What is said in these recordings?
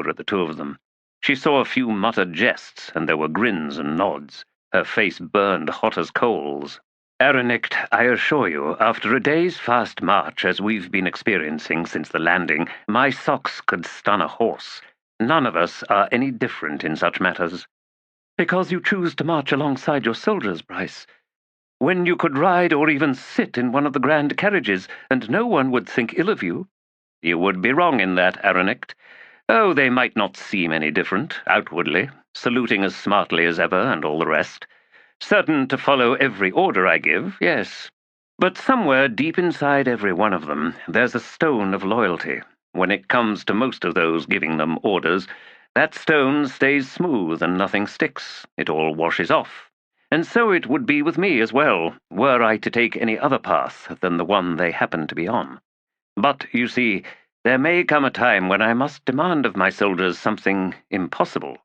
over at the two of them. She saw a few muttered jests, and there were grins and nods. Her face burned hot as coals. "Erinict, I assure you, after a day's fast march as we've been experiencing since the landing, my socks could stun a horse. None of us are any different in such matters." "Because you choose to march alongside your soldiers, Bryce. When you could ride or even sit in one of the grand carriages, and no one would think ill of you." "You would be wrong in that, Erinict. Oh, they might not seem any different, outwardly, saluting as smartly as ever and all the rest. Certain to follow every order I give, yes. But somewhere deep inside every one of them, there's a stone of loyalty. When it comes to most of those giving them orders, that stone stays smooth and nothing sticks. It all washes off. And so it would be with me as well, were I to take any other path than the one they happen to be on. But, you see, there may come a time when I must demand of my soldiers something impossible.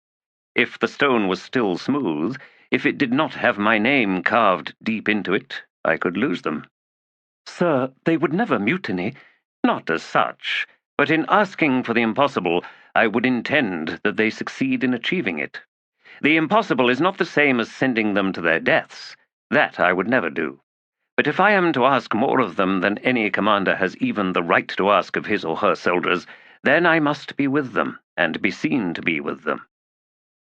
If the stone was still smooth, if it did not have my name carved deep into it, I could lose them." "Sir, they would never mutiny." "Not as such, but in asking for the impossible, I would intend that they succeed in achieving it. The impossible is not the same as sending them to their deaths. That I would never do. But if I am to ask more of them than any commander has even the right to ask of his or her soldiers, then I must be with them, and be seen to be with them.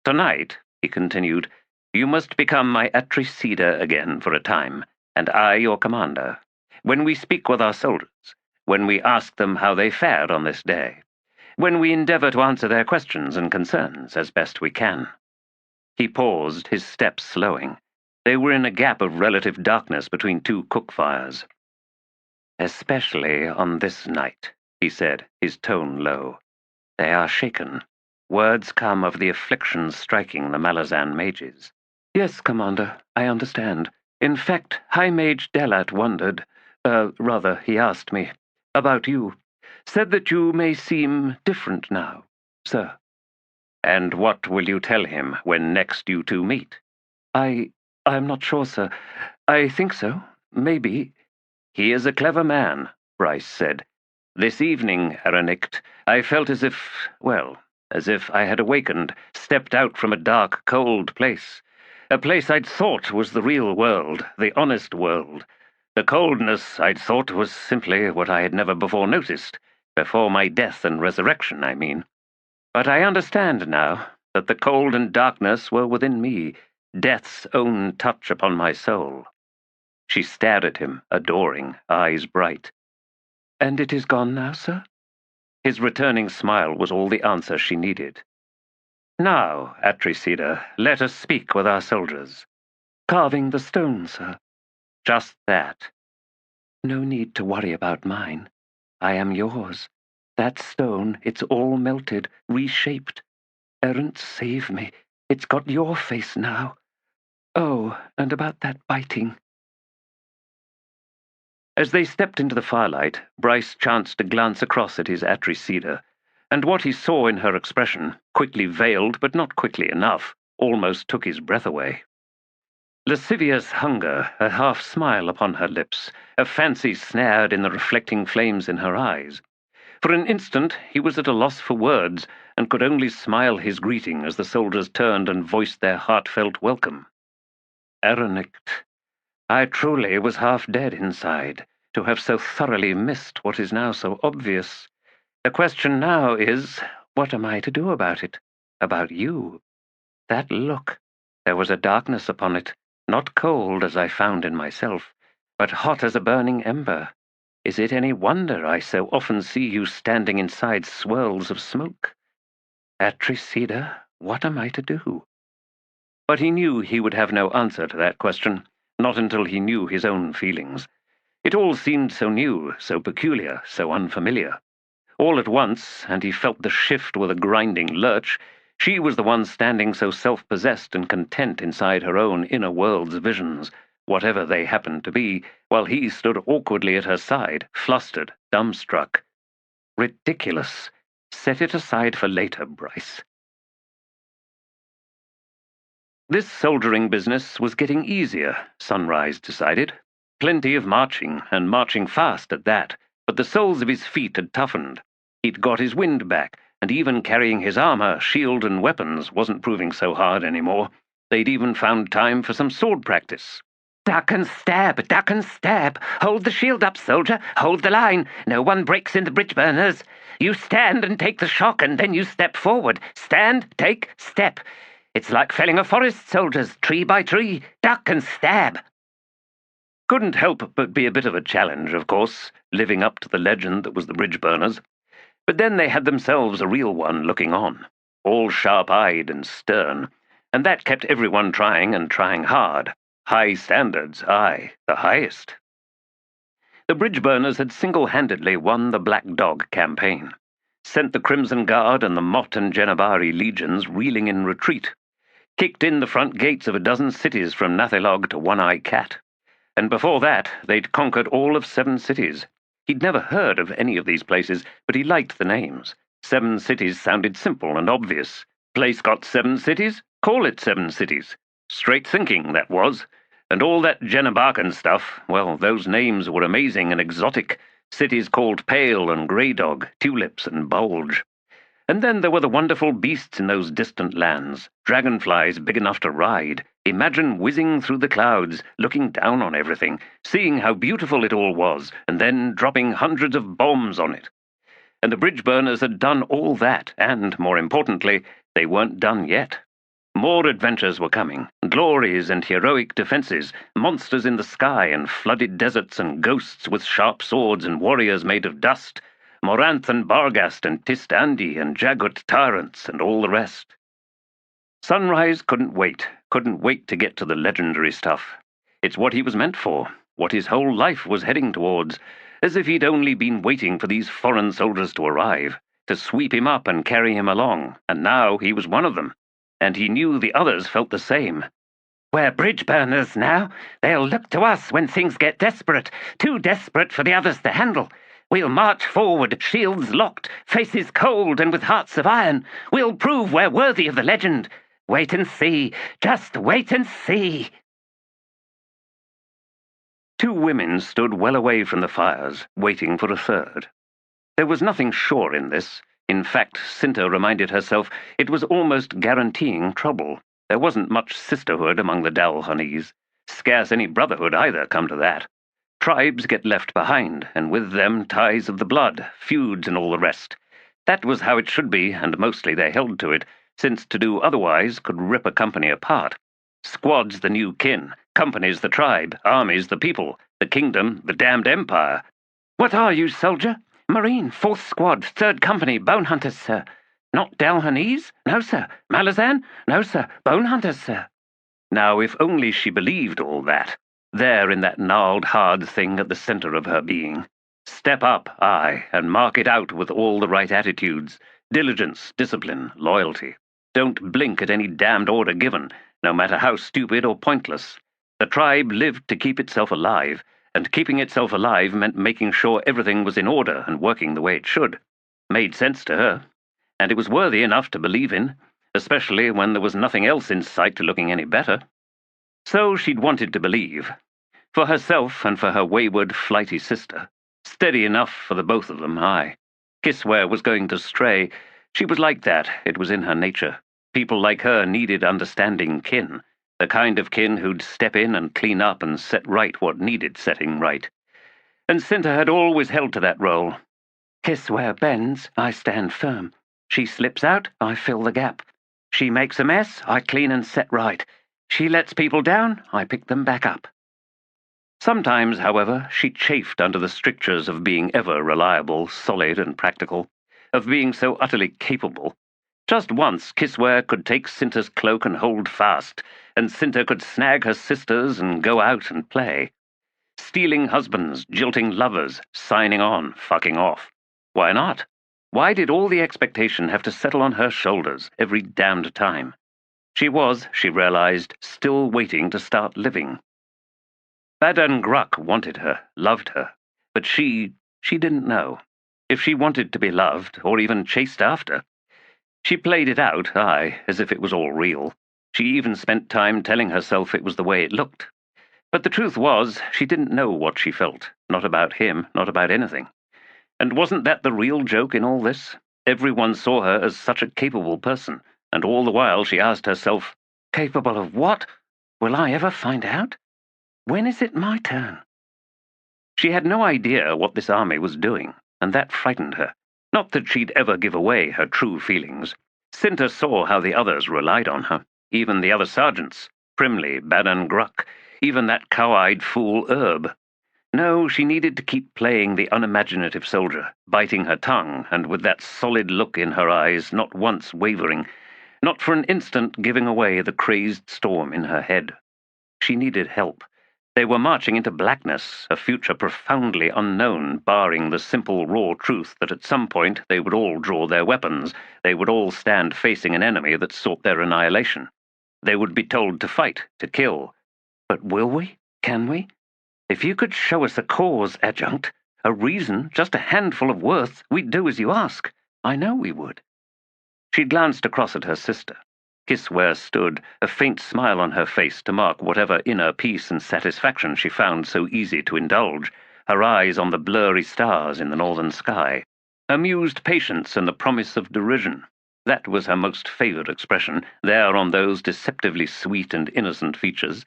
Tonight," he continued, "you must become my Atrecida again for a time, and I your commander. When we speak with our soldiers, when we ask them how they fared on this day, when we endeavor to answer their questions and concerns as best we can." He paused, his steps slowing. They were in a gap of relative darkness between two cook fires. "Especially on this night," he said, his tone low. "They are shaken. Words come of the afflictions striking the Malazan mages." "Yes, Commander, I understand. In fact, High Mage Delat wondered, rather, he asked me, about you. Said that you may seem different now, sir." "And what will you tell him when next you two meet?" I'm not sure, sir. I think so. Maybe." "He is a clever man," Bryce said. "This evening, Erinict, I felt as if I had awakened, stepped out from a dark, cold place. A place I'd thought was the real world, the honest world. The coldness I'd thought was simply what I had never before noticed, before my death and resurrection, I mean. But I understand now that the cold and darkness were within me, death's own touch upon my soul." She stared at him, adoring, eyes bright. "And it is gone now, sir?" His returning smile was all the answer she needed. "Now, Atrecida, let us speak with our soldiers." "Carving the stone, sir?" "Just that." "No need to worry about mine. I am yours. That stone, it's all melted, reshaped. Errant, save me. It's got your face now. Oh, and about that biting." As they stepped into the firelight, Bryce chanced to glance across at his Atrecida, and what he saw in her expression, quickly veiled but not quickly enough, almost took his breath away. Lascivious hunger, a half-smile upon her lips, a fancy snared in the reflecting flames in her eyes. For an instant he was at a loss for words, and could only smile his greeting as the soldiers turned and voiced their heartfelt welcome. "Erinict, I truly was half dead inside, to have so thoroughly missed what is now so obvious. The question now is, what am I to do about it? About you? That look, there was a darkness upon it, not cold as I found in myself, but hot as a burning ember. Is it any wonder I so often see you standing inside swirls of smoke? Atrecida, what am I to do?" But he knew he would have no answer to that question, not until he knew his own feelings. It all seemed so new, so peculiar, so unfamiliar. All at once, and he felt the shift with a grinding lurch, she was the one standing so self-possessed and content inside her own inner world's visions, whatever they happened to be, while he stood awkwardly at her side, flustered, dumbstruck. Ridiculous. Set it aside for later, Bryce. This soldiering business was getting easier, Sunrise decided. Plenty of marching, and marching fast at that, but the soles of his feet had toughened. He'd got his wind back, and even carrying his armour, shield, and weapons wasn't proving so hard anymore. They'd even found time for some sword practice. Duck and stab, duck and stab. Hold the shield up, soldier. Hold the line. No one breaks in the bridge burners. You stand and take the shock, and then you step forward. Stand, take, step. It's like felling a forest, soldiers, tree by tree. Duck and stab. Couldn't help but be a bit of a challenge, of course, living up to the legend that was the bridge burners. But then they had themselves a real one looking on, all sharp-eyed and stern, and that kept everyone trying and trying hard. High standards, aye, the highest. The bridge burners had single-handedly won the Black Dog campaign, sent the Crimson Guard and the Mott and Genabari legions reeling in retreat, kicked in the front gates of a dozen cities from Nathelog to One-Eye Cat, and before that they'd conquered all of 7 cities. He'd never heard of any of these places, but he liked the names. 7 cities sounded simple and obvious. Place got 7 cities? Call it 7 cities. Straight thinking, that was. And all that Genabarkan stuff, well, those names were amazing and exotic. Cities called Pale and Grey Dog, Tulips and Bulge. And then there were the wonderful beasts in those distant lands, dragonflies big enough to ride. Imagine whizzing through the clouds, looking down on everything, seeing how beautiful it all was, and then dropping hundreds of bombs on it. And the bridge burners had done all that, and, more importantly, they weren't done yet. More adventures were coming, glories and heroic defences, monsters in the sky and flooded deserts and ghosts with sharp swords and warriors made of dust, Moranth and Bargast and Tistandi and Jagut tyrants and all the rest. Sunrise couldn't wait to get to the legendary stuff. It's what he was meant for, what his whole life was heading towards, as if he'd only been waiting for these foreign soldiers to arrive, to sweep him up and carry him along, and now he was one of them. And he knew the others felt the same. We're bridge burners now. They'll look to us when things get desperate, too desperate for the others to handle. We'll march forward, shields locked, faces cold and with hearts of iron. We'll prove we're worthy of the legend. Wait and see. Just wait and see. 2 women stood well away from the fires, waiting for a third. There was nothing sure in this. In fact, Cinta reminded herself it was almost guaranteeing trouble. There wasn't much sisterhood among the Dalhoneys. Scarce any brotherhood either, come to that. Tribes get left behind, and with them ties of the blood, feuds and all the rest. That was how it should be, and mostly they held to it, since to do otherwise could rip a company apart. Squads the new kin, companies the tribe, armies the people, the kingdom the damned empire. What are you, soldier? Marine, 4th Squad, 3rd Company, Bonehunters, sir. Not Dalhonese? No, sir. Malazan? No, sir. Bonehunters, sir. Now, if only she believed all that, there in that gnarled, hard thing at the center of her being. Step up, aye, and mark it out with all the right attitudes, diligence, discipline, loyalty. Don't blink at any damned order given, no matter how stupid or pointless. The tribe lived to keep itself alive, and keeping itself alive meant making sure everything was in order and working the way it should. Made sense to her, and it was worthy enough to believe in, especially when there was nothing else in sight to looking any better. So she'd wanted to believe. For herself and for her wayward, flighty sister. Steady enough for the both of them, aye. Kisware was going to stray. She was like that, it was in her nature. People like her needed understanding kin, the kind of kin who'd step in and clean up and set right what needed setting right. And Cinta had always held to that role. Kisware bends, I stand firm. She slips out, I fill the gap. She makes a mess, I clean and set right. She lets people down, I pick them back up. Sometimes, however, she chafed under the strictures of being ever reliable, solid, and practical, of being so utterly capable. Just once, Kisware could take Cinta's cloak and hold fast, and Cinta could snag her sisters and go out and play. Stealing husbands, jilting lovers, signing on, fucking off. Why not? Why did all the expectation have to settle on her shoulders every damned time? She was, she realized, still waiting to start living. Badan Gruk wanted her, loved her, but she didn't know. If she wanted to be loved, or even chased after. She played it out, aye, as if it was all real. She even spent time telling herself it was the way it looked. But the truth was, she didn't know what she felt, not about him, not about anything. And wasn't that the real joke in all this? Everyone saw her as such a capable person, and all the while she asked herself, Capable of what? Will I ever find out? When is it my turn? she had no idea what this army was doing, and that frightened her. Not that she'd ever give away her true feelings. Cinta saw how the others relied on her, even the other sergeants, Primley, Badan Gruck, even that cow-eyed fool Erb. No, she needed to keep playing the unimaginative soldier, biting her tongue, and with that solid look in her eyes, not once wavering, not for an instant giving away the crazed storm in her head. She needed help. They were marching into blackness, a future profoundly unknown, barring the simple, raw truth that at some point they would all draw their weapons, they would all stand facing an enemy that sought their annihilation. They would be told to fight, to kill. But will we? Can we? If you could show us a cause, Adjunct, a reason, just a handful of worth, we'd do as you ask. I know we would. She glanced across at her sister. Kisware stood, a faint smile on her face to mark whatever inner peace and satisfaction she found so easy to indulge, her eyes on the blurry stars in the northern sky. Amused patience and the promise of derision. That was her most favoured expression, there on those deceptively sweet and innocent features.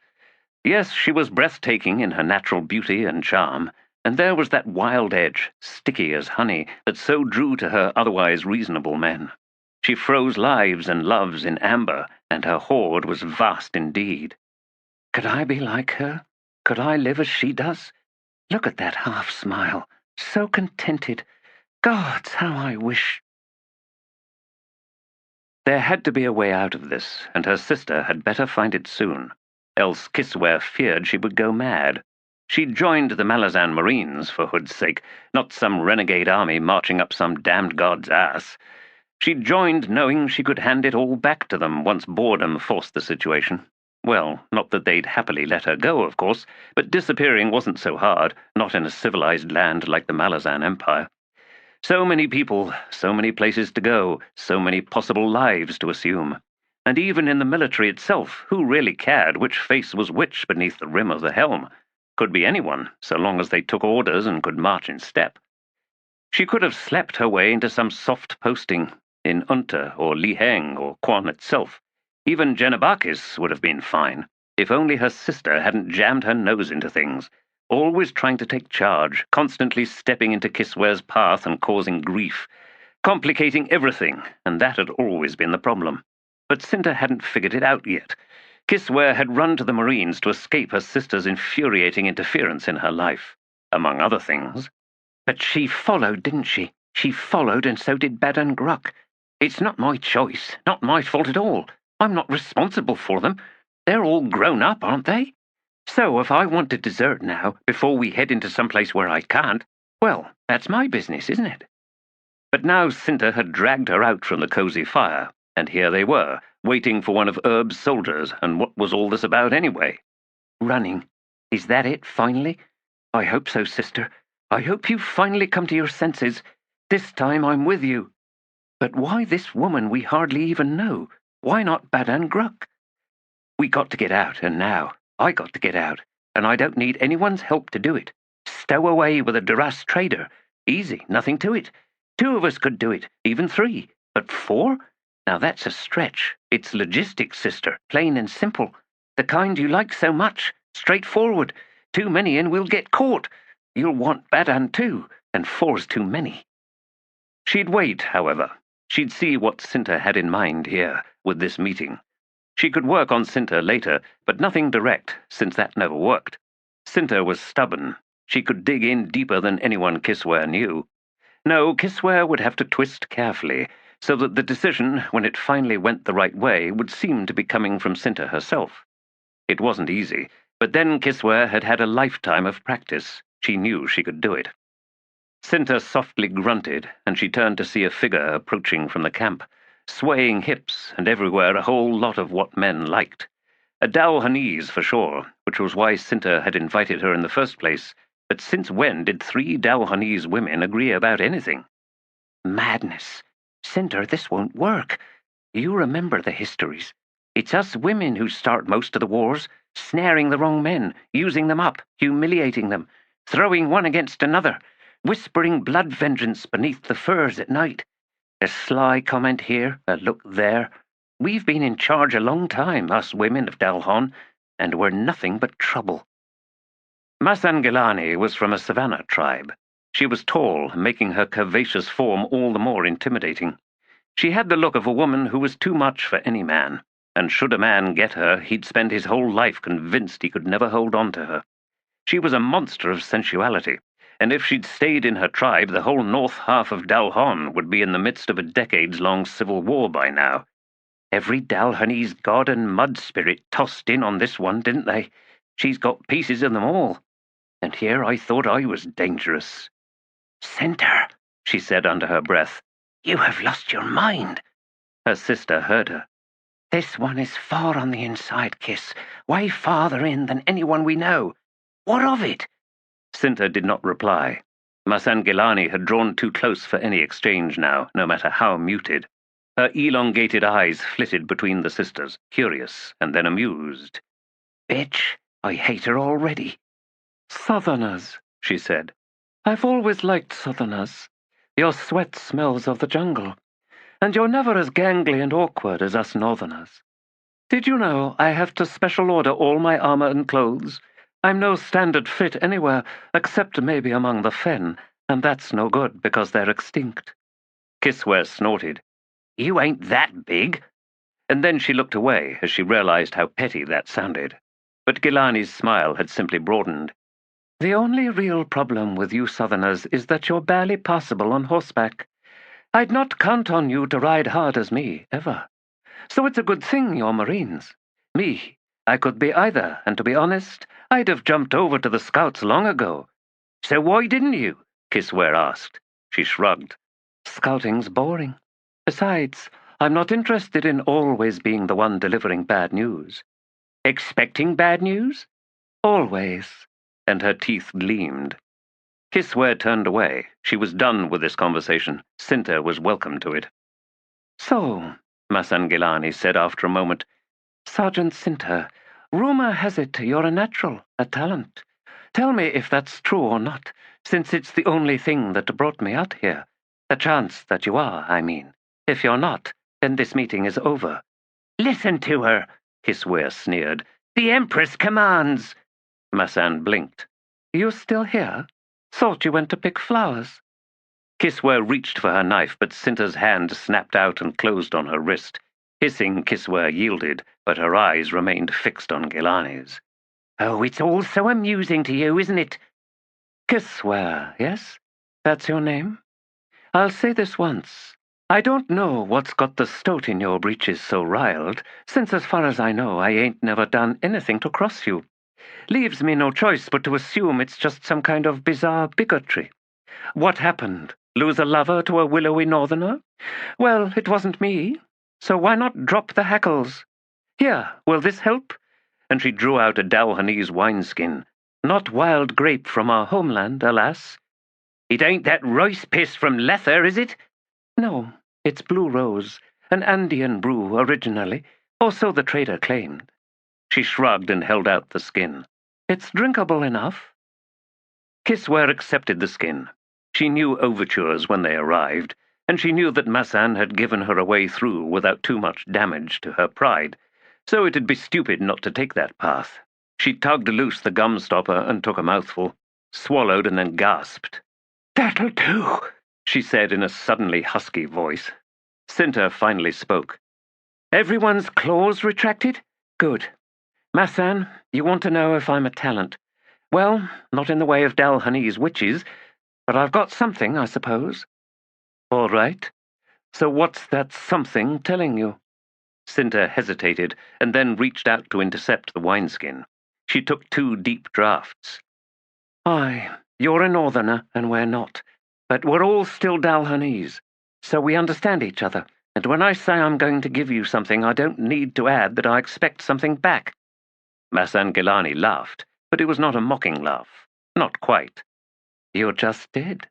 Yes, she was breathtaking in her natural beauty and charm, and there was that wild edge, sticky as honey, that so drew to her otherwise reasonable men. She froze lives and loves in amber, and her hoard was vast indeed. Could I be like her? Could I live as she does? Look at that half-smile, so contented. Gods, how I wish... There had to be a way out of this, and her sister had better find it soon. Else Kisware feared she would go mad. She'd joined the Malazan Marines, for hood's sake, not some renegade army marching up some damned god's ass. She'd joined knowing she could hand it all back to them once boredom forced the situation. Well, not that they'd happily let her go, of course, but disappearing wasn't so hard, not in a civilized land like the Malazan Empire. So many people, so many places to go, so many possible lives to assume. And even in the military itself, who really cared which face was which beneath the rim of the helm? Could be anyone, so long as they took orders and could march in step. She could have slept her way into some soft posting, in Unta or Liheng or Quan itself. Even Genabakis would have been fine, if only her sister hadn't jammed her nose into things, always trying to take charge, constantly stepping into Kisware's path and causing grief, complicating everything, and that had always been the problem. But Cinta hadn't figured it out yet. Kisware had run to the Marines to escape her sister's infuriating interference in her life, among other things. But she followed, didn't she? She followed, and so did Badan Gruck. It's not my choice, not my fault at all. I'm not responsible for them. They're all grown up, aren't they? So if I want to desert now, before we head into some place where I can't, well, that's my business, isn't it? But now Cinta had dragged her out from the cosy fire, and here they were, waiting for one of Erb's soldiers, and what was all this about anyway? Running. Is that it, finally? I hope so, sister. I hope you've finally come to your senses. This time I'm with you. But why this woman we hardly even know? Why not Badan Gruck? We got to get out, and now I got to get out, and I don't need anyone's help to do it. Stow away with a Duras trader. Easy, nothing to it. 2 of us could do it, even 3. But 4? Now that's a stretch. It's logistics, sister, plain and simple. The kind you like so much, straightforward. Too many and we'll get caught. You'll want Badan too, and 4's too many. She'd wait, however. She'd see what Cinta had in mind here, with this meeting. She could work on Cinta later, but nothing direct, since that never worked. Cinta was stubborn. She could dig in deeper than anyone Kisware knew. No, Kisware would have to twist carefully, so that the decision, when it finally went the right way, would seem to be coming from Cinta herself. It wasn't easy, but then Kisware had had a lifetime of practice. She knew she could do it. Cinta softly grunted, and she turned to see a figure approaching from the camp, swaying hips, and everywhere a whole lot of what men liked. A Dalhanese, for sure, which was why Cinta had invited her in the first place. But since when did 3 Dalhanese women agree about anything? Madness. Cinta, this won't work. You remember the histories. It's us women who start most of the wars, snaring the wrong men, using them up, humiliating them, throwing one against another, whispering blood vengeance beneath the firs at night. A sly comment here, a look there. We've been in charge a long time, us women of Dalhon, and we're nothing but trouble. Masangilani was from a savannah tribe. She was tall, making her curvaceous form all the more intimidating. She had the look of a woman who was too much for any man, and should a man get her, he'd spend his whole life convinced he could never hold on to her. She was a monster of sensuality, and if she'd stayed in her tribe, the whole north half of Dalhon would be in the midst of a decades-long civil war by now. Every Dalhonese god and mud spirit tossed in on this one, didn't they? She's got pieces of them all. And here I thought I was dangerous. "Center," she said under her breath. "You have lost your mind." Her sister heard her. "This one is far on the inside, Kiss, way farther in than anyone we know. What of it?" Cinta did not reply. Masangilani had drawn too close for any exchange now, no matter how muted. Her elongated eyes flitted between the sisters, curious and then amused. "Bitch, I hate her already." "Southerners," she said. "I've always liked Southerners. Your sweat smells of the jungle, and you're never as gangly and awkward as us Northerners. Did you know I have to special order all my armor and clothes? I'm no standard fit anywhere, except maybe among the Fen, and that's no good because they're extinct." Kisware snorted. "You ain't that big." And then she looked away as she realized how petty that sounded. But Gilani's smile had simply broadened. "The only real problem with you Southerners is that you're barely passable on horseback. I'd not count on you to ride hard as me, ever. So it's a good thing you're Marines. Me, I could be either, and to be honest, I'd have jumped over to the Scouts long ago." "So why didn't you?" Kisware asked. She shrugged. "Scouting's boring. Besides, I'm not interested in always being the one delivering bad news." "Expecting bad news?" "Always." And her teeth gleamed. Kisware turned away. She was done with this conversation. Cinta was welcome to it. "So," Masangilani said after a moment, "Sergeant Cinta, rumor has it you're a natural, a talent. Tell me if that's true or not, since it's the only thing that brought me out here. The chance that you are, I mean. If you're not, then this meeting is over." "Listen to her," Kisware sneered. "The Empress commands." Masan blinked. "You still here? Thought you went to pick flowers." Kisware reached for her knife, but Cinta's hand snapped out and closed on her wrist. Hissing, Kisware yielded, but her eyes remained fixed on Gilani's. "Oh, it's all so amusing to you, isn't it?" "Kisware, yes? That's your name? I'll say this once. I don't know what's got the stoat in your breeches so riled, since as far as I know I ain't never done anything to cross you. Leaves me no choice but to assume it's just some kind of bizarre bigotry. What happened? Lose a lover to a willowy Northerner? Well, it wasn't me, so why not drop the hackles? Here, will this help?" And she drew out a Dalhonese wineskin. "Not wild grape from our homeland, alas." "It ain't that rice piss from Lether, is it?" "No, it's blue rose, an Andean brew originally, or so the trader claimed." She shrugged and held out the skin. "It's drinkable enough." Kisware accepted the skin. She knew overtures when they arrived, and she knew that Masan had given her a way through without too much damage to her pride, so it'd be stupid not to take that path. She tugged loose the gum stopper and took a mouthful, swallowed and then gasped. "That'll do," she said in a suddenly husky voice. Cinta finally spoke. "Everyone's claws retracted? Good. Masan, you want to know if I'm a talent. Well, not in the way of Dalhonese witches, but I've got something, I suppose." "All right. So what's that something telling you?" Cinta hesitated, and then reached out to intercept the wineskin. She took 2 deep draughts. "Aye, you're a Northerner, and we're not. But we're all still Dalhonese, so we understand each other, and when I say I'm going to give you something, I don't need to add that I expect something back." Masangilani laughed, but it was not a mocking laugh. Not quite. "You just did."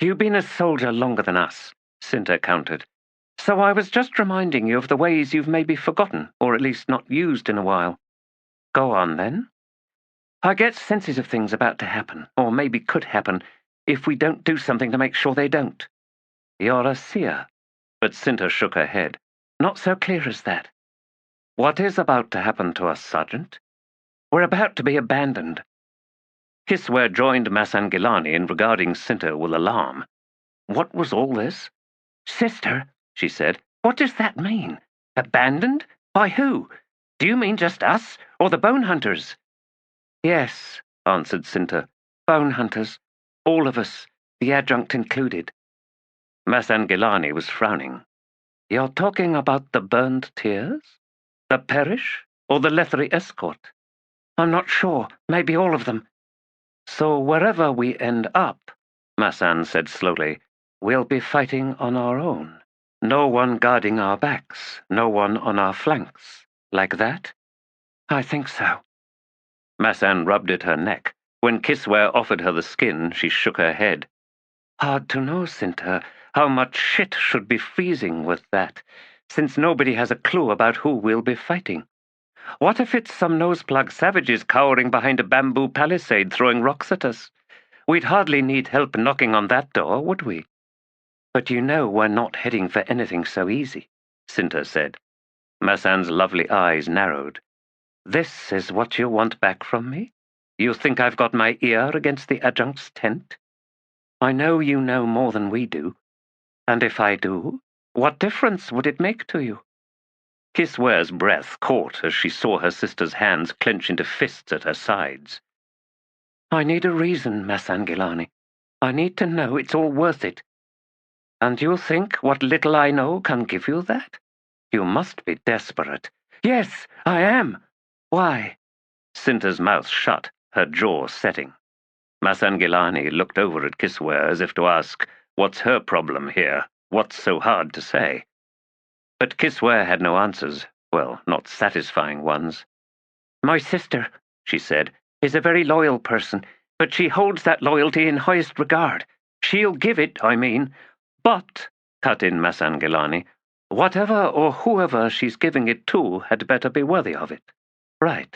"You've been a soldier longer than us," Cinta countered. "So I was just reminding you of the ways you've maybe forgotten, or at least not used in a while." "Go on, then." "I get senses of things about to happen, or maybe could happen, if we don't do something to make sure they don't." You're a seer. But Cinta shook her head. Not so clear as that. What is about to happen to us, Sergeant? We're about to be abandoned. Kisware joined Masangilani in regarding Cinta with alarm. What was all this? Sister, she said, what does that mean? Abandoned? By who? Do you mean just us, or the Bonehunters? Yes, answered Cinta. Bonehunters. All of us, the adjunct included. Masangilani was frowning. You're talking about the burned tears? The Perish? Or the Lethery escort? I'm not sure. Maybe all of them. So wherever we end up, Masan said slowly, we'll be fighting on our own. No one guarding our backs, no one on our flanks. Like that? I think so. Masan rubbed at her neck. When Kisware offered her the skin, she shook her head. Hard to know, Cinta, how much shit should be freezing with that, since nobody has a clue about who we'll be fighting. What if it's some nose-plug savages cowering behind a bamboo palisade throwing rocks at us? We'd hardly need help knocking on that door, would we? But you know we're not heading for anything so easy, Cinta said. Masan's lovely eyes narrowed. This is what you want back from me? You think I've got my ear against the adjunct's tent? I know you know more than we do. And if I do, what difference would it make to you? Kisware's breath caught as she saw her sister's hands clench into fists at her sides. I need a reason, Masangilani. I need to know it's all worth it. And you think what little I know can give you that? You must be desperate. Yes, I am. Why? Cinta's mouth shut, her jaw setting. Masangilani looked over at Kisware as if to ask, what's her problem here? What's so hard to say? But Kisware had no answers, well, not satisfying ones. My sister, she said, is a very loyal person, but she holds that loyalty in highest regard. She'll give it, I mean. But, cut in Masangilani, whatever or whoever she's giving it to had better be worthy of it. Right.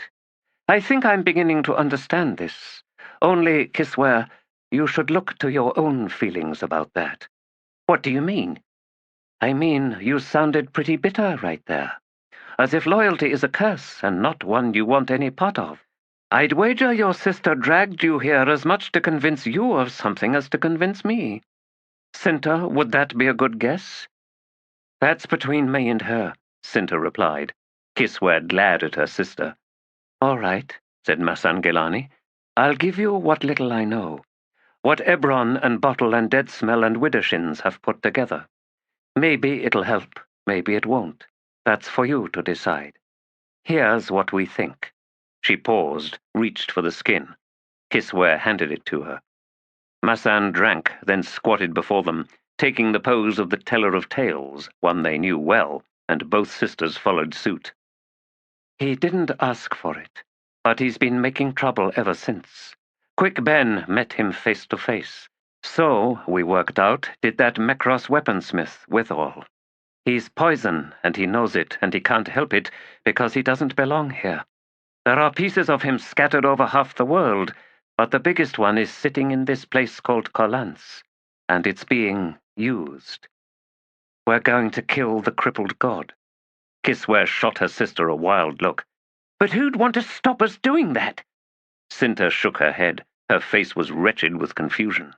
I think I'm beginning to understand this. Only, Kisware, you should look to your own feelings about that. What do you mean? I mean, you sounded pretty bitter right there. As if loyalty is a curse and not one you want any part of. I'd wager your sister dragged you here as much to convince you of something as to convince me. Cinta, would that be a good guess? That's between me and her, Cinta replied. Kisware glared at her sister. All right, said Masangilani. I'll give you what little I know. What Ebron and Bottle and Deadsmell and Widdershins have put together. Maybe it'll help, maybe it won't. That's for you to decide. Here's what we think. She paused, reached for the skin. Kisware handed it to her. Masan drank, then squatted before them, taking the pose of the teller of tales, one they knew well, and both sisters followed suit. He didn't ask for it, but he's been making trouble ever since. Quick Ben met him face to face. So, we worked out, did that Mekros weaponsmith withal. He's poison, and he knows it, and he can't help it, because he doesn't belong here. There are pieces of him scattered over half the world, but the biggest one is sitting in this place called Kolance, and it's being used. We're going to kill the crippled god. Kisware shot her sister a wild look. But who'd want to stop us doing that? Cinta shook her head. Her face was wretched with confusion.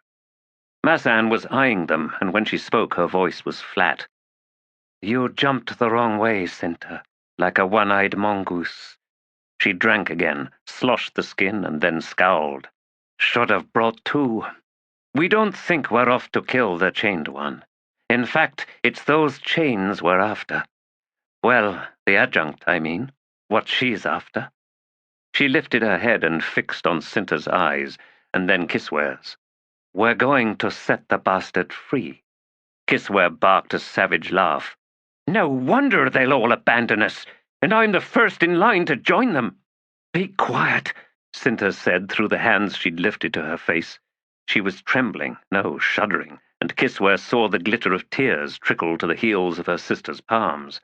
Masan was eyeing them, and when she spoke, her voice was flat. You jumped the wrong way, Cinta, like a one-eyed mongoose. She drank again, sloshed the skin, and then scowled. Should have brought two. We don't think we're off to kill the chained one. In fact, it's those chains we're after. Well, the adjunct, I mean. What she's after. She lifted her head and fixed on Cinta's eyes, and then Kisware's. We're going to set the bastard free. Kisware barked a savage laugh. No wonder they'll all abandon us, and I'm the first in line to join them. Be quiet, Cinta said through the hands she'd lifted to her face. She was trembling, no, shuddering, and Kisware saw the glitter of tears trickle to the heels of her sister's palms.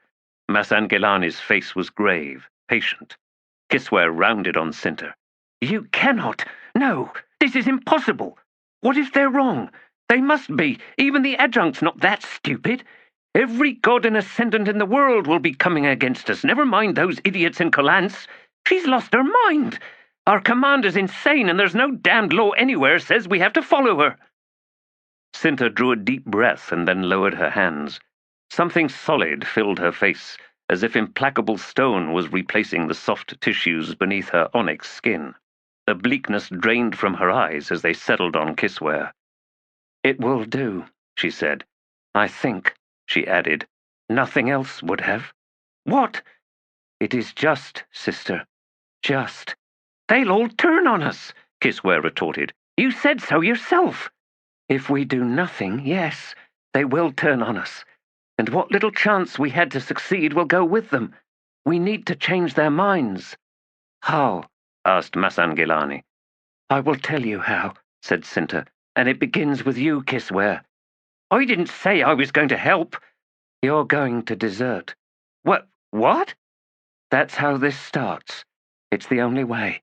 Masangilani's face was grave, patient. Kisware rounded on Cinta. You cannot! No! This is impossible! What if they're wrong? They must be. Even the adjunct's not that stupid. Every god and ascendant in the world will be coming against us, never mind those idiots in Colance. She's lost her mind. Our commander's insane, and there's no damned law anywhere says we have to follow her. Cinta drew a deep breath and then lowered her hands. Something solid filled her face, as if implacable stone was replacing the soft tissues beneath her onyx skin. The bleakness drained from her eyes as they settled on Kisware. "It will do," she said. "I think," she added, "nothing else would have." "What?" "It is just, sister. Just." "They'll all turn on us," Kisware retorted. "You said so yourself." "If we do nothing, yes, they will turn on us. And what little chance we had to succeed will go with them. We need to change their minds." "How?" asked Masangilani. "I will tell you how," said Cinta, "and it begins with you, Kisware." "I didn't say I was going to help." "You're going to desert." What?" "That's how this starts. It's the only way.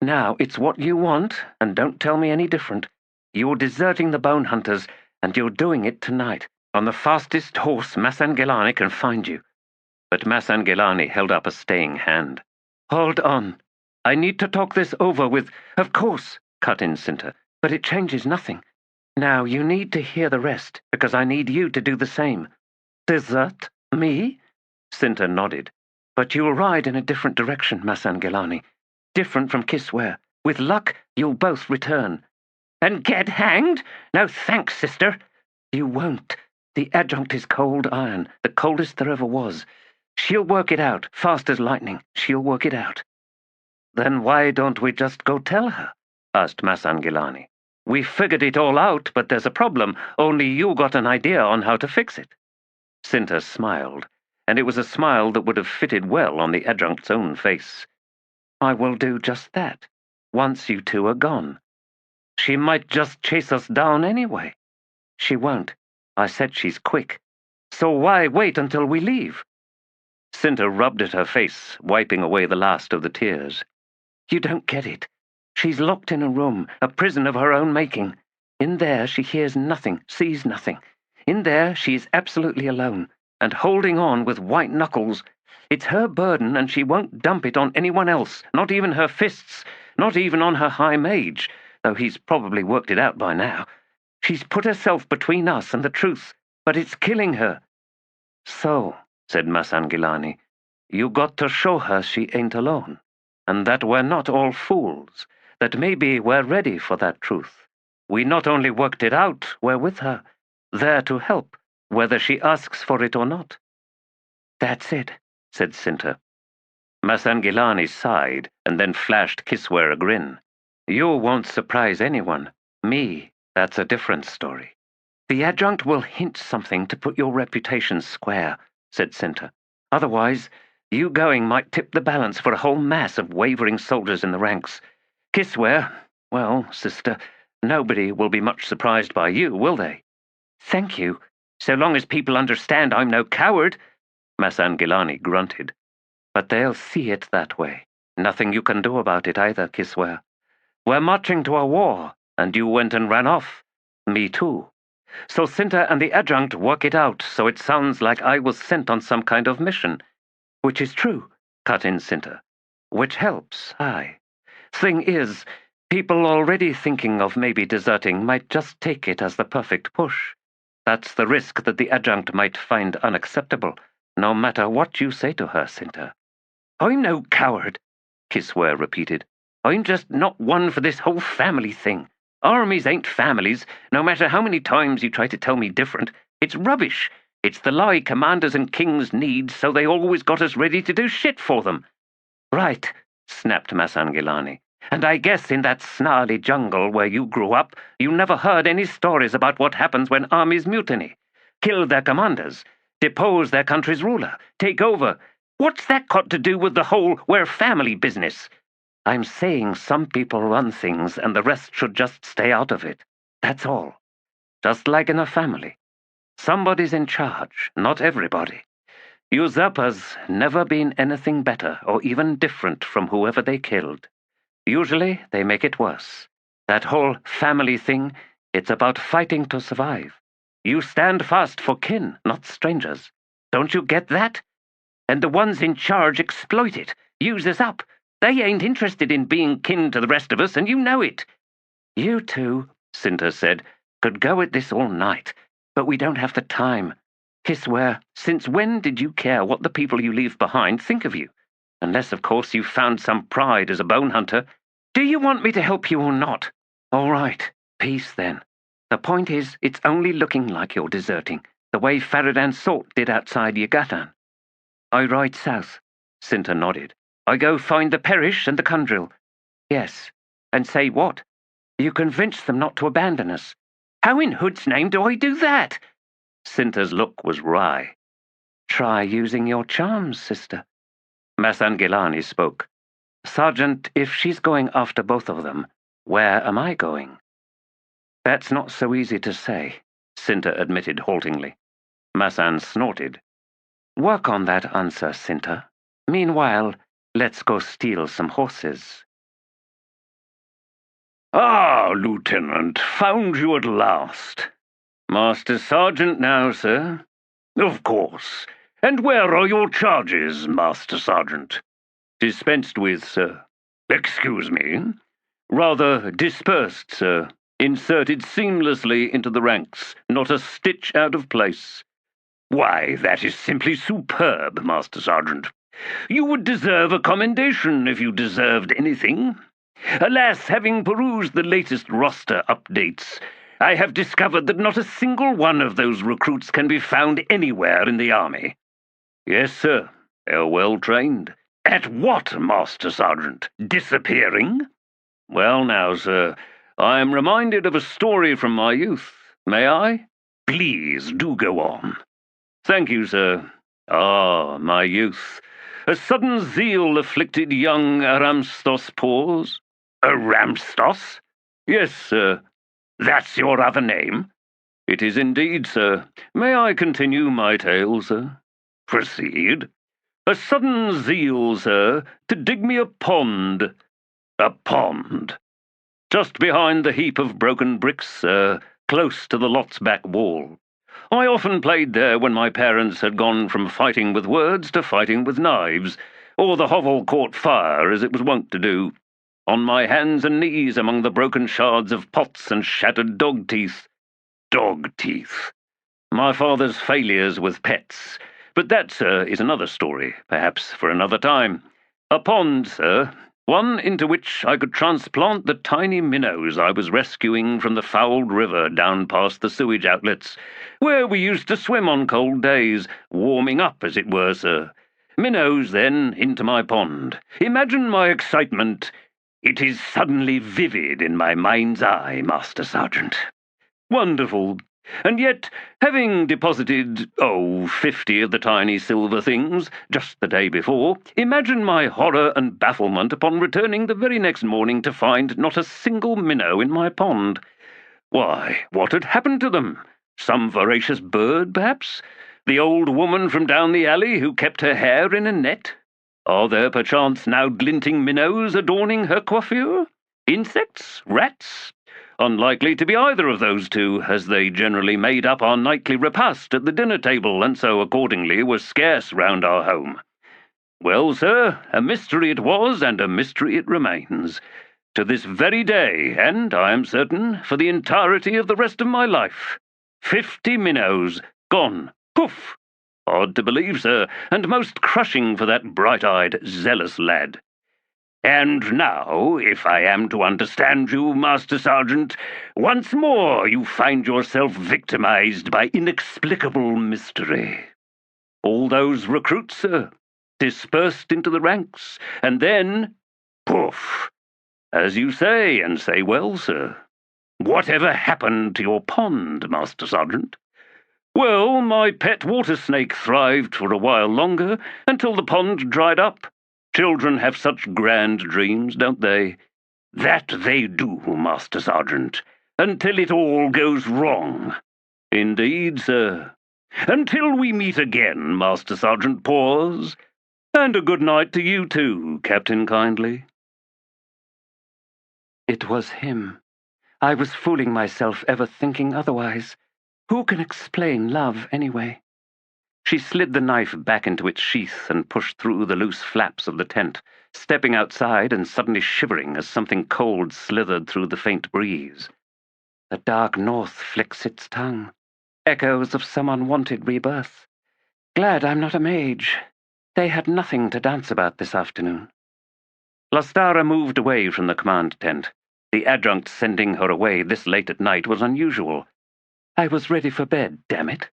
Now, it's what you want, and don't tell me any different. You're deserting the Bonehunters, and you're doing it tonight, on the fastest horse Masangilani can find you." But Masangilani held up a staying hand. "Hold on. I need to talk this over with—" "Of course," cut in Cinta, "but it changes nothing. Now, you need to hear the rest, because I need you to do the same." "Desert? Me?" Cinta nodded. "But you'll ride in a different direction, Masangilani. Different from Kisware. With luck, you'll both return." "And get hanged? No thanks, sister." "You won't. The adjunct is cold iron, the coldest there ever was. She'll work it out, fast as lightning. She'll work it out." "Then why don't we just go tell her?" asked Masangilani. "We figured it all out, but there's a problem. Only you got an idea on how to fix it." Cinta smiled, and it was a smile that would have fitted well on the adjunct's own face. "I will do just that, once you two are gone." "She might just chase us down anyway." "She won't. I said she's quick." "So why wait until we leave?" Cinta rubbed at her face, wiping away the last of the tears. "You don't get it. She's locked in a room, a prison of her own making. In there she hears nothing, sees nothing. In there she is absolutely alone, and holding on with white knuckles. It's her burden, and she won't dump it on anyone else, not even her fists, not even on her high mage, though he's probably worked it out by now. She's put herself between us and the truth, but it's killing her." "So," said Masangilani, "you got to show her she ain't alone, and that we're not all fools, that maybe we're ready for that truth. We not only worked it out, we're with her, there to help, whether she asks for it or not." "That's it," said Cinta. Masangilani sighed, and then flashed Kisware a grin. "You won't surprise anyone. Me, that's a different story." "The adjunct will hint something to put your reputation square," said Cinta. "Otherwise, you going might tip the balance for a whole mass of wavering soldiers in the ranks. Kisware, well, sister, nobody will be much surprised by you, will they?" "Thank you, so long as people understand I'm no coward," Masangilani grunted. "But they'll see it that way. Nothing you can do about it either, Kisware. We're marching to a war, and you went and ran off. Me too. So Cinta and the adjunct work it out so it sounds like I was sent on some kind of mission." "Which is true," cut in Cinta. "Which helps, aye. Thing is, people already thinking of maybe deserting might just take it as the perfect push. That's the risk that the adjunct might find unacceptable, no matter what you say to her, Cinta." "I'm no coward," Kisware repeated. "I'm just not one for this whole family thing. Armies ain't families, no matter how many times you try to tell me different. It's rubbish. It's the lie commanders and kings need, so they always got us ready to do shit for them." "Right," snapped Masangilani. "And I guess in that snarly jungle where you grew up, you never heard any stories about what happens when armies mutiny. Kill their commanders, depose their country's ruler, take over. What's that got to do with the whole we're family business?" "I'm saying some people run things and the rest should just stay out of it. That's all. Just like in a family. Somebody's in charge, not everybody. Usurpers never been anything better or even different from whoever they killed. Usually they make it worse. That whole family thing, It's about fighting to survive. You stand fast for kin, not strangers. Don't you get that? And the ones in charge exploit it, use us up. They ain't interested in being kin to the rest of us, and you know it. You two, Cinta said, could go at this all night, but we don't have the time. I swear, since when did you care what the people you leave behind think of you? Unless, of course, you've found some pride as a bone hunter. Do you want me to help you or not? All right, peace then. The point is, it's only looking like you're deserting, the way Faradan Salt did outside Yagatan. I ride south, Cinta nodded. I go find the Perish and the Kundril. Yes, and say what? You convince them not to abandon us. How in Hood's name do I do that? Cinta's look was wry. Try using your charms, sister. Masangilani spoke. Sergeant, if she's going after both of them, where am I going? That's not so easy to say, Cinta admitted haltingly. Masan snorted. Work on that answer, Cinta. Meanwhile, let's go steal some horses. Ah, Lieutenant, found you at last. Master Sergeant now, sir. Of course. And where are your charges, Master Sergeant? Dispensed with, sir. Excuse me. Rather dispersed, sir. Inserted seamlessly into the ranks, not a stitch out of place. Why, that is simply superb, Master Sergeant. You would deserve a commendation if you deserved anything. Alas, having perused the latest roster updates, I have discovered that not a single one of those recruits can be found anywhere in the army. Yes, sir. They're well trained. At what, Master Sergeant? Disappearing? Well now, sir, I am reminded of a story from my youth. May I? Please, do go on. Thank you, sir. Ah, my youth. A sudden zeal afflicted young Aramstos pause. Aramstos? Yes, sir. That's your other name? It is indeed, sir. May I continue my tale, sir? Proceed. A sudden zeal, sir, to dig me a pond. A pond. Just behind the heap of broken bricks, sir, close to the lot's back wall. I often played there when my parents had gone from fighting with words to fighting with knives, or the hovel caught fire, as it was wont to do. On my hands and knees among the broken shards of pots and shattered dog teeth. Dog teeth. My father's failures with pets. But that, sir, is another story, perhaps for another time. A pond, sir, one into which I could transplant the tiny minnows I was rescuing from the fouled river down past the sewage outlets, where we used to swim on cold days, warming up, as it were, sir. Minnows, then, into my pond. Imagine my excitement. It is suddenly vivid in my mind's eye, Master Sergeant. Wonderful. And yet, having deposited, 50 of the tiny silver things just the day before, imagine my horror and bafflement upon returning the very next morning to find not a single minnow in my pond. Why, what had happened to them? Some voracious bird, perhaps? The old woman from down the alley who kept her hair in a net? Are there perchance now glinting minnows adorning her coiffure? Insects? Rats? Unlikely to be either of those two, as they generally made up our nightly repast at the dinner table, and so accordingly were scarce round our home. Well, sir, a mystery it was, and a mystery it remains, to this very day, and, I am certain, for the entirety of the rest of my life. 50 minnows, gone, poof! Odd to believe, sir, and most crushing for that bright-eyed, zealous lad. And now, if I am to understand you, Master Sergeant, once more you find yourself victimized by inexplicable mystery. All those recruits, sir, dispersed into the ranks, and then, poof! As you say, and say well, sir. Whatever happened to your pond, Master Sergeant? Well, my pet water snake thrived for a while longer, until the pond dried up. Children have such grand dreams, don't they? That they do, Master Sergeant, until it all goes wrong. Indeed, sir. Until we meet again, Master Sergeant Paws. And a good night to you too, Captain Kindly. It was him. I was fooling myself ever thinking otherwise. Who can explain love, anyway? She slid the knife back into its sheath and pushed through the loose flaps of the tent, stepping outside and suddenly shivering as something cold slithered through the faint breeze. The dark north flicks its tongue. Echoes of some unwanted rebirth. Glad I'm not a mage. They had nothing to dance about this afternoon. Lastara moved away from the command tent. The adjunct sending her away this late at night was unusual. I was ready for bed, damn it.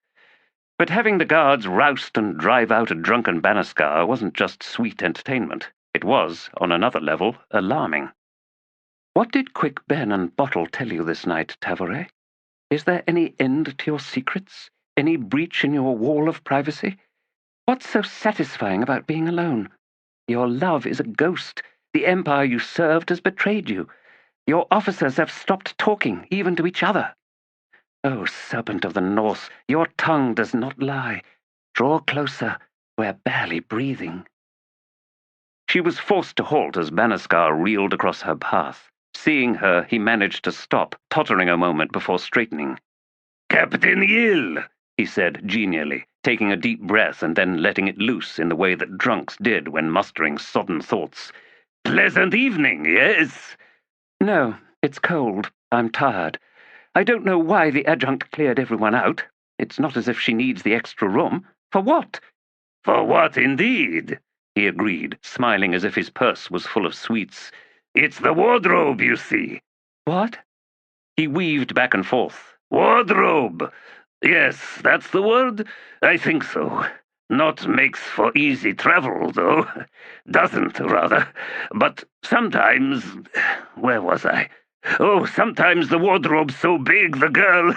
But having the guards roust and drive out a drunken Banaskar wasn't just sweet entertainment. It was, on another level, alarming. What did Quick Ben and Bottle tell you this night, Tavore? Is there any end to your secrets? Any breach in your wall of privacy? What's so satisfying about being alone? Your love is a ghost. The empire you served has betrayed you. Your officers have stopped talking, even to each other. Oh, serpent of the north, your tongue does not lie. Draw closer. We're barely breathing. She was forced to halt as Banaskar reeled across her path. Seeing her, he managed to stop, tottering a moment before straightening. "Captain Yill," he said genially, taking a deep breath and then letting it loose in the way that drunks did when mustering sodden thoughts. "Pleasant evening, yes?" "No, it's cold. I'm tired. I don't know why the adjunct cleared everyone out. It's not as if she needs the extra room. For what?" "For what, indeed?" he agreed, smiling as if his purse was full of sweets. "It's the wardrobe, you see." "What?" He weaved back and forth. "Wardrobe. Yes, that's the word. I think so. Not makes for easy travel, though. Doesn't, rather. But sometimes... Where was I? Oh, sometimes the wardrobe's so big the girl,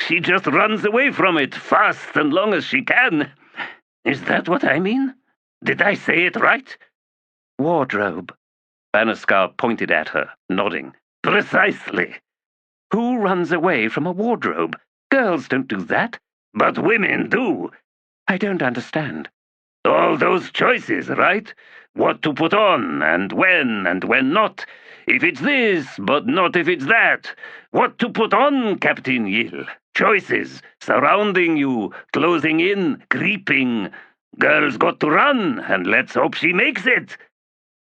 she just runs away from it fast and long as she can. Is that what I mean? Did I say it right?" "Wardrobe." Banaskar pointed at her, nodding. "Precisely." "Who runs away from a wardrobe? Girls don't do that." "But women do." "I don't understand." "All those choices, right? What to put on, and when not. If it's this, but not if it's that. What to put on, Captain Yill. Choices, surrounding you, closing in, creeping. Girl's got to run, and let's hope she makes it."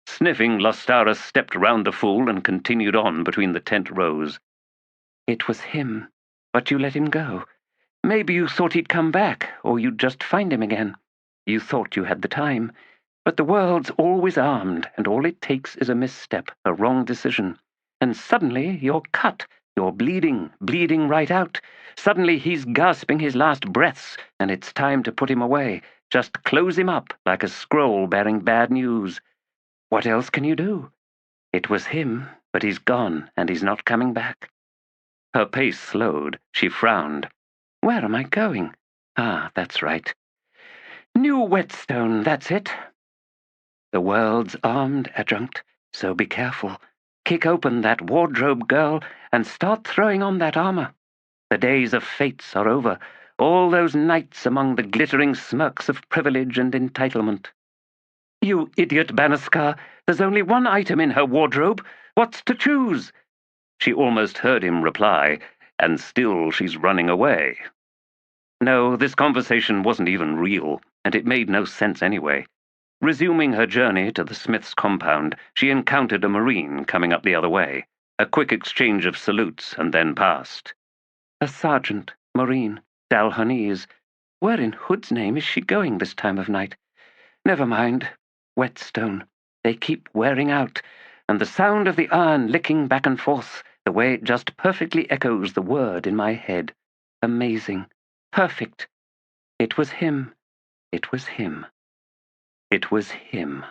Sniffing, Lastara stepped round the fool and continued on between the tent rows. "It was him, but you let him go. Maybe you thought he'd come back, or you'd just find him again. You thought you had the time. But the world's always armed, and all it takes is a misstep, a wrong decision. And suddenly you're cut, you're bleeding right out. Suddenly he's gasping his last breaths, and it's time to put him away. Just close him up like a scroll bearing bad news. What else can you do? It was him, but he's gone, and he's not coming back." Her pace slowed. She frowned. "Where am I going? Ah, that's right. New Whetstone, that's it. The world's armed, adjunct, so be careful. Kick open that wardrobe, girl, and start throwing on that armor. The days of fates are over, all those nights among the glittering smirks of privilege and entitlement." "You idiot, Banaskar! There's only one item in her wardrobe. What's to choose?" She almost heard him reply, "And still she's running away." No, this conversation wasn't even real, and it made no sense anyway. Resuming her journey to the Smith's compound, she encountered a Marine coming up the other way. A quick exchange of salutes, and then passed. "A sergeant, Marine, Dalhonese. Where in Hood's name is she going this time of night? Never mind. Whetstone. They keep wearing out, and the sound of the iron licking back and forth, the way it just perfectly echoes the word in my head. Amazing. Perfect. It was him. It was him. It was him."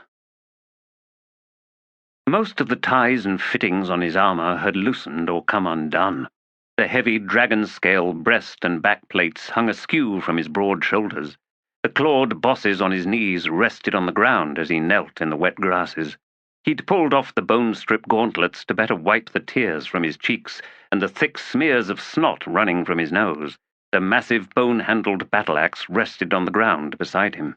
Most of the ties and fittings on his armor had loosened or come undone. The heavy dragon-scale breast and back plates hung askew from his broad shoulders. The clawed bosses on his knees rested on the ground as he knelt in the wet grasses. He'd pulled off the bone-strip gauntlets to better wipe the tears from his cheeks and the thick smears of snot running from his nose. The massive bone-handled battle-axe rested on the ground beside him.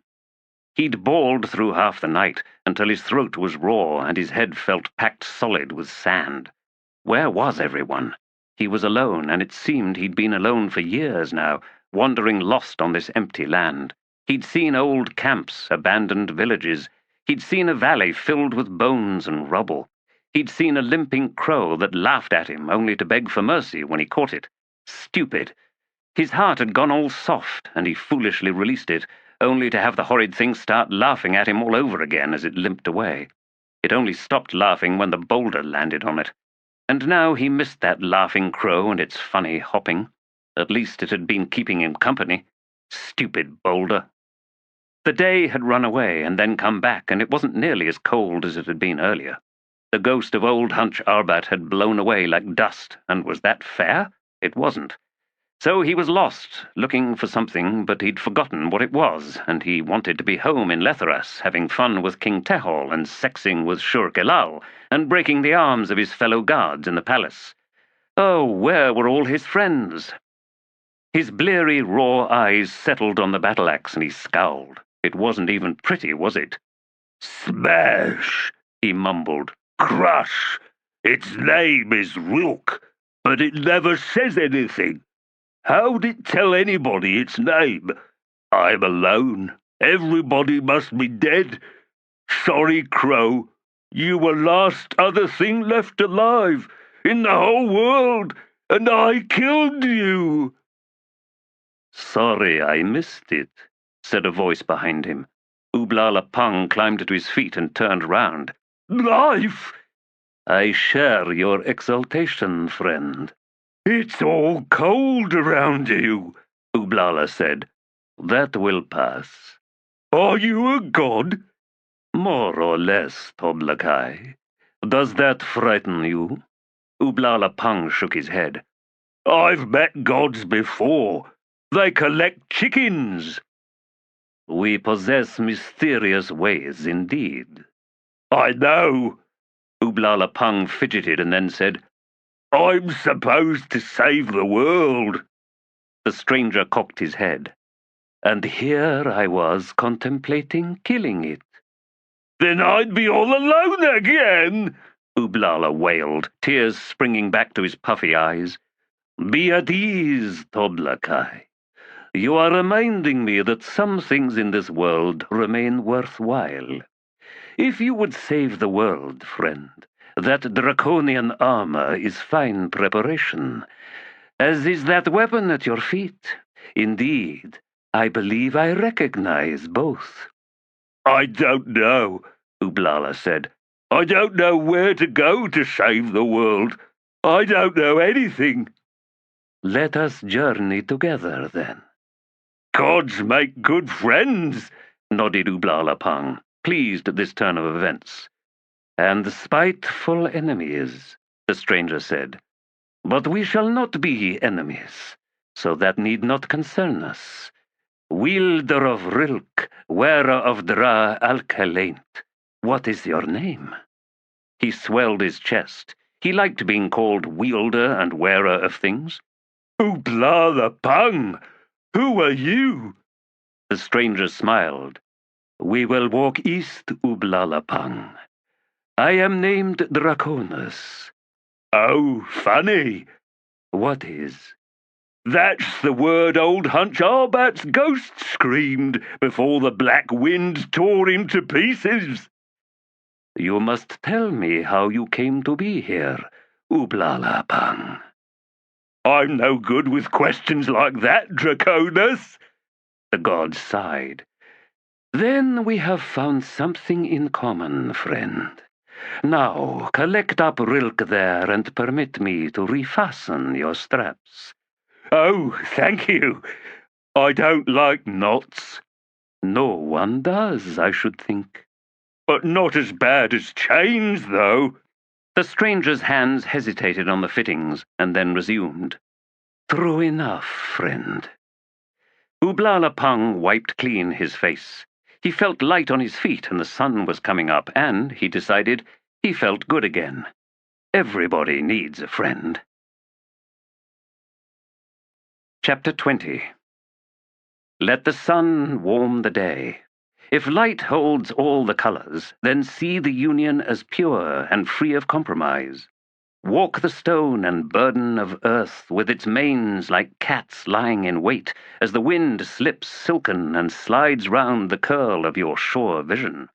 He'd bawled through half the night until his throat was raw and his head felt packed solid with sand. Where was everyone? He was alone, and it seemed he'd been alone for years now, wandering lost on this empty land. He'd seen old camps, abandoned villages. He'd seen a valley filled with bones and rubble. He'd seen a limping crow that laughed at him only to beg for mercy when he caught it. Stupid. His heart had gone all soft, and he foolishly released it, only to have the horrid thing start laughing at him all over again as it limped away. It only stopped laughing when the boulder landed on it. And now he missed that laughing crow and its funny hopping. At least it had been keeping him company. Stupid boulder. The day had run away and then come back, and it wasn't nearly as cold as it had been earlier. The ghost of old Hunch Arbat had blown away like dust, and was that fair? It wasn't. So he was lost, looking for something, but he'd forgotten what it was, and he wanted to be home in Letheras, having fun with King Tehol and sexing with Shurk Elal, and breaking the arms of his fellow guards in the palace. Oh, where were all his friends? His bleary, raw eyes settled on the battle-axe, and he scowled. It wasn't even pretty, was it? "Smash," he mumbled. "Crush. Its name is Rilk, but it never says anything. How'd it tell anybody its name? I'm alone. Everybody must be dead. Sorry, Crow. You were last other thing left alive in the whole world, and I killed you." "Sorry I missed it," said a voice behind him. Ublala Pung climbed to his feet and turned round. "Life!" "I share your exultation, friend." "It's all cold around you," Ublala said. "That will pass." "Are you a god?" "More or less, Toblakai. Does that frighten you?" Ublala Pung shook his head. "I've met gods before. They collect chickens." "We possess mysterious ways indeed." "I know." Ublala Pung fidgeted and then said, "I'm supposed to save the world." The stranger cocked his head. "And here I was contemplating killing it." "Then I'd be all alone again," Ublala wailed, tears springing back to his puffy eyes. "Be at ease, Toblakai. You are reminding me that some things in this world remain worthwhile. If you would save the world, friend, that draconian armor is fine preparation, as is that weapon at your feet. Indeed, I believe I recognize both." "I don't know," Ublala said. "I don't know where to go to save the world. I don't know anything." "Let us journey together, then." "Gods make good friends," nodded Ublala Pung, pleased at this turn of events. "And spiteful enemies," the stranger said. "But we shall not be enemies, so that need not concern us. Wielder of Rilk, wearer of Dra Alkalaint, what is your name?" He swelled his chest. He liked being called wielder and wearer of things. "Ublala Pung, who are you?" The stranger smiled. "We will walk east, Ublala Pung. I am named Draconis." "Oh, funny." "What is?" "That's the word old Hunch Arbat's ghost screamed before the black wind tore him to pieces." "You must tell me how you came to be here, Ublala Pung." "I'm no good with questions like that, Draconis." The god sighed. "Then we have found something in common, friend. Now, collect up Rilk there and permit me to refasten your straps." "Oh, thank you. I don't like knots." "No one does, I should think." "But not as bad as chains, though." The stranger's hands hesitated on the fittings, and then resumed. "True enough, friend." Ublala Pung wiped clean his face. He felt light on his feet, and the sun was coming up, and, he decided, he felt good again. Everybody needs a friend. Chapter 20. Let the sun warm the day. If light holds all the colors, then see the union as pure and free of compromise. Walk the stone and burden of earth with its manes like cats lying in wait as the wind slips silken and slides round the curl of your sure vision.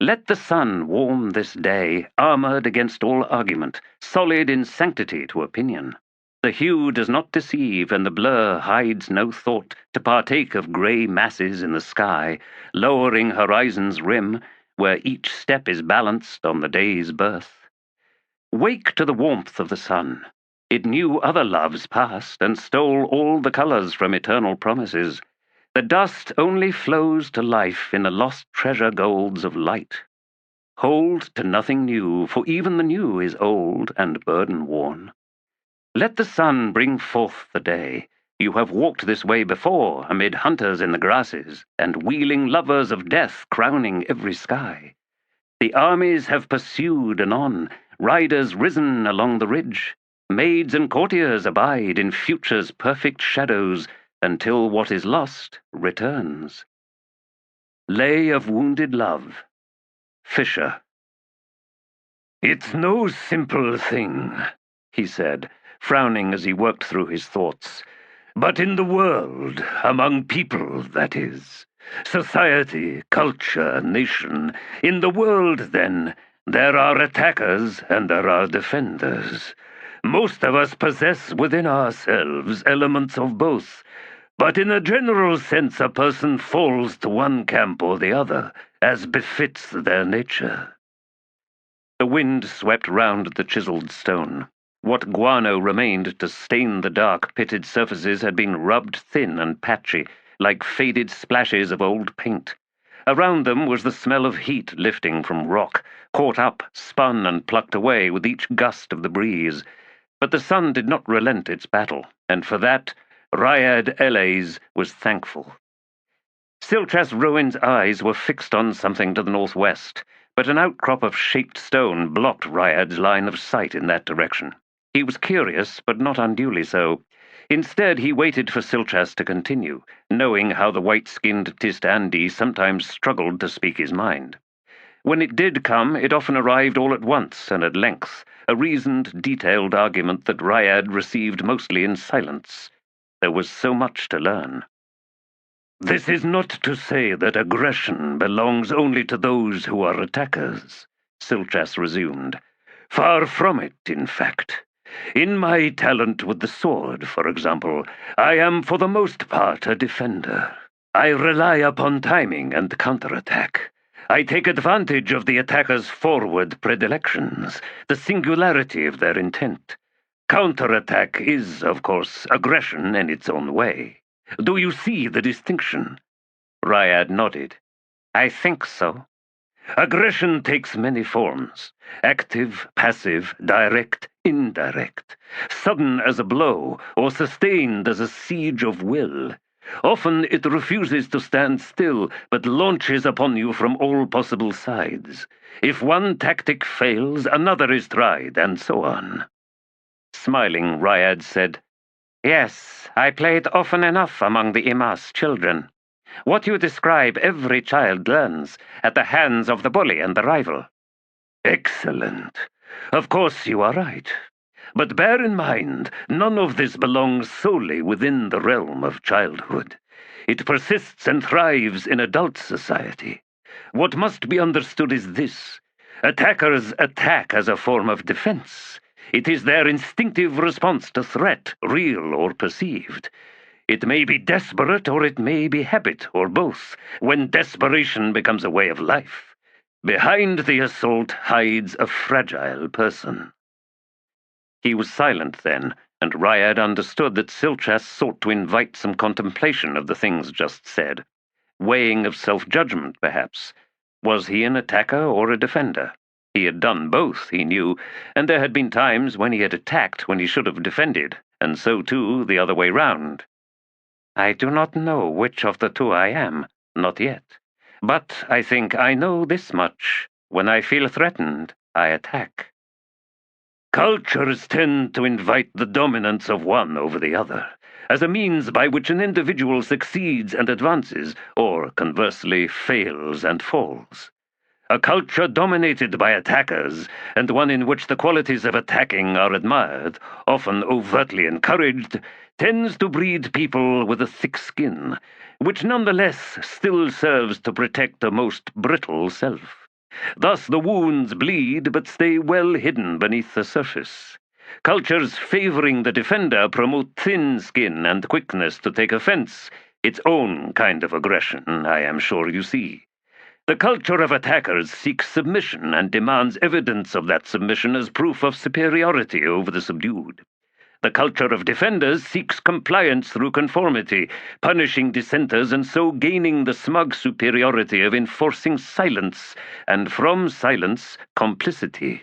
Let the sun warm this day, armoured against all argument, solid in sanctity to opinion. The hue does not deceive, and the blur hides no thought to partake of grey masses in the sky, lowering horizon's rim, where each step is balanced on the day's birth. Wake to the warmth of the sun. It knew other loves past, and stole all the colours from eternal promises. The dust only flows to life in the lost treasure golds of light. Hold to nothing new, for even the new is old and burden-worn. Let the sun bring forth the day. You have walked this way before, amid hunters in the grasses, and wheeling lovers of death crowning every sky. The armies have pursued anon, riders risen along the ridge. Maids and courtiers abide in future's perfect shadows, until what is lost returns. Lay of Wounded Love. Fisher. It's no simple thing, he said, frowning as he worked through his thoughts. But in the world, among people, that is. Society, culture, nation. In the world, then, there are attackers and there are defenders. Most of us possess within ourselves elements of both, but in a general sense a person falls to one camp or the other, as befits their nature. The wind swept round the chiselled stone. What guano remained to stain the dark, pitted surfaces had been rubbed thin and patchy, like faded splashes of old paint. Around them was the smell of heat lifting from rock, caught up, spun, and plucked away with each gust of the breeze. But the sun did not relent its battle, and for that Ryad Eles was thankful. Silchas Rowan's eyes were fixed on something to the northwest, but an outcrop of shaped stone blocked Ryad's line of sight in that direction. He was curious, but not unduly so. Instead, he waited for Silchas to continue, knowing how the white-skinned Tistandi sometimes struggled to speak his mind. When it did come, it often arrived all at once and at length, a reasoned, detailed argument that Ryad received mostly in silence. There was so much to learn. This is not to say that aggression belongs only to those who are attackers, Silchas resumed. Far from it, in fact. In my talent with the sword, for example, I am for the most part a defender. I rely upon timing and counterattack. I take advantage of the attacker's forward predilections, the singularity of their intent. Counterattack is, of course, aggression in its own way. Do you see the distinction? Ryad nodded. I think so. Aggression takes many forms. Active, passive, direct, indirect. Sudden as a blow, or sustained as a siege of will. Often it refuses to stand still, but launches upon you from all possible sides. If one tactic fails, another is tried, and so on. Smiling, Ryad said, Yes, I played often enough among the Imas children. What you describe every child learns, at the hands of the bully and the rival. Excellent. Of course you are right. But bear in mind, none of this belongs solely within the realm of childhood. It persists and thrives in adult society. What must be understood is this. Attackers attack as a form of defense. It is their instinctive response to threat, real or perceived. It may be desperate or it may be habit, or both, when desperation becomes a way of life. Behind the assault hides a fragile person. He was silent then, and Ryad understood that Silchas sought to invite some contemplation of the things just said. Weighing of self-judgment, perhaps. Was he an attacker or a defender? He had done both, he knew, and there had been times when he had attacked when he should have defended, and so too the other way round. I do not know which of the two I am, not yet. But I think I know this much. When I feel threatened, I attack. Cultures tend to invite the dominance of one over the other, as a means by which an individual succeeds and advances, or, conversely, fails and falls. A culture dominated by attackers, and one in which the qualities of attacking are admired, often overtly encouraged, tends to breed people with a thick skin, which nonetheless still serves to protect a most brittle self. Thus the wounds bleed but stay well hidden beneath the surface. Cultures favoring the defender promote thin skin and quickness to take offense, its own kind of aggression, I am sure you see. The culture of attackers seeks submission and demands evidence of that submission as proof of superiority over the subdued. The culture of defenders seeks compliance through conformity, punishing dissenters and so gaining the smug superiority of enforcing silence, and from silence, complicity.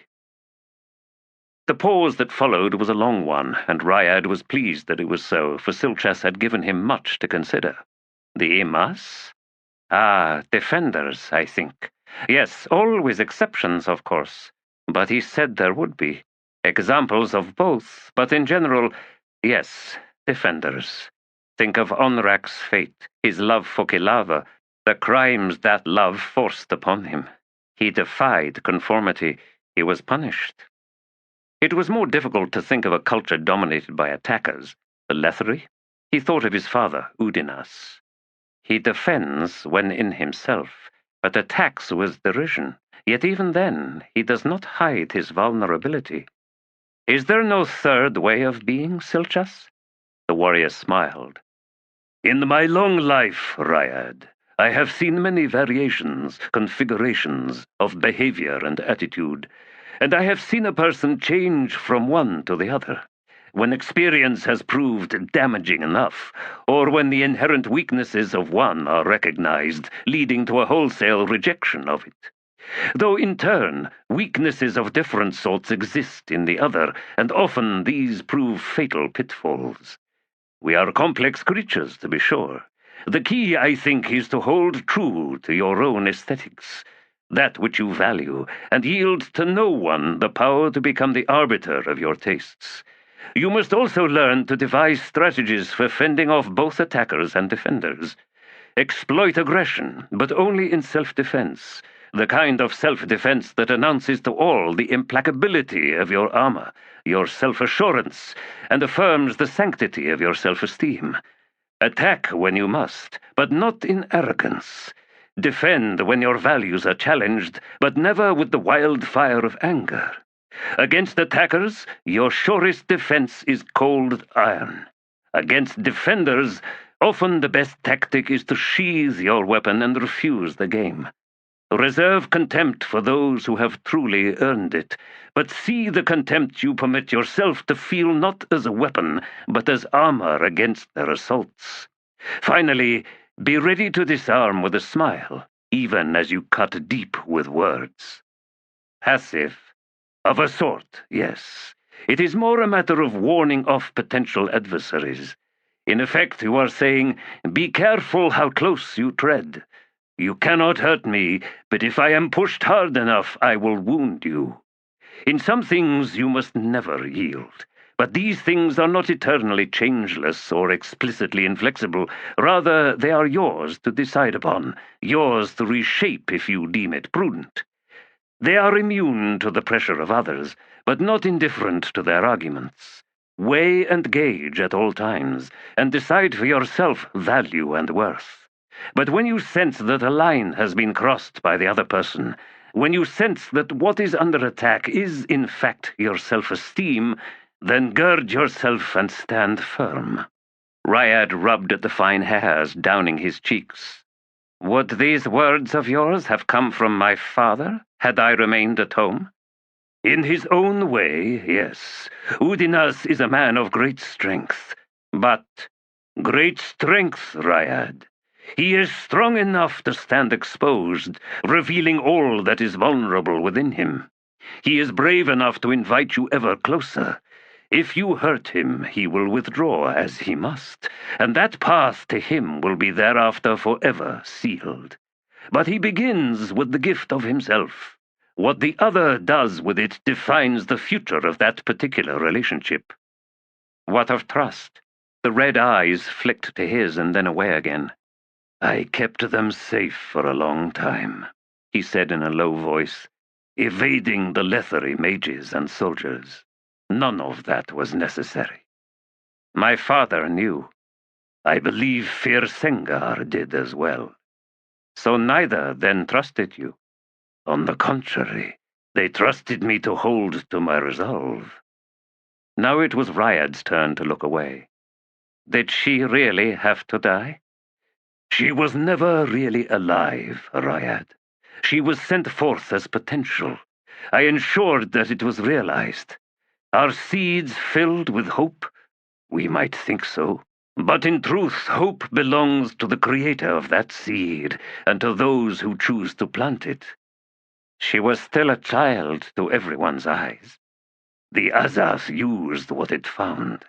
The pause that followed was a long one, and Ryad was pleased that it was so, for Silchas had given him much to consider. The Emas? Ah, defenders, I think. Yes, always exceptions, of course. But he said there would be. Examples of both, but in general, yes, defenders. Think of Onrak's fate, his love for Kilava, the crimes that love forced upon him. He defied conformity. He was punished. It was more difficult to think of a culture dominated by attackers. The Letheri? He thought of his father, Udinas. He defends when in himself, but attacks with derision. Yet even then, he does not hide his vulnerability. Is there no third way of being, Silchas? The warrior smiled. In my long life, Ryad, I have seen many variations, configurations of behavior and attitude, and I have seen a person change from one to the other. When experience has proved damaging enough, or when the inherent weaknesses of one are recognized, leading to a wholesale rejection of it. Though in turn, weaknesses of different sorts exist in the other, and often these prove fatal pitfalls. We are complex creatures, to be sure. The key, I think, is to hold true to your own aesthetics, that which you value, and yield to no one the power to become the arbiter of your tastes. You must also learn to devise strategies for fending off both attackers and defenders. Exploit aggression, but only in self-defense, the kind of self-defense that announces to all the implacability of your armor, your self-assurance, and affirms the sanctity of your self-esteem. Attack when you must, but not in arrogance. Defend when your values are challenged, but never with the wildfire of anger. Against attackers, your surest defense is cold iron. Against defenders, often the best tactic is to sheathe your weapon and refuse the game. Reserve contempt for those who have truly earned it, but see the contempt you permit yourself to feel not as a weapon, but as armor against their assaults. Finally, be ready to disarm with a smile, even as you cut deep with words. Passive. Of a sort, yes. It is more a matter of warning off potential adversaries. In effect, you are saying, be careful how close you tread. You cannot hurt me, but if I am pushed hard enough, I will wound you. In some things you must never yield. But these things are not eternally changeless or explicitly inflexible. Rather, they are yours to decide upon, yours to reshape if you deem it prudent. They are immune to the pressure of others, but not indifferent to their arguments. Weigh and gauge at all times, and decide for yourself value and worth. But when you sense that a line has been crossed by the other person, when you sense that what is under attack is in fact your self-esteem, then gird yourself and stand firm. Ryad rubbed at the fine hairs downing his cheeks. Would these words of yours have come from my father, had I remained at home? In his own way, yes. Udinas is a man of great strength. But great strength, Ryad. He is strong enough to stand exposed, revealing all that is vulnerable within him. He is brave enough to invite you ever closer. If you hurt him, he will withdraw as he must, and that path to him will be thereafter forever sealed. But he begins with the gift of himself. What the other does with it defines the future of that particular relationship. What of trust? The red eyes flicked to his and then away again. I kept them safe for a long time. he said in a low voice, evading the Lethery mages and soldiers. None of that was necessary. My father knew. I believe Firsengar did as well. So neither then trusted you. On the contrary, they trusted me to hold to my resolve. Now it was Ryad's turn to look away. Did she really have to die? She was never really alive, Ryad. She was sent forth as potential. I ensured that it was realized. Our seeds filled with hope? We might think so. But in truth, hope belongs to the creator of that seed and to those who choose to plant it. She was still a child to everyone's eyes. The Azath used what it found.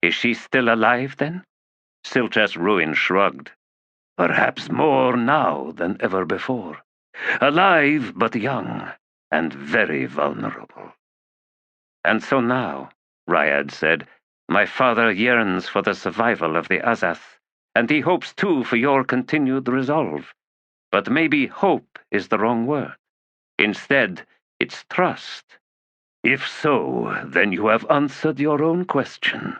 Is she still alive, then? Silchas Ruin shrugged. Perhaps more now than ever before. Alive but young, and very vulnerable. And so now, Ryad said, my father yearns for the survival of the Azath, and he hopes too for your continued resolve. But maybe hope is the wrong word. Instead, it's trust. If so, then you have answered your own question.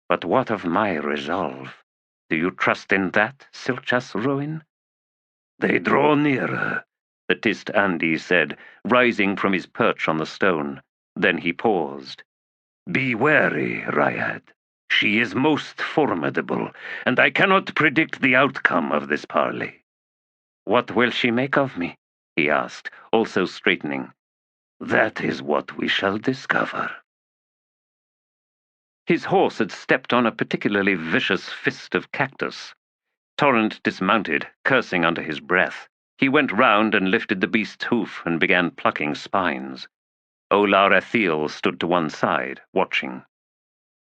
But what of my resolve? Do you trust in that, Silchas Ruin? They draw nearer, the Tist Andi said, rising from his perch on the stone. Then he paused. Be wary, Ryad. She is most formidable, and I cannot predict the outcome of this parley. What will she make of me? He asked, also straightening. That is what we shall discover. His horse had stepped on a particularly vicious fist of cactus. Torrent dismounted, cursing under his breath. He went round and lifted the beast's hoof and began plucking spines. Olar Ethiel stood to one side, watching.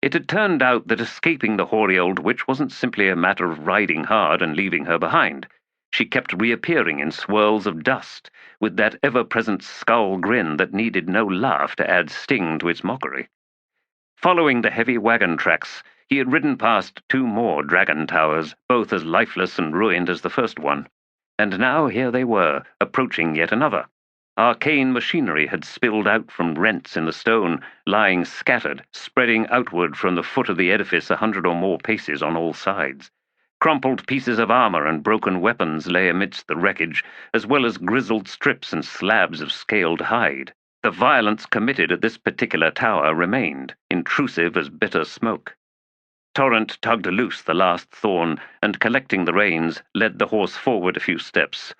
It had turned out that escaping the hoary old witch wasn't simply a matter of riding hard and leaving her behind. She kept reappearing in swirls of dust, with that ever-present skull grin that needed no laugh to add sting to its mockery. Following the heavy wagon tracks, he had ridden past 2 more dragon towers, both as lifeless and ruined as the first one. And now here they were, approaching yet another. Arcane machinery had spilled out from rents in the stone, lying scattered, spreading outward from the foot of the edifice 100 or more paces on all sides. Crumpled pieces of armor and broken weapons lay amidst the wreckage, as well as grizzled strips and slabs of scaled hide. The violence committed at this particular tower remained, intrusive as bitter smoke. Torrent tugged loose the last thorn, and collecting the reins, led the horse forward a few steps.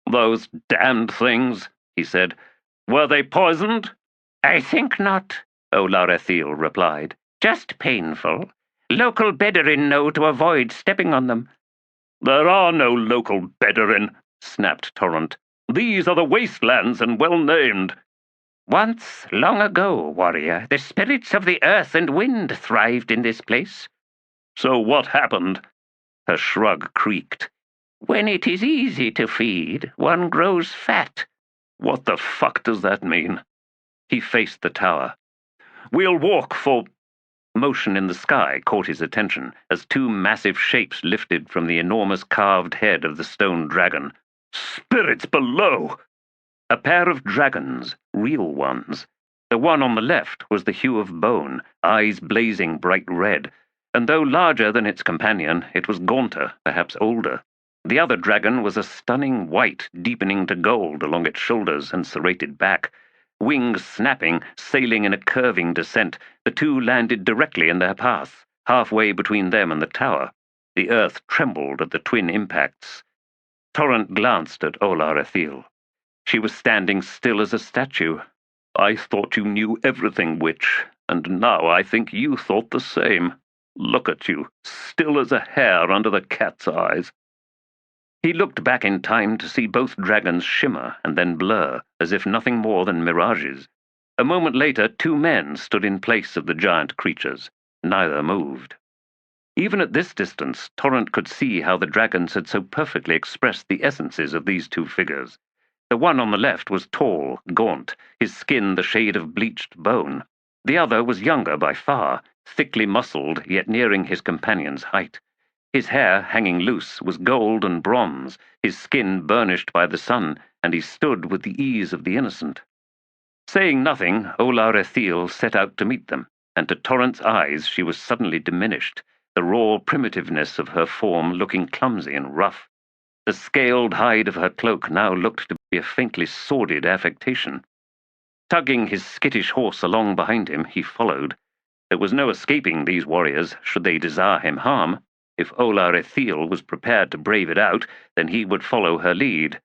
"Those damned things," he said. "Were they poisoned?" "I think not," Olar Ethiel replied. "Just painful. Local Bedarin know to avoid stepping on them." "There are no local Bedarin," snapped Torrent. "These are the wastelands and well-named." "Once, long ago, warrior, the spirits of the earth and wind thrived in this place." "So what happened?" Her shrug creaked. "When it is easy to feed, one grows fat." "What the fuck does that mean?" He faced the tower. "We'll walk for—" Motion in the sky caught his attention as 2 massive shapes lifted from the enormous carved head of the stone dragon. "Spirits below!" A pair of dragons, real ones. The one on the left was the hue of bone, eyes blazing bright red, and though larger than its companion, it was gaunter, perhaps older. The other dragon was a stunning white, deepening to gold along its shoulders and serrated back. Wings snapping, sailing in a curving descent, the 2 landed directly in their path, halfway between them and the tower. The earth trembled at the twin impacts. Torrent glanced at Olar Ethiel. She was standing still as a statue. "I thought you knew everything, witch, and now I think you thought the same. Look at you, still as a hare under the cat's eyes." He looked back in time to see both dragons shimmer and then blur, as if nothing more than mirages. A moment later, 2 men stood in place of the giant creatures. Neither moved. Even at this distance, Torrent could see how the dragons had so perfectly expressed the essences of these 2 figures. The one on the left was tall, gaunt, his skin the shade of bleached bone. The other was younger by far, thickly muscled, yet nearing his companion's height. His hair, hanging loose, was gold and bronze, his skin burnished by the sun, and he stood with the ease of the innocent. Saying nothing, Olar Ethil set out to meet them, and to Torrent's eyes she was suddenly diminished, the raw primitiveness of her form looking clumsy and rough. The scaled hide of her cloak now looked to be a faintly sordid affectation. Tugging his skittish horse along behind him, he followed. There was no escaping these warriors, should they desire him harm. If Olar Ethil was prepared to brave it out, then he would follow her lead.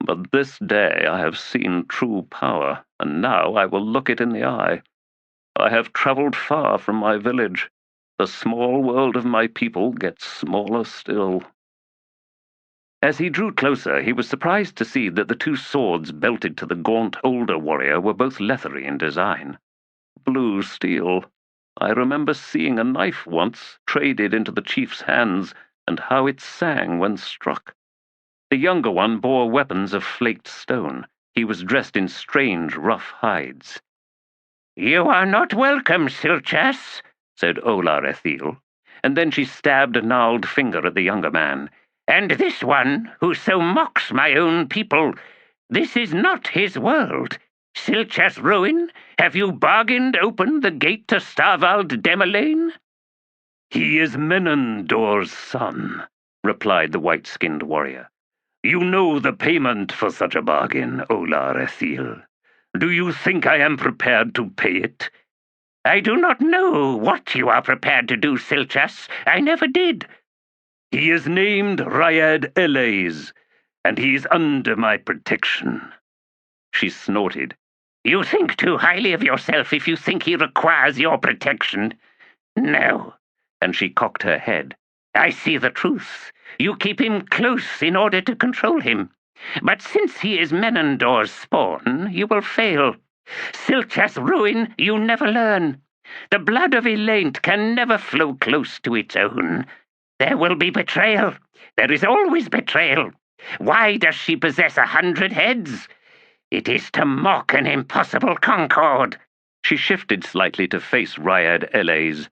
But this day I have seen true power, and now I will look it in the eye. I have travelled far from my village. The small world of my people gets smaller still. As he drew closer, he was surprised to see that the two swords belted to the gaunt older warrior were both leathery in design. Blue steel. I remember seeing a knife once, traded into the chief's hands, and how it sang when struck. The younger one bore weapons of flaked stone. He was dressed in strange, rough hides. "You are not welcome, Silchas," said Olar Ethil, and then she stabbed a gnarled finger at the younger man. "And this one, who so mocks my own people, this is not his world. Silchas Ruin, have you bargained open the gate to Starvald Demalain?" "He is Menandor's son," replied the white-skinned warrior. "You know the payment for such a bargain, Olar Ethil. Do you think I am prepared to pay it?" "I do not know what you are prepared to do, Silchas. I never did." "He is named Ryad Eleis, and he is under my protection." She snorted. "You think too highly of yourself if you think he requires your protection. No." And she cocked her head. "I see the truth. You keep him close in order to control him. But since he is Menandor's spawn, you will fail. Silchas Ruin, you never learn. The blood of Elaint can never flow close to its own. There will be betrayal. There is always betrayal. Why does she possess 100 heads? It is to mock an impossible concord." She shifted slightly to face Ryad Eleis.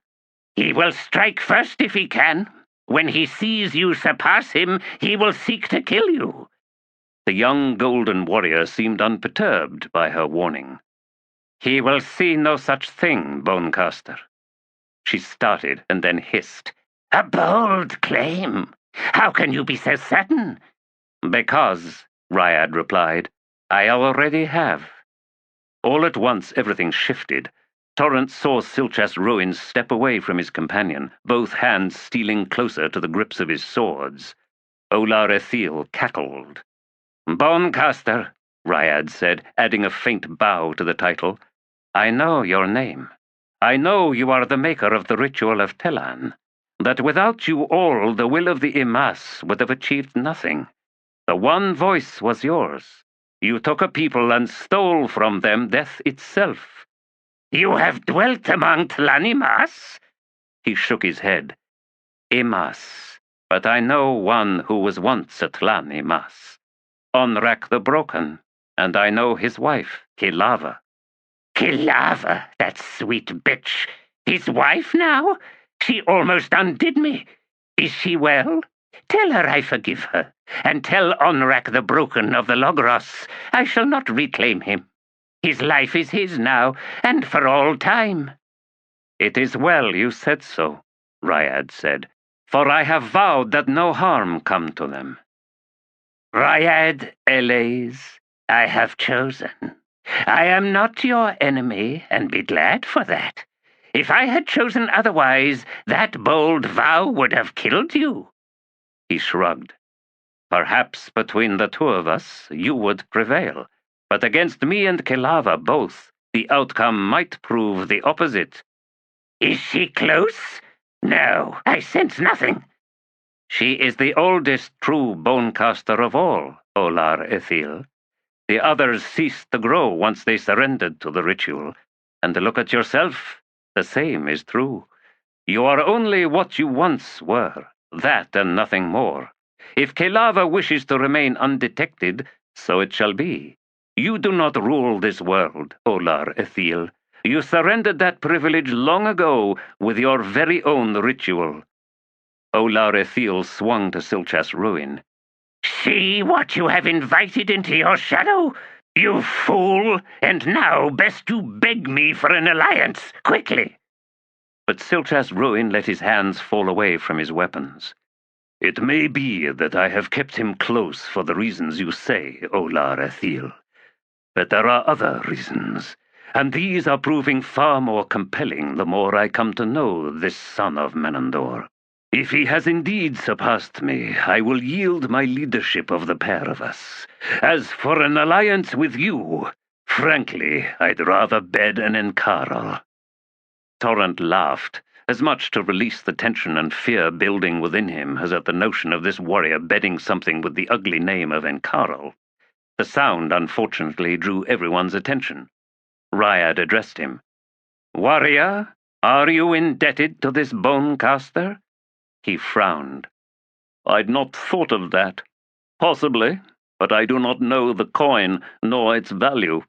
"He will strike first if he can. When he sees you surpass him, he will seek to kill you." The young golden warrior seemed unperturbed by her warning. "He will see no such thing, Bonecaster." She started and then hissed. "A bold claim. How can you be so certain?" "Because," Ryad replied, "I already have." All at once everything shifted. Torrent saw Silchas Ruin step away from his companion, both hands stealing closer to the grips of his swords. Olar Ethil cackled. "Bonecaster," Ryad said, adding a faint bow to the title. "I know your name. I know you are the maker of the ritual of Telan. That without you all the will of the Imas would have achieved nothing. The one voice was yours. You took a people and stole from them death itself." "You have dwelt among Tlanimas?" He shook his head. "Imas, but I know one who was once a Tlanimas. Onrak the Broken, and I know his wife, Kilava." "Kilava, that sweet bitch. His wife now? She almost undid me. Is she well? Tell her I forgive her, and tell Onrak the Broken of the Logros I shall not reclaim him. His life is his now, and for all time." "It is well you said so," Ryad said, "for I have vowed that no harm come to them." "Ryad Eleis, I have chosen. I am not your enemy, and be glad for that. If I had chosen otherwise, that bold vow would have killed you." He shrugged. "Perhaps between the two of us you would prevail, but against me and Kilava both, the outcome might prove the opposite." "Is she close?" "No, I sense nothing." "She is the oldest true Bonecaster of all, Olar Ethil. The others ceased to grow once they surrendered to the ritual, and look at yourself, the same is true. You are only what you once were, that and nothing more. If Kilava wishes to remain undetected, so it shall be. You do not rule this world, Olar Ethil. You surrendered that privilege long ago with your very own ritual." Olarethil swung to Silchas Ruin. See what you have invited into your shadow, you fool, and now best you beg me for an alliance, quickly. But Silchas Ruin let his hands fall away from his weapons. It may be that I have kept him close for the reasons you say, Olarethil. But there are other reasons, and these are proving far more compelling the more I come to know this son of Menandor. If he has indeed surpassed me, I will yield my leadership of the pair of us. As for an alliance with you, frankly, I'd rather bed an Encarl. Torrent laughed, as much to release the tension and fear building within him as at the notion of this warrior bedding something with the ugly name of Encarl. The sound, unfortunately, drew everyone's attention. Ryad addressed him. "Warrior, are you indebted to this bone-caster?" He frowned. "I'd not thought of that. Possibly, but I do not know the coin, nor its value.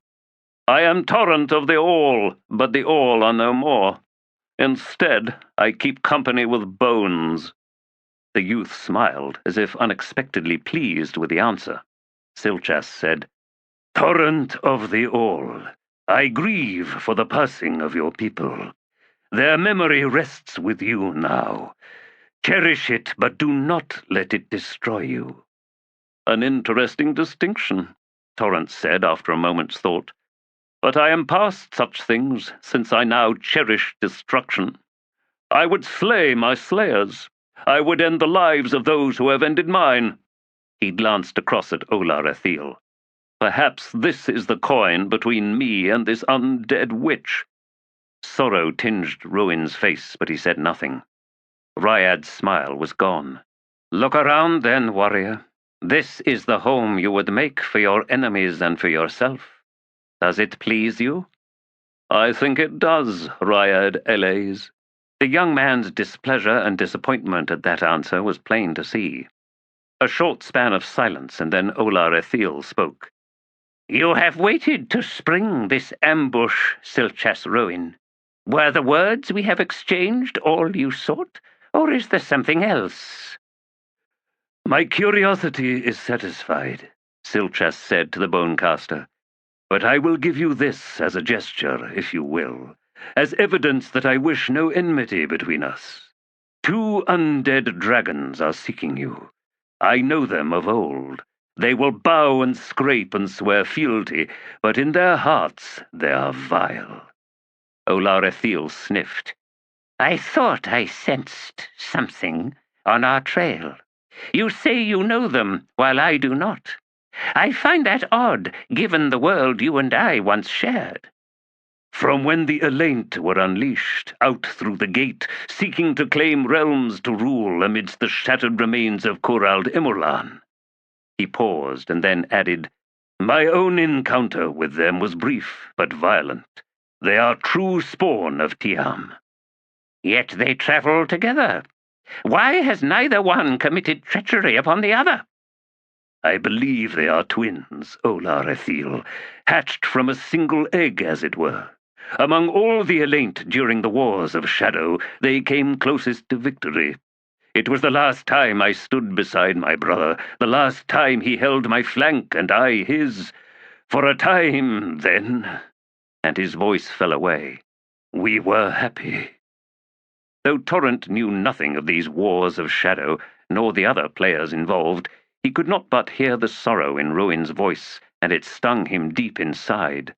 I am Torrent of the All, but the All are no more. Instead, I keep company with bones." The youth smiled, as if unexpectedly pleased with the answer. Silchas said, "Torrent of the All, I grieve for the passing of your people. Their memory rests with you now. Cherish it, but do not let it destroy you." "An interesting distinction," Torrent said after a moment's thought. "But I am past such things, since I now cherish destruction. I would slay my slayers. I would end the lives of those who have ended mine." He glanced across at Olarethil. "Perhaps this is the coin between me and this undead witch." Sorrow tinged Ruin's face, but he said nothing. Ryad's smile was gone. "Look around then, warrior. This is the home you would make for your enemies and for yourself. Does it please you?" "I think it does, Ryad Eles." The young man's displeasure and disappointment at that answer was plain to see. A short span of silence, and then Olarethil spoke. "You have waited to spring this ambush, Silchas Ruin. Were the words we have exchanged all you sought, or is there something else?" "My curiosity is satisfied," Silchas said to the Bonecaster. "But I will give you this as a gesture, if you will, as evidence that I wish no enmity between us. 2 undead dragons are seeking you. I know them of old. They will bow and scrape and swear fealty, but in their hearts they are vile." Olarethil sniffed. "I thought I sensed something on our trail. You say you know them, while I do not. I find that odd, given the world you and I once shared." "From when the Elaint were unleashed, out through the gate, seeking to claim realms to rule amidst the shattered remains of Kurald Imurlan." He paused, and then added, "My own encounter with them was brief, but violent. They are true spawn of Tiam." "Yet they travel together. Why has neither one committed treachery upon the other?" "I believe they are twins, Olarethil, hatched from a single egg, as it were. Among all the Elaint during the Wars of Shadow, they came closest to victory. It was the last time I stood beside my brother, the last time he held my flank and I his. For a time, then," and his voice fell away, "we were happy." Though Torrent knew nothing of these Wars of Shadow, nor the other players involved, he could not but hear the sorrow in Ruin's voice, and it stung him deep inside.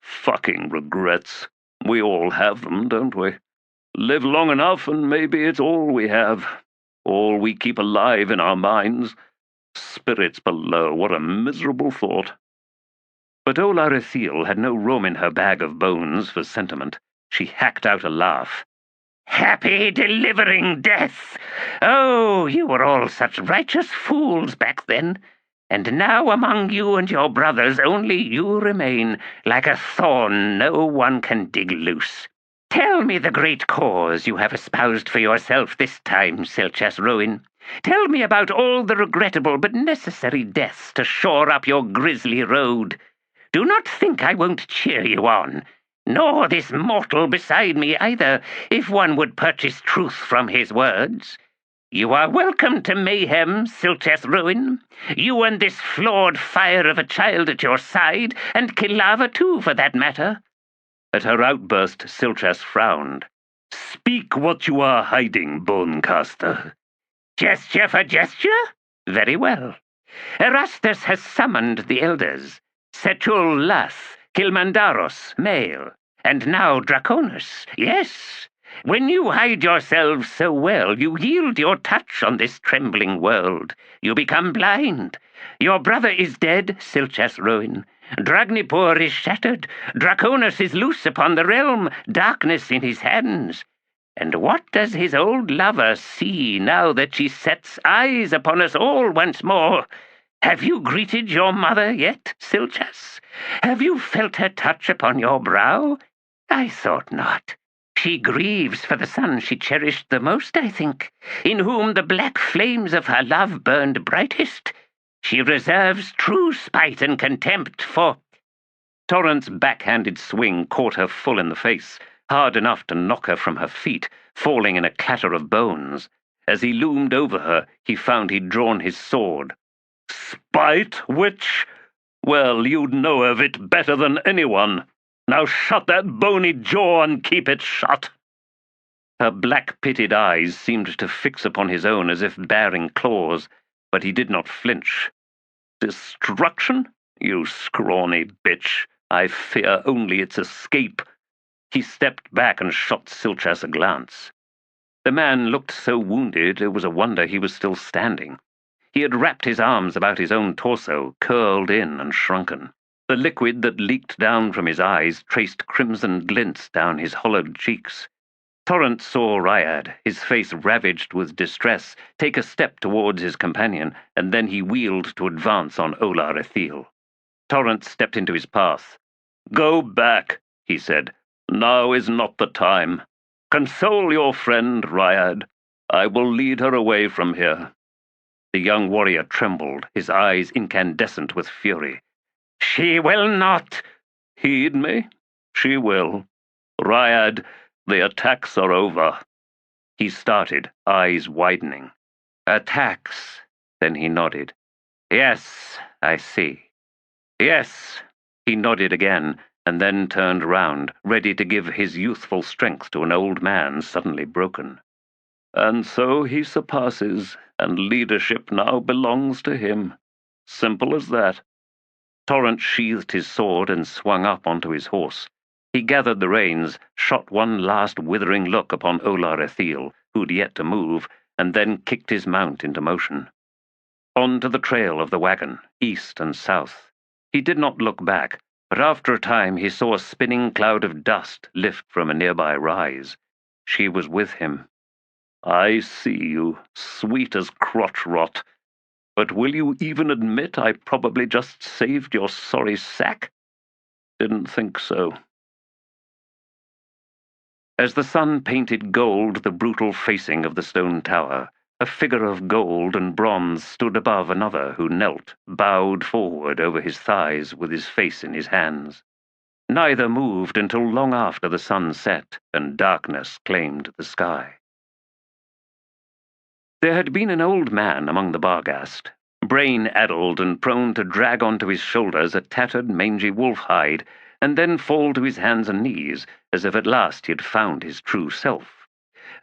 "Fucking regrets. We all have them, don't we? Live long enough and maybe it's all we have. All we keep alive in our minds. Spirits below, what a miserable thought." But Olarethil had no room in her bag of bones for sentiment. She hacked out a laugh. "Happy delivering death! Oh, you were all such righteous fools back then. And now among you and your brothers only you remain, like a thorn no one can dig loose. Tell me the great cause you have espoused for yourself this time, Silchas Ruin. Tell me about all the regrettable but necessary deaths to shore up your grisly road. Do not think I won't cheer you on, nor this mortal beside me either, if one would purchase truth from his words. You are welcome to mayhem, Silcheth Ruin. You and this flawed fire of a child at your side, and Kilava too, for that matter. At her outburst, Silcheth frowned. Speak what you are hiding, Bonecaster. Gesture for gesture? Very well. Erastus has summoned the elders. Setul Las, Kilmandaros, male, and now Draconis, yes. When you hide yourselves so well, you yield your touch on this trembling world. You become blind. Your brother is dead, Silcheth Ruin. Dragnipur is shattered. Draconis is loose upon the realm, darkness in his hands. And what does his old lover see now that she sets eyes upon us all once more? Have you greeted your mother yet, Silcheth? Have you felt her touch upon your brow? I thought not. She grieves for the son she cherished the most, I think, in whom the black flames of her love burned brightest. She reserves true spite and contempt for... Torrent's backhanded swing caught her full in the face, hard enough to knock her from her feet, falling in a clatter of bones. As he loomed over her, he found he'd drawn his sword. Spite, witch? Well, you'd know of it better than anyone. Now shut that bony jaw and keep it shut. Her black-pitted eyes seemed to fix upon his own as if baring claws, but he did not flinch. Destruction? You scrawny bitch. I fear only its escape. He stepped back and shot Silcheth a glance. The man looked so wounded it was a wonder he was still standing. He had wrapped his arms about his own torso, curled in and shrunken. The liquid that leaked down from his eyes traced crimson glints down his hollowed cheeks. Torrent saw Ryad, his face ravaged with distress, take a step towards his companion, and then he wheeled to advance on Olar Ethil. Torrent stepped into his path. Go back, he said. Now is not the time. Console your friend, Ryad. I will lead her away from here. The young warrior trembled, his eyes incandescent with fury. She will not. Heed me? She will. Ryad, the attacks are over. He started, eyes widening. Attacks? Then he nodded. Yes, I see. Yes. He nodded again, and then turned round, ready to give his youthful strength to an old man suddenly broken. And so he surpasses, and leadership now belongs to him. Simple as that. Torrent sheathed his sword and swung up onto his horse. He gathered the reins, shot one last withering look upon Olar Ethil, who'd yet to move, and then kicked his mount into motion. On to the trail of the wagon, east and south. He did not look back, but after a time he saw a spinning cloud of dust lift from a nearby rise. She was with him. I see you, sweet as crotch rot. But will you even admit I probably just saved your sorry sack? Didn't think so. As the sun painted gold the brutal facing of the stone tower, a figure of gold and bronze stood above another who knelt, bowed forward over his thighs with his face in his hands. Neither moved until long after the sun set and darkness claimed the sky. There had been an old man among the Barghast, brain-addled and prone to drag onto his shoulders a tattered, mangy wolf hide, and then fall to his hands and knees, as if at last he had found his true self.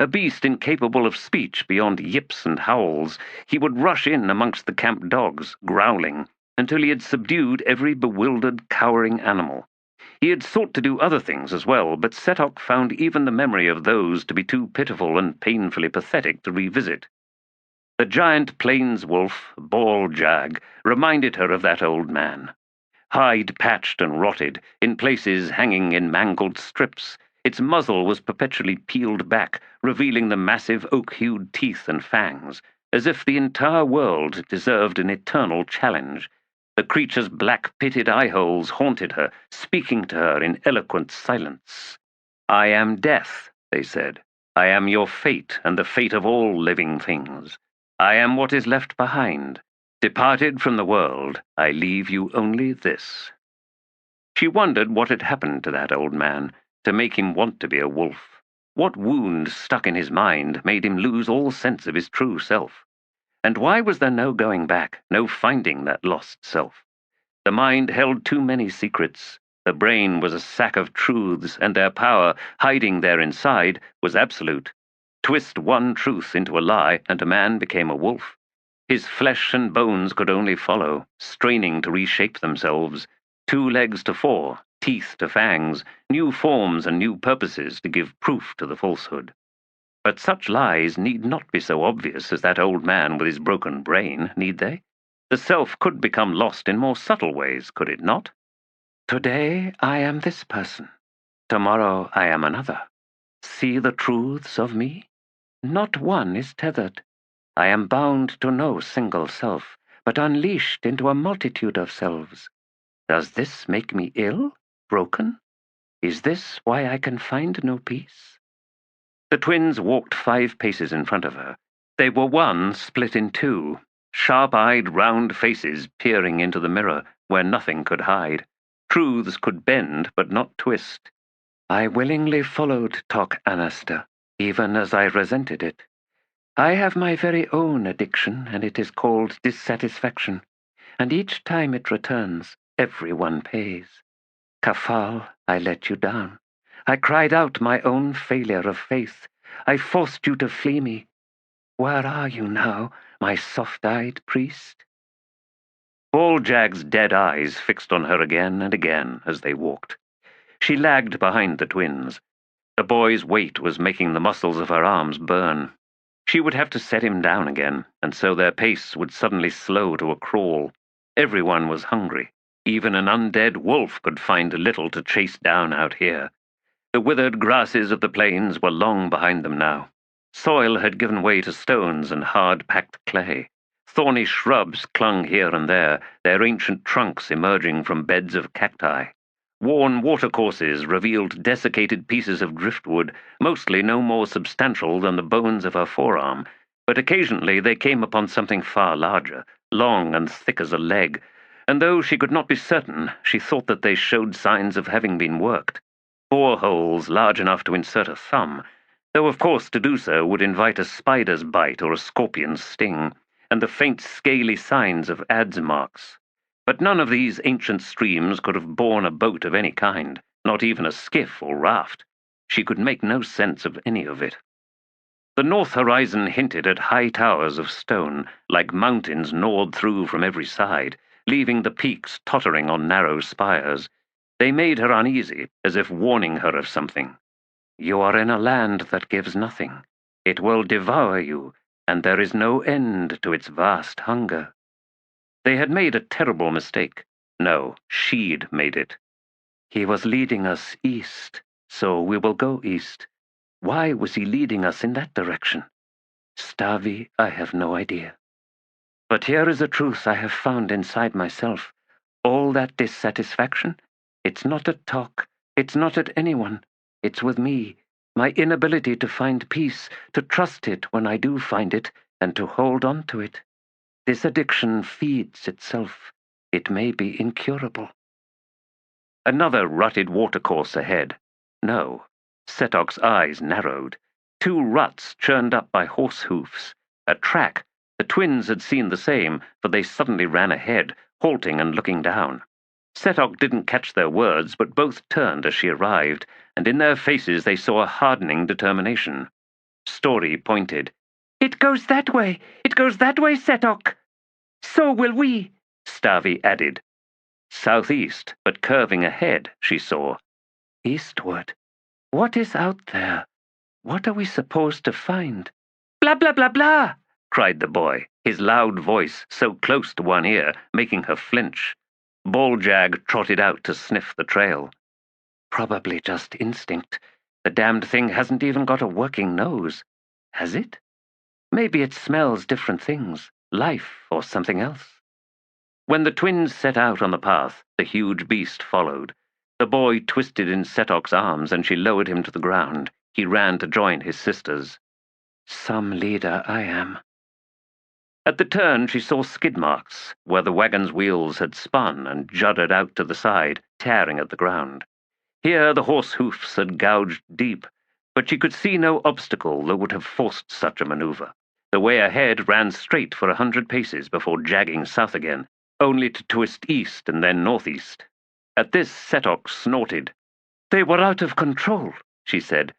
A beast incapable of speech beyond yips and howls, he would rush in amongst the camp dogs, growling, until he had subdued every bewildered, cowering animal. He had sought to do other things as well, but Setok found even the memory of those to be too pitiful and painfully pathetic to revisit. The giant plains wolf, Ball Jag, reminded her of that old man. Hide patched and rotted, in places hanging in mangled strips, its muzzle was perpetually peeled back, revealing the massive oak-hued teeth and fangs, as if the entire world deserved an eternal challenge. The creature's black-pitted eye-holes haunted her, speaking to her in eloquent silence. "I am death," they said. "I am your fate and the fate of all living things. I am what is left behind. Departed from the world, I leave you only this." She wondered what had happened to that old man, to make him want to be a wolf. What wound stuck in his mind made him lose all sense of his true self? And why was there no going back, no finding that lost self? The mind held too many secrets. The brain was a sack of truths, and their power, hiding there inside, was absolute. Twist one truth into a lie, and a man became a wolf. His flesh and bones could only follow, straining to reshape themselves. 2 legs to 4, teeth to fangs, new forms and new purposes to give proof to the falsehood. But such lies need not be so obvious as that old man with his broken brain, need they? The self could become lost in more subtle ways, could it not? Today I am this person. Tomorrow I am another. See the truths of me? Not one is tethered. I am bound to no single self, but unleashed into a multitude of selves. Does this make me ill? Broken? Is this why I can find no peace? The twins walked 5 paces in front of her. They were one split in 2, sharp-eyed, round faces peering into the mirror where nothing could hide. Truths could bend, but not twist. I willingly followed Tok Anaster, even as I resented it. I have my very own addiction, and it is called dissatisfaction. And each time it returns, everyone pays. Kafal, I let you down. I cried out my own failure of faith. I forced you to flee me. Where are you now, my soft-eyed priest? Balljag's dead eyes fixed on her again and again as they walked. She lagged behind the twins. The boy's weight was making the muscles of her arms burn. She would have to set him down again, and so their pace would suddenly slow to a crawl. Everyone was hungry. Even an undead wolf could find little to chase down out here. The withered grasses of the plains were long behind them now. Soil had given way to stones and hard-packed clay. Thorny shrubs clung here and there, their ancient trunks emerging from beds of cacti. Worn watercourses revealed desiccated pieces of driftwood, mostly no more substantial than the bones of her forearm, but occasionally they came upon something far larger, long and thick as a leg, and though she could not be certain, she thought that they showed signs of having been worked. Boreholes large enough to insert a thumb, though of course to do so would invite a spider's bite or a scorpion's sting, and the faint scaly signs of adze marks. But none of these ancient streams could have borne a boat of any kind, not even a skiff or raft. She could make no sense of any of it. The north horizon hinted at high towers of stone, like mountains gnawed through from every side, leaving the peaks tottering on narrow spires. They made her uneasy, as if warning her of something. You are in a land that gives nothing. It will devour you, and there is no end to its vast hunger. They had made a terrible mistake. No, she'd made it. He was leading us east, so we will go east. Why was he leading us in that direction? Stavi, I have no idea. But here is a truth I have found inside myself. All that dissatisfaction, it's not at Tok, it's not at anyone. It's with me, my inability to find peace, to trust it when I do find it, and to hold on to it. This addiction feeds itself. It may be incurable. Another rutted watercourse ahead. No. Setok's eyes narrowed. 2 ruts churned up by horse hoofs. A track. The twins had seen the same, for they suddenly ran ahead, halting and looking down. Setok didn't catch their words, but both turned as she arrived, and in their faces they saw a hardening determination. Story pointed. It goes that way! It goes that way, Setok! So will we, Stavi added. Southeast, but curving ahead, she saw. Eastward. What is out there? What are we supposed to find? Blah, blah, blah, blah, cried the boy, his loud voice so close to one ear, making her flinch. Balljag trotted out to sniff the trail. Probably just instinct. The damned thing hasn't even got a working nose. Has it? Maybe it smells different things, life or something else. When the twins set out on the path, the huge beast followed. The boy twisted in Setok's arms and she lowered him to the ground. He ran to join his sisters. Some leader I am. At the turn she saw skid marks, where the wagon's wheels had spun and juddered out to the side, tearing at the ground. Here the horse hoofs had gouged deep. but she could see no obstacle that would have forced such a maneuver. The way ahead ran straight for 100 paces before jagging south again, only to twist east and then northeast. At this, Setok snorted. "They were out of control," she said.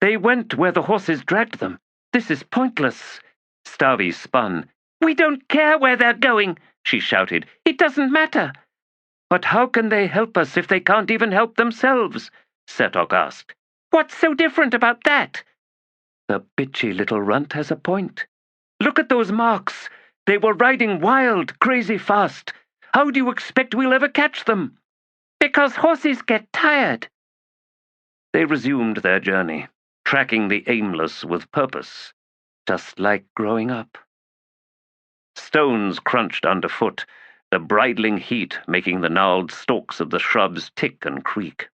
"They went where the horses dragged them. This is pointless." Starvey spun. "We don't care where they're going," she shouted. "It doesn't matter." "But how can they help us if they can't even help themselves?" Setok asked. "What's so different about that?" The bitchy little runt has a point. "Look at those marks. They were riding wild, crazy fast. How do you expect we'll ever catch them?" "Because horses get tired." They resumed their journey, tracking the aimless with purpose, just like growing up. Stones crunched underfoot, the bridling heat making the gnarled stalks of the shrubs tick and creak.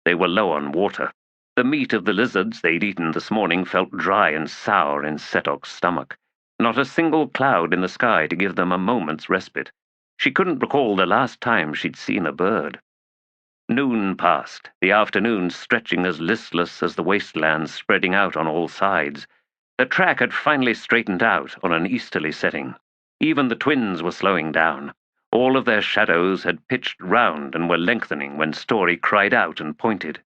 They were low on water. The meat of the lizards they'd eaten this morning felt dry and sour in Setok's stomach. Not a single cloud in the sky to give them a moment's respite. She couldn't recall the last time she'd seen a bird. Noon passed, the afternoon stretching as listless as the wastelands spreading out on all sides. The track had finally straightened out on an easterly setting. Even the twins were slowing down. All of their shadows had pitched round and were lengthening when Story cried out and pointed.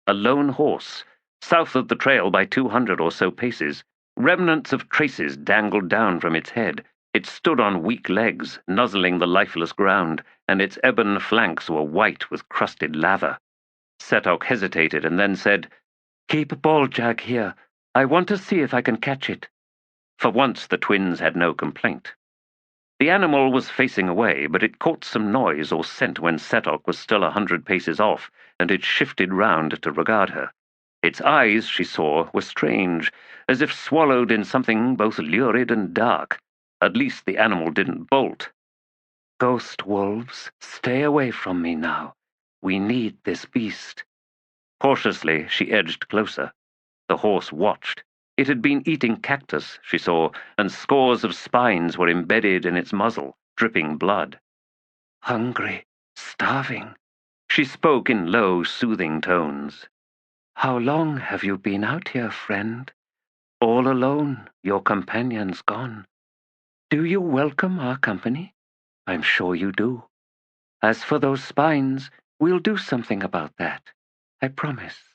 A lone horse, south of the trail by 200 or so paces. Remnants of traces dangled down from its head. It stood on weak legs, nuzzling the lifeless ground, and its ebon flanks were white with crusted lather. Setok hesitated and then said, "Keep Balljag here. I want to see if I can catch it." For once the twins had no complaint. The animal was facing away, but it caught some noise or scent when Setok was still 100 paces off, and it shifted round to regard her. Its eyes, she saw, were strange, as if swallowed in something both lurid and dark. At least the animal didn't bolt. "Ghost wolves, stay away from me now. We need this beast." Cautiously, she edged closer. The horse watched. It had been eating cactus, she saw, and scores of spines were embedded in its muzzle, dripping blood. "Hungry, starving," she spoke in low, soothing tones. "How long have you been out here, friend? All alone, your companions gone. Do you welcome our company? I'm sure you do. As for those spines, we'll do something about that. I promise."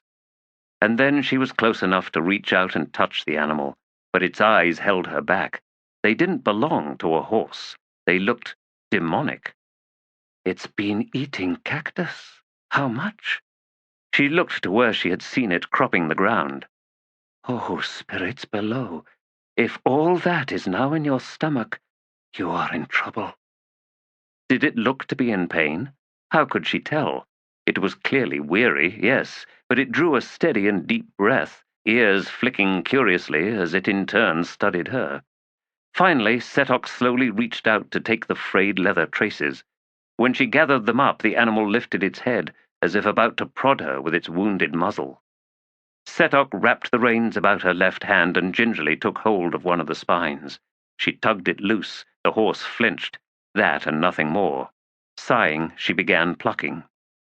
And then she was close enough to reach out and touch the animal, but its eyes held her back. They didn't belong to a horse. They looked demonic. "It's been eating cactus. How much?" She looked to where she had seen it cropping the ground. "Oh, spirits below, if all that is now in your stomach, you are in trouble." Did it look to be in pain? How could she tell? It was clearly weary, yes, but it drew a steady and deep breath, ears flicking curiously as it in turn studied her. Finally, Setok slowly reached out to take the frayed leather traces. When she gathered them up, the animal lifted its head, as if about to prod her with its wounded muzzle. Setok wrapped the reins about her left hand and gingerly took hold of one of the spines. She tugged it loose. The horse flinched. That and nothing more. Sighing, she began plucking.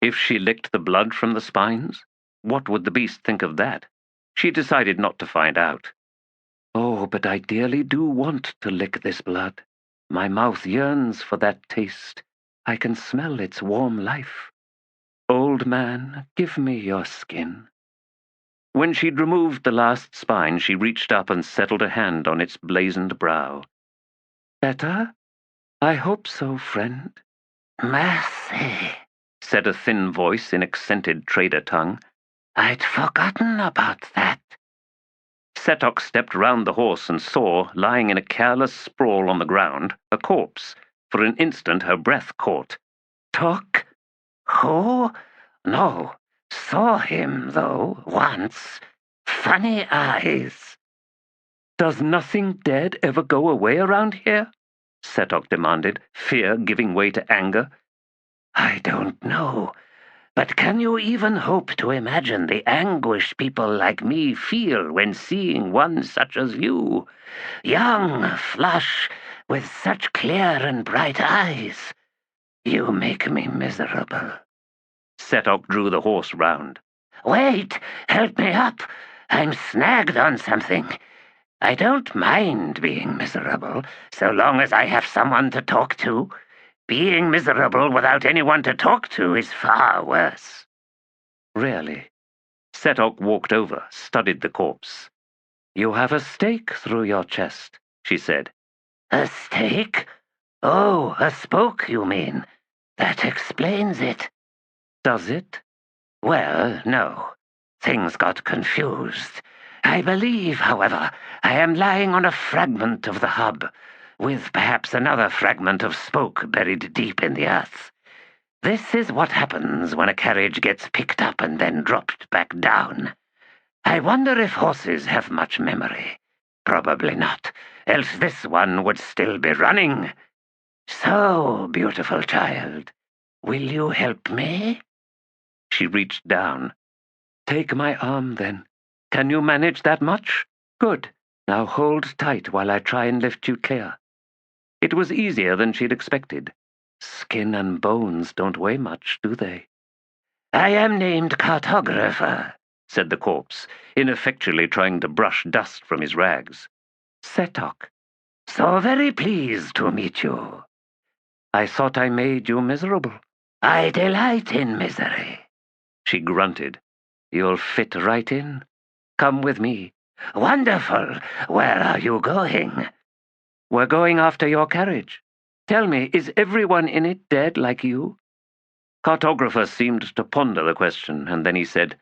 If she licked the blood from the spines? What would the beast think of that? She decided not to find out. "Oh, but I dearly do want to lick this blood. My mouth yearns for that taste. I can smell its warm life. Old man, give me your skin." When she'd removed the last spine, she reached up and settled a hand on its blazoned brow. "Better? I hope so, friend." "Mercy," said a thin voice in accented trader tongue. "I'd forgotten about that." Setok stepped round the horse and saw, lying in a careless sprawl on the ground, a corpse. For an instant her breath caught. "Talk? Who? No. Saw him, though, once. Funny eyes." "Does nothing dead ever go away around here?" Setok demanded, fear giving way to anger. "I don't know. But can you even hope to imagine the anguish people like me feel when seeing one such as you? Young, flush, with such clear and bright eyes. You make me miserable." Setok drew the horse round. "Wait! Help me up! I'm snagged on something. I don't mind being miserable, so long as I have someone to talk to. Being miserable without anyone to talk to is far worse." Really? Setok walked over, studied the corpse. "You have a stake through your chest," she said. "A stake? Oh, a spoke, you mean? That explains it." "Does it?" "Well, no. Things got confused. I believe, however, I am lying on a fragment of the hub, with perhaps another fragment of spoke buried deep in the earth. This is what happens when a carriage gets picked up and then dropped back down. I wonder if horses have much memory. Probably not, else this one would still be running. So, beautiful child, will you help me?" She reached down. "Take my arm, then. Can you manage that much? Good. Now hold tight while I try and lift you clear." It was easier than she'd expected. Skin and bones don't weigh much, do they? "I am named Cartographer," said the corpse, ineffectually trying to brush dust from his rags. "Setok." "So very pleased to meet you." "I thought I made you miserable." "I delight in misery." She grunted. "You'll fit right in. Come with me." "Wonderful. Where are you going?" "We're going after your carriage. Tell me, is everyone in it dead like you?" Cartographer seemed to ponder the question, and then he said,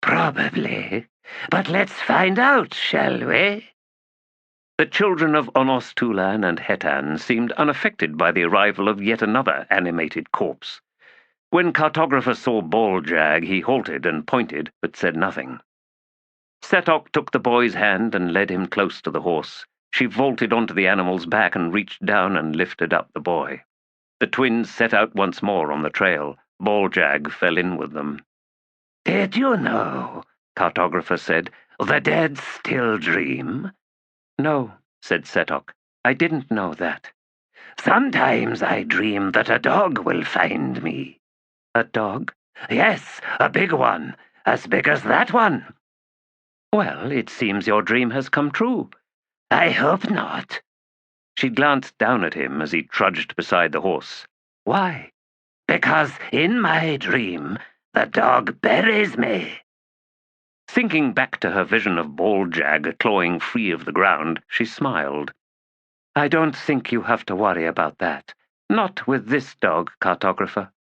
"Probably. But let's find out, shall we?" The children of Onos Tulan and Hetan seemed unaffected by the arrival of yet another animated corpse. When Cartographer saw Balljag, he halted and pointed, but said nothing. Setok took the boy's hand and led him close to the horse. She vaulted onto the animal's back and reached down and lifted up the boy. The twins set out once more on the trail. Balljag fell in with them. "Did you know," Cartographer said, "the dead still dream?" "No," said Setok. "I didn't know that." "Sometimes I dream that a dog will find me." "A dog?" "Yes, a big one, as big as that one." "Well, it seems your dream has come true." "I hope not." She glanced down at him as he trudged beside the horse. "Why?" "Because in my dream, the dog buries me." Thinking back to her vision of Balljag clawing free of the ground, she smiled. "I don't think you have to worry about that. Not with this dog, Cartographer."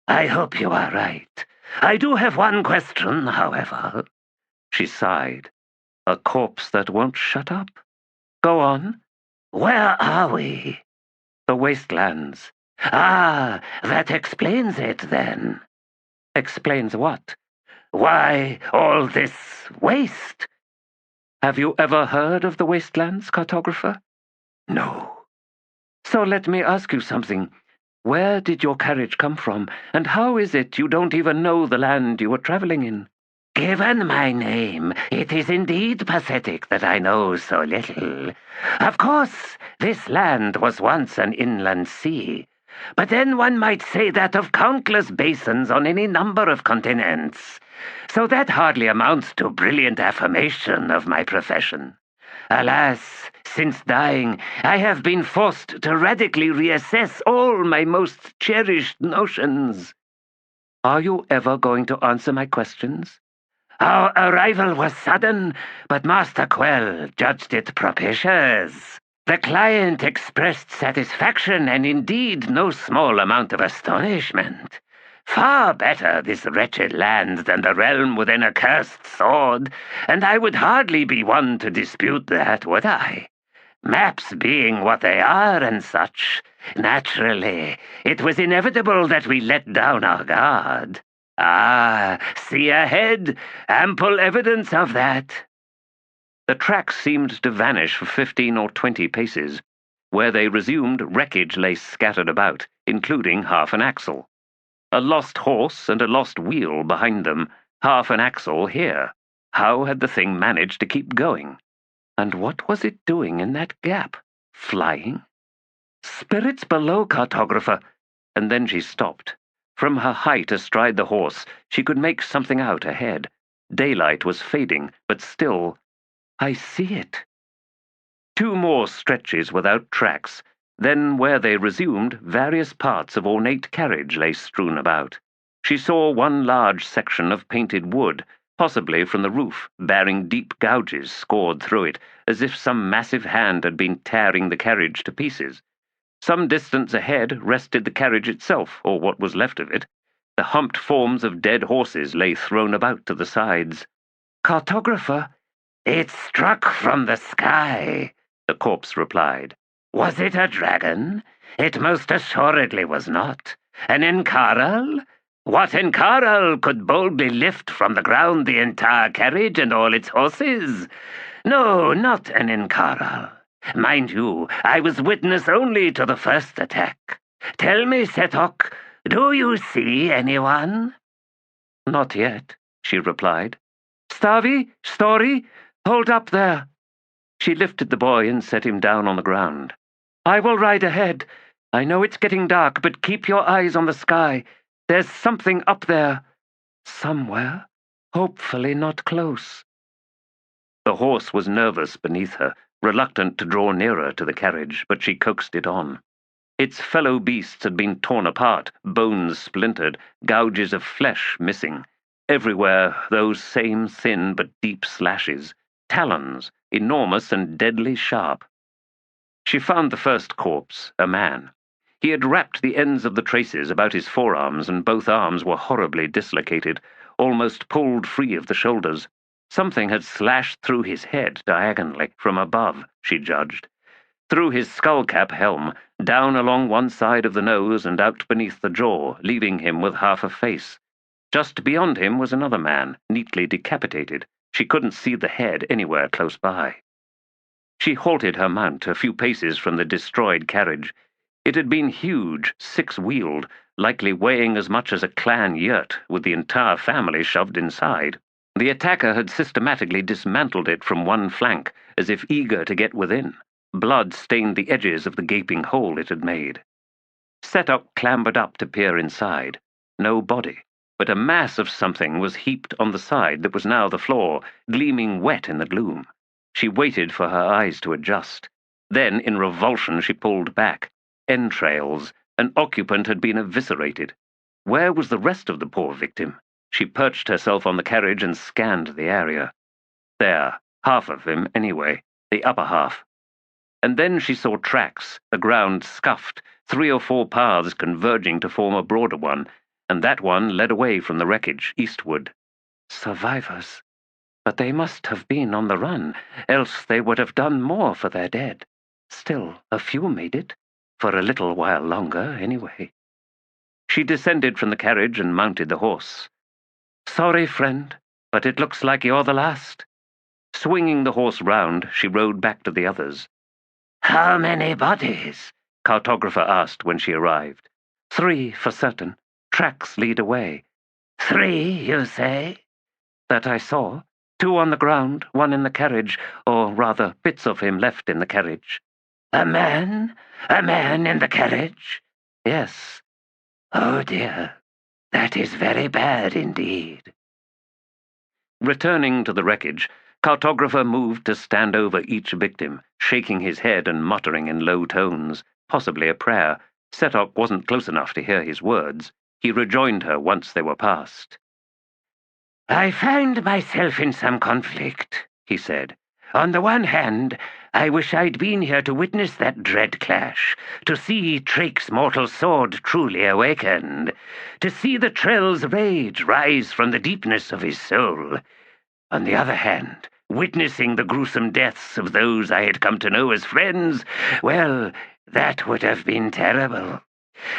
"I hope you are right. I do have one question, however." She sighed. "A corpse that won't shut up. Go on." "Where are we?" "The wastelands." "Ah, that explains it, then." "Explains what?" "Why, all this waste." "Have you ever heard of the wastelands, Cartographer?" "No." "So let me ask you something. Where did your carriage come from, and how is it you don't even know the land you were traveling in?" "Given my name, it is indeed pathetic that I know so little. Of course, this land was once an inland sea, but then one might say that of countless basins on any number of continents. So that hardly amounts to brilliant affirmation of my profession. Alas, since dying, I have been forced to radically reassess all my most cherished notions." "Are you ever going to answer my questions?" "Our arrival was sudden, but Master Quell judged it propitious." The client expressed satisfaction and indeed no small amount of astonishment. Far better this wretched land than the realm within a cursed sword, and I would hardly be one to dispute that, would I? Maps being what they are and such, naturally, it was inevitable that we let down our guard. Ah, see ahead, ample evidence of that." The tracks seemed to vanish for 15 or 20 paces. Where they resumed, wreckage lay scattered about, including half an axle. A lost horse and a lost wheel behind them, half an axle here. How had the thing managed to keep going? And what was it doing in that gap? Flying? "Spirits below, Cartographer!" And then she stopped. From her height astride the horse, she could make something out ahead. Daylight was fading, but still, I see it. 2 more stretches without tracks. Then, where they resumed, various parts of ornate carriage lay strewn about. She saw one large section of painted wood, possibly from the roof, bearing deep gouges scored through it, as if some massive hand had been tearing the carriage to pieces. Some distance ahead rested the carriage itself, or what was left of it. The humped forms of dead horses lay thrown about to the sides. "Cartographer, it struck from the sky," the corpse replied. "Was it a dragon? It most assuredly was not. An Encaral? What Encaral could boldly lift from the ground the entire carriage and all its horses? No, not an Encaral. Mind you, I was witness only to the first attack. Tell me, Setok, do you see anyone?" "Not yet," she replied. "Starvey, Story, hold up there." She lifted the boy and set him down on the ground. "I will ride ahead. I know it's getting dark, but keep your eyes on the sky. There's something up there. Somewhere. Hopefully not close." The horse was nervous beneath her, reluctant to draw nearer to the carriage, but she coaxed it on. Its fellow beasts had been torn apart, bones splintered, gouges of flesh missing. Everywhere those same thin but deep slashes, talons, enormous and deadly sharp. She found the first corpse, a man. He had wrapped the ends of the traces about his forearms, and both arms were horribly dislocated, almost pulled free of the shoulders. Something had slashed through his head diagonally, from above, she judged. Through his skullcap helm, down along one side of the nose and out beneath the jaw, leaving him with half a face. Just beyond him was another man, neatly decapitated. She couldn't see the head anywhere close by. She halted her mount a few paces from the destroyed carriage. It had been huge, 6-wheeled, likely weighing as much as a clan yurt, with the entire family shoved inside. The attacker had systematically dismantled it from one flank, as if eager to get within. Blood stained the edges of the gaping hole it had made. Setok clambered up to peer inside. No body, but a mass of something was heaped on the side that was now the floor, gleaming wet in the gloom. She waited for her eyes to adjust. Then, in revulsion, she pulled back. Entrails. An occupant had been eviscerated. Where was the rest of the poor victim? She perched herself on the carriage and scanned the area. There, half of him anyway, the upper half. And then she saw tracks, the ground scuffed, 3 or 4 paths converging to form a broader one, and that one led away from the wreckage, eastward. Survivors. But they must have been on the run, else they would have done more for their dead. Still, a few made it. For a little while longer, anyway. She descended from the carriage and mounted the horse. "Sorry, friend, but it looks like you're the last." Swinging the horse round, she rode back to the others. "How many bodies?" Cartographer asked when she arrived. 3, for certain. Tracks lead away. 3, you say? That I saw. 2 on the ground, 1 in the carriage, or rather bits of him left in the carriage." "A man? A man in the carriage?" "Yes." "Oh dear, that is very bad indeed." Returning to the wreckage, Cartographer moved to stand over each victim, shaking his head and muttering in low tones, possibly a prayer. Setok wasn't close enough to hear his words. He rejoined her once they were past. "I find myself in some conflict," he said. "On the one hand, I wish I'd been here to witness that dread clash, to see Trake's mortal sword truly awakened, to see the Trell's rage rise from the deepness of his soul. On the other hand, witnessing the gruesome deaths of those I had come to know as friends, well, that would have been terrible.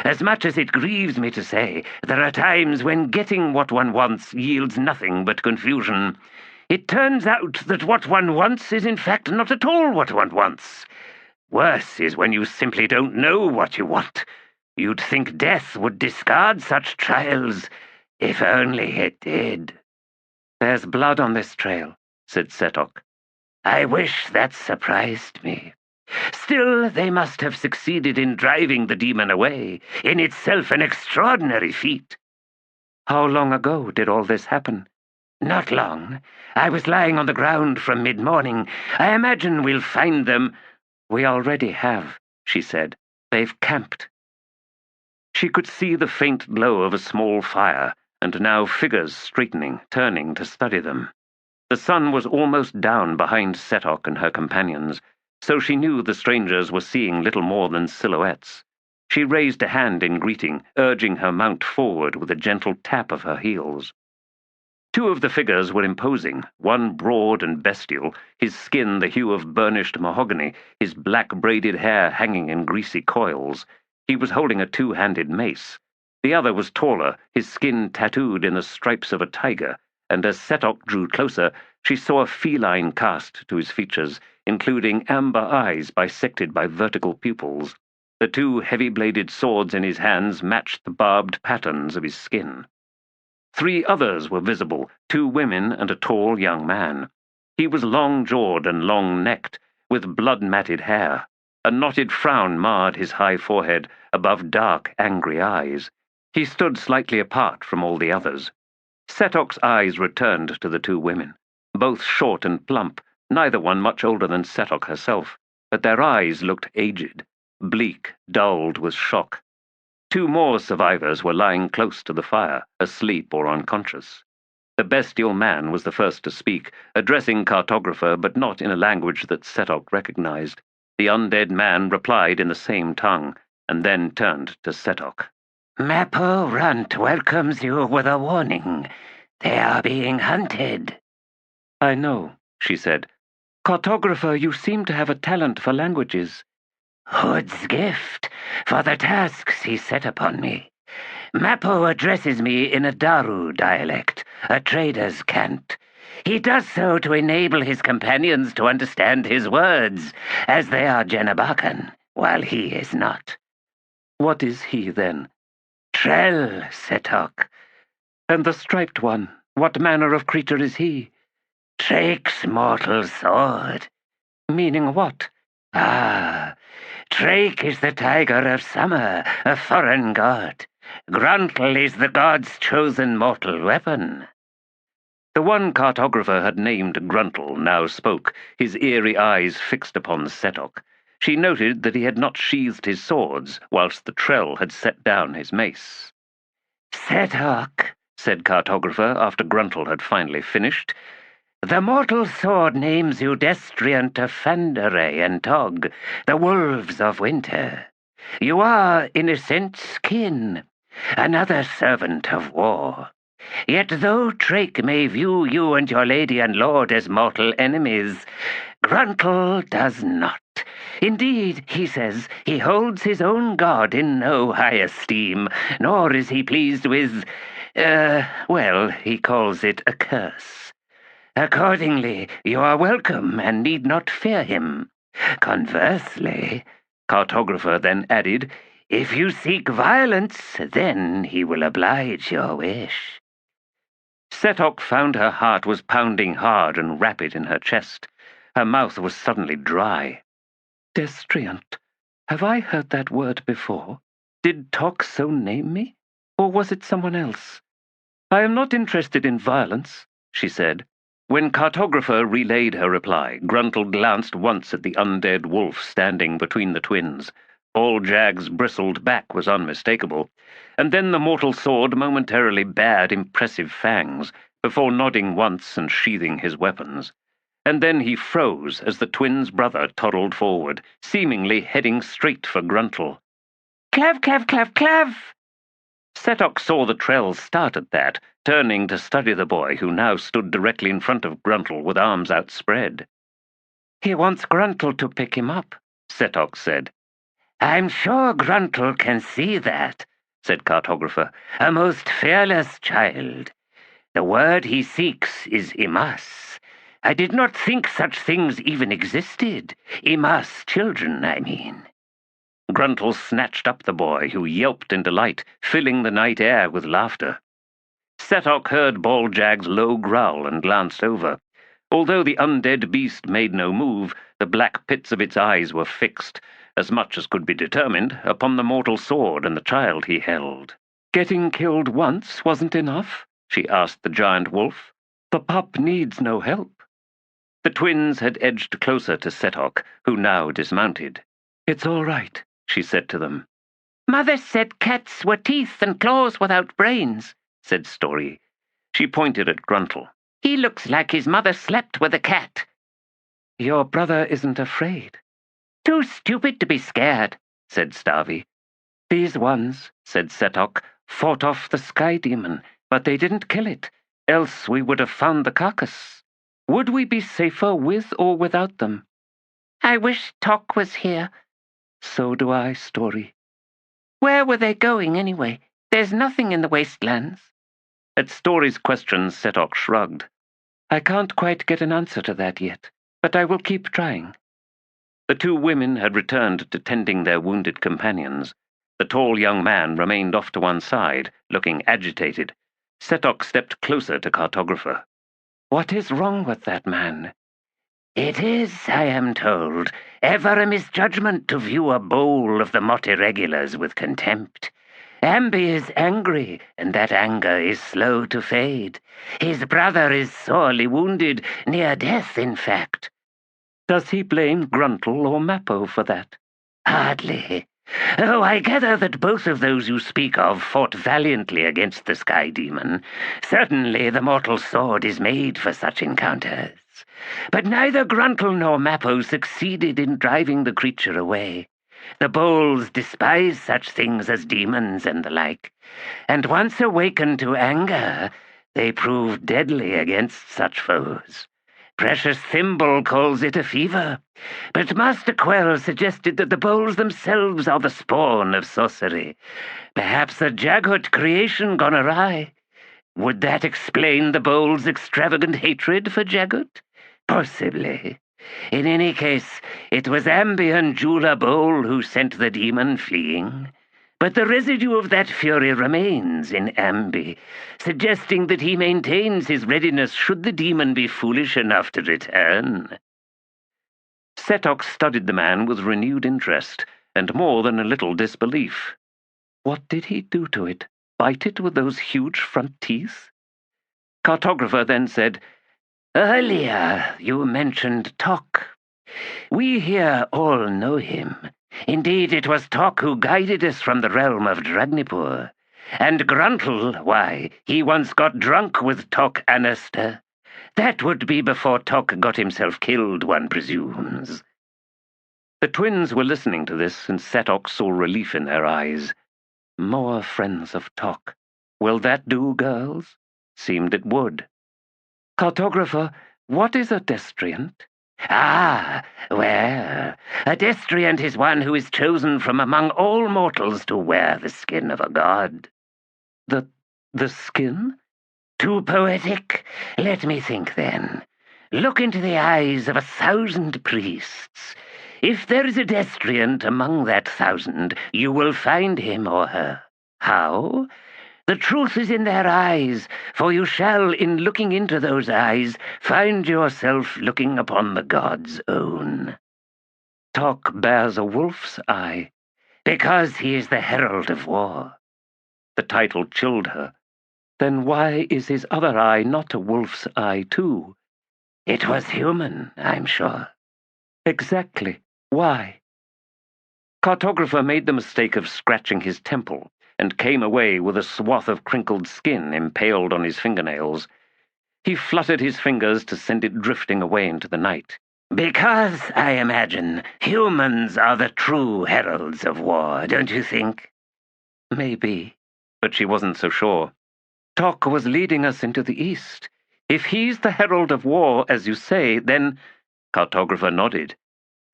As much as it grieves me to say, there are times when getting what one wants yields nothing but confusion. It turns out that what one wants is in fact not at all what one wants. Worse is when you simply don't know what you want. You'd think death would discard such trials, if only it did." "There's blood on this trail," said Setok. "I wish that surprised me. Still, they must have succeeded in driving the demon away, in itself an extraordinary feat." "How long ago did all this happen?" Not long. I was lying on the ground from mid-morning. I imagine we'll find them. We already have, she said. They've camped. She could see the faint glow of a small fire, and now figures straightening, turning to study them. The sun was almost down behind Setok and her companions, so she knew the strangers were seeing little more than silhouettes. She raised a hand in greeting, urging her mount forward with a gentle tap of her heels. Two of the figures were imposing, one broad and bestial, his skin the hue of burnished mahogany, his black braided hair hanging in greasy coils. He was holding a two-handed mace. The other was taller, his skin tattooed in the stripes of a tiger, and as Setok drew closer, she saw a feline cast to his features, including amber eyes bisected by vertical pupils. The two heavy-bladed swords in his hands matched the barbed patterns of his skin. Three others were visible, two women and a tall young man. He was long-jawed and long-necked, with blood-matted hair. A knotted frown marred his high forehead above dark, angry eyes. He stood slightly apart from all the others. Setok's eyes returned to the two women, both short and plump, neither one much older than Setok herself, but their eyes looked aged, bleak, dulled with shock. Two more survivors were lying close to the fire, asleep or unconscious. The bestial man was the first to speak, addressing Cartographer, but not in a language that Setok recognized. The undead man replied in the same tongue, and then turned to Setok. Mappo Runt welcomes you with a warning. They are being hunted. I know, she said. Cartographer, you seem to have a talent for languages. Hood's gift for the tasks he set upon me. Mappo addresses me in a Daru dialect, a trader's cant. He does so to enable his companions to understand his words, as they are Jenabakan, while he is not. What is he, then? Trell, Setok. And the striped one, what manner of creature is he? Trake's mortal sword. Meaning what? Ah, Drake is the tiger of summer, a foreign god. Gruntle is the god's chosen mortal weapon. The one Cartographer had named Gruntle now spoke, his eerie eyes fixed upon Setok. She noted that he had not sheathed his swords, whilst the Trell had set down his mace. Setok, said Cartographer after Gruntle had finally finished, the mortal sword names you destriant of Fandere and Tog, the wolves of winter. You are, in a sense, kin, another servant of war. Yet though Drake may view you and your lady and lord as mortal enemies, Gruntle does not. Indeed, he says, he holds his own god in no high esteem, nor is he pleased with, well, he calls it a curse. Accordingly, you are welcome and need not fear him. Conversely, Cartographer then added, if you seek violence, then he will oblige your wish. Setok found her heart was pounding hard and rapid in her chest. Her mouth was suddenly dry. Destriant. Have I heard that word before? Did Tok so name me? Or was it someone else? I am not interested in violence, she said. When Cartographer relayed her reply, Gruntle glanced once at the undead wolf standing between the twins. Balljag's bristled back was unmistakable, and then the mortal sword momentarily bared impressive fangs, before nodding once and sheathing his weapons. And then he froze as the twins' brother toddled forward, seemingly heading straight for Gruntle. Clav, clav, clav, clav! Setok saw the Trell start at that, turning to study the boy who now stood directly in front of Gruntle with arms outspread. He wants Gruntle to pick him up, Setok said. I'm sure Gruntle can see that, said Cartographer, a most fearless child. The word he seeks is Imas. I did not think such things even existed. Imas children, I mean. Gruntle snatched up the boy, who yelped in delight, filling the night air with laughter. Setok heard Balljag's low growl and glanced over. Although the undead beast made no move, the black pits of its eyes were fixed, as much as could be determined, upon the mortal sword and the child he held. Getting killed once wasn't enough? She asked the giant wolf. The pup needs no help. The twins had edged closer to Setok, who now dismounted. It's all right, she said to them. Mother said cats were teeth and claws without brains, said Story. She pointed at Gruntle. He looks like his mother slept with a cat. Your brother isn't afraid. Too stupid to be scared, said Starvey. These ones, said Setok, fought off the sky demon, but they didn't kill it, else we would have found the carcass. Would we be safer with or without them? I wish Tok was here. So do I, Story. Where were they going, anyway? There's nothing in the wastelands. At Story's question, Setok shrugged. I can't quite get an answer to that yet, but I will keep trying. The two women had returned to tending their wounded companions. The tall young man remained off to one side, looking agitated. Setok stepped closer to Cartographer. What is wrong with that man? It is, I am told, ever a misjudgment to view a bowl of the Mott Irregulars with contempt. Amby is angry, and that anger is slow to fade. His brother is sorely wounded, near death, in fact. Does he blame Gruntle or Mappo for that? Hardly. Oh, I gather that both of those you speak of fought valiantly against the Sky Demon. Certainly the mortal sword is made for such encounters. But neither Gruntle nor Mappo succeeded in driving the creature away. The Bowls despise such things as demons and the like, and once awakened to anger, they prove deadly against such foes. Precious Thimble calls it a fever, but Master Quell suggested that the Bowls themselves are the spawn of sorcery. Perhaps a Jaghut creation gone awry. Would that explain the Bowls' extravagant hatred for Jaghut? Possibly. In any case, it was Amby and Jula Bowl who sent the demon fleeing. But the residue of that fury remains in Amby, suggesting that he maintains his readiness should the demon be foolish enough to return. Setok studied the man with renewed interest, and more than a little disbelief. What did he do to it? Bite it with those huge front teeth? Cartographer then said, Earlier you mentioned Tok. We here all know him. Indeed, it was Tok who guided us from the realm of Dragnipur. And Gruntle, why, he once got drunk with Tok Anaster. That would be before Tok got himself killed, one presumes. The twins were listening to this, and Setok saw relief in their eyes. More friends of Tok. Will that do, girls? Seemed it would. Cartographer, what is a destriant? Ah, well, a destriant is one who is chosen from among all mortals to wear the skin of a god. The skin? Too poetic? Let me think, then. Look into the eyes of 1,000 priests. If there is a destriant among that 1,000, you will find him or her. How? The truth is in their eyes, for you shall, in looking into those eyes, find yourself looking upon the god's own. Tok bears a wolf's eye. Because he is the herald of war. The title chilled her. Then why is his other eye not a wolf's eye, too? It was human, I'm sure. Exactly. Why? Cartographer made the mistake of scratching his temple, and came away with a swath of crinkled skin impaled on his fingernails. He fluttered his fingers to send it drifting away into the night. Because, I imagine, humans are the true heralds of war, don't you think? Maybe, but she wasn't so sure. Tok was leading us into the east. If he's the herald of war, as you say, then... Cartographer nodded.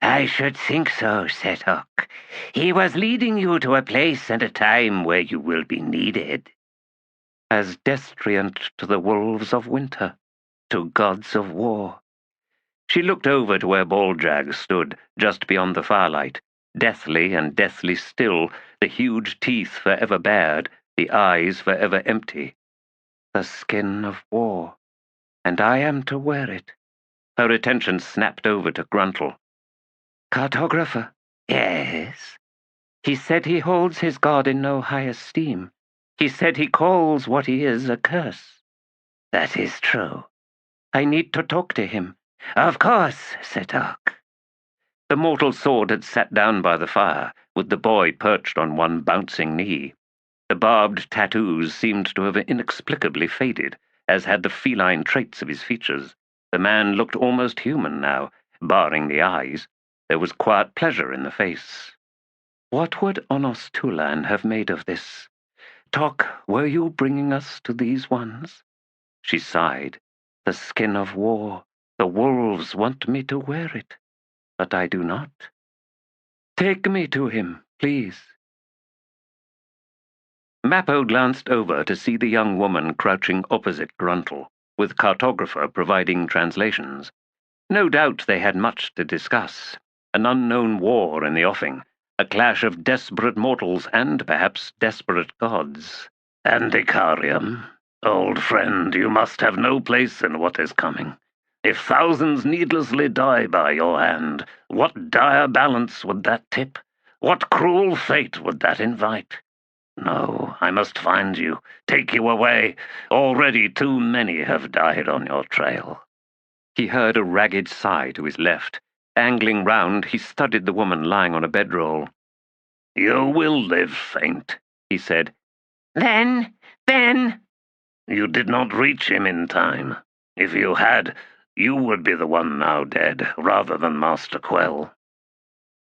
I should think so, Setok. He was leading you to a place and a time where you will be needed. As destriant to the wolves of winter, to gods of war. She looked over to where Baldrag stood, just beyond the firelight, deathly and deathly still, the huge teeth forever bared, the eyes forever empty. The skin of war, and I am to wear it. Her attention snapped over to Gruntle. Cartographer. Yes? He said he holds his god in no high esteem. He said he calls what he is a curse. That is true. I need to talk to him." "Of course," said Ark. The mortal sword had sat down by the fire, with the boy perched on one bouncing knee. The barbed tattoos seemed to have inexplicably faded, as had the feline traits of his features. The man looked almost human now, barring the eyes. There was quiet pleasure in the face. "What would Onos Tulan have made of this? Tok, were you bringing us to these ones?" She sighed. "The skin of war. The wolves want me to wear it, but I do not. Take me to him, please." Mappo glanced over to see the young woman crouching opposite Gruntle, with cartographer providing translations. No doubt they had much to discuss. An unknown war in the offing, a clash of desperate mortals and perhaps desperate gods. "Andicarium, old friend, you must have no place in what is coming. If thousands needlessly die by your hand, what dire balance would that tip? What cruel fate would that invite? No, I must find you, take you away. Already too many have died on your trail." He heard a ragged sigh to his left. Angling round, he studied the woman lying on a bedroll. "You will live, Faint," he said. Then... "You did not reach him in time. If you had, you would be the one now dead, rather than Master Quell."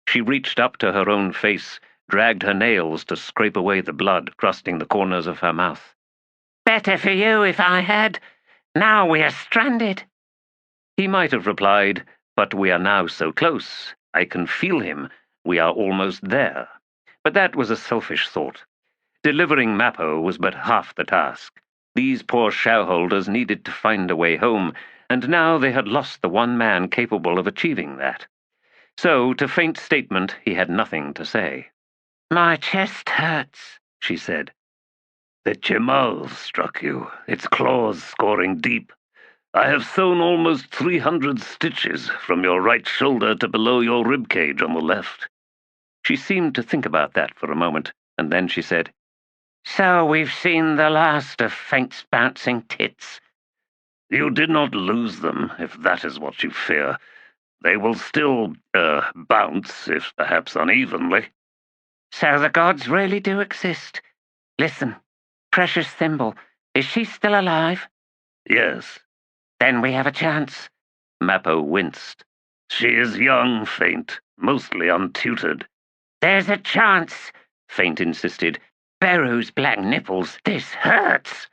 She reached up to her own face, dragged her nails to scrape away the blood crusting the corners of her mouth. "Better for you if I had. Now we are stranded." He might have replied, "But we are now so close. I can feel him. We are almost there." But that was a selfish thought. Delivering Mappo was but half the task. These poor shareholders needed to find a way home, and now they had lost the one man capable of achieving that. So, to Faint's statement, he had nothing to say. "My chest hurts," she said. "The Chimal struck you, its claws scoring deep. I have sewn almost 300 stitches from your right shoulder to below your ribcage on the left." She seemed to think about that for a moment, and then she said, "So we've seen the last of Faint's bouncing tits." "You did not lose them, if that is what you fear. They will still, bounce, if perhaps unevenly." "So the gods really do exist. Listen, Precious Thimble, is she still alive?" "Yes." "Then we have a chance." Mappo winced. "She is young, Faint, mostly untutored." "There's a chance," Faint insisted. "Beru's black nipples, this hurts."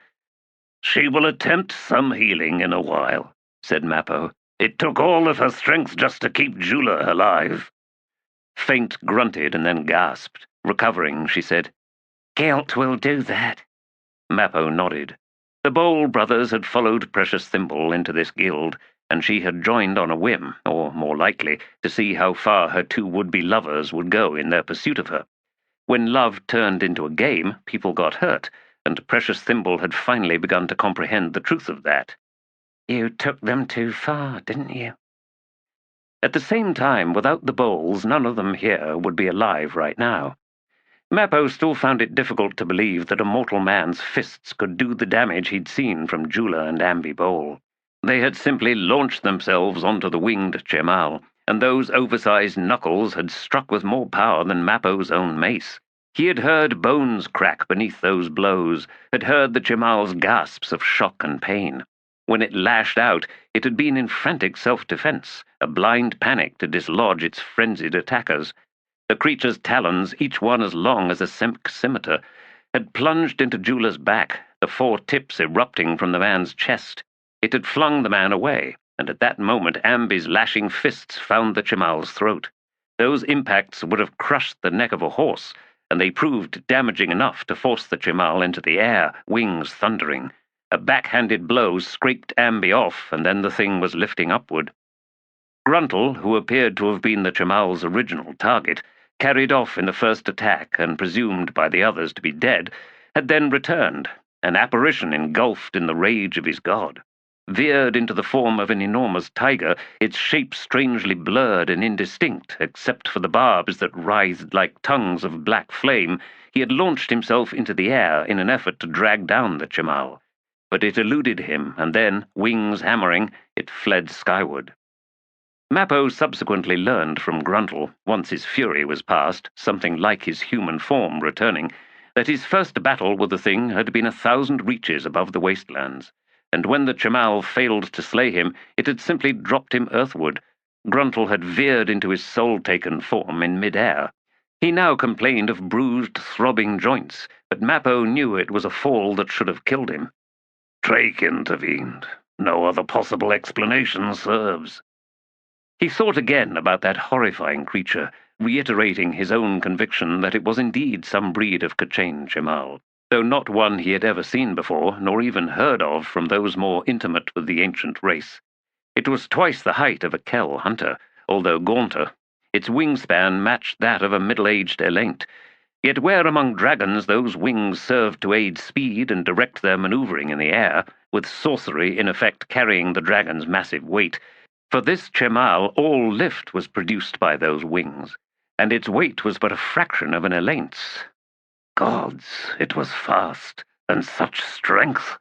"She will attempt some healing in a while," said Mappo. "It took all of her strength just to keep Jula alive." Faint grunted and then gasped. Recovering, she said, "Guilt will do that." Mappo nodded. The Bowl brothers had followed Precious Thimble into this guild, and she had joined on a whim, or more likely, to see how far her two would-be lovers would go in their pursuit of her. When love turned into a game, people got hurt, and Precious Thimble had finally begun to comprehend the truth of that. "You took them too far, didn't you?" At the same time, without the Bowls, none of them here would be alive right now. Mappo still found it difficult to believe that a mortal man's fists could do the damage he'd seen from Jula and Ambi Bowl. They had simply launched themselves onto the winged Chimal, and those oversized knuckles had struck with more power than Mappo's own mace. He had heard bones crack beneath those blows, had heard the Chimal's gasps of shock and pain. When it lashed out, it had been in frantic self-defense, a blind panic to dislodge its frenzied attackers. The creature's talons, each one as long as a semk scimitar, had plunged into Jula's back, the four tips erupting from the man's chest. It had flung the man away, and at that moment Ambi's lashing fists found the Chimal's throat. Those impacts would have crushed the neck of a horse, and they proved damaging enough to force the Chimal into the air, wings thundering. A backhanded blow scraped Ambi off, and then the thing was lifting upward. Gruntle, who appeared to have been the Chimal's original target, carried off in the first attack and presumed by the others to be dead, had then returned, an apparition engulfed in the rage of his god. Veered into the form of an enormous tiger, its shape strangely blurred and indistinct, except for the barbs that writhed like tongues of black flame, he had launched himself into the air in an effort to drag down the Chimal. but it eluded him, and then, wings hammering, it fled skyward. Mappo subsequently learned from Gruntle, once his fury was past, something like his human form returning, that his first battle with the thing had been 1,000 reaches above the wastelands, and when the Chamal failed to slay him, it had simply dropped him earthward. Gruntle had veered into his soul-taken form in mid-air. He now complained of bruised, throbbing joints, but Mappo knew it was a fall that should have killed him. Drake intervened. No other possible explanation serves. He thought again about that horrifying creature, reiterating his own conviction that it was indeed some breed of Kachane Chamal, though not one he had ever seen before, nor even heard of from those more intimate with the ancient race. It was twice the height of a Kell hunter, although gaunter. Its wingspan matched that of a middle-aged Elaint. Yet where among dragons those wings served to aid speed and direct their maneuvering in the air, with sorcery in effect carrying the dragon's massive weight, for this Chamal all lift was produced by those wings, and its weight was but a fraction of an Elaint's. Gods, it was fast, and such strength!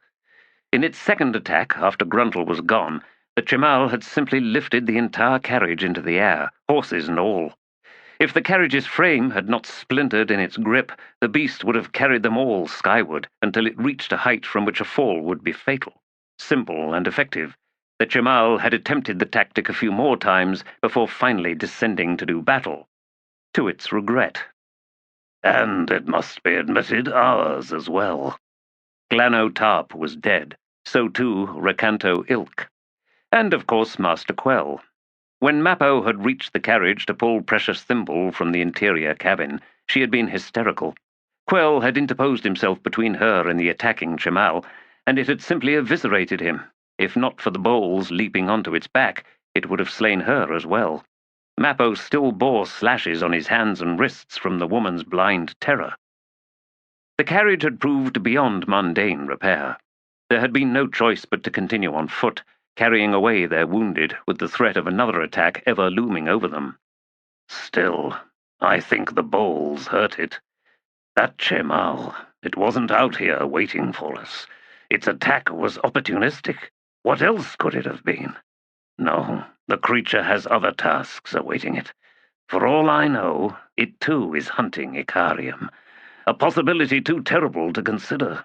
In its second attack, after Gruntle was gone, the Chamal had simply lifted the entire carriage into the air, horses and all. If the carriage's frame had not splintered in its grip, the beast would have carried them all skyward until it reached a height from which a fall would be fatal. Simple and effective. The Chamal had attempted the tactic a few more times before finally descending to do battle, to its regret. And, it must be admitted, ours as well. Glano Tarp was dead, so too Recanto Ilk, and of course Master Quell. When Mappo had reached the carriage to pull Precious Thimble from the interior cabin, she had been hysterical. Quell had interposed himself between her and the attacking Chamal, and it had simply eviscerated him. If not for the bowls leaping onto its back, it would have slain her as well. Mappo still bore slashes on his hands and wrists from the woman's blind terror. The carriage had proved beyond mundane repair. There had been no choice but to continue on foot, carrying away their wounded, with the threat of another attack ever looming over them. Still, I think the bowls hurt it. That Chamal, it wasn't out here waiting for us. Its attack was opportunistic. What else could it have been? No, the creature has other tasks awaiting it. For all I know, it too is hunting Icarium, a possibility too terrible to consider.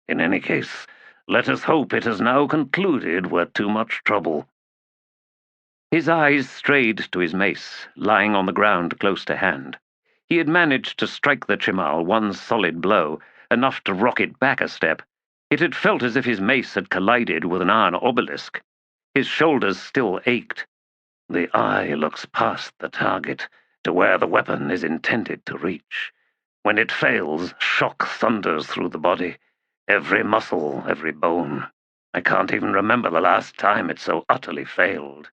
In any case, let us hope it has now concluded we're too much trouble. His eyes strayed to his mace, lying on the ground close to hand. He had managed to strike the Chamal one solid blow, enough to rock it back a step. It had felt as if his mace had collided with an iron obelisk. His shoulders still ached. The eye looks past the target, to where the weapon is intended to reach. When it fails, shock thunders through the body. Every muscle, every bone. I can't even remember the last time it so utterly failed.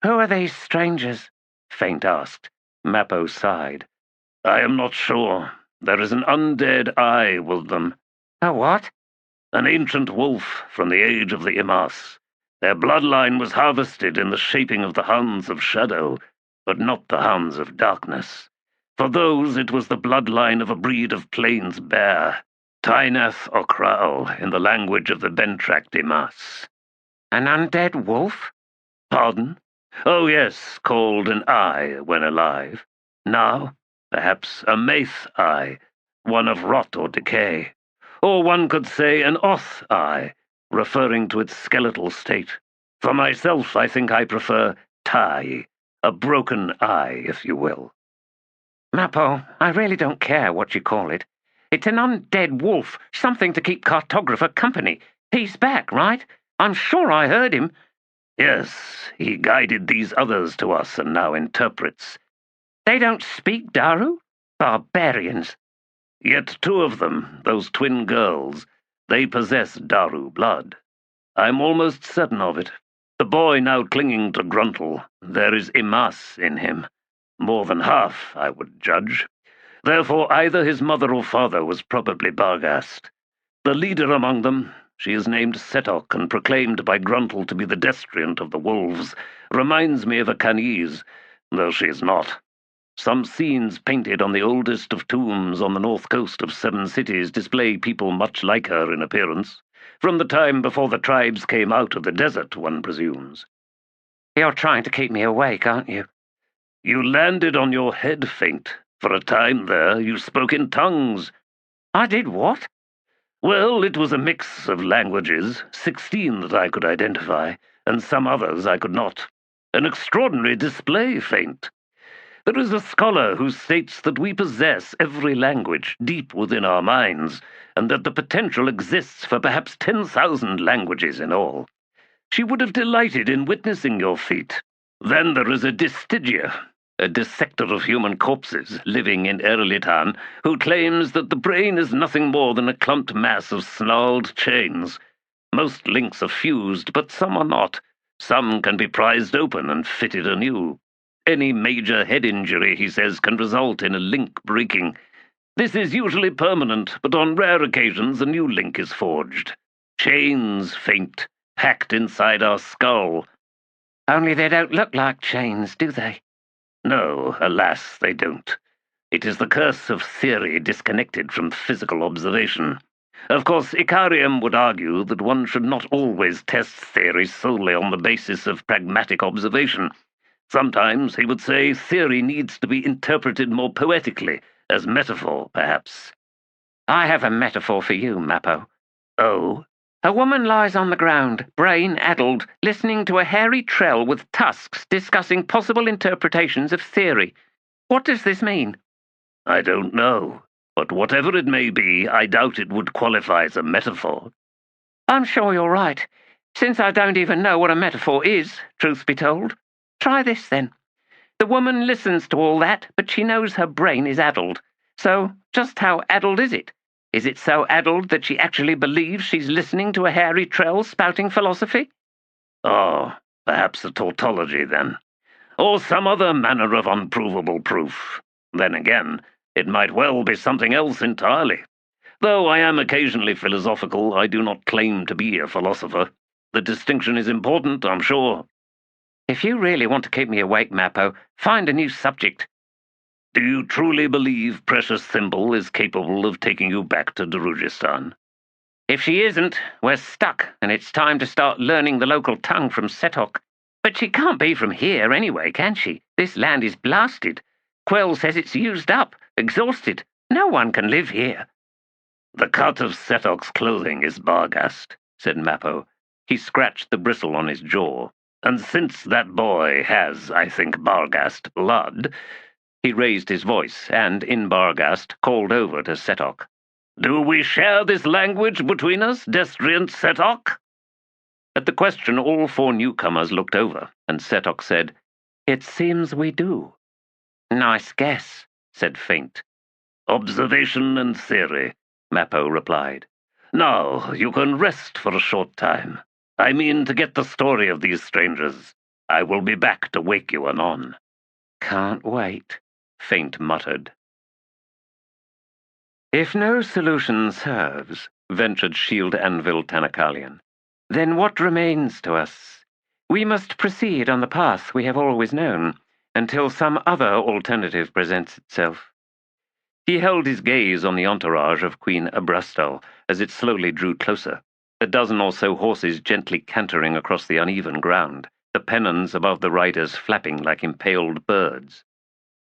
"Who are these strangers?" Faint asked. Mappo sighed. I am not sure. There is an undead eye with them. "A what?" An ancient wolf from the age of the Imas. Their bloodline was harvested in the shaping of the Hounds of Shadow, but not the Hounds of Darkness. For those, it was the bloodline of a breed of plains bear, Tainath or Kraal, in the language of the Bentract Imas. "An undead wolf?" Pardon? Oh yes, called an eye when alive. Now, perhaps a maith eye, one of rot or decay. Or one could say an oth eye, referring to its skeletal state. For myself, I think I prefer tai, a broken eye, if you will. "Mappo, I really don't care what you call it. It's an undead wolf, something to keep Cartographer company. He's back, right? I'm sure I heard him." Yes, he guided these others to us and now interprets. "They don't speak Daru? Barbarians." Yet two of them, those twin girls, they possess Daru blood. I'm almost certain of it. The boy now clinging to Gruntle, there is Imas in him. More than half, I would judge. Therefore either his mother or father was probably Barghast. The leader among them, she is named Setok and proclaimed by Gruntle to be the destriant of the wolves, reminds me of a Canese, though she is not. Some scenes painted on the oldest of tombs on the north coast of 7 cities display people much like her in appearance, from the time before the tribes came out of the desert, one presumes. You're trying to keep me awake, aren't you? You landed on your head, Faint. For a time there, you spoke in tongues. I did what? Well, it was a mix of languages, 16 that I could identify, and some others I could not. An extraordinary display, Faint. There is a scholar who states that we possess every language deep within our minds, and that the potential exists for perhaps 10,000 languages in all. She would have delighted in witnessing your feat. Then there is a Distygia, a dissector of human corpses living in Erlikon, who claims that the brain is nothing more than a clumped mass of snarled chains. Most links are fused, but some are not. Some can be prized open and fitted anew. Any major head injury, he says, can result in a link breaking. This is usually permanent, but on rare occasions a new link is forged. Chains, Faint, packed inside our skull. Only they don't look like chains, do they? No, alas, they don't. It is the curse of theory disconnected from physical observation. Of course, Icarium would argue that one should not always test theory solely on the basis of pragmatic observation. Sometimes, he would say, theory needs to be interpreted more poetically, as metaphor, perhaps. I have a metaphor for you, Mappo. Oh? A woman lies on the ground, brain-addled, listening to a hairy trell with tusks discussing possible interpretations of theory. What does this mean? I don't know, but whatever it may be, I doubt it would qualify as a metaphor. I'm sure you're right, since I don't even know what a metaphor is, truth be told. Try this, then. The woman listens to all that, but she knows her brain is addled. So, just how addled is it? Is it so addled that she actually believes she's listening to a hairy trell spouting philosophy? Oh, perhaps a tautology, then. Or some other manner of unprovable proof. Then again, it might well be something else entirely. Though I am occasionally philosophical, I do not claim to be a philosopher. The distinction is important, I'm sure. If you really want to keep me awake, Mappo, find a new subject. Do you truly believe Precious Thimble is capable of taking you back to Darujistan? If she isn't, we're stuck, and it's time to start learning the local tongue from Setok. But she can't be from here anyway, can she? This land is blasted. Quell says it's used up, exhausted. No one can live here. The cut of Setok's clothing is Barghast, said Mappo. He scratched the bristle on his jaw. And since that boy has, I think, Barghast blood... He raised his voice, and, in Barghast, called over to Setok. Do we share this language between us, Destriant Setok? At the question, all 4 newcomers looked over, and Setok said, It seems we do. Nice guess, said Faint. Observation and theory, Mappo replied. Now, you can rest for a short time. I mean to get the story of these strangers. I will be back to wake you anon. Can't wait, Faint muttered. If no solution serves, ventured Shield Anvil Tanakalian, then what remains to us? We must proceed on the path we have always known, until some other alternative presents itself. He held his gaze on the entourage of Queen Abrastal as it slowly drew closer, a dozen or so horses gently cantering across the uneven ground, the pennons above the riders flapping like impaled birds.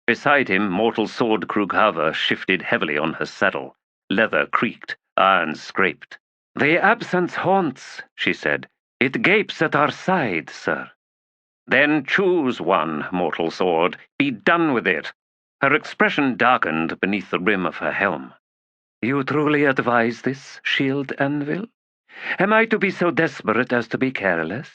Beside him, mortal sword Krughava shifted heavily on her saddle. Leather creaked, iron scraped. The absence haunts, she said. It gapes at our side, sir. Then choose one, mortal sword. Be done with it. Her expression darkened beneath the rim of her helm. You truly advise this, Shield Anvil? Am I to be so desperate as to be careless?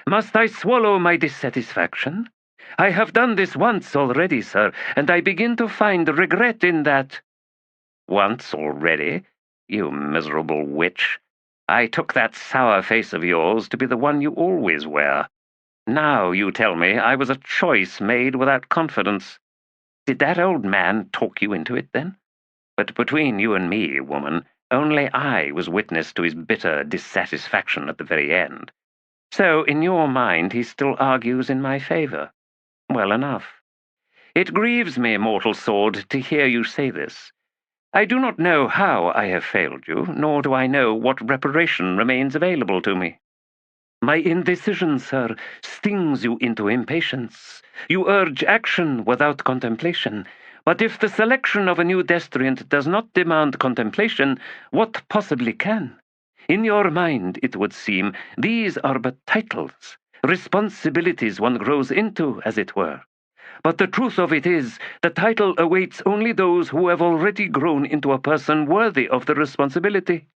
Must I swallow my dissatisfaction? I have done this once already, sir, and I begin to find regret in that. Once already? You miserable witch. I took that sour face of yours to be the one you always wear. Now you tell me I was a choice made without confidence. Did that old man talk you into it, then? But between you and me, woman, only I was witness to his bitter dissatisfaction at the very end. So, in your mind, he still argues in my favor. Well enough. It grieves me, mortal sword, to hear you say this. I do not know how I have failed you, nor do I know what reparation remains available to me. My indecision, sir, stings you into impatience. You urge action without contemplation. But if the selection of a new destriant does not demand contemplation, what possibly can? In your mind, it would seem, these are but titles, responsibilities one grows into, as it were. But the truth of it is, the title awaits only those who have already grown into a person worthy of the responsibility.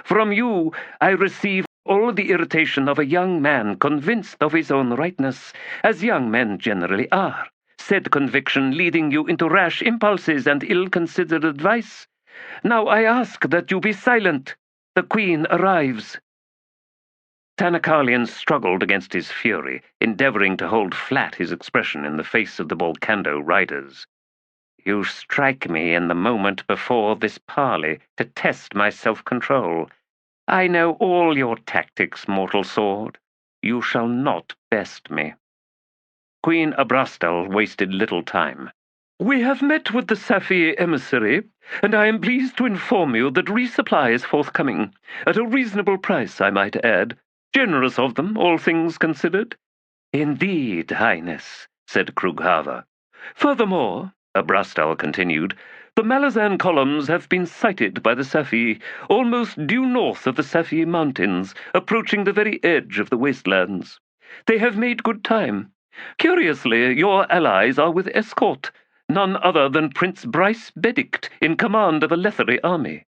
From you, I receive all the irritation of a young man convinced of his own rightness, as young men generally are, said conviction leading you into rash impulses and ill-considered advice. Now I ask that you be silent. The Queen arrives. Tanakalian struggled against his fury, endeavoring to hold flat his expression in the face of the Volcando riders. You strike me in the moment before this parley to test my self-control. I know all your tactics, mortal sword. You shall not best me. Queen Abrastel wasted little time. We have met with the Safi emissary, and I am pleased to inform you that resupply is forthcoming, at a reasonable price, I might add. Generous of them, all things considered. Indeed, Highness, said Krughava. Furthermore, Abrastel continued, the Malazan columns have been sighted by the Safi, almost due north of the Safi mountains, approaching the very edge of the wastelands. They have made good time. Curiously, your allies are with escort, none other than Prince Bryce Bedict, in command of a Lethari army.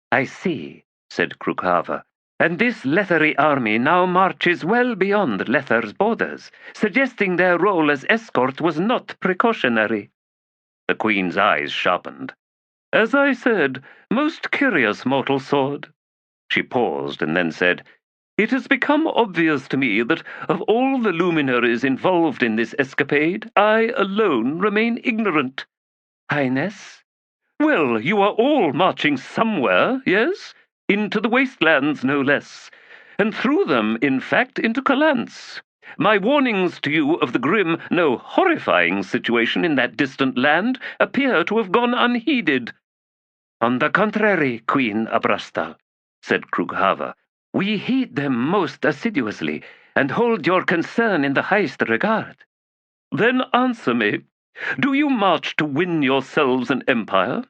I see, said Krughava, and this Lethari army now marches well beyond Lethar's borders, suggesting their role as escort was not precautionary. The Queen's eyes sharpened. As I said, most curious, mortal sword. She paused and then said, It has become obvious to me that of all the luminaries involved in this escapade, I alone remain ignorant. Highness? Well, you are all marching somewhere, yes? Into the wastelands, no less. And through them, in fact, into Kalance. My warnings to you of the grim, no, horrifying situation in that distant land appear to have gone unheeded. On the contrary, Queen Abrastal, said Krughava, we heed them most assiduously, and hold your concern in the highest regard. Then answer me, do you march to win yourselves an empire?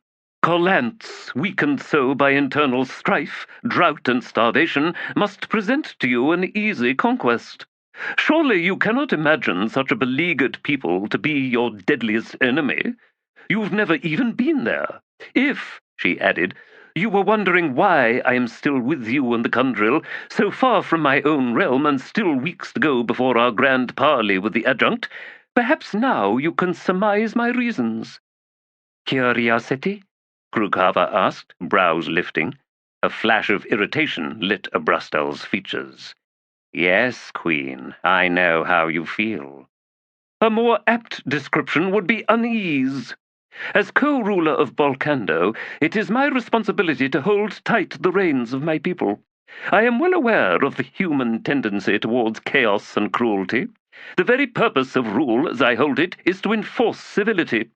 Kalance, weakened so by internal strife, drought and starvation, must present to you an easy conquest. Surely you cannot imagine such a beleaguered people to be your deadliest enemy. You've never even been there. If, she added, you were wondering why I am still with you in the Kundril, so far from my own realm and still weeks to go before our grand parley with the adjunct, perhaps now you can surmise my reasons. Curiosity? Krughava asked, brows lifting. A flash of irritation lit Abrastel's features. Yes, Queen, I know how you feel. A more apt description would be unease. As co-ruler of Volcando, it is my responsibility to hold tight the reins of my people. I am well aware of the human tendency towards chaos and cruelty. The very purpose of rule, as I hold it, is to enforce civility.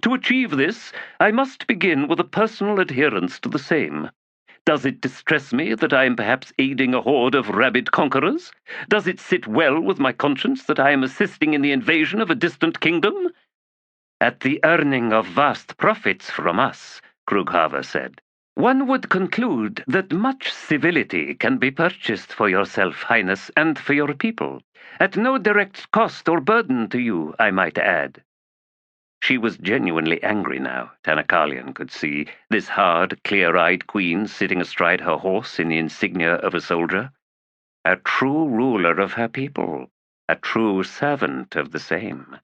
To achieve this, I must begin with a personal adherence to the same. Does it distress me that I am perhaps aiding a horde of rabid conquerors? Does it sit well with my conscience that I am assisting in the invasion of a distant kingdom? At the earning of vast profits from us, Krughava said, one would conclude that much civility can be purchased for yourself, Highness, and for your people, at no direct cost or burden to you, I might add. She was genuinely angry now, Tanakalian could see, this hard, clear-eyed queen sitting astride her horse in the insignia of a soldier. A true ruler of her people, a true servant of the same.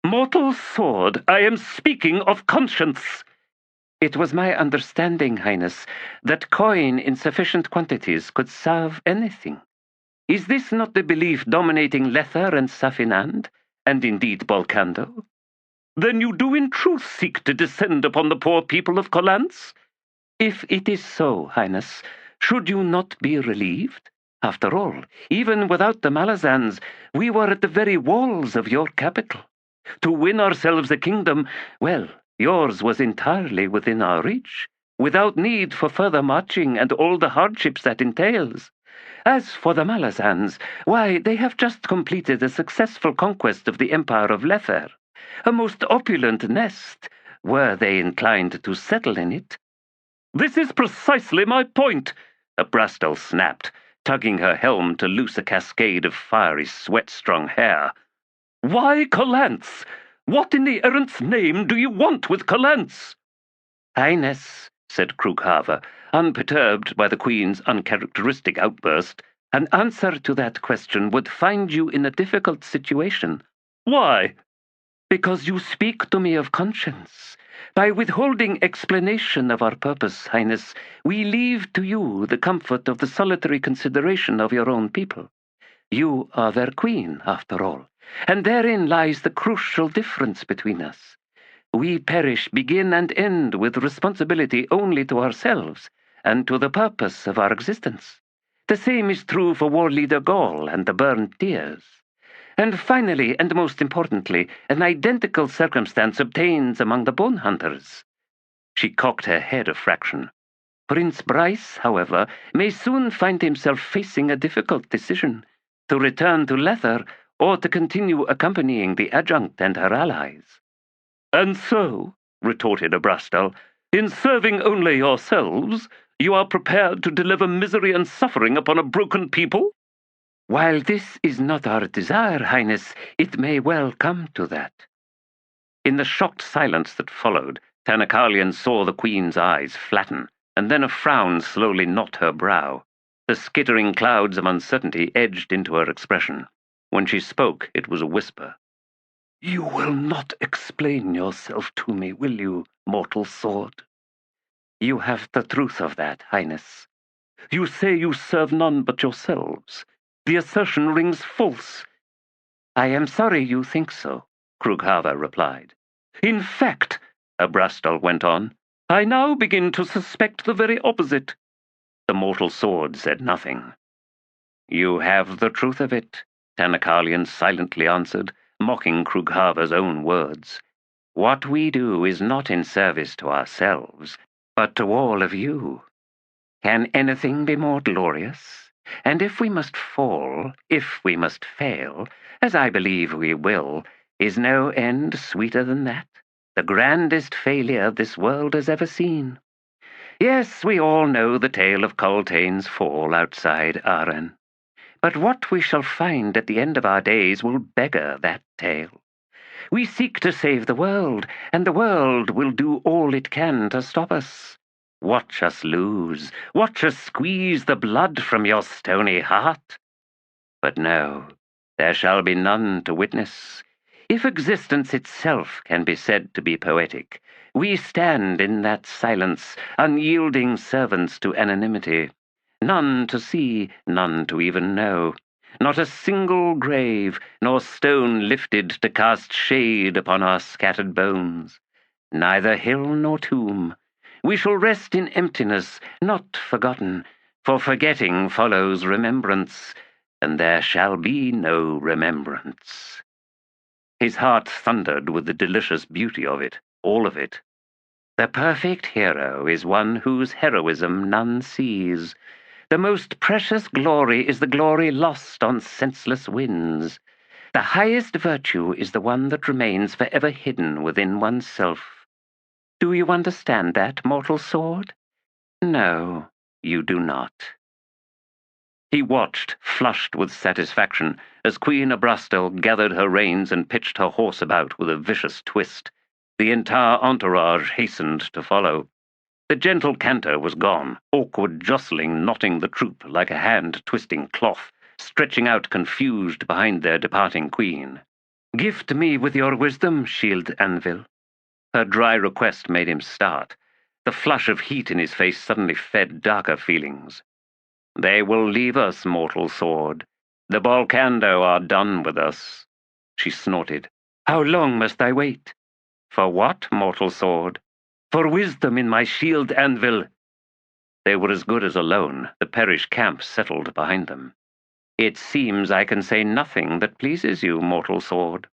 Mortal sword, I am speaking of conscience. It was my understanding, Highness, that coin in sufficient quantities could serve anything. Is this not the belief dominating Lethar and Safinand, and indeed Volcando? Then you do in truth seek to descend upon the poor people of Kalance? If it is so, Highness, should you not be relieved? After all, even without the Malazans, we were at the very walls of your capital. To win ourselves a kingdom, well, yours was entirely within our reach, without need for further marching and all the hardships that entails. As for the Malazans, why, they have just completed a successful conquest of the Empire of Lether, a most opulent nest, were they inclined to settle in it. This is precisely my point, Abrastel snapped, tugging her helm to loose a cascade of fiery sweat-strung hair. Why Calanthe? What in the errant's name do you want with Calanthe? Highness, said Krughaver, unperturbed by the Queen's uncharacteristic outburst, an answer to that question would find you in a difficult situation. Why? Because you speak to me of conscience. By withholding explanation of our purpose, Highness, we leave to you the comfort of the solitary consideration of your own people. You are their queen, after all, and therein lies the crucial difference between us. We perish begin and end with responsibility only to ourselves and to the purpose of our existence. The same is true for War Leader Gaul and the burnt deers. And finally, and most importantly, an identical circumstance obtains among the Bonehunters. She cocked her head a fraction. Prince Bryce, however, may soon find himself facing a difficult decision, to return to Lether or to continue accompanying the adjunct and her allies. And so, retorted Abrastel, in serving only yourselves, you are prepared to deliver misery and suffering upon a broken people? While this is not our desire, Highness, it may well come to that. In the shocked silence that followed, Tanakalian saw the Queen's eyes flatten, and then a frown slowly knot her brow. The skittering clouds of uncertainty edged into her expression. When she spoke, it was a whisper. You will not explain yourself to me, will you, mortal sword? You have the truth of that, Highness. You say you serve none but yourselves. The assertion rings false. I am sorry you think so, Krughaver replied. In fact, Abrastel went on, I now begin to suspect the very opposite. The mortal sword said nothing. You have the truth of it, Tanakalian silently answered, mocking Krughaver's own words. What we do is not in service to ourselves, but to all of you. Can anything be more glorious? And if we must fall, if we must fail, as I believe we will, is no end sweeter than that? The grandest failure this world has ever seen. Yes, we all know the tale of Coltane's fall outside Arren. But what we shall find at the end of our days will beggar that tale. We seek to save the world, and the world will do all it can to stop us. Watch us lose. Watch us squeeze the blood from your stony heart. But no, there shall be none to witness. If existence itself can be said to be poetic, we stand in that silence, unyielding servants to anonymity. None to see, none to even know. Not a single grave, nor stone lifted to cast shade upon our scattered bones. Neither hill nor tomb. We shall rest in emptiness, not forgotten, for forgetting follows remembrance, and there shall be no remembrance. His heart thundered with the delicious beauty of it, all of it. The perfect hero is one whose heroism none sees. The most precious glory is the glory lost on senseless winds. The highest virtue is the one that remains forever hidden within oneself. Do you understand that, mortal sword? No, you do not. He watched, flushed with satisfaction, as Queen Abrastel gathered her reins and pitched her horse about with a vicious twist. The entire entourage hastened to follow. The gentle canter was gone, awkward jostling knotting the troop like a hand twisting cloth, stretching out confused behind their departing queen. Gift me with your wisdom, Shield Anvil. Her dry request made him start. The flush of heat in his face suddenly fed darker feelings. They will leave us, mortal sword. The Balkando are done with us. She snorted. How long must I wait? For what, mortal sword? For wisdom in my shield anvil. They were as good as alone. The Perish camp settled behind them. It seems I can say nothing that pleases you, mortal sword.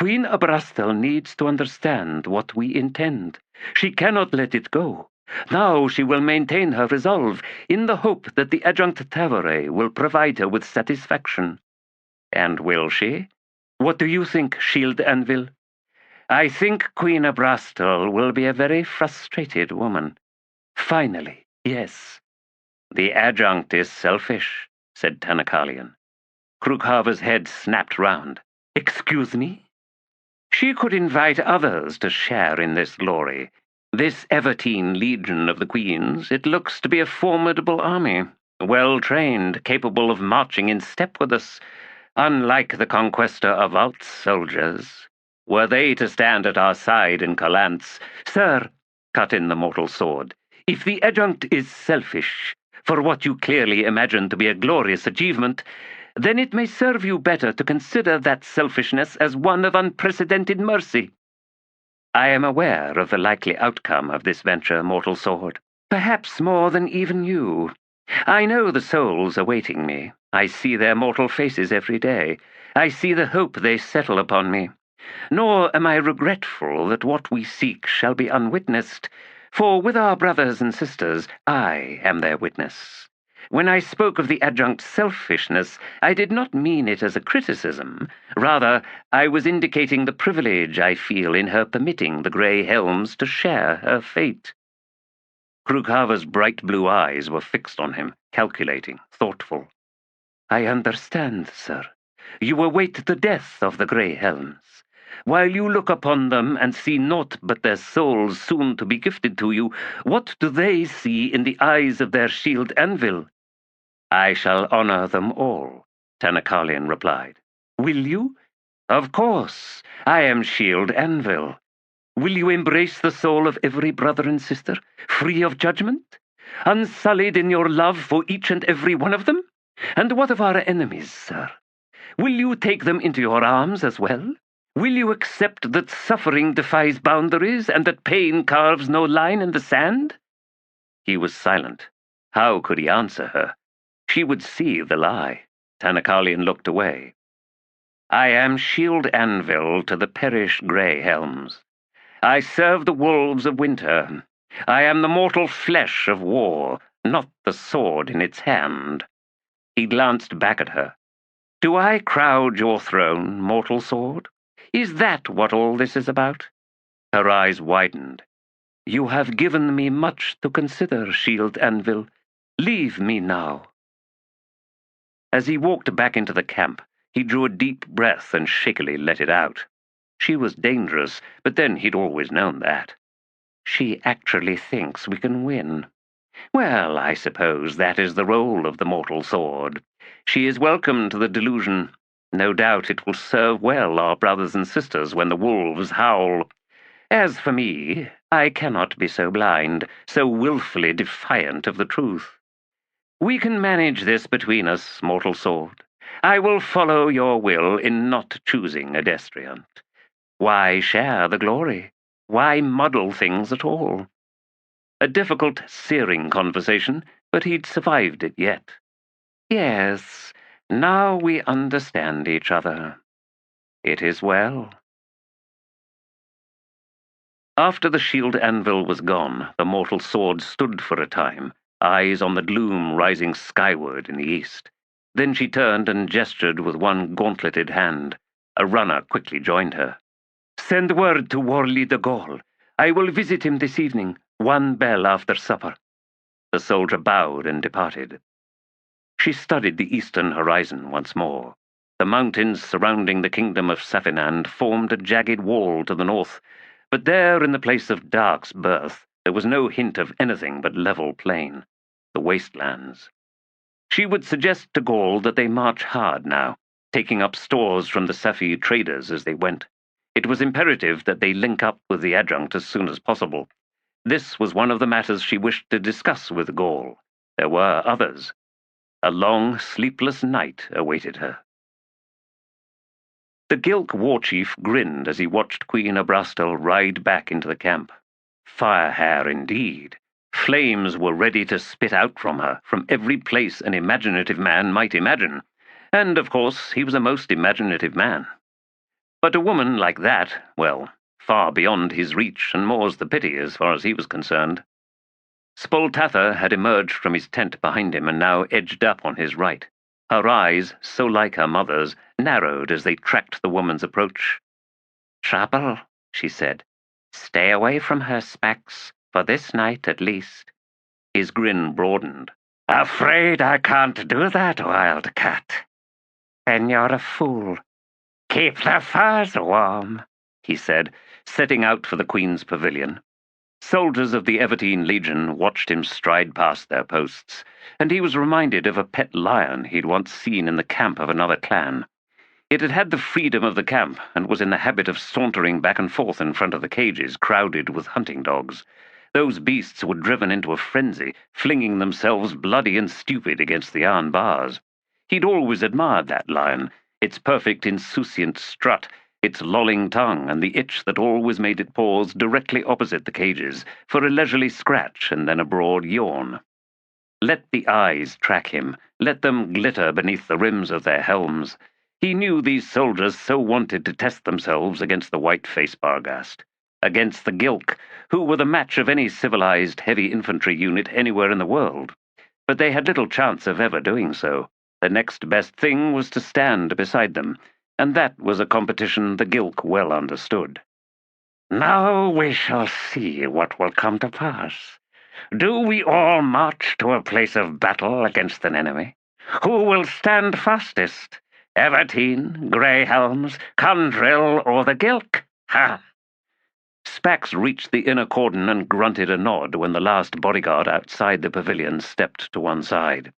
Queen Abrastel needs to understand what we intend. She cannot let it go. Now she will maintain her resolve in the hope that the adjunct Tavare will provide her with satisfaction. And will she? What do you think, Shield Anvil? I think Queen Abrastel will be a very frustrated woman. Finally, yes. The adjunct is selfish, said Tanakalian. Krukhaver's head snapped round. Excuse me? She could invite others to share in this glory. This Evertine Legion of the Queens, it looks to be a formidable army, well-trained, capable of marching in step with us, unlike the Conquestor of Alt's soldiers. Were they to stand at our side in Calanthe, Sir, cut in the mortal sword, if the adjunct is selfish, for what you clearly imagine to be a glorious achievement, then it may serve you better to consider that selfishness as one of unprecedented mercy. I am aware of the likely outcome of this venture, mortal sword, perhaps more than even you. I know the souls awaiting me. I see their mortal faces every day. I see the hope they settle upon me. Nor am I regretful that what we seek shall be unwitnessed, for with our brothers and sisters I am their witness. When I spoke of the adjunct's selfishness, I did not mean it as a criticism. Rather, I was indicating the privilege I feel in her permitting the Grey Helms to share her fate. Krukhaver's bright blue eyes were fixed on him, calculating, thoughtful. I understand, sir. You await the death of the Grey Helms. While you look upon them and see naught but their souls soon to be gifted to you, what do they see in the eyes of their Shield Anvil? I shall honor them all, Tanakalian replied. Will you? Of course. I am Shield Anvil. Will you embrace the soul of every brother and sister, free of judgment? Unsullied in your love for each and every one of them? And what of our enemies, sir? Will you take them into your arms as well? Will you accept that suffering defies boundaries and that pain carves no line in the sand? He was silent. How could he answer her? She would see the lie. Tanakalian looked away. I am Shield Anvil to the perished Grey Helms. I serve the wolves of winter. I am the mortal flesh of war, not the sword in its hand. He glanced back at her. Do I crowd your throne, mortal sword? Is that what all this is about? Her eyes widened. You have given me much to consider, Shield Anvil. Leave me now. As he walked back into the camp, he drew a deep breath and shakily let it out. She was dangerous, but then he'd always known that. She actually thinks we can win. Well, I suppose that is the role of the mortal sword. She is welcome to the delusion. No doubt it will serve well our brothers and sisters when the wolves howl. As for me, I cannot be so blind, so willfully defiant of the truth. We can manage this between us, mortal sword. I will follow your will in not choosing a destriant. Why share the glory? Why muddle things at all? A difficult, searing conversation, but he'd survived it yet. Yes, now we understand each other. It is well. After the Shield Anvil was gone, the mortal sword stood for a time, eyes on the gloom rising skyward in the east. Then she turned and gestured with one gauntleted hand. A runner quickly joined her. Send word to Worley de Gaulle. I will visit him this evening, one bell after supper. The soldier bowed and departed. She studied the eastern horizon once more. The mountains surrounding the kingdom of Safinand formed a jagged wall to the north, but there, in the place of Dark's birth, there was no hint of anything but level plain, the wastelands. She would suggest to Gaul that they march hard now, taking up stores from the Safi traders as they went. It was imperative that they link up with the adjunct as soon as possible. This was one of the matters she wished to discuss with Gaul. There were others. A long, sleepless night awaited her. The Gilk war chief grinned as he watched Queen Abrastel ride back into the camp. Fire hair indeed. Flames were ready to spit out from her, from every place an imaginative man might imagine. And, of course, he was a most imaginative man. But a woman like that, well, far beyond his reach, and more's the pity as far as he was concerned. Spoltatha had emerged from his tent behind him and now edged up on his right. Her eyes, so like her mother's, narrowed as they tracked the woman's approach. "Trouble," she said. "Stay away from her, Specs, for this night at least." His grin broadened. "Afraid I can't do that, Wildcat. Then you're a fool. Keep the furs warm," he said, setting out for the Queen's pavilion. Soldiers of the Evertine Legion watched him stride past their posts, and he was reminded of a pet lion he'd once seen in the camp of another clan. It had had the freedom of the camp and was in the habit of sauntering back and forth in front of the cages crowded with hunting dogs. Those beasts were driven into a frenzy, flinging themselves bloody and stupid against the iron bars. He'd always admired that lion, its perfect insouciant strut, its lolling tongue, and the itch that always made it pause directly opposite the cages for a leisurely scratch and then a broad yawn. Let the eyes track him, let them glitter beneath the rims of their helms. He knew these soldiers so wanted to test themselves against the white-face Barghast, against the Gilk, who were the match of any civilized heavy infantry unit anywhere in the world. But they had little chance of ever doing so. The next best thing was to stand beside them, and that was a competition the Gilk well understood. "Now we shall see what will come to pass. Do we all march to a place of battle against an enemy? Who will stand fastest? Evertine, Greyhelms, Condrill, or the Gilk? Ha!" Spax reached the inner cordon and grunted a nod when the last bodyguard outside the pavilion stepped to one side.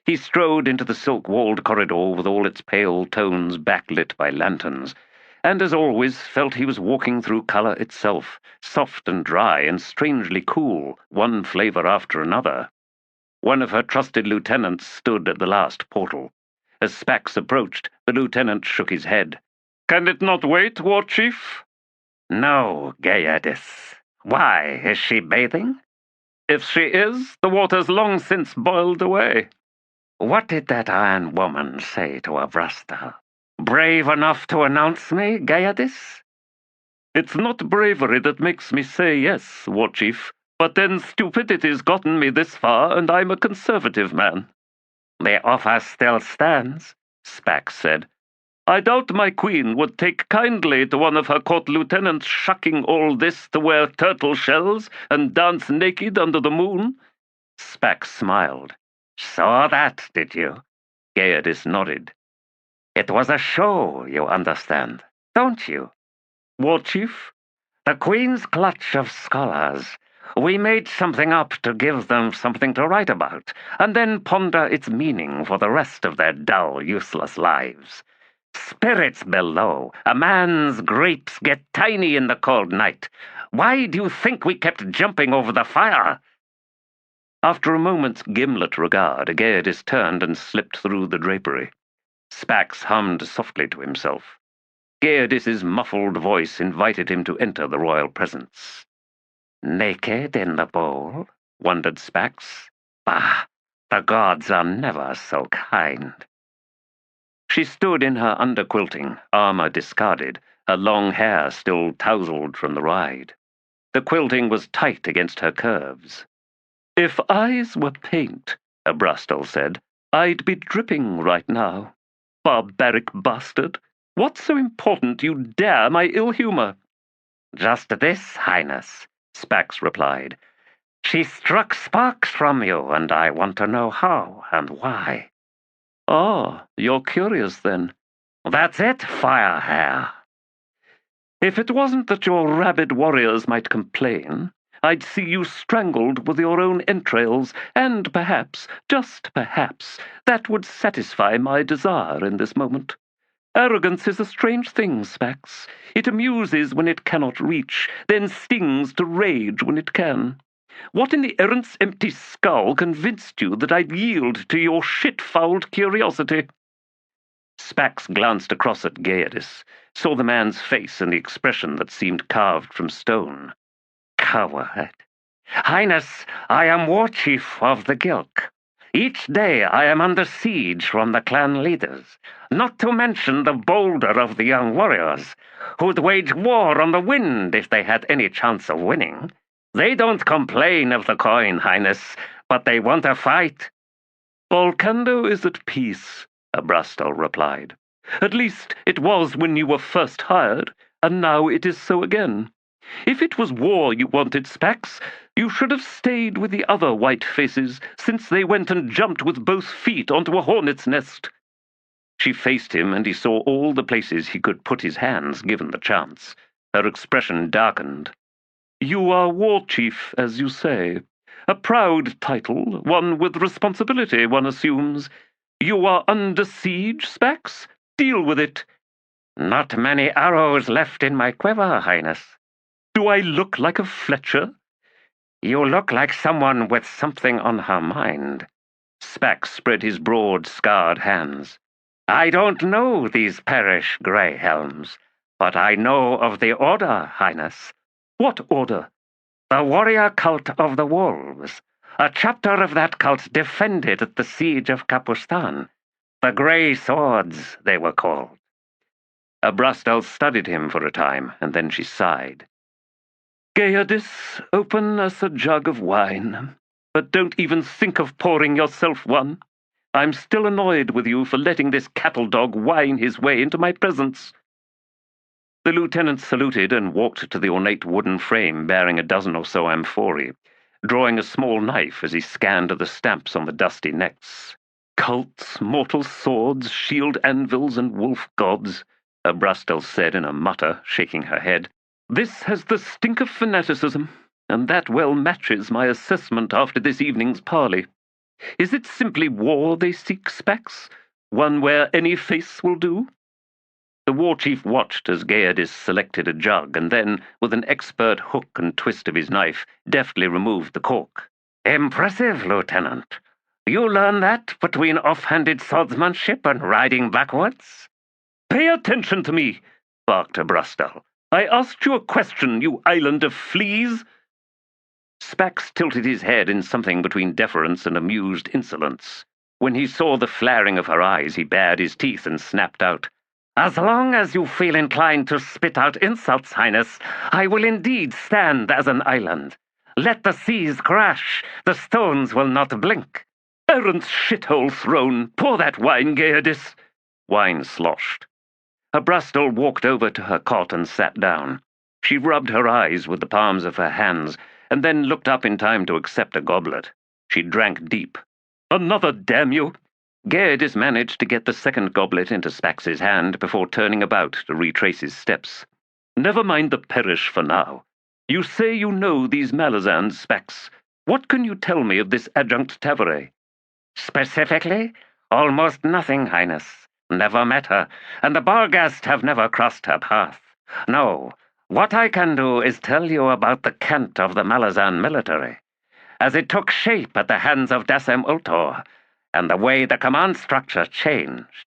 He strode into the silk-walled corridor with all its pale tones backlit by lanterns, and as always felt he was walking through colour itself, soft and dry and strangely cool, one flavour after another. One of her trusted lieutenants stood at the last portal. As Spax approached, the lieutenant shook his head. "Can it not wait, War Chief?" "No, Gaiadis. Why, is she bathing?" "If she is, the water's long since boiled away." "What did that iron woman say to Avrastal? Brave enough to announce me, Gaiadis?" "It's not bravery that makes me say yes, War Chief, but then stupidity's gotten me this far, and I'm a conservative man." "The offer still stands," Spax said. "I doubt my queen would take kindly to one of her court lieutenants shucking all this to wear turtle shells and dance naked under the moon." Spax smiled. "Saw that, did you?" Gaiadis nodded. "It was a show, you understand, don't you?" "War Chief?" "The Queen's clutch of scholars. We made something up to give them something to write about, and then ponder its meaning for the rest of their dull, useless lives. Spirits below, a man's grapes get tiny in the cold night. Why do you think we kept jumping over the fire?" After a moment's gimlet regard, Gaiadis turned and slipped through the drapery. Spax hummed softly to himself. Gaiadis's muffled voice invited him to enter the royal presence. "Naked in the bowl?" wondered Spax. "Bah, the gods are never so kind." She stood in her underquilting, armor discarded, her long hair still tousled from the ride. The quilting was tight against her curves. "If eyes were paint," Abrastal said, "I'd be dripping right now. Barbaric bastard! What's so important you dare my ill humor?" "Just this, Highness," Spax replied. "She struck sparks from you, and I want to know how and why." "Ah, you're curious, then." "That's it, Firehair." "If it wasn't that your rabid warriors might complain, I'd see you strangled with your own entrails, and perhaps, just perhaps, that would satisfy my desire in this moment. Arrogance is a strange thing, Spax. It amuses when it cannot reach, then stings to rage when it can. What in the errant's empty skull convinced you that I'd yield to your shit-fouled curiosity?" Spax glanced across at Gaiadis, saw the man's face and the expression that seemed carved from stone. "Coward. Highness, I am War Chief of the Gilk. Each day I am under siege from the clan leaders, not to mention the bolder of the young warriors, who'd wage war on the wind if they had any chance of winning. They don't complain of the coin, Highness, but they want a fight." "Volcando is at peace," Abrastal replied. "At least it was when you were first hired, and now it is so again. If it was war you wanted, Spax, you should have stayed with the other white faces, since they went and jumped with both feet onto a hornet's nest." She faced him, and he saw all the places he could put his hands, given the chance. Her expression darkened. "You are war chief, as you say. A proud title, one with responsibility, one assumes. You are under siege, Spax? Deal with it." "Not many arrows left in my quiver, Highness." "Do I look like a Fletcher?" "You look like someone with something on her mind." Spax spread his broad, scarred hands. "I don't know these Parish Grey Helms, but I know of the Order, Highness." "What order?" "The warrior cult of the Wolves. A chapter of that cult defended at the siege of Capustan. The Grey Swords, they were called." Abrastal studied him for a time, and then she sighed. "Geodis, open us a jug of wine. But don't even think of pouring yourself one. I'm still annoyed with you for letting this cattle dog whine his way into my presence." The lieutenant saluted and walked to the ornate wooden frame bearing a dozen or so amphorae, drawing a small knife as he scanned the stamps on the dusty necks. "Cults, mortal swords, shield anvils, and wolf gods," Abrastal said in a mutter, shaking her head. "This has the stink of fanaticism, and that well matches my assessment after this evening's parley. Is it simply war they seek, Spax? One where any face will do?" The war chief watched as Geodis selected a jug, and then, with an expert hook and twist of his knife, deftly removed the cork. "Impressive, Lieutenant. You learn that between off-handed swordsmanship and riding backwards?" "Pay attention to me," barked Abrastal. "I asked you a question, you island of fleas." Spax tilted his head in something between deference and amused insolence. When he saw the flaring of her eyes, he bared his teeth and snapped out, "As long as you feel inclined to spit out insults, Highness, I will indeed stand as an island. Let the seas crash, the stones will not blink." "Errant's shithole throne, pour that wine, Geodis." Wine sloshed. Abrastal walked over to her cot and sat down. She rubbed her eyes with the palms of her hands, and then looked up in time to accept a goblet. She drank deep. "Another, damn you!" Geodis managed to get the second goblet into Spax's hand before turning about to retrace his steps. "Never mind the Parish for now. You say you know these Malazans, Spax. What can you tell me of this adjunct Tavare?" "Specifically? Almost nothing, Highness. Never met her, and the Barghast have never crossed her path. No, what I can do is tell you about the cant of the Malazan military, as it took shape at the hands of Dassem Ultor, and the way the command structure changed."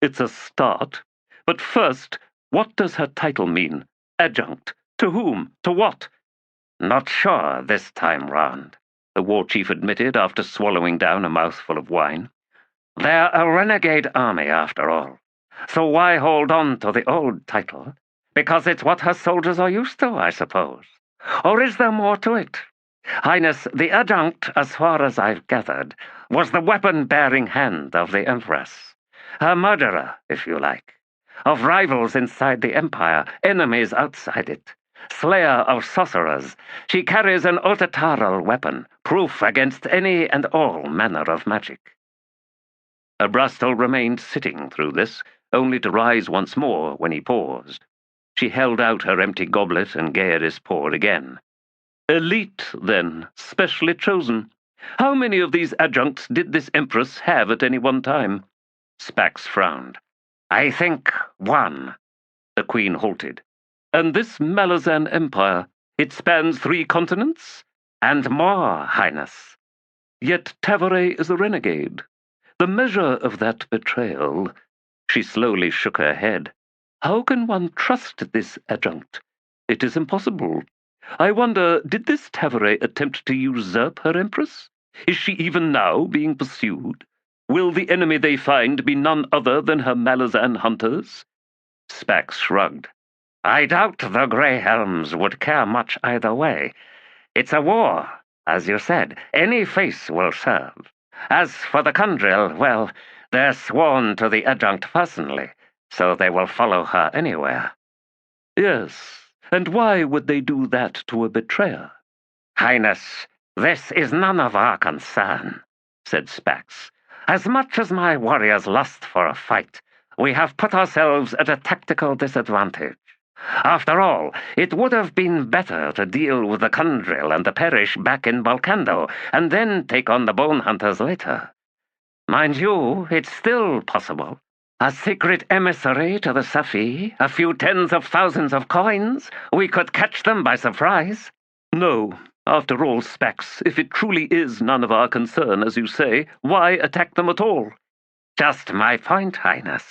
"It's a start. But first, what does her title mean? Adjunct? To whom? To what?" "Not sure this time round," the war chief admitted after swallowing down a mouthful of wine. "They're a renegade army, after all. So why hold on to the old title? Because it's what her soldiers are used to, I suppose. Or is there more to it? Highness, the adjunct, as far as I've gathered, was the weapon-bearing hand of the Empress. Her murderer, if you like. Of rivals inside the Empire, enemies outside it. Slayer of sorcerers, she carries an otataral weapon, proof against any and all manner of magic." Abrastal remained sitting through this, only to rise once more when he paused. She held out her empty goblet, and Geodis poured again. "Elite, then, specially chosen. How many of these adjuncts did this Empress have at any one time?" Spax frowned. "I think one." The Queen halted. "And this Malazan Empire, it spans 3 continents?" "And more, Highness." "Yet Tavare is a renegade. The measure of that betrayal—" She slowly shook her head. "How can one trust this adjunct? It is impossible. I wonder, did this Tavare attempt to usurp her Empress? Is she even now being pursued? Will the enemy they find be none other than her Malazan hunters? Spax shrugged. I doubt the Grey Helms would care much either way. It's a war, as you said. Any face will serve. As for the Kundril, well, they're sworn to the adjunct personally, so they will follow her anywhere. Yes, and why would they do that to a betrayer? Highness, this is none of our concern, said Spax. As much as my warriors lust for a fight, we have put ourselves at a tactical disadvantage. After all, it would have been better to deal with the Kundril and the Perish back in Volcando, and then take on the Bonehunters later. Mind you, it's still possible. A secret emissary to the Safi, a few tens of thousands of coins. We could catch them by surprise. No. After all, Spax, if it truly is none of our concern, as you say, why attack them at all? Just my point, Highness.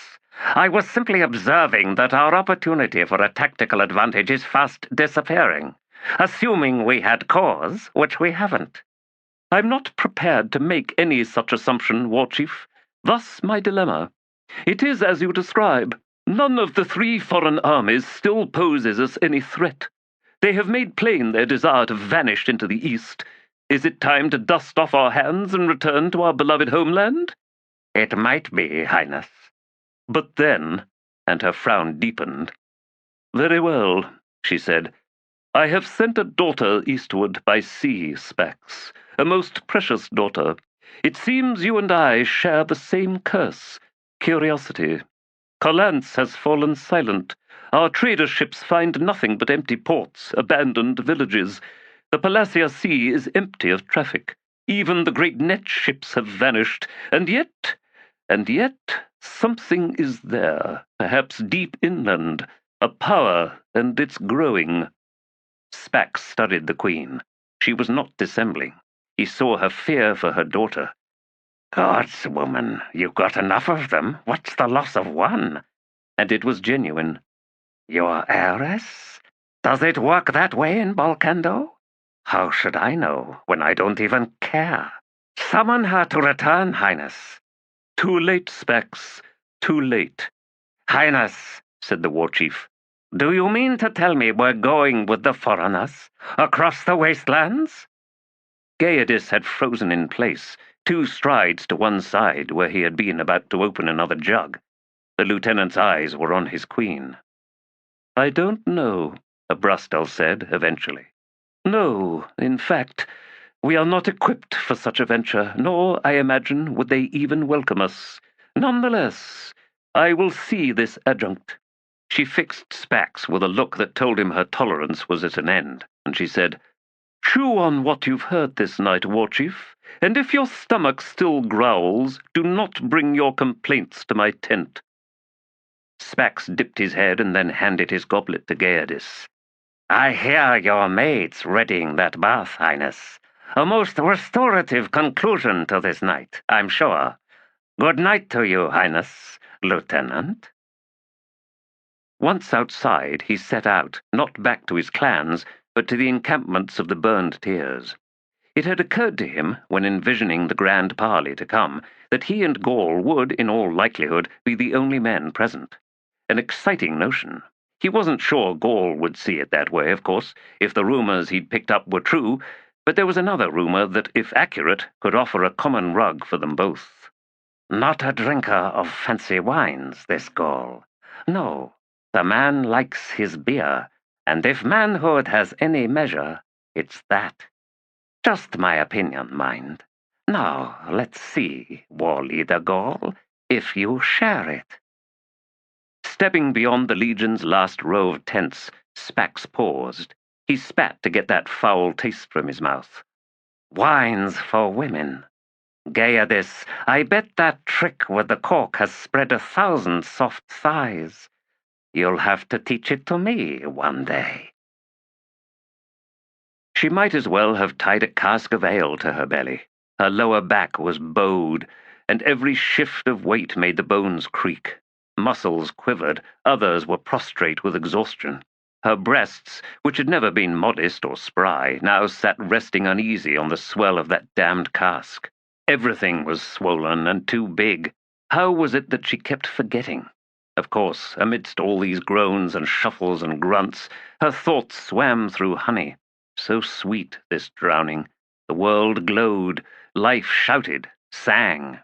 I was simply observing that our opportunity for a tactical advantage is fast disappearing, assuming we had cause, which we haven't. I'm not prepared to make any such assumption, War Chief. Thus my dilemma. It is as you describe. None of the 3 foreign armies still poses us any threat. They have made plain their desire to vanish into the east. Is it time to dust off our hands and return to our beloved homeland? It might be, Highness. But then, and her frown deepened. Very well, she said. I have sent a daughter eastward by sea, Spax, a most precious daughter. It seems you and I share the same curse, curiosity. Collance has fallen silent. Our trader ships find nothing but empty ports, abandoned villages. The Palacia Sea is empty of traffic. Even the great net ships have vanished, and yet, something is there, perhaps deep inland, a power, and it's growing. Spax studied the Queen. She was not dissembling. He saw her fear for her daughter. Gods, woman, you've got enough of them. What's the loss of one? And it was genuine. Your heiress? Does it work that way in Volcando? How should I know, when I don't even care? Summon her to return, Highness. Too late, Spax. Too late. Highness, said the war chief, do you mean to tell me we're going with the foreigners? Across the wastelands? Gaeadis had frozen in place, 2 strides to one side where he had been about to open another jug. The lieutenant's eyes were on his queen. I don't know, Abrastel said eventually. No, in fact, we are not equipped for such a venture, nor, I imagine, would they even welcome us. Nonetheless, I will see this adjunct. She fixed Spax with a look that told him her tolerance was at an end, and she said, Chew on what you've heard this night, War Chief, and if your stomach still growls, do not bring your complaints to my tent. Spax dipped his head and then handed his goblet to Gaeadis. I hear your maid's readying that bath, Highness. A most restorative conclusion to this night, I'm sure. Good night to you, Highness, Lieutenant. Once outside, he set out, not back to his clans, but to the encampments of the burned tears. It had occurred to him, when envisioning the grand parley to come, that he and Gaul would, in all likelihood, be the only men present. An exciting notion. He wasn't sure Gaul would see it that way, of course, if the rumors he'd picked up were true, but there was another rumor that, if accurate, could offer a common rug for them both. Not a drinker of fancy wines, this Gaul. No, the man likes his beer, and if manhood has any measure, it's that. Just my opinion, mind. Now, let's see, War Leader Gaul, if you share it. Stepping beyond the Legion's last row of tents, Spax paused. He spat to get that foul taste from his mouth. Wines for women. Gaeadis, I bet that trick with the cork has spread 1,000 soft thighs. You'll have to teach it to me one day. She might as well have tied a cask of ale to her belly. Her lower back was bowed, and every shift of weight made the bones creak. Muscles quivered, others were prostrate with exhaustion. Her breasts, which had never been modest or spry, now sat resting uneasy on the swell of that damned cask. Everything was swollen and too big. How was it that she kept forgetting? Of course, amidst all these groans and shuffles and grunts, her thoughts swam through honey. So sweet, this drowning. The world glowed, life shouted, sang.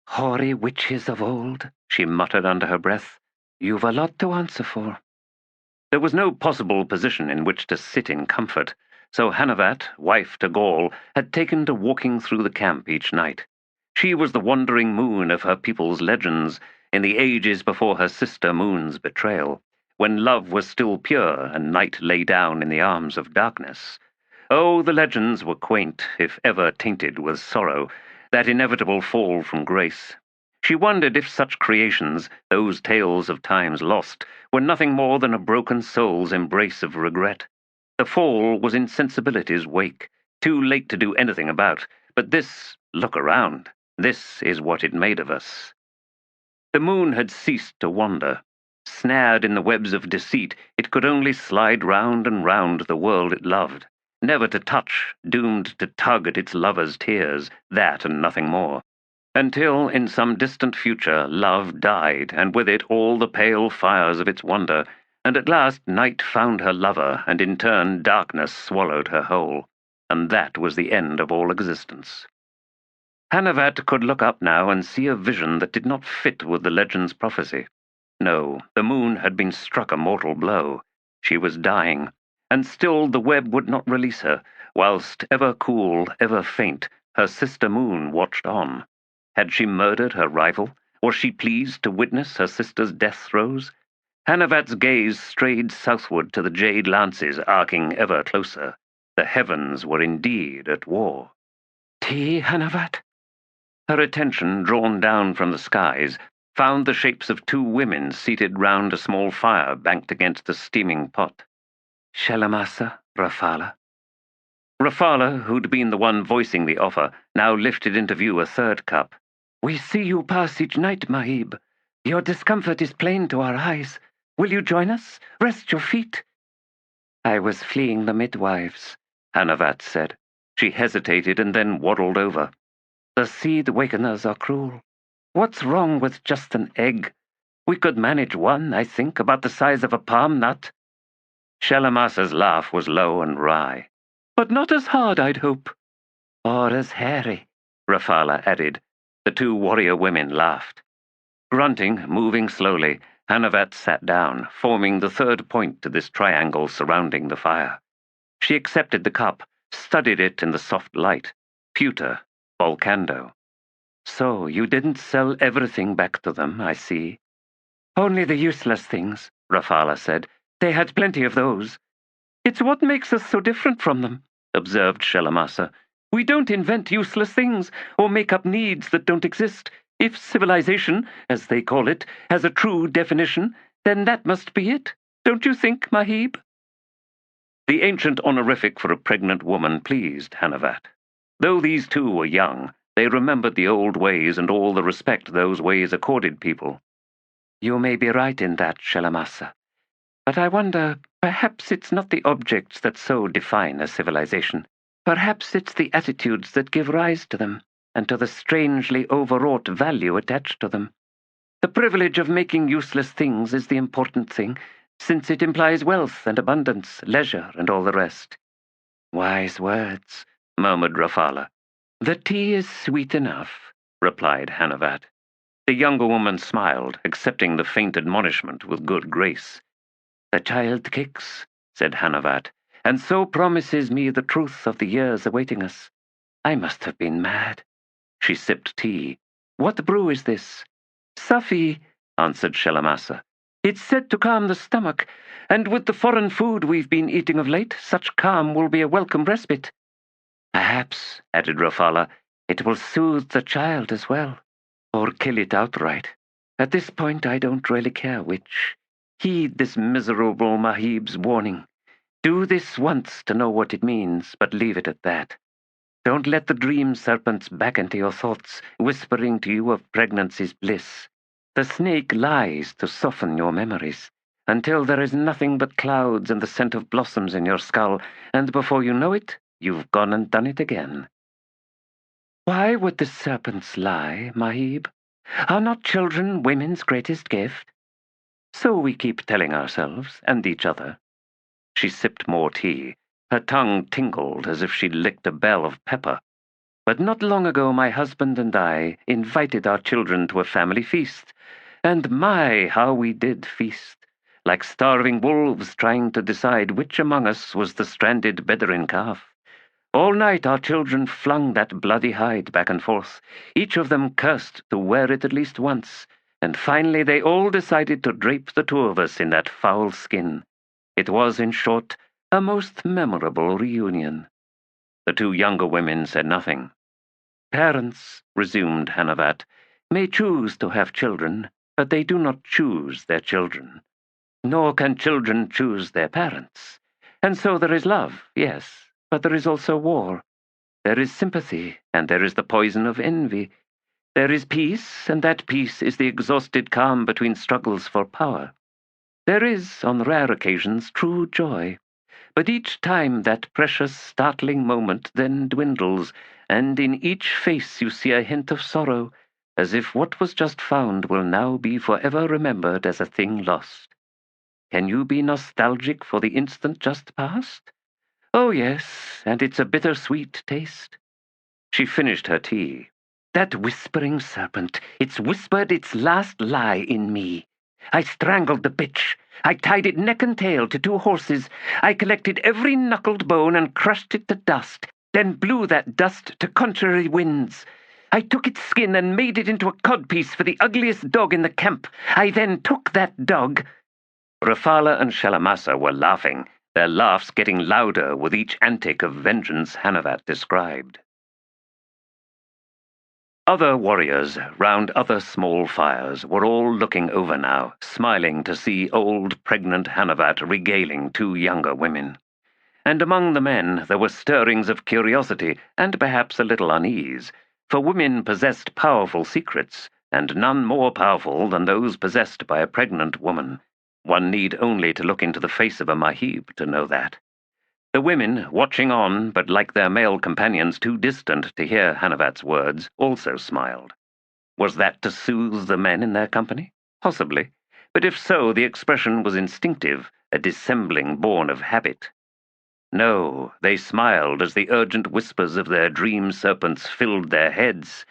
"Hoary witches of old," she muttered under her breath, "you've a lot to answer for." There was no possible position in which to sit in comfort, so Hanavat, wife to Gaul, had taken to walking through the camp each night. She was the wandering moon of her people's legends, in the ages before her sister moon's betrayal, when love was still pure and night lay down in the arms of darkness. Oh, the legends were quaint, if ever tainted with sorrow, that inevitable fall from grace. She wondered if such creations, those tales of times lost, were nothing more than a broken soul's embrace of regret. The fall was in sensibility's wake, too late to do anything about, but this, look around, this is what it made of us. The moon had ceased to wander. Snared in the webs of deceit, it could only slide round and round the world it loved, never to touch, doomed to tug at its lover's tears, that and nothing more. Until, in some distant future, love died, and with it all the pale fires of its wonder, and at last night found her lover, and in turn darkness swallowed her whole, and that was the end of all existence. Hanavat could look up now and see a vision that did not fit with the legend's prophecy. No, the moon had been struck a mortal blow. She was dying, and still the web would not release her, whilst, ever cool, ever faint, her sister moon watched on. Had she murdered her rival? Was she pleased to witness her sister's death throes? Hanavat's gaze strayed southward to the jade lances arcing ever closer. The heavens were indeed at war. "Tea, Hanavat?" Her attention, drawn down from the skies, found the shapes of two women seated round a small fire banked against the steaming pot. "Shelamasa, Rafala." Rafala, who'd been the one voicing the offer, now lifted into view a third cup. "We see you pass each night, Mahib. Your discomfort is plain to our eyes. Will you join us? Rest your feet." "I was fleeing the midwives," Hanavat said. She hesitated and then waddled over. "The seed wakeners are cruel. What's wrong with just an egg? We could manage one, I think, about the size of a palm nut." Shalamasa's laugh was low and wry. "But not as hard, I'd hope." "Or as hairy," Rafala added. The two warrior women laughed. Grunting, moving slowly, Hanavat sat down, forming the third point to this triangle surrounding the fire. She accepted the cup, studied it in the soft light. Pewter, volcando. "So you didn't sell everything back to them, I see." "Only the useless things," Rafala said. "They had plenty of those." "It's what makes us so different from them," observed Shelamasa. "We don't invent useless things, or make up needs that don't exist. If civilization, as they call it, has a true definition, then that must be it. Don't you think, Mahib?" The ancient honorific for a pregnant woman pleased Hanavat. Though these two were young, they remembered the old ways and all the respect those ways accorded people. "You may be right in that, Shelamasa. But I wonder, perhaps it's not the objects that so define a civilization. Perhaps it's the attitudes that give rise to them, and to the strangely overwrought value attached to them. The privilege of making useless things is the important thing, since it implies wealth and abundance, leisure, and all the rest." "Wise words," murmured Rafala. "The tea is sweet enough," replied Hanavat. The younger woman smiled, accepting the faint admonishment with good grace. "The child kicks," said Hanavat, "and so promises me the truth of the years awaiting us. I must have been mad." She sipped tea. "What brew is this?" "Safi," answered Shelamasa. "It's said to calm the stomach, and with the foreign food we've been eating of late, such calm will be a welcome respite." "Perhaps," added Rafala, "it will soothe the child as well, or kill it outright. At this point I don't really care which. Heed this miserable Mahib's warning. Do this once to know what it means, but leave it at that. Don't let the dream serpents back into your thoughts, whispering to you of pregnancy's bliss. The snake lies to soften your memories. until there is nothing but clouds and the scent of blossoms in your skull, and before you know it, you've gone and done it again. Why would the serpents lie, Mahib? Are not children women's greatest gift? So we keep telling ourselves, and each other. She sipped more tea. Her tongue tingled as if she'd licked a bell of pepper. But not long ago my husband and I invited our children to a family feast, and my, how we did feast, like starving wolves trying to decide which among us was the stranded Bedouin calf. All night our children flung that bloody hide back and forth. Each of them cursed to wear it at least once, and finally they all decided to drape the two of us in that foul skin. It was, in short, a most memorable reunion. The two younger women said nothing. Parents, resumed Hanavat, may choose to have children, but they do not choose their children. Nor can children choose their parents. And so there is love, yes, but there is also war. There is sympathy, and there is the poison of envy. There is peace, and that peace is the exhausted calm between struggles for power. There is, on rare occasions, true joy. But each time that precious, startling moment then dwindles, and in each face you see a hint of sorrow, as if what was just found will now be forever remembered as a thing lost. Can you be nostalgic for the instant just past? Oh, yes, and it's a bitter-sweet taste. She finished her tea. That whispering serpent, it's whispered its last lie in me. I strangled the bitch. I tied it neck and tail to two horses. I collected every knuckled bone and crushed it to dust, then blew that dust to contrary winds. I took its skin and made it into a codpiece for the ugliest dog in the camp. I then took that dog. Rafala and Shalamasa were laughing, their laughs getting louder with each antic of vengeance Hanavat described. Other warriors, round other small fires, were all looking over now, smiling to see old, pregnant Hanavat regaling two younger women. And among the men there were stirrings of curiosity and perhaps a little unease, for women possessed powerful secrets, and none more powerful than those possessed by a pregnant woman. One need only to look into the face of a Mahib to know that. The women, watching on, but like their male companions too distant to hear Hanavat's words, also smiled. Was that to soothe the men in their company? Possibly. But if so, the expression was instinctive, a dissembling born of habit. No, they smiled as the urgent whispers of their dream serpents filled their heads.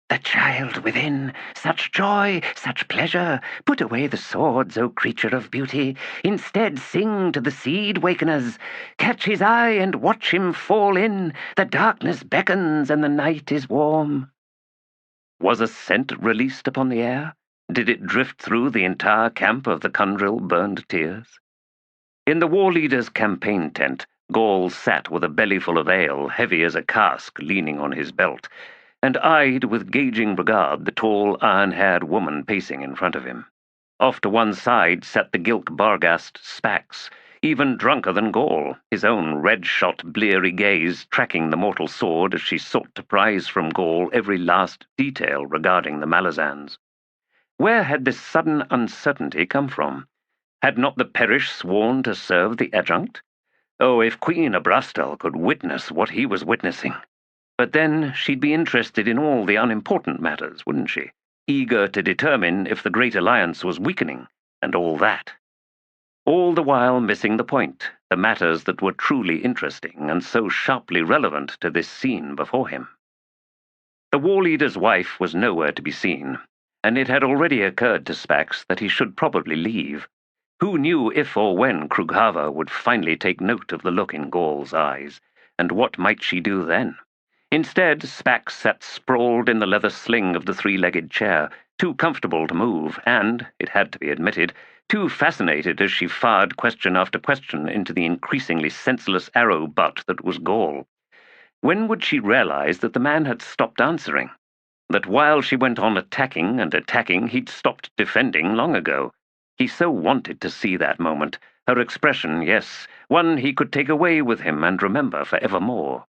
The child within, such joy, such pleasure. Put away the swords, O creature of beauty. Instead sing to the seed wakeners. Catch his eye and watch him fall in. The darkness beckons and the night is warm. Was a scent released upon the air? Did it drift through the entire camp of the Kundril burned tears? In the war leader's campaign tent, Gaul sat with a bellyful of ale, heavy as a cask, leaning on his belt, and eyed with gauging regard the tall, iron-haired woman pacing in front of him. Off to one side sat the Gilk Bargast Spax, even drunker than Gaul, his own red-shot, bleary gaze tracking the mortal sword as she sought to prize from Gaul every last detail regarding the Malazans. Where had this sudden uncertainty come from? Had not the Perish sworn to serve the adjunct? Oh, if Queen Abrastel could witness what he was witnessing! But then she'd be interested in all the unimportant matters, wouldn't she? Eager to determine if the Great Alliance was weakening, and all that. All the while missing the point, the matters that were truly interesting and so sharply relevant to this scene before him. The war leader's wife was nowhere to be seen, and it had already occurred to Spax that he should probably leave. Who knew if or when Krughava would finally take note of the look in Gaul's eyes, and what might she do then? Instead, Spax sat sprawled in the leather sling of the three-legged chair, too comfortable to move, and, it had to be admitted, too fascinated as she fired question after question into the increasingly senseless arrow butt that was Gaul. When would she realize that the man had stopped answering? That while she went on attacking and attacking, he'd stopped defending long ago? He so wanted to see that moment, her expression, yes, one he could take away with him and remember for evermore.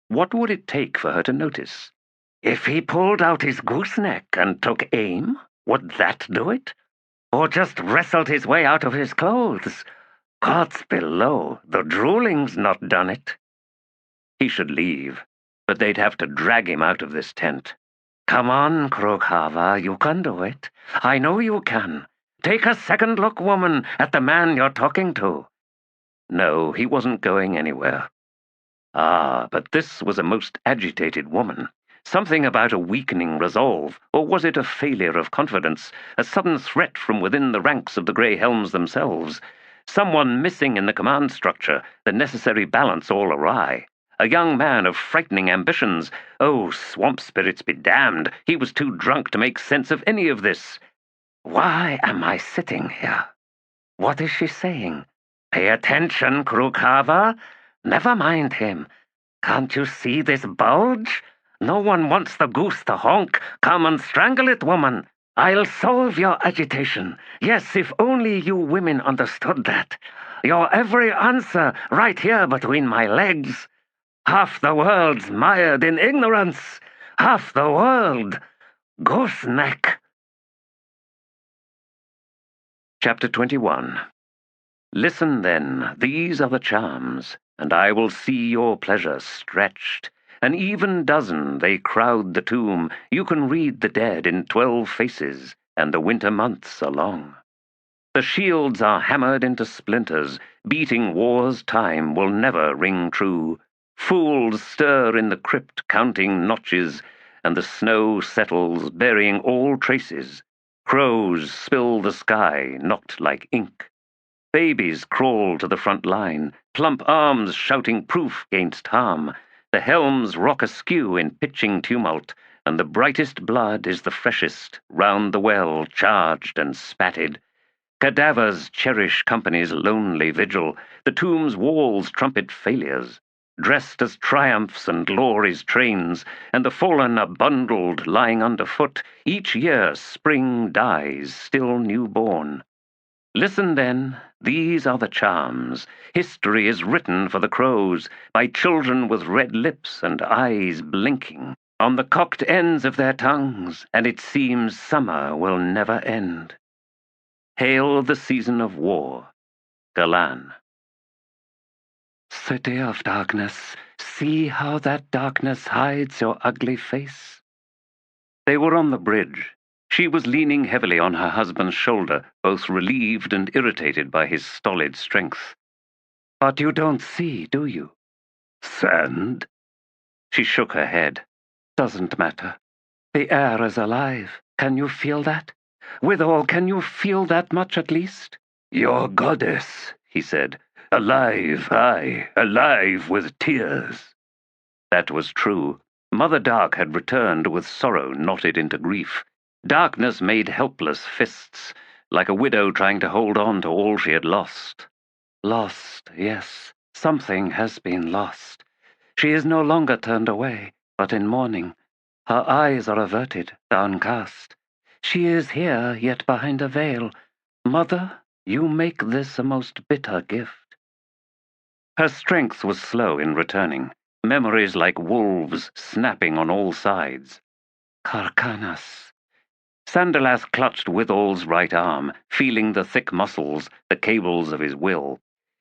What would it take for her to notice? If he pulled out his gooseneck and took aim, would that do it? or just wrestled his way out of his clothes. Gods below, the drooling's not done it. He should leave, but they'd have to drag him out of this tent. Come on, Krokava, you can do it. I know you can. Take a second look, woman, at the man you're talking to. No, he wasn't going anywhere. Ah, but this was a most agitated woman. Something about a weakening resolve, or was it a failure of confidence, a sudden threat from within the ranks of the Grey Helms themselves? Someone missing in the command structure, the necessary balance all awry. A young man of frightening ambitions. Oh, swamp spirits be damned, he was too drunk to make sense of any of this. Why am I sitting here? What is she saying? Pay attention, Krukava. Never mind him. Can't you see this bulge? No one wants the goose to honk. Come and strangle it, woman. I'll solve your agitation. Yes, if only you women understood that. Your every answer right here between my legs. Half the world's mired in ignorance. Half the world. Gooseneck. Chapter 21. Listen then, these are the charms, and I will see your pleasure stretched. An even dozen they crowd the tomb. You can read the dead in 12 faces, and the winter months are long. The shields are hammered into splinters. Beating war's time will never ring true. Fools stir in the crypt, counting notches, and the snow settles, burying all traces. Crows spill the sky, knocked like ink. Babies crawl to the front line, plump arms shouting proof against harm. The helms rock askew in pitching tumult, and the brightest blood is the freshest, round the well charged and spatted. Cadavers cherish company's lonely vigil, the tomb's walls trumpet failures, dressed as triumphs and glory's trains, and the fallen are bundled, lying underfoot. Each year spring dies, still newborn. Listen then, these are the charms. History is written for the crows, by children with red lips and eyes blinking, on the cocked ends of their tongues, and it seems summer will never end. Hail the season of war. Galan. City of darkness, see how that darkness hides your ugly face. They were on the bridge. She was leaning heavily on her husband's shoulder, both relieved and irritated by his stolid strength. But you don't see, do you? Sand? She shook her head. Doesn't matter. The air is alive. Can you feel that? Withal, can you feel that much at least? Your goddess, he said. Alive, aye, alive with tears. That was true. Mother Dark had returned with sorrow knotted into grief. Darkness made helpless fists, like a widow trying to hold on to all she had lost. Lost, yes. Something has been lost. She is no longer turned away, but in mourning. Her eyes are averted, downcast. She is here, yet behind a veil. Mother, you make this a most bitter gift. Her strength was slow in returning, memories like wolves snapping on all sides. Karkanas. Sandalas clutched Withal's right arm, feeling the thick muscles, the cables of his will.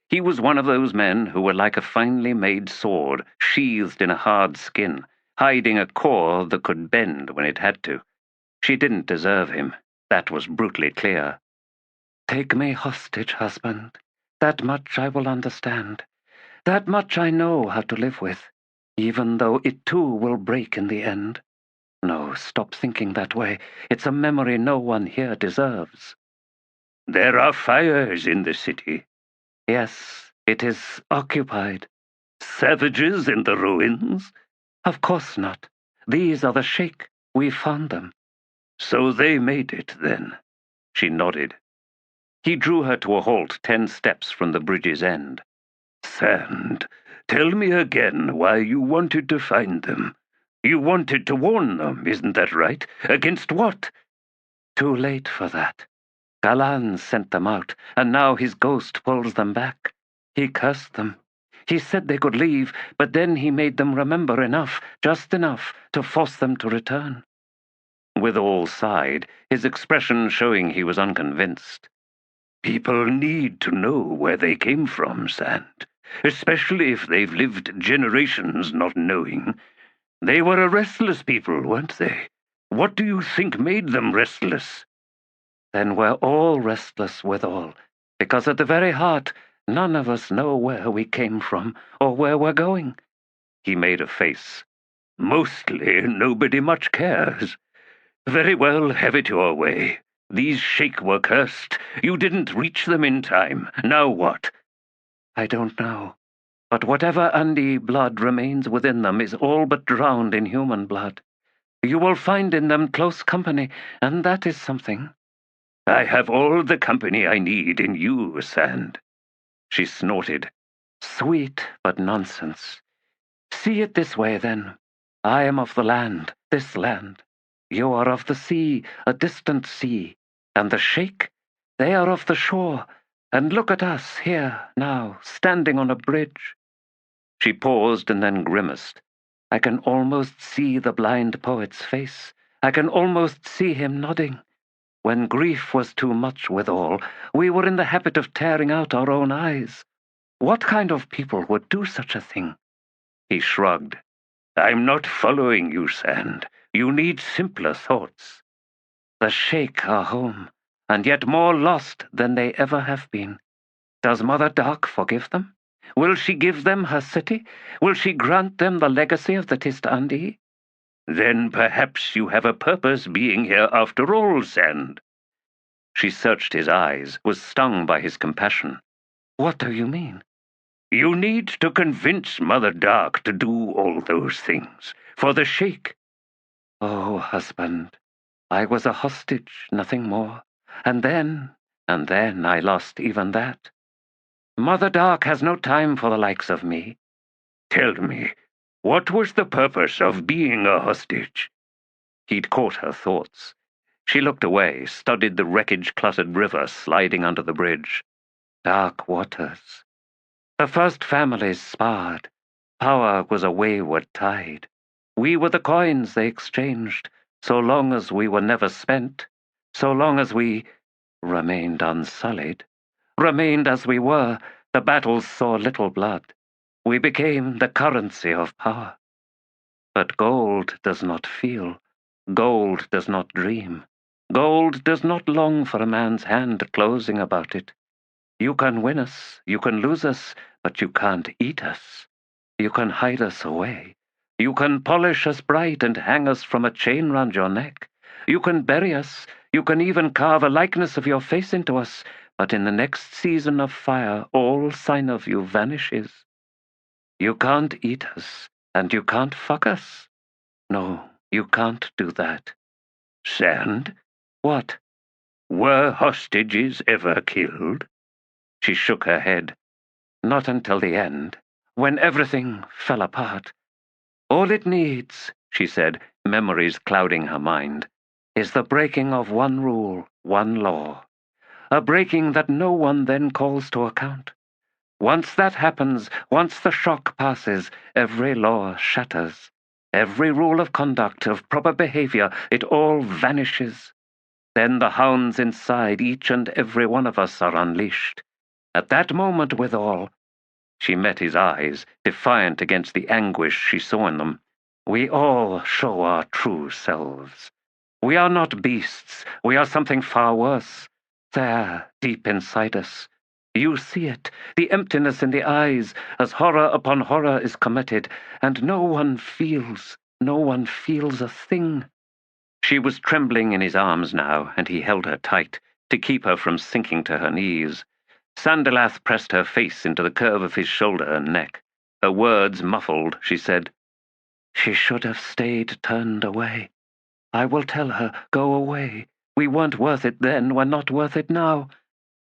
He was one of those men who were like a finely made sword, sheathed in a hard skin, hiding a core that could bend when it had to. She didn't deserve him. That was brutally clear. Take me hostage, husband. That much I will understand. That much I know how to live with, even though it too will break in the end. No, stop thinking that way. It's a memory no one here deserves. There are fires in the city. Yes, it is occupied. Savages in the ruins? Of course not. These are the Sheikh. We found them. So they made it, then? She nodded. He drew her to a halt 10 steps from the bridge's end. Sand, tell me again why you wanted to find them. You wanted to warn them, isn't that right? Against what? Too late for that. Galan sent them out, and now his ghost pulls them back. He cursed them. He said they could leave, but then he made them remember enough, just enough, to force them to return. Withal sighed, his expression showing he was unconvinced. People need to know where they came from, Sand, especially if they've lived generations not knowing. They were a restless people, weren't they? What do you think made them restless? Then we're all restless withal, because at the very heart, none of us know where we came from or where we're going. He made a face. Mostly nobody much cares. Very well, have it your way. These Sheik were cursed. You didn't reach them in time. Now what? I don't know. But whatever Andi blood remains within them is all but drowned in human blood. You will find in them close company, and that is something. I have all the company I need in you, Sand. She snorted. Sweet, but nonsense. See it this way, then. I am of the land, this land. You are of the sea, a distant sea. And the Sheik, they are of the shore. And look at us here, now, standing on a bridge. She paused and then grimaced. I can almost see the blind poet's face. I can almost see him nodding. When grief was too much withal, we were in the habit of tearing out our own eyes. What kind of people would do such a thing? He shrugged. I'm not following you, Sand. You need simpler thoughts. The Sheik are home, and yet more lost than they ever have been. Does Mother Dark forgive them? Will she give them her city? Will she grant them the legacy of the Tist-Andi? Then perhaps you have a purpose being here after all, Sand. She searched his eyes, was stung by his compassion. What do you mean? You need to convince Mother Dark to do all those things, for the Sheik. Oh, husband, I was a hostage, nothing more. And then I lost even that. Mother Dark has no time for the likes of me. Tell me, what was the purpose of being a hostage? He'd caught her thoughts. She looked away, studied the wreckage-cluttered river sliding under the bridge. Dark waters. The first families sparred. Power was a wayward tide. We were the coins they exchanged, so long as we were never spent, so long as we remained unsullied, remained as we were. The battles saw little blood. We became the currency of power. But gold does not feel. Gold does not dream. Gold does not long for a man's hand closing about it. You can win us, you can lose us, but you can't eat us. You can hide us away. You can polish us bright and hang us from a chain round your neck. You can bury us. You can even carve a likeness of your face into us. But in the next season of fire, all sign of you vanishes. You can't eat us, and you can't fuck us. No, you can't do that. Sand? What? Were hostages ever killed? She shook her head. Not until the end, when everything fell apart. All it needs, she said, memories clouding her mind, is the breaking of one rule, one law. A breaking that no one then calls to account. Once that happens, once the shock passes, every law shatters. Every rule of conduct, of proper behavior, it all vanishes. Then the hounds inside each and every one of us are unleashed. At that moment withal, she met his eyes, defiant against the anguish she saw in them. We all show our true selves. We are not beasts. We are something far worse. There, deep inside us. You see it, the emptiness in the eyes, as horror upon horror is committed, and no one feels a thing. She was trembling in his arms now, and he held her tight, to keep her from sinking to her knees. Sandalath pressed her face into the curve of his shoulder and neck. Her words muffled, she said, She should have stayed turned away. I will tell her, go away. We weren't worth it then, we're not worth it now.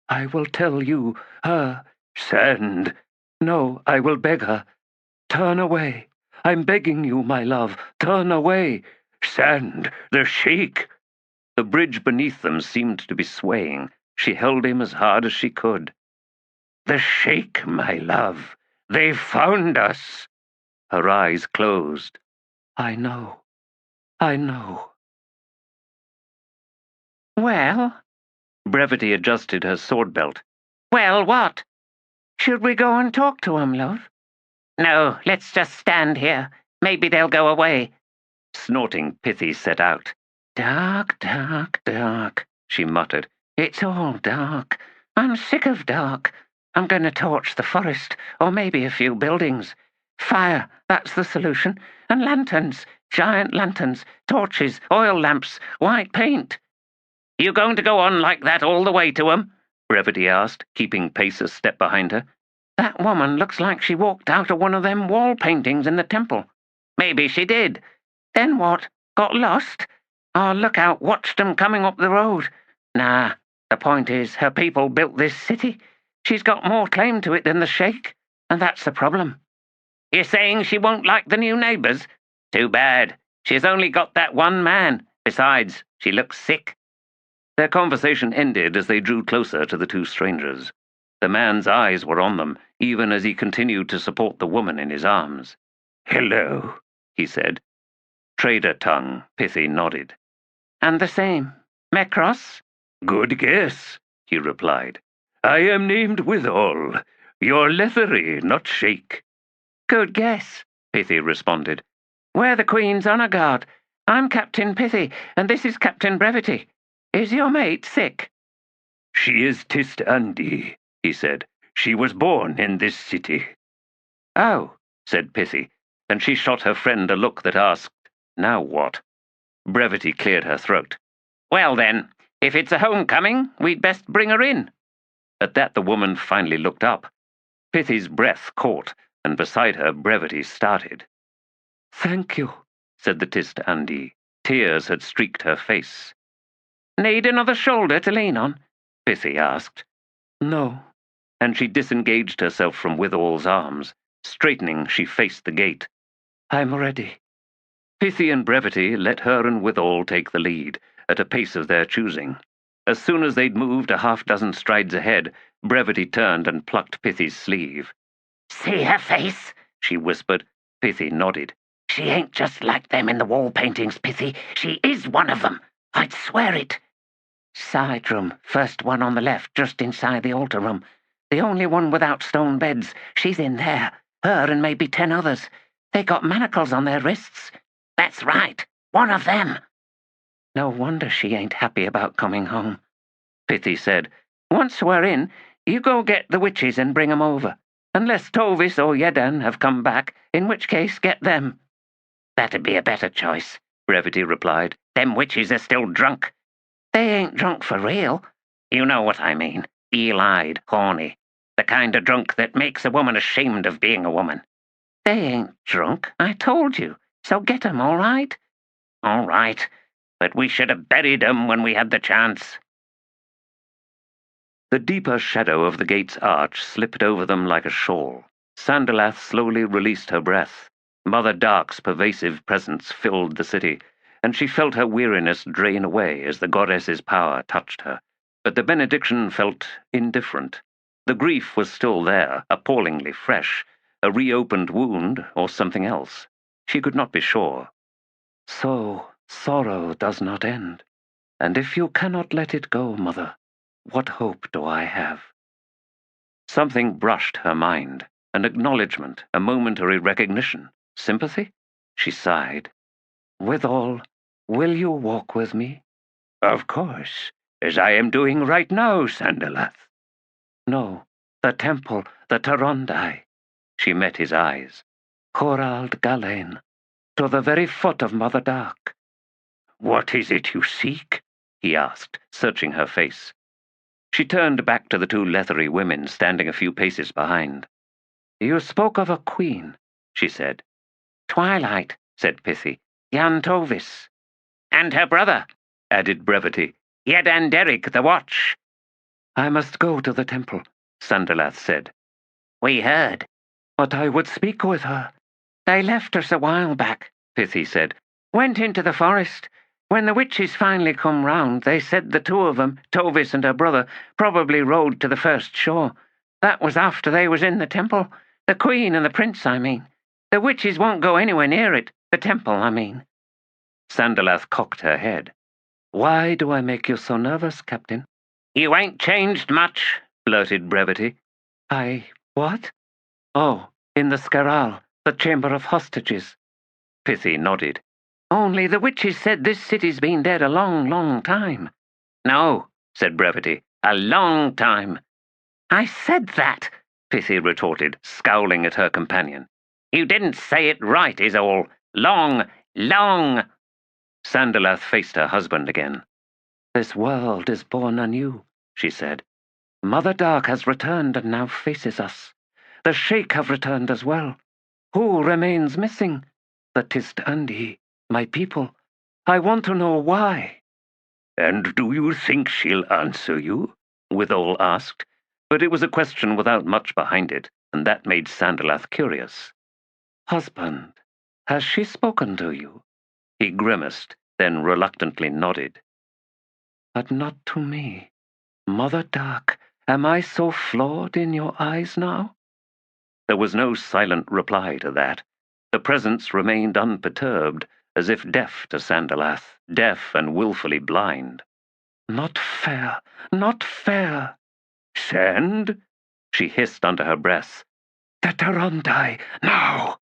I will tell you, her. Sand. No, I will beg her. Turn away. I'm begging you, my love, turn away. Sand, the Sheik. The bridge beneath them seemed to be swaying. She held him as hard as she could. The Sheik, my love. They found us. Her eyes closed. I know. Well? Brevity adjusted her sword belt. Well, what? Should we go and talk to 'em, love? No, let's just stand here. Maybe they'll go away. Snorting, Pithy set out. Dark, dark, dark, she muttered. It's all dark. I'm sick of dark. I'm going to torch the forest, or maybe a few buildings. Fire, that's the solution. And lanterns, giant lanterns, torches, oil lamps, white paint. You going to go on like that all the way to 'em? Brevity asked, keeping pace a step behind her. That woman looks like she walked out of one of them wall paintings in the temple. Maybe she did. Then what? Got lost? Our lookout watched 'em coming up the road. Nah, the point is, her people built this city. She's got more claim to it than the sheikh, and that's the problem. You're saying she won't like the new neighbours? Too bad. She's only got that one man. Besides, she looks sick. Their conversation ended as they drew closer to the two strangers. The man's eyes were on them, even as he continued to support the woman in his arms. "Hello," he said. Trader tongue, Pithy nodded. And the same. Mekros? "Good guess," he replied. "I am named Withal. You're Leathery, not Sheik." Good guess, Pithy responded. We're the Queen's Honour Guard. I'm Captain Pithy, and this is Captain Brevity. Is your mate sick? "She is Tist Andi," he said. "She was born in this city." Oh, said Pithy, and she shot her friend a look that asked, now what? Brevity cleared her throat. Well then, if it's a homecoming, we'd best bring her in. At that the woman finally looked up. Pithy's breath caught, and beside her Brevity started. Thank you, said the Tist Andi. Tears had streaked her face. Need another shoulder to lean on? Pithy asked. No. And she disengaged herself from Withal's arms. Straightening, she faced the gate. I'm ready. Pithy and Brevity let her and Withal take the lead, at a pace of their choosing. As soon as they'd moved a half-dozen strides ahead, Brevity turned and plucked Pithy's sleeve. See her face? She whispered. Pithy nodded. She ain't just like them in the wall paintings, Pithy. She is one of them. I'd swear it. Side room, first one on the left, just inside the altar room. The only one without stone beds. She's in there. Her and maybe 10 others. They got manacles on their wrists. That's right. One of them. No wonder she ain't happy about coming home, Pithy said. Once we're in, you go get the witches and bring 'em over. Unless Tovis or Yedan have come back, in which case get them. That'd be a better choice, Brevity replied. Them witches are still drunk. They ain't drunk for real. You know what I mean. Eel-eyed, horny. The kind of drunk that makes a woman ashamed of being a woman. They ain't drunk, I told you. So get 'em, all right? All right. But we should have buried 'em when we had the chance. The deeper shadow of the gate's arch slipped over them like a shawl. Sandalath slowly released her breath. Mother Dark's pervasive presence filled the city, and she felt her weariness drain away as the goddess's power touched her. But the benediction felt indifferent. The grief was still there, appallingly fresh, a reopened wound or something else. She could not be sure. So, sorrow does not end. And if you cannot let it go, Mother, what hope do I have? Something brushed her mind, an acknowledgement, a momentary recognition. Sympathy? She sighed. Withal, will you walk with me? Of course, as I am doing right now, Sandalath. No, the temple, the Tarondai. She met his eyes. Corald Galen, to the very foot of Mother Dark. What is it you seek? He asked, searching her face. She turned back to the two leathery women standing a few paces behind. You spoke of a queen, she said. Twilight, said Pithy. Jan Tovis. And her brother, added Brevity. Yedan Derek, the watch. I must go to the temple, Sandalath said. We heard. But I would speak with her. They left us a while back, Pithy said. Went into the forest. When the witches finally come round, they said the two of them, Tovis and her brother, probably rode to the first shore. That was after they was in the temple. The queen and the prince, I mean. The witches won't go anywhere near it. The temple, I mean. Sandalath cocked her head. Why do I make you so nervous, Captain? You ain't changed much, blurted Brevity. What? Oh, in the Scaral, the Chamber of Hostages. Pithy nodded. Only the witches said this city's been dead a long, long time. No, said Brevity, a long time. I said that, Pithy retorted, scowling at her companion. You didn't say it right, is all. Long, long. Sandalath faced her husband again. This world is born anew, she said. Mother Dark has returned and now faces us. The Sheikh have returned as well. Who remains missing? The Tist-Andi, my people. I want to know why. And do you think she'll answer you? Withal asked, but it was a question without much behind it, and that made Sandalath curious. Husband, has she spoken to you? He grimaced, then reluctantly nodded. But not to me. Mother Dark, am I so flawed in your eyes now? There was no silent reply to that. The presence remained unperturbed, as if deaf to Sandalath, deaf and willfully blind. Not fair, not fair. Sand? She hissed under her breath. The Tarundai, now!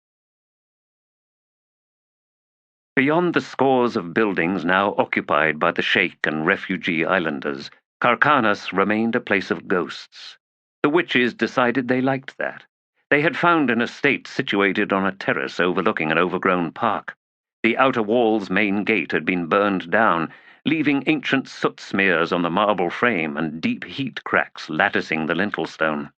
Beyond the scores of buildings now occupied by the Sheikh and refugee islanders, Karkanos remained a place of ghosts. The witches decided they liked that. They had found an estate situated on a terrace overlooking an overgrown park. The outer wall's main gate had been burned down, leaving ancient soot smears on the marble frame and deep heat cracks latticing the lintel stone.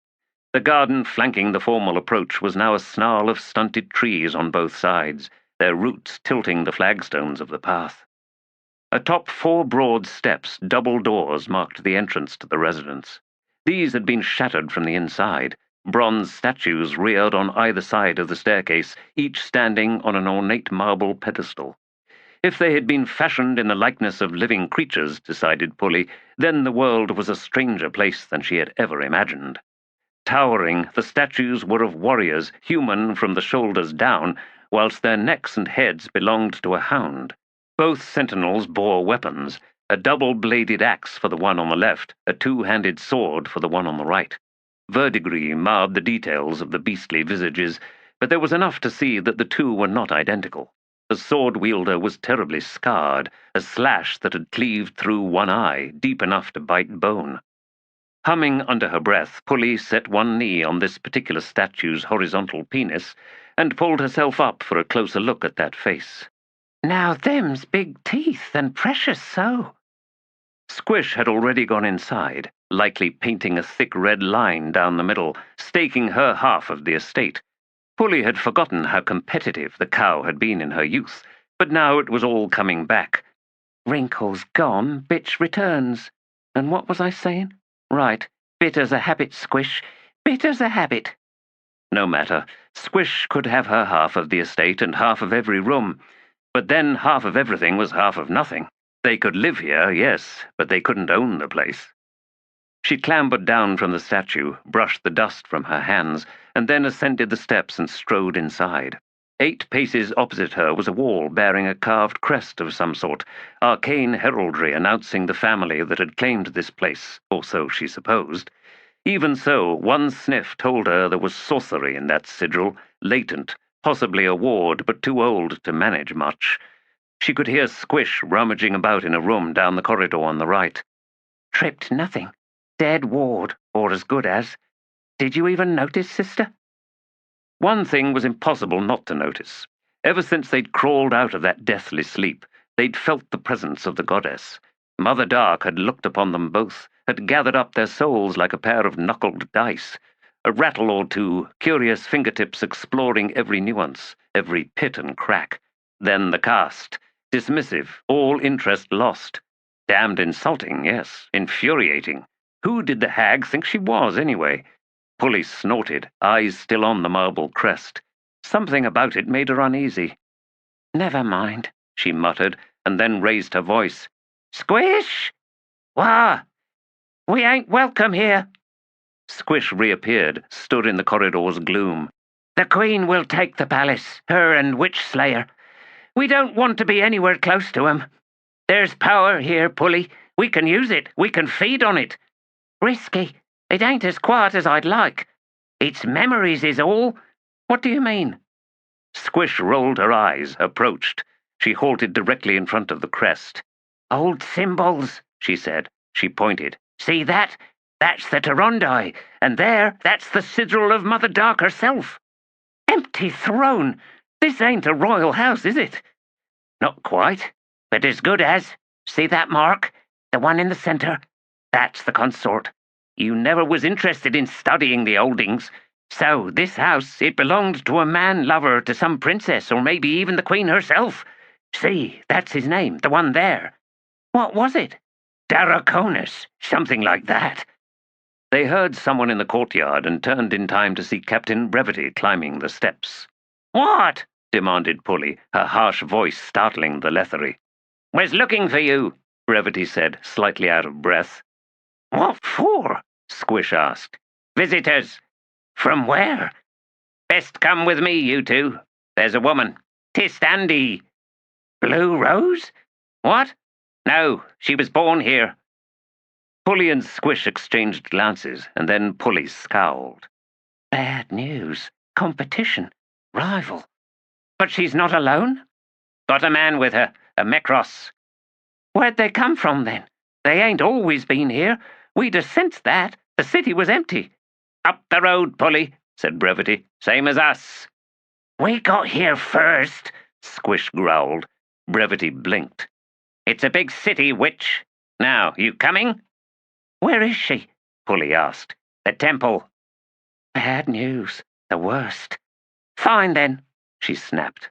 The garden flanking the formal approach was now a snarl of stunted trees on both sides, their roots tilting the flagstones of the path. Atop 4 broad steps, double doors marked the entrance to the residence. These had been shattered from the inside. Bronze statues reared on either side of the staircase, each standing on an ornate marble pedestal. If they had been fashioned in the likeness of living creatures, decided Pulley, then the world was a stranger place than she had ever imagined. Towering, the statues were of warriors, human from the shoulders down, whilst their necks and heads belonged to a hound. Both sentinels bore weapons, a double-bladed axe for the one on the left, a 2-handed sword for the one on the right. Verdigris marred the details of the beastly visages, but there was enough to see that the two were not identical. The sword-wielder was terribly scarred, a slash that had cleaved through one eye, deep enough to bite bone. Humming under her breath, Pulley set one knee on this particular statue's horizontal penis and pulled herself up for a closer look at that face. Now them's big teeth, and precious so. Squish had already gone inside, likely painting a thick red line down the middle, staking her half of the estate. Pulley had forgotten how competitive the cow had been in her youth, but now it was all coming back. Wrinkles gone, bitch returns. And what was I saying? Right, bitter's a habit, Squish. Bitter's a habit. No matter. Squish could have her half of the estate and half of every room. But then half of everything was half of nothing. They could live here, yes, but they couldn't own the place. She clambered down from the statue, brushed the dust from her hands, and then ascended the steps and strode inside. 8 paces opposite her was a wall bearing a carved crest of some sort, arcane heraldry announcing the family that had claimed this place, or so she supposed. Even so, one sniff told her there was sorcery in that sigil, latent, possibly a ward, but too old to manage much. She could hear Squish rummaging about in a room down the corridor on the right. Tripped nothing. Dead ward, or as good as. Did you even notice, sister? One thing was impossible not to notice. Ever since they'd crawled out of that deathly sleep, they'd felt the presence of the goddess. Mother Dark had looked upon them both, had gathered up their souls like a pair of knuckled dice. A rattle or two, curious fingertips exploring every nuance, every pit and crack. Then the cast, dismissive, all interest lost. Damned insulting, yes, infuriating. Who did the hag think she was, anyway? Pulley snorted, eyes still on the marble crest. Something about it made her uneasy. Never mind, she muttered, and then raised her voice. Squish! Wah! We ain't welcome here. Squish reappeared, stood in the corridor's gloom. The Queen will take the palace, her and Witch Slayer. We don't want to be anywhere close to 'em. There's power here, Pulley. We can use it. We can feed on it. Risky. It ain't as quiet as I'd like. It's memories is all. What do you mean? Squish rolled her eyes, approached. She halted directly in front of the crest. Old symbols, she said. She pointed. See that? That's the Torondai, and there, that's the sigil of Mother Dark herself. Empty throne! This ain't a royal house, is it? Not quite, but as good as. See that mark? The one in the centre? That's the consort. You never was interested in studying the oldings. So, this house, it belonged to a man-lover, to some princess, or maybe even the Queen herself. See, that's his name, the one there. What was it? Daraconis, something like that. They heard someone in the courtyard and turned in time to see Captain Brevity climbing the steps. What? Demanded Pulley, her harsh voice startling the Lethery. Was looking for you, Brevity said, slightly out of breath. What for? Squish asked. Visitors. From where? Best come with me, you two. There's a woman. 'Tis Andy. Blue Rose? What? No, she was born here. Pulley and Squish exchanged glances, and then Pulley scowled. Bad news. Competition. Rival. But she's not alone? Got a man with her, a Mekros. Where'd they come from, then? They ain't always been here. We'd have sensed that. The city was empty. Up the road, Pulley, said Brevity. Same as us. We got here first, Squish growled. Brevity blinked. It's a big city, witch. Now, you coming? Where is she? Pulley asked. The temple. Bad news. The worst. Fine, then, she snapped.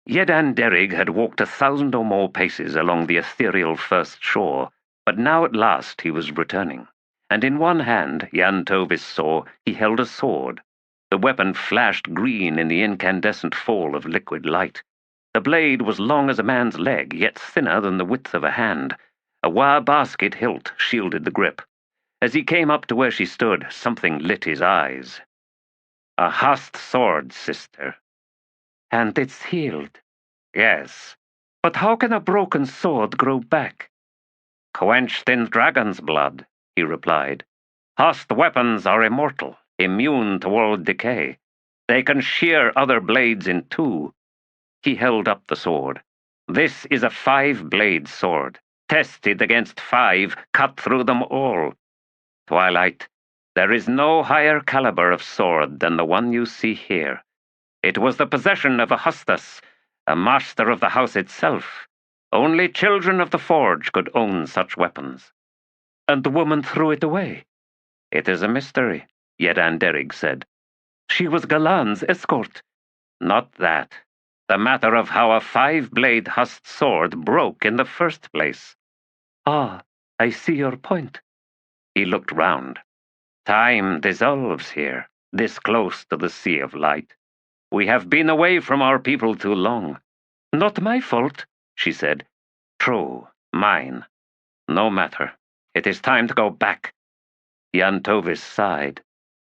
Yedan Derrig had walked 1,000 or more paces along the ethereal first shore, but now at last he was returning, and in one hand, Jan Tovis saw, he held a sword. The weapon flashed green in the incandescent fall of liquid light. The blade was long as a man's leg, yet thinner than the width of a hand. A wire basket hilt shielded the grip. As he came up to where she stood, something lit his eyes. A hast sword, sister. And it's healed. Yes. But how can a broken sword grow back? Quenched in dragon's blood, he replied. Hast weapons are immortal, immune to world decay. They can shear other blades in two. He held up the sword. This is a 5-blade sword. Tested against 5, cut through them all. Twilight, there is no higher caliber of sword than the one you see here. It was the possession of a hustas, a master of the house itself. Only children of the forge could own such weapons. And the woman threw it away. It is a mystery, Yedan Derrig said. She was Galan's escort. Not that. The matter of how a 5-blade hust sword broke in the first place. Ah, I see your point. He looked round. Time dissolves here, this close to the Sea of Light. We have been away from our people too long. Not my fault, she said. True, mine. No matter. It is time to go back. Jan Tovis sighed.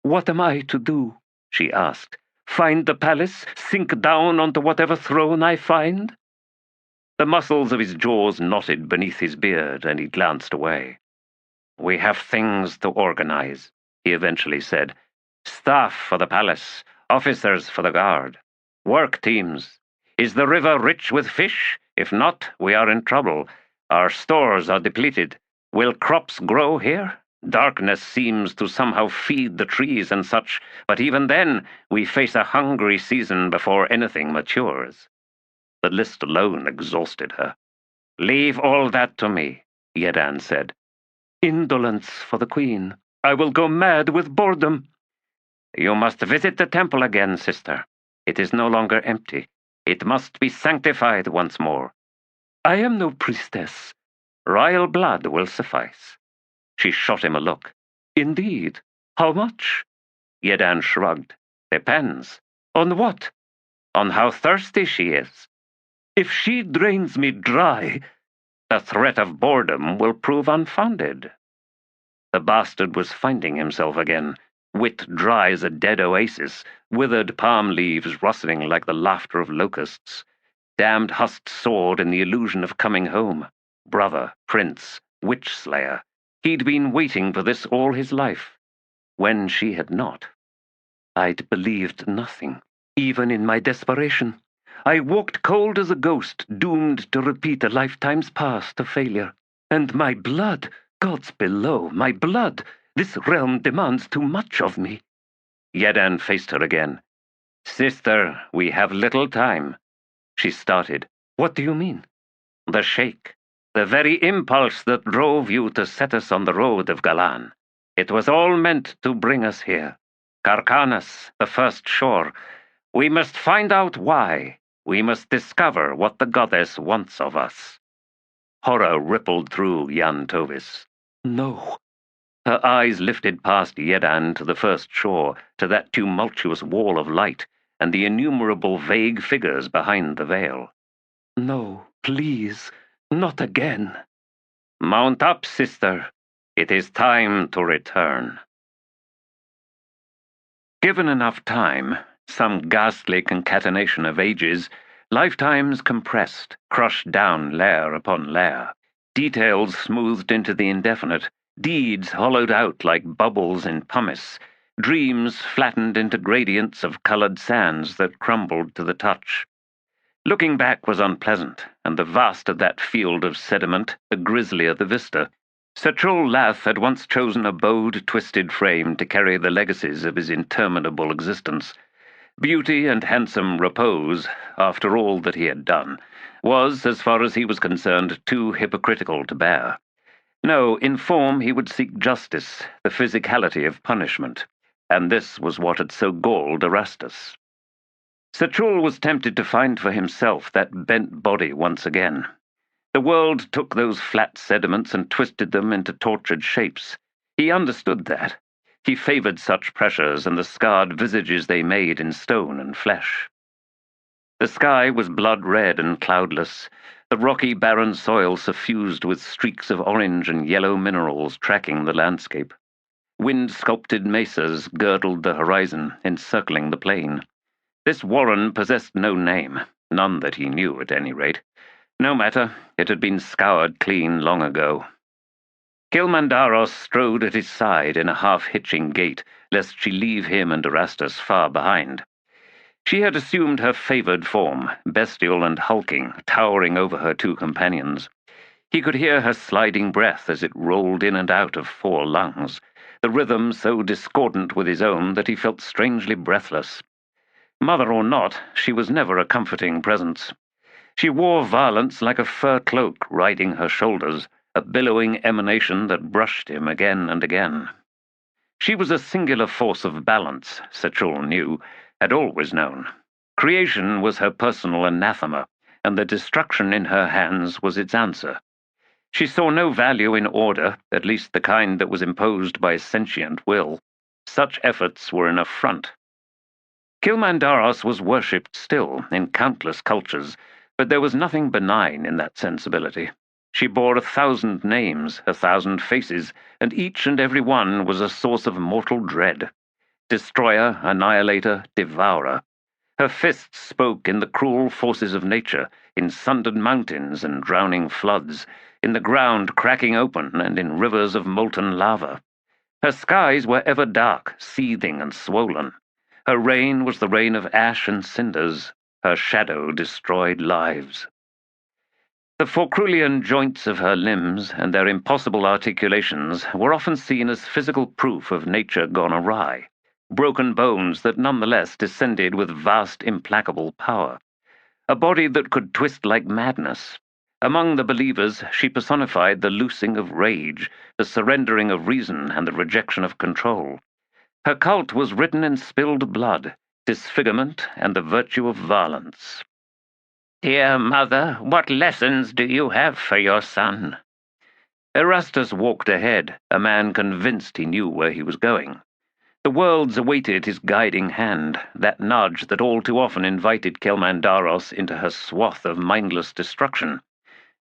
What am I to do? She asked. Find the palace, sink down onto whatever throne I find? The muscles of his jaws knotted beneath his beard, and he glanced away. We have things to organize, he eventually said. Staff for the palace, officers for the guard, work teams. Is the river rich with fish? If not, we are in trouble. Our stores are depleted. Will crops grow here? Darkness seems to somehow feed the trees and such, but even then, we face a hungry season before anything matures. The list alone exhausted her. Leave all that to me, Yedan said. Indolence for the queen. I will go mad with boredom. You must visit the temple again, sister. It is no longer empty. It must be sanctified once more. I am no priestess. Royal blood will suffice. She shot him a look. Indeed. How much? Yedan shrugged. Depends. On what? On how thirsty she is. If she drains me dry, the threat of boredom will prove unfounded. The bastard was finding himself again, wit dry as a dead oasis, withered palm leaves rustling like the laughter of locusts. Damned Hust's sword in the illusion of coming home. Brother, prince, witch-slayer. He'd been waiting for this all his life, when she had not. I'd believed nothing, even in my desperation. I walked cold as a ghost, doomed to repeat a lifetime's past of failure. And my blood, gods below, my blood, this realm demands too much of me. Yedan faced her again. Sister, we have little time. She started. What do you mean? The Sheikh. The very impulse that drove you to set us on the road of Galan. It was all meant to bring us here. Karkanas, the first shore. We must find out why. We must discover what the goddess wants of us. Horror rippled through Jan Tovis. No. Her eyes lifted past Yedan to the first shore, to that tumultuous wall of light, and the innumerable vague figures behind the veil. No, please, not again. Mount up, sister. It is time to return. Given enough time, some ghastly concatenation of ages, lifetimes compressed, crushed down layer upon layer, details smoothed into the indefinite, deeds hollowed out like bubbles in pumice, dreams flattened into gradients of colored sands that crumbled to the touch. Looking back was unpleasant, and the vaster that field of sediment, the grislier the vista. Setchul Lath had once chosen a bowed, twisted frame to carry the legacies of his interminable existence. Beauty and handsome repose, after all that he had done, was, as far as he was concerned, too hypocritical to bear. No, in form he would seek justice, the physicality of punishment, and this was what had so galled Erastus. Setchul was tempted to find for himself that bent body once again. The world took those flat sediments and twisted them into tortured shapes. He understood that. He favored such pressures and the scarred visages they made in stone and flesh. The sky was blood-red and cloudless, the rocky barren soil suffused with streaks of orange and yellow minerals tracking the landscape. Wind-sculpted mesas girdled the horizon, encircling the plain. This warren possessed no name, none that he knew at any rate. No matter, it had been scoured clean long ago. Kilmandaros strode at his side in a half-hitching gait, lest she leave him and Erastus far behind. She had assumed her favored form, bestial and hulking, towering over her two companions. He could hear her sliding breath as it rolled in and out of 4 lungs, the rhythm so discordant with his own that he felt strangely breathless. Mother or not, she was never a comforting presence. She wore violence like a fur cloak riding her shoulders, a billowing emanation that brushed him again and again. She was a singular force of balance, Setchul knew, had always known. Creation was her personal anathema, and the destruction in her hands was its answer. She saw no value in order, at least the kind that was imposed by sentient will. Such efforts were an affront. Kilmandaros was worshipped still in countless cultures, but there was nothing benign in that sensibility. She bore 1,000 names, 1,000 faces, and each and every one was a source of mortal dread. Destroyer, annihilator, devourer. Her fists spoke in the cruel forces of nature, in sundered mountains and drowning floods, in the ground cracking open and in rivers of molten lava. Her skies were ever dark, seething and swollen. Her rain was the rain of ash and cinders. Her shadow destroyed lives. The Forcrulian joints of her limbs and their impossible articulations were often seen as physical proof of nature gone awry, broken bones that nonetheless descended with vast, implacable power. A body that could twist like madness. Among the believers, she personified the loosing of rage, the surrendering of reason, and the rejection of control. Her cult was written in spilled blood, disfigurement, and the virtue of violence. "Dear mother, what lessons do you have for your son?" Erastus walked ahead, a man convinced he knew where he was going. The worlds awaited his guiding hand, that nudge that all too often invited Kilmandaros into her swath of mindless destruction.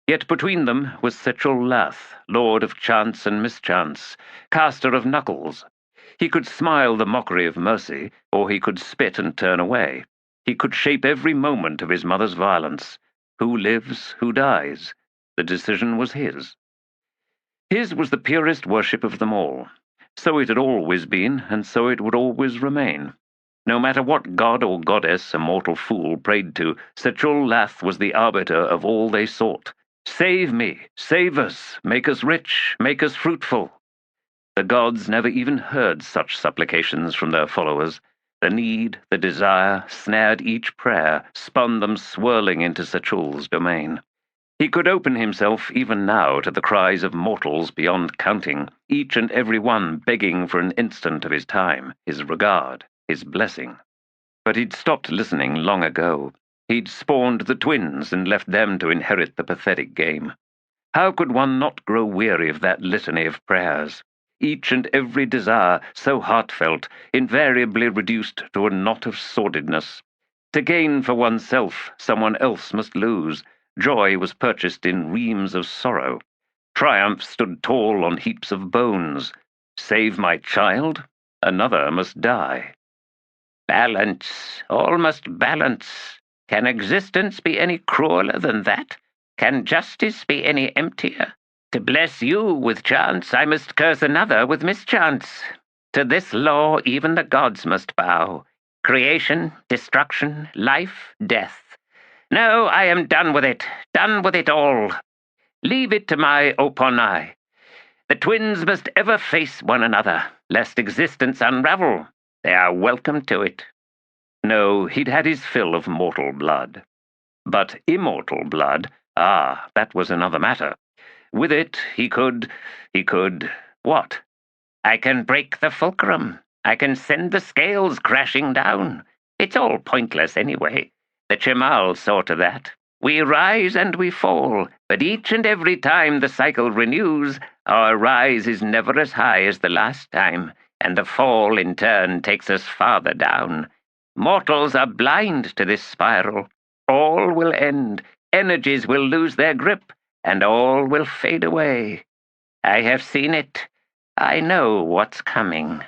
Yet between them was Setchul Lath, lord of chance and mischance, caster of knuckles. He could smile the mockery of mercy, or he could spit and turn away. He could shape every moment of his mother's violence, Who lives, who dies? The decision was his. His was the purest worship of them all. So it had always been, and so it would always remain. No matter what god or goddess a mortal fool prayed to, Sechul Lath was the arbiter of all they sought. Save me, save us, make us rich, make us fruitful. The gods never even heard such supplications from their followers. The need, the desire, snared each prayer, spun them swirling into Sechul's domain. He could open himself even now to the cries of mortals beyond counting, each and every one begging for an instant of his time, his regard, his blessing. But he'd stopped listening long ago. He'd spawned the twins and left them to inherit the pathetic game. How could one not grow weary of that litany of prayers? Each and every desire, so heartfelt, invariably reduced to a knot of sordidness. To gain for oneself, someone else must lose. Joy was purchased in reams of sorrow. Triumph stood tall on heaps of bones. Save my child? Another must die. Balance, all must balance. Can existence be any crueler than that? Can justice be any emptier? To bless you with chance, I must curse another with mischance. To this law even the gods must bow. Creation, destruction, life, death. No, I am done with it all. Leave it to my Oponai. The twins must ever face one another, lest existence unravel. They are welcome to it. No, he'd had his fill of mortal blood. But immortal blood, that was another matter. With it, he could... what? I can break the fulcrum. I can send the scales crashing down. It's all pointless anyway. The Chimal saw to that. We rise and we fall, but each and every time the cycle renews, our rise is never as high as the last time, and the fall in turn takes us farther down. Mortals are blind to this spiral. All will end, energies will lose their grip, and all will fade away. I have seen it. I know what's coming.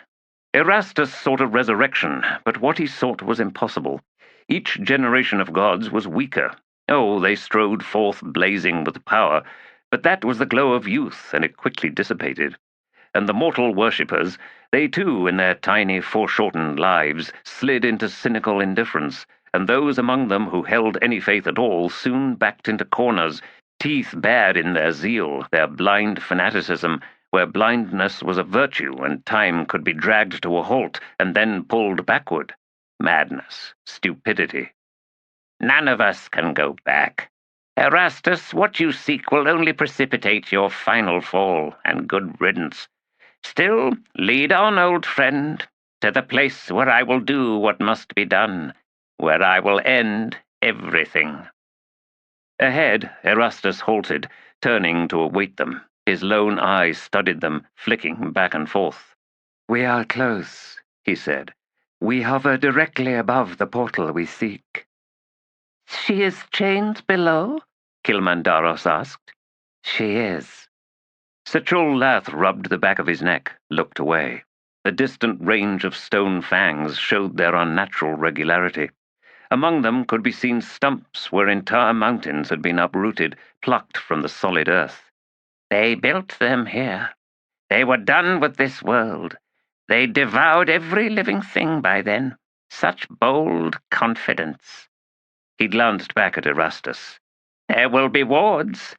Erastus sought a resurrection, but what he sought was impossible. Each generation of gods was weaker. Oh, they strode forth blazing with power, but that was the glow of youth, and it quickly dissipated. And the mortal worshippers, they too, in their tiny, foreshortened lives, slid into cynical indifference, and those among them who held any faith at all soon backed into corners, teeth bared in their zeal, their blind fanaticism, where blindness was a virtue and time could be dragged to a halt and then pulled backward. Madness, stupidity. None of us can go back. Erastus, what you seek will only precipitate your final fall, and good riddance. Still, lead on, old friend, to the place where I will do what must be done, where I will end everything. Ahead, Erastus halted, turning to await them. His lone eye studied them, flicking back and forth. "We are close," he said. "We hover directly above the portal we seek." "She is chained below?" Kilmandaros asked. "She is." Sechul Lath rubbed the back of his neck, looked away. The distant range of stone fangs showed their unnatural regularity. Among them could be seen stumps where entire mountains had been uprooted, plucked from the solid earth. They built them here. They were done with this world. They devoured every living thing by then. Such bold confidence. He glanced back at Erastus. There will be wards.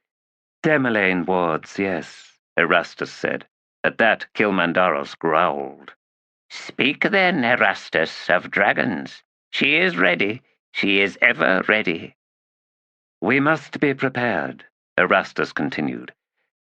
"Demolane wards, yes," Erastus said. At that, Kilmandaros growled. "Speak then, Erastus, of dragons. She is ready. She is ever ready." "We must be prepared," Erastus continued.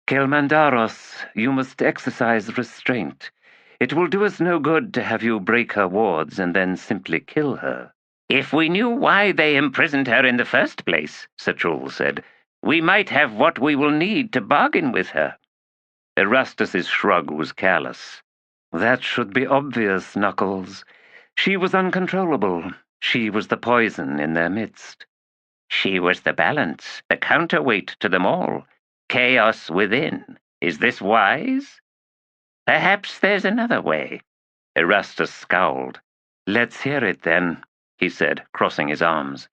"Kilmandaros, you must exercise restraint. It will do us no good to have you break her wards and then simply kill her." "If we knew why they imprisoned her in the first place," Sechul said, "we might have what we will need to bargain with her." Erastus's shrug was careless. "That should be obvious, Knuckles. She was uncontrollable. She was the poison in their midst." "She was the balance, the counterweight to them all. Chaos within. Is this wise? Perhaps there's another way." Erastus scowled. "Let's hear it, then," he said, crossing his arms.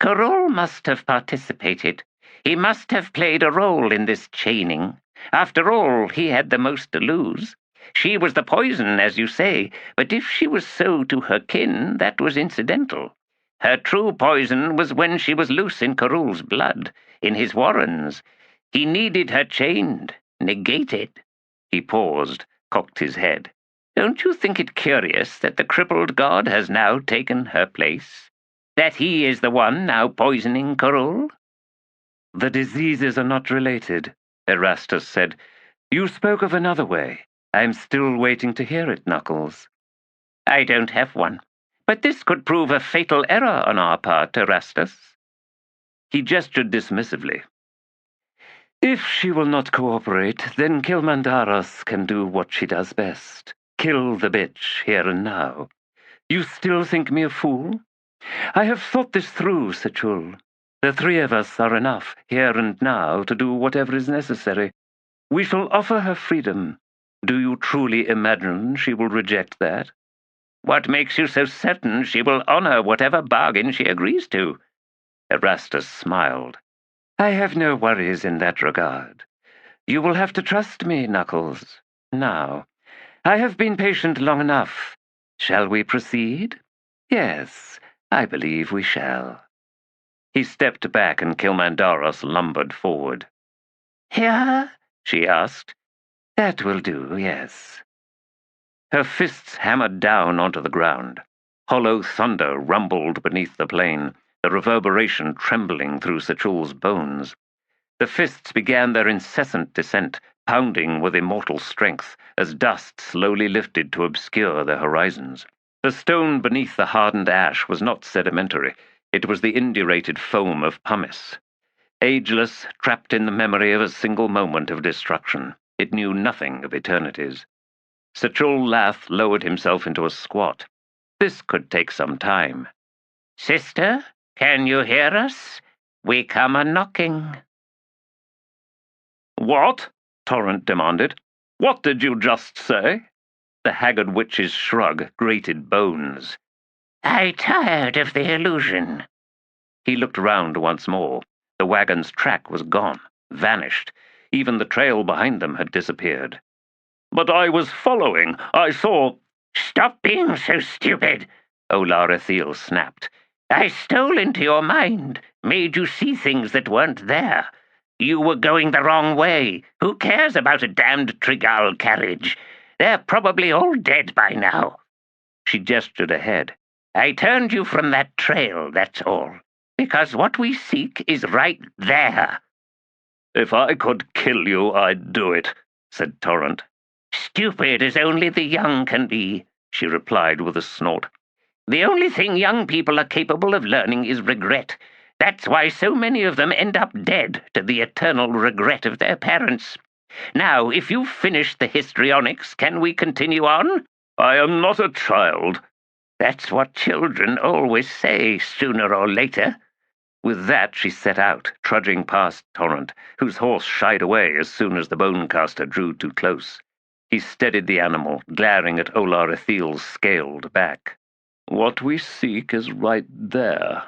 Carol must have participated. He must have played a role in this chaining. After all, he had the most to lose. She was the poison, as you say, but if she was so to her kin, that was incidental. Her true poison was when she was loose in Carol's blood, in his warrens. He needed her chained, negated. He paused, cocked his head. Don't you think it curious that the crippled god has now taken her place? That he is the one now poisoning Carol? The diseases are not related, Erastus said. You spoke of another way. I am still waiting to hear it, Knuckles. I don't have one. But this could prove a fatal error on our part, Erastus. He gestured dismissively. If she will not cooperate, then Kilmandaros can do what she does best. Kill the bitch here and now. You still think me a fool? I have thought this through, Sechul. The three of us are enough, here and now, to do whatever is necessary. We shall offer her freedom. Do you truly imagine she will reject that? What makes you so certain she will honor whatever bargain she agrees to? Erastus smiled. I have no worries in that regard. You will have to trust me, Knuckles. Now, I have been patient long enough. Shall we proceed? Yes, I believe we shall. He stepped back and Kilmandaros lumbered forward. Here? She asked. That will do, yes. Her fists hammered down onto the ground. Hollow thunder rumbled beneath the plane, the reverberation trembling through Sechul's bones. The fists began their incessant descent, pounding with immortal strength, as dust slowly lifted to obscure their horizons. The stone beneath the hardened ash was not sedimentary. It was the indurated foam of pumice. Ageless, trapped in the memory of a single moment of destruction, it knew nothing of eternities. Sechul Lath lowered himself into a squat. This could take some time. Sister, can you hear us? We come a-knocking. What? Torrent demanded. What did you just say? The haggard witch's shrug grated bones. I tired of the illusion. He looked round once more. The wagon's track was gone, vanished. Even the trail behind them had disappeared. But I was following. I saw... Stop being so stupid, Olar Ethel snapped. I stole into your mind, made you see things that weren't there. You were going the wrong way. Who cares about a damned Trigal carriage? They're probably all dead by now. She gestured ahead. I turned you from that trail, that's all. Because what we seek is right there. If I could kill you, I'd do it, said Torrent. Stupid as only the young can be, she replied with a snort. The only thing young people are capable of learning is regret. That's why so many of them end up dead, to the eternal regret of their parents. Now, if you've finished the histrionics, can we continue on? I am not a child. That's what children always say, sooner or later. With that, she set out, trudging past Torrent, whose horse shied away as soon as the bonecaster drew too close. He steadied the animal, glaring at Olar Ethel's scaled back. What we seek is right there.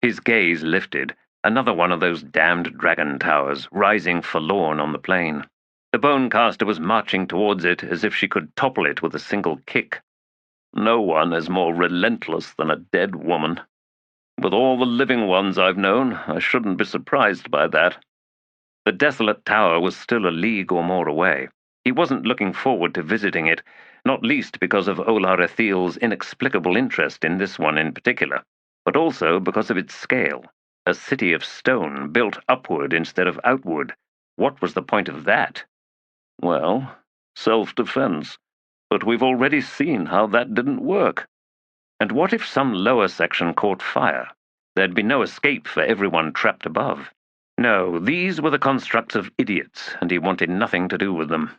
His gaze lifted, another one of those damned dragon towers, rising forlorn on the plain. The bonecaster was marching towards it as if she could topple it with a single kick. No one is more relentless than a dead woman. With all the living ones I've known, I shouldn't be surprised by that. The desolate tower was still a league or more away. He wasn't looking forward to visiting it, not least because of Olar Ethel's inexplicable interest in this one in particular, but also because of its scale. A city of stone built upward instead of outward. What was the point of that? Well, self-defense. But we've already seen how that didn't work. And what if some lower section caught fire? There'd be no escape for everyone trapped above. No, these were the constructs of idiots, and he wanted nothing to do with them.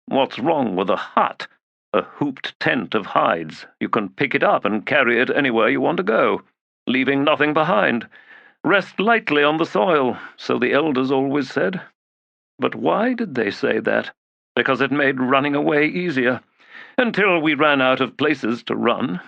What's wrong with a hut? A hooped tent of hides. You can pick it up and carry it anywhere you want to go, leaving nothing behind. Rest lightly on the soil, so the elders always said. But why did they say that? Because it made running away easier, until we ran out of places to run.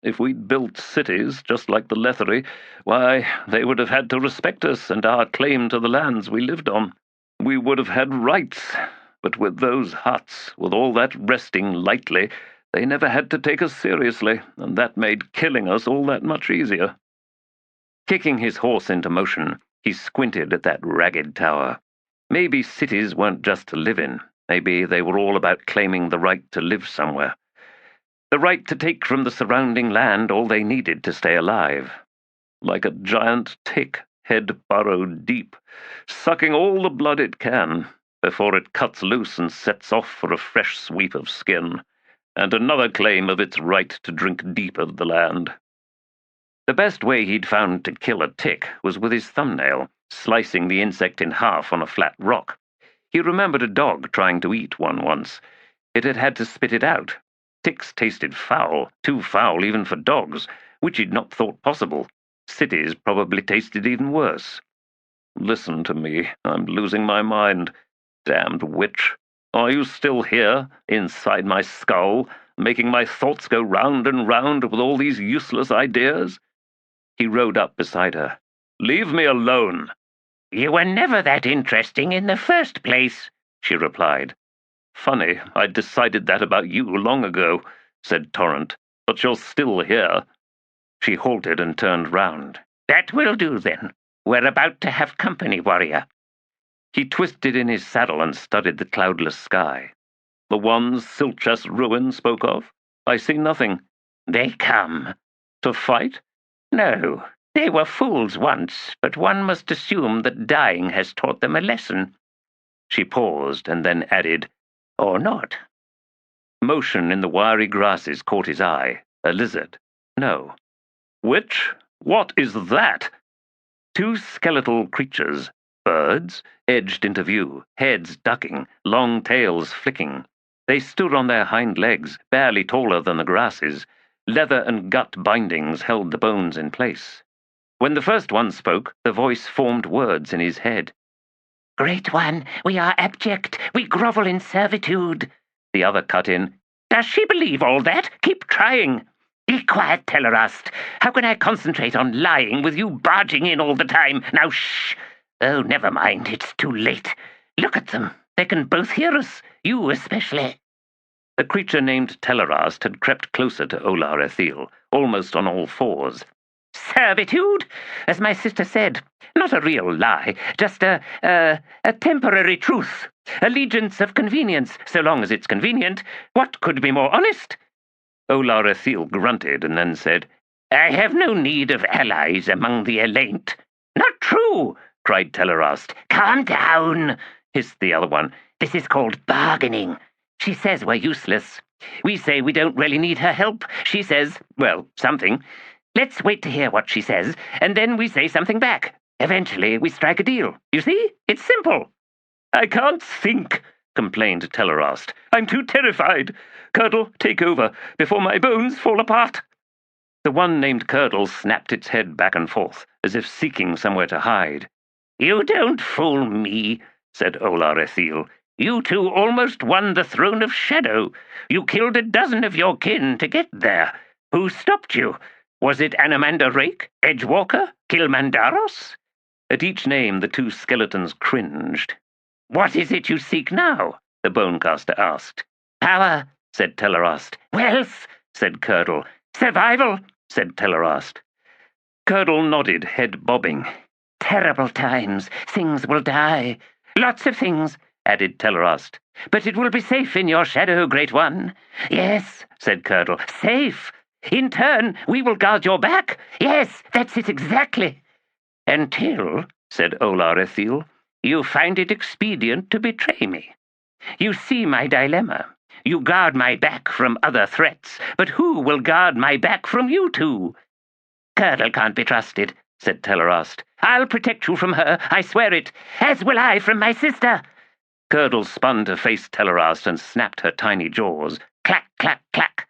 If we'd built cities just like the Lethery, why, they would have had to respect us and our claim to the lands we lived on. We would have had rights, but with those huts, with all that resting lightly, they never had to take us seriously, and that made killing us all that much easier." Kicking his horse into motion, he squinted at that ragged tower. Maybe cities weren't just to live in. Maybe they were all about claiming the right to live somewhere. The right to take from the surrounding land all they needed to stay alive. Like a giant tick, head burrowed deep, sucking all the blood it can, before it cuts loose and sets off for a fresh sweep of skin, and another claim of its right to drink deep of the land. The best way he'd found to kill a tick was with his thumbnail, slicing the insect in half on a flat rock. He remembered a dog trying to eat one once. It had had to spit it out. Ticks tasted foul, too foul even for dogs, which he'd not thought possible. Cities probably tasted even worse. "Listen to me, I'm losing my mind. Damned witch. Are you still here, inside my skull, making my thoughts go round and round with all these useless ideas?" He rode up beside her. "Leave me alone." "You were never that interesting in the first place," she replied. "Funny, I decided that about you long ago," said Torrent, "but you're still here." She halted and turned round. "That will do, then. We're about to have company, warrior." He twisted in his saddle and studied the cloudless sky. "The ones Silchas Ruin spoke of? I see nothing." "They come." "To fight?" "No. They were fools once, but one must assume that dying has taught them a lesson." She paused and then added, "Or not." Motion in the wiry grasses caught his eye. A lizard. No. "Which? What is that?" Two skeletal creatures. Birds, edged into view, heads ducking, long tails flicking. They stood on their hind legs, barely taller than the grasses. Leather and gut bindings held the bones in place. When the first one spoke, the voice formed words in his head. "Great One, we are abject. We grovel in servitude." The other cut in. "Does she believe all that? Keep trying." "Be quiet, Telerast. How can I concentrate on lying with you barging in all the time? Now shh. Oh, never mind. It's too late. Look at them. They can both hear us. You especially." The creature named Telerast had crept closer to Olar Ethil, almost on all fours. "Servitude? As my sister said, not a real lie, just a temporary truth. Allegiance of convenience, so long as it's convenient. What could be more honest?" Olar Ethil grunted and then said, "I have no need of allies among the Elaint." "Not true!" cried Telerast. "Calm down," hissed the other one. "This is called bargaining. She says we're useless. We say we don't really need her help. She says, well, something. Let's wait to hear what she says, and then we say something back. Eventually, we strike a deal. You see? It's simple." "I can't think," complained Telerast. "I'm too terrified. Curdle, take over, before my bones fall apart." The one named Curdle snapped its head back and forth, as if seeking somewhere to hide. "You don't fool me," said Olar Ethil. "You two almost won the throne of Shadow. You killed a dozen of your kin to get there. Who stopped you? Was it Anamanda Rake, Edgewalker, Kilmandaros?" At each name the two skeletons cringed. "What is it you seek now?" the Bonecaster asked. "Power," said Telerast. "Wealth," said Curdle. "Survival," said Telerast. Curdle nodded, head bobbing. "Terrible times. Things will die." "Lots of things," added Telerast. "But it will be safe in your shadow, Great One." "Yes," said Curdle. "Safe. In turn, we will guard your back." "Yes, that's it exactly." "Until," said Olar Ethil, "you find it expedient to betray me. You see my dilemma. You guard my back from other threats, but who will guard my back from you two?" "Curdle can't be trusted," said Telerast. "I'll protect you from her, I swear it, as will I from my sister." Curdle spun to face Telerast and snapped her tiny jaws. Clack, clack, clack.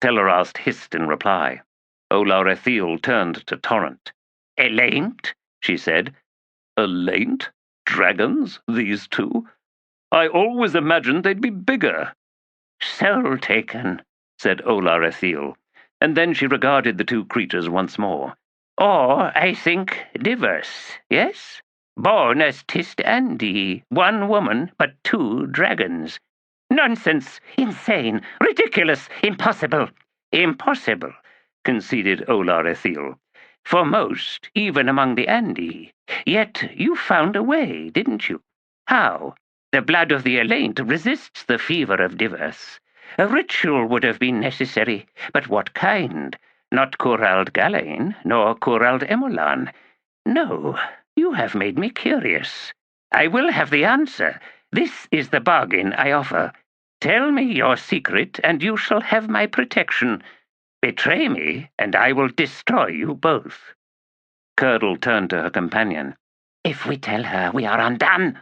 Telerast hissed in reply. Olar Ethil turned to Torrent. "Elaint?" she said. "Elaint? Dragons, these two? I always imagined they'd be bigger." "Soul taken," said Olar Ethil. and then she regarded the two creatures once more. Or, I think, diverse, yes? Born as Tist Andi, one woman, but two dragons. Nonsense, insane, ridiculous, impossible. Impossible, conceded Olar Ethil. For most, even among the Andi. Yet you found a way, didn't you? How? The blood of the Elaint resists the fever of diverse. A ritual would have been necessary, but what kind? Not Corald Galain, nor Corald Emolan. No, you have made me curious. I will have the answer. This is the bargain I offer. Tell me your secret, and you shall have my protection. Betray me, and I will destroy you both. Curdle turned to her companion. If we tell her, we are undone.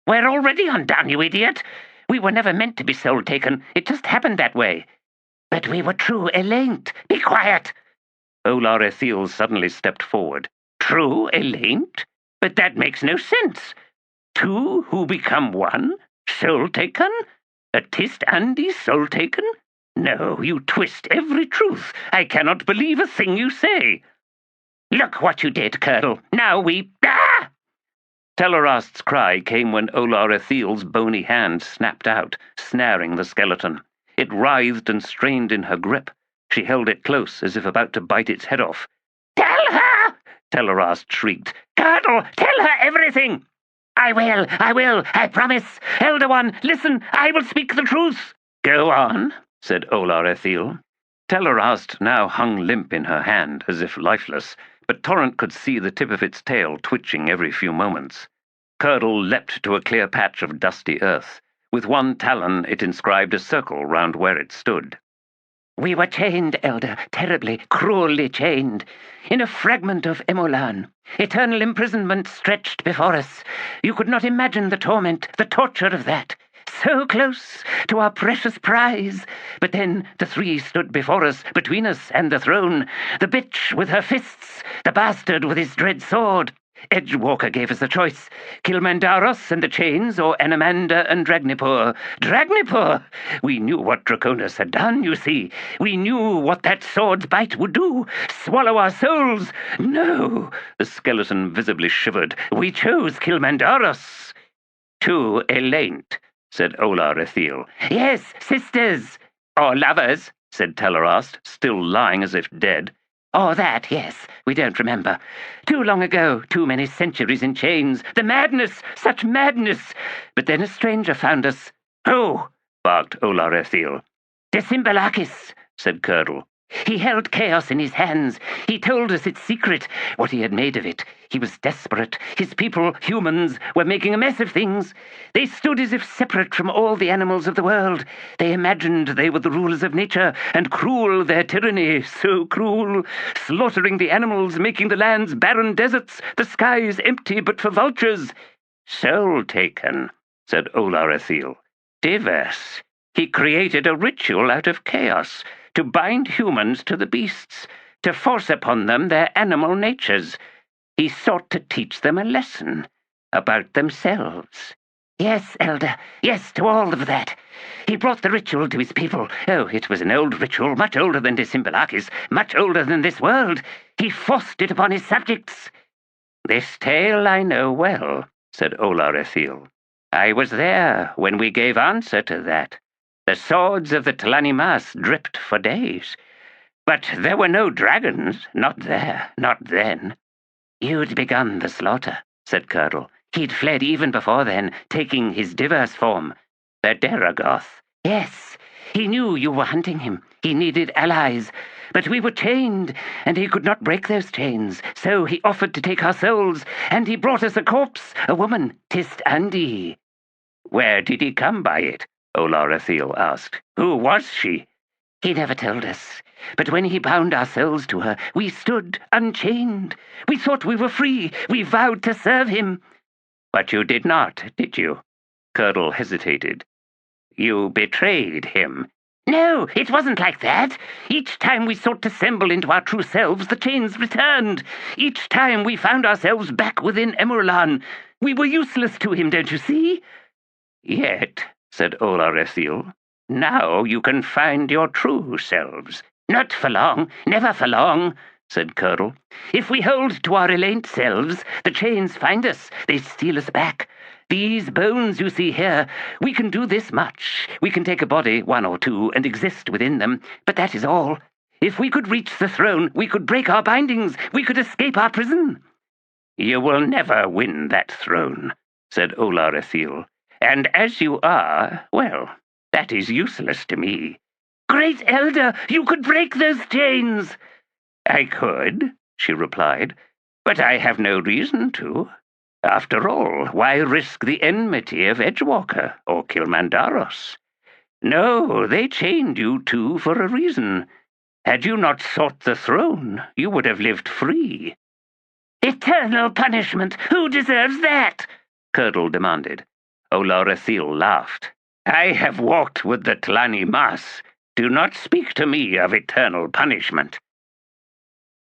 We're already undone, you idiot. We were never meant to be soul-taken. It just happened that way. But we were true Elaint. Be quiet! Olar Ethil suddenly stepped forward. True Elaint? But that makes no sense. Two who become one? Soul-taken? A Tist Andi soul-taken? No, you twist every truth. I cannot believe a thing you say. Look what you did, Curdle. Now we... Ah! Tellerast's cry came when Olar Ethil's bony hand snapped out, snaring the skeleton. It writhed and strained in her grip. She held it close, as if about to bite its head off. Tell her! Tellerast shrieked. Curdle, tell her everything! I will, I promise. Elder One, listen, I will speak the truth. Go on, said Olar Ethil. Tellerast now hung limp in her hand, as if lifeless, but Torrent could see the tip of its tail twitching every few moments. Curdle leapt to a clear patch of dusty earth. With one talon it inscribed a circle round where it stood. We were chained, Elder, terribly, cruelly chained, in a fragment of Emolan. Eternal imprisonment stretched before us. You could not imagine the torment, the torture of that. So close to our precious prize. But then the three stood before us, between us and the throne. The bitch with her fists, the bastard with his dread sword. Edgewalker gave us a choice. Kilmandaros and the chains, or Anamanda and Dragnipur. Dragnipur! We knew what Draconis had done, you see. We knew what that sword's bite would do. Swallow our souls. No! The skeleton visibly shivered. We chose Kilmandaros. To Elaint, said Olar Ethil. Yes, sisters. Or lovers, said Tellerast, still lying as if dead. Oh, that, yes. We don't remember. Too long ago, too many centuries in chains. The madness! Such madness! But then a stranger found us. Who? Barked Olar Ethil. Decimbalakis, said Curdle. He held chaos in his hands. He told us its secret, what he had made of it. He was desperate. His people, humans, were making a mess of things. They stood as if separate from all the animals of the world. They imagined they were the rulers of nature, and cruel their tyranny, so cruel, slaughtering the animals, making the lands barren deserts, the skies empty but for vultures. Soul taken, said Olar Ethil. Diverse. He created a ritual out of chaos, to bind humans to the beasts, to force upon them their animal natures. He sought to teach them a lesson about themselves. Yes, Elder, yes, to all of that. He brought the ritual to his people. Oh, it was an old ritual, much older than Decimbalakis, much older than this world. He forced it upon his subjects. This tale I know well, said Olar Ethil. I was there when we gave answer to that. The swords of the Tlanimas dripped for days. But there were no dragons, not there, not then. You'd begun the slaughter, said Curdle. He'd fled even before then, taking his diverse form. The Deragoth. Yes, he knew you were hunting him. He needed allies. But we were chained, and he could not break those chains. So he offered to take our souls, and he brought us a corpse, a woman, Tist Andi. Where did he come by it? Olar Ethil asked. Who was she? He never told us. But when he bound our souls to her, we stood unchained. We thought we were free. We vowed to serve him. But you did not, did you? Curdle hesitated. You betrayed him. No, it wasn't like that. Each time we sought to assemble into our true selves, the chains returned. Each time we found ourselves back within Emerlan. We were useless to him, don't you see? Yet, said Olar Ethil, now you can find your true selves. Not for long, never for long, said Curdle. If we hold to our elate selves, the chains find us, they steal us back. These bones you see here, we can do this much. We can take a body, one or two, and exist within them, but that is all. If we could reach the throne, we could break our bindings, we could escape our prison. You will never win that throne, said Olar Ethil. And as you are, well, that is useless to me. Great Elder, you could break those chains. I could, she replied, but I have no reason to. After all, why risk the enmity of Edgewalker or Kilmandaros? No, they chained you two for a reason. Had you not sought the throne, you would have lived free. Eternal punishment! Who deserves that? Curdle demanded. Olar Ethil laughed. I have walked with the Tlani Mas. Do not speak to me of eternal punishment.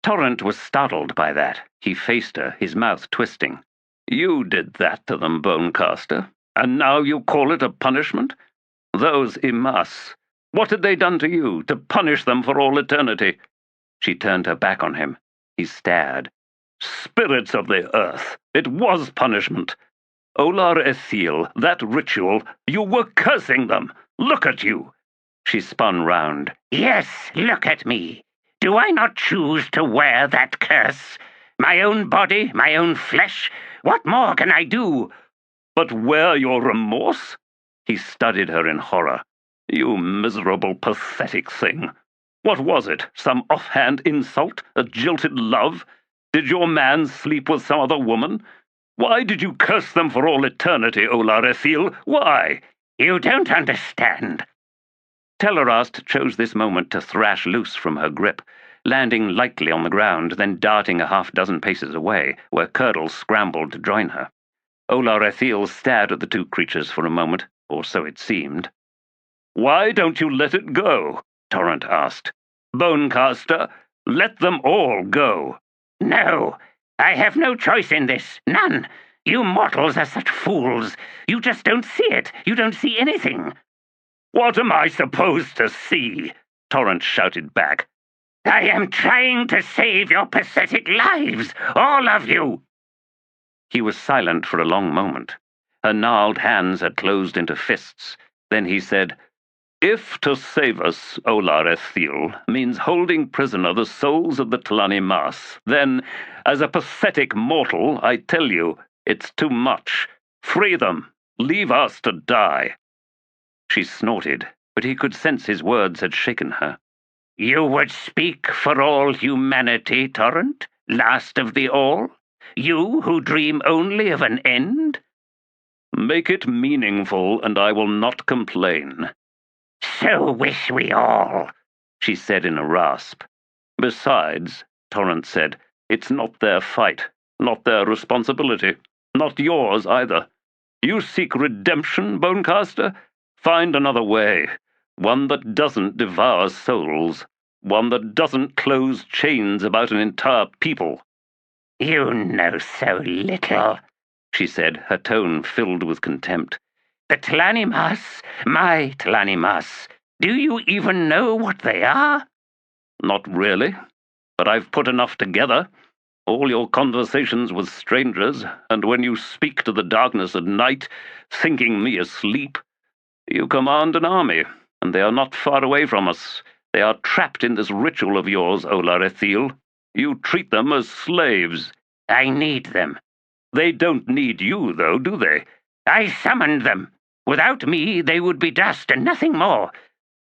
Torrent was startled by that. He faced her, his mouth twisting. You did that to them, Bonecaster, and now you call it a punishment? Those Imas, what had they done to you to punish them for all eternity? She turned her back on him. He stared. Spirits of the earth, it was punishment. Olar Ethil, that ritual, you were cursing them. Look at you. She spun round. Yes, look at me. Do I not choose to wear that curse? My own body, my own flesh? What more can I do? But wear your remorse? He studied her in horror. You miserable, pathetic thing. What was it? Some offhand insult? A jilted love? Did your man sleep with some other woman? Why did you curse them for all eternity, Olar Ethil? Why? You don't understand. Telerast chose this moment to thrash loose from her grip, landing lightly on the ground, then darting a half-dozen paces away, where Curdle scrambled to join her. Olar Ethil stared at the two creatures for a moment, or so it seemed. Why don't you let it go? Torrent asked. Bonecaster, let them all go. No, I have no choice in this, none. You mortals are such fools. You just don't see it. You don't see anything. What am I supposed to see? Torrent shouted back. I am trying to save your pathetic lives, all of you. He was silent for a long moment. Her gnarled hands had closed into fists. Then he said, If to save us, Olar Ethil, means holding prisoner the souls of the Tlani Mas, then, as a pathetic mortal, I tell you, it's too much. Free them. Leave us to die. She snorted, but he could sense his words had shaken her. You would speak for all humanity, Torrent, last of the all? You who dream only of an end? Make it meaningful, and I will not complain. So wish we all, she said in a rasp. Besides, Torrent said, it's not their fight, not their responsibility, not yours either. You seek redemption, Bonecaster? Find another way, one that doesn't devour souls, one that doesn't close chains about an entire people. You know so little, she said, her tone filled with contempt. The Tlani Mas, my Tlani Mas, do you even know what they are? Not really, but I've put enough together. All your conversations with strangers, and when you speak to the darkness at night, thinking me asleep. You command an army, and they are not far away from us. They are trapped in this ritual of yours, Olar Ethil. You treat them as slaves. I need them. They don't need you, though, do they? I summoned them. Without me, they would be dust and nothing more.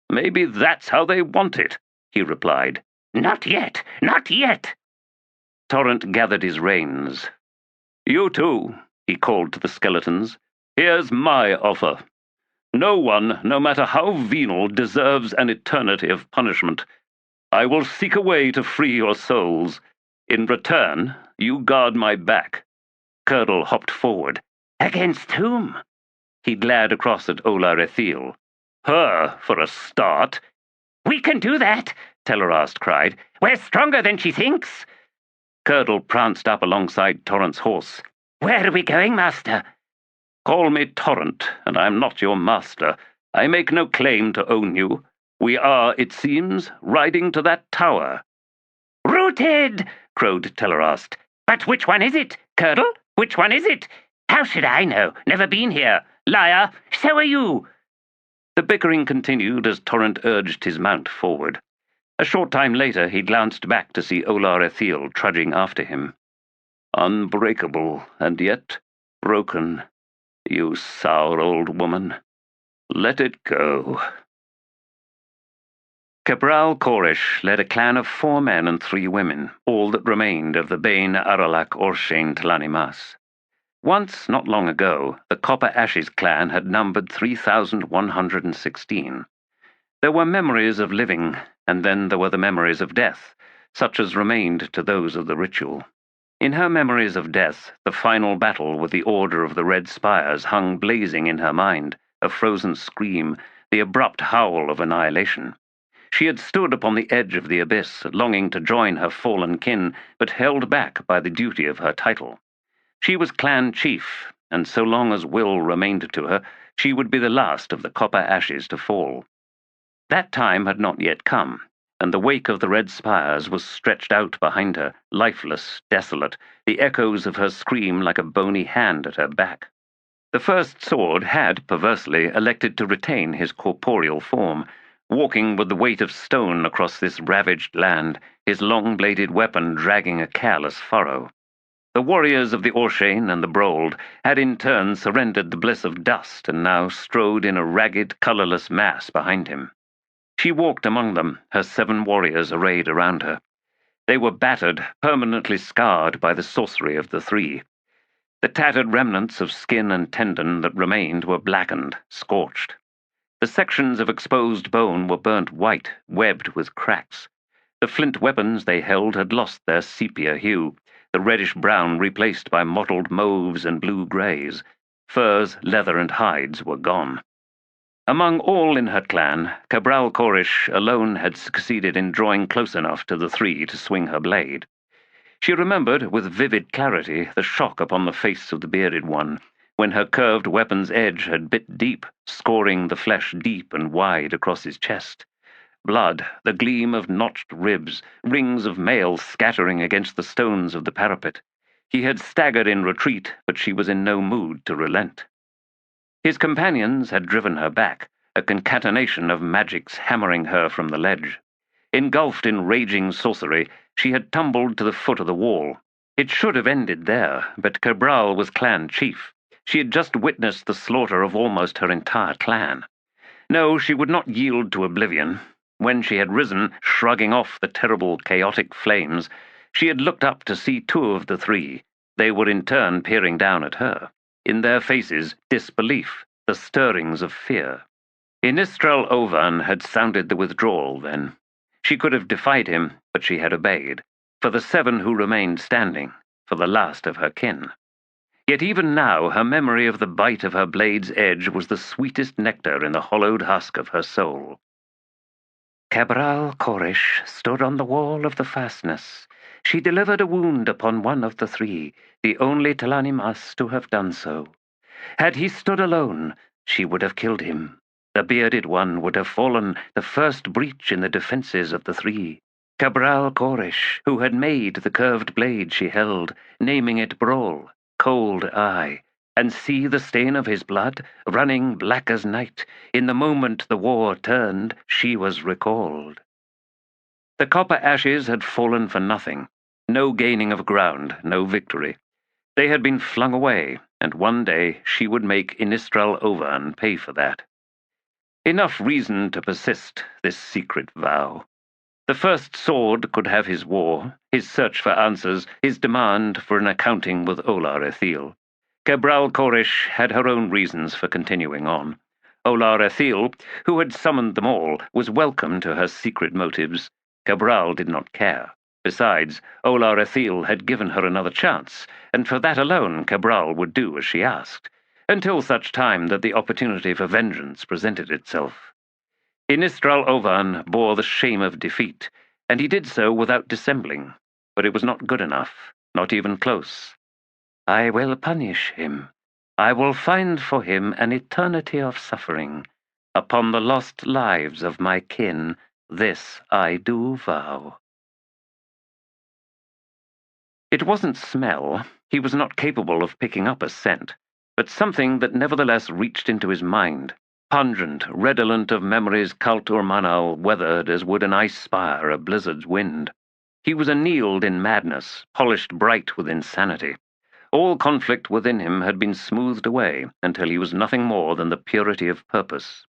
Maybe that's how they want it, he replied. Not yet, not yet. Torrent gathered his reins. You too, he called to the skeletons. Here's my offer. No one, no matter how venal, deserves an eternity of punishment. I will seek a way to free your souls. In return, you guard my back. Curdle hopped forward. Against whom? He glared across at Olar Ethil. Her, for a start. We can do that, Telerast cried. We're stronger than she thinks. Curdle pranced up alongside Torrent's horse. Where are we going, master? Call me Torrent, and I'm not your master. I make no claim to own you. We are, it seems, riding to that tower." "Rooted!" crowed Telerast. "But which one is it, Curdle? Which one is it? How should I know? Never been here. Liar! So are you!" The bickering continued as Torrent urged his mount forward. A short time later he glanced back to see Olar Ethiel trudging after him. "Unbreakable, and yet broken. You sour old woman. Let it go." Cabral Corish led a clan of 4 men and 3 women, all that remained of the Bain Aralak Orshain Tlanimas. Once, not long ago, the Copper Ashes clan had numbered 3,116. There were memories of living, and then there were the memories of death, such as remained to those of the ritual. In her memories of death, the final battle with the Order of the Red Spires hung blazing in her mind, a frozen scream, the abrupt howl of annihilation. She had stood upon the edge of the abyss, longing to join her fallen kin, but held back by the duty of her title. She was clan chief, and so long as will remained to her, she would be the last of the Copper Ashes to fall. That time had not yet come, and the wake of the Red Spires was stretched out behind her, lifeless, desolate, the echoes of her scream like a bony hand at her back. The First Sword had, perversely, elected to retain his corporeal form, walking with the weight of stone across this ravaged land, his long-bladed weapon dragging a careless furrow. The warriors of the Orshain and the Brold had in turn surrendered the bliss of dust and now strode in a ragged, colourless mass behind him. She walked among them, her 7 warriors arrayed around her. They were battered, permanently scarred by the sorcery of the 3. The tattered remnants of skin and tendon that remained were blackened, scorched. The sections of exposed bone were burnt white, webbed with cracks. The flint weapons they held had lost their sepia hue, the reddish-brown replaced by mottled mauves and blue-greys. Furs, leather, and hides were gone. Among all in her clan, Cabral Corish alone had succeeded in drawing close enough to the 3 to swing her blade. She remembered with vivid clarity the shock upon the face of the bearded one, when her curved weapon's edge had bit deep, scoring the flesh deep and wide across his chest. Blood, the gleam of notched ribs, rings of mail scattering against the stones of the parapet. He had staggered in retreat, but she was in no mood to relent. His companions had driven her back, a concatenation of magics hammering her from the ledge. Engulfed in raging sorcery, she had tumbled to the foot of the wall. It should have ended there, but Cabral was clan chief. She had just witnessed the slaughter of almost her entire clan. No, she would not yield to oblivion. When she had risen, shrugging off the terrible chaotic flames, she had looked up to see 2 of the 3. They were in turn peering down at her. In their faces, disbelief, the stirrings of fear. Inistral Ovan had sounded the withdrawal then. She could have defied him, but she had obeyed, for the 7 who remained standing, for the last of her kin. Yet even now her memory of the bite of her blade's edge was the sweetest nectar in the hollowed husk of her soul. Cabral Corish stood on the wall of the fastness. She delivered a wound upon one of the 3, the only Tlanimas to have done so. Had he stood alone, she would have killed him. The bearded one would have fallen, the first breach in the defences of the 3. Cabral Corish, who had made the curved blade she held, naming it Brawl, cold eye, and see the stain of his blood, running black as night. In the moment the war turned, she was recalled. The Copper Ashes had fallen for nothing. No gaining of ground, no victory. They had been flung away, and one day she would make Inistral Ovan pay for that. Enough reason to persist this secret vow. The First Sword could have his war, his search for answers, his demand for an accounting with Olar Ethiel. Cabral Corish had her own reasons for continuing on. Olar Ethiel, who had summoned them all, was welcome to her secret motives. Cabral did not care. Besides, Olar Ethiel had given her another chance, and for that alone Cabral would do as she asked, until such time that the opportunity for vengeance presented itself. Inistral Ovan bore the shame of defeat, and he did so without dissembling, but it was not good enough, not even close. I will punish him. I will find for him an eternity of suffering. Upon the lost lives of my kin, this I do vow. It wasn't smell. He was not capable of picking up a scent, but something that nevertheless reached into his mind, pungent, redolent of memories Kultur Manal weathered as would an ice spire a blizzard's wind. He was annealed in madness, polished bright with insanity. All conflict within him had been smoothed away until he was nothing more than the purity of purpose.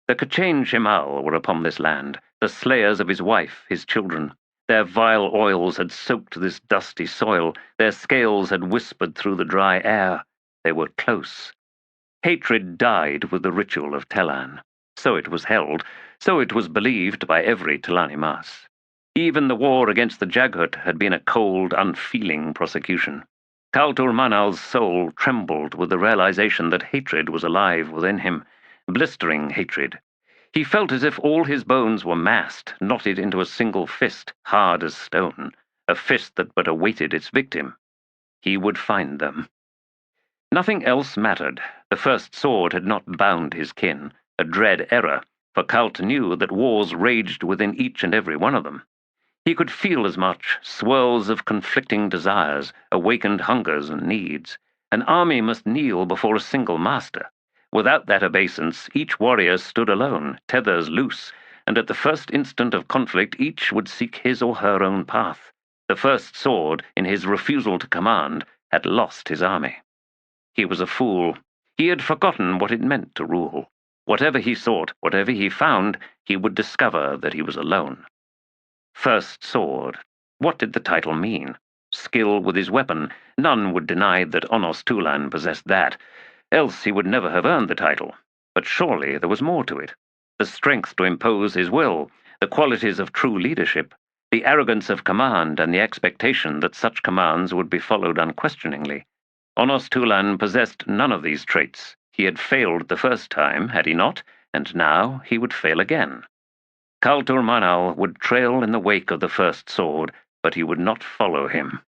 The Kachin Shemal were upon this land, the slayers of his wife, his children. Their vile oils had soaked this dusty soil, their scales had whispered through the dry air. They were close. Hatred died with the ritual of Telan. So it was held, so it was believed by every Telani Mas. Even the war against the Jaghut had been a cold, unfeeling prosecution. Kultur Manal's soul trembled with the realization that hatred was alive within him, blistering hatred. He felt as if all his bones were massed, knotted into a single fist, hard as stone, a fist that but awaited its victim. He would find them. Nothing else mattered. The first sword had not bound his kin, a dread error, for Kalt knew that wars raged within each and every one of them. He could feel as much, swirls of conflicting desires, awakened hungers and needs. An army must kneel before a single master. Without that obeisance, each warrior stood alone, tethers loose, and at the first instant of conflict each would seek his or her own path. The first sword, in his refusal to command, had lost his army. He was a fool. He had forgotten what it meant to rule. Whatever he sought, whatever he found, he would discover that he was alone. First sword. What did the title mean? Skill with his weapon. None would deny that Onos Tulan possessed that. Else he would never have earned the title. But surely there was more to it. The strength to impose his will, the qualities of true leadership, the arrogance of command and the expectation that such commands would be followed unquestioningly. Onos Tulan possessed none of these traits. He had failed the first time, had he not, and now he would fail again. Kultur Manal would trail in the wake of the first sword, but he would not follow him.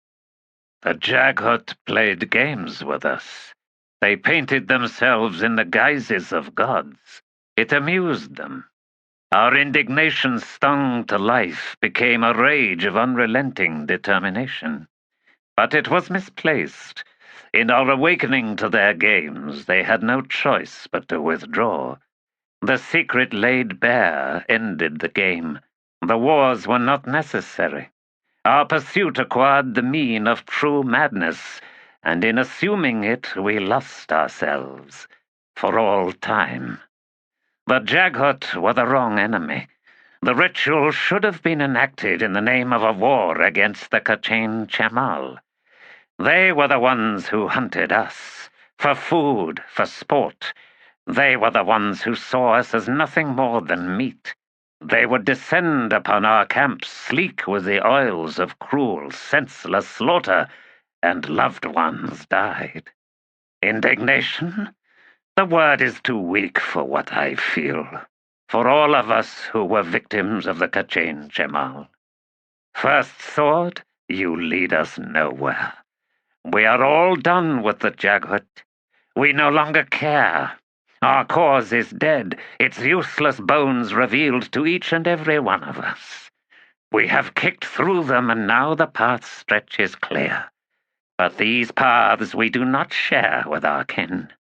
The Jaghut played games with us. They painted themselves in the guises of gods. It amused them. Our indignation stung to life became a rage of unrelenting determination. But it was misplaced. In our awakening to their games, they had no choice but to withdraw. The secret laid bare ended the game. The wars were not necessary. Our pursuit acquired the mien of true madness, and in assuming it we lost ourselves for all time. The Jaghut were the wrong enemy. The ritual should have been enacted in the name of a war against the Kachin Shemal. They were the ones who hunted us, for food, for sport. They were the ones who saw us as nothing more than meat. They would descend upon our camps sleek with the oils of cruel, senseless slaughter, and loved ones died. Indignation? The word is too weak for what I feel, for all of us who were victims of the Kachin Shemal. First sword, you lead us nowhere. We are all done with the Jaghut. We no longer care. Our cause is dead, its useless bones revealed to each and every one of us. We have kicked through them, and now the path stretches clear. But these paths we do not share with our kin.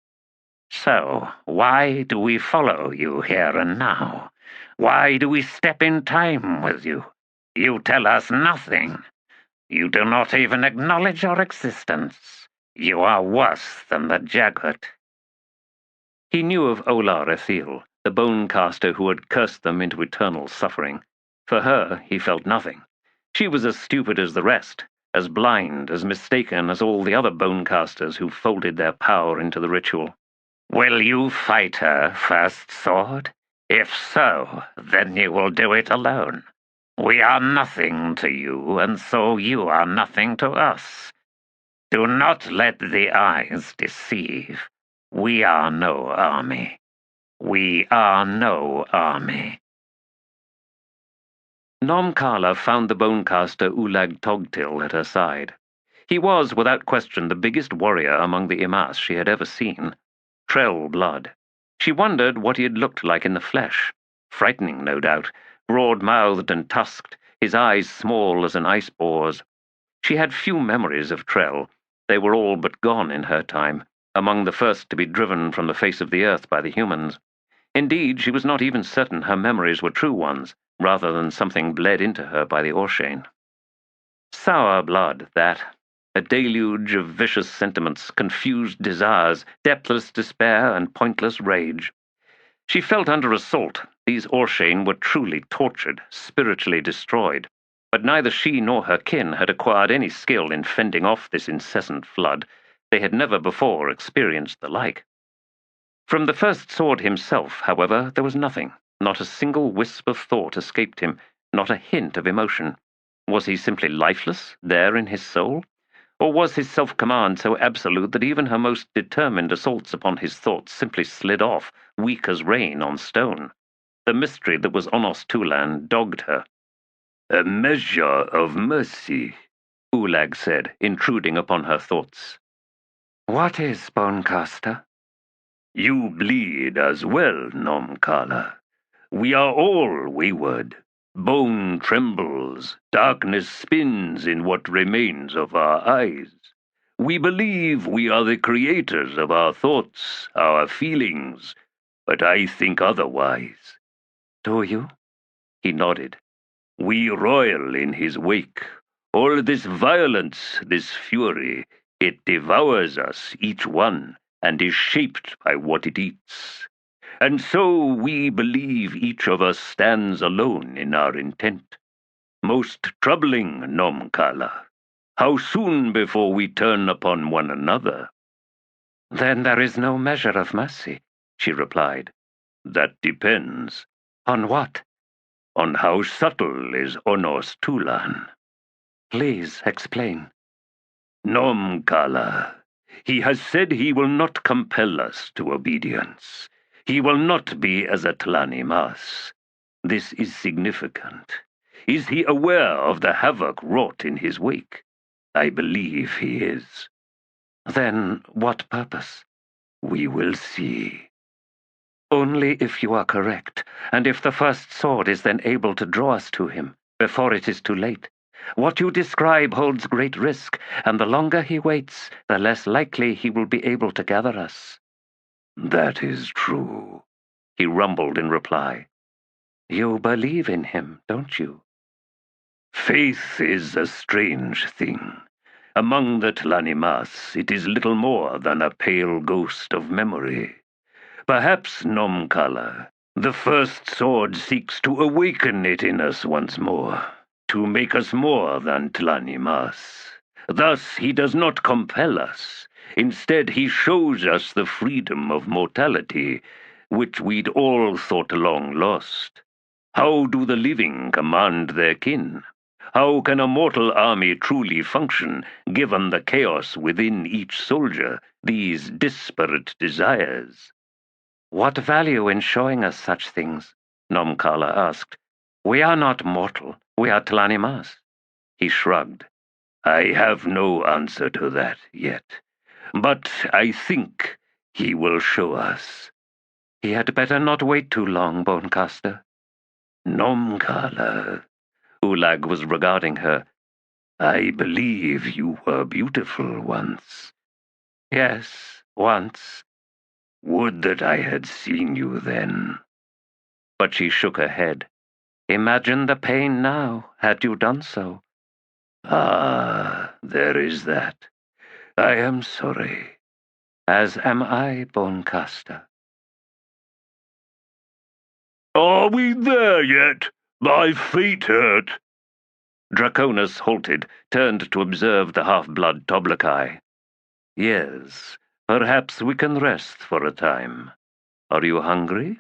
So, why do we follow you here and now? Why do we step in time with you? You tell us nothing. You do not even acknowledge our existence. You are worse than the Jaghut. He knew of Olar Ethil, the bone-caster who had cursed them into eternal suffering. For her, he felt nothing. She was as stupid as the rest, as blind, as mistaken as all the other bone-casters who folded their power into the ritual. Will you fight her, First Sword? If so, then you will do it alone. We are nothing to you, and so you are nothing to us. Do not let the eyes deceive. We are no army. We are no army. Nomkala found the bonecaster Ulag Togtil at her side. He was, without question, the biggest warrior among the Imas she had ever seen. Trell blood. She wondered what he had looked like in the flesh. Frightening, no doubt, broad-mouthed and tusked, his eyes small as an ice boar's. She had few memories of Trell. They were all but gone in her time, among the first to be driven from the face of the earth by the humans. Indeed, she was not even certain her memories were true ones, rather than something bled into her by the Orshane. Sour blood, that. A deluge of vicious sentiments, confused desires, depthless despair, and pointless rage. She felt under assault. These Orshane were truly tortured, spiritually destroyed. But neither she nor her kin had acquired any skill in fending off this incessant flood. They had never before experienced the like. From the first sword himself, however, there was nothing. Not a single wisp of thought escaped him, not a hint of emotion. Was he simply lifeless, there in his soul? Or was his self-command so absolute that even her most determined assaults upon his thoughts simply slid off, weak as rain on stone? The mystery that was Onos Tulan dogged her. "A measure of mercy," Ulag said, intruding upon her thoughts. What is Bonecaster? "You bleed as well, Nomkala. We are all wayward. Bone trembles, darkness spins in what remains of our eyes. We believe we are the creators of our thoughts, our feelings, but I think otherwise." Do you? He nodded. "We roil in his wake. All this violence, this fury, it devours us, each one, and is shaped by what it eats. And so we believe each of us stands alone in our intent. Most troubling, Nomkala. How soon before we turn upon one another?" Then there is no measure of mercy, she replied. "That depends." On what? "On how subtle is Onos Tulan." Please explain. "Nomkala. He has said he will not compel us to obedience. He will not be as a Tlanimas. This is significant. Is he aware of the havoc wrought in his wake? I believe he is." Then what purpose? "We will see." Only if you are correct, and if the first sword is then able to draw us to him, before it is too late. What you describe holds great risk, and the longer he waits, the less likely he will be able to gather us. "That is true," he rumbled in reply. You believe in him, don't you? "Faith is a strange thing. Among the Tlanimas, it is little more than a pale ghost of memory. Perhaps, Nomkala, the first sword seeks to awaken it in us once more, to make us more than Tlanimas. Thus he does not compel us. Instead, he shows us the freedom of mortality, which we'd all thought long lost. How do the living command their kin? How can a mortal army truly function, given the chaos within each soldier, these disparate desires?" What value in showing us such things? Nomkala asked. We are not mortal. We are Tlanimas. He shrugged. "I have no answer to that yet. But I think he will show us." He had better not wait too long, Bonecaster. "Nomkala," Ulag was regarding her. "I believe you were beautiful once." Yes, once. "Would that I had seen you then." But she shook her head. Imagine the pain now, had you done so. "Ah, there is that. I am sorry." As am I, Bonecaster. "Are we there yet? My feet hurt." Draconis halted, turned to observe the half-blood Toblakai. "Yes, perhaps we can rest for a time. Are you hungry?"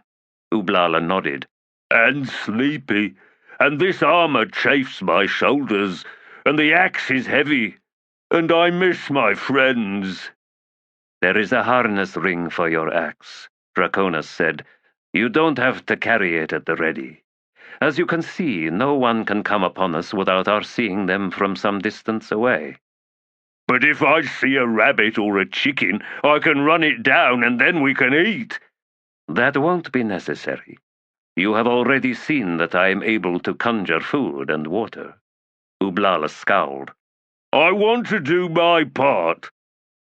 Ublala nodded. "And sleepy. And this armor chafes my shoulders, and the axe is heavy, and I miss my friends." "There is a harness ring for your axe," Draconis said. "You don't have to carry it at the ready. As you can see, no one can come upon us without our seeing them from some distance away." "But if I see a rabbit or a chicken, I can run it down and then we can eat." That won't be necessary. You have already seen that I am able to conjure food and water. Ublala scowled. I want to do my part.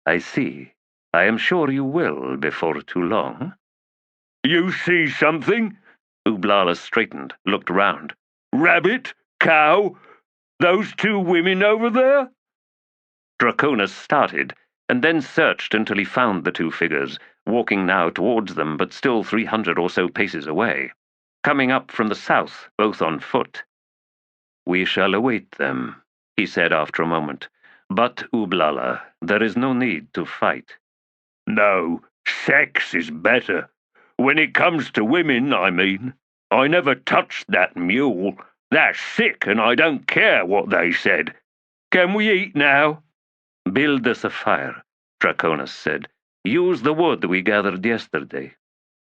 I see. I am sure you will before too long. You see something? Ublala straightened, looked round. Rabbit? Cow? Those two women over there? Draconis started, and then searched until he found the two figures, walking now towards them, but still 300 or so paces away, coming up from the south, both on foot. We shall await them, he said after a moment. But, Ublala, there is no need to fight. No, sex is better. When it comes to women, I mean. I never touched that mule. That's sick, and I don't care what they said. Can we eat now? Build us a fire, Draconis said. Use the wood we gathered yesterday.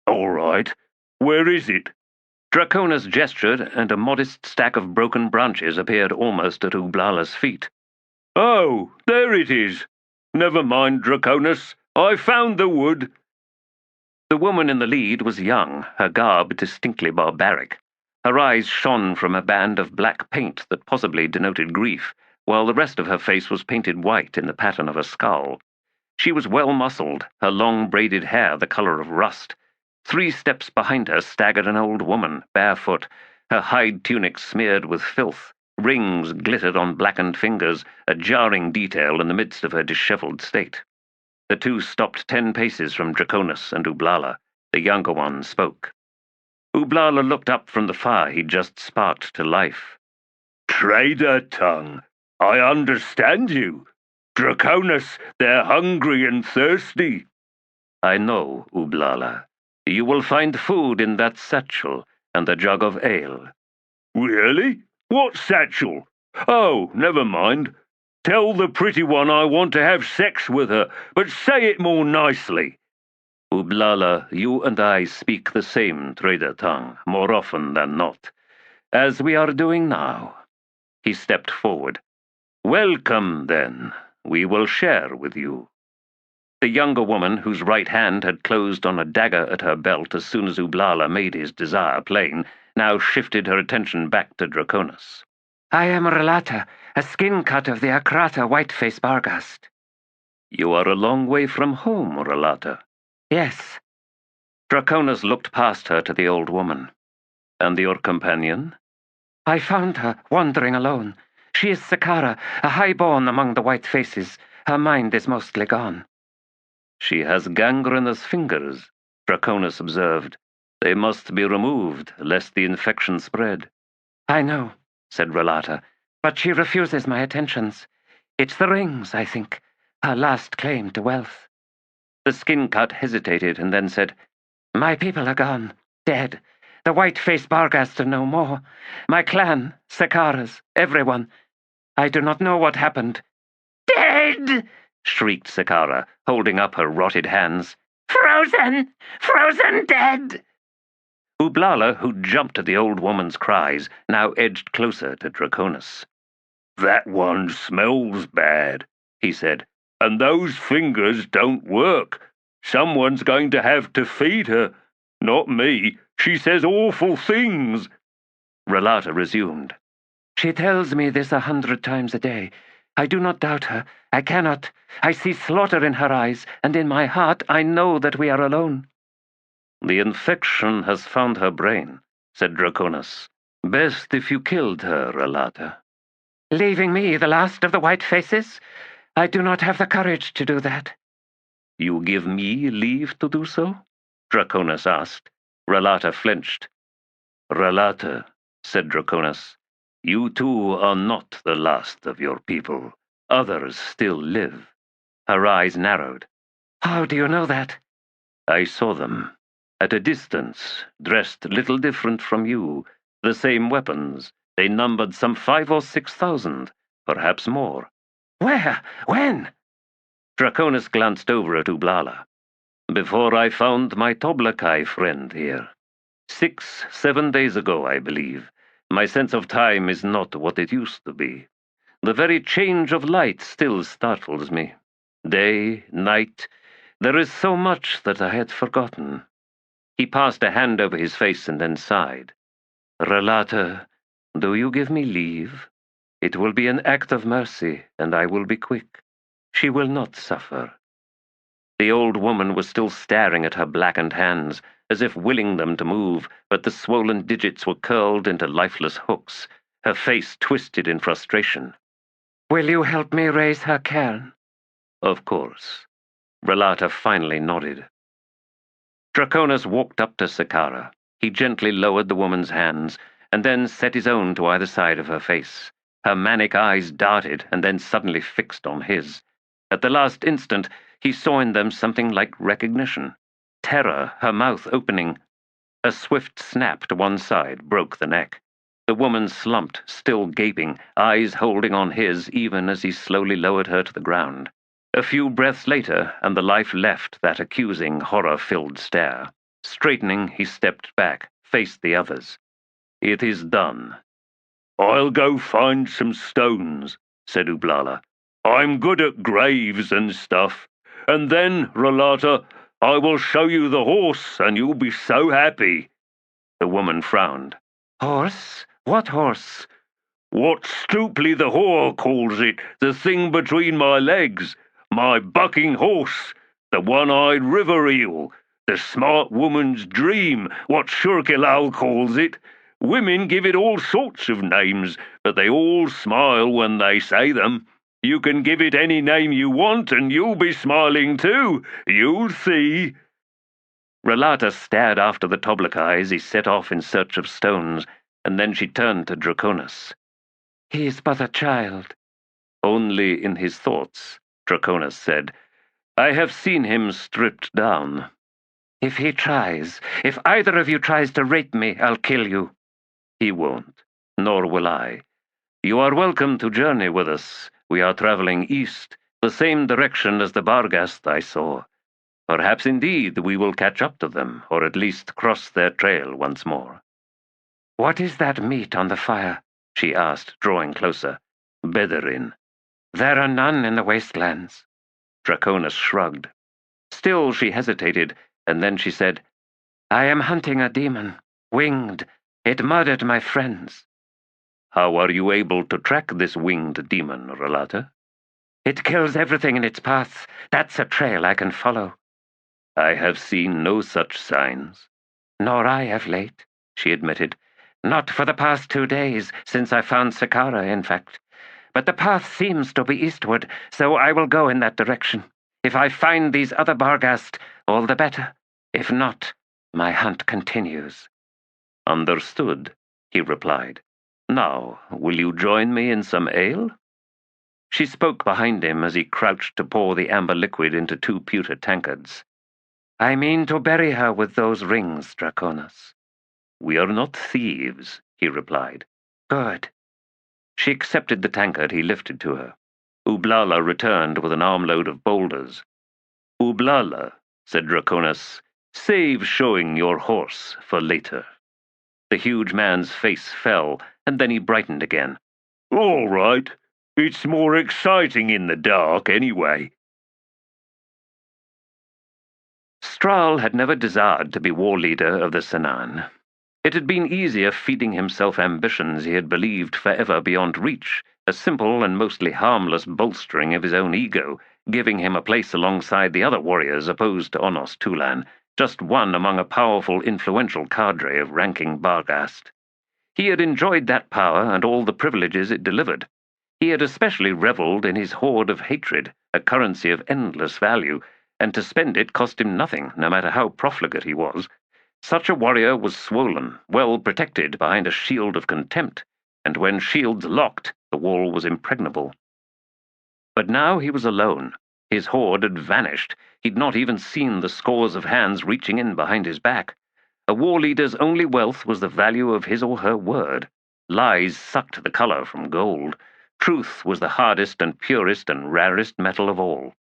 All right. Where is it? Draconis gestured, and a modest stack of broken branches appeared almost at Ublala's feet. Oh, there it is. Never mind, Draconis. I found the wood. The woman in the lead was young, her garb distinctly barbaric. Her eyes shone from a band of black paint that possibly denoted grief, while the rest of her face was painted white in the pattern of a skull. She was well-muscled, her long braided hair the color of rust. 3 steps behind her staggered an old woman, barefoot, her hide tunic smeared with filth. Rings glittered on blackened fingers, a jarring detail in the midst of her disheveled state. The two stopped 10 paces from Draconis and Ublala. The younger one spoke. Ublala looked up from the fire he'd just sparked to life. Trader tongue, I understand you. Draconis, they're hungry and thirsty. I know, Ublala. You will find food in that satchel and a jug of ale. Really? What satchel? Oh, never mind. Tell the pretty one I want to have sex with her, but say it more nicely. Ublala, you and I speak the same trader tongue, more often than not, as we are doing now. He stepped forward. Welcome, then. We will share with you. The younger woman, whose right hand had closed on a dagger at her belt as soon as Ublala made his desire plain, now shifted her attention back to Draconis. I am Relata, a skin cut of the Akrata Whiteface Barghast. You are a long way from home, Relata. Yes. Draconis looked past her to the old woman. And your companion? I found her, wandering alone. She is Sakara, a highborn among the white faces. Her mind is mostly gone. She has gangrenous fingers, Draconis observed. They must be removed, lest the infection spread. I know, said Relata, but she refuses my attentions. It's the rings, I think, her last claim to wealth. The skin-cut hesitated and then said, My people are gone, dead. The white-faced Barghast are no more. My clan, Sakara's, everyone. I do not know what happened. Dead! Shrieked Sakara, holding up her rotted hands. Frozen! Frozen dead! Ublala, who jumped at the old woman's cries, now edged closer to Draconis. That one smells bad, he said, and those fingers don't work. Someone's going to have to feed her. Not me. She says awful things. Relata resumed. She tells me this 100 times a day. I do not doubt her. I cannot. I see slaughter in her eyes, and in my heart I know that we are alone. The infection has found her brain, said Draconis. Best if you killed her, Relata. Leaving me the last of the white faces? I do not have the courage to do that. You give me leave to do so? Draconis asked. Relata flinched. Relata, said Draconis, you too are not the last of your people. Others still live. Her eyes narrowed. How do you know that? I saw them. At a distance, dressed little different from you, the same weapons. They numbered some 5,000 or 6,000, perhaps more. Where? When? Draconis glanced over at Ublala. Before I found my Toblakai friend here. 6, 7 days ago, I believe. My sense of time is not what it used to be. The very change of light still startles me. Day, night, there is so much that I had forgotten. He passed a hand over his face and then sighed. Relata, do you give me leave? It will be an act of mercy, and I will be quick. She will not suffer. The old woman was still staring at her blackened hands, as if willing them to move, but the swollen digits were curled into lifeless hooks, her face twisted in frustration. Will you help me raise her cairn? Of course. Relata finally nodded. Draconis walked up to Sakara. He gently lowered the woman's hands, and then set his own to either side of her face. Her manic eyes darted and then suddenly fixed on his. At the last instant, he saw in them something like recognition. Terror, her mouth opening. A swift snap to one side broke the neck. The woman slumped, still gaping, eyes holding on his even as he slowly lowered her to the ground. A few breaths later, and the life left that accusing, horror-filled stare. Straightening, he stepped back, faced the others. It is done. I'll go find some stones, said Ublala. I'm good at graves and stuff. And then, Relata, I will show you the horse, and you'll be so happy. The woman frowned. Horse? What horse? What Stoopley the whore calls it, the thing between my legs. My bucking horse, the one-eyed river eel, the smart woman's dream, what Shurkilal calls it. Women give it all sorts of names, but they all smile when they say them. You can give it any name you want, and you'll be smiling too. You'll see. Relata stared after the Toblikai as he set off in search of stones, and then she turned to Draconis. He is but a child. Only in his thoughts, Draconis said. I have seen him stripped down. If he tries, if either of you tries to rape me, I'll kill you. He won't, nor will I. You are welcome to journey with us. We are traveling east, the same direction as the Barghast I saw. Perhaps indeed we will catch up to them, or at least cross their trail once more. What is that meat on the fire? She asked, drawing closer. Bedarin. There are none in the wastelands. Draconis shrugged. Still she hesitated, and then she said, I am hunting a demon, winged. It murdered my friends. How are you able to track this winged demon, Relata? It kills everything in its path. That's a trail I can follow. I have seen no such signs. Nor I of late, she admitted. Not for the past 2 days, since I found Sakara, in fact. But the path seems to be eastward, so I will go in that direction. If I find these other Barghast, all the better. If not, my hunt continues. Understood, he replied. Now, will you join me in some ale? She spoke behind him as he crouched to pour the amber liquid into 2 pewter tankards. I mean to bury her with those rings, Draconis. We are not thieves, he replied. Good. She accepted the tankard he lifted to her. Ublala returned with an armload of boulders. Ublala, said Draconis, save showing your horse for later. The huge man's face fell, and then he brightened again. All right. It's more exciting in the dark, anyway. Strahl had never desired to be war leader of the Sanan. It had been easier feeding himself ambitions he had believed forever beyond reach, a simple and mostly harmless bolstering of his own ego, giving him a place alongside the other warriors opposed to Onos Tulan, just one among a powerful, influential cadre of ranking Barghast. He had enjoyed that power and all the privileges it delivered. He had especially revelled in his hoard of hatred, a currency of endless value, and to spend it cost him nothing, no matter how profligate he was. Such a warrior was swollen, well protected behind a shield of contempt, and when shields locked, the wall was impregnable. But now he was alone. His hoard had vanished. He'd not even seen the scores of hands reaching in behind his back. A war leader's only wealth was the value of his or her word. Lies sucked the color from gold. Truth was the hardest and purest and rarest metal of all.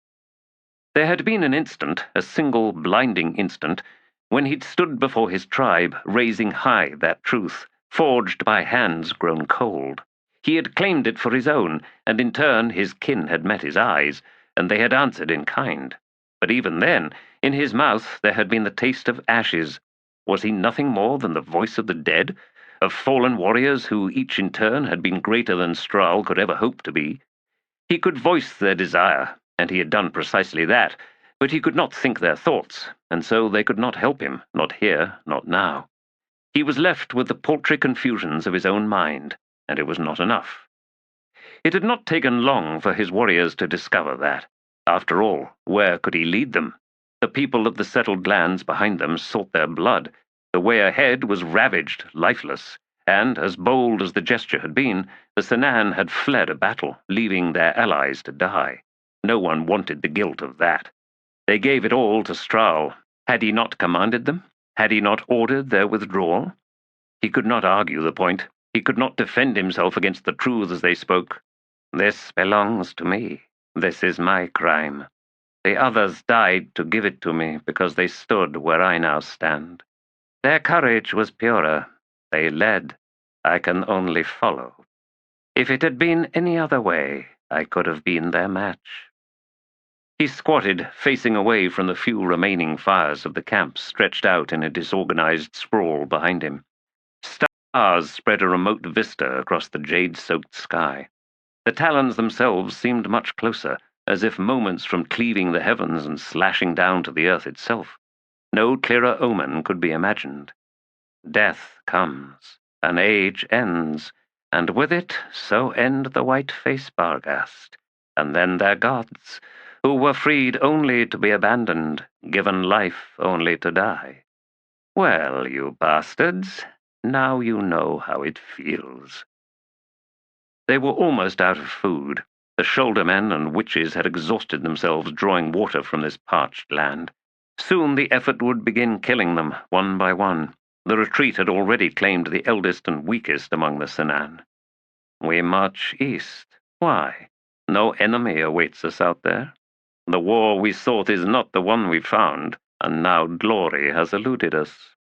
There had been an instant, a single blinding instant, when he'd stood before his tribe, raising high that truth, forged by hands grown cold. He had claimed it for his own, and in turn his kin had met his eyes, and they had answered in kind. But even then, in his mouth there had been the taste of ashes. Was he nothing more than the voice of the dead, of fallen warriors who each in turn had been greater than Strahl could ever hope to be? He could voice their desire, and he had done precisely that, but he could not think their thoughts, and so they could not help him, not here, not now. He was left with the paltry confusions of his own mind, and it was not enough. It had not taken long for his warriors to discover that. After all, where could he lead them? The people of the settled lands behind them sought their blood. The way ahead was ravaged, lifeless, and, as bold as the gesture had been, the Senan had fled a battle, leaving their allies to die. No one wanted the guilt of that. They gave it all to Strahl. Had he not commanded them? Had he not ordered their withdrawal? He could not argue the point. He could not defend himself against the truth as they spoke. "This belongs to me. This is my crime. The others died to give it to me because they stood where I now stand. Their courage was purer. They led. I can only follow. If it had been any other way, I could have been their match." He squatted, facing away from the few remaining fires of the camp stretched out in a disorganized sprawl behind him. Stars spread a remote vista across the jade-soaked sky. The talons themselves seemed much closer, as if moments from cleaving the heavens and slashing down to the earth itself. No clearer omen could be imagined. Death comes, an age ends, and with it so end the white-faced Barghast, and then their gods, who were freed only to be abandoned, given life only to die. Well, you bastards, now you know how it feels. They were almost out of food. The shouldermen and witches had exhausted themselves drawing water from this parched land. Soon the effort would begin killing them, one by one. The retreat had already claimed the eldest and weakest among the Senan. We march east. Why? No enemy awaits us out there. The war we sought is not the one we found, and now glory has eluded us.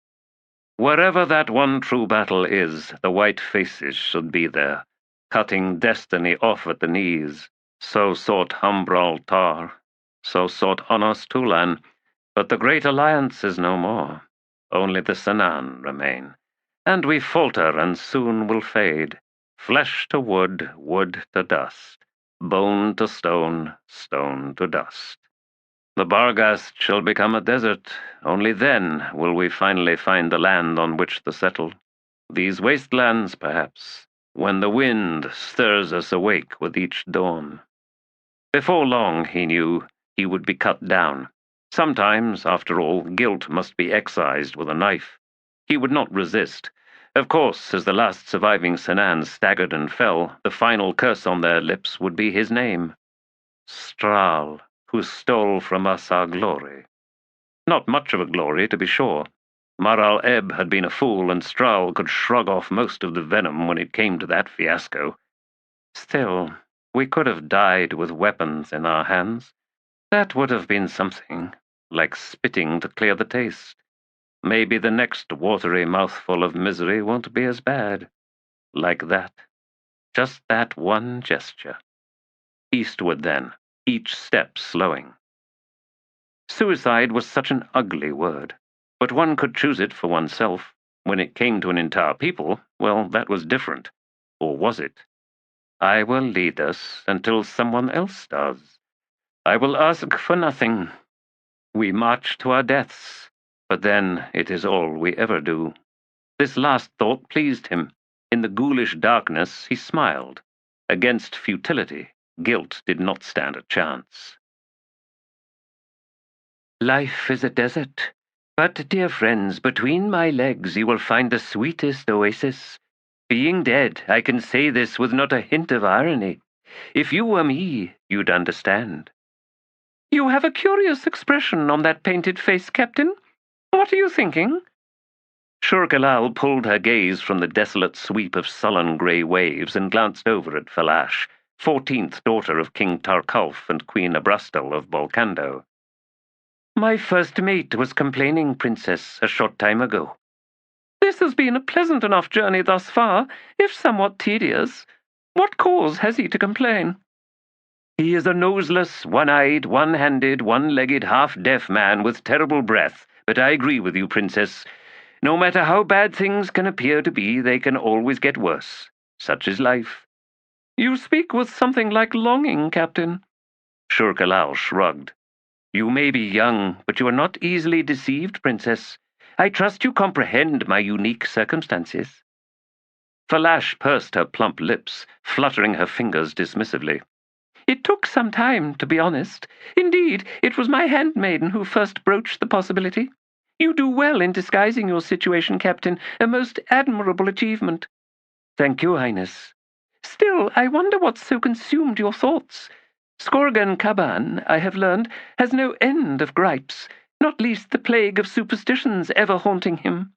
Wherever that one true battle is, the white faces should be there, cutting destiny off at the knees. So sought Humbral Tar, so sought Onos Tulan, but the great alliance is no more. Only the Senan remain, and we falter and soon will fade. Flesh to wood, wood to dust, bone to stone, stone to dust. The Barghast shall become a desert. Only then will we finally find the land on which to settle. These wastelands, perhaps, when the wind stirs us awake with each dawn. Before long, he knew, he would be cut down. Sometimes, after all, guilt must be excised with a knife. He would not resist. Of course, as the last surviving Senan staggered and fell, the final curse on their lips would be his name. Strahl, who stole from us our glory. Not much of a glory, to be sure. Maral Ebb had been a fool, and Strahl could shrug off most of the venom when it came to that fiasco. Still, we could have died with weapons in our hands. That would have been something, like spitting to clear the taste. Maybe the next watery mouthful of misery won't be as bad. Like that. Just that one gesture. Eastward, then, each step slowing. Suicide was such an ugly word, but one could choose it for oneself. When it came to an entire people, well, that was different. Or was it? I will lead us until someone else does. I will ask for nothing. We march to our deaths, but then it is all we ever do. This last thought pleased him. In the ghoulish darkness he smiled. Against futility, guilt did not stand a chance. Life is a desert, but, dear friends, between my legs you will find the sweetest oasis. Being dead, I can say this with not a hint of irony. If you were me, you'd understand. You have a curious expression on that painted face, Captain. What are you thinking? Shurkalal pulled her gaze from the desolate sweep of sullen grey waves and glanced over at Falash, 14th daughter of King Tarkulf and Queen Abrastal of Bolkando. My first mate was complaining, Princess, a short time ago. This has been a pleasant enough journey thus far, if somewhat tedious. What cause has he to complain? He is a noseless, one-eyed, one-handed, one-legged, half-deaf man with terrible breath, but I agree with you, Princess. No matter how bad things can appear to be, they can always get worse. Such is life." "You speak with something like longing, Captain." Shurk shrugged. "You may be young, but you are not easily deceived, Princess. I trust you comprehend my unique circumstances." Falash pursed her plump lips, fluttering her fingers dismissively. "It took some time, to be honest. Indeed, it was my handmaiden who first broached the possibility. You do well in disguising your situation, Captain, a most admirable achievement." "Thank you, Highness." "Still, I wonder what so consumed your thoughts. Skorgan Kaban, I have learned, has no end of gripes, not least the plague of superstitions ever haunting him."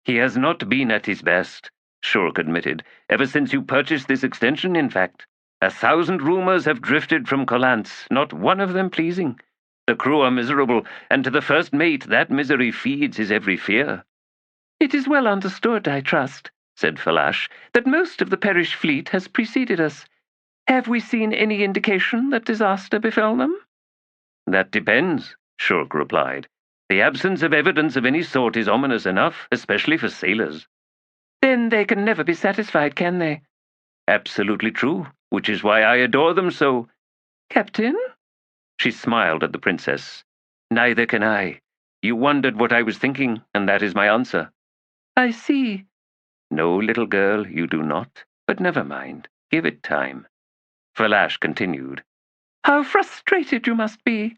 "He has not been at his best," Shurk admitted, "ever since you purchased this extension, in fact. 1,000 rumors have drifted from Kolantz, not one of them pleasing. The crew are miserable, and to the first mate that misery feeds his every fear." "It is well understood, I trust," said Falash, "that most of the Perish fleet has preceded us. Have we seen any indication that disaster befell them?" "That depends," Shurk replied. "The absence of evidence of any sort is ominous enough, especially for sailors." "Then they can never be satisfied, can they?" "Absolutely true, which is why I adore them so." "Captain?" She smiled at the princess. "Neither can I. You wondered what I was thinking, and that is my answer." "I see." "No, little girl, you do not. But never mind. Give it time." Falash continued. "How frustrated you must be."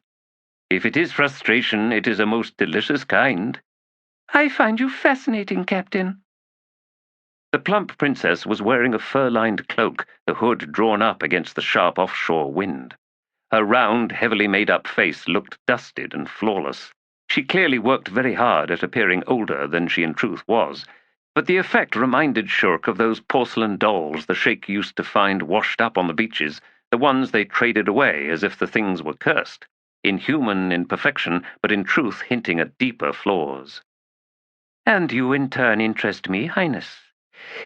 "If it is frustration, it is a most delicious kind." "I find you fascinating, Captain." The plump princess was wearing a fur-lined cloak, the hood drawn up against the sharp offshore wind. Her round, heavily made-up face looked dusted and flawless. She clearly worked very hard at appearing older than she in truth was, but the effect reminded Shurk of those porcelain dolls the sheikh used to find washed up on the beaches, the ones they traded away as if the things were cursed, inhuman in perfection, but in truth hinting at deeper flaws. "And you in turn interest me, Highness.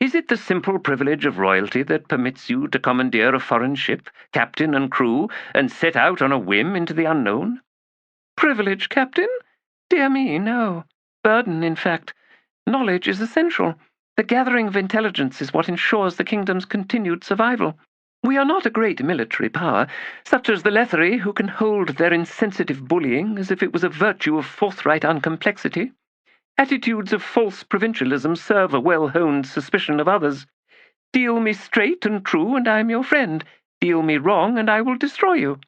Is it the simple privilege of royalty that permits you to commandeer a foreign ship, captain and crew, and set out on a whim into the unknown?" "Privilege, Captain? Dear me, no. Burden, in fact. Knowledge is essential. The gathering of intelligence is what ensures the kingdom's continued survival. We are not a great military power, such as the Lethari, who can hold their insensitive bullying as if it was a virtue of forthright uncomplexity. Attitudes of false provincialism serve a well-honed suspicion of others. Deal me straight and true, and I am your friend. Deal me wrong, and I will destroy you.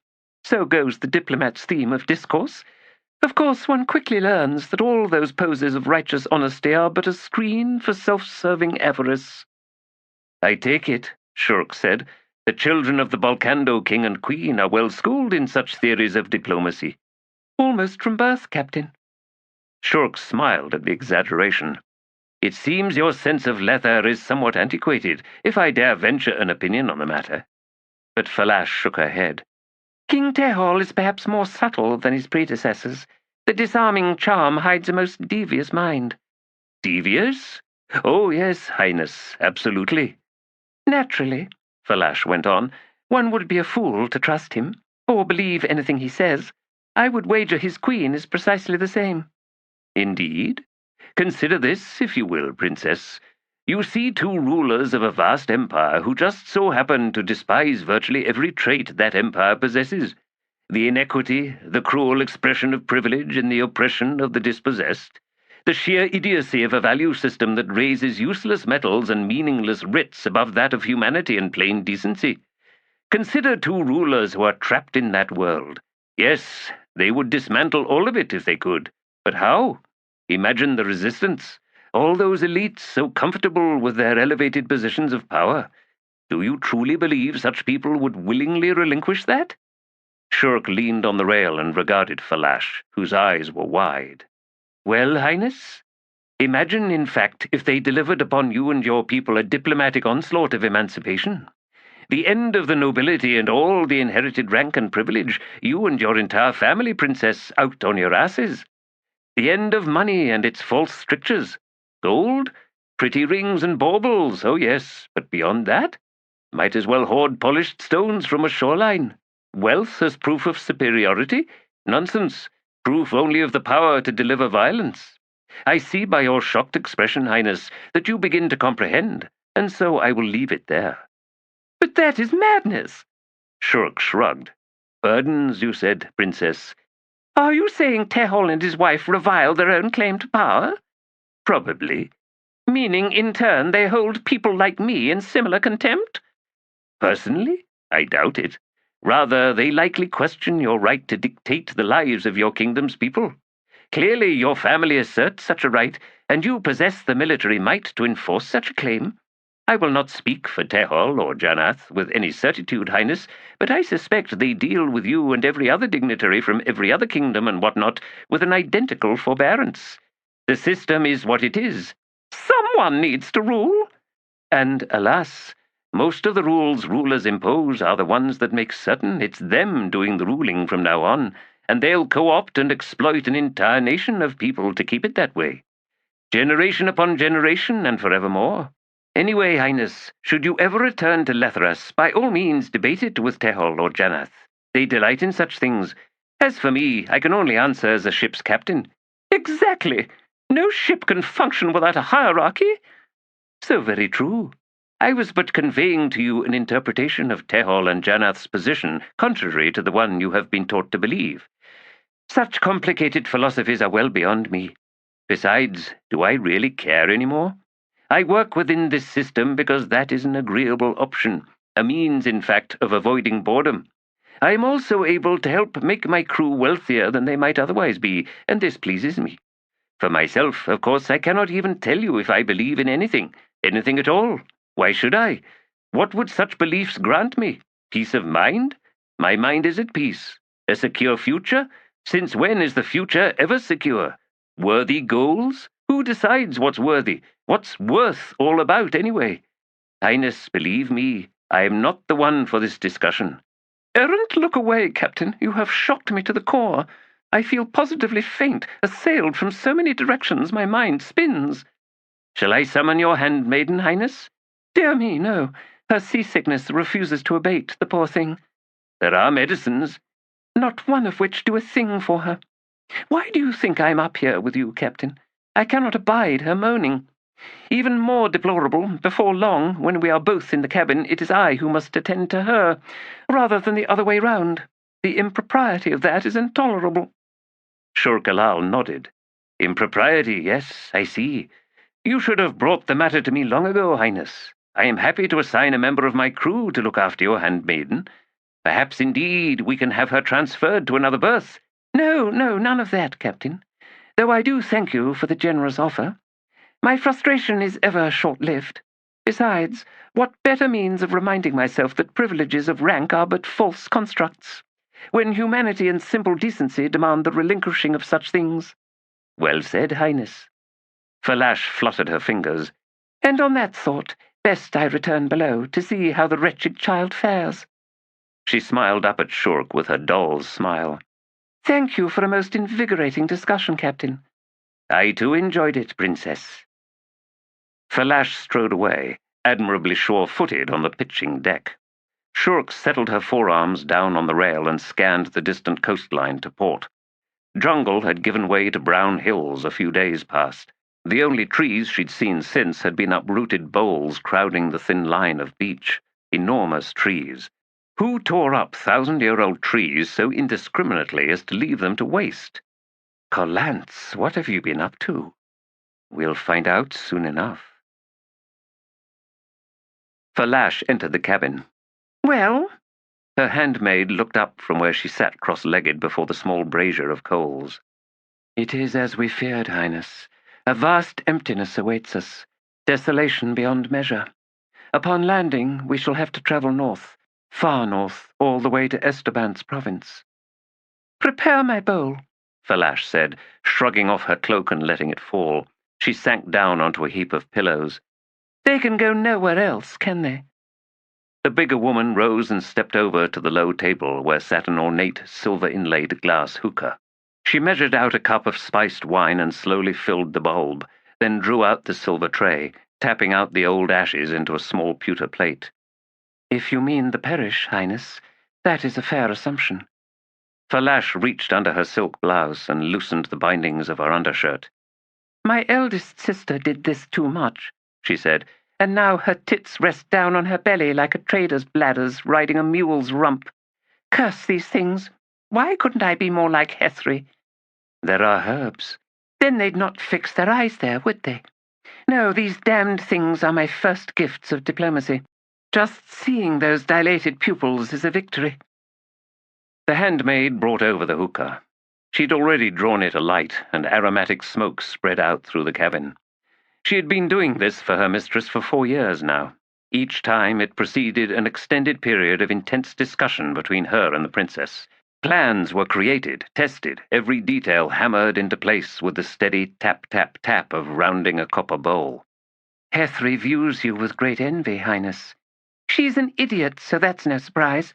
So goes the diplomat's theme of discourse. Of course, one quickly learns that all those poses of righteous honesty are but a screen for self-serving avarice." "I take it," Shurk said. "The children of the Balkando king and queen are well schooled in such theories of diplomacy." "Almost from birth, Captain." Shurk smiled at the exaggeration. "It seems your sense of Lether is somewhat antiquated, if I dare venture an opinion on the matter." But Falash shook her head. "King Tehol is perhaps more subtle than his predecessors. The disarming charm hides a most devious mind." "Devious? Oh, yes, Highness, absolutely." "Naturally," Falash went on, "one would be a fool to trust him, or believe anything he says. I would wager his queen is precisely the same." "Indeed? Consider this, if you will, Princess. You see two rulers of a vast empire who just so happen to despise virtually every trait that empire possesses. The inequity, the cruel expression of privilege and the oppression of the dispossessed. The sheer idiocy of a value system that raises useless metals and meaningless writs above that of humanity and plain decency. Consider two rulers who are trapped in that world. Yes, they would dismantle all of it if they could. But how? Imagine the resistance. All those elites so comfortable with their elevated positions of power. Do you truly believe such people would willingly relinquish that?" Shurk leaned on the rail and regarded Falash, whose eyes were wide. "Well, Highness? Imagine, in fact, if they delivered upon you and your people a diplomatic onslaught of emancipation. The end of the nobility and all the inherited rank and privilege, you and your entire family, Princess, out on your asses. The end of money and its false strictures. Gold? Pretty rings and baubles, oh yes, but beyond that? Might as well hoard polished stones from a shoreline. Wealth as proof of superiority? Nonsense. Proof only of the power to deliver violence. I see by your shocked expression, Highness, that you begin to comprehend, and so I will leave it there." "But that is madness." Shurk shrugged. "Burdens, you said, Princess." "Are you saying Tehol and his wife revile their own claim to power?" "Probably." "Meaning, in turn, they hold people like me in similar contempt?" "Personally, I doubt it. Rather, they likely question your right to dictate the lives of your kingdom's people. Clearly, your family asserts such a right, and you possess the military might to enforce such a claim. I will not speak for Tehol or Janath with any certitude, Highness, but I suspect they deal with you and every other dignitary from every other kingdom and what not with an identical forbearance. The system is what it is. Someone needs to rule. And, alas, most of the rules rulers impose are the ones that make certain it's them doing the ruling from now on, and they'll co-opt and exploit an entire nation of people to keep it that way. Generation upon generation and forevermore. Anyway, Highness, should you ever return to Lethras, by all means debate it with Tehol or Janath. They delight in such things. As for me, I can only answer as a ship's captain." "Exactly. No ship can function without a hierarchy." "So very true. I was but conveying to you an interpretation of Tehol and Janath's position contrary to the one you have been taught to believe. Such complicated philosophies are well beyond me. Besides, do I really care anymore? I work within this system because that is an agreeable option, a means, in fact, of avoiding boredom. I am also able to help make my crew wealthier than they might otherwise be, and this pleases me. For myself, of course, I cannot even tell you if I believe in anything at all. Why should I? What would such beliefs grant me? Peace of mind? My mind is at peace. A secure future? Since when is the future ever secure? Worthy goals? Who decides what's worthy? What's worth all about, anyway? Highness, believe me, I am not the one for this discussion." "Errant, look away, Captain. You have shocked me to the core. I feel positively faint, assailed from so many directions my mind spins." "Shall I summon your handmaiden, Highness?" "Dear me, no. Her seasickness refuses to abate, the poor thing." "There are medicines." "Not one of which do a thing for her. Why do you think I am up here with you, Captain? I cannot abide her moaning. Even more deplorable, before long, when we are both in the cabin, it is I who must attend to her, rather than the other way round. The impropriety of that is intolerable." Shurkalal nodded. "Impropriety, yes, I see. You should have brought the matter to me long ago, Highness. I am happy to assign a member of my crew to look after your handmaiden. Perhaps, indeed, we can have her transferred to another berth." No, none of that, Captain. Though I do thank you for the generous offer. My frustration is ever short-lived. Besides, what better means of reminding myself that privileges of rank are but false constructs, when humanity and simple decency demand the relinquishing of such things? "Well said, Highness." Falash fluttered her fingers. "And on that thought, best I return below to see how the wretched child fares." She smiled up at Shurk with her doll's smile. "Thank you for a most invigorating discussion, Captain." "I too enjoyed it, Princess." Falash strode away, admirably sure-footed on the pitching deck. Shurk settled her forearms down on the rail and scanned the distant coastline to port. Jungle had given way to brown hills a few days past. The only trees she'd seen since had been uprooted boles crowding the thin line of beach. Enormous trees. Who tore up 1,000-year-old trees so indiscriminately as to leave them to waste? Colance, what have you been up to? We'll find out soon enough. Falash entered the cabin. "Well?" Her handmaid looked up from where she sat cross-legged before the small brazier of coals. "It is as we feared, Highness. A vast emptiness awaits us, desolation beyond measure. Upon landing, we shall have to travel north, far north, all the way to Esteban's province." "Prepare my bowl," Falash said, shrugging off her cloak and letting it fall. She sank down onto a heap of pillows. "They can go nowhere else, can they?" The bigger woman rose and stepped over to the low table where sat an ornate, silver-inlaid glass hookah. She measured out a cup of spiced wine and slowly filled the bulb, then drew out the silver tray, tapping out the old ashes into a small pewter plate. "If you mean the parish, Highness, that is a fair assumption." Falash reached under her silk blouse and loosened the bindings of her undershirt. My eldest sister did this too much, she said, and now her tits rest down on her belly like a trader's bladders riding a mule's rump. Curse these things. Why couldn't I be more like Hethry? There are herbs. Then they'd not fix their eyes there, would they? No, these damned things are my first gifts of diplomacy. Just seeing those dilated pupils is a victory. The handmaid brought over the hookah. She'd already drawn it alight, and aromatic smoke spread out through the cabin. She had been doing this for her mistress for 4 years now. Each time it preceded an extended period of intense discussion between her and the princess. Plans were created, tested, every detail hammered into place with the steady tap-tap-tap of rounding a copper bowl. Hethry views you with great envy, Highness. She's an idiot, so that's no surprise.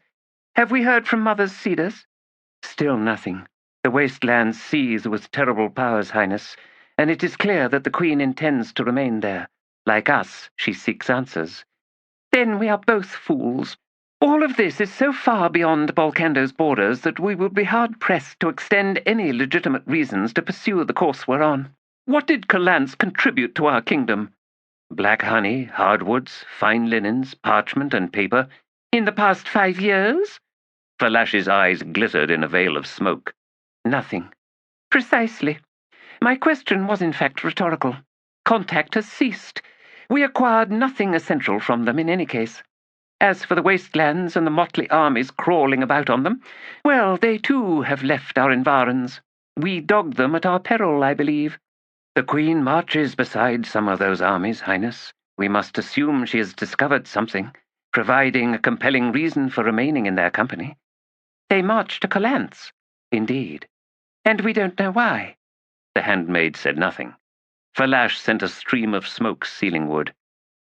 Have we heard from Mother's cedars? Still nothing. The wastelands seethe with terrible powers, Highness, and it is clear that the Queen intends to remain there. Like us, she seeks answers. Then we are both fools. All of this is so far beyond Bolcando's borders that we will be hard-pressed to extend any legitimate reasons to pursue the course we're on. What did Calance contribute to our kingdom? Black honey, hardwoods, fine linens, parchment, and paper. In the past 5 years? Falash's eyes glittered in a veil of smoke. Nothing. Precisely. My question was in fact rhetorical. Contact has ceased. We acquired nothing essential from them in any case. As for the wastelands and the motley armies crawling about on them, well, they too have left our environs. We dogged them at our peril, I believe. The Queen marches beside some of those armies, Highness. We must assume she has discovered something, providing a compelling reason for remaining in their company. They march to Calance. Indeed. And we don't know why. The handmaid said nothing. Falash sent a stream of smoke ceilingward.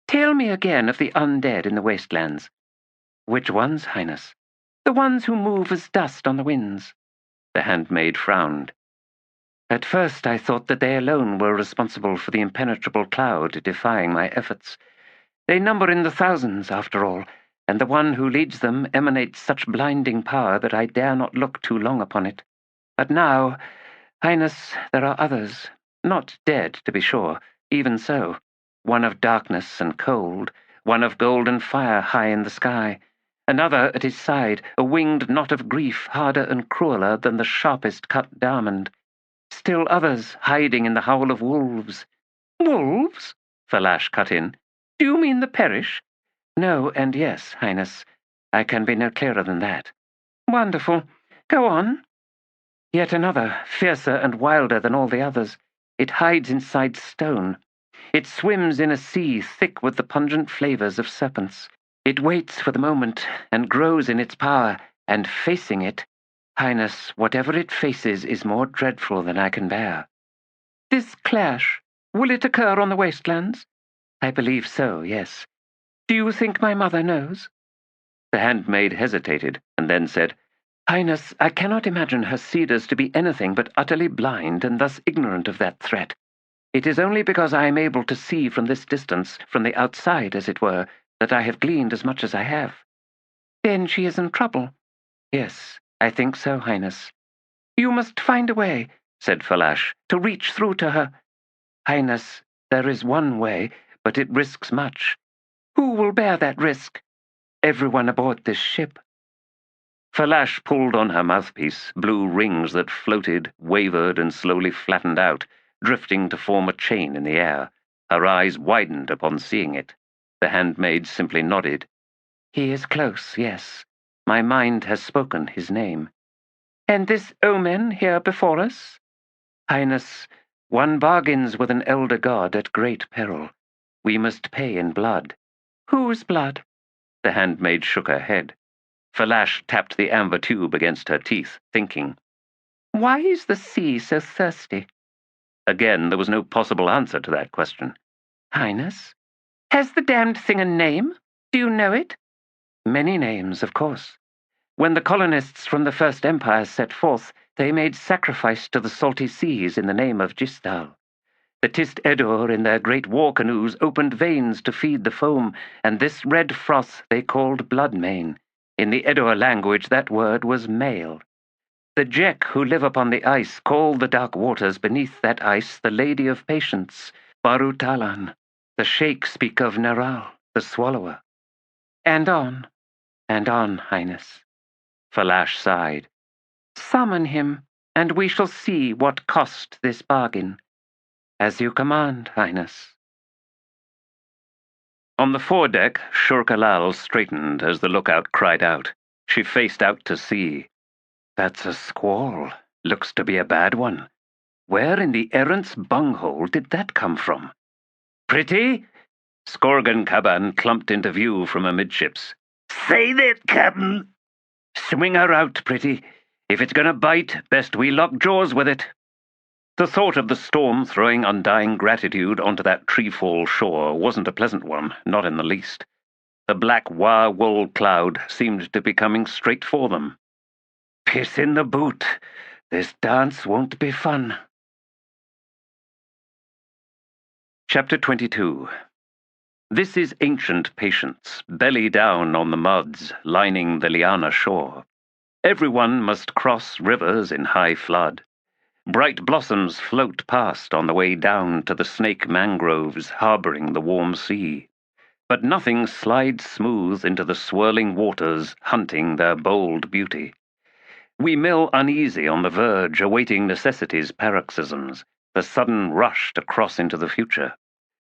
Tell me again of the undead in the wastelands. Which ones, Highness? The ones who move as dust on the winds. The handmaid frowned. At first I thought that they alone were responsible for the impenetrable cloud defying my efforts. They number in the thousands, after all, and the one who leads them emanates such blinding power that I dare not look too long upon it. But now, Highness, there are others, not dead, to be sure, even so. One of darkness and cold, one of golden fire high in the sky, another at his side, a winged knot of grief harder and crueler than the sharpest cut diamond. Still others hiding in the howl of wolves. Wolves? Falash cut in. Do you mean the Perish? No and yes, Highness. I can be no clearer than that. Wonderful. Go on. Yet another, fiercer and wilder than all the others. It hides inside stone. It swims in a sea thick with the pungent flavors of serpents. It waits for the moment, and grows in its power, and facing it, Highness, whatever it faces is more dreadful than I can bear. This clash, will it occur on the wastelands? I believe so, yes. Do you think my mother knows? The handmaid hesitated, and then said, Highness, I cannot imagine her cedars to be anything but utterly blind and thus ignorant of that threat. It is only because I am able to see from this distance, from the outside, as it were, that I have gleaned as much as I have. Then she is in trouble. Yes, I think so, Highness. You must find a way, said Falash, to reach through to her. Highness, there is one way, but it risks much. Who will bear that risk? Everyone aboard this ship. Falash pulled on her mouthpiece, blue rings that floated, wavered, and slowly flattened out, drifting to form a chain in the air. Her eyes widened upon seeing it. The handmaid simply nodded. He is close, yes. My mind has spoken his name. And this omen here before us? Highness, one bargains with an elder god at great peril. We must pay in blood. Whose blood? The handmaid shook her head. Falash tapped the amber tube against her teeth, thinking. Why is the sea so thirsty? Again, there was no possible answer to that question. Highness? Has the damned thing a name? Do you know it? Many names, of course. When the colonists from the First Empire set forth, they made sacrifice to the salty seas in the name of Gistal. The Tist Edur in their great war canoes opened veins to feed the foam, and this red froth they called blood-mane. In the Edur language that word was male. The Jek who live upon the ice call the dark waters beneath that ice the Lady of Patience, Barutalan. The Sheik speak of Neral, the Swallower. And on, Highness. Falash sighed. Summon him, and we shall see what cost this bargain. As you command, Highness. On the foredeck, Shurkalal straightened as the lookout cried out. She faced out to sea. That's a squall. Looks to be a bad one. Where in the errant's bunghole did that come from? Pretty? Skorgan Caban clumped into view from amidships. Say that, Captain. Swing her out, Pretty. If it's gonna bite, best we lock jaws with it. The thought of the storm throwing undying gratitude onto that treefall shore wasn't a pleasant one, not in the least. The black wah-wool cloud seemed to be coming straight for them. Piss in the boot. This dance won't be fun. Chapter 22. This is ancient patience, belly down on the muds lining the Liana shore. Everyone must cross rivers in high flood. Bright blossoms float past on the way down to the snake mangroves harboring the warm sea. But nothing slides smooth into the swirling waters hunting their bold beauty. We mill uneasy on the verge, awaiting necessity's paroxysms, the sudden rush to cross into the future.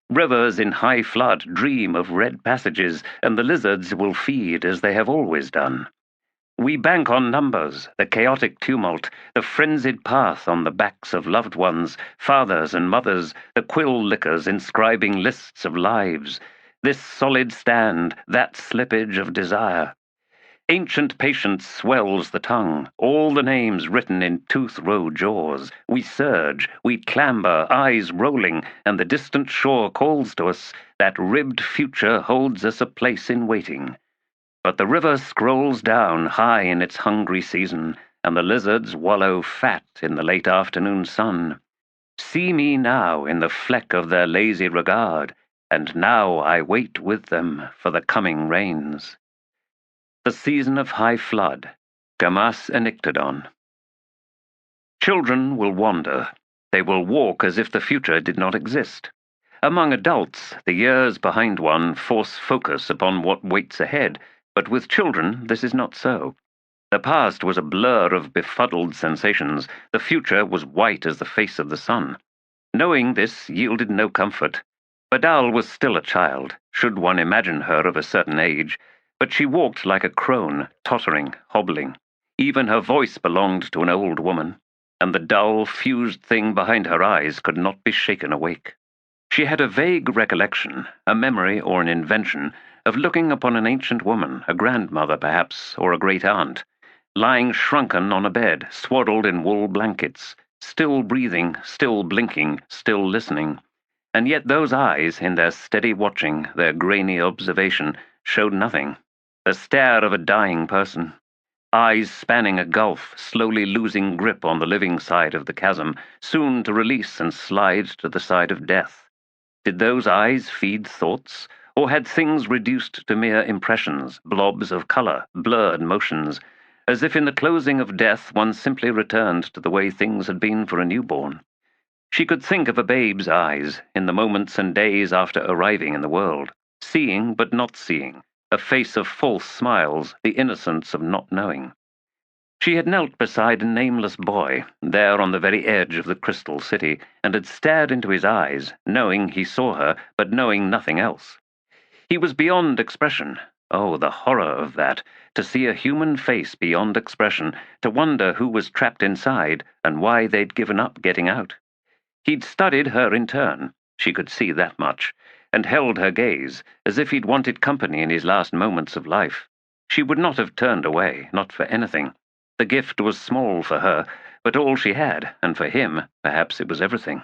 Rivers in high flood dream of red passages, and the lizards will feed as they have always done. We bank on numbers, the chaotic tumult, the frenzied path on the backs of loved ones, fathers and mothers, the quill lickers inscribing lists of lives, this solid stand, that slippage of desire. Ancient patience swells the tongue, all the names written in tooth-row jaws. We surge, we clamber, eyes rolling, and the distant shore calls to us. That ribbed future holds us a place in waiting. But the river scrolls down high in its hungry season, and the lizards wallow fat in the late afternoon sun. See me now in the fleck of their lazy regard, and now I wait with them for the coming rains. The season of high flood, Gamas Enictodon. Children will wander. They will walk as if the future did not exist. Among adults, the years behind one force focus upon what waits ahead, but with children this is not so. The past was a blur of befuddled sensations. The future was white as the face of the sun. Knowing this yielded no comfort. Badal was still a child, should one imagine her of a certain age, but she walked like a crone, tottering, hobbling. Even her voice belonged to an old woman, and the dull, fused thing behind her eyes could not be shaken awake. She had a vague recollection, a memory or an invention, of looking upon an ancient woman, a grandmother perhaps, or a great-aunt, lying shrunken on a bed, swaddled in wool blankets, still breathing, still blinking, still listening. And yet those eyes, in their steady watching, their grainy observation, showed nothing. The stare of a dying person. Eyes spanning a gulf, slowly losing grip on the living side of the chasm, soon to release and slide to the side of death. Did those eyes feed thoughts, or had things reduced to mere impressions, blobs of color, blurred motions, as if in the closing of death one simply returned to the way things had been for a newborn? She could think of a babe's eyes, in the moments and days after arriving in the world, seeing but not seeing, a face of false smiles, the innocence of not knowing. She had knelt beside a nameless boy, there on the very edge of the crystal city, and had stared into his eyes, knowing he saw her, but knowing nothing else. He was beyond expression. Oh, the horror of that, to see a human face beyond expression, to wonder who was trapped inside, and why they'd given up getting out. He'd studied her in turn, she could see that much, and held her gaze, as if he'd wanted company in his last moments of life. She would not have turned away, not for anything. The gift was small for her, but all she had, and for him, perhaps it was everything.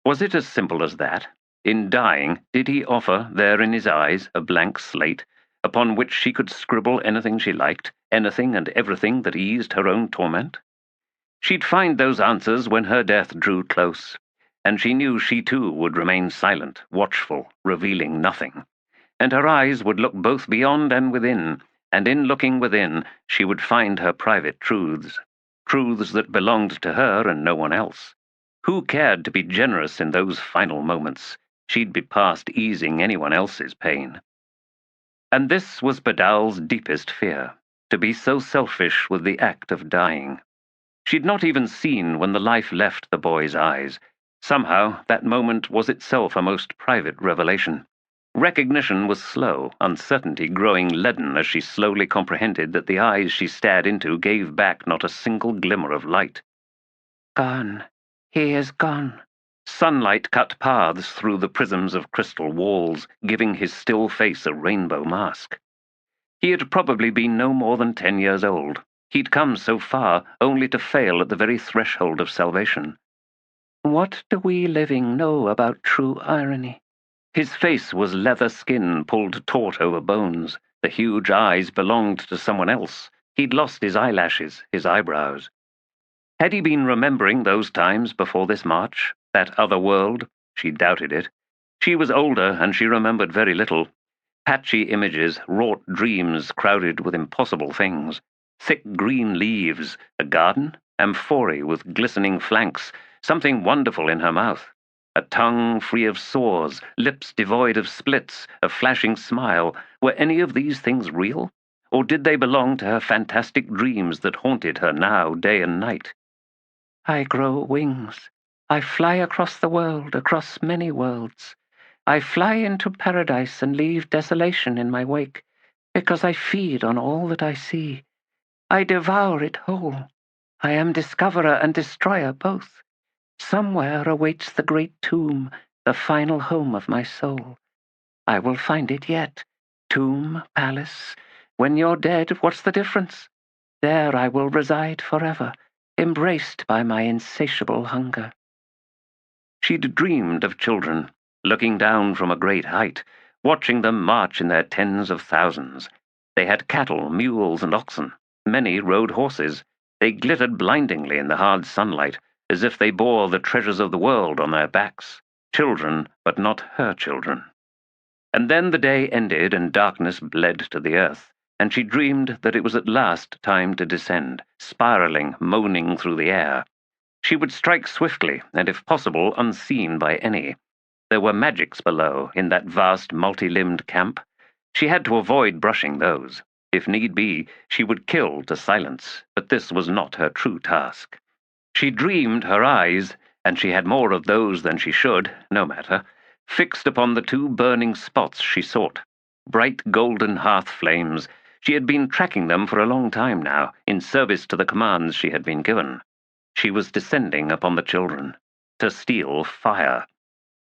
Was it as simple as that? In dying, did he offer, there in his eyes, a blank slate, upon which she could scribble anything she liked, anything and everything that eased her own torment? She'd find those answers when her death drew close, and she knew she too would remain silent, watchful, revealing nothing. And her eyes would look both beyond and within, and in looking within she would find her private truths, truths that belonged to her and no one else. Who cared to be generous in those final moments? She'd be past easing anyone else's pain. And this was Badal's deepest fear, to be so selfish with the act of dying. She'd not even seen when the life left the boy's eyes. Somehow, that moment was itself a most private revelation. Recognition was slow, uncertainty growing leaden as she slowly comprehended that the eyes she stared into gave back not a single glimmer of light. Gone. He is gone. Sunlight cut paths through the prisms of crystal walls, giving his still face a rainbow mask. He had probably been no more than 10 years old. He'd come so far, only to fail at the very threshold of salvation. What do we living know about true irony? His face was leather skin pulled taut over bones. The huge eyes belonged to someone else. He'd lost his eyelashes, his eyebrows. Had he been remembering those times before this march? That other world? She doubted it. She was older, and she remembered very little. Patchy images, wrought dreams crowded with impossible things. Thick green leaves, a garden, amphorae with glistening flanks, something wonderful in her mouth. A tongue free of sores, lips devoid of splits, a flashing smile. Were any of these things real? Or did they belong to her fantastic dreams that haunted her now day and night? I grow wings. I fly across the world, across many worlds. I fly into paradise and leave desolation in my wake, because I feed on all that I see. I devour it whole. I am discoverer and destroyer both. Somewhere awaits the great tomb, the final home of my soul. I will find it yet. Tomb, palace. When you're dead, what's the difference? There I will reside forever, embraced by my insatiable hunger. She'd dreamed of children, looking down from a great height, watching them march in their tens of thousands. They had cattle, mules, and oxen. Many rode horses. They glittered blindingly in the hard sunlight, as if they bore the treasures of the world on their backs. Children, but not her children. And then the day ended and darkness bled to the earth, and she dreamed that it was at last time to descend, spiraling, moaning through the air. She would strike swiftly, and if possible, unseen by any. There were magics below, in that vast multi-limbed camp. She had to avoid brushing those. If need be, she would kill to silence, but this was not her true task. She dreamed her eyes, and she had more of those than she should, no matter, fixed upon the two burning spots she sought. Bright golden hearth flames. She had been tracking them for a long time now, in service to the commands she had been given. She was descending upon the children, to steal fire.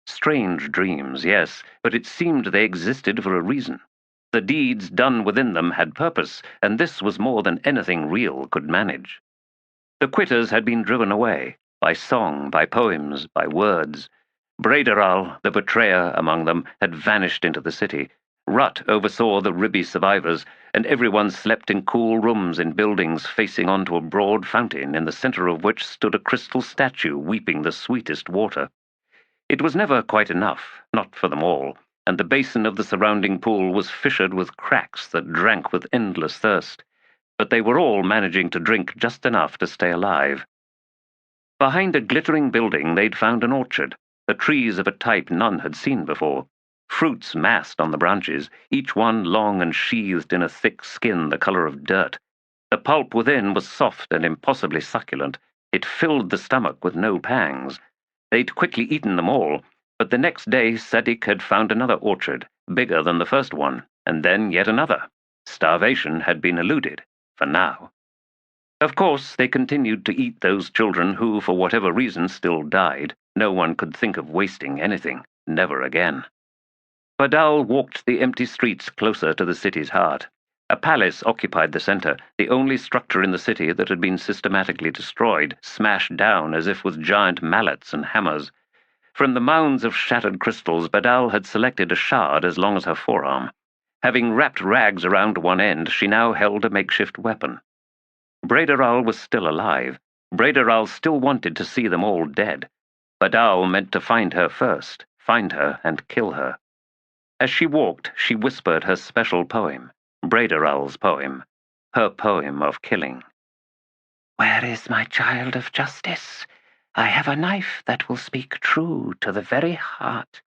Strange dreams, yes, but it seemed they existed for a reason. The deeds done within them had purpose, and this was more than anything real could manage. The quitters had been driven away, by song, by poems, by words. Brederal, the betrayer among them, had vanished into the city. Rut oversaw the ribby survivors, and everyone slept in cool rooms in buildings facing onto a broad fountain in the center of which stood a crystal statue weeping the sweetest water. It was never quite enough, not for them all, and the basin of the surrounding pool was fissured with cracks that drank with endless thirst. But they were all managing to drink just enough to stay alive. Behind a glittering building they'd found an orchard, the trees of a type none had seen before. Fruits massed on the branches, each one long and sheathed in a thick skin the color of dirt. The pulp within was soft and impossibly succulent. It filled the stomach with no pangs. They'd quickly eaten them all, but the next day Sadik had found another orchard, bigger than the first one, and then yet another. Starvation had been eluded, for now. Of course, they continued to eat those children who, for whatever reason, still died. No one could think of wasting anything, never again. Badal walked the empty streets closer to the city's heart. A palace occupied the center, the only structure in the city that had been systematically destroyed, smashed down as if with giant mallets and hammers. From the mounds of shattered crystals, Badal had selected a shard as long as her forearm. Having wrapped rags around one end, she now held a makeshift weapon. Brederal was still alive. Brederal still wanted to see them all dead. Badal meant to find her first, find her and kill her. As she walked, she whispered her special poem, Brederal's poem, her poem of killing. Where is my child of justice? I have a knife that will speak true to the very heart.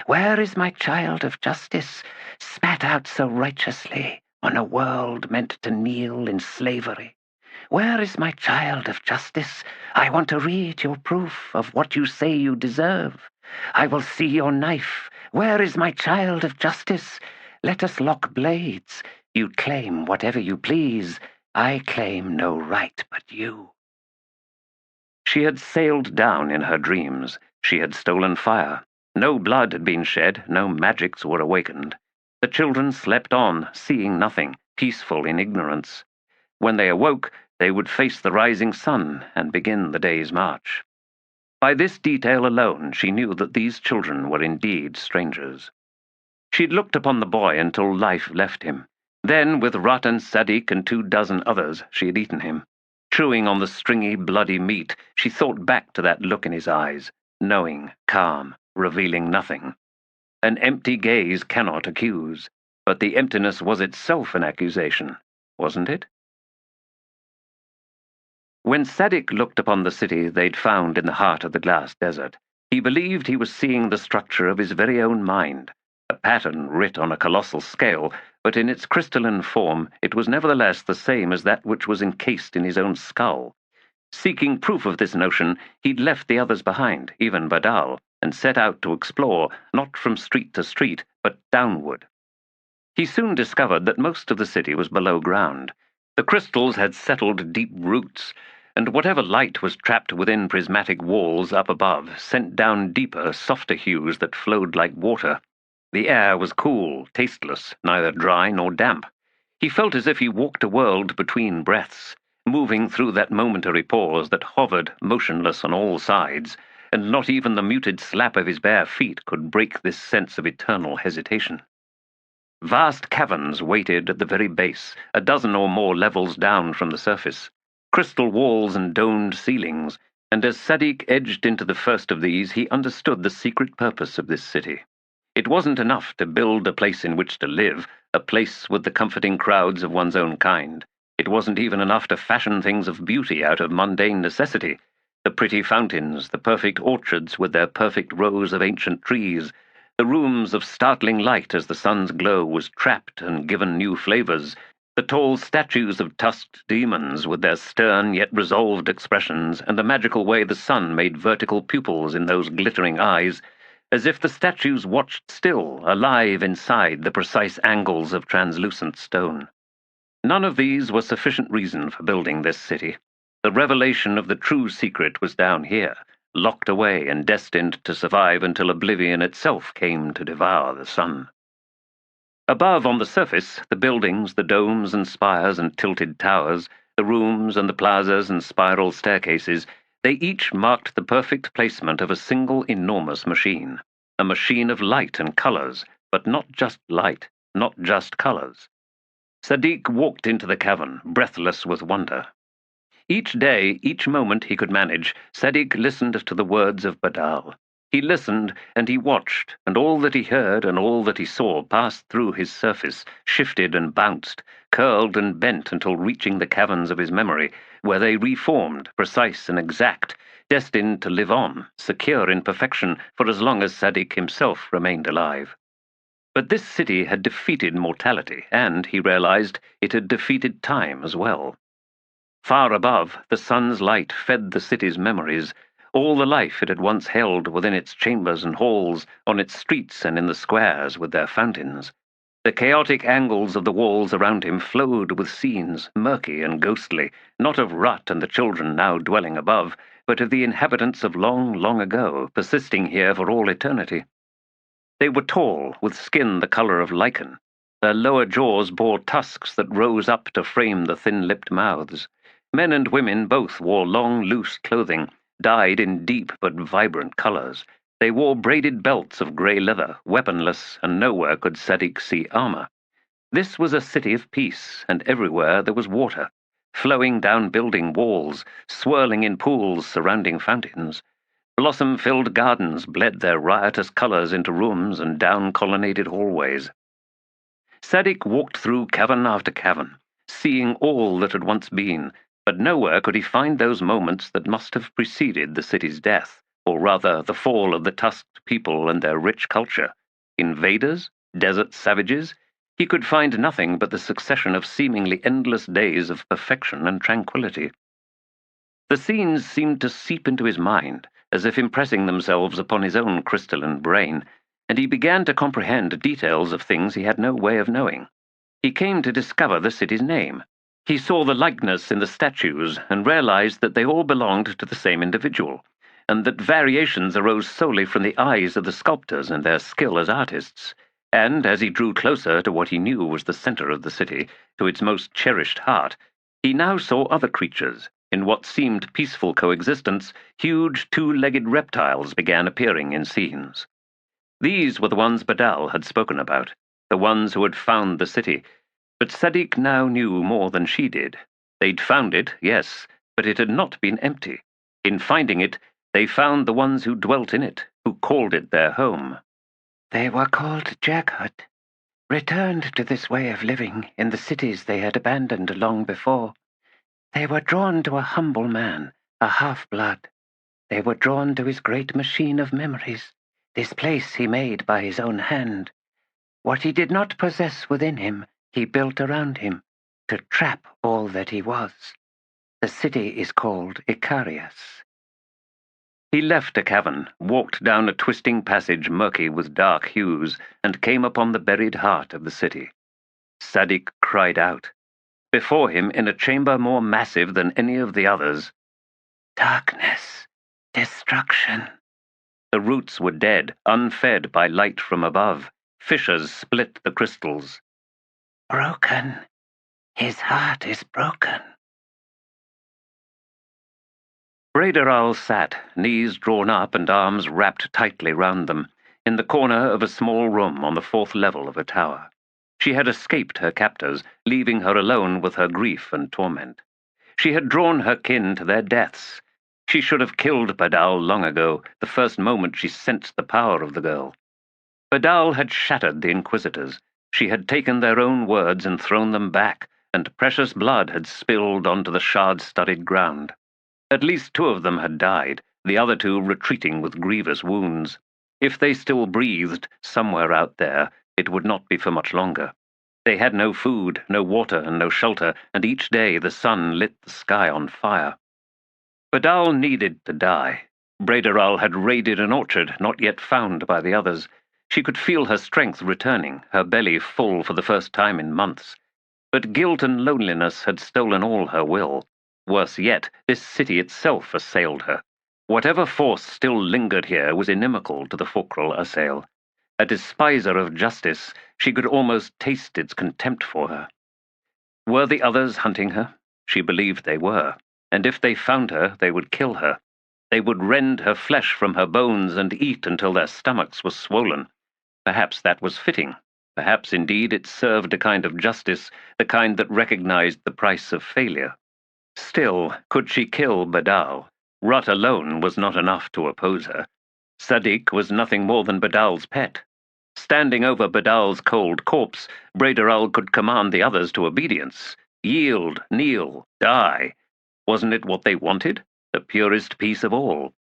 Where is my child of justice, spat out so righteously on a world meant to kneel in slavery? Where is my child of justice? I want to read your proof of what you say you deserve. I will see your knife. Where is my child of justice? Let us lock blades. You claim whatever you please. I claim no right but you. She had sailed down in her dreams. She had stolen fire. No blood had been shed, no magics were awakened. The children slept on, seeing nothing, peaceful in ignorance. When they awoke, they would face the rising sun and begin the day's march. By this detail alone, she knew that these children were indeed strangers. She'd looked upon the boy until life left him. Then, with Ruthan, Sadik, and 24 others, she had eaten him. Chewing on the stringy, bloody meat, she thought back to that look in his eyes, knowing, calm, revealing nothing. An empty gaze cannot accuse, but the emptiness was itself an accusation, wasn't it? When Sadik looked upon the city they'd found in the heart of the glass desert, he believed he was seeing the structure of his very own mind, a pattern writ on a colossal scale, but in its crystalline form it was nevertheless the same as that which was encased in his own skull. Seeking proof of this notion, he'd left the others behind, even Badal, and set out to explore, not from street to street, but downward. He soon discovered that most of the city was below ground. The crystals had settled deep roots, and whatever light was trapped within prismatic walls up above sent down deeper, softer hues that flowed like water. The air was cool, tasteless, neither dry nor damp. He felt as if he walked a world between breaths, moving through that momentary pause that hovered motionless on all sides, and not even the muted slap of his bare feet could break this sense of eternal hesitation. Vast caverns waited at the very base, a dozen or more levels down from the surface. Crystal walls and domed ceilings, and as Sadik edged into the first of these, he understood the secret purpose of this city. It wasn't enough to build a place in which to live, a place with the comforting crowds of one's own kind. It wasn't even enough to fashion things of beauty out of mundane necessity. The pretty fountains, the perfect orchards with their perfect rows of ancient trees, the rooms of startling light as the sun's glow was trapped and given new flavors, the tall statues of tusked demons with their stern yet resolved expressions, and the magical way the sun made vertical pupils in those glittering eyes, as if the statues watched still, alive inside the precise angles of translucent stone. None of these was sufficient reason for building this city. The revelation of the true secret was down here, locked away and destined to survive until oblivion itself came to devour the sun. Above on the surface, the buildings, the domes and spires and tilted towers, the rooms and the plazas and spiral staircases, they each marked the perfect placement of a single enormous machine, a machine of light and colors, but not just light, not just colors. Sadik walked into the cavern, breathless with wonder. Each day, each moment he could manage, Sadik listened to the words of Badal. He listened, and he watched, and all that he heard and all that he saw passed through his surface, shifted and bounced, curled and bent until reaching the caverns of his memory, where they reformed, precise and exact, destined to live on, secure in perfection for as long as Sadik himself remained alive. But this city had defeated mortality, and, he realized, it had defeated time as well. Far above, the sun's light fed the city's memories, all the life it had once held within its chambers and halls, on its streets and in the squares with their fountains. The chaotic angles of the walls around him flowed with scenes, murky and ghostly, not of Rut and the children now dwelling above, but of the inhabitants of long, long ago, persisting here for all eternity. They were tall, with skin the color of lichen. Their lower jaws bore tusks that rose up to frame the thin-lipped mouths. Men and women both wore long, loose clothing, dyed in deep but vibrant colors. They wore braided belts of grey leather, weaponless, and nowhere could Sadik see armor. This was a city of peace, and everywhere there was water, flowing down building walls, swirling in pools surrounding fountains. Blossom-filled gardens bled their riotous colors into rooms and down colonnaded hallways. Sadik walked through cavern after cavern, seeing all that had once been, but nowhere could he find those moments that must have preceded the city's death, or rather the fall of the tusked people and their rich culture. Invaders? Desert savages? He could find nothing but the succession of seemingly endless days of perfection and tranquility. The scenes seemed to seep into his mind, as if impressing themselves upon his own crystalline brain, and he began to comprehend details of things he had no way of knowing. He came to discover the city's name. He saw the likeness in the statues and realized that they all belonged to the same individual, and that variations arose solely from the eyes of the sculptors and their skill as artists. And as he drew closer to what he knew was the center of the city, to its most cherished heart, he now saw other creatures. In what seemed peaceful coexistence, huge two-legged reptiles began appearing in scenes. These were the ones Badal had spoken about, the ones who had found the city. But Sadiq now knew more than she did. They'd found it, yes, but it had not been empty. In finding it, they found the ones who dwelt in it, who called it their home. They were called Jaghut, returned to this way of living in the cities they had abandoned long before. They were drawn to a humble man, a half-blood. They were drawn to his great machine of memories, this place he made by his own hand. What he did not possess within him, he built around him, to trap all that he was. The city is called Icarius. He left a cavern, walked down a twisting passage murky with dark hues, and came upon the buried heart of the city. Sadiq cried out. Before him, in a chamber more massive than any of the others, darkness, destruction. The roots were dead, unfed by light from above. Fissures split the crystals. Broken. His heart is broken. Brederal sat, knees drawn up and arms wrapped tightly round them, in the corner of a small room on the 4th level of a tower. She had escaped her captors, leaving her alone with her grief and torment. She had drawn her kin to their deaths. She should have killed Badal long ago, the first moment she sensed the power of the girl. Badal had shattered the Inquisitors. She had taken their own words and thrown them back, and precious blood had spilled onto the shard-studded ground. At least 2 of them had died, the other 2 retreating with grievous wounds. If they still breathed, somewhere out there, it would not be for much longer. They had no food, no water, and no shelter, and each day the sun lit the sky on fire. Badal needed to die. Brederal had raided an orchard not yet found by the others. She could feel her strength returning, her belly full for the first time in months. But guilt and loneliness had stolen all her will. Worse yet, this city itself assailed her. Whatever force still lingered here was inimical to the fulcral assail. A despiser of justice, she could almost taste its contempt for her. Were the others hunting her? She believed they were, and if they found her, they would kill her. They would rend her flesh from her bones and eat until their stomachs were swollen. Perhaps that was fitting. Perhaps indeed it served a kind of justice, the kind that recognized the price of failure. Still, could she kill Badal? Rut alone was not enough to oppose her. Sadiq was nothing more than Badal's pet. Standing over Badal's cold corpse, Brederal could command the others to obedience. Yield, kneel, die. Wasn't it what they wanted? The purest peace of all.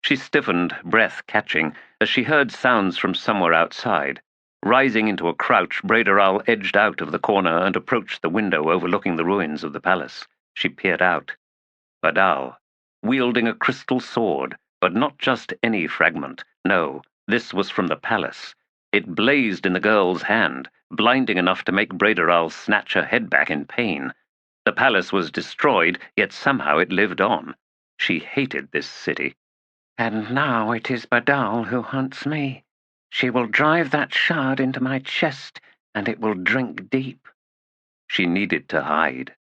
She stiffened, breath catching, as she heard sounds from somewhere outside. Rising into a crouch, Brederal edged out of the corner and approached the window overlooking the ruins of the palace. She peered out. Badal, wielding a crystal sword, but not just any fragment. No, this was from the palace. It blazed in the girl's hand, blinding enough to make Brederal snatch her head back in pain. The palace was destroyed, yet somehow it lived on. She hated this city. And now it is Badal who haunts me. She will drive that shard into my chest, and it will drink deep. She needed to hide.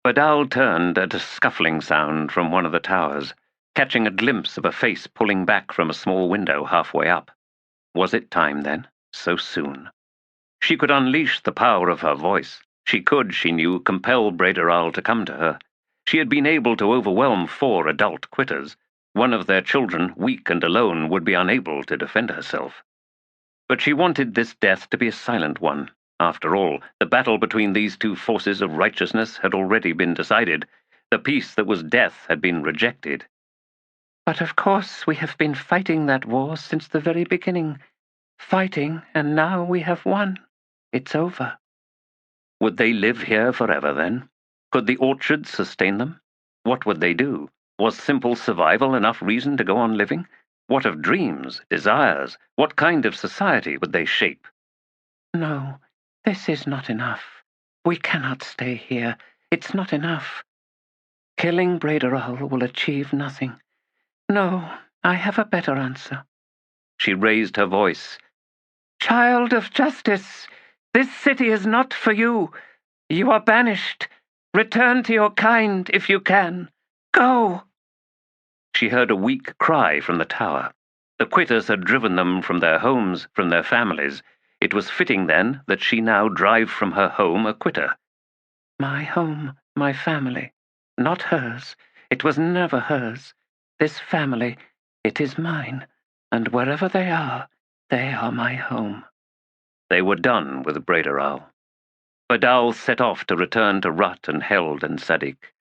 Badal turned at a scuffling sound from one of the towers, catching a glimpse of a face pulling back from a small window halfway up. Was it time, then? So soon? She could unleash the power of her voice. She could, she knew, compel Brederal to come to her. She had been able to overwhelm 4 adult quitters. One of their children, weak and alone, would be unable to defend herself. But she wanted this death to be a silent one, After all, the battle between these two forces of righteousness had already been decided. The peace that was death had been rejected. But of course we have been fighting that war since the very beginning. Fighting, and now we have won. It's over. Would they live here forever, then? Could the orchards sustain them? What would they do? Was simple survival enough reason to go on living? What of dreams, desires? What kind of society would they shape? No, this is not enough. We cannot stay here. It's not enough. Killing Braideral will achieve nothing. No, I have a better answer. She raised her voice. Child of justice, this city is not for you. You are banished. Return to your kind if you can. Go! She heard a weak cry from the tower. The quitters had driven them from their homes, from their families. It was fitting, then, that she now drive from her home a quitter. My home, my family. Not hers. It was never hers. This family, it is mine. And wherever they are my home. They were done with Braideral. Badal set off to return to Rut and Held and Sadik.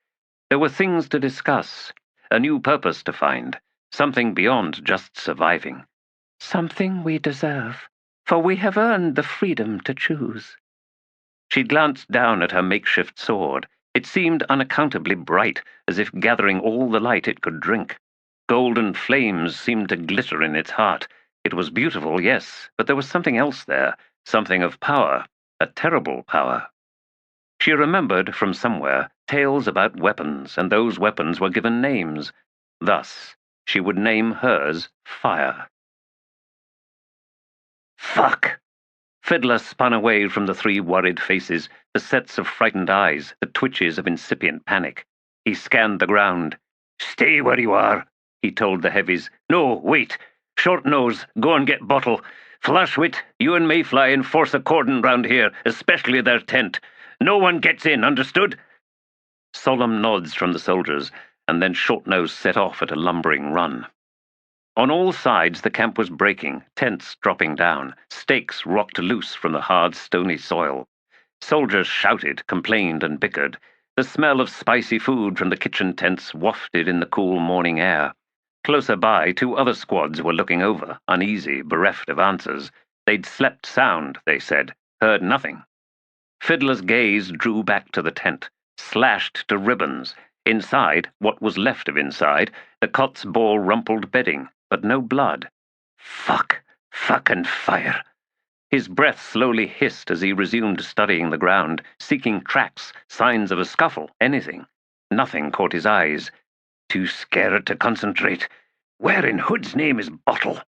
There were things to discuss, a new purpose to find, something beyond just surviving. Something we deserve, for we have earned the freedom to choose. She glanced down at her makeshift sword. It seemed unaccountably bright, as if gathering all the light it could drink. Golden flames seemed to glitter in its heart. It was beautiful, yes, but there was something else there, something of power, a terrible power. She remembered from somewhere tales about weapons, and those weapons were given names. Thus, she would name hers Fire. Fuck! Fiddler spun away from the three worried faces, the sets of frightened eyes, the twitches of incipient panic. He scanned the ground. Stay where you are, he told the heavies. No, wait. Short Nose, go and get Bottle. Flashwit, you and Mayfly enforce a cordon round here, especially their tent. No one gets in, understood? Solemn nods from the soldiers, and then Short Nose set off at a lumbering run. On all sides the camp was breaking, tents dropping down, stakes rocked loose from the hard, stony soil. Soldiers shouted, complained, and bickered. The smell of spicy food from the kitchen tents wafted in the cool morning air. Closer by, two other squads were looking over, uneasy, bereft of answers. They'd slept sound, they said, heard nothing. Fiddler's gaze drew back to the tent, slashed to ribbons. Inside, what was left of inside, the cots bore rumpled bedding, but no blood. Fuck and fire. His breath slowly hissed as he resumed studying the ground, seeking tracks, signs of a scuffle, anything. Nothing caught his eyes. Too scared to concentrate. Where in Hood's name is Bottle?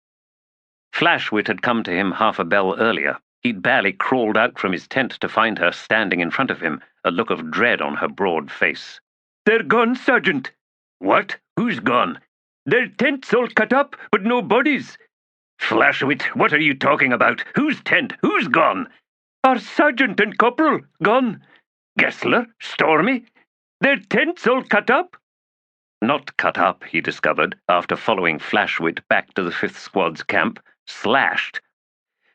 Flashwit had come to him half a bell earlier. He'd barely crawled out from his tent to find her standing in front of him, a look of dread on her broad face. They're gone, Sergeant. What? Who's gone? Their tent's all cut up, but no bodies. Flashwit, what are you talking about? Whose tent? Who's gone? Our sergeant and corporal, gone. Gessler? Stormy? Their tent's all cut up? Not cut up, he discovered, after following Flashwit back to the 5th Squad's camp. Slashed.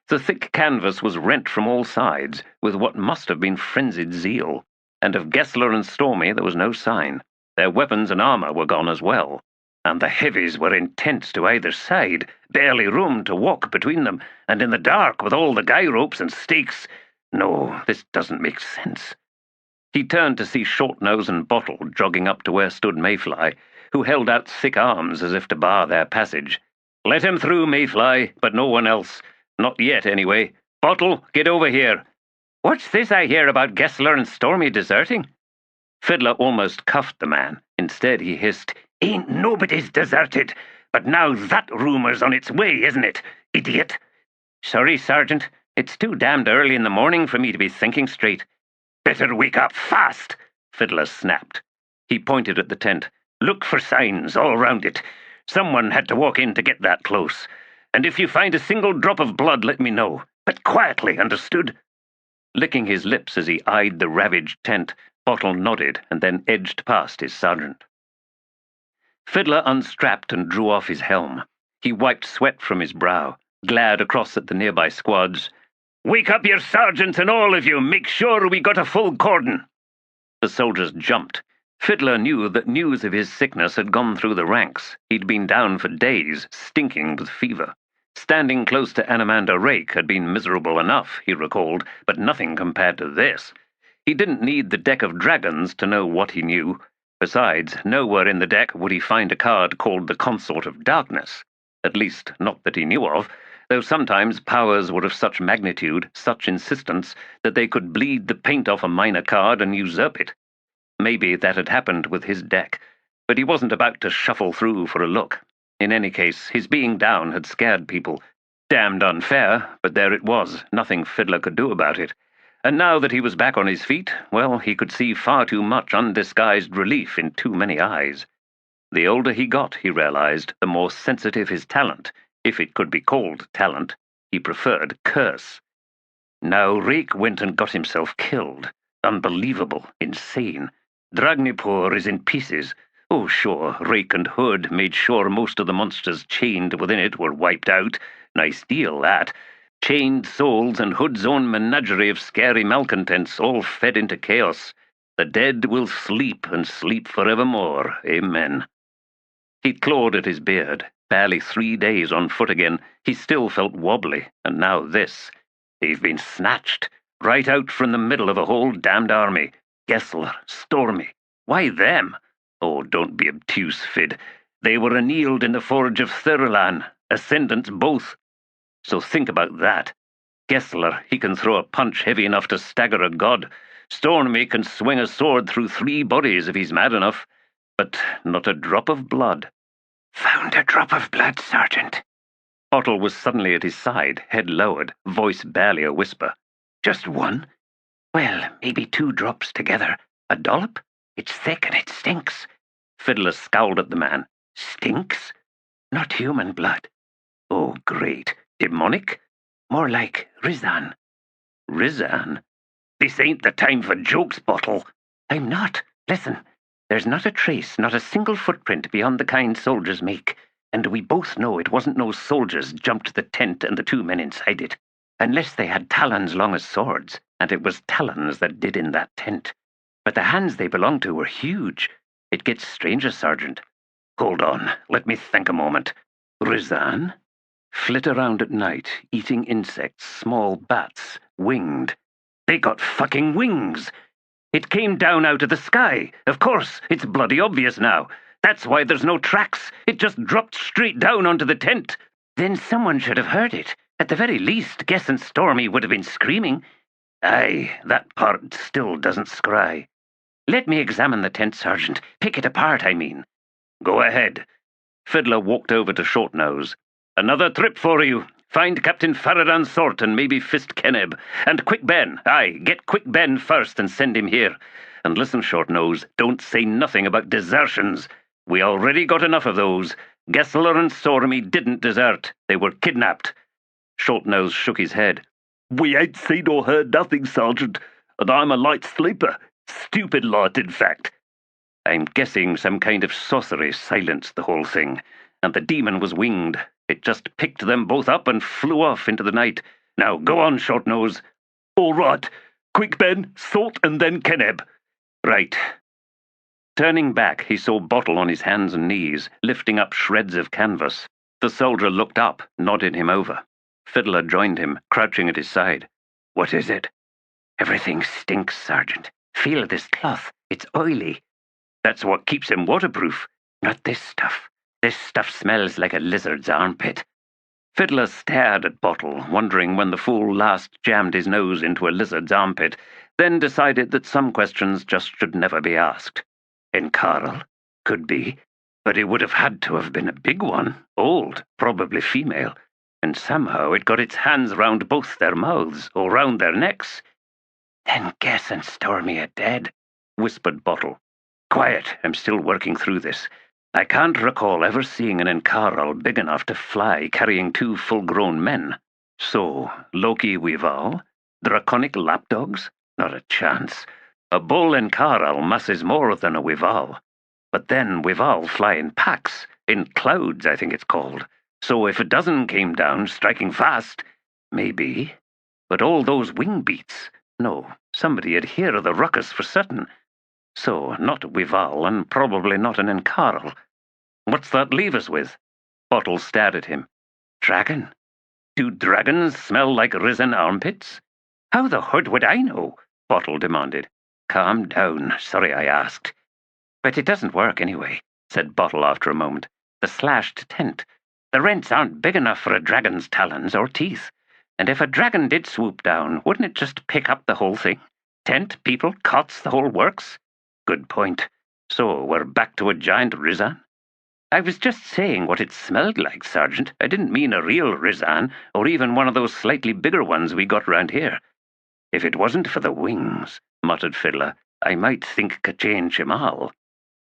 The thick canvas was rent from all sides, with what must have been frenzied zeal, and of Gessler and Stormy there was no sign. Their weapons and armour were gone as well, and the heavies were in tents to either side, barely room to walk between them, and in the dark with all the guy ropes and stakes. No, this doesn't make sense. He turned to see Shortnose and Bottle jogging up to where stood Mayfly, who held out thick arms as if to bar their passage. Let him through, Mayfly, but no one else. Not yet, anyway. Bottle, get over here. What's this I hear about Gessler and Stormy deserting? Fiddler almost cuffed the man. Instead, he hissed, Ain't nobody's deserted, but now that rumour's on its way, isn't it, idiot? Sorry, Sergeant. It's too damned early in the morning for me to be thinking straight. Better wake up fast, Fiddler snapped. He pointed at the tent. Look for signs all round it. Someone had to walk in to get that close. And if you find a single drop of blood, let me know. But quietly, understood? Licking his lips as he eyed the ravaged tent, Bottle nodded and then edged past his sergeant. Fiddler unstrapped and drew off his helm. He wiped sweat from his brow, glared across at the nearby squads. Wake up your sergeants and all of you. Make sure we got a full cordon. The soldiers jumped. Fiddler knew that news of his sickness had gone through the ranks. He'd been down for days, stinking with fever. Standing close to Anamander Rake had been miserable enough, he recalled, but nothing compared to this. He didn't need the deck of dragons to know what he knew. Besides, nowhere in the deck would he find a card called the Consort of Darkness. At least, not that he knew of, though sometimes powers were of such magnitude, such insistence, that they could bleed the paint off a minor card and usurp it. Maybe that had happened with his deck, but he wasn't about to shuffle through for a look. In any case, his being down had scared people. Damned unfair, but there it was, nothing Fiddler could do about it. And now that he was back on his feet, well, he could see far too much undisguised relief in too many eyes. The older he got, he realized, the more sensitive his talent, if it could be called talent. He preferred curse. Now Rake went and got himself killed. Unbelievable, insane. Dragnipur is in pieces. Oh, sure, Rake and Hood made sure most of the monsters chained within it were wiped out. Nice deal, that. Chained souls and Hood's own menagerie of scary malcontents all fed into chaos. The dead will sleep and sleep forevermore. Amen. He clawed at his beard. Barely 3 days on foot again, he still felt wobbly, and now this. They've been snatched, right out from the middle of a whole damned army. Gessler, Stormy. Why them? Oh, don't be obtuse, Fid. They were annealed in the forge of Thurlan, ascendants both. So think about that. Gessler, he can throw a punch heavy enough to stagger a god. Stormy can swing a sword through 3 bodies if he's mad enough. But not a drop of blood. Found a drop of blood, Sergeant. Otto was suddenly at his side, head lowered, voice barely a whisper. Just one? Well, maybe 2 drops together. A dollop? It's thick and it stinks. Fiddler scowled at the man. Stinks? Not human blood. Oh, great. Demonic? More like Ruthan. Ruthan? This ain't the time for jokes, Bottle. I'm not. Listen. There's not a trace, not a single footprint beyond the kind soldiers make, and we both know it wasn't no soldiers jumped the tent and the 2 men inside it, unless they had talons long as swords, and it was talons that did in that tent. But the hands they belonged to were huge. It gets stranger, Sergeant. Hold on, let me think a moment. Ruthan? Flit around at night, eating insects, small bats, winged. They got fucking wings! It came down out of the sky. Of course, it's bloody obvious now. That's why there's no tracks. It just dropped straight down onto the tent. Then someone should have heard it. At the very least, Guess and Stormy would have been screaming. Aye, that part still doesn't scry. Let me examine the tent, Sergeant. Pick it apart, I mean. Go ahead. Fiddler walked over to Shortnose. Another trip for you. Find Captain Faradan's sort and maybe Fist Keneb. And Quick Ben. Aye, get Quick Ben first and send him here. And listen, Shortnose, don't say nothing about desertions. We already got enough of those. Gessler and Stormy didn't desert. They were kidnapped. Shortnose shook his head. We ain't seen or heard nothing, Sergeant, and I'm a light sleeper. Stupid light, in fact. I'm guessing some kind of sorcery silenced the whole thing, and the demon was winged. It just picked them both up and flew off into the night. Now go on, Shortnose. All right. Quick Ben, Salt, and then Keneb. Right. Turning back, he saw Bottle on his hands and knees, lifting up shreds of canvas. The soldier looked up, nodded him over. Fiddler joined him, crouching at his side. What is it? Everything stinks, Sergeant. Feel this cloth. It's oily. That's what keeps him waterproof. Not this stuff. This stuff smells like a lizard's armpit. Fiddler stared at Bottle, wondering when the fool last jammed his nose into a lizard's armpit, then decided that some questions just should never be asked. Encarl? Could be. But it would have had to have been a big one, old, probably female, and somehow it got its hands round both their mouths, or round their necks. Then Guess and Stormy are dead, whispered Bottle. Quiet, I'm still working through this. I can't recall ever seeing an Encarl big enough to fly carrying 2 full-grown men. So, Loki Weval? Draconic lapdogs? Not a chance. A bull Encarl masses more than a Weval. But then Weval fly in packs, in clouds I think it's called. So if a dozen came down striking fast, maybe. But all those wing beats. No, somebody'd hear of the ruckus for certain. So, not Wival, and probably not an Encarl. What's that leave us with? Bottle stared at him. Dragon? Do dragons smell like risen armpits? How the hood would I know? Bottle demanded. Calm down. Sorry I asked. But it doesn't work anyway, said Bottle after a moment. The slashed tent. The rents aren't big enough for a dragon's talons or teeth. And if a dragon did swoop down, wouldn't it just pick up the whole thing? Tent, people, cots, the whole works? Good point. So we're back to a giant Rizan? I was just saying what it smelled like, Sergeant. I didn't mean a real Rizan, or even one of those slightly bigger ones we got round here. If it wasn't for the wings, muttered Fiddler, I might think Kachain Chimal.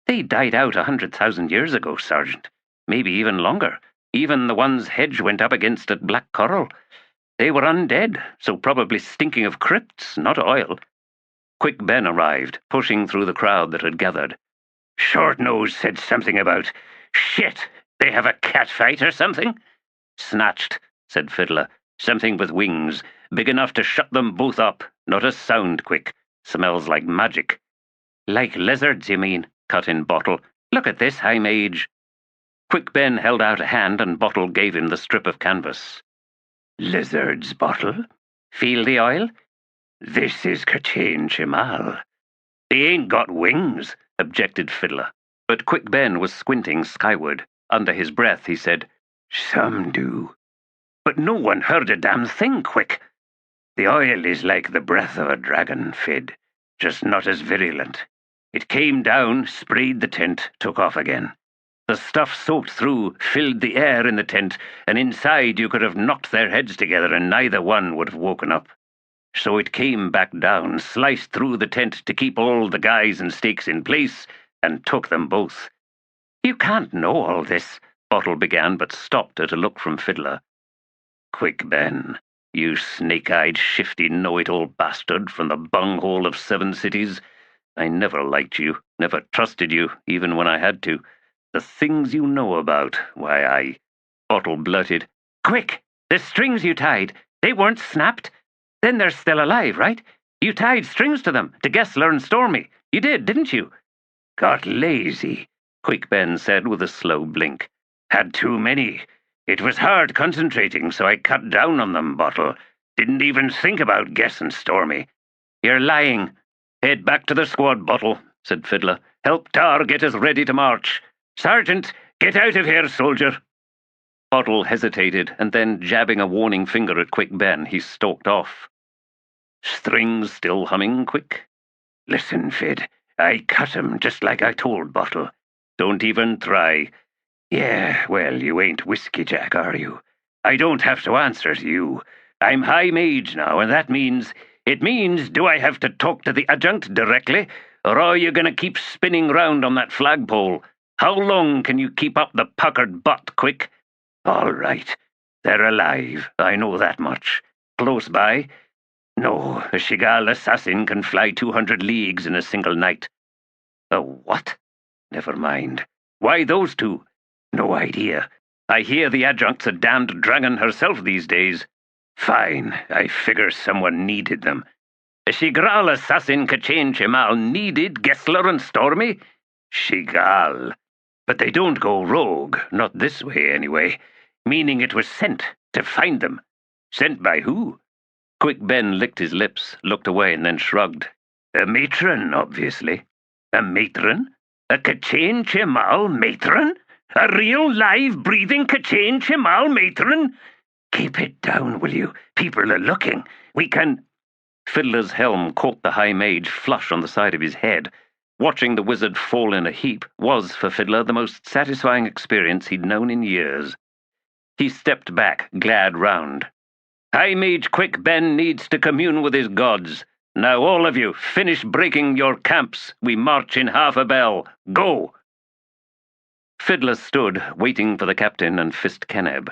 They died out 100,000 years ago, Sergeant. Maybe even longer. Even the ones Hedge went up against at Black Coral. They were undead, so probably stinking of crypts, not oil. Quick Ben arrived, pushing through the crowd that had gathered. Short-Nose said something about, shit, they have a cat fight or something? Snatched, said Fiddler. Something with wings, big enough to shut them both up. Not a sound, Quick. Smells like magic. Like lizards, you mean? Cut in Bottle. Look at this, High Mage. Quick Ben held out a hand and Bottle gave him the strip of canvas. Lizards, Bottle? Feel the oil? This is Kachain Chimal. They ain't got wings, objected Fiddler. But Quick Ben was squinting skyward. Under his breath, he said, Some do. But no one heard a damn thing, Quick. The oil is like the breath of a dragon, Fid, just not as virulent. It came down, sprayed the tent, took off again. The stuff soaked through, filled the air in the tent, and inside you could have knocked their heads together and neither one would have woken up. So it came back down, sliced through the tent to keep all the guys and stakes in place, and took them both. You can't know all this, Bottle began, but stopped at a look from Fiddler. Quick, Ben, you snake-eyed, shifty, know-it-all bastard from the bunghole of 7 cities. I never liked you, never trusted you, even when I had to. The things you know about, why, I... Bottle blurted, Quick! The strings you tied, they weren't snapped. Then they're still alive, right? You tied strings to them, to Gessler and Stormy. You did, didn't you? Got lazy, Quick Ben said with a slow blink. Had too many. It was hard concentrating, so I cut down on them, Bottle. Didn't even think about Guess and Stormy. You're lying. Head back to the squad, Bottle, said Fiddler. Help Tar get us ready to march. Sergeant, get out of here, soldier. Bottle hesitated, and then, jabbing a warning finger at Quick Ben, he stalked off. Strings still humming, Quick? Listen, Fid, I cut 'em just like I told Bottle. Don't even try. Yeah, well, you ain't Whiskey Jack, are you? I don't have to answer to you. I'm High Mage now, and that means... It means, do I have to talk to the adjunct directly, or are you going to keep spinning round on that flagpole? How long can you keep up the puckered butt, Quick? All right. They're alive, I know that much. Close by? No, a Shigal assassin can fly 200 leagues in a single night. A what? Never mind. Why those two? No idea. I hear the adjunct's a damned dragon herself these days. Fine, I figure someone needed them. A Shigral assassin Kachain Chimal needed Gessler and Stormy? Shigal. But they don't go rogue, not this way anyway, meaning it was sent to find them. Sent by who? Quick Ben licked his lips, looked away, and then shrugged. A matron, obviously. A matron? A Kachain Chimal matron? A real, live, breathing Kachain Chimal matron? Keep it down, will you? People are looking. We can... Fiddler's helm caught the High Mage flush on the side of his head. Watching the wizard fall in a heap was, for Fiddler, the most satisfying experience he'd known in years. He stepped back, glared round. High Mage Quick Ben needs to commune with his gods. Now all of you, finish breaking your camps. We march in half a bell. Go! Fiddler stood, waiting for the captain and Fist Keneb.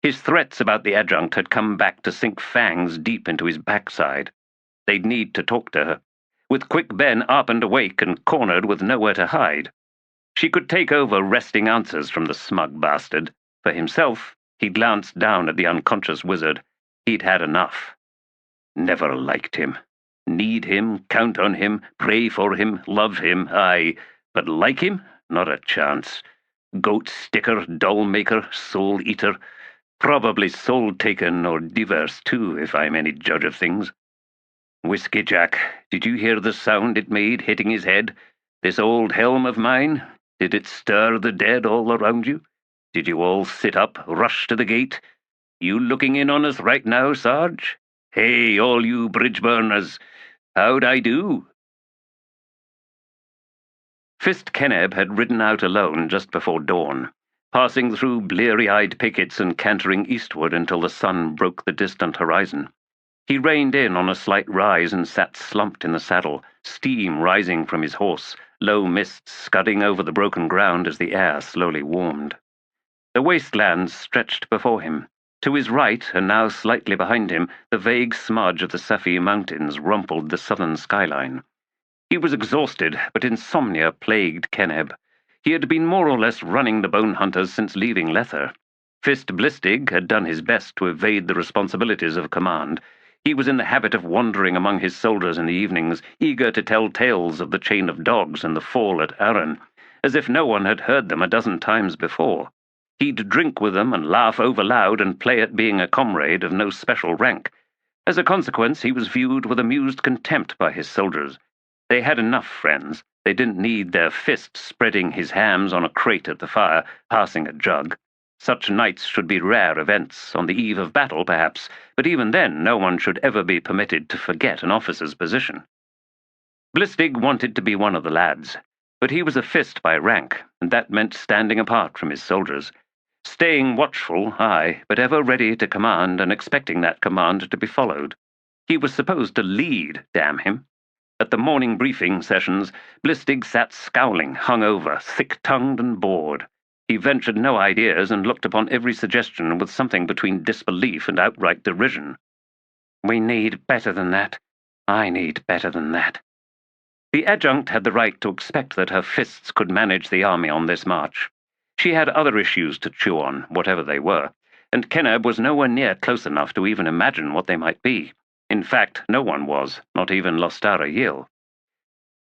His threats about the adjunct had come back to sink fangs deep into his backside. They'd need to talk to her. With Quick Ben up and awake and cornered with nowhere to hide. She could take over wresting answers from the smug bastard. For himself, he glanced down at the unconscious wizard. He'd had enough. Never liked him. Need him, count on him, pray for him, love him, aye. But like him? Not a chance. Goat sticker, doll maker, soul eater. Probably soul taken or diverse too, if I'm any judge of things. Whiskey Jack, did you hear the sound it made hitting his head? This old helm of mine? Did it stir the dead all around you? Did you all sit up, rush to the gate? You looking in on us right now, Sarge? Hey, all you bridge burners, how'd I do? Fist Keneb had ridden out alone just before dawn, passing through bleary-eyed pickets and cantering eastward until the sun broke the distant horizon. He reined in on a slight rise and sat slumped in the saddle, steam rising from his horse, low mists scudding over the broken ground as the air slowly warmed. The wastelands stretched before him. To his right, and now slightly behind him, the vague smudge of the Safi Mountains rumpled the southern skyline. He was exhausted, but insomnia plagued Keneb. He had been more or less running the Bonehunters since leaving Lether. Fist Blistig had done his best to evade the responsibilities of command. He was in the habit of wandering among his soldiers in the evenings, eager to tell tales of the chain of dogs and the fall at Arran, as if no one had heard them a dozen times before. He'd drink with them and laugh over loud and play at being a comrade of no special rank. As a consequence, he was viewed with amused contempt by his soldiers. They had enough friends. They didn't need their Fist spreading his hams on a crate at the fire, passing a jug. Such nights should be rare events, on the eve of battle perhaps, but even then no one should ever be permitted to forget an officer's position. Blistig wanted to be one of the lads, but he was a Fist by rank, and that meant standing apart from his soldiers. Staying watchful, aye, but ever ready to command and expecting that command to be followed. He was supposed to lead, damn him. At the morning briefing sessions, Blistig sat scowling, hungover, thick-tongued and bored. He ventured no ideas and looked upon every suggestion with something between disbelief and outright derision. We need better than that. I need better than that. The adjunct had the right to expect that her Fists could manage the army on this march. She had other issues to chew on, whatever they were, and Keneb was nowhere near close enough to even imagine what they might be. In fact, no one was, not even Lostara Yil.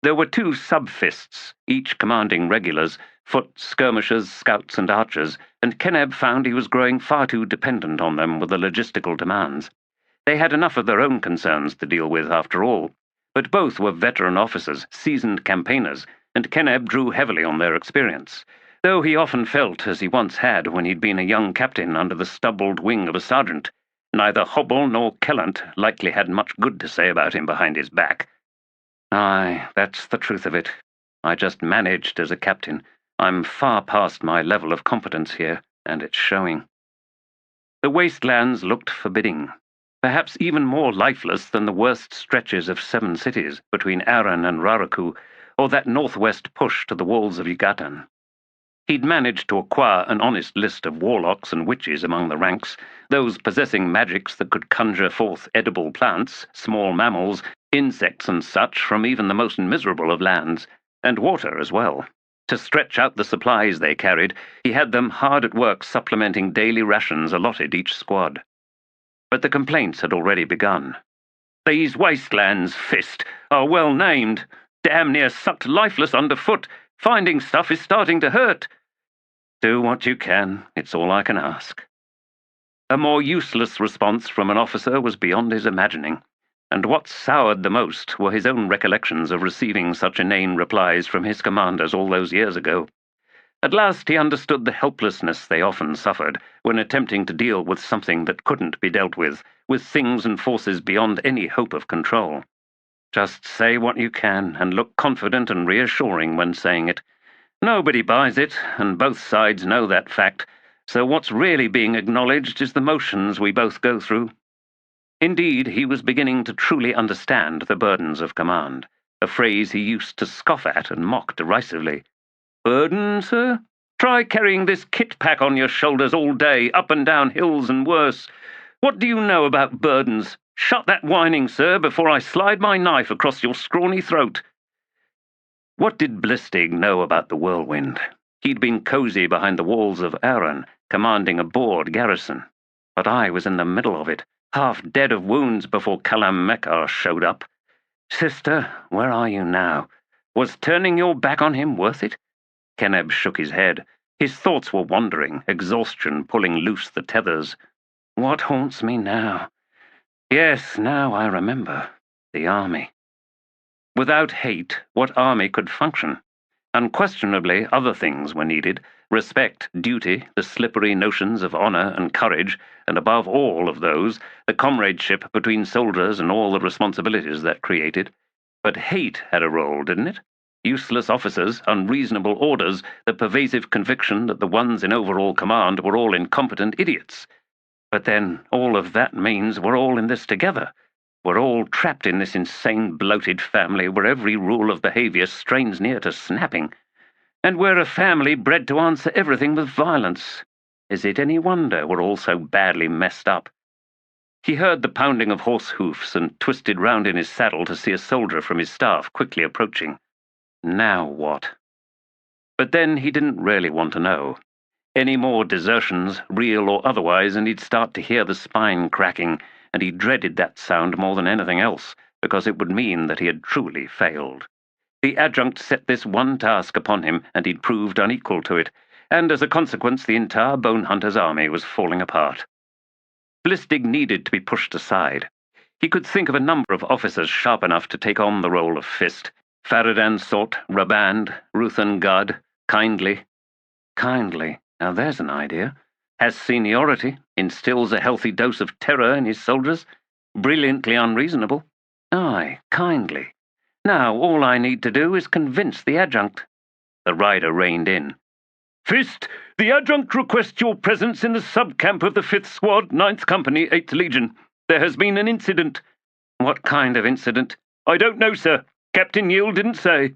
There were 2 sub-Fists, each commanding regulars, foot, skirmishers, scouts, and archers, and Keneb found he was growing far too dependent on them with the logistical demands. They had enough of their own concerns to deal with, after all, but both were veteran officers, seasoned campaigners, and Keneb drew heavily on their experience, though he often felt, as he once had when he'd been a young captain under the stubbled wing of a sergeant, neither Hobble nor Kellant likely had much good to say about him behind his back. Aye, that's the truth of it. I just managed as a captain. I'm far past my level of competence here, and it's showing. The wastelands looked forbidding, perhaps even more lifeless than the worst stretches of 7 cities between Arran and Raraku, or that northwest push to the walls of Yugatan. He'd managed to acquire an honest list of warlocks and witches among the ranks, those possessing magics that could conjure forth edible plants, small mammals, insects and such from even the most miserable of lands, and water as well. To stretch out the supplies they carried, he had them hard at work supplementing daily rations allotted each squad. But the complaints had already begun. These wastelands, Fist, are well named. Damn near sucked lifeless underfoot. Finding stuff is starting to hurt. Do what you can, it's all I can ask. A more useless response from an officer was beyond his imagining, and what soured the most were his own recollections of receiving such inane replies from his commanders all those years ago. At last he understood the helplessness they often suffered when attempting to deal with something that couldn't be dealt with things and forces beyond any hope of control. Just say what you can, and look confident and reassuring when saying it. Nobody buys it, and both sides know that fact, so what's really being acknowledged is the motions we both go through. Indeed, he was beginning to truly understand the burdens of command, a phrase he used to scoff at and mock derisively. Burden, sir? Try carrying this kit-pack on your shoulders all day, up and down hills and worse. What do you know about burdens? Shut that whining, sir, before I slide my knife across your scrawny throat. What did Blistig know about the whirlwind? He'd been cozy behind the walls of Arran, commanding a bored garrison. But I was in the middle of it, half dead of wounds before Kalam Mekar showed up. Sister, where are you now? Was turning your back on him worth it? Keneb shook his head. His thoughts were wandering, exhaustion pulling loose the tethers. What haunts me now? Yes, now I remember. The army. Without hate, what army could function? Unquestionably, other things were needed. Respect, duty, the slippery notions of honor and courage, and above all of those, the comradeship between soldiers and all the responsibilities that created. But hate had a role, didn't it? Useless officers, unreasonable orders, the pervasive conviction that the ones in overall command were all incompetent idiots. But then, all of that means we're all in this together. We're all trapped in this insane, bloated family where every rule of behavior strains near to snapping. And we're a family bred to answer everything with violence. Is it any wonder we're all so badly messed up? He heard the pounding of horse hoofs and twisted round in his saddle to see a soldier from his staff quickly approaching. Now what? But then he didn't really want to know. Any more desertions, real or otherwise, and he'd start to hear the spine cracking, and he dreaded that sound more than anything else, because it would mean that he had truly failed. The adjunct set this one task upon him, and he'd proved unequal to it, and as a consequence the entire Bonehunters' army was falling apart. Blistig needed to be pushed aside. He could think of a number of officers sharp enough to take on the role of Fist. Faradan Sort, Raband, Ruthan Gudd, Kindly. Kindly, now there's an idea. Has seniority, instills a healthy dose of terror in his soldiers. Brilliantly unreasonable. Aye, Kindly. Now all I need to do is convince the adjunct. The rider reined in. Fist, the adjunct requests your presence in the sub-camp of the 5th Squad, 9th Company, 8th Legion. There has been an incident. What kind of incident? I don't know, sir. Captain Yield didn't say.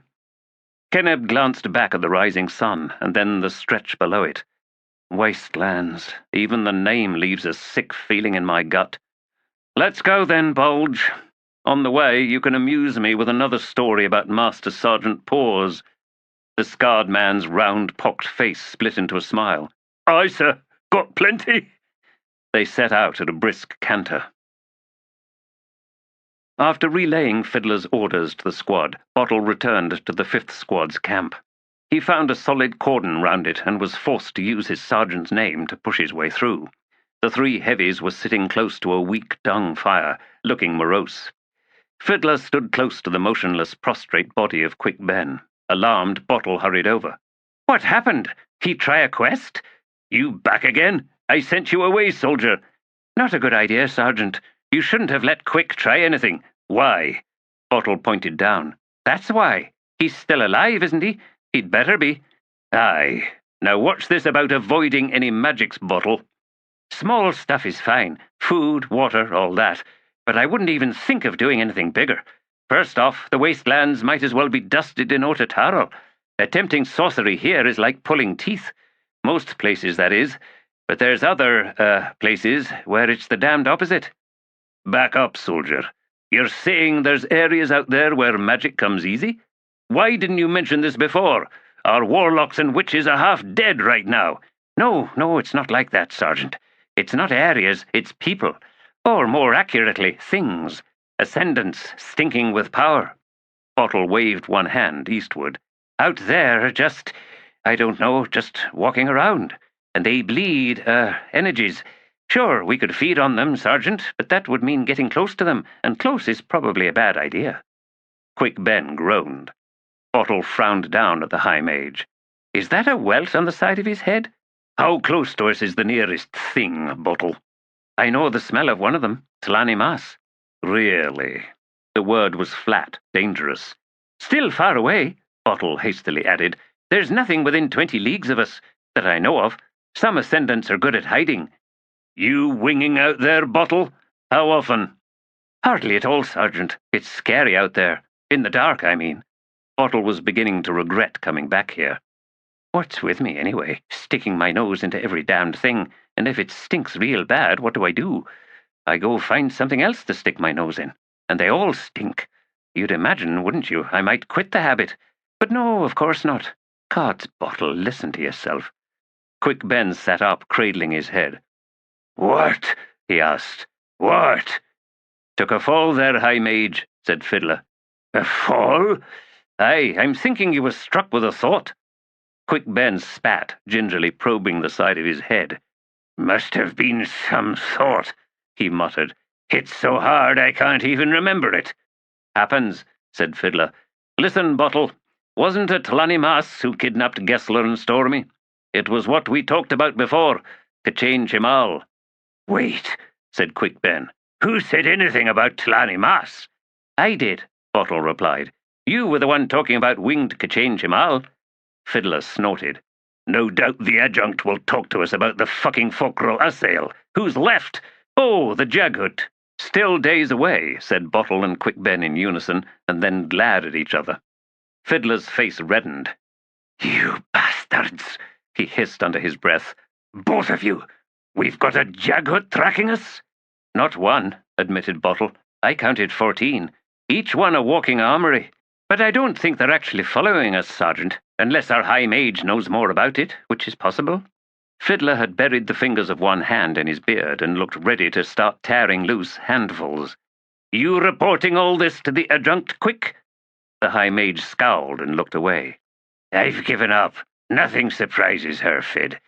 Keneb glanced back at the rising sun, and then the stretch below it. Wastelands. Even the name leaves a sick feeling in my gut. Let's go then, Bulge. On the way, you can amuse me with another story about Master Sergeant Paws. The scarred man's round, pocked face split into a smile. Aye, sir. Got plenty. They set out at a brisk canter. After relaying Fiddler's orders to the squad, Bottle returned to the 5th Squad's camp. He found a solid cordon round it and was forced to use his sergeant's name to push his way through. The 3 heavies were sitting close to a weak dung fire, looking morose. Fiddler stood close to the motionless, prostrate body of Quick Ben. Alarmed, Bottle hurried over. What happened? He try a quest? You back again? I sent you away, soldier. Not a good idea, Sergeant. You shouldn't have let Quick try anything. Why? Bottle pointed down. That's why. He's still alive, isn't he? He'd better be. Aye. Now watch this about avoiding any magics, Bottle. Small stuff is fine. Food, water, all that. But I wouldn't even think of doing anything bigger. First off, the wastelands might as well be dusted in Otataro. Attempting sorcery here is like pulling teeth. Most places, that is. But there's other, places where it's the damned opposite. Back up, soldier. You're saying there's areas out there where magic comes easy? Why didn't you mention this before? Our warlocks and witches are half dead right now. No, it's not like that, Sergeant. It's not areas, it's people. Or more accurately, things. Ascendants, stinking with power. Bottle waved one hand eastward. Out there, just walking around. And they bleed, energies. Sure, we could feed on them, Sergeant, but that would mean getting close to them, and close is probably a bad idea. Quick Ben groaned. Bottle frowned down at the high mage. Is that a welt on the side of his head? How close to us is the nearest thing, Bottle? I know the smell of one of them, Tlani Mas. Really? The word was flat, dangerous. Still far away, Bottle hastily added. There's nothing within 20 leagues of us, that I know of. Some ascendants are good at hiding. You winging out there, Bottle? How often? Hardly at all, Sergeant. It's scary out there. In the dark, I mean. Bottle was beginning to regret coming back here. What's with me, anyway? Sticking my nose into every damned thing, and if it stinks real bad, what do? I go find something else to stick my nose in. And they all stink. You'd imagine, wouldn't you, I might quit the habit. But no, of course not. God's Bottle, listen to yourself. Quick Ben sat up, cradling his head. What? He asked. What? Took a fall there, High Mage, said Fiddler. A fall? Aye, I'm thinking you was struck with a thought. Quick Ben spat, gingerly probing the side of his head. Must have been some thought, he muttered. Hit so hard I can't even remember it. Happens, said Fiddler. Listen, Bottle. Wasn't it Lanny Maas who kidnapped Gessler and Stormy? It was what we talked about before, to change him all. Wait, said Quick Ben. Who said anything about Lanny Maas? I did, Bottle replied. You were the one talking about winged Kachange Himal. Fiddler snorted. No doubt the adjunct will talk to us about the fucking Fokral assail. Who's left? Oh, the Jaghut. Still days away, said Bottle and Quick Ben in unison, and then glared at each other. Fiddler's face reddened. You bastards, he hissed under his breath. Both of you. We've got a Jaghut tracking us? Not one, admitted Bottle. I counted 14. Each one a walking armory. But I don't think they're actually following us, Sergeant, unless our High Mage knows more about it, which is possible. Fiddler had buried the fingers of one hand in his beard and looked ready to start tearing loose handfuls. You reporting all this to the adjunct quick? The High Mage scowled and looked away. I've given up. Nothing surprises her, Fid.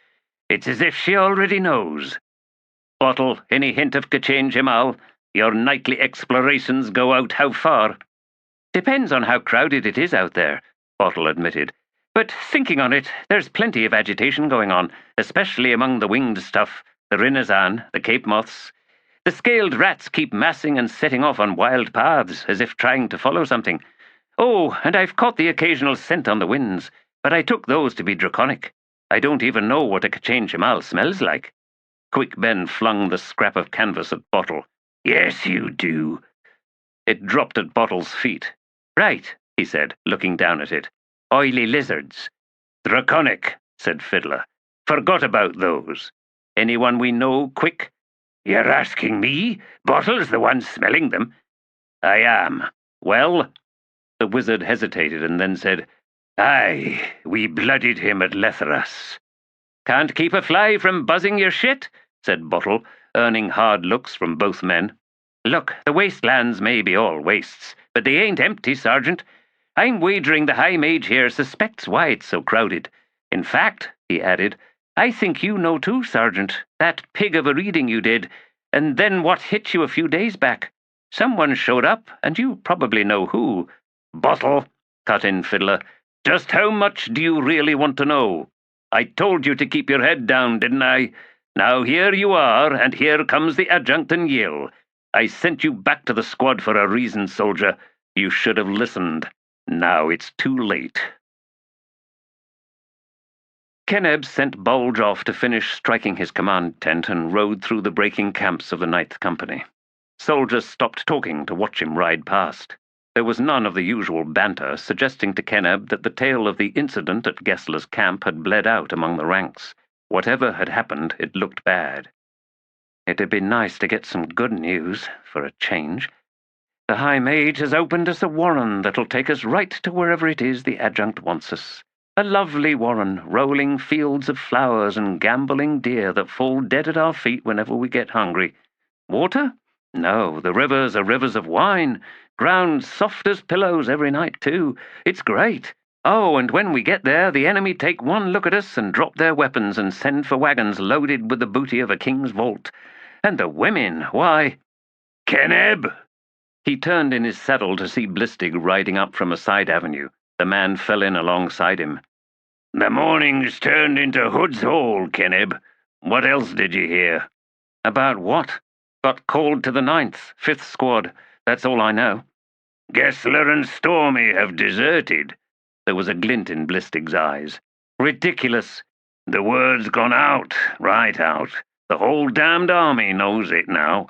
It's as if she already knows. Bottle, any hint of Kachange Himal? Your nightly explorations go out how far? Depends on how crowded it is out there, Bottle admitted. But thinking on it, there's plenty of agitation going on, especially among the winged stuff, the Rinazan, the Cape Moths. The scaled rats keep massing and setting off on wild paths, as if trying to follow something. Oh, and I've caught the occasional scent on the winds, but I took those to be draconic. I don't even know what a Kachange Himal smells like. Quick Ben flung the scrap of canvas at Bottle. Yes, you do. It dropped at Bottle's feet. Right, he said, looking down at it. Oily lizards. Draconic, said Fiddler. Forgot about those. Anyone we know, quick? You're asking me? Bottle's the one smelling them. I am. Well? The wizard hesitated and then said, Aye, we bloodied him at Letheras. Can't keep a fly from buzzing your shit, said Bottle, earning hard looks from both men. Look, the wastelands may be all wastes, but they ain't empty, Sergeant. I'm wagering the High Mage here suspects why it's so crowded. In fact, he added, I think you know too, Sergeant, that pig of a reading you did, and then what hit you a few days back. Someone showed up, and you probably know who. Bottle, cut in Fiddler, just how much do you really want to know? I told you to keep your head down, didn't I? Now here you are, and here comes the adjunct and Yill. I sent you back to the squad for a reason, soldier. You should have listened. Now it's too late. Keneb sent Bulge off to finish striking his command tent and rode through the breaking camps of the 9th Company. Soldiers stopped talking to watch him ride past. There was none of the usual banter, suggesting to Keneb that the tale of the incident at Gessler's camp had bled out among the ranks. Whatever had happened, it looked bad. It'd be nice to get some good news, for a change. The High Mage has opened us a warren that'll take us right to wherever it is the adjunct wants us. A lovely warren, rolling fields of flowers and gambolling deer that fall dead at our feet whenever we get hungry. Water? No, the rivers are rivers of wine. Ground soft as pillows every night, too. It's great. Oh, and when we get there, the enemy take one look at us and drop their weapons and send for wagons loaded with the booty of a king's vault. And the women, why... Keneb! He turned in his saddle to see Blistig riding up from a side avenue. The man fell in alongside him. The morning's turned into Hood's Hole, Keneb. What else did you hear? About what? Got called to the 9th, 5th squad. That's all I know. Gessler and Stormy have deserted. There was a glint in Blistig's eyes. Ridiculous. The word's gone out, right out. The whole damned army knows it now.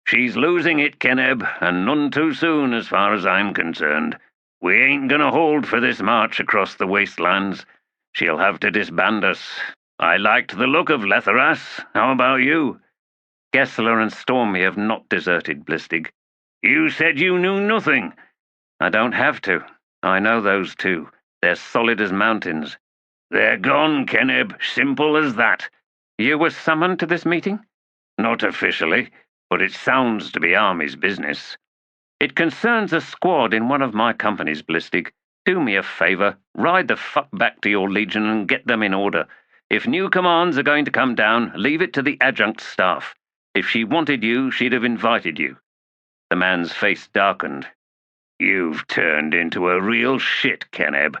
She's losing it, Keneb, and none too soon as far as I'm concerned. We ain't gonna hold for this march across the wastelands. She'll have to disband us. I liked the look of Letheras. How about you? Gessler and Stormy have not deserted, Blistig. You said you knew nothing. I don't have to. I know those two. They're solid as mountains. They're gone, Keneb. Simple as that. You were summoned to this meeting? Not officially, but it sounds to be Army's business. It concerns a squad in one of my companies, Blistig. Do me a favor, ride the fuck back to your legion and get them in order. If new commands are going to come down, leave it to the adjunct staff. If she wanted you, she'd have invited you. The man's face darkened. You've turned into a real shit, Keneb.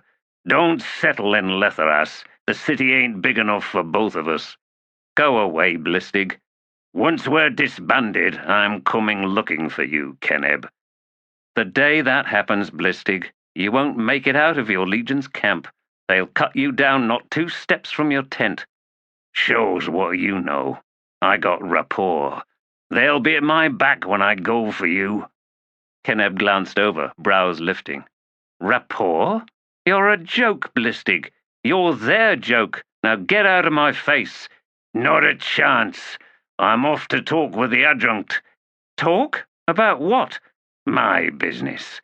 Don't settle in Letheras. The city ain't big enough for both of us. Go away, Blistig. Once we're disbanded, I'm coming looking for you, Keneb. The day that happens, Blistig, you won't make it out of your legion's camp. They'll cut you down not 2 steps from your tent. Shows what you know. I got rapport. They'll be at my back when I go for you. Keneb glanced over, brows lifting. Rapport? You're a joke, Blistig. You're their joke. Now get out of my face. Not a chance. I'm off to talk with the adjunct. Talk? About what? My business.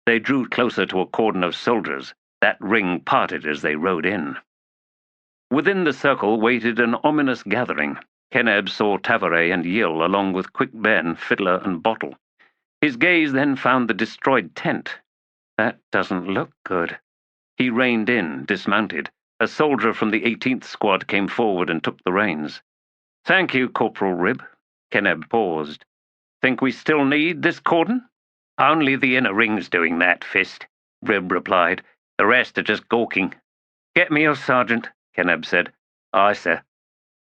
They drew closer to a cordon of soldiers. That ring parted as they rode in. Within the circle waited an ominous gathering. Keneb saw Tavaret and Yill along with Quick Ben, Fiddler, and Bottle. His gaze then found the destroyed tent. That doesn't look good. He reined in, dismounted. A soldier from the 18th squad came forward and took the reins. Thank you, Corporal Rib. Keneb paused. Think we still need this cordon? Only the inner ring's doing that, Fist, Rib replied. The rest are just gawking. Get me your sergeant, Keneb said. Aye, sir.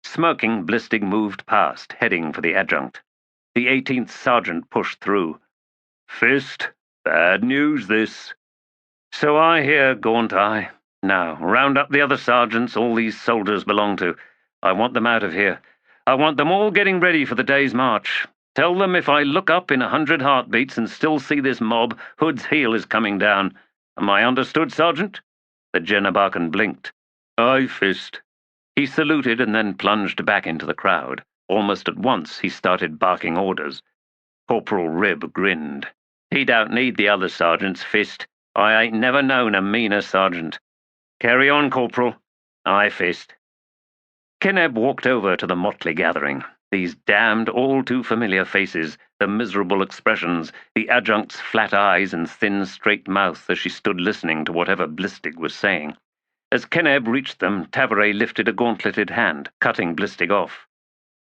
Smirking, Blistig moved past, heading for the adjunct. The 18th sergeant pushed through. Fist, bad news this. So I hear, Gaunt Eye. Now, round up the other sergeants all these soldiers belong to. I want them out of here. I want them all getting ready for the day's march. Tell them if I look up in 100 heartbeats and still see this mob, Hood's heel is coming down. Am I understood, Sergeant? The Jenabarkan blinked. Aye, Fist. He saluted and then plunged back into the crowd. Almost at once he started barking orders. Corporal Rib grinned. He don't need the other sergeants, Fist. I ain't never known a meaner sergeant. Carry on, Corporal. Aye, Fist. Keneb walked over to the motley gathering. These damned, all-too-familiar faces, the miserable expressions, the adjunct's flat eyes and thin, straight mouth as she stood listening to whatever Blistig was saying. As Keneb reached them, Tavaret lifted a gauntleted hand, cutting Blistig off.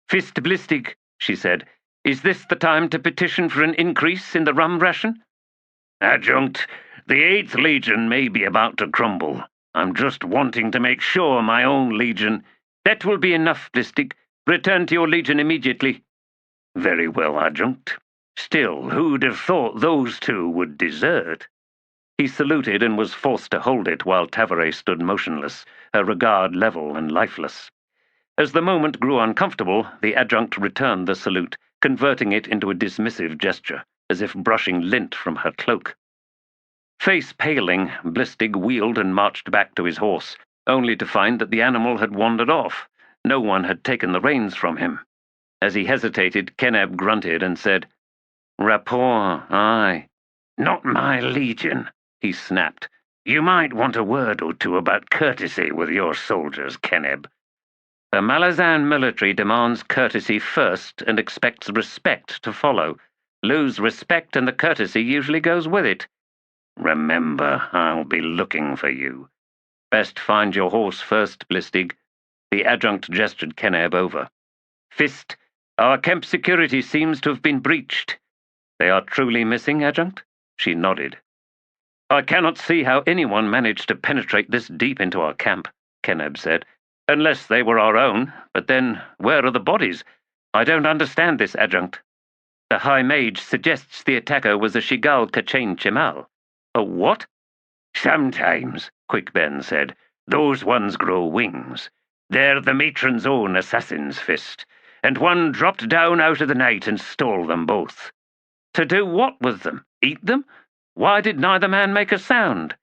Fist Blistig, she said, is this the time to petition for an increase in the rum ration? Adjunct, the 8th Legion may be about to crumble. I'm just wanting to make sure my own legion... That will be enough, Blistig. Return to your legion immediately. Very well, Adjunct. Still, who'd have thought those two would desert? He saluted and was forced to hold it while Tavaret stood motionless, her regard level and lifeless. As the moment grew uncomfortable, the adjunct returned the salute, converting it into a dismissive gesture, as if brushing lint from her cloak. Face paling, Blistig wheeled and marched back to his horse, only to find that the animal had wandered off. No one had taken the reins from him. As he hesitated, Keneb grunted and said, Rapport, aye. Not my legion, he snapped. You might want a word or two about courtesy with your soldiers, Keneb. The Malazan military demands courtesy first and expects respect to follow. Lose respect and the courtesy usually goes with it. Remember, I'll be looking for you. Best find your horse first, Blistig. The adjunct gestured Keneb over. Fist, our camp security seems to have been breached. They are truly missing, Adjunct? She nodded. I cannot see how anyone managed to penetrate this deep into our camp, Keneb said. Unless they were our own, but then where are the bodies? I don't understand this, Adjunct. The High Mage suggests the attacker was a Shigal Kachain Chimal. A what? Sometimes, Quick Ben said, those ones grow wings. They're the matron's own assassin's fist, and one dropped down out of the night and stole them both. To do what with them? Eat them? Why did neither man make a sound?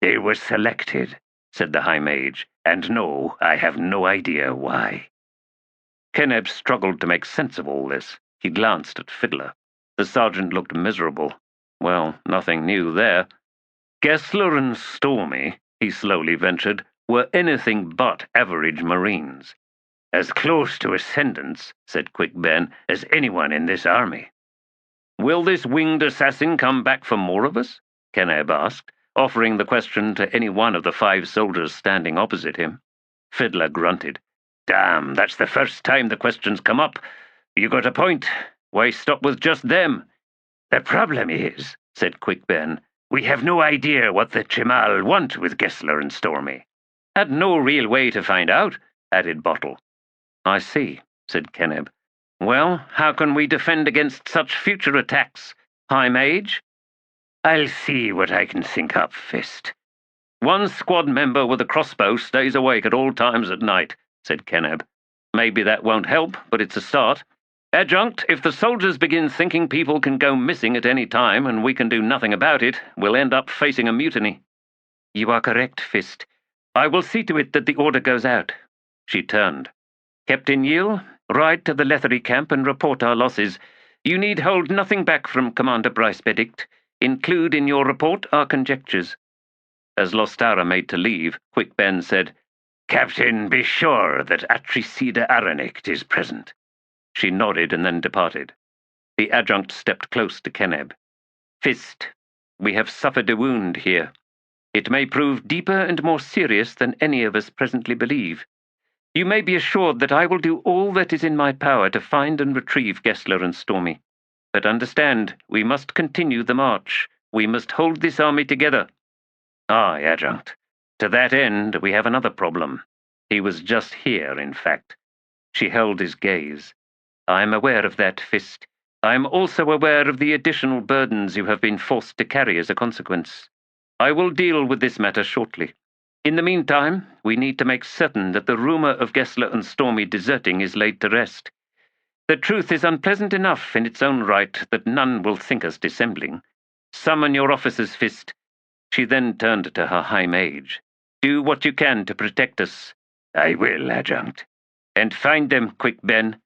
They were selected, said the High Mage, and no, I have no idea why. Keneb struggled to make sense of all this. He glanced at Fiddler. The sergeant looked miserable. Well, nothing new there. Gessler and Stormy, he slowly ventured, were anything but average Marines. As close to ascendance, said Quick Ben, as anyone in this army. Will this winged assassin come back for more of us? Keneb asked, offering the question to any one of the 5 soldiers standing opposite him. Fiddler grunted. Damn, that's the first time the question's come up. You got a point. Why stop with just them? The problem is, said Quick Ben, we have no idea what the Chimal want with Gessler and Stormy. And no real way to find out, added Bottle. I see, said Keneb. Well, how can we defend against such future attacks? High Mage? I'll see what I can think up, Fist. One squad member with a crossbow stays awake at all times at night, said Keneb. Maybe that won't help, but it's a start. Adjunct, if the soldiers begin thinking people can go missing at any time and we can do nothing about it, we'll end up facing a mutiny. You are correct, Fist. I will see to it that the order goes out. She turned. Captain Yield, ride to the Leathery camp and report our losses. You need hold nothing back from Commander Bryce Benedict. Include in your report our conjectures. As Lostara made to leave, Quick Ben said, Captain, be sure that Atricida Aranict is present. She nodded and then departed. The adjunct stepped close to Keneb. Fist, we have suffered a wound here. It may prove deeper and more serious than any of us presently believe. You may be assured that I will do all that is in my power to find and retrieve Gessler and Stormy. But understand, we must continue the march. We must hold this army together. Aye, Adjunct. To that end, we have another problem. He was just here, in fact. She held his gaze. I am aware of that, Fist. I am also aware of the additional burdens you have been forced to carry as a consequence. I will deal with this matter shortly. In the meantime, we need to make certain that the rumor of Gessler and Stormy deserting is laid to rest. The truth is unpleasant enough in its own right that none will think us dissembling. Summon your officers, Fist. She then turned to her High Mage. Do what you can to protect us. I will, Adjunct. And find them, Quick Ben.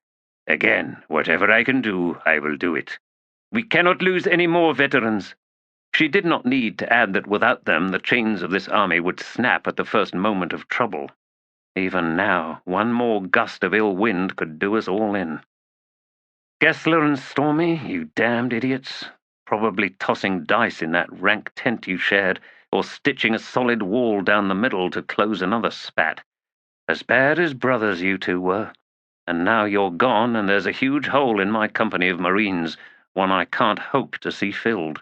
Again, whatever I can do, I will do it. We cannot lose any more veterans. She did not need to add that without them the chains of this army would snap at the first moment of trouble. Even now, one more gust of ill wind could do us all in. Gessler and Stormy, you damned idiots. Probably tossing dice in that rank tent you shared, or stitching a solid wall down the middle to close another spat. As bad as brothers you two were. And now you're gone, and there's a huge hole in my company of Marines, one I can't hope to see filled.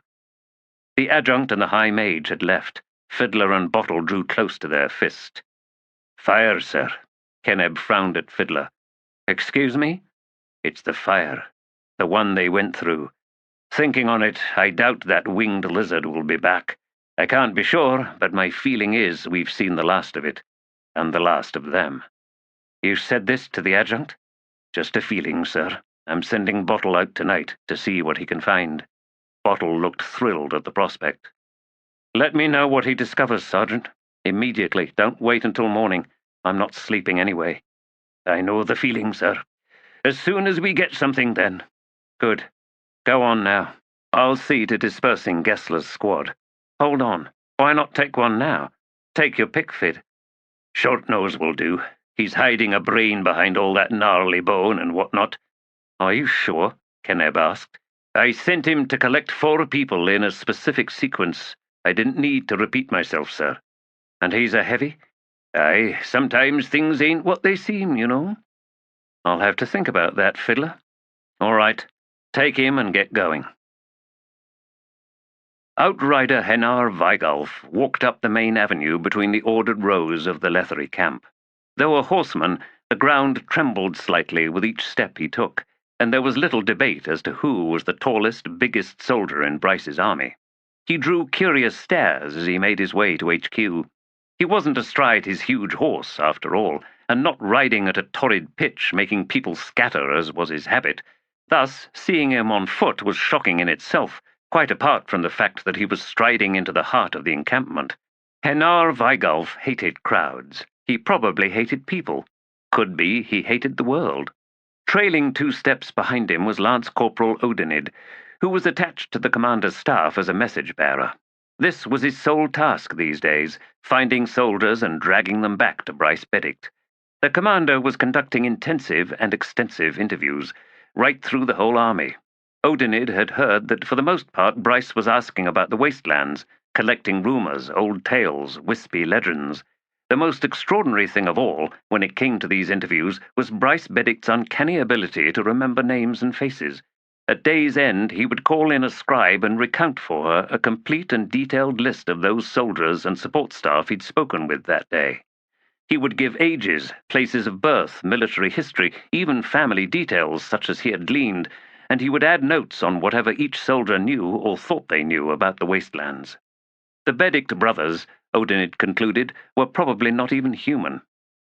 The Adjunct and the High Mage had left. Fiddler and Bottle drew close to their Fist. Fire, sir. Keneb frowned at Fiddler. Excuse me? It's the fire. The one they went through. Thinking on it, I doubt that winged lizard will be back. I can't be sure, but my feeling is we've seen the last of it. And the last of them. You said this to the Adjunct? Just a feeling, sir. I'm sending Bottle out tonight to see what he can find. Bottle looked thrilled at the prospect. Let me know what he discovers, Sergeant. Immediately. Don't wait until morning. I'm not sleeping anyway. I know the feeling, sir. As soon as we get something, then. Good. Go on now. I'll see to dispersing Gessler's squad. Hold on. Why not take one now? Take your pick, Fid. Short nose will do. He's hiding a brain behind all that gnarly bone and whatnot. Are you sure? Keneb asked. I sent him to collect 4 people in a specific sequence. I didn't need to repeat myself, sir. And he's a heavy? Aye, sometimes things ain't what they seem, you know. I'll have to think about that, Fiddler. All right, take him and get going. Outrider Henar Weigalf walked up the main avenue between the ordered rows of the Leathery camp. Though a horseman, the ground trembled slightly with each step he took, and there was little debate as to who was the tallest, biggest soldier in Bryce's army. He drew curious stares as he made his way to HQ. He wasn't astride his huge horse, after all, and not riding at a torrid pitch, making people scatter as was his habit. Thus, seeing him on foot was shocking in itself, quite apart from the fact that he was striding into the heart of the encampment. Henar Weigalf hated crowds. He probably hated people. Could be he hated the world. Trailing 2 steps behind him was Lance Corporal Odinid, who was attached to the commander's staff as a message-bearer. This was his sole task these days, finding soldiers and dragging them back to Bryce Benedict. The commander was conducting intensive and extensive interviews, right through the whole army. Odinid had heard that for the most part Bryce was asking about the wastelands, collecting rumors, old tales, wispy legends. The most extraordinary thing of all, when it came to these interviews, was Bryce Beddick's uncanny ability to remember names and faces. At day's end, he would call in a scribe and recount for her a complete and detailed list of those soldiers and support staff he'd spoken with that day. He would give ages, places of birth, military history, even family details such as he had gleaned, and he would add notes on whatever each soldier knew or thought they knew about the wastelands. The Beddict brothers, Odinid concluded, were probably not even human,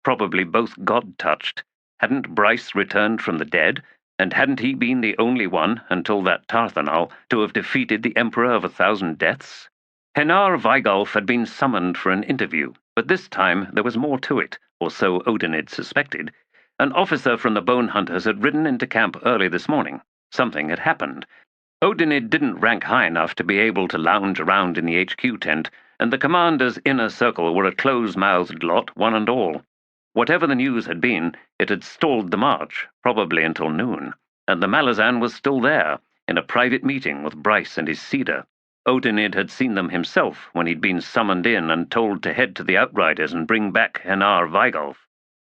probably both God-touched. Hadn't Bryce returned from the dead, and hadn't he been the only one, until that Tarthanal, to have defeated the Emperor of 1,000 deaths? Henar Weigalf had been summoned for an interview, but this time there was more to it, or so Odinid suspected. An officer from the Bonehunters had ridden into camp early this morning. Something had happened. Odinid didn't rank high enough to be able to lounge around in the HQ tent, and the commander's inner circle were a close-mouthed lot, one and all. Whatever the news had been, it had stalled the march, probably until noon, and the Malazan was still there, in a private meeting with Bryce and his Cedar. Odinid had seen them himself when he'd been summoned in and told to head to the Outriders and bring back Henar Weigalf.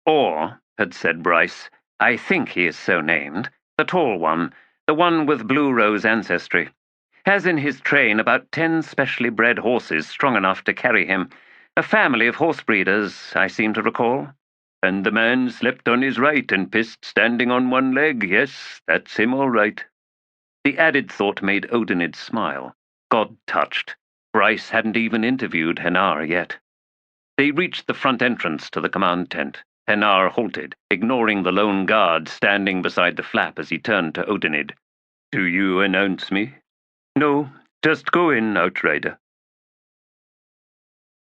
Or, had said Bryce, I think he is so named, the tall one, the one with blue rose ancestry, has in his train about 10 specially bred horses strong enough to carry him, a family of horse breeders, I seem to recall. And the man slept on his right and pissed standing on one leg. Yes, that's him all right. The added thought made Odinid smile. God-touched. Bryce hadn't even interviewed Henar yet. They reached the front entrance to the command tent. Henar halted, ignoring the lone guard standing beside the flap as he turned to Odinid. Do you announce me? No, just go in, Outrider.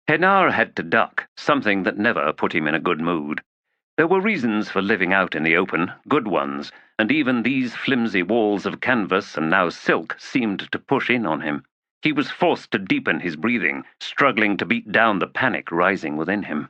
Henar had to duck, something that never put him in a good mood. There were reasons for living out in the open, good ones, and even these flimsy walls of canvas and now silk seemed to push in on him. He was forced to deepen his breathing, struggling to beat down the panic rising within him.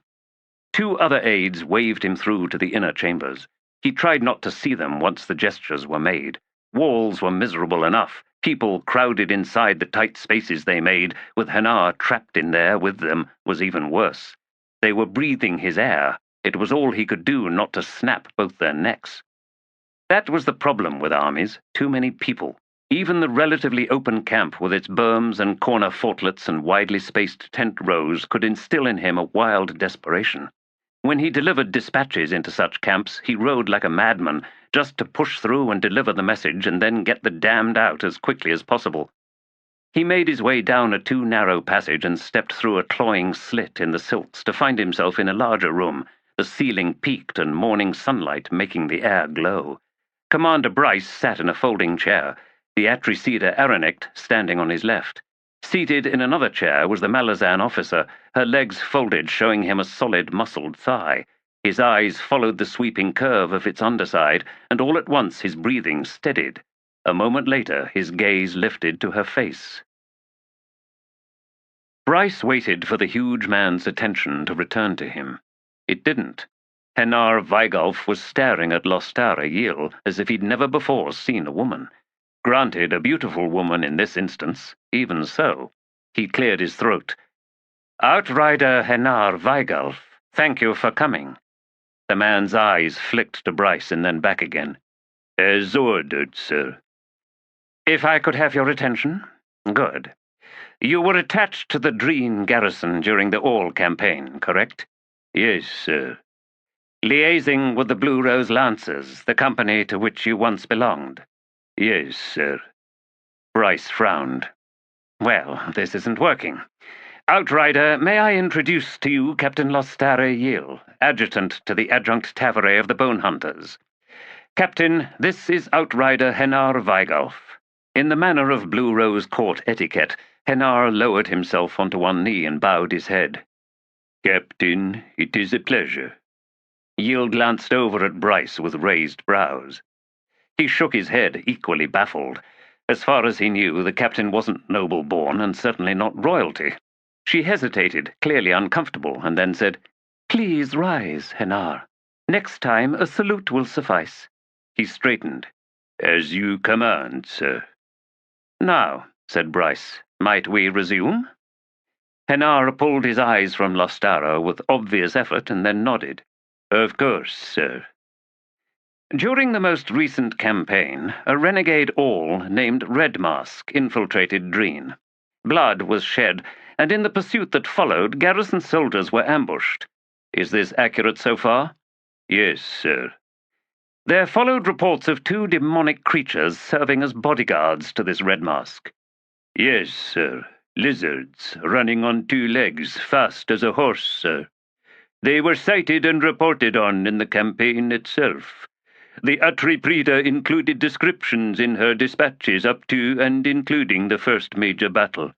2 other aides waved him through to the inner chambers. He tried not to see them once the gestures were made. Walls were miserable enough. People crowded inside the tight spaces they made, with Henar trapped in there with them, was even worse. They were breathing his air. It was all he could do not to snap both their necks. That was the problem with armies, too many people. Even the relatively open camp with its berms and corner fortlets and widely spaced tent rows could instill in him a wild desperation. When he delivered dispatches into such camps, he rode like a madman, just to push through and deliver the message and then get the damned out as quickly as possible. He made his way down a too narrow passage and stepped through a cloying slit in the silks to find himself in a larger room, the ceiling peaked and morning sunlight making the air glow. Commander Bryce sat in a folding chair, the Atricida Erikson standing on his left. Seated in another chair was the Malazan officer, her legs folded, showing him a solid, muscled thigh. His eyes followed the sweeping curve of its underside, and all at once his breathing steadied. A moment later, his gaze lifted to her face. Bryce waited for the huge man's attention to return to him. It didn't. Henar Weigalf was staring at Lostara Yil as if he'd never before seen a woman. Granted, a beautiful woman in this instance. Even so, he cleared his throat. Outrider Henar Weigalf, thank you for coming. The man's eyes flicked to Bryce and then back again. As ordered, sir. If I could have your attention? Good. You were attached to the Dreen garrison during the All campaign, correct? Yes, sir. Liaising with the Blue Rose Lancers, the company to which you once belonged? Yes, sir. Bryce frowned. Well, this isn't working. Outrider, may I introduce to you Captain Lostara Yil, adjutant to the Adjunct Tavere of the Bonehunters. Captain, this is Outrider Henar Weigalf. In the manner of Blue Rose Court etiquette, Henar lowered himself onto one knee and bowed his head. Captain, it is a pleasure. Yil glanced over at Bryce with raised brows. He shook his head, equally baffled. As far as he knew, the captain wasn't noble-born and certainly not royalty. She hesitated, clearly uncomfortable, and then said, Please rise, Henar. Next time, a salute will suffice." He straightened. "As you command, sir." "Now," said Bryce, "might we resume?" Henar pulled his eyes from Lostara with obvious effort and then nodded. "Of course, sir." During the most recent campaign, a renegade all named Red Mask infiltrated Dreen. Blood was shed, and in the pursuit that followed, garrison soldiers were ambushed. Is this accurate so far? "Yes, sir." There followed reports of 2 demonic creatures serving as bodyguards to this Red Mask. "Yes, sir. Lizards, running on 2 legs, fast as a horse, sir. They were sighted and reported on in the campaign itself. The Atriprida included descriptions in her dispatches up to and including the first major battle.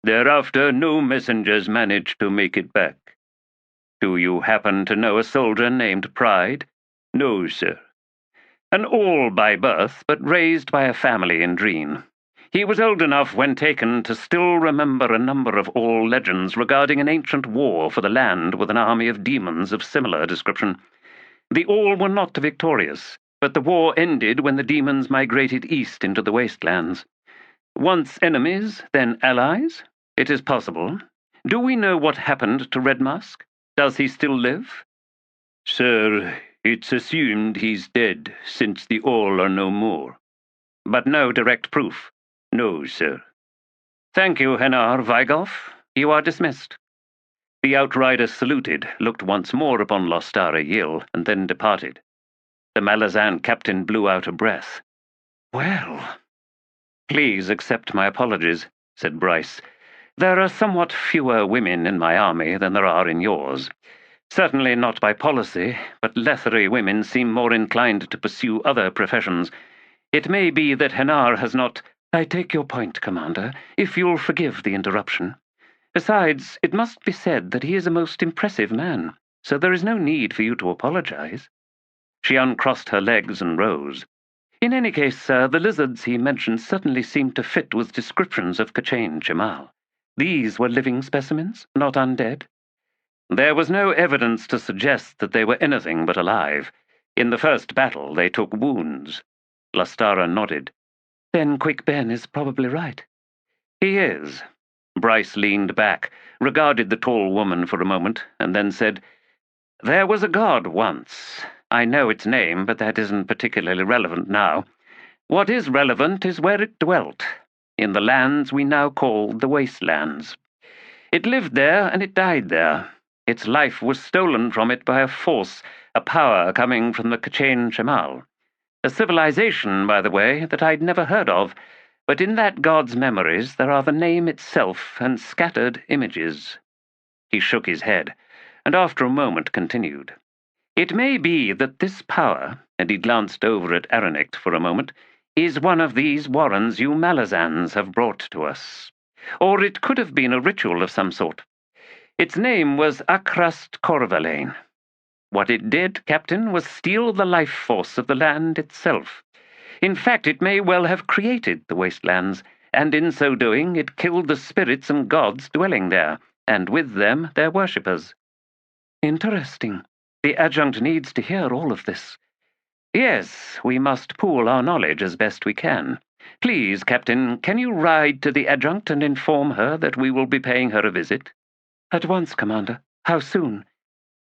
Thereafter, no messengers managed to make it back." "Do you happen to know a soldier named Pride?" "No, sir." "An all by birth, but raised by a family in Dreen. He was old enough when taken to still remember a number of all legends regarding an ancient war for the land with an army of demons of similar description. The all were not victorious, but the war ended when the demons migrated east into the wastelands. Once enemies, then allies? It is possible. Do we know what happened to Red Mask? Does he still live?" "Sir, it's assumed he's dead, since the all are no more." "But no direct proof?" "No, sir." "Thank you, Henar Vigolf. You are dismissed." The outrider saluted, looked once more upon Lostara Yill, and then departed. The Malazan captain blew out a breath. "Well." "Please accept my apologies," said Bryce. "There are somewhat fewer women in my army than there are in yours. Certainly not by policy, but Lethery women seem more inclined to pursue other professions. It may be that Henar has not—" "I take your point, Commander, if you'll forgive the interruption. Besides, it must be said that he is a most impressive man, so there is no need for you to apologize." She uncrossed her legs and rose. "In any case, sir, the lizards he mentioned certainly seemed to fit with descriptions of Kachain Chemal. These were living specimens, not undead?" "There was no evidence to suggest that they were anything but alive. In the first battle, they took wounds." Lostara nodded. "Then Quick Ben is probably right." "He is." Bryce leaned back, regarded the tall woman for a moment, and then said, "There was a god once. I know its name, but that isn't particularly relevant now. What is relevant is where it dwelt, in the lands we now call the Wastelands. It lived there and it died there. Its life was stolen from it by a force, a power coming from the Kachain Chemal. A civilization, by the way, that I'd never heard of, but in that god's memories there are the name itself and scattered images." He shook his head, and after a moment continued. "It may be that this power," and he glanced over at Aranict for a moment, "is one of these warrens you Malazans have brought to us. Or it could have been a ritual of some sort. Its name was Akrast Corvalane. What it did, Captain, was steal the life force of the land itself. In fact, it may well have created the wastelands, and in so doing it killed the spirits and gods dwelling there, and with them their worshippers." "Interesting. The adjunct needs to hear all of this." "Yes, we must pool our knowledge as best we can. Please, Captain, can you ride to the adjunct and inform her that we will be paying her a visit?" "At once, Commander. How soon?"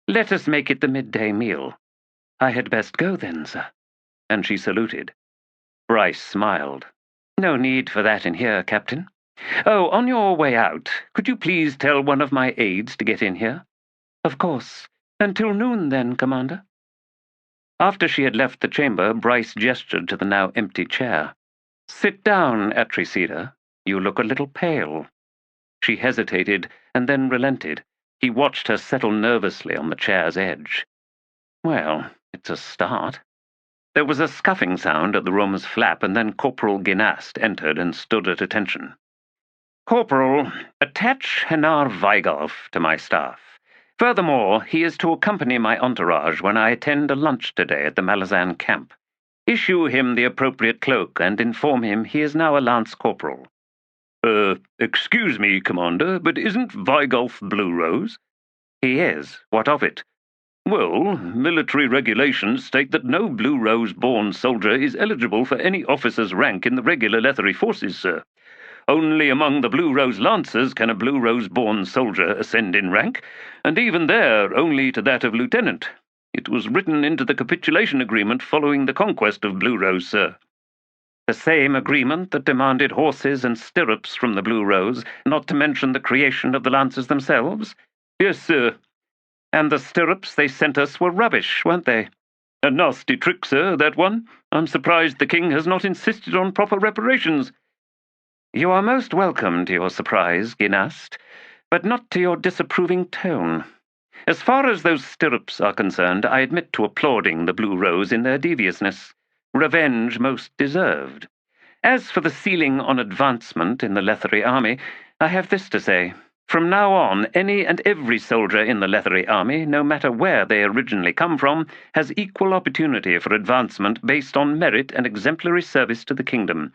"Let us make it the midday meal." "I had best go then, sir." And she saluted. Bryce smiled. "No need for that in here, Captain. Oh, on your way out, could you please tell one of my aides to get in here?" "Of course. Until noon, then, Commander." After she had left the chamber, Bryce gestured to the now empty chair. "Sit down, Atricida. You look a little pale." She hesitated, and then relented. He watched her settle nervously on the chair's edge. "Well, it's a start." There was a scuffing sound at the room's flap, and then Corporal Ginast entered and stood at attention. "Corporal, attach Henar Vigolf to my staff. Furthermore, he is to accompany my entourage when I attend a lunch today at the Malazan camp. Issue him the appropriate cloak and inform him he is now a lance corporal." Excuse me, Commander, but isn't Vigolf Blue Rose?" "He is. What of it?" Well, military regulations state that no Blue Rose-born soldier is eligible for any officer's rank in the regular Leathery forces, sir. Only among the Blue Rose Lancers can a Blue Rose-born soldier ascend in rank, and even there only to that of lieutenant. It was written into the capitulation agreement following the conquest of Blue Rose, sir. The same agreement that demanded horses and stirrups from the Blue Rose, not to mention the creation of the Lancers themselves? Yes, sir. And the stirrups they sent us were rubbish, weren't they? A nasty trick, sir, that one. I'm surprised the king has not insisted on proper reparations. You are most welcome to your surprise, Gynast, but not to your disapproving tone. As far as those stirrups are concerned, I admit to applauding the Blue Rose in their deviousness. Revenge most deserved. As for the ceiling on advancement in the Leathery army, I have this to say. From now on, any and every soldier in the Leathery army, no matter where they originally come from, has equal opportunity for advancement based on merit and exemplary service to the kingdom.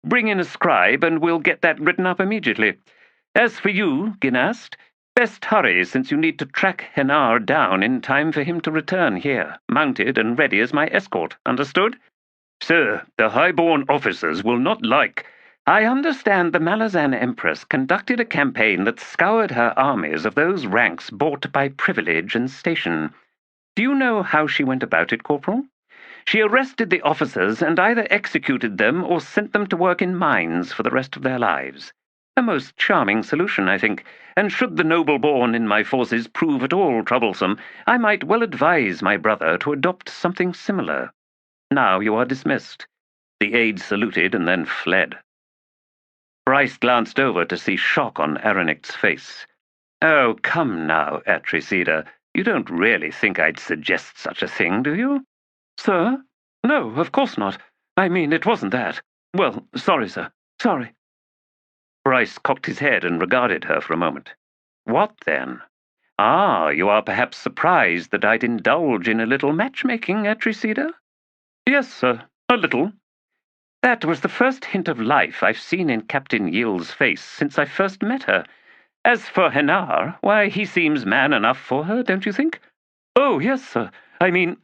Bring in a scribe, and we'll get that written up immediately. As for you, Gynast, best hurry, since you need to track Henar down in time for him to return here, mounted and ready as my escort. Understood? Sir, the highborn officers will not like... I understand the Malazan Empress conducted a campaign that scoured her armies of those ranks bought by privilege and station. Do you know how she went about it, Corporal? She arrested the officers and either executed them or sent them to work in mines for the rest of their lives. A most charming solution, I think, and should the noble-born in my forces prove at all troublesome, I might well advise my brother to adopt something similar. Now you are dismissed. The aides saluted and then fled. Bryce glanced over to see shock on Aronicht's face. Oh, come now, Atricida. You don't really think I'd suggest such a thing, do you? Sir? No, of course not. I mean, it wasn't that. Well, sorry, sir. Sorry. Bryce cocked his head and regarded her for a moment. What then? Ah, you are perhaps surprised that I'd indulge in a little matchmaking, Atricida? Yes, sir, a little. That was the first hint of life I've seen in Captain Yill's face since I first met her. As for Henar, why, he seems man enough for her, don't you think? Oh, yes, sir. I mean,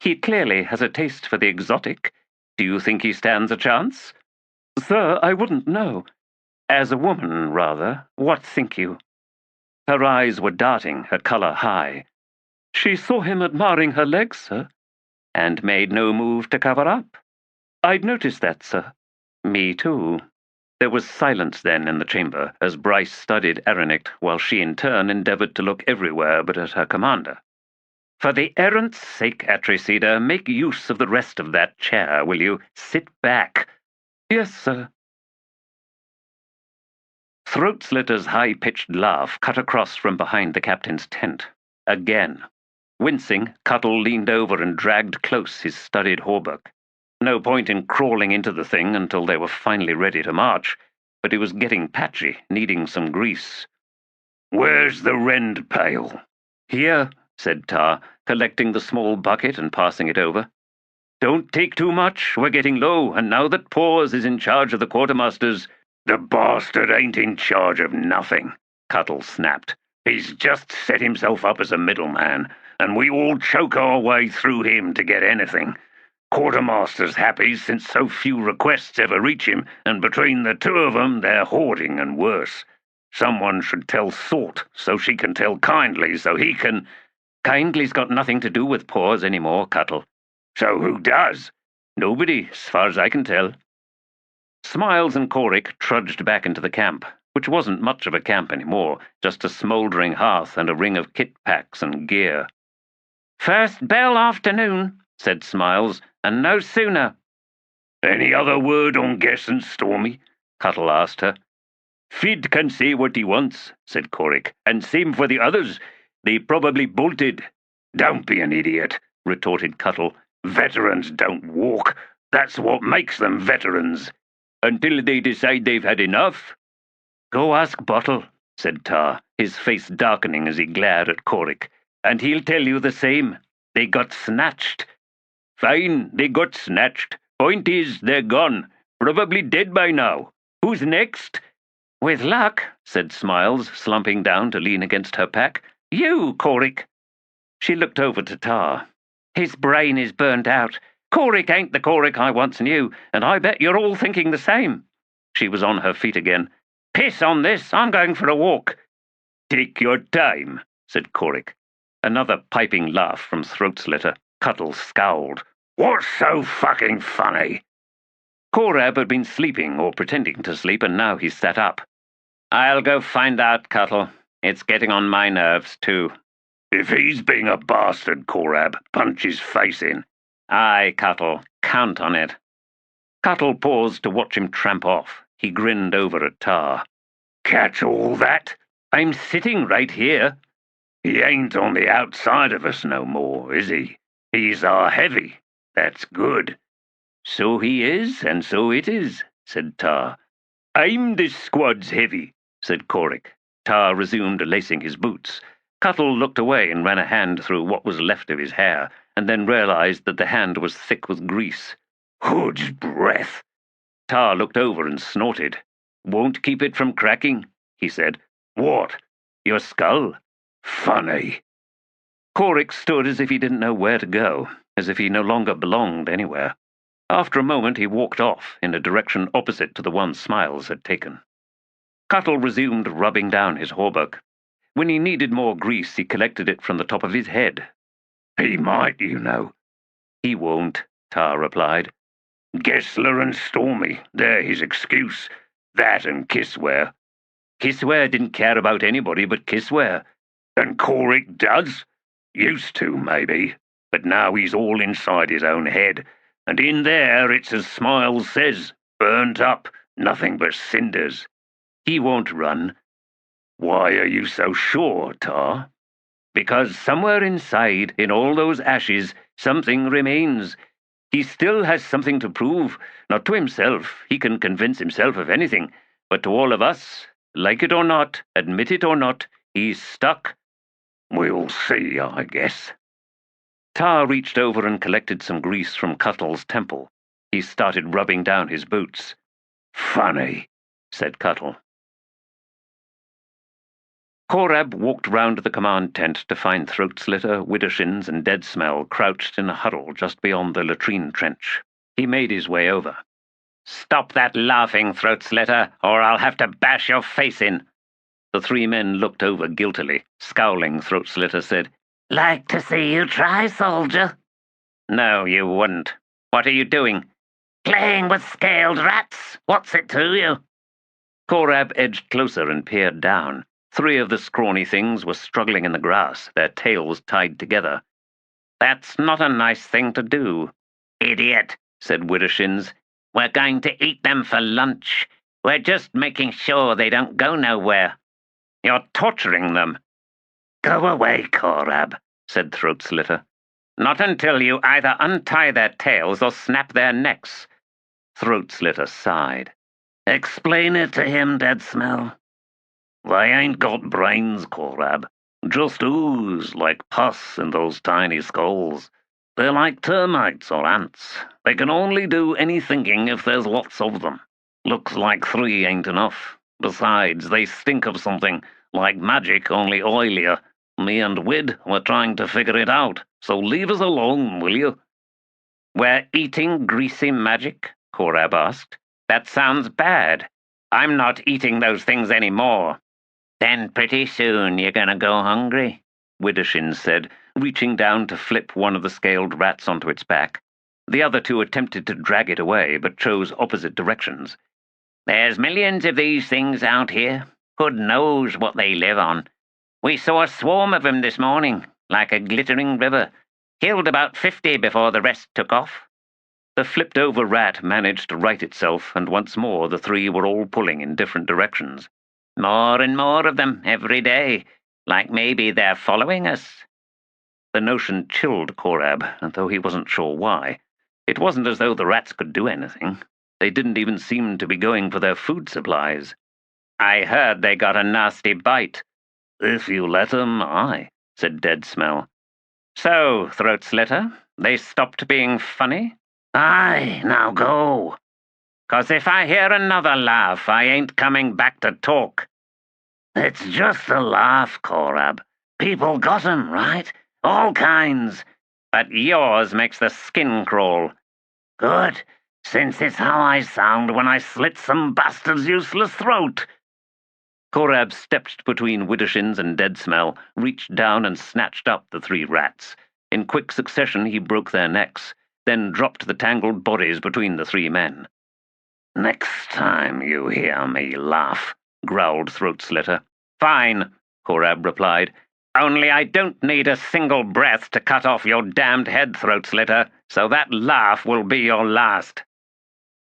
he clearly has a taste for the exotic. Do you think he stands a chance? Sir, I wouldn't know. As a woman, rather, what think you? Her eyes were darting, her colour high. She saw him admiring her legs, sir, and made no move to cover up. I'd noticed that, sir. Me too. There was silence then in the chamber as Bryce studied Aronicht while she in turn endeavoured to look everywhere but at her commander. For the errant's sake, Atricida, make use of the rest of that chair, will you? Sit back. Yes, sir. Throatslitter's high-pitched laugh cut across from behind the captain's tent. Again. Wincing, Cuttle leaned over and dragged close his studded hauberk. No point in crawling into the thing until they were finally ready to march, but it was getting patchy, needing some grease. Where's the rend pail? Here, said Tar, collecting the small bucket and passing it over. Don't take too much, we're getting low, and now that Paws is in charge of the quartermasters... The bastard ain't in charge of nothing, Cuttle snapped. He's just set himself up as a middleman, and we all choke our way through him to get anything. Quartermaster's happy since so few requests ever reach him, and between the two of them they're hoarding and worse. Someone should tell Sort so she can tell Kindly so he can... Kindly's got nothing to do with Paws anymore, Cuttle. So who does? Nobody, as far as I can tell. Smiles and Korik trudged back into the camp, which wasn't much of a camp anymore, just a smouldering hearth and a ring of kit packs and gear. First bell afternoon, said Smiles, and no sooner. Any other word on Gesson, Stormy? Cuttle asked her. Fid can say what he wants, said Korik, and same for the others. They probably bolted. Don't be an idiot, retorted Cuttle. Veterans don't walk. That's what makes them veterans. Until they decide they've had enough. Go ask Bottle, said Tar, his face darkening as he glared at Korik, and he'll tell you the same. They got snatched. Fine, they got snatched. Point is, they're gone. Probably dead by now. Who's next? With luck, said Smiles, slumping down to lean against her pack. You, Korik. She looked over to Tar. His brain is burnt out. Korik ain't the Korik I once knew, and I bet you're all thinking the same. She was on her feet again. Piss on this, I'm going for a walk. Take your time, said Korik. Another piping laugh from Throat-Slitter. Cuddles scowled. What's so fucking funny? Korab had been sleeping or pretending to sleep, and now he sat up. I'll go find out, Cuttle. It's getting on my nerves, too. If he's being a bastard, Korab, punch his face in. Aye, Cuttle. Count on it. Cuttle paused to watch him tramp off. He grinned over at Tar. Catch all that? I'm sitting right here. He ain't on the outside of us no more, is he? He's our heavy. That's good. So he is, and so it is, said Tar. I'm this squad's heavy, said Korik. Tar resumed lacing his boots. Cuttle looked away and ran a hand through what was left of his hair, and then realized that the hand was thick with grease. Hood's breath. Tar looked over and snorted. Won't keep it from cracking, he said. What? Your skull. Funny. Korik stood as if he didn't know where to go, as if he no longer belonged anywhere. After a moment he walked off, in a direction opposite to the one Smiles had taken. Cuttle resumed rubbing down his hauberk. When he needed more grease, he collected it from the top of his head. He might, you know. He won't, Tar replied. Gessler and Stormy, they're his excuse. That and Kissware. Kissware didn't care about anybody but Kissware. And Korik does? Used to, maybe. But now he's all inside his own head. And in there it's as Smiles says, burnt up, nothing but cinders. He won't run. Why are you so sure, Tar? Because somewhere inside, in all those ashes, something remains. He still has something to prove. Not to himself, he can convince himself of anything, but to all of us, like it or not, admit it or not, he's stuck. We'll see, I guess. Tar reached over and collected some grease from Cuttle's temple. He started rubbing down his boots. Funny, said Cuttle. Korab walked round the command tent to find Throat-Slitter, Widdershins, and Dead Smell crouched in a huddle just beyond the latrine trench. He made his way over. Stop that laughing, Throat-Slitter, or I'll have to bash your face in. The three men looked over guiltily. Scowling, Throat-Slitter said, Like to see you try, soldier. No, you wouldn't. What are you doing? Playing with scaled rats. What's it to you? Korab edged closer and peered down. Three of the scrawny things were struggling in the grass, their tails tied together. That's not a nice thing to do. Idiot, said Widdershins. We're going to eat them for lunch. We're just making sure they don't go nowhere. You're torturing them. Go away, Korab, said Throat-Slitter. Not until you either untie their tails or snap their necks. Throat-Slitter sighed. Explain it to him, Dead Smell. They ain't got brains, Korab. Just ooze like pus in those tiny skulls. They're like termites or ants. They can only do any thinking if there's lots of them. Looks like three ain't enough. Besides, they stink of something, like magic, only oilier. Me and Wid were trying to figure it out, so leave us alone, will you? We're eating greasy magic? Korab asked. That sounds bad. I'm not eating those things anymore. Then pretty soon you're gonna go hungry, Widdershins said, reaching down to flip one of the scaled rats onto its back. The other two attempted to drag it away, but chose opposite directions. There's millions of these things out here. Hood knows what they live on. We saw a swarm of them this morning, like a glittering river. Killed about 50 before the rest took off. The flipped-over rat managed to right itself, and once more the three were all pulling in different directions. More and more of them every day, like maybe they're following us. The notion chilled Korab, though he wasn't sure why. It wasn't as though the rats could do anything. They didn't even seem to be going for their food supplies. I heard they got a nasty bite. If you let 'em, aye, said Dead Smell. So, Throat-Slitter, they stopped being funny? Aye, now go. 'Cause if I hear another laugh, I ain't coming back to talk. It's just a laugh, Korab. People got 'em, right? All kinds. But yours makes the skin crawl. Good, since it's how I sound when I slit some bastard's useless throat. Korab stepped between Widdershins and Dead Smell, reached down and snatched up the 3 rats. In quick succession he broke their necks, then dropped the tangled bodies between the 3 men. Next time you hear me laugh, growled Throat Slitter. Fine, Korab replied. Only I don't need a single breath to cut off your damned head, Throat Slitter, so that laugh will be your last.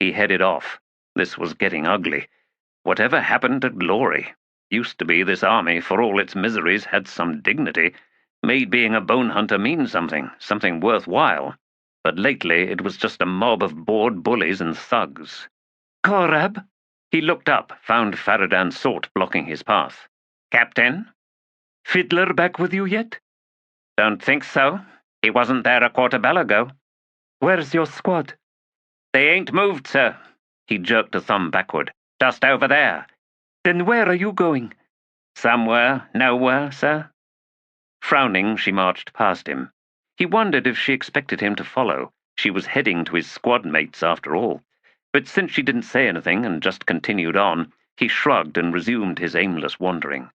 He headed off. This was getting ugly. Whatever happened to glory? Used to be this army, for all its miseries, had some dignity, made being a bone hunter mean something worthwhile. But lately it was just a mob of bored bullies and thugs. Korab? He looked up, found Faradan Sort blocking his path. Captain? Fiddler back with you yet? Don't think so. He wasn't there a quarter bell ago. Where's your squad? They ain't moved, sir. He jerked a thumb backward. Just over there. Then where are you going? Somewhere, nowhere, sir. Frowning, she marched past him. He wondered if she expected him to follow. She was heading to his squad mates after all. But since she didn't say anything and just continued on, he shrugged and resumed his aimless wandering.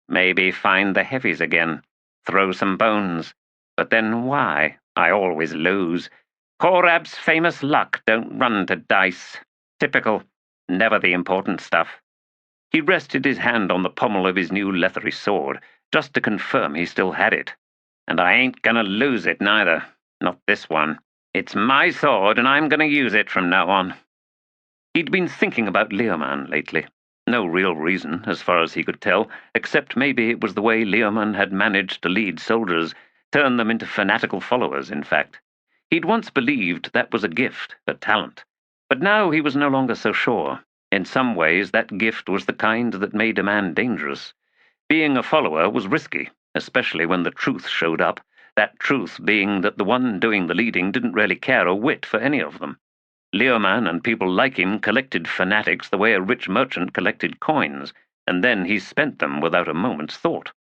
Maybe find the heavies again. Throw some bones. But then why? I always lose. Korab's famous luck don't run to dice. Typical. Never the important stuff. He rested his hand on the pommel of his new leathery sword, just to confirm he still had it. And I ain't gonna lose it neither. Not this one. It's my sword, and I'm gonna use it from now on. He'd been thinking about Leoman lately. No real reason, as far as he could tell, except maybe it was the way Leoman had managed to lead soldiers, turn them into fanatical followers, in fact. He'd once believed that was a gift, a talent. But now he was no longer so sure. In some ways, that gift was the kind that made a man dangerous. Being a follower was risky, especially when the truth showed up, that truth being that the one doing the leading didn't really care a whit for any of them. Leoman and people like him collected fanatics the way a rich merchant collected coins, and then he spent them without a moment's thought.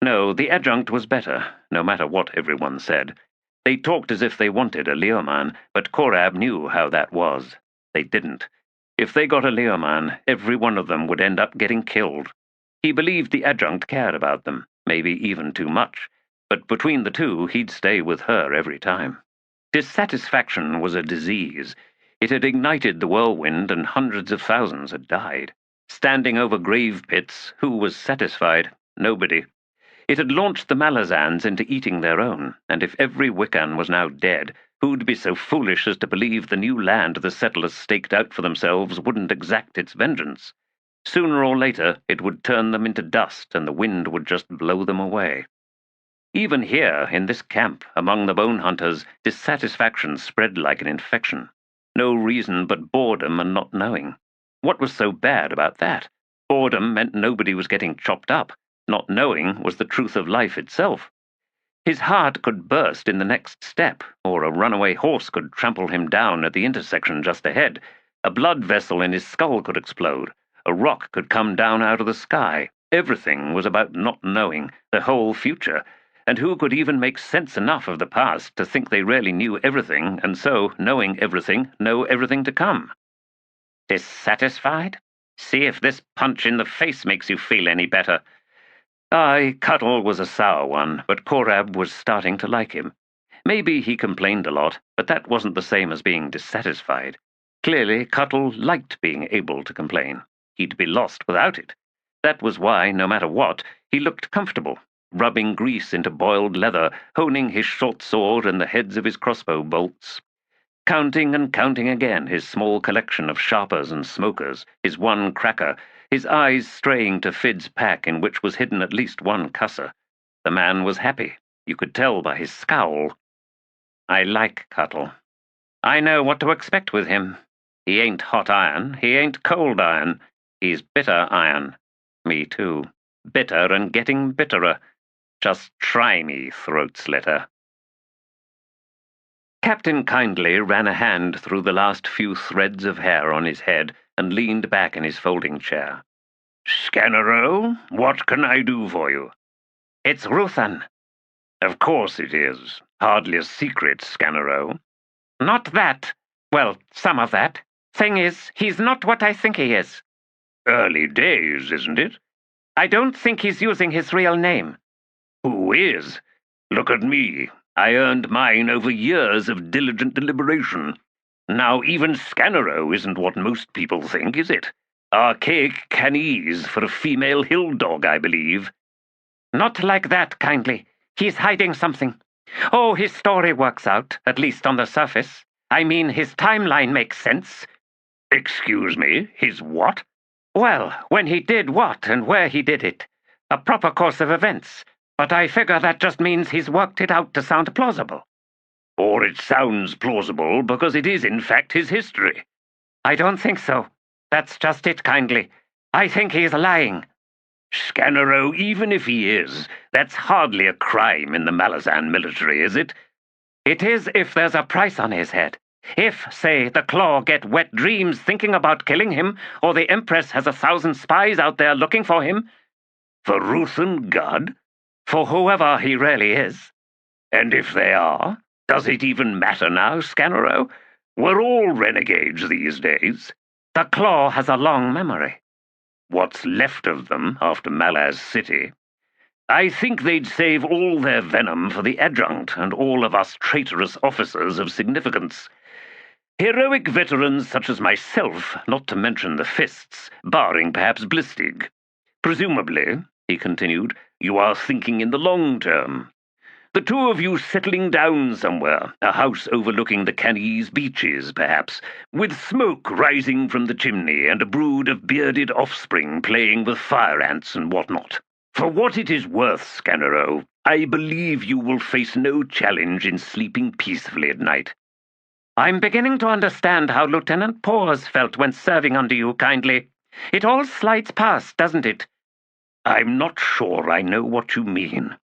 No, the adjunct was better, no matter what everyone said. They talked as if they wanted a Leoman, but Korab knew how that was. They didn't. If they got a Leoman, every one of them would end up getting killed. He believed the adjunct cared about them, maybe even too much, but between the two, he'd stay with her every time. Dissatisfaction was a disease. It had ignited the whirlwind, and hundreds of thousands had died. Standing over grave pits, who was satisfied? Nobody. It had launched the Malazans into eating their own, and if every Wiccan was now dead, who'd be so foolish as to believe the new land the settlers staked out for themselves wouldn't exact its vengeance? Sooner or later, it would turn them into dust, and the wind would just blow them away. Even here, in this camp, among the Bonehunters, dissatisfaction spread like an infection. No reason but boredom and not knowing. What was so bad about that? Boredom meant nobody was getting chopped up. Not knowing was the truth of life itself. His heart could burst in the next step, or a runaway horse could trample him down at the intersection just ahead. A blood vessel in his skull could explode. A rock could come down out of the sky. Everything was about not knowing, the whole future. And who could even make sense enough of the past to think they really knew everything, and so, knowing everything, know everything to come? Dissatisfied? See if this punch in the face makes you feel any better. Aye, Cuttle was a sour one, but Korab was starting to like him. Maybe he complained a lot, but that wasn't the same as being dissatisfied. Clearly, Cuttle liked being able to complain. He'd be lost without it. That was why, no matter what, he looked comfortable, rubbing grease into boiled leather, honing his short sword and the heads of his crossbow bolts. Counting and counting again his small collection of sharpers and smokers, his one cracker, his eyes straying to Fid's pack in which was hidden at least one cusser. The man was happy. You could tell by his scowl. I like Cuttle. I know what to expect with him. He ain't hot iron, he ain't cold iron. He's bitter iron. Me too. Bitter and getting bitterer. Just try me, throat slitter. Captain Kindly ran a hand through the last few threads of hair on his head and leaned back in his folding chair. Scannero, what can I do for you? It's Ruthan. Of course it is. Hardly a secret, Scannero. Not that. Well, some of that. Thing is, he's not what I think he is. Early days, isn't it? I don't think he's using his real name. Who is? Look at me. I earned mine over years of diligent deliberation. Now even Scannero isn't what most people think, is it? Archaic Canese for a female hill dog, I believe. Not like that, kindly. He's hiding something. Oh, his story works out, at least on the surface. I mean, his timeline makes sense. Excuse me, his what? Well, when he did what and where he did it. A proper course of events. But I figure that just means he's worked it out to sound plausible. Or it sounds plausible because it is in fact his history. I don't think so. That's just it, kindly. I think he's lying. Scannero, even if he is, that's hardly a crime in the Malazan military, is it? It is if there's a price on his head. If, say, the Claw get wet dreams thinking about killing him, or the Empress has 1,000 spies out there looking for him. For Ruthan Gudd? For whoever he really is. And if they are, does it even matter now, Scannero? We're all renegades these days. The Claw has a long memory. What's left of them after Malaz City. I think they'd save all their venom for the adjunct and all of us traitorous officers of significance. Heroic veterans such as myself, not to mention the fists, barring perhaps Blistig. Presumably, he continued, you are thinking in the long term. The two of you settling down somewhere, a house overlooking the Canese beaches, perhaps, with smoke rising from the chimney and a brood of bearded offspring playing with fire ants and whatnot. For what it is worth, Scannero, I believe you will face no challenge in sleeping peacefully at night. I'm beginning to understand how Lieutenant Paws felt when serving under you, kindly. It all slides past, doesn't it? I'm not sure I know what you mean.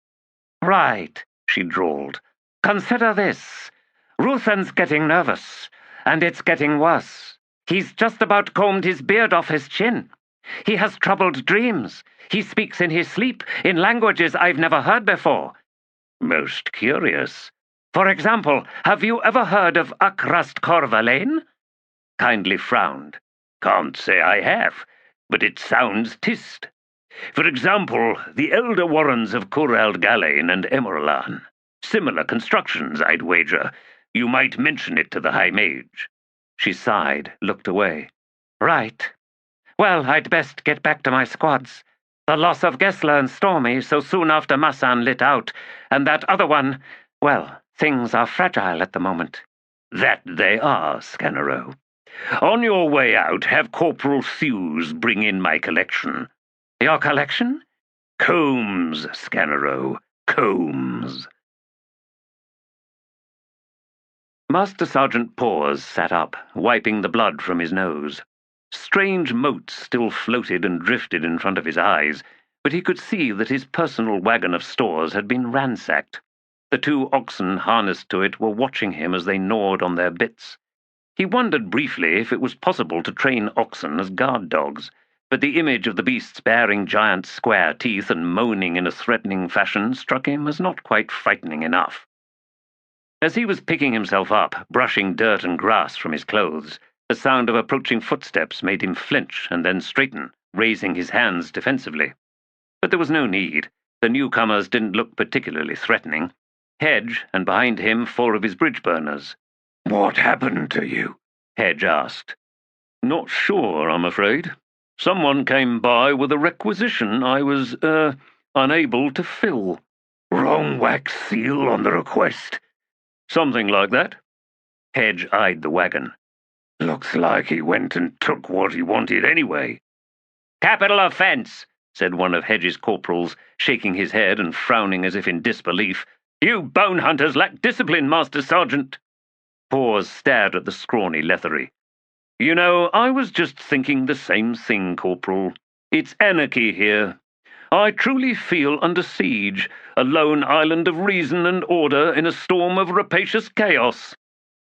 Right, she drawled. Consider this. Ruthan's getting nervous, and it's getting worse. He's just about combed his beard off his chin. He has troubled dreams. He speaks in his sleep in languages I've never heard before. Most curious. For example, have you ever heard of Akrast Corvalane? Kindly frowned. Can't say I have, but it sounds tist. For example, the elder warrens of Kurald Galain and Emerlan. Similar constructions, I'd wager. You might mention it to the High Mage. She sighed, looked away. Right. Well, I'd best get back to my squads. The loss of Gessler and Stormy so soon after Massan lit out, and that other one, well, things are fragile at the moment. That they are, Scannero. On your way out, have Corporal Thews bring in my collection. Your collection? Combs, Scannero. Combs. Master Sergeant Paws sat up, wiping the blood from his nose. Strange motes still floated and drifted in front of his eyes, but he could see that his personal wagon of stores had been ransacked. The 2 oxen harnessed to it were watching him as they gnawed on their bits. He wondered briefly if it was possible to train oxen as guard dogs, but the image of the beasts baring giant square teeth and moaning in a threatening fashion struck him as not quite frightening enough. As he was picking himself up, brushing dirt and grass from his clothes, the sound of approaching footsteps made him flinch and then straighten, raising his hands defensively. But there was no need. The newcomers didn't look particularly threatening. Hedge, and behind him 4 of his bridge burners. What happened to you? Hedge asked. Not sure, I'm afraid. Someone came by with a requisition I was, unable to fill. Wrong wax seal on the request. Something like that. Hedge eyed the wagon. Looks like he went and took what he wanted anyway. Capital offense, said one of Hedge's corporals, shaking his head and frowning as if in disbelief. You Bonehunters lack discipline, Master Sergeant. Paws stared at the scrawny Leathery. You know, I was just thinking the same thing, Corporal. It's anarchy here. I truly feel under siege, a lone island of reason and order in a storm of rapacious chaos.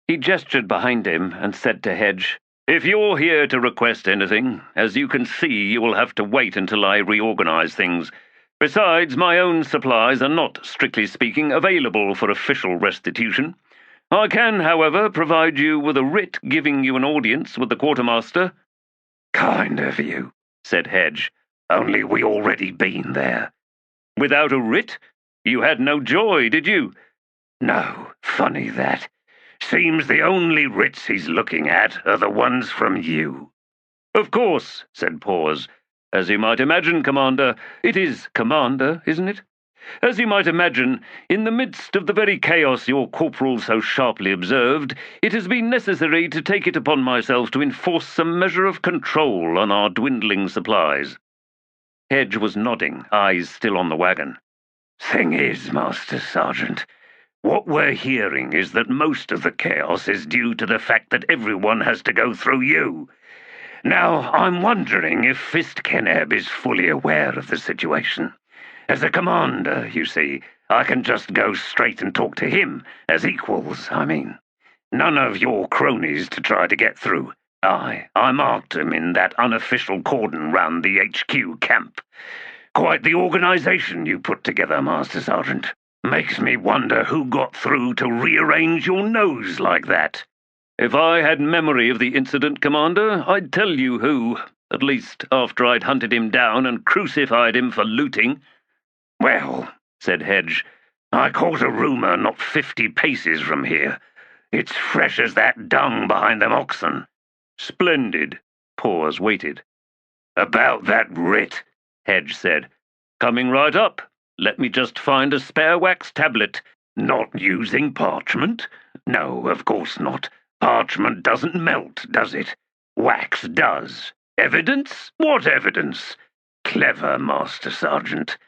He gestured behind him and said to Hedge, If you're here to request anything, as you can see, you will have to wait until I reorganize things. Besides, my own supplies are not, strictly speaking, available for official restitution. I can, however, provide you with a writ giving you an audience with the quartermaster." "Kind of you," said Hedge. "Only we already been there." "Without a writ? You had no joy, did you?" "No, funny that. Seems the only writs he's looking at are the ones from you." "Of course," said Pause. "As you might imagine, Commander, it is Commander, isn't it? As you might imagine, in the midst of the very chaos your corporal so sharply observed, it has been necessary to take it upon myself to enforce some measure of control on our dwindling supplies." Hedge was nodding, eyes still on the wagon. "Thing is, Master Sergeant, what we're hearing is that most of the chaos is due to the fact that everyone has to go through you. Now, I'm wondering if Fist Keneb is fully aware of the situation. As a commander, you see, I can just go straight and talk to him, as equals, I mean. None of your cronies to try to get through. I marked him in that unofficial cordon round the HQ camp. Quite the organization you put together, Master Sergeant. Makes me wonder who got through to rearrange your nose like that." "If I had memory of the incident, Commander, I'd tell you who, at least after I'd hunted him down and crucified him for looting." "Well," said Hedge, "I caught a rumor not 50 paces from here. It's fresh as that dung behind them oxen." "Splendid." Pause waited. "About that writ," Hedge said. "Coming right up. Let me just find a spare wax tablet." "Not using parchment? No, of course not. Parchment doesn't melt, does it? Wax does. Evidence? What evidence? Clever, Master Sergeant."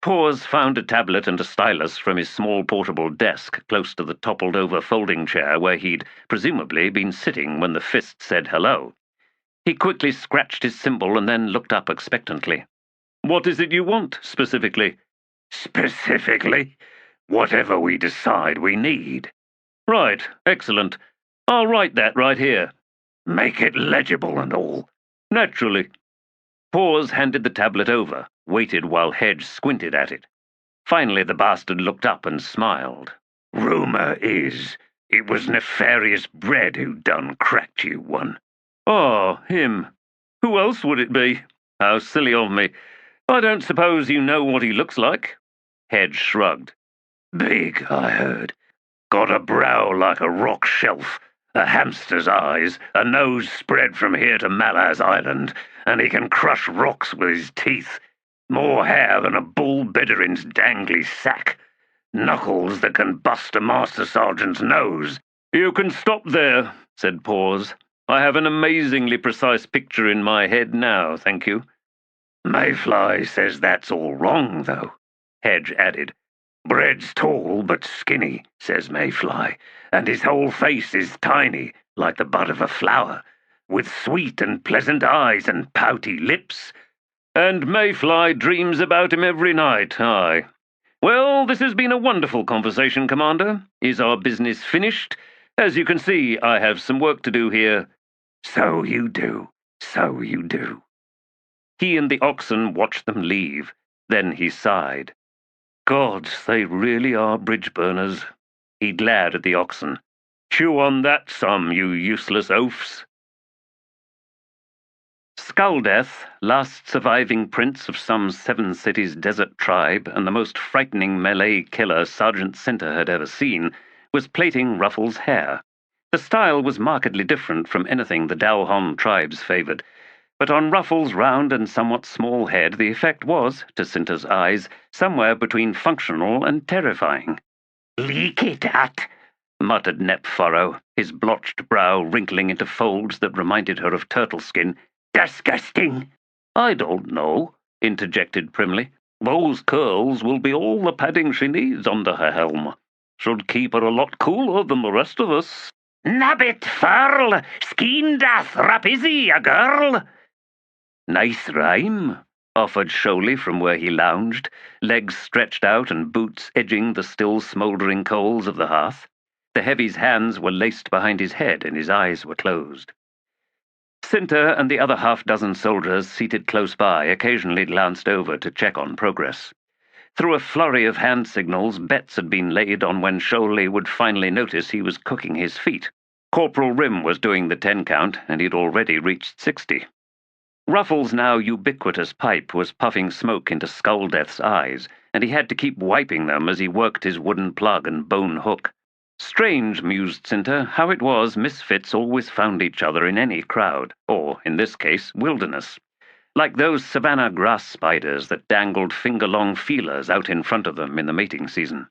Pause found a tablet and a stylus from his small portable desk close to the toppled-over folding chair where he'd presumably been sitting when the Fist said hello. He quickly scratched his symbol and then looked up expectantly. "What is it you want, specifically?" "Specifically? Whatever we decide we need." "Right, excellent. I'll write that right here." "Make it legible and all." "Naturally." Pause handed the tablet over, waited while Hedge squinted at it. Finally the bastard looked up and smiled. "Rumor is it was Nefarious Bread who done cracked you one." "Oh, him. Who else would it be? How silly of me. I don't suppose you know what he looks like?" Hedge shrugged. "Big, I heard. Got a brow like a rock shelf, a hamster's eyes, a nose spread from here to Malaz Island, and he can crush rocks with his teeth. More hair than a bull bedouin's dangly sack. Knuckles that can bust a Master Sergeant's nose." "You can stop there," said Pause. "I have an amazingly precise picture in my head now, thank you." "Mayfly says that's all wrong, though," Hedge added. "Bread's tall but skinny," says Mayfly, "and his whole face is tiny, like the bud of a flower, with sweet and pleasant eyes and pouty lips." "And Mayfly dreams about him every night, aye. Well, this has been a wonderful conversation, Commander. Is our business finished? As you can see, I have some work to do here." "So you do, so you do." He and the oxen watched them leave. Then he sighed. "Gods, they really are bridge burners." He glared at the oxen. "Chew on that some, you useless oafs." Skulldeath, last surviving prince of some 7 cities desert tribe and the most frightening melee killer Sergeant Center had ever seen, was plaiting Ruffles' hair. The style was markedly different from anything the Dalhon tribes favored, but on Ruffles' round and somewhat small head the effect was, to Cinter's eyes, somewhere between functional and terrifying. "Leak it at," muttered Nep Furrow, his blotched brow wrinkling into folds that reminded her of turtle skin. "Disgusting." "I don't know," interjected Primly. "Those curls will be all the padding she needs under her helm. Should keep her a lot cooler than the rest of us." "Nabbit furl, skeen dath rapizzy, a girl." "Nice rhyme," offered Sholey from where he lounged, legs stretched out and boots edging the still smouldering coals of the hearth. The heavy's hands were laced behind his head and his eyes were closed. Cinta and the other half-dozen soldiers seated close by occasionally glanced over to check on progress. Through a flurry of hand signals, bets had been laid on when Sholey would finally notice he was cooking his feet. Corporal Rim was doing the 10 count, and he'd already reached 60. Ruffles' now ubiquitous pipe was puffing smoke into Skulldeath's eyes, and he had to keep wiping them as he worked his wooden plug and bone hook. Strange, mused Cinta, how it was misfits always found each other in any crowd, or, in this case, wilderness. Like those savanna grass spiders that dangled finger-long feelers out in front of them in the mating season.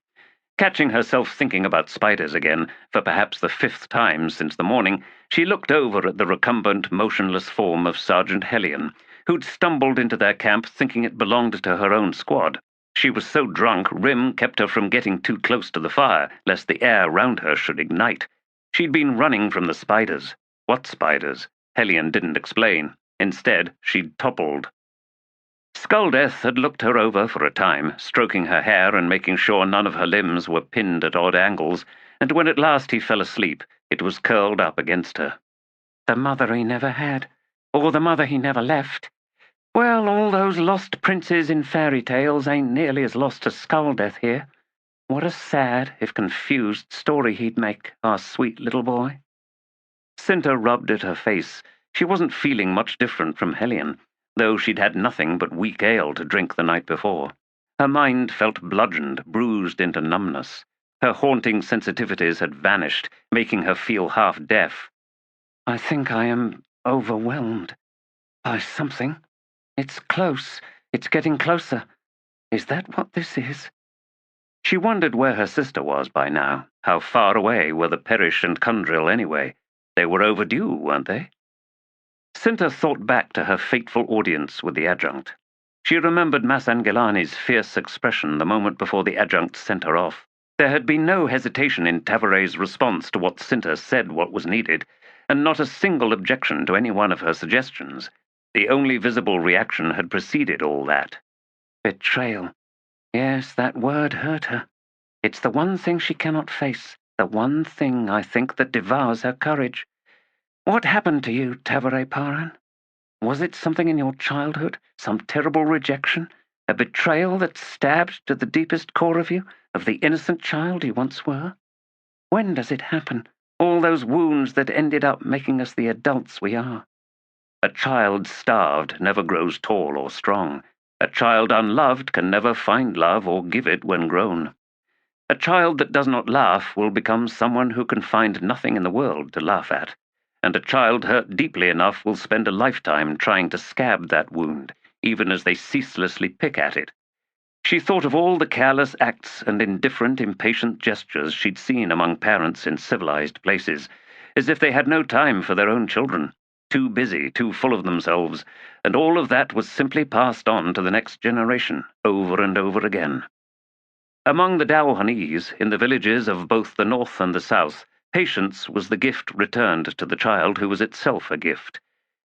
Catching herself thinking about spiders again, for perhaps the 5th time since the morning, she looked over at the recumbent, motionless form of Sergeant Hellion, who'd stumbled into their camp thinking it belonged to her own squad. She was so drunk, Rim kept her from getting too close to the fire, lest the air round her should ignite. She'd been running from the spiders. What spiders? Hellion didn't explain. Instead, she'd toppled. Skulldeath had looked her over for a time, stroking her hair and making sure none of her limbs were pinned at odd angles, and when at last he fell asleep, it was curled up against her. The mother he never had, or the mother he never left. Well, all those lost princes in fairy tales ain't nearly as lost as Skulldeath here. What a sad, if confused, story he'd make, our sweet little boy. Cinta rubbed at her face. She wasn't feeling much different from Hellion, though she'd had nothing but weak ale to drink the night before. Her mind felt bludgeoned, bruised into numbness. Her haunting sensitivities had vanished, making her feel half-deaf. I think I am overwhelmed by something. It's close. It's getting closer. Is that what this is? She wondered where her sister was by now. How far away were the Perish and Kundril anyway? They were overdue, weren't they? Cinta thought back to her fateful audience with the adjunct. She remembered Masangilani's fierce expression the moment before the adjunct sent her off. There had been no hesitation in Tavare's response to what Cinta said what was needed, and not a single objection to any one of her suggestions. The only visible reaction had preceded all that. Betrayal. Yes, that word hurt her. It's the one thing she cannot face, the one thing, I think, that devours her courage. What happened to you, Tavare Paran? Was it something in your childhood, some terrible rejection, a betrayal that stabbed to the deepest core of you, of the innocent child you once were? When does it happen, all those wounds that ended up making us the adults we are? A child starved never grows tall or strong. A child unloved can never find love or give it when grown. A child that does not laugh will become someone who can find nothing in the world to laugh at. And a child hurt deeply enough will spend a lifetime trying to scab that wound, even as they ceaselessly pick at it. She thought of all the careless acts and indifferent, impatient gestures she'd seen among parents in civilized places, as if they had no time for their own children, too busy, too full of themselves, and all of that was simply passed on to the next generation, over and over again. Among the Dowhanese, in the villages of both the north and the south, patience was the gift returned to the child who was itself a gift.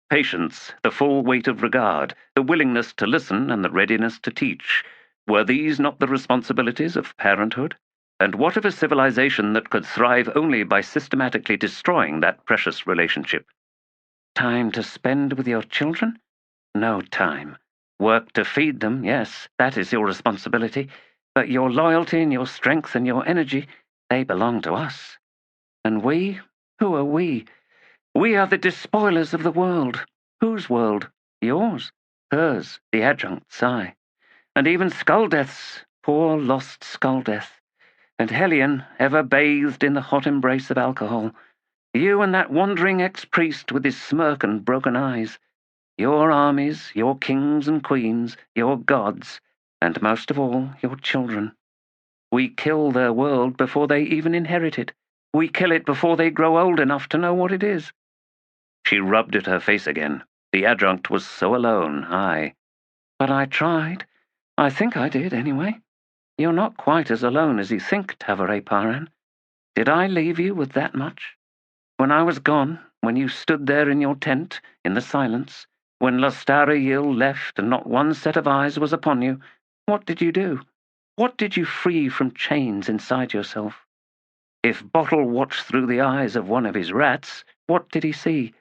Patience, the full weight of regard, the willingness to listen and the readiness to teach. Were these not the responsibilities of parenthood? And what of a civilization that could thrive only by systematically destroying that precious relationship? Time to spend with your children? No time. Work to feed them, yes, that is your responsibility. But your loyalty and your strength and your energy, they belong to us. And we? Who are we? We are the despoilers of the world. Whose world? Yours. Hers, the adjunct's, aye. And even Skulldeath's, poor lost Skulldeath. And Hellion, ever bathed in the hot embrace of alcohol. You and that wandering ex-priest with his smirk and broken eyes. Your armies, your kings and queens, your gods, and most of all, your children. We kill their world before they even inherit it. We kill it before they grow old enough to know what it is. She rubbed at her face again. The adjunct was so alone, aye. But I tried. I think I did, anyway. You're not quite as alone as you think, Tavare Paran. Did I leave you with that much? When I was gone, when you stood there in your tent, in the silence, when Lostara Yil left and not one set of eyes was upon you, what did you do? What did you free from chains inside yourself? If Bottle watched through the eyes of one of his rats, what did he see?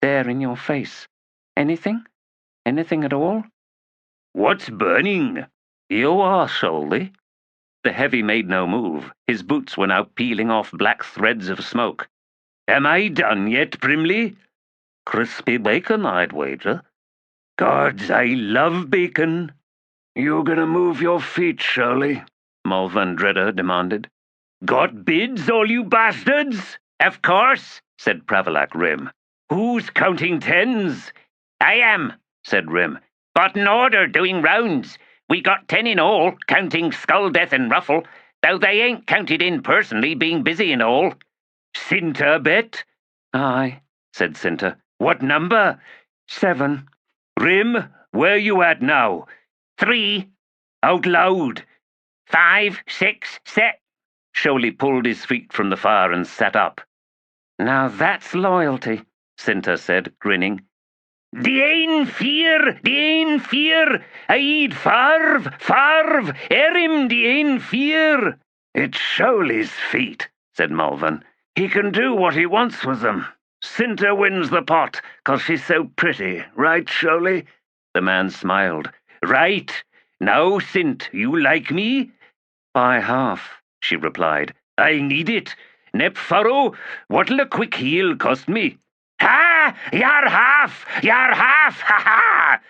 there in your face. Anything? Anything at all?" "What's burning?" "You are, Sholdy." The heavy made no move. His boots were now peeling off black threads of smoke. "Am I done yet, Primley?" "Crispy bacon, I'd wager." "Gods, I love bacon." "You gonna move your feet, Shirley?" Mulvan Dreader demanded. "Got bids, all you bastards?" "Of course," said Pravalak Rim. "Who's counting tens?" "I am," said Rim. "but in order, doing rounds. We got 10 in all, counting Skull, Death, and Ruffle, though they ain't counted in personally, being busy and all." "Cinta bet?" "Aye," said Cinta. "What number?" 7. "Rim, where you at now?" 3, "Out loud." 5, 6, set." Sholey pulled his feet from the fire and sat up. "Now that's loyalty," Cinta said, grinning. "The ain fear, Aid farv, erim the ain fear." "It's Sholey's feet," said Mulvan. "He can do what he wants with them. Cinta wins the pot, 'cause she's so pretty, right, Sholey?" The man smiled. "Right. Now, Cint, you like me?" "By half," she replied. "I need it. Nep furrow, what'll a quick heel cost me?" "Ha! Your half, ha ha!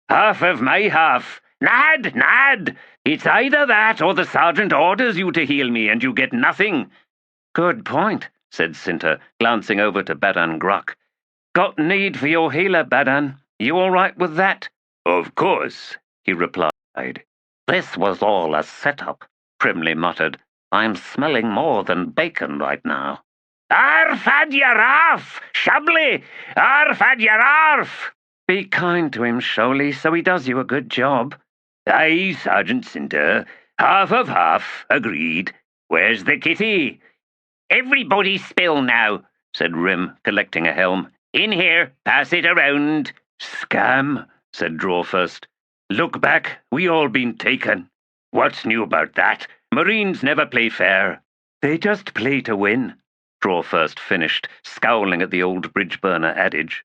Half of my half. Nad! It's either that or the sergeant orders you to heal me and you get nothing." "Good point," said Cinta, glancing over to Badan Gruk. "Got need for your healer, Badan. You all right with that?" "Of course," he replied. "This was all a setup," Primley muttered. "I'm smelling more than bacon right now." "Arfad yaraf, Shably! Arfad yaraf!" "Be kind to him, Sholey, so he does you a good job." "Aye, Sergeant Cinta. Half of half, agreed. Where's the kitty?" "Everybody spill now," said Rim, collecting a helm. "In here, pass it around." "Scam," said Drawfirst. "Look back, we all been taken. What's new about that? Marines never play fair." "They just play to win," Drawfirst finished, scowling at the old bridge burner adage.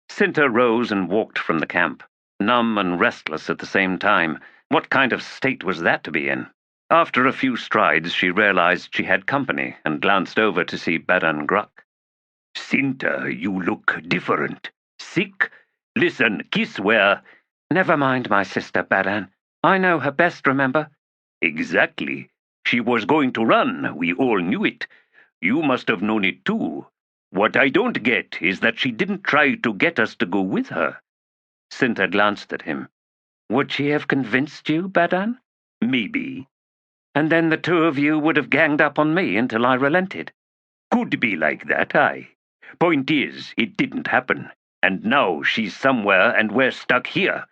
Cinta rose and walked from the camp, numb and restless at the same time. What kind of state was that to be in? After a few strides, she realized she had company and glanced over to see Badan Gruk. "Cinta, you look different. Sick? Listen, Kisware." "Never mind my sister, Badan. I know her best, remember?" "Exactly. She was going to run. We all knew it. You must have known it too. What I don't get is that she didn't try to get us to go with her." Cinta glanced at him. "Would she have convinced you, Badan?" "Maybe." "And then the two of you would have ganged up on me until I relented." "Could be like that, aye. Point is, it didn't happen. And now she's somewhere and we're stuck here."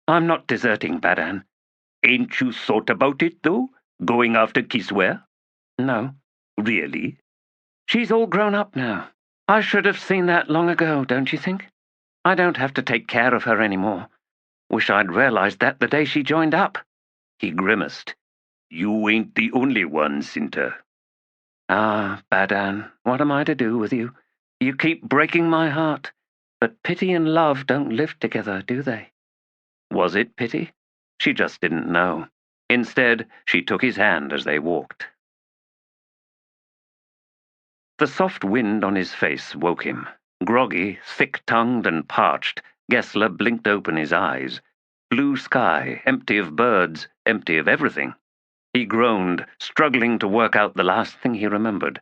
"I'm not deserting, Badan." "Ain't you thought about it, though? Going after Kisware?" "No." "Really?" "She's all grown up now. I should have seen that long ago, don't you think? I don't have to take care of her anymore. Wish I'd realized that the day she joined up." He grimaced. "You ain't the only one, Cinta." "Ah, Badan, what am I to do with you? You keep breaking my heart. But pity and love don't live together, do they?" Was it pity? She just didn't know. Instead, she took his hand as they walked. The soft wind on his face woke him. Groggy, thick-tongued and parched, Gessler blinked open his eyes. Blue sky, empty of birds, empty of everything. He groaned, struggling to work out the last thing he remembered.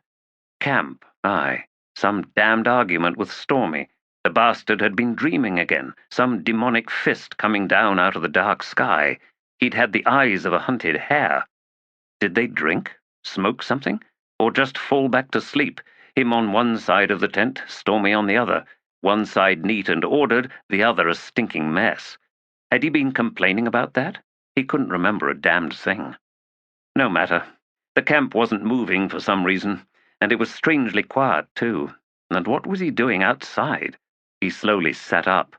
Camp, aye. Some damned argument with Stormy. The bastard had been dreaming again, some demonic fist coming down out of the dark sky. He'd had the eyes of a hunted hare. Did they drink? Smoke something? Or just fall back to sleep, him on one side of the tent, Stormy on the other, one side neat and ordered, the other a stinking mess. Had he been complaining about that? He couldn't remember a damned thing. No matter. The camp wasn't moving for some reason, and it was strangely quiet, too. And what was he doing outside? He slowly sat up.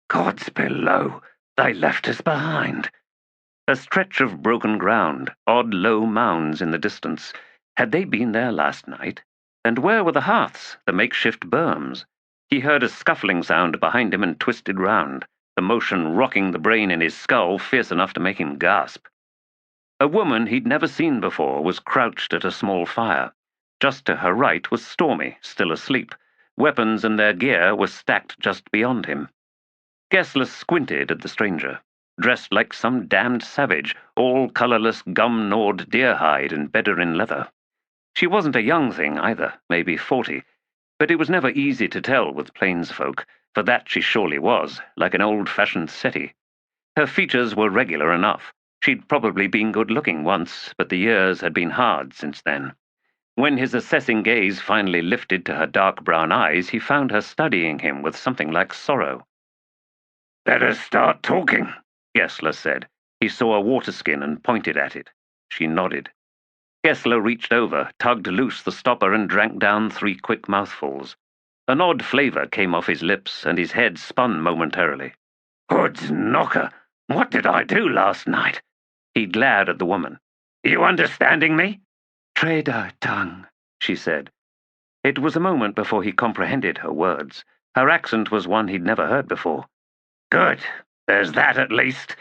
"Gods below, they left us behind." A stretch of broken ground, odd low mounds in the distance. Had they been there last night? And where were the hearths, the makeshift berms? He heard a scuffling sound behind him and twisted round, the motion rocking the brain in his skull fierce enough to make him gasp. A woman he'd never seen before was crouched at a small fire. Just to her right was Stormy, still asleep. Weapons and their gear were stacked just beyond him. Gessler squinted at the stranger, dressed like some damned savage, all colourless gum-gnawed deer hide and bedderin leather. She wasn't a young thing either, maybe 40, but it was never easy to tell with plainsfolk, for that she surely was, like an old-fashioned settee. Her features were regular enough. She'd probably been good-looking once, but the years had been hard since then. When his assessing gaze finally lifted to her dark brown eyes, he found her studying him with something like sorrow. "Better start talking," Gessler said. He saw a water skin and pointed at it. She nodded. Gessler reached over, tugged loose the stopper, and drank down 3 quick mouthfuls. An odd flavour came off his lips, and his head spun momentarily. "Hood's knocker! What did I do last night?" He glared at the woman. "You understanding me?" "Trader tongue," she said. It was a moment before he comprehended her words. Her accent was one he'd never heard before. "Good. There's that at least.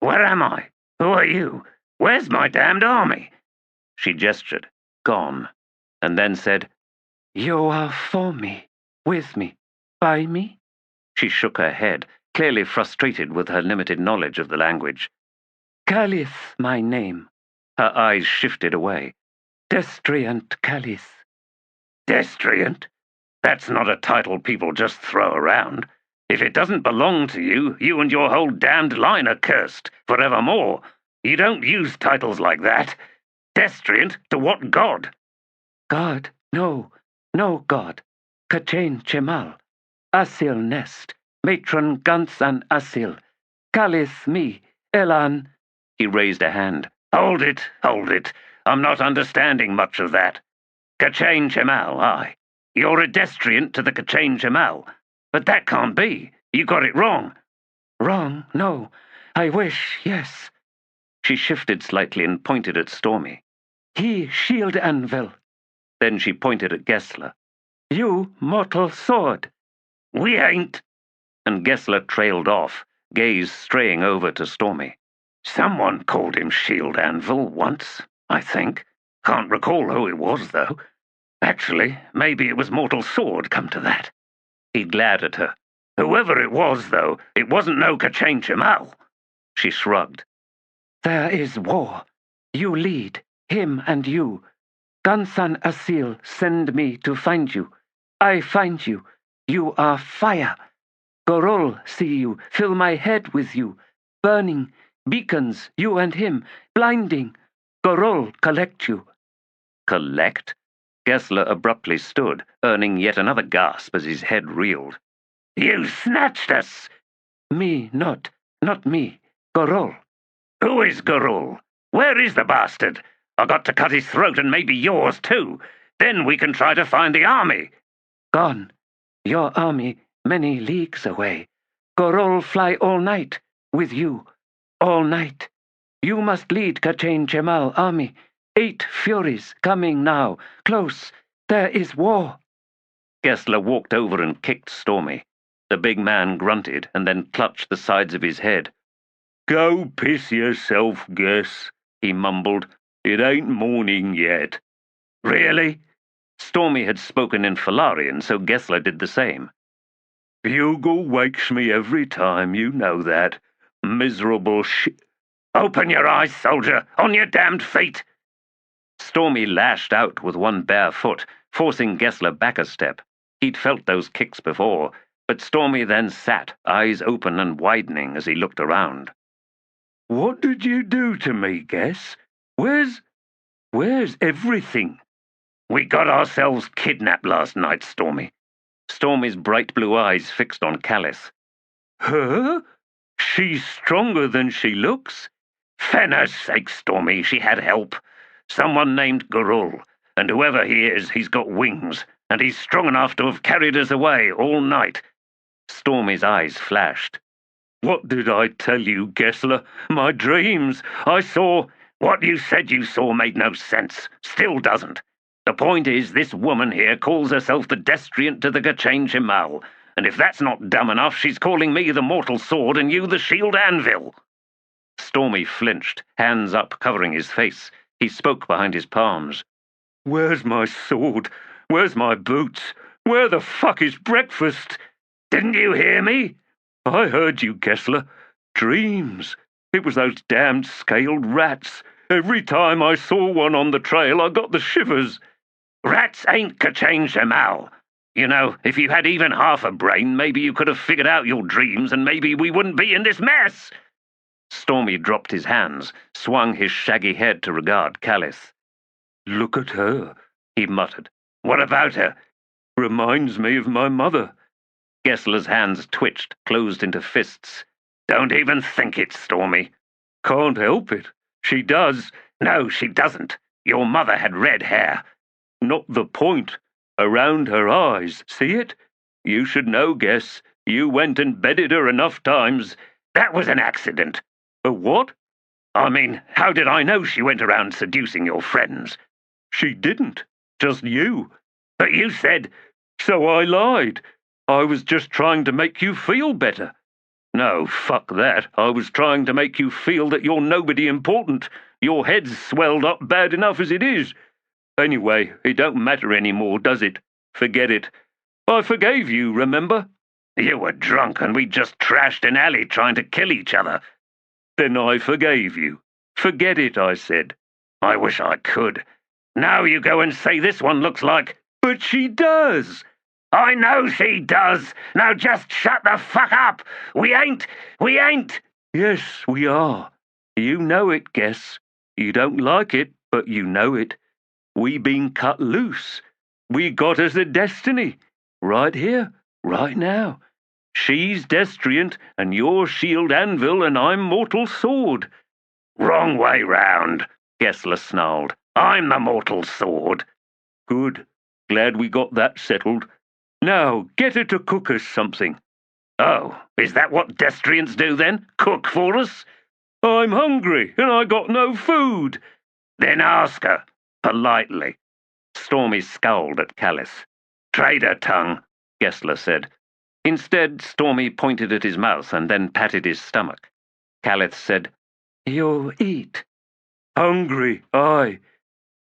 Where am I? Who are you? Where's my damned army?" She gestured, gone, and then said, "You are for me, with me, by me?" She shook her head, clearly frustrated with her limited knowledge of the language. "Calith, my name." Her eyes shifted away. "Destriant Calith." "Destriant? That's not a title people just throw around. If it doesn't belong to you, you and your whole damned line are cursed, forevermore. You don't use titles like that. Destriant to what god?" "God, no God. Kachain Chemal. Asil Nest. Matron Gansan Asil. Calith me, Elan." He raised a hand. Hold it. I'm not understanding much of that. Kachain Chemal, aye. You're a destriant to the Kachain Chemal. But that can't be. You got it wrong." "Wrong, no. I wish, yes." She shifted slightly and pointed at Stormy. "He shield anvil." Then she pointed at Gessler. "You mortal sword." "We ain't." And Gessler trailed off, gaze straying over to Stormy. "Someone called him Shield Anvil once, I think. Can't recall who it was, though. Actually, maybe it was Mortal Sword, come to that." He glared at her. "Whoever it was, though, it wasn't no Kachain Chemal." She shrugged. "There is war. You lead, him and you. Gansan Asil send me to find you. I find you. You are fire. Gorol see you, fill my head with you. Burning, beacons, you and him, blinding. Gorol collect you." Collect? Gessler abruptly stood, earning yet another gasp as his head reeled. "You snatched us!" "Me not me. Gorol." "Who is Gorol? Where is the bastard? I got to cut his throat and maybe yours too. Then we can try to find the army." "Gone. Your army many leagues away. Gorol fly all night, with you. All night. You must lead Kachain Chemal army. 8 furies coming now. Close. There is war." Gessler walked over and kicked Stormy. The big man grunted and then clutched the sides of his head. "Go piss yourself, Guess," he mumbled. "It ain't morning yet." "Really?" Stormy had spoken in Falarian, so Gessler did the same. "Bugle wakes me every time, you know that. Miserable shit." "Open your eyes, soldier! On your damned feet!" Stormy lashed out with one bare foot, forcing Gessler back a step. He'd felt those kicks before, but Stormy then sat, eyes open and widening as he looked around. "What did you do to me, Guess? Where's everything?" "We got ourselves kidnapped last night, Stormy." Stormy's bright blue eyes fixed on Calith. "Her? She's stronger than she looks." "Fenner's sake, Stormy, she had help. Someone named Gorul, and whoever he is, he's got wings, and he's strong enough to have carried us away all night." Stormy's eyes flashed. "What did I tell you, Gessler? My dreams! I saw—" "What you said you saw made no sense. Still doesn't. The point is, this woman here calls herself the destriant to the Gachain Shemal, and if that's not dumb enough, she's calling me the mortal sword and you the shield anvil." Stormy flinched, hands up covering his face. He spoke behind his palms. "Where's my sword? Where's my boots? Where the fuck is breakfast? Didn't you hear me?" "I heard you, Gessler. Dreams. It was those damned scaled rats. Every time I saw one on the trail, I got the shivers." "Rats ain't Gachain Shemal. You know, if you had even half a brain, maybe you could have figured out your dreams and maybe we wouldn't be in this mess." Stormy dropped his hands, swung his shaggy head to regard Callis. "Look at her," he muttered. "What about her?" "Reminds me of my mother." Gessler's hands twitched, closed into fists. "Don't even think it, Stormy." "Can't help it. She does." "No, she doesn't. Your mother had red hair." "Not the point. Around her eyes. See it? You should know, Guess. You went and bedded her enough times." "That was an accident." "A what?" "I mean, how did I know she went around seducing your friends?" "She didn't. Just you." "But you said—" "So I lied. I was just trying to make you feel better." "No, fuck that. I was trying to make you feel that you're nobody important. Your head's swelled up bad enough as it is. Anyway, it don't matter anymore, does it? Forget it. I forgave you, remember?" "You were drunk and we just trashed an alley trying to kill each other." "Then I forgave you. Forget it, I said." "I wish I could. Now you go and say this one looks like—" "But she does." "I know she does. Now just shut the fuck up. We ain't. "Yes, we are. You know it, Guess. You don't like it, but you know it. We been cut loose. We got us a destiny. Right here, right now. She's destriant, and you're shield anvil, and I'm mortal sword." "Wrong way round," Gessler snarled. "I'm the mortal sword." "Good. Glad we got that settled. Now, get her to cook us something." "Oh, is that what destriants do then? Cook for us?" "I'm hungry, and I got no food." "Then ask her, politely." Stormy scowled at Callis. "Traitor tongue," Gessler said. Instead, Stormy pointed at his mouth and then patted his stomach. Callis said, "You eat." "Hungry, aye."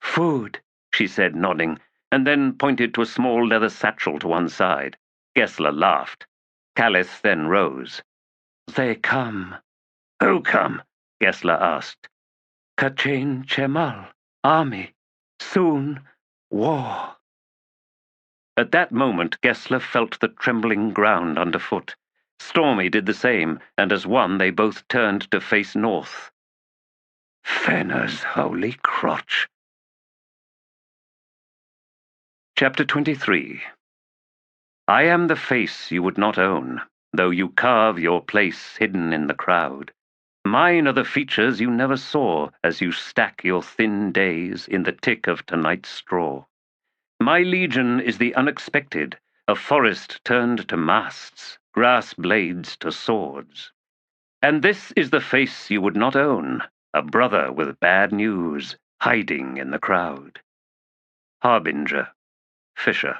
"Food," she said, nodding, and then pointed to a small leather satchel to one side. Gessler laughed. Callis then rose. "They come." "Who come?" Gessler asked. "Gachain Shemal, army. Soon, war." At that moment, Gessler felt the trembling ground underfoot. Stormy did the same, and as one they both turned to face north. Fenner's holy crotch. Chapter 23. I am the face you would not own, though you carve your place hidden in the crowd. Mine are the features you never saw as you stack your thin days in the tick of tonight's straw. My legion is the unexpected, a forest turned to masts, grass blades to swords. And this is the face you would not own, a brother with bad news, hiding in the crowd. Harbinger, Fisher.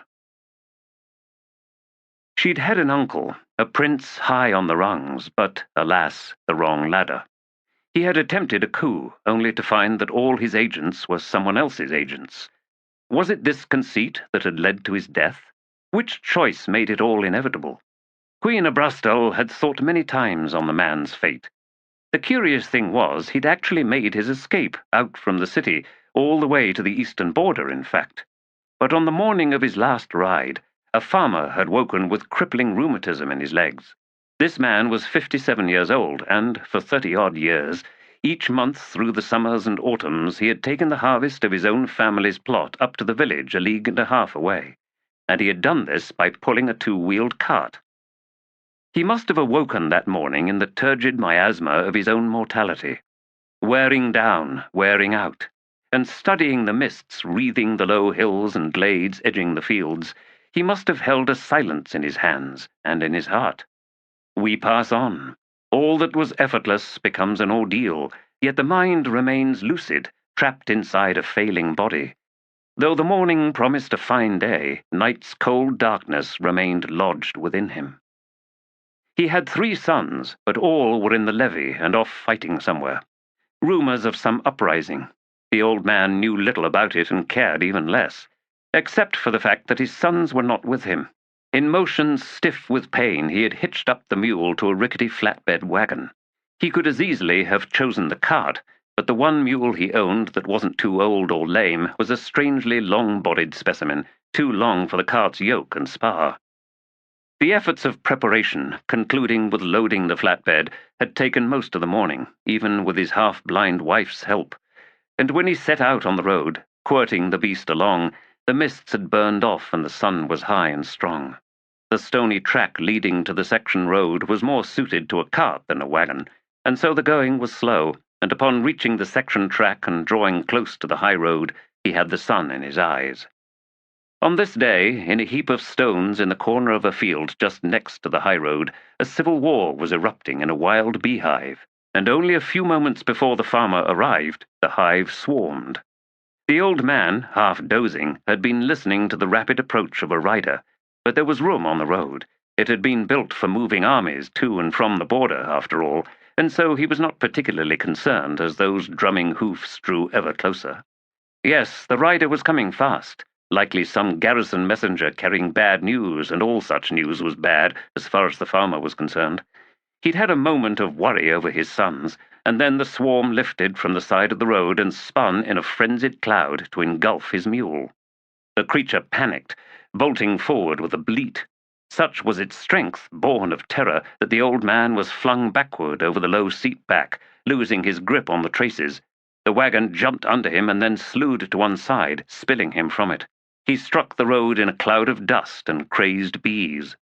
She'd had an uncle, a prince high on the rungs, but, alas, the wrong ladder. He had attempted a coup, only to find that all his agents were someone else's agents. Was it this conceit that had led to his death? Which choice made it all inevitable? Queen Abrastel had thought many times on the man's fate. The curious thing was, he'd actually made his escape out from the city, all the way to the eastern border, in fact. But on the morning of his last ride, a farmer had woken with crippling rheumatism in his legs. This man was 57 years old, and for 30-odd years, each month through the summers and autumns, he had taken the harvest of his own family's plot up to the village 1.5 leagues away, and he had done this by pulling a 2-wheeled cart. He must have awoken that morning in the turgid miasma of his own mortality, wearing down, wearing out, and studying the mists wreathing the low hills and glades edging the fields. He must have held a silence in his hands and in his heart. We pass on. All that was effortless becomes an ordeal, yet the mind remains lucid, trapped inside a failing body. Though the morning promised a fine day, night's cold darkness remained lodged within him. He had 3 sons, but all were in the levy and off fighting somewhere. Rumors of some uprising. The old man knew little about it and cared even less, except for the fact that his sons were not with him. In motions stiff with pain, he had hitched up the mule to a rickety flatbed wagon. He could as easily have chosen the cart, but the one mule he owned that wasn't too old or lame was a strangely long-bodied specimen, too long for the cart's yoke and spar. The efforts of preparation, concluding with loading the flatbed, had taken most of the morning, even with his half-blind wife's help, and when he set out on the road, quirting the beast along, the mists had burned off and the sun was high and strong. The stony track leading to the section road was more suited to a cart than a wagon, and so the going was slow, and upon reaching the section track and drawing close to the high road, he had the sun in his eyes. On this day, in a heap of stones in the corner of a field just next to the high road, a civil war was erupting in a wild beehive, and only a few moments before the farmer arrived, the hive swarmed. The old man, half dozing, had been listening to the rapid approach of a rider, but there was room on the road. It had been built for moving armies to and from the border, after all, and so he was not particularly concerned as those drumming hoofs drew ever closer. Yes, the rider was coming fast, likely some garrison messenger carrying bad news, and all such news was bad as far as the farmer was concerned. He'd had a moment of worry over his sons, and then the swarm lifted from the side of the road and spun in a frenzied cloud to engulf his mule. The creature panicked, bolting forward with a bleat. Such was its strength, born of terror, that the old man was flung backward over the low seat back, losing his grip on the traces. The wagon jumped under him and then slewed to one side, spilling him from it. He struck the road in a cloud of dust and crazed bees.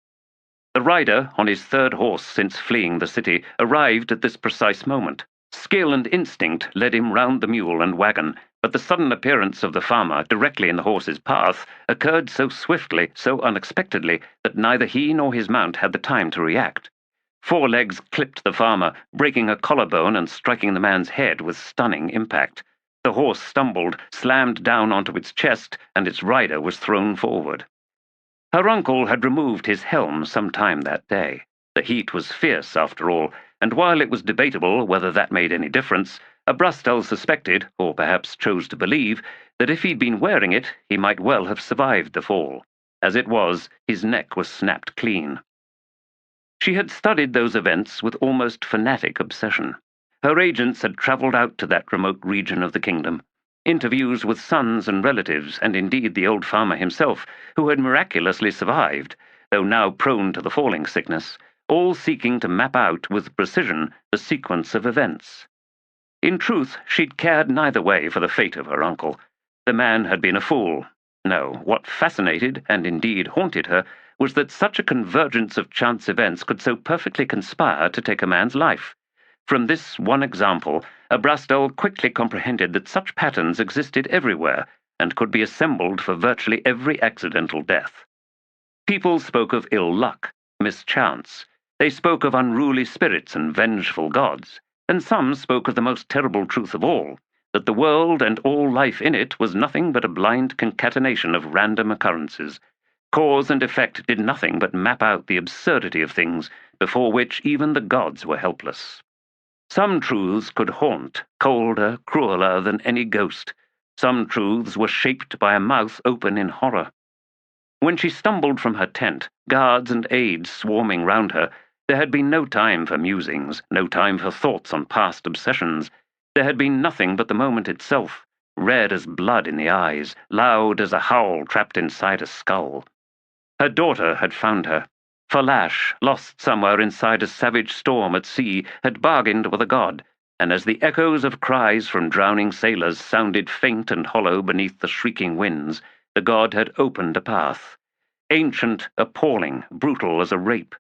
The rider, on his 3rd horse since fleeing the city, arrived at this precise moment. Skill and instinct led him round the mule and wagon, but the sudden appearance of the farmer directly in the horse's path occurred so swiftly, so unexpectedly, that neither he nor his mount had the time to react. 4 legs clipped the farmer, breaking a collarbone and striking the man's head with stunning impact. The horse stumbled, slammed down onto its chest, and its rider was thrown forward. Her uncle had removed his helm some time that day. The heat was fierce, after all, and while it was debatable whether that made any difference, Abrastel suspected, or perhaps chose to believe, that if he'd been wearing it, he might well have survived the fall. As it was, his neck was snapped clean. She had studied those events with almost fanatic obsession. Her agents had travelled out to that remote region of the kingdom. Interviews with sons and relatives, and indeed the old farmer himself, who had miraculously survived, though now prone to the falling sickness, all seeking to map out with precision the sequence of events. In truth, she'd cared neither way for the fate of her uncle. The man had been a fool. No, what fascinated, and indeed haunted her, was that such a convergence of chance events could so perfectly conspire to take a man's life. From this one example, Abrastel quickly comprehended that such patterns existed everywhere, and could be assembled for virtually every accidental death. People spoke of ill luck, mischance. They spoke of unruly spirits and vengeful gods, and some spoke of the most terrible truth of all, that the world and all life in it was nothing but a blind concatenation of random occurrences. Cause and effect did nothing but map out the absurdity of things, before which even the gods were helpless. Some truths could haunt, colder, crueler than any ghost. Some truths were shaped by a mouth open in horror. When she stumbled from her tent, guards and aides swarming round her, there had been no time for musings, no time for thoughts on past obsessions. There had been nothing but the moment itself, red as blood in the eyes, loud as a howl trapped inside a skull. Her daughter had found her. Falash, lost somewhere inside a savage storm at sea, had bargained with a god, and as the echoes of cries from drowning sailors sounded faint and hollow beneath the shrieking winds, the god had opened a path. Ancient, appalling, brutal as a rape.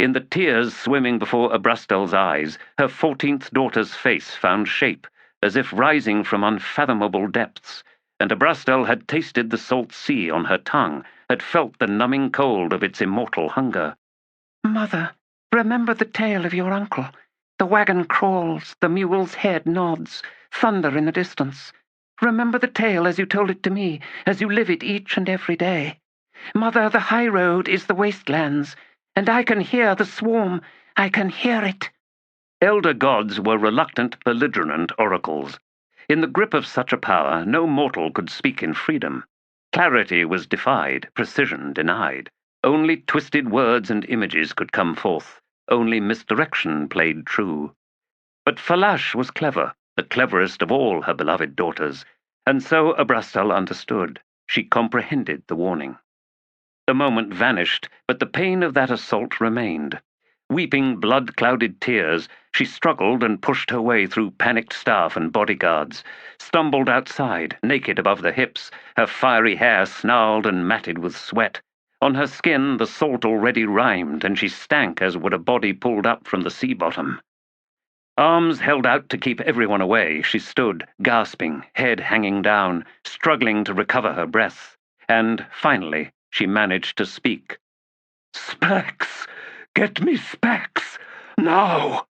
In the tears swimming before Abrastel's eyes, her 14th daughter's face found shape, as if rising from unfathomable depths, and Abrastel had tasted the salt sea on her tongue, had felt the numbing cold of its immortal hunger. Mother, remember the tale of your uncle. The wagon crawls, the mule's head nods, thunder in the distance. Remember the tale as you told it to me, as you live it each and every day. Mother, the high road is the wastelands, and I can hear the swarm. I can hear it." Elder gods were reluctant, belligerent oracles. In the grip of such a power, no mortal could speak in freedom. Clarity was defied, precision denied. Only twisted words and images could come forth. Only misdirection played true. But Falash was clever, the cleverest of all her beloved daughters, and so Abrastal understood. She comprehended the warning. The moment vanished, but the pain of that assault remained. Weeping blood-clouded tears, she struggled and pushed her way through panicked staff and bodyguards, stumbled outside, naked above the hips, her fiery hair snarled and matted with sweat. On her skin the salt already rimed, and she stank as would a body pulled up from the sea bottom. Arms held out to keep everyone away, she stood, gasping, head hanging down, struggling to recover her breath. And, finally, she managed to speak. "Specs! Get me Specs! Now!"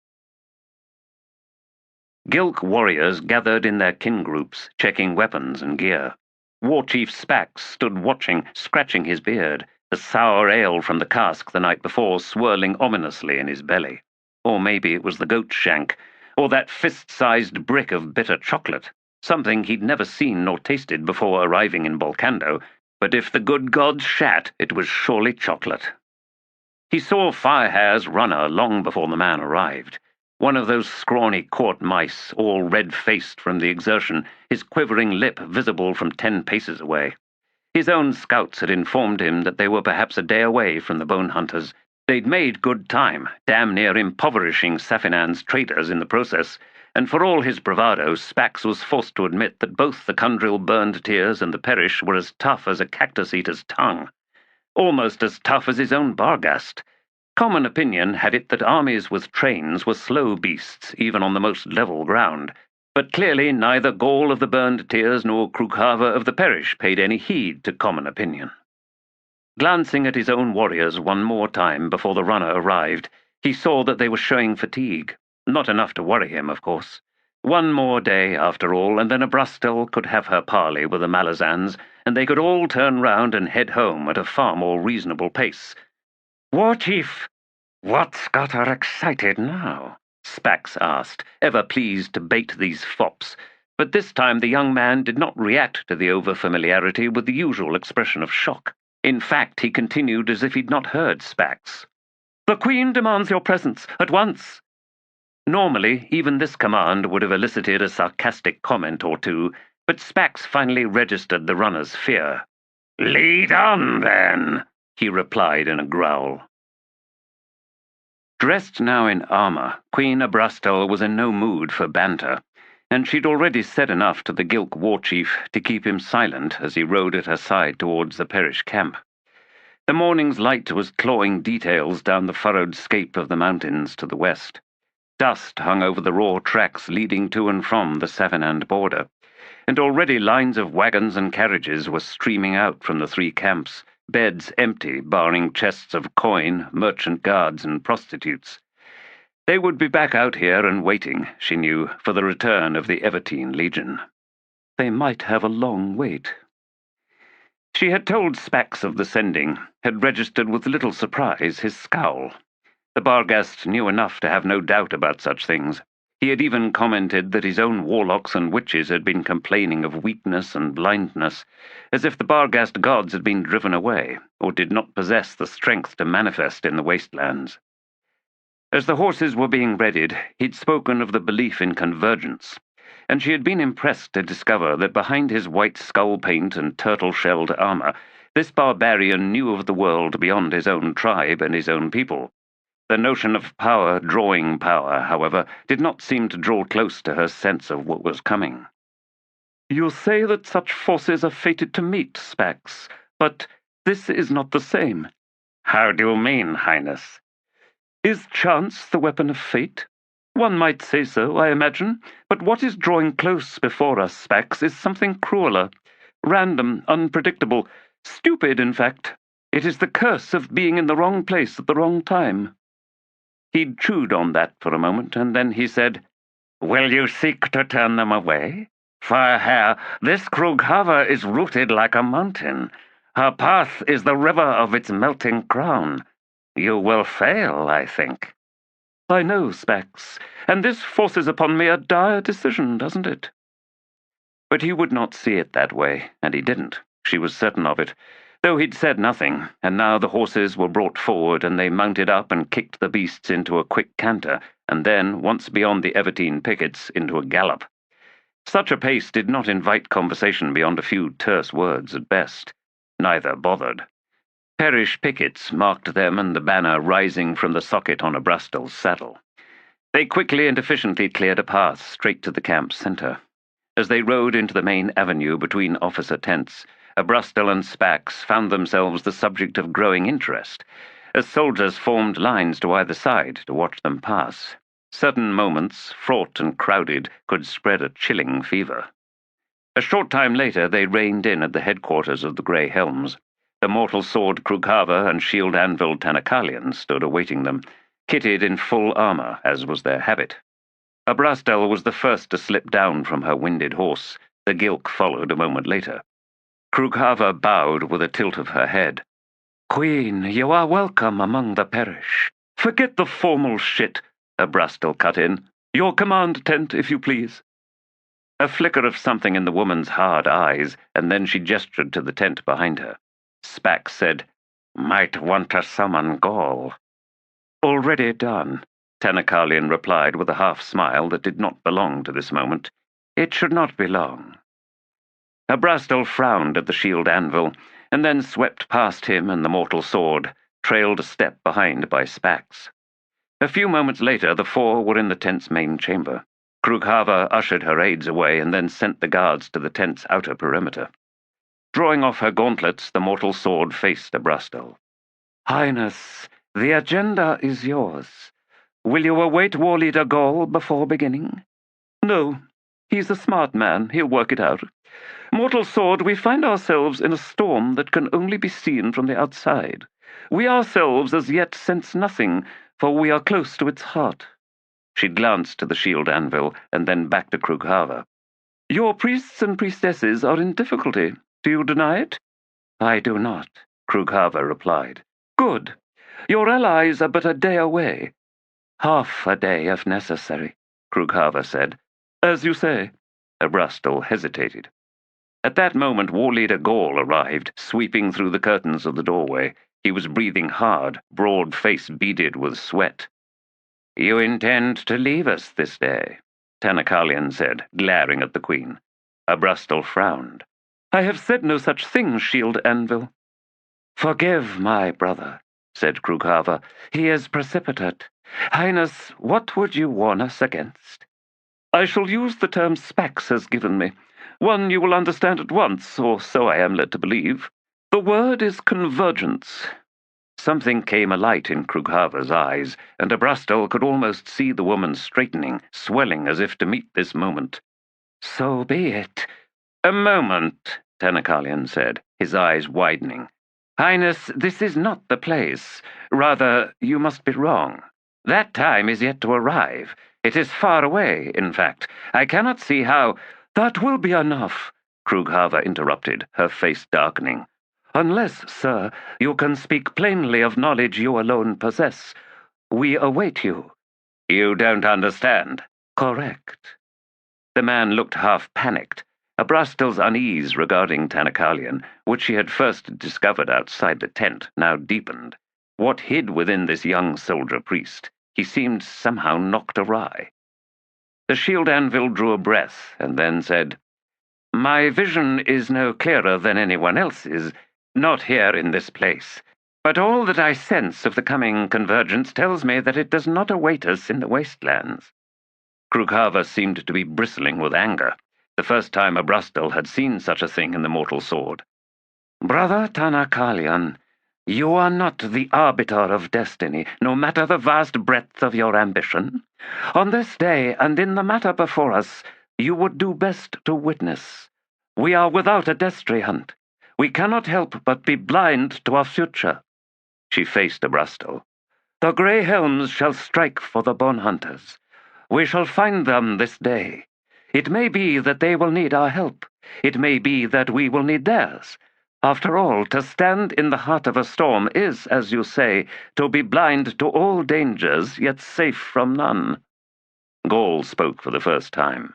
Gilk warriors gathered in their kin groups, checking weapons and gear. War Chief Spax stood watching, scratching his beard, the sour ale from the cask the night before swirling ominously in his belly. Or maybe it was the goat shank, or that fist-sized brick of bitter chocolate, something he'd never seen nor tasted before arriving in Volcando, but if the good gods shat, it was surely chocolate. He saw Firehair's runner long before the man arrived. One of those scrawny court mice, all red-faced from the exertion, his quivering lip visible from 10 paces away. His own scouts had informed him that they were perhaps a day away from the Bonehunters. They'd made good time, damn near impoverishing Safinan's traders in the process, and for all his bravado, Spax was forced to admit that both the Kundril burned tears and the Perish were as tough as a cactus-eater's tongue. Almost as tough as his own Barghast. Common opinion had it that armies with trains were slow beasts, even on the most level ground, but clearly neither Gaul of the burned tears nor Krukava of the Perish paid any heed to common opinion. Glancing at his own warriors one more time before the runner arrived, he saw that they were showing fatigue. Not enough to worry him, of course. One more day, after all, and then Abrastal could have her parley with the Malazans, and they could all turn round and head home at a far more reasonable pace. "War Chief, what's got her excited now?" Spax asked, ever pleased to bait these fops. But this time the young man did not react to the over-familiarity with the usual expression of shock. In fact, he continued as if he'd not heard Spax. "The Queen demands your presence, at once." Normally, even this command would have elicited a sarcastic comment or two, but Spax finally registered the runner's fear. "Lead on, then," he replied in a growl. Dressed now in armor, Queen Abrastal was in no mood for banter, and she'd already said enough to the Gilk war chief to keep him silent as he rode at her side towards the Perish camp. The morning's light was clawing details down the furrowed scape of the mountains to the west. Dust hung over the raw tracks leading to and from the Safinand border, and already lines of wagons and carriages were streaming out from the 3 camps, beds empty, barring chests of coin, merchant guards, and prostitutes. They would be back out here and waiting, she knew, for the return of the Evertine Legion. They might have a long wait. She had told Spax of the sending, had registered with little surprise his scowl. The Barghast knew enough to have no doubt about such things. He had even commented that his own warlocks and witches had been complaining of weakness and blindness, as if the Barghast gods had been driven away, or did not possess the strength to manifest in the wastelands. As the horses were being readied, he'd spoken of the belief in convergence, and she had been impressed to discover that behind his white skull paint and turtle-shelled armor, this barbarian knew of the world beyond his own tribe and his own people. The notion of power drawing power, however, did not seem to draw close to her sense of what was coming. "You say that such forces are fated to meet, Spax, but this is not the same." "How do you mean, Highness?" "Is chance the weapon of fate? One might say so, I imagine, but what is drawing close before us, Spax, is something crueler, random, unpredictable, stupid, in fact. It is the curse of being in the wrong place at the wrong time." He'd chewed on that for a moment, and then he said, "Will you seek to turn them away? Fair, this Krughava is rooted like a mountain. Her path is the river of its melting crown. You will fail, I think. I know, Specs, and this forces upon me a dire decision, doesn't it? But he would not see it that way, and he didn't. She was certain of it, though he'd said nothing, and now the horses were brought forward, and they mounted up and kicked the beasts into a quick canter, and then, once beyond the Evertine pickets, into a gallop. Such a pace did not invite conversation beyond a few terse words at best. Neither bothered. Perish pickets marked them and the banner rising from the socket on Abrastel's saddle. They quickly and efficiently cleared a path straight to the camp's center. As they rode into the main avenue between officer tents, Abrastel and Spax found themselves the subject of growing interest, as soldiers formed lines to either side to watch them pass. Certain moments, fraught and crowded, could spread a chilling fever. A short time later they reined in at the headquarters of the Grey Helms. The mortal sword Krughava and shield-anvil Tanakalian stood awaiting them, kitted in full armor, as was their habit. Abrastel was the first to slip down from her winded horse. The Gilk followed a moment later. Krughava bowed with a tilt of her head. "Queen, you are welcome among the perish." "Forget the formal shit," Abrastel cut in. "Your command tent, if you please." A flicker of something in the woman's hard eyes, and then she gestured to the tent behind her. Spax said, "Might want to summon Gaul." "Already done," Tanakalian replied with a half-smile that did not belong to this moment. "It should not be long." Abrastel frowned at the shield-anvil, and then swept past him and the mortal sword, trailed a step behind by Spax. A few moments later the four were in the tent's main chamber. Krughava ushered her aides away and then sent the guards to the tent's outer perimeter. Drawing off her gauntlets, the mortal sword faced Abrastel. "Highness, the agenda is yours. Will you await War Leader Gaul before beginning?" "No. He's a smart man. He'll work it out. Mortal sword, we find ourselves in a storm that can only be seen from the outside. We ourselves as yet sense nothing, for we are close to its heart." She glanced to the shield-anvil and then back to Krughava. "Your priests and priestesses are in difficulty. Do you deny it?" "I do not," Krughava replied. "Good. Your allies are but a day away." "Half a day, if necessary," Krughava said. "As you say." Abrastel hesitated. At that moment War Leader Gaul arrived, sweeping through the curtains of the doorway. He was breathing hard, broad face beaded with sweat. "You intend to leave us this day?" Tanakalian said, glaring at the Queen. Abrastel frowned. "I have said no such thing, shield-anvil." "Forgive my brother," said Krughava. "He is precipitate. Highness, what would you warn us against?" "I shall use the term Spax has given me. One you will understand at once, or so I am led to believe. The word is convergence." Something came alight in Krughava's eyes, and Abrastel could almost see the woman straightening, swelling as if to meet this moment. "So be it." "A moment," Tanakalian said, his eyes widening. "Highness, this is not the place. Rather, you must be wrong. That time is yet to arrive. It is far away, in fact. I cannot see how—" "That will be enough," Krughava interrupted, her face darkening. "Unless, sir, you can speak plainly of knowledge you alone possess. We await you." "You don't understand." "Correct." The man looked half-panicked. Abrastel's unease regarding Tanakalian, which she had first discovered outside the tent, now deepened. What hid within this young soldier-priest? He seemed somehow knocked awry. The shield-anvil drew a breath, and then said, "My vision is no clearer than anyone else's, not here in this place. But all that I sense of the coming convergence tells me that it does not await us in the wastelands." Krughava seemed to be bristling with anger, the first time Abrastel had seen such a thing in the mortal sword. "Brother Tanakalian, you are not the arbiter of destiny, no matter the vast breadth of your ambition. On this day, and in the matter before us, you would do best to witness. We are without a destriant. We cannot help but be blind to our future." She faced Abrastel. "The Grey Helms shall strike for the Bonehunters. We shall find them this day. It may be that they will need our help. It may be that we will need theirs. After all, to stand in the heart of a storm is, as you say, to be blind to all dangers, yet safe from none." Gaul spoke for the first time.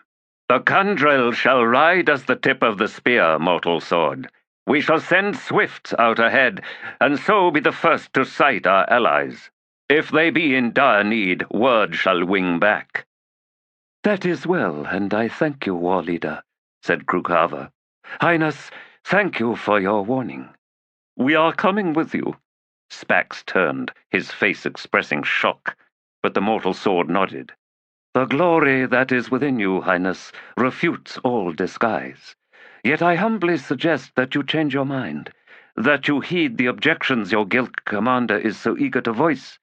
"The Kandrel shall ride as the tip of the spear, mortal sword. We shall send swifts out ahead, and so be the first to sight our allies. If they be in dire need, word shall wing back." "That is well, and I thank you, war leader," said Krukava. "Highness, thank you for your warning." "We are coming with you." Spax turned, his face expressing shock, but the mortal sword nodded. "The glory that is within you, Highness, refutes all disguise. Yet I humbly suggest that you change your mind, that you heed the objections your guild commander is so eager to voice.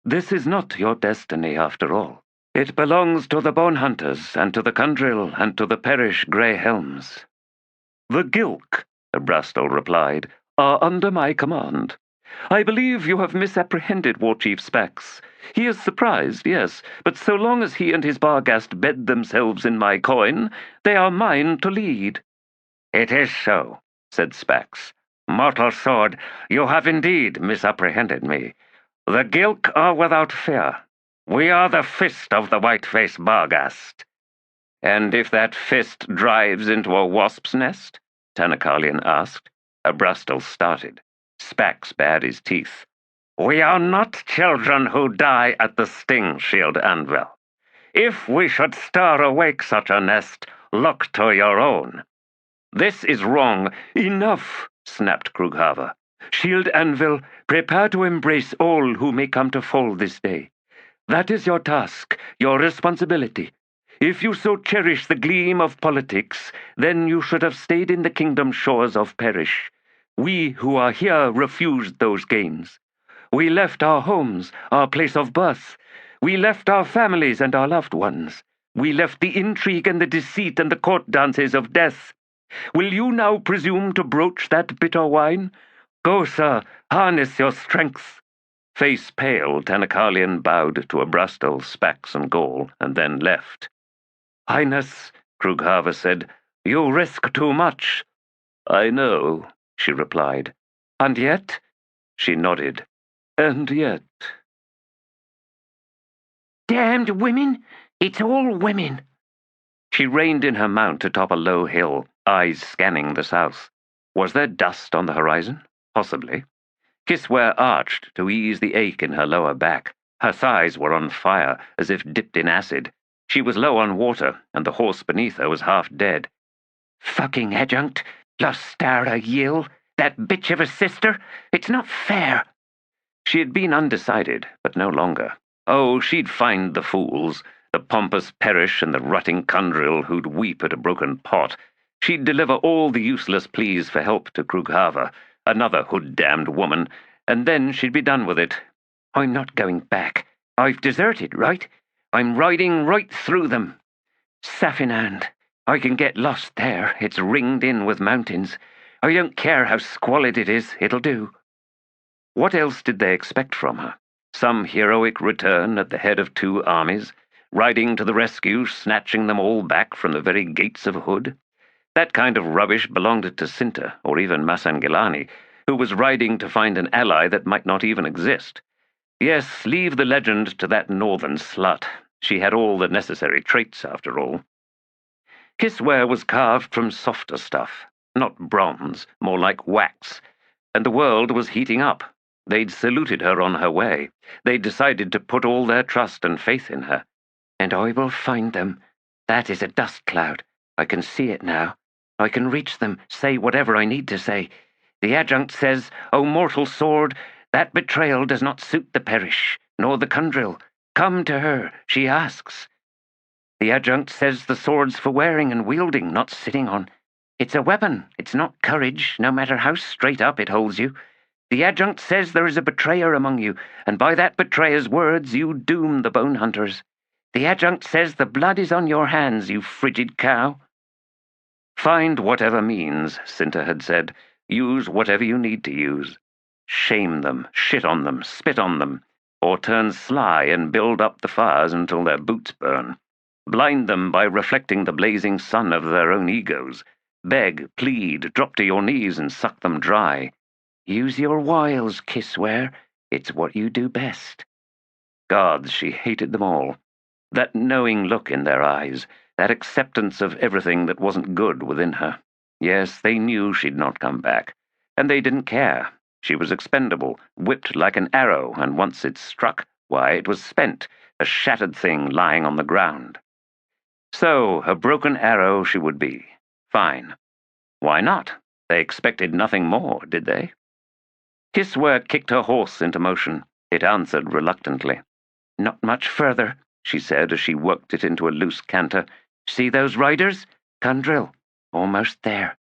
This is not your destiny, after all. It belongs to the Bonehunters, and to the Kandril, and to the Perish Grey Helms." "The Gilk," Abrastal replied, "are under my command. I believe you have misapprehended War Chief Spax. He is surprised, yes, but so long as he and his Barghast bed themselves in my coin, they are mine to lead." "It is so," said Spax. "Mortal sword, you have indeed misapprehended me. The Gilk are without fear. We are the fist of the white-faced Barghast." "And if that fist drives into a wasp's nest?" Tanakalian asked. Abrastal started. Spax bared his teeth. "We are not children who die at the sting shield anvil. If we should stir awake such a nest, look to your own." "This is wrong. Enough," snapped Krughaver. "Shield Anvil, prepare to embrace all who may come to fall this day. That is your task, your responsibility. If you so cherish the gleam of politics, then you should have stayed in the kingdom shores of Perish. We who are here refused those gains. We left our homes, our place of birth. We left our families and our loved ones. We left the intrigue and the deceit and the court dances of death. Will you now presume to broach that bitter wine? Go, sir, harness your strength." Face pale, Tanakalian bowed to Abrastal, Spax, and Gaul, and then left. "Highness," Krughaver said, "you risk too much." "I know," she replied. "And yet?" She nodded. "And yet." "Damned women! It's all women!" She reined in her mount atop a low hill, eyes scanning the south. Was there dust on the horizon? Possibly. Kisware arched to ease the ache in her lower back. Her thighs were on fire, as if dipped in acid. She was low on water, and the horse beneath her was half dead. "Fucking adjunct! Lostara Yill! That bitch of a sister! It's not fair!" She had been undecided, but no longer. Oh, she'd find the fools, the pompous Perish and the rutting Kandril who'd weep at a broken pot. She'd deliver all the useless pleas for help to Krughaver, another hood-damned woman, and then she'd be done with it. "I'm not going back. I've deserted, right? I'm riding right through them. Safinand. I can get lost there. It's ringed in with mountains. I don't care how squalid it is, it'll do." What else did they expect from her? Some heroic return at the head of 2 armies, riding to the rescue, snatching them all back from the very gates of Hood? That kind of rubbish belonged to Cinta, or even Masangilani, who was riding to find an ally that might not even exist. Yes, leave the legend to that northern slut. She had all the necessary traits, after all. Kisware was carved from softer stuff, not bronze, more like wax, and the world was heating up. They'd saluted her on her way. They'd decided to put all their trust and faith in her. "And I will find them. That is a dust cloud. I can see it now. I can reach them, say whatever I need to say. The adjunct says, 'O mortal sword, that betrayal does not suit the Perish, nor the Kandril. Come to her,' she asks. The adjunct says the sword's for wearing and wielding, not sitting on. It's a weapon, it's not courage, no matter how straight up it holds you. The adjunct says there is a betrayer among you, and by that betrayer's words you doom the Bonehunters. The adjunct says the blood is on your hands, you frigid cow." "Find whatever means," Cinta had said. "Use whatever you need to use. Shame them, shit on them, spit on them, or turn sly and build up the fires until their boots burn. blind them by reflecting the blazing sun of their own egos, beg, plead, drop to your knees and suck them dry. Use your wiles, Kissware. It's what you do best. Gods, she hated them all. That knowing look in their eyes, that acceptance of everything that wasn't good within her. Yes, they knew she'd not come back, and they didn't care. She was expendable, whipped like an arrow, and once it struck, why, it was spent, a shattered thing lying on the ground. So, a broken arrow she would be. Fine. Why not? They expected nothing more, did they? Kissware kicked her horse into motion. It answered reluctantly. Not much further, she said as she worked it into a loose canter. See those riders? Cundrill. Almost there.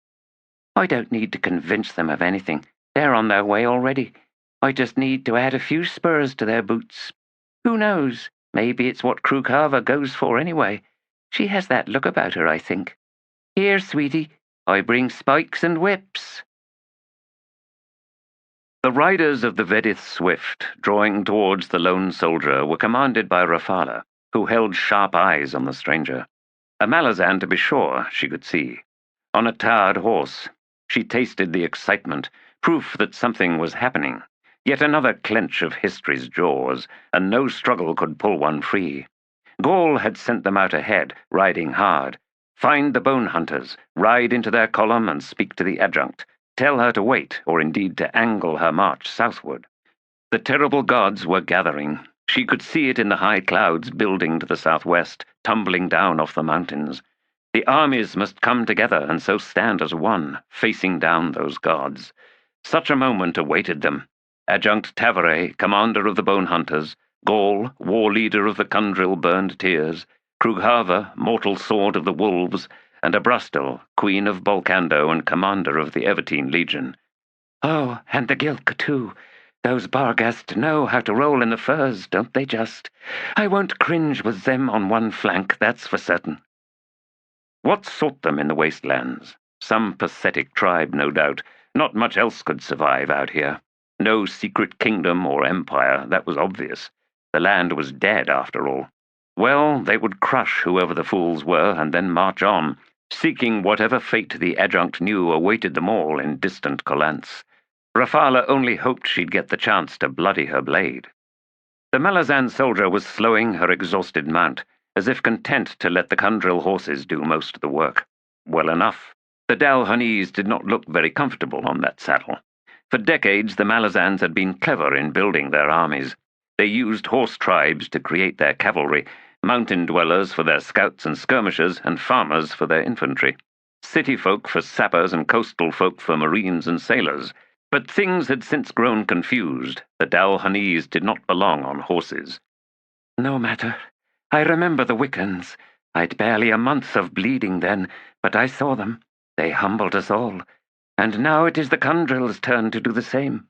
I don't need to convince them of anything. They're on their way already. I just need to add a few spurs to their boots. Who knows? Maybe it's what Krukava goes for anyway. She has that look about her, I think. Here, sweetie, I bring spikes and whips. The riders of the Vedith Swift, drawing towards the lone soldier, were commanded by Rafala, who held sharp eyes on the stranger. A Malazan, to be sure, she could see. On a tarred horse. She tasted the excitement, proof that something was happening. Yet another clench of history's jaws, and no struggle could pull one free. Gaul had sent them out ahead, riding hard. Find the Bonehunters, ride into their column and speak to the adjutant. Tell her to wait, or indeed to angle her march southward. The terrible gods were gathering. She could see it in the high clouds building to the southwest, tumbling down off the mountains. The armies must come together and so stand as one, facing down those gods. Such a moment awaited them. Adjunct Tavare, commander of the Bonehunters, Gaul, war leader of the Cundrill Burned Tears, Krughava, mortal sword of the wolves, and Abrastel, queen of Bolcando and commander of the Evertine Legion. Oh, and the Gilk, too. Those Barghast know how to roll in the furs, don't they just? I won't cringe with them on one flank, that's for certain. What sought them in the wastelands? Some pathetic tribe, no doubt. Not much else could survive out here. No secret kingdom or empire, that was obvious. The land was dead, after all. Well, they would crush whoever the fools were and then march on, seeking whatever fate the adjunct knew awaited them all in distant Collants. Rafala only hoped she'd get the chance to bloody her blade. The Malazan soldier was slowing her exhausted mount, as if content to let the Cundrill horses do most of the work. Well enough. The Dalhonese did not look very comfortable on that saddle. For decades, the Malazans had been clever in building their armies. They used horse tribes to create their cavalry, mountain dwellers for their scouts and skirmishers, and farmers for their infantry. City folk for sappers and coastal folk for marines and sailors. But things had since grown confused. The Dalhonese did not belong on horses. No matter. I remember the Wiccans. I'd barely a month of bleeding then, but I saw them. They humbled us all. And now it is the Cundrill's turn to do the same.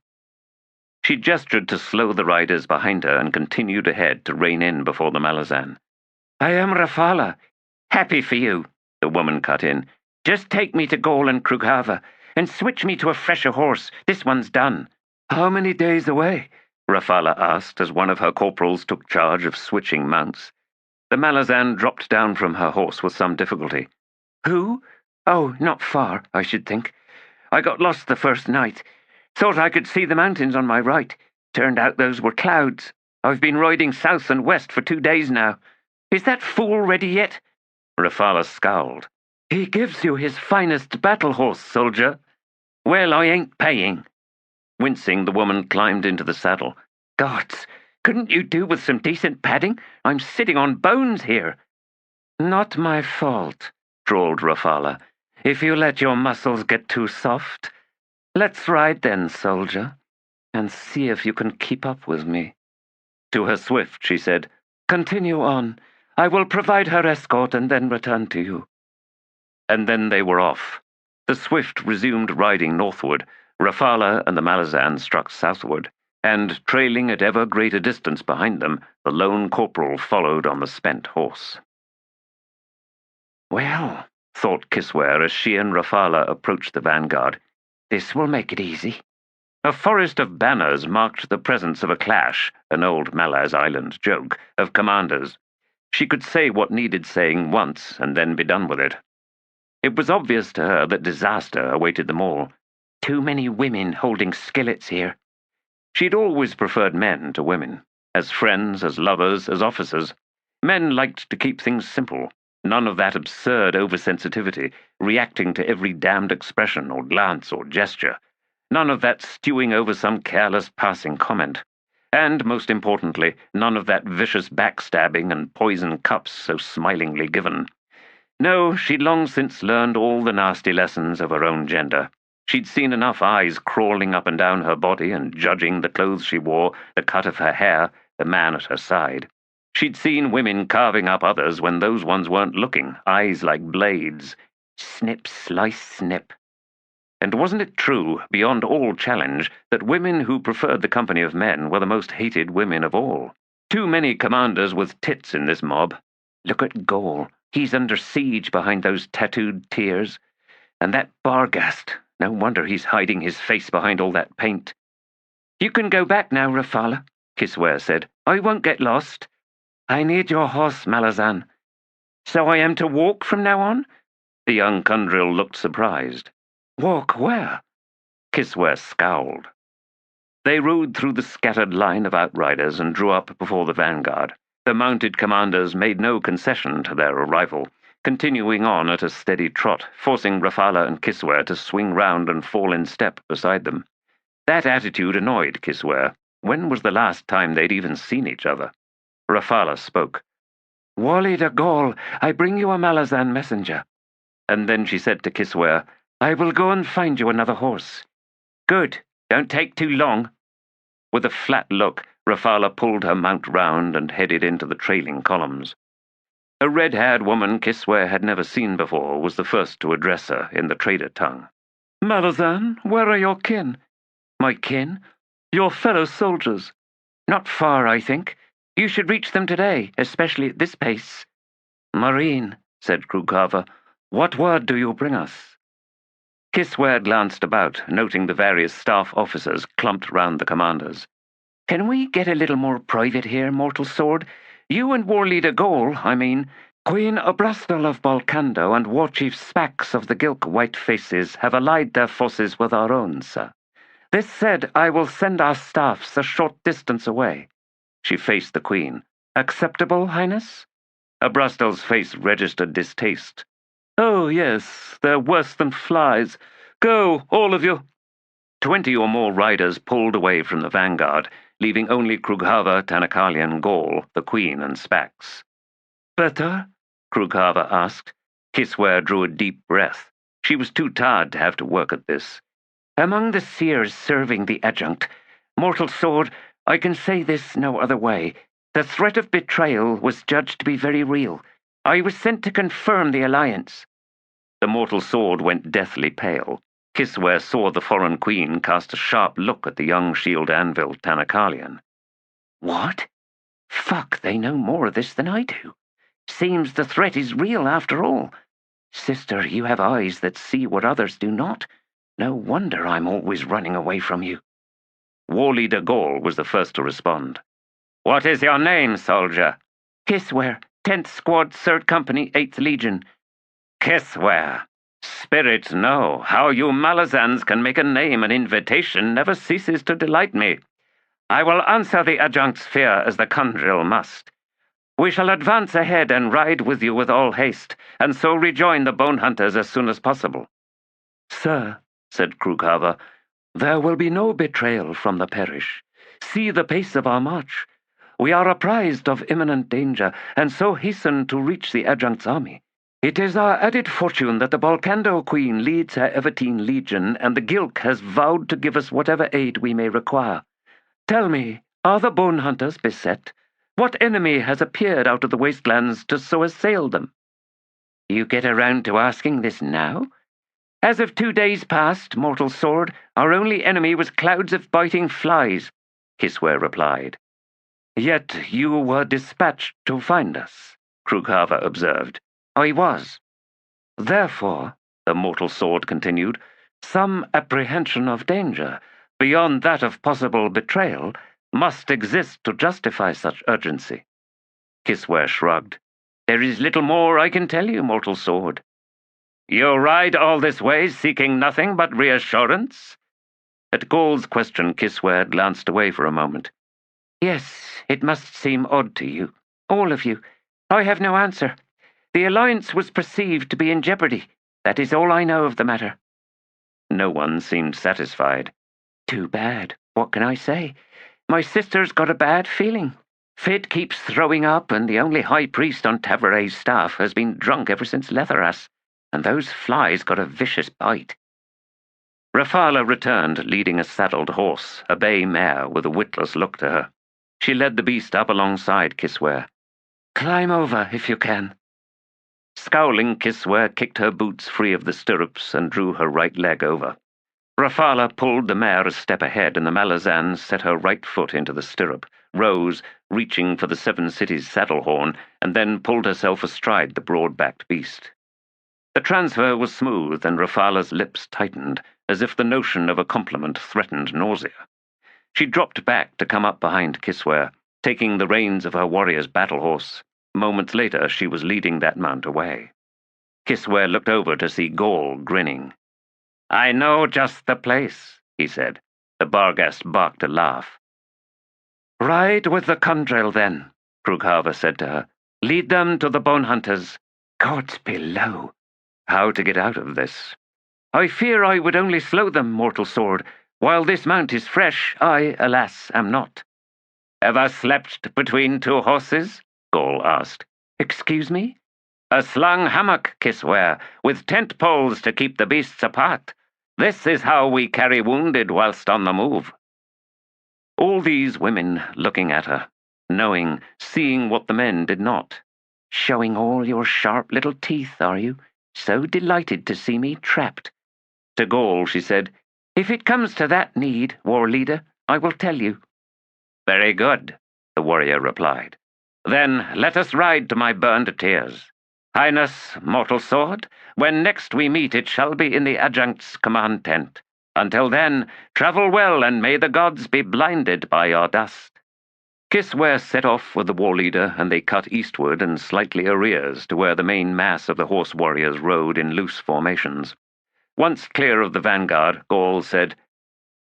She gestured to slow the riders behind her and continued ahead to rein in before the Malazan. I am Rafala. Happy for you, the woman cut in. Just take me to Gaul and Krughava, and switch me to a fresher horse. This one's done. How many days away? Rafala asked as one of her corporals took charge of switching mounts. The Malazan dropped down from her horse with some difficulty. Who? Oh, not far, I should think. I got lost the first night. Thought I could see the mountains on my right. Turned out those were clouds. I've been riding south and west for 2 days now. Is that fool ready yet? Rafala scowled. He gives you his finest battle horse, soldier. Well, I ain't paying. Wincing, the woman climbed into the saddle. Gods, couldn't you do with some decent padding? I'm sitting on bones here. Not my fault, drawled Rafala. If you let your muscles get too soft. Let's ride then, soldier, and see if you can keep up with me. To her swift, she said, Continue on. I will provide her escort and then return to you. And then they were off. The swift resumed riding northward. Rafala and the Malazan struck southward, and, trailing at ever greater distance behind them, the lone corporal followed on the spent horse. Well, thought Kissware as she and Rafala approached the vanguard, this will make it easy. A forest of banners marked the presence of a clash, an old Malaz Island joke, of commanders. She could say what needed saying once and then be done with it. It was obvious to her that disaster awaited them all. Too many women holding skillets here. She'd always preferred men to women, as friends, as lovers, as officers. Men liked to keep things simple. None of that absurd oversensitivity, reacting to every damned expression or glance or gesture. None of that stewing over some careless passing comment. And, most importantly, none of that vicious backstabbing and poison cups so smilingly given. No, she'd long since learned all the nasty lessons of her own gender. She'd seen enough eyes crawling up and down her body and judging the clothes she wore, the cut of her hair, the man at her side. She'd seen women carving up others when those ones weren't looking, eyes like blades. Snip, slice, snip. And wasn't it true, beyond all challenge, that women who preferred the company of men were the most hated women of all? Too many commanders with tits in this mob. Look at Gaul. He's under siege behind those tattooed tears. And that Barghast. No wonder he's hiding his face behind all that paint. You can go back now, Rafala, Kisware said. I won't get lost. I need your horse, Malazan. So I am to walk from now on? The young Kundril looked surprised. Walk where? Kisware scowled. They rode through the scattered line of outriders and drew up before the vanguard. The mounted commanders made no concession to their arrival, continuing on at a steady trot, forcing Rafala and Kisware to swing round and fall in step beside them. That attitude annoyed Kisware. When was the last time they'd even seen each other? Rafala spoke. Wally de Gaul, I bring you a Malazan messenger. And then she said to Kisware, I will go and find you another horse. Good. Don't take too long. With a flat look, Rafala pulled her mount round and headed into the trailing columns. A red-haired woman Kisware had never seen before was the first to address her in the trader tongue. Malazan, where are your kin? My kin? Your fellow soldiers. Not far, I think. You should reach them today, especially at this pace. Marine, said Krukava, what word do you bring us? Kisware glanced about, noting the various staff officers clumped round the commanders. Can we get a little more private here, Mortal Sword? You and War Leader Gaul, I mean. Queen Obrastel of Balkando and War Chief Spax of the Gilk White Faces have allied their forces with our own, sir. This said, I will send our staffs a short distance away. She faced the Queen. Acceptable, Highness? Obrastel's face registered distaste. Oh, yes, they're worse than flies. Go, all of you. 20 or more riders pulled away from the vanguard, leaving only Krughava, Tanakalian, Gaul, the Queen, and Spax. Better? Krughava asked. Kisware drew a deep breath. She was too tired to have to work at this. Among the seers serving the adjunct, Mortal Sword, I can say this no other way. The threat of betrayal was judged to be very real. I was sent to confirm the alliance. The Mortal Sword went deathly pale. Kisware saw the foreign queen cast a sharp look at the young shield anvil Tanakalian. What? Fuck, they know more of this than I do. Seems the threat is real after all. Sister, you have eyes that see what others do not. No wonder I'm always running away from you. War Leader Gaul was the first to respond. What is your name, soldier? Kisware, 10th Squad, 3rd Company, 8th Legion. Kisware. Spirits know how you Malazans can make a name and invitation never ceases to delight me. I will answer the adjunct's fear as the Kundril must. We shall advance ahead and ride with you with all haste, and so rejoin the Bonehunters as soon as possible. Sir, said Krughava, there will be no betrayal from the parish. See the pace of our march. We are apprised of imminent danger, and so hasten to reach the adjunct's army. It is our added fortune that the Balkando Queen leads her Evertine Legion, and the Gilk has vowed to give us whatever aid we may require. Tell me, are the Bonehunters beset? What enemy has appeared out of the wastelands to so assail them? You get around to asking this now? As of 2 days past, Mortal Sword, our only enemy was clouds of biting flies, Kisware replied. Yet you were dispatched to find us, Krughava observed. I was. Therefore, the Mortal Sword continued, some apprehension of danger, beyond that of possible betrayal, must exist to justify such urgency. Kisware shrugged. There is little more I can tell you, mortal sword. You ride all this way seeking nothing but reassurance? At Gaul's question, Kisware glanced away for a moment. Yes, it must seem odd to you, all of you. I have no answer. The alliance was perceived to be in jeopardy. That is all I know of the matter. No one seemed satisfied. Too bad. What can I say? My sister's got a bad feeling. Fid keeps throwing up, and the only high priest on Tavare's staff has been drunk ever since Letheras, and those flies got a vicious bite. Rafala returned, leading a saddled horse, a bay mare with a witless look to her. She led the beast up alongside Kisware. Climb over, if you can. Scowling, Kisware kicked her boots free of the stirrups and drew her right leg over. Rafala pulled the mare a step ahead, and the Malazan set her right foot into the stirrup, rose, reaching for the Seven Cities saddle horn, and then pulled herself astride the broad-backed beast. The transfer was smooth, and Rafala's lips tightened, as if the notion of a compliment threatened nausea. She dropped back to come up behind Kisware, taking the reins of her warrior's battle horse. Moments later, she was leading that mount away. Kisware looked over to see Gaul grinning. I know just the place, he said. The Barghast barked a laugh. Ride with the Kundrel, then, Krughava said to her. Lead them to the Bonehunters. Gods below! How to get out of this? I fear I would only slow them, mortal sword. While this mount is fresh, I, alas, am not. Ever slept between two horses? Gaul asked. Excuse me? A slung hammock, Kisware, with tent poles to keep the beasts apart. This is how we carry wounded whilst on the move. All these women looking at her, knowing, seeing what the men did not. Showing all your sharp little teeth, are you? So delighted to see me trapped. To Gaul, she said, If it comes to that need, war leader, I will tell you. Very good, the warrior replied. Then let us ride to my burned tears. Highness, mortal sword, when next we meet it shall be in the adjunct's command tent. Until then, travel well, and may the gods be blinded by your dust. Kisware set off with the war leader, and they cut eastward and slightly arrears to where the main mass of the horse warriors rode in loose formations. Once clear of the vanguard, Gaul said,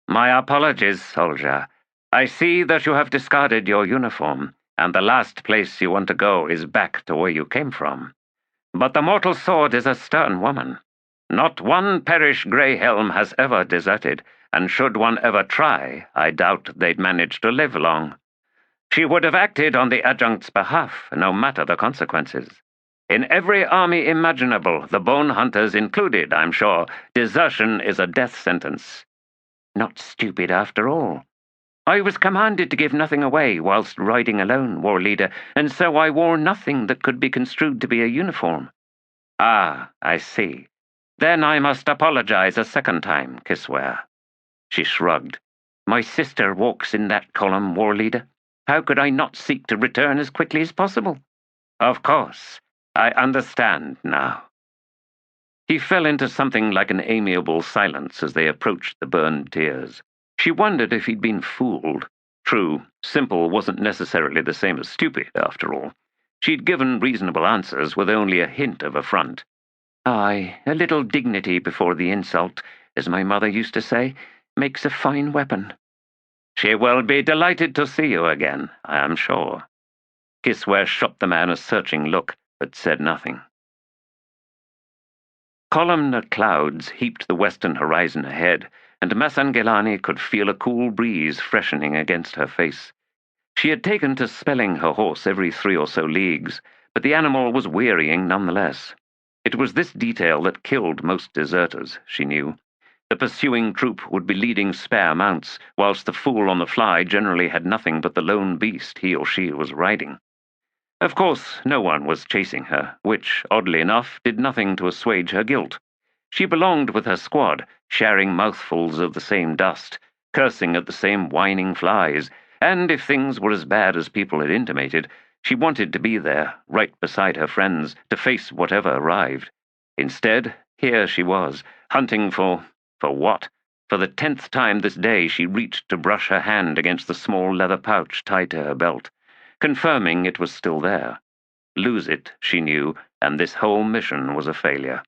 My apologies, soldier. I see that you have discarded your uniform, and the last place you want to go is back to where you came from. But the mortal sword is a stern woman. Not one Perish Greyhelm has ever deserted, and should one ever try, I doubt they'd manage to live long. She would have acted on the adjunct's behalf, no matter the consequences. In every army imaginable, the Bonehunters included, I'm sure, desertion is a death sentence. Not stupid after all. I was commanded to give nothing away whilst riding alone, war leader, and so I wore nothing that could be construed to be a uniform. Ah, I see. Then I must apologize a second time, Kisware. She shrugged. My sister walks in that column, war leader. How could I not seek to return as quickly as possible? Of course. I understand now. He fell into something like an amiable silence as they approached the burned tears. She wondered if he'd been fooled. True, simple wasn't necessarily the same as stupid, after all. She'd given reasonable answers with only a hint of affront. Aye, a little dignity before the insult, as my mother used to say, makes a fine weapon. She will be delighted to see you again, I am sure. Kisware shot the man a searching look, but said nothing. Columnar clouds heaped the western horizon ahead, and Masangilani could feel a cool breeze freshening against her face. She had taken to spelling her horse every 3 or so leagues, but the animal was wearying nonetheless. It was this detail that killed most deserters, she knew. The pursuing troop would be leading spare mounts, whilst the fool on the fly generally had nothing but the lone beast he or she was riding. Of course, no one was chasing her, which, oddly enough, did nothing to assuage her guilt. She belonged with her squad, sharing mouthfuls of the same dust, cursing at the same whining flies, and if things were as bad as people had intimated, she wanted to be there, right beside her friends, to face whatever arrived. Instead, here she was, hunting for what? For the 10th time this day she reached to brush her hand against the small leather pouch tied to her belt. confirming it was still there. Lose it, she knew, and this whole mission was a failure.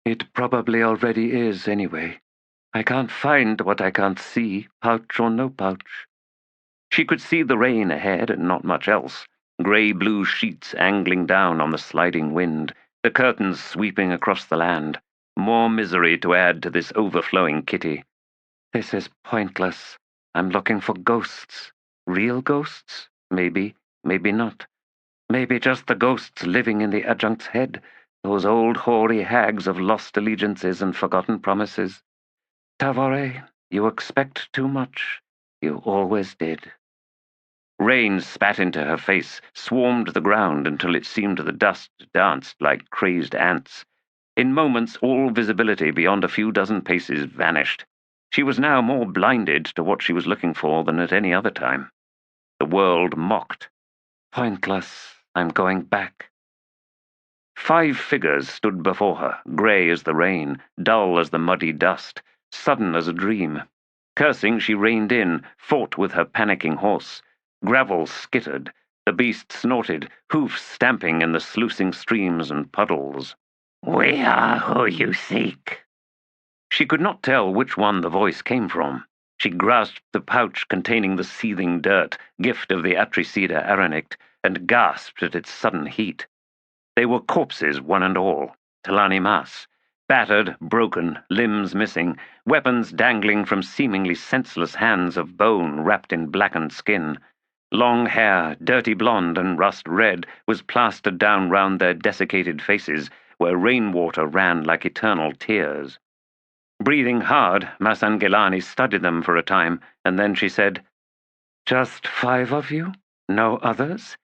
It probably already is, anyway. I can't find what I can't see, pouch or no pouch. She could see the rain ahead and not much else, grey-blue sheets angling down on the sliding wind, the curtains sweeping across the land. More misery to add to this overflowing kitty. This is pointless. I'm looking for ghosts. Real ghosts? Maybe, maybe not. Maybe just the ghosts living in the adjunct's head, those old hoary hags of lost allegiances and forgotten promises. Tavore, you expect too much. You always did. Rain spat into her face, swarmed the ground until it seemed the dust danced like crazed ants. In moments, all visibility beyond a few dozen paces vanished. She was now more blinded to what she was looking for than at any other time. The world mocked. Pointless. I'm going back. 5 figures stood before her, grey as the rain, dull as the muddy dust, sudden as a dream. Cursing, she reined in, fought with her panicking horse. Gravel skittered. The beast snorted, hoofs stamping in the sluicing streams and puddles. We are who you seek. She could not tell which one the voice came from. She grasped the pouch containing the seething dirt, gift of the Atricida Aranict, and gasped at its sudden heat. They were corpses, one and all, Talani Mas, battered, broken, limbs missing, weapons dangling from seemingly senseless hands of bone wrapped in blackened skin. Long hair, dirty blonde and rust red, was plastered down round their desiccated faces, where rainwater ran like eternal tears. Breathing hard, Masangilani studied them for a time, and then she said, Just 5 of you? No others?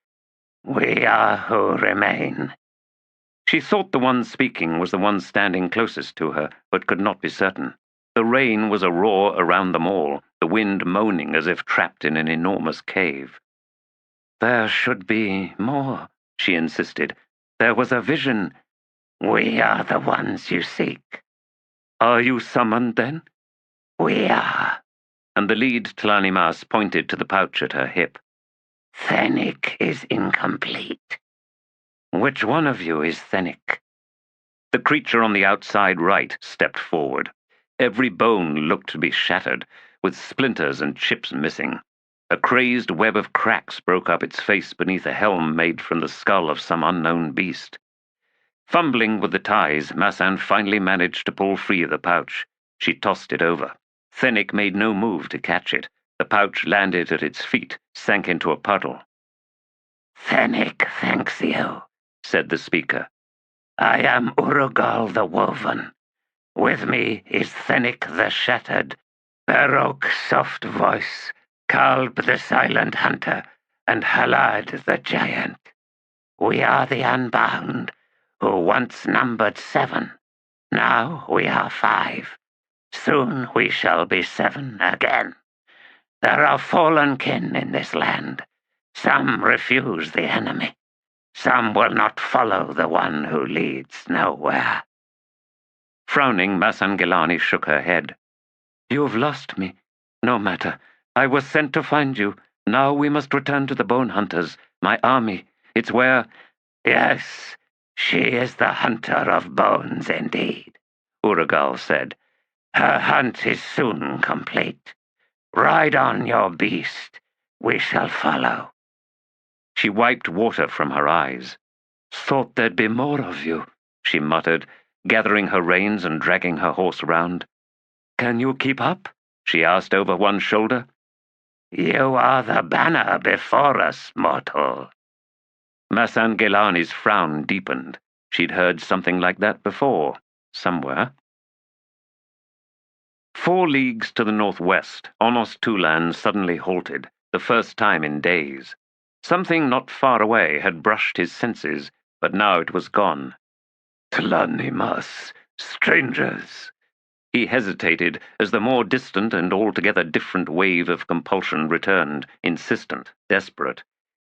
We are who remain. She thought the one speaking was the one standing closest to her, but could not be certain. The rain was a roar around them all, the wind moaning as if trapped in an enormous cave. There should be more, she insisted. There was a vision. We are the ones you seek. Are you summoned, then? We are. And the lead Talani Mas pointed to the pouch at her hip. Thenic is incomplete. Which one of you is Thenic? The creature on the outside right stepped forward. Every bone looked to be shattered, with splinters and chips missing. A crazed web of cracks broke up its face beneath a helm made from the skull of some unknown beast. Fumbling with the ties, Masan finally managed to pull free the pouch. She tossed it over. Thenic made no move to catch it. The pouch landed at its feet, sank into a puddle. Thenic thanks you, said the speaker. I am Urugal the Woven. With me is Thenic the Shattered, Barok soft voice, Kalb the Silent Hunter, and Halad the Giant. We are the Unbound, who once numbered 7. Now we are 5. Soon we shall be 7 again. There are fallen kin in this land. Some refuse the enemy. Some will not follow the one who leads nowhere. Frowning, Masangilani shook her head. You've lost me. No matter. I was sent to find you. Now we must return to the Bonehunters, my army. It's where... Yes, she is the hunter of bones indeed, Urugal said. Her hunt is soon complete. Ride on your beast. We shall follow. She wiped water from her eyes. Thought there'd be more of you, she muttered, gathering her reins and dragging her horse round. Can you keep up? She asked over one shoulder. You are the banner before us, mortal. Masangilani's frown deepened. She'd heard something like that before, somewhere. 4 leagues to the northwest, Onos Tulan suddenly halted, the first time in days. Something not far away had brushed his senses, but now it was gone. Talani Mas, strangers. He hesitated as the more distant and altogether different wave of compulsion returned, insistent, desperate.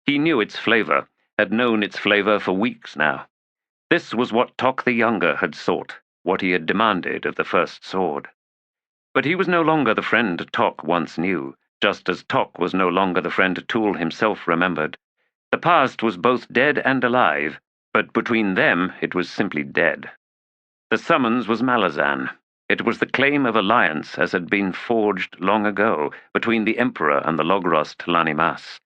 He knew its flavor, had known its flavor for weeks now. This was what Tok the Younger had sought, what he had demanded of the first sword. But he was no longer the friend Tok once knew, just as Tok was no longer the friend Tool himself remembered. The past was both dead and alive, but between them it was simply dead. The summons was Malazan. It was the claim of alliance as had been forged long ago between the Emperor and the Logros Tlanimas.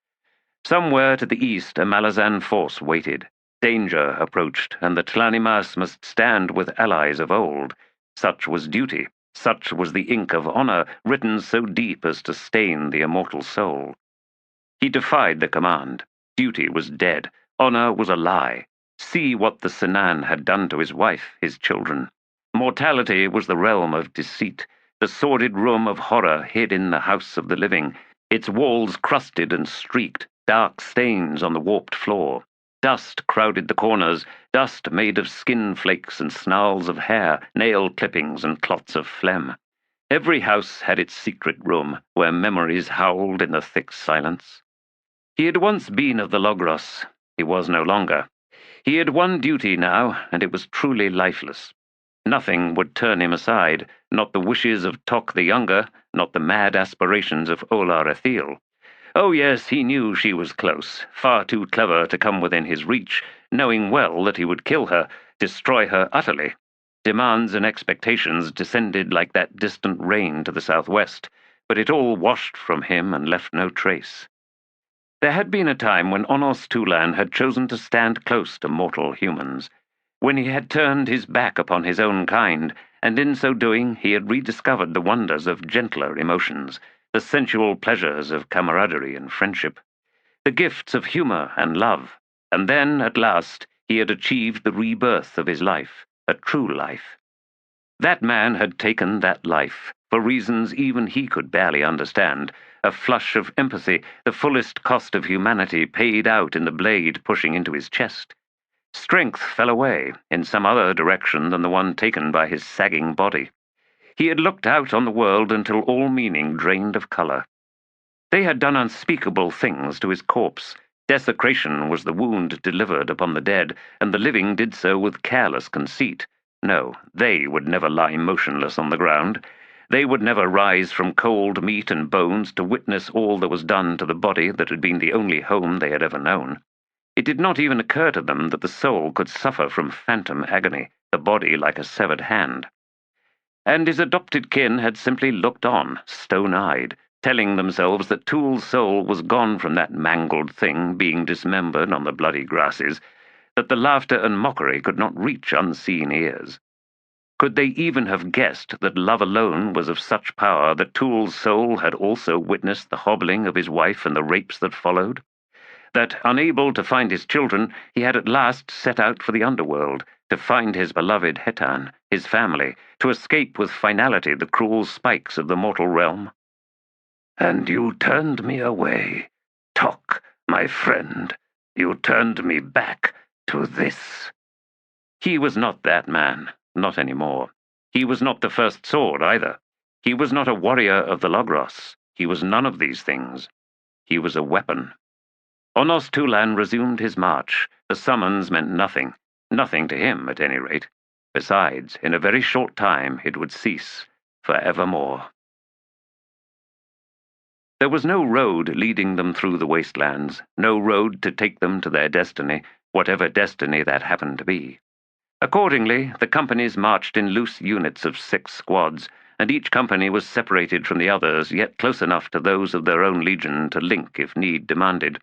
Somewhere to the east a Malazan force waited. Danger approached, and the Tlanimas must stand with allies of old. Such was duty, such was the ink of honor written so deep as to stain the immortal soul. He defied the command. Duty was dead, honor was a lie. See what the Sinan had done to his wife, his children. Mortality was the realm of deceit, the sordid room of horror hid in the house of the living, its walls crusted and streaked, dark stains on the warped floor. Dust crowded the corners, dust made of skin flakes and snarls of hair, nail clippings and clots of phlegm. Every house had its secret room, where memories howled in the thick silence. He had once been of the Logros. He was no longer. He had one duty now, and it was truly lifeless. Nothing would turn him aside, not the wishes of Tok the Younger, not the mad aspirations of Olar Ethil. Oh yes, he knew she was close, far too clever to come within his reach, knowing well that he would kill her, destroy her utterly. Demands and expectations descended like that distant rain to the southwest, but it all washed from him and left no trace. There had been a time when Onos Tulan had chosen to stand close to mortal humans, when he had turned his back upon his own kind, and in so doing he had rediscovered the wonders of gentler emotions, the sensual pleasures of camaraderie and friendship, the gifts of humor and love, and then, at last, he had achieved the rebirth of his life, a true life. That man had taken that life, for reasons even he could barely understand, a flush of empathy, the fullest cost of humanity paid out in the blade pushing into his chest. Strength fell away, in some other direction than the one taken by his sagging body. He had looked out on the world until all meaning drained of color. They had done unspeakable things to his corpse. Desecration was the wound delivered upon the dead, and the living did so with careless conceit. No, they would never lie motionless on the ground. They would never rise from cold meat and bones to witness all that was done to the body that had been the only home they had ever known. It did not even occur to them that the soul could suffer from phantom agony, the body like a severed hand. And his adopted kin had simply looked on, stone-eyed, telling themselves that Tool's soul was gone from that mangled thing being dismembered on the bloody grasses, that the laughter and mockery could not reach unseen ears. Could they even have guessed that love alone was of such power that Tool's soul had also witnessed the hobbling of his wife and the rapes that followed? That, unable to find his children, he had at last set out for the underworld, to find his beloved Hetan, his family, to escape with finality the cruel spikes of the mortal realm? And you turned me away, Tok, my friend. You turned me back to this. He was not that man, not anymore. He was not the first sword, either. He was not a warrior of the Logros. He was none of these things. He was a weapon. Onos Tulan resumed his march. The summons meant nothing. Nothing to him, at any rate. Besides, in a very short time it would cease, forevermore. There was no road leading them through the wastelands, no road to take them to their destiny, whatever destiny that happened to be. Accordingly, the companies marched in loose units of 6 squads, and each company was separated from the others, yet close enough to those of their own legion to link if need demanded.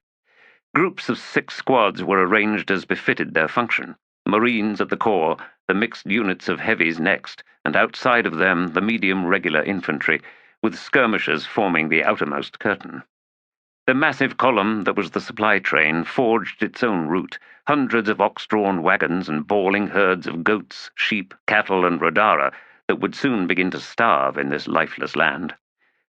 Groups of 6 squads were arranged as befitted their function. Marines at the core, the mixed units of heavies next, and outside of them the medium regular infantry, with skirmishers forming the outermost curtain. The massive column that was the supply train forged its own route, hundreds of ox-drawn wagons and bawling herds of goats, sheep, cattle, and rodara that would soon begin to starve in this lifeless land.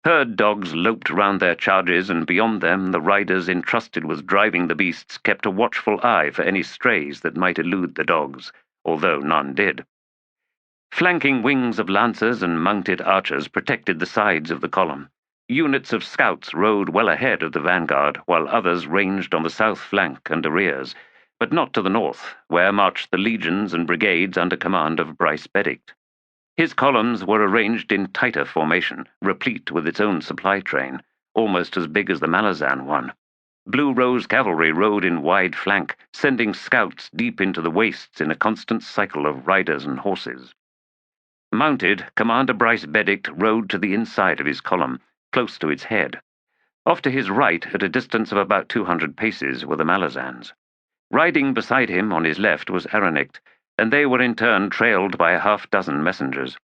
Herd dogs loped round their charges, and beyond them the riders entrusted with driving the beasts kept a watchful eye for any strays that might elude the dogs, although none did. Flanking wings of lancers and mounted archers protected the sides of the column. Units of scouts rode well ahead of the vanguard, while others ranged on the south flank and arrears, but not to the north, where marched the legions and brigades under command of Bryce Benedict. His columns were arranged in tighter formation, replete with its own supply train, almost as big as the Malazan one. Blue Rose cavalry rode in wide flank, sending scouts deep into the wastes in a constant cycle of riders and horses. Mounted, Commander Bryce Benedict rode to the inside of his column, close to its head. Off to his right, at a distance of about 200 paces, were the Malazans. Riding beside him on his left was Erikson, and they were in turn trailed by a half-dozen messengers.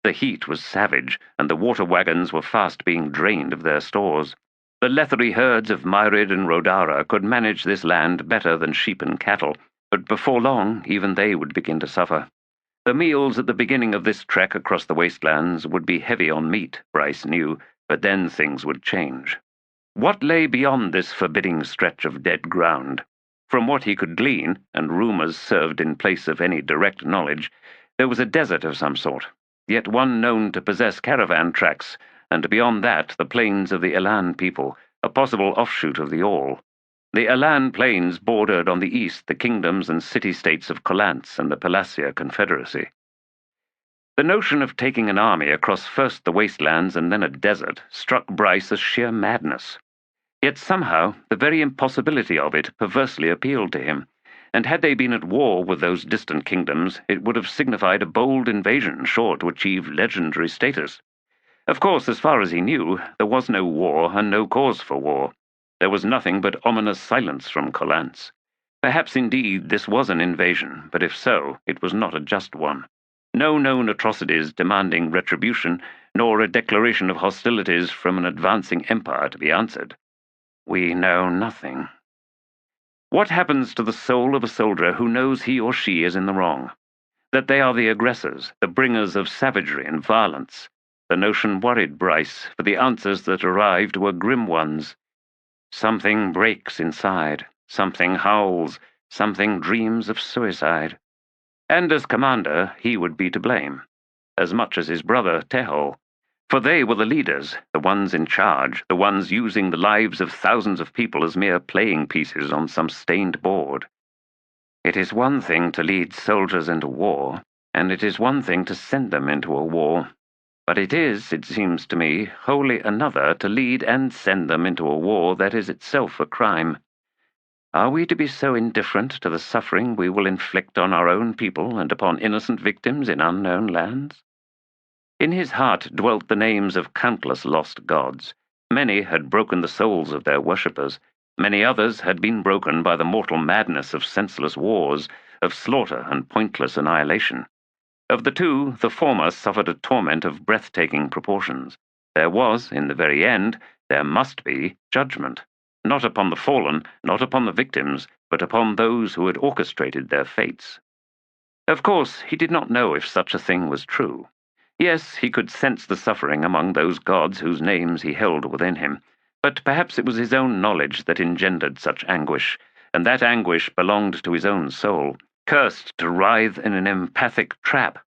The heat was savage, and the water wagons were fast being drained of their stores. The leathery herds of Myrid and Rodara could manage this land better than sheep and cattle, but before long even they would begin to suffer. The meals at the beginning of this trek across the wastelands would be heavy on meat, Bryce knew, but then things would change. What lay beyond this forbidding stretch of dead ground? From what he could glean, and rumors served in place of any direct knowledge, there was a desert of some sort, yet one known to possess caravan tracks, and beyond that the plains of the Elan people, a possible offshoot of the All. The Elan plains bordered on the east the kingdoms and city-states of Kolantz and the Pelassia Confederacy. The notion of taking an army across first the wastelands and then a desert struck Bryce as sheer madness. Yet somehow the very impossibility of it perversely appealed to him, and had they been at war with those distant kingdoms, it would have signified a bold invasion sure to achieve legendary status. Of course, as far as he knew, there was no war and no cause for war. There was nothing but ominous silence from Kolantz. Perhaps indeed this was an invasion, but if so, it was not a just one. No known atrocities demanding retribution, nor a declaration of hostilities from an advancing empire to be answered. We know nothing. What happens to the soul of a soldier who knows he or she is in the wrong? That they are the aggressors, the bringers of savagery and violence? The notion worried Bryce, for the answers that arrived were grim ones. Something breaks inside, something howls, something dreams of suicide. And as commander, he would be to blame, as much as his brother Tehol, for they were the leaders, the ones in charge, the ones using the lives of thousands of people as mere playing pieces on some stained board. It is one thing to lead soldiers into war, and it is one thing to send them into a war. But it is, it seems to me, wholly another to lead and send them into a war that is itself a crime. Are we to be so indifferent to the suffering we will inflict on our own people and upon innocent victims in unknown lands? In his heart dwelt the names of countless lost gods. Many had broken the souls of their worshippers. Many others had been broken by the mortal madness of senseless wars, of slaughter and pointless annihilation. Of the two, the former suffered a torment of breathtaking proportions. There was, in the very end, there must be, judgment, not upon the fallen, not upon the victims, but upon those who had orchestrated their fates. Of course, he did not know if such a thing was true. Yes, he could sense the suffering among those gods whose names he held within him, but perhaps it was his own knowledge that engendered such anguish, and that anguish belonged to his own soul, cursed to writhe in an empathic trap.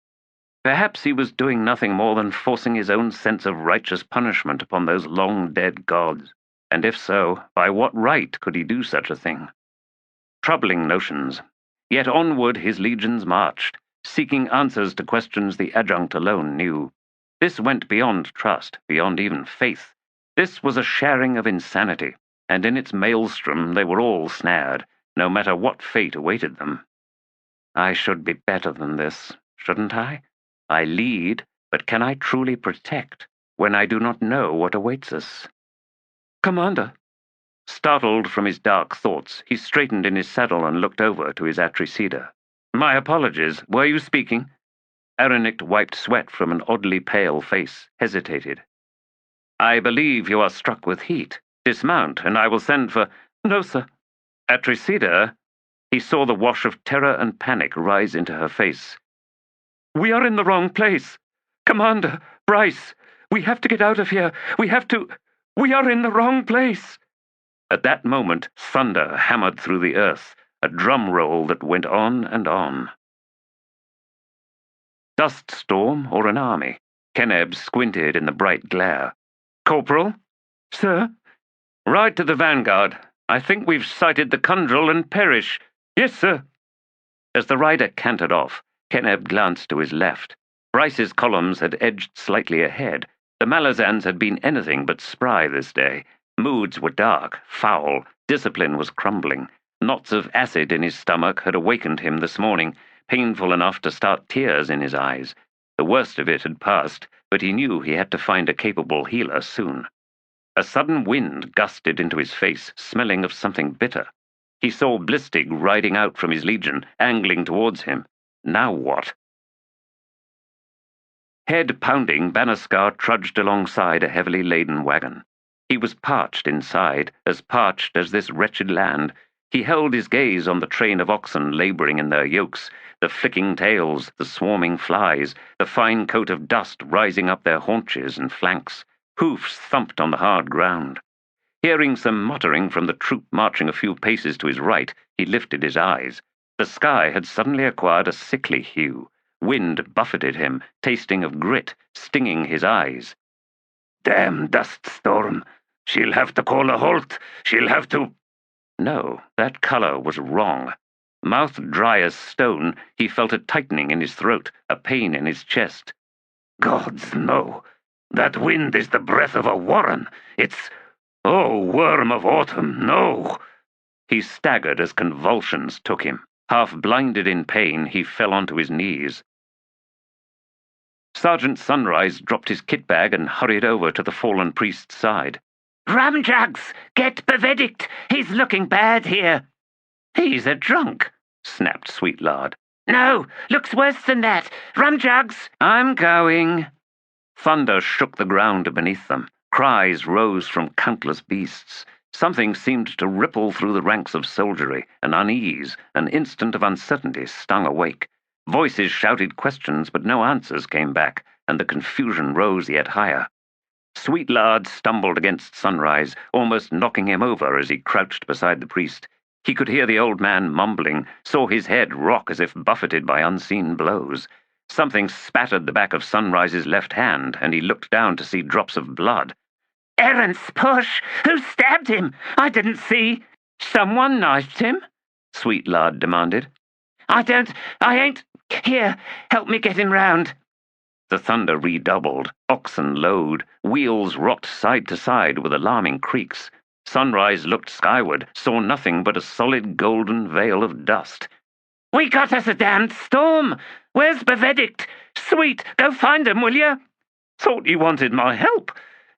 Perhaps he was doing nothing more than forcing his own sense of righteous punishment upon those long-dead gods, and if so, by what right could he do such a thing? Troubling notions. Yet onward his legions marched, seeking answers to questions the adjunct alone knew. This went beyond trust, beyond even faith. This was a sharing of insanity, and in its maelstrom they were all snared, no matter what fate awaited them. I should be better than this, shouldn't I? I lead, but can I truly protect when I do not know what awaits us? Commander! Startled from his dark thoughts, he straightened in his saddle and looked over to his Atricida. My apologies. Were you speaking? Erikson wiped sweat from an oddly pale face, hesitated. I believe you are struck with heat. Dismount, and I will send for— No, sir. Atricida? He saw the wash of terror and panic rise into her face. We are in the wrong place. Commander, Bryce, we have to get out of here. We are in the wrong place. At that moment, thunder hammered through the earth, a drum roll that went on and on. Dust storm or an army? Keneb squinted in the bright glare. Corporal? Sir? Ride to the vanguard. I think we've sighted the Kundral and perish. Yes, sir. As the rider cantered off, Keneb glanced to his left. Bryce's columns had edged slightly ahead. The Malazans had been anything but spry this day, Moods were dark, foul, discipline was crumbling. Knots of acid in his stomach had awakened him this morning, painful enough to start tears in his eyes. The worst of it had passed, but he knew he had to find a capable healer soon. A sudden wind gusted into his face, smelling of something bitter. He saw Blistig riding out from his legion, angling towards him. Now what? Head pounding, Banascar trudged alongside a heavily laden wagon. He was parched inside, as parched as this wretched land. He held his gaze on the train of oxen labouring in their yokes, the flicking tails, the swarming flies, the fine coat of dust rising up their haunches and flanks. Hoofs thumped on the hard ground. Hearing some muttering from the troop marching a few paces to his right, he lifted his eyes. The sky had suddenly acquired a sickly hue. Wind buffeted him, tasting of grit, stinging his eyes. Damn dust storm! She'll have to call a halt! She'll have to— No, that color was wrong. Mouth dry as stone, he felt a tightening in his throat, a pain in his chest. Gods, no! That wind is the breath of a warren! It's— Oh, worm of autumn, no! He staggered as convulsions took him. Half blinded in pain, he fell onto his knees. Sergeant Sunrise dropped his kit bag and hurried over to the fallen priest's side. "Ramjugs, get Bevedict! He's looking bad here." "He's a drunk," snapped Sweetlard. "No, looks worse than that. Ramjugs!" "I'm going." Thunder shook the ground beneath them. Cries rose from countless beasts. Something seemed to ripple through the ranks of soldiery, an unease, an instant of uncertainty stung awake. Voices shouted questions, but no answers came back, and the confusion rose yet higher. Sweetlard stumbled against Sunrise, almost knocking him over as he crouched beside the priest. He could hear the old man mumbling, saw his head rock as if buffeted by unseen blows. Something spattered the back of Sunrise's left hand, and he looked down to see drops of blood. "Erin's push! Who stabbed him? I didn't see." "Someone knifed him?" Sweetlard demanded. I ain't. Here, help me get him round." The thunder redoubled. Oxen lowed. Wheels rocked side to side with alarming creaks. Sunrise looked skyward, saw nothing but a solid golden veil of dust. "We got us a damned storm! Where's Bevedict? Sweet, go find him, will you?" "Thought you wanted my help."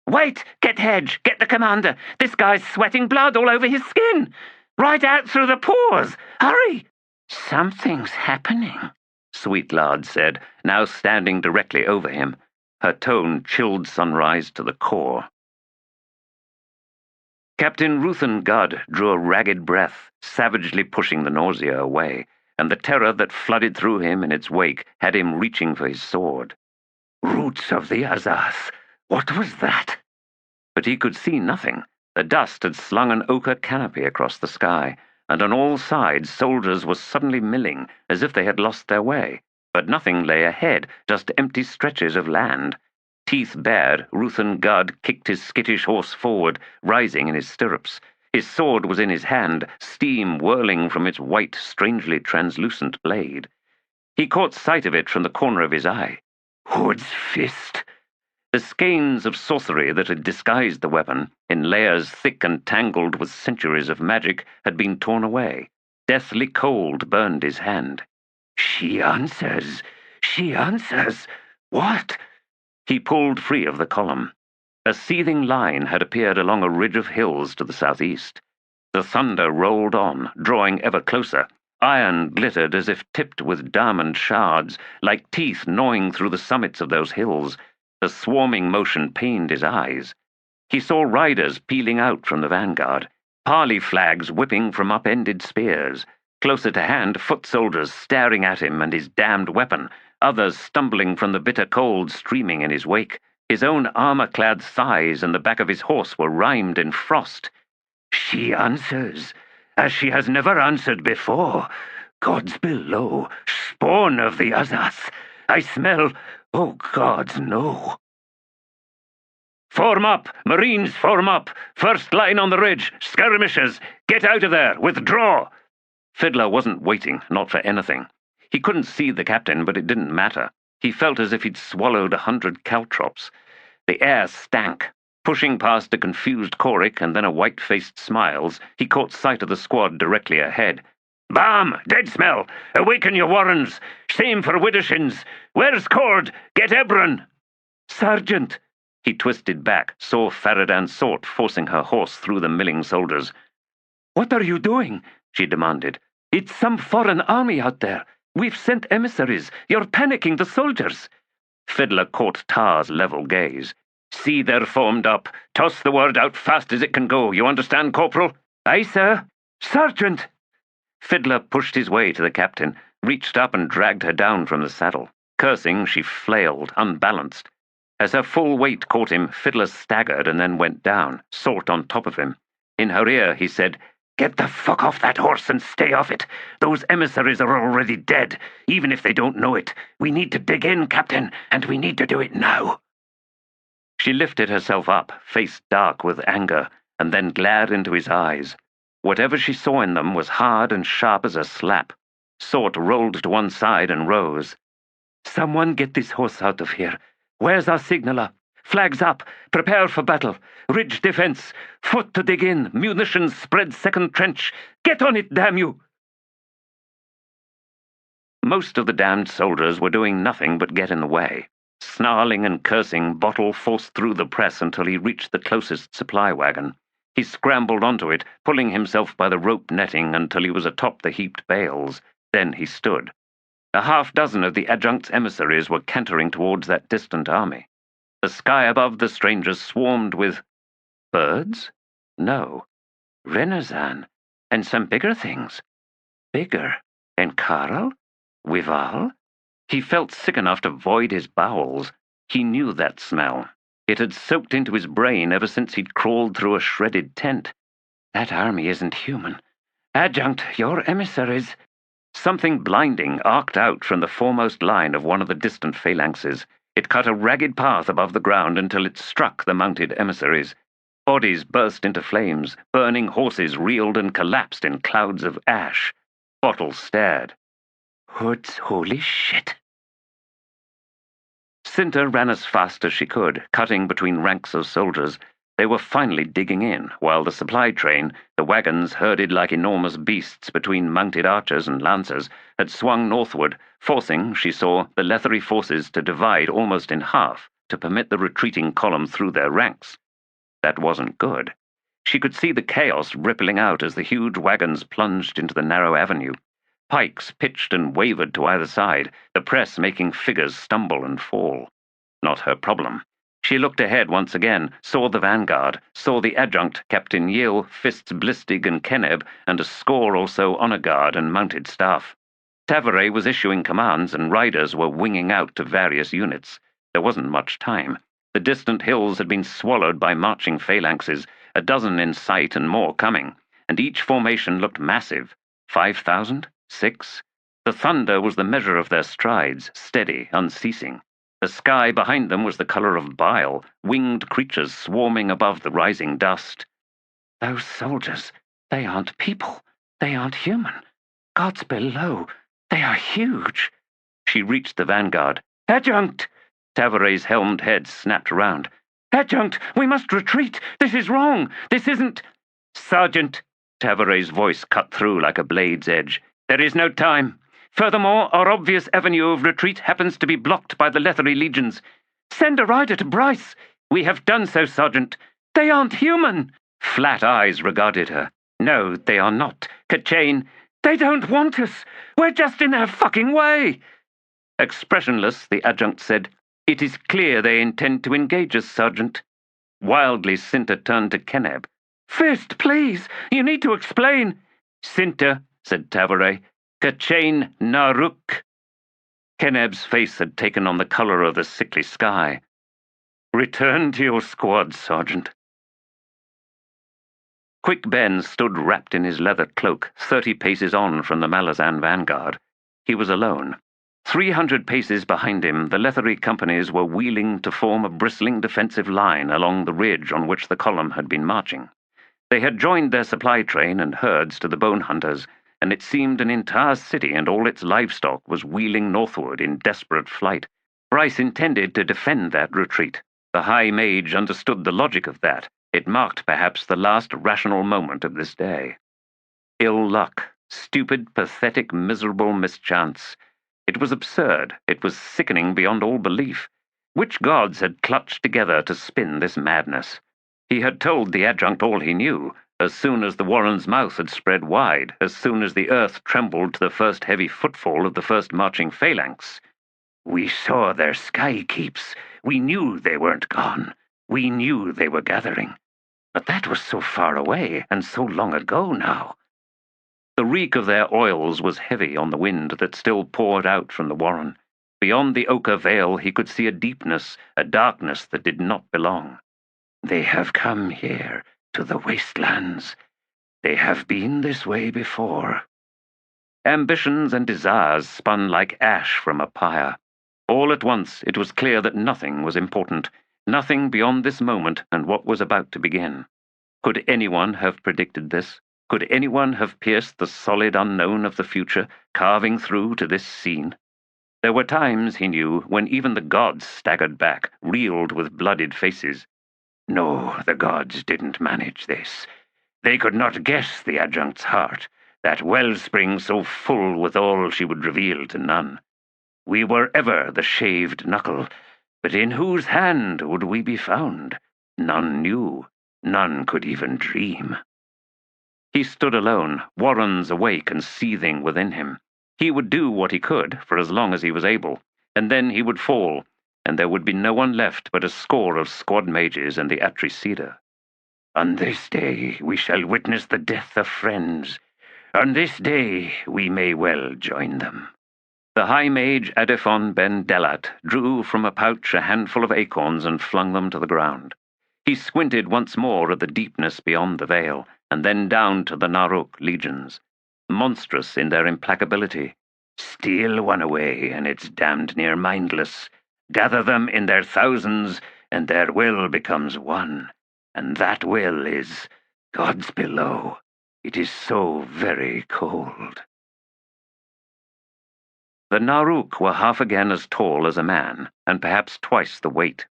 "Wait, get Hedge, get the commander. This guy's sweating blood all over his skin. Right out through the pores. Hurry!" "Something's happening," Sweetlard said, now standing directly over him. Her tone chilled Sunrise to the core. Captain Ruthan Gudd drew a ragged breath, savagely pushing the nausea away, and the terror that flooded through him in its wake had him reaching for his sword. Roots of the Azaz! What was that? But he could see nothing. The dust had slung an ochre canopy across the sky, and on all sides soldiers were suddenly milling, as if they had lost their way. But nothing lay ahead, just empty stretches of land. Teeth bared, Ruthan Gudd kicked his skittish horse forward, rising in his stirrups. His sword was in his hand, steam whirling from its white, strangely translucent blade. He caught sight of it from the corner of his eye. Hood's fist! The skeins of sorcery that had disguised the weapon, in layers thick and tangled with centuries of magic, had been torn away. Deathly cold burned his hand. She answers! She answers! What? He pulled free of the column. A seething line had appeared along a ridge of hills to the southeast. The thunder rolled on, drawing ever closer. Iron glittered as if tipped with diamond shards, like teeth gnawing through the summits of those hills. The swarming motion pained his eyes. He saw riders peeling out from the vanguard, parley flags whipping from upended spears. Closer to hand, foot soldiers staring at him and his damned weapon, others stumbling from the bitter cold streaming in his wake. His own armor-clad thighs and the back of his horse were rimed in frost. She answers, as she has never answered before. Gods below, spawn of the Azaz. I smell— Oh, gods, no. "Form up! Marines, form up! First line on the ridge! Skirmishers! Get out of there! Withdraw!" Fiddler wasn't waiting, not for anything. He couldn't see the captain, but it didn't matter. He felt as if he'd swallowed 100 caltrops. The air stank. Pushing past a confused Korik and then a white-faced Smiles, he caught sight of the squad directly ahead. "Bam! Dead smell! Awaken your warrens! Same for Widdershins! Where's Cord? Get Ebron!" "Sergeant!" He twisted back, saw Faradan's sword forcing her horse through the milling soldiers. "What are you doing?" she demanded. "It's some foreign army out there. We've sent emissaries. You're panicking the soldiers." Fiddler caught Tar's level gaze. "See they're formed up. Toss the word out fast as it can go. You understand, Corporal?" "Aye, sir." "Sergeant!" Fiddler pushed his way to the captain, reached up and dragged her down from the saddle. Cursing, she flailed, unbalanced. As her full weight caught him, Fiddler staggered and then went down, Sort on top of him. In her ear, he said, "Get the fuck off that horse and stay off it. Those emissaries are already dead, even if they don't know it. We need to dig in, Captain, and we need to do it now." She lifted herself up, face dark with anger, and then glared into his eyes. Whatever she saw in them was hard and sharp as a slap. Sort rolled to one side and rose. "Someone get this horse out of here. Where's our signaler? Flags up. Prepare for battle. Ridge defense. Foot to dig in. Munitions spread second trench. Get on it, damn you!" Most of the damned soldiers were doing nothing but get in the way. Snarling and cursing, Bottle forced through the press until he reached the closest supply wagon. He scrambled onto it, pulling himself by the rope netting until he was atop the heaped bales. Then he stood. A half-dozen of the adjunct's emissaries were cantering towards that distant army. The sky above the strangers swarmed with birds? No. Renazan. And some bigger things. Bigger. Enkarl? Wival? He felt sick enough to void his bowels. He knew that smell. It had soaked into his brain ever since he'd crawled through a shredded tent. That army isn't human. Adjunct, your emissaries. Something blinding arced out from the foremost line of one of the distant phalanxes. It cut a ragged path above the ground until it struck the mounted emissaries. Bodies burst into flames. Burning horses reeled and collapsed in clouds of ash. Bottle stared. Hoods, holy shit. Cinta ran as fast as she could, cutting between ranks of soldiers. They were finally digging in, while the supply train, the wagons herded like enormous beasts between mounted archers and lancers, had swung northward, forcing, she saw, the Leathery forces to divide almost in half to permit the retreating column through their ranks. That wasn't good. She could see the chaos rippling out as the huge wagons plunged into the narrow avenue. Pikes pitched and wavered to either side, the press making figures stumble and fall. Not her problem. She looked ahead once again, saw the vanguard, saw the adjunt, Captain Yill, Fists Blistig and Keneb, and a score or so honor guard and mounted staff. Tavaret was issuing commands and riders were winging out to various units. There wasn't much time. The distant hills had been swallowed by marching phalanxes, a dozen in sight and more coming, and each formation looked massive. 5,000? 6? The thunder was the measure of their strides, steady, unceasing. The sky behind them was the color of bile, winged creatures swarming above the rising dust. Those soldiers, they aren't people. They aren't human. God's below. They are huge. She reached the vanguard. Adjunct! Tavaret's helmed head snapped round. Adjunct, we must retreat. This is wrong. This isn't... Sergeant, Tavaret's voice cut through like a blade's edge. There is no time. Furthermore, our obvious avenue of retreat happens to be blocked by the Leathery legions. Send a rider to Bryce. We have done so, Sergeant. They aren't human. Flat eyes regarded her. No, they are not. Kachane, they don't want us. We're just in their fucking way. Expressionless, the adjunt said, It is clear they intend to engage us, Sergeant. Wildly, Cinta turned to Keneb. Fist, please. You need to explain. Cinta, said Tavaret. Kachane Naruk. Keneb's face had taken on the color of the sickly sky. Return to your squad, Sergeant. Quick Ben stood wrapped in his leather cloak, 30 paces on from the Malazan vanguard. He was alone. 300 paces behind him, the Leathery companies were wheeling to form a bristling defensive line along the ridge on which the column had been marching. They had joined their supply train and herds to the Bonehunters, and it seemed an entire city and all its livestock was wheeling northward in desperate flight. Bryce intended to defend that retreat. The High Mage understood the logic of that. It marked perhaps the last rational moment of this day. Ill luck, stupid, pathetic, miserable mischance. It was absurd. It was sickening beyond all belief. Which gods had clutched together to spin this madness? He had told the adjunct all he knew, as soon as the Warren's mouth had spread wide, as soon as the earth trembled to the first heavy footfall of the first marching phalanx. We saw their sky keeps. We knew they weren't gone. We knew they were gathering. But that was so far away, and so long ago now. The reek of their oils was heavy on the wind that still poured out from the Warren. Beyond the ochre veil he could see a deepness, a darkness that did not belong. They have come here, to the wastelands. They have been this way before. Ambitions and desires spun like ash from a pyre. All at once it was clear that nothing was important, nothing beyond this moment and what was about to begin. Could anyone have predicted this? Could anyone have pierced the solid unknown of the future, carving through to this scene? There were times, he knew, when even the gods staggered back, reeled with blooded faces. No, the gods didn't manage this. They could not guess the adjunct's heart, that wellspring so full with all she would reveal to none. We were ever the shaved knuckle, but in whose hand would we be found? None knew, none could even dream. He stood alone, Warrens awake and seething within him. He would do what he could, for as long as he was able, and then he would fall, and there would be no one left but a score of squad mages and the Atricida. On this day we shall witness the death of friends. On this day we may well join them. The High Mage Adefon ben Delat drew from a pouch a handful of acorns and flung them to the ground. He squinted once more at the deepness beyond the veil, and then down to the Naruk legions. Monstrous in their implacability. Steal one away, and it's damned near mindless. Gather them in their thousands, and their will becomes one. And that will is God's below. It is so very cold. The Naruk were half again as tall as a man, and perhaps twice the weight.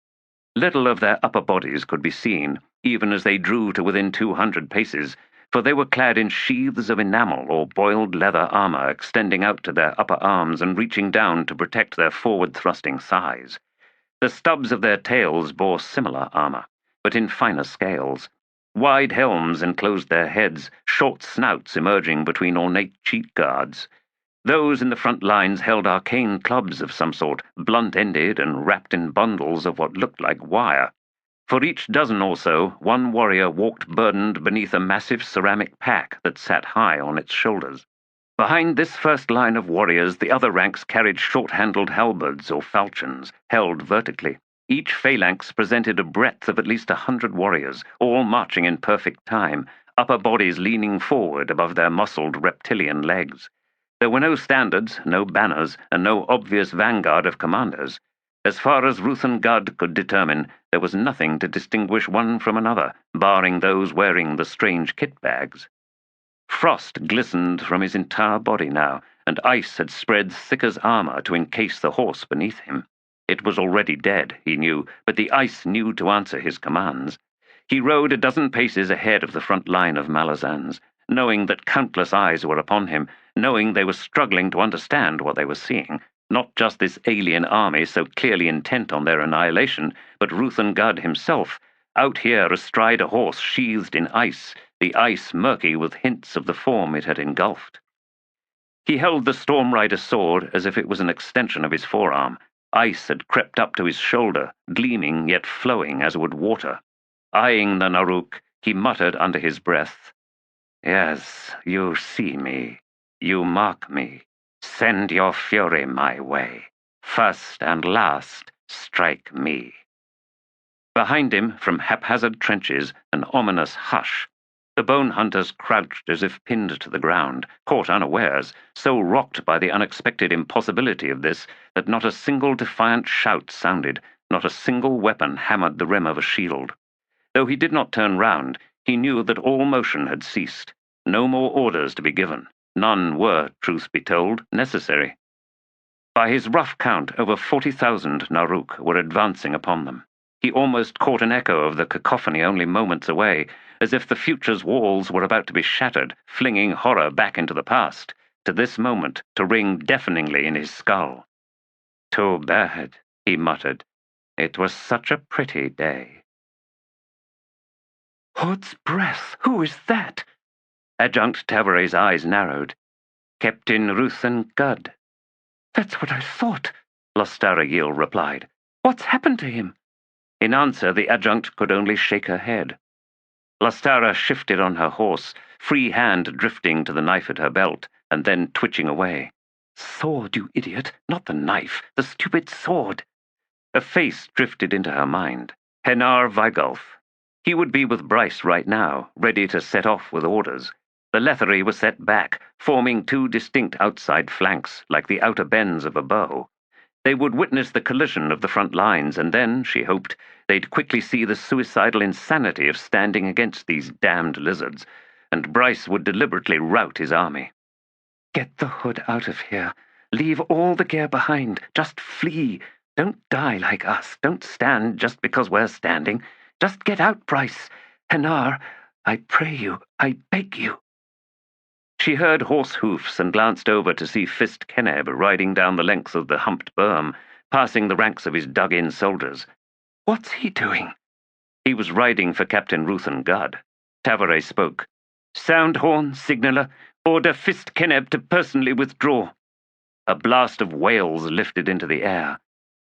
Little of their upper bodies could be seen, even as they drew to within 200 paces, for they were clad in sheaths of enamel or boiled leather armor extending out to their upper arms and reaching down to protect their forward-thrusting thighs. The stubs of their tails bore similar armor, but in finer scales. Wide helms enclosed their heads, short snouts emerging between ornate cheek guards. Those in the front lines held arcane clubs of some sort, blunt-ended and wrapped in bundles of what looked like wire. For each dozen or so, one warrior walked burdened beneath a massive ceramic pack that sat high on its shoulders. Behind this first line of warriors, the other ranks carried short-handled halberds or falchions, held vertically. Each phalanx presented a breadth of at least 100 warriors, all marching in perfect time, upper bodies leaning forward above their muscled reptilian legs. There were no standards, no banners, and no obvious vanguard of commanders. As far as Ruthan Gudd could determine, there was nothing to distinguish one from another, barring those wearing the strange kit bags. Frost glistened from his entire body now, and ice had spread thick as armor to encase the horse beneath him. It was already dead, he knew, but the ice knew to answer his commands. He rode a dozen paces ahead of the front line of Malazans, knowing that countless eyes were upon him, knowing they were struggling to understand what they were seeing, not just this alien army so clearly intent on their annihilation, but Ruthan Gudd himself, out here astride a horse sheathed in ice, the ice murky with hints of the form it had engulfed. He held the Stormrider sword as if it was an extension of his forearm. Ice had crept up to his shoulder, gleaming yet flowing as would water. Eyeing the Naruk, he muttered under his breath, "Yes, you see me. You mark me. Send your fury my way. First and last, strike me." Behind him, from haphazard trenches, an ominous hush. The Bonehunters crouched as if pinned to the ground, caught unawares, so rocked by the unexpected impossibility of this that not a single defiant shout sounded, not a single weapon hammered the rim of a shield. Though he did not turn round, he knew that all motion had ceased. No more orders to be given. None were, truth be told, necessary. By his rough count, over 40,000 Naruk were advancing upon them. He almost caught an echo of the cacophony only moments away, as if the future's walls were about to be shattered, flinging horror back into the past, to this moment to ring deafeningly in his skull. "Too bad," he muttered. "It was such a pretty day." "Hood's breath! Who is that?" Adjunct Tavare's eyes narrowed. "Captain Ruthan Gudd." "That's what I thought," Lostara replied. "What's happened to him?" In answer, the adjunct could only shake her head. Lostara shifted on her horse, free hand drifting to the knife at her belt, and then twitching away. "Sword, you idiot! Not the knife, the stupid sword!" A face drifted into her mind. Henar Vigulf. He would be with Bryce right now, ready to set off with orders. The Lethery was set back, forming two distinct outside flanks, like the outer bends of a bow. They would witness the collision of the front lines, and then, she hoped, they'd quickly see the suicidal insanity of standing against these damned lizards, and Bryce would deliberately rout his army. "Get the Hood out of here. Leave all the gear behind. Just flee. Don't die like us. Don't stand just because we're standing. Just get out, Bryce. Henar, I pray you, I beg you." She heard horse hoofs and glanced over to see Fist Keneb riding down the length of the humped berm, passing the ranks of his dug-in soldiers. "What's he doing?" "He was riding for Captain Ruthan Gudd." Tavare spoke. "Sound horn, signaller. Order Fist Keneb to personally withdraw." A blast of wails lifted into the air.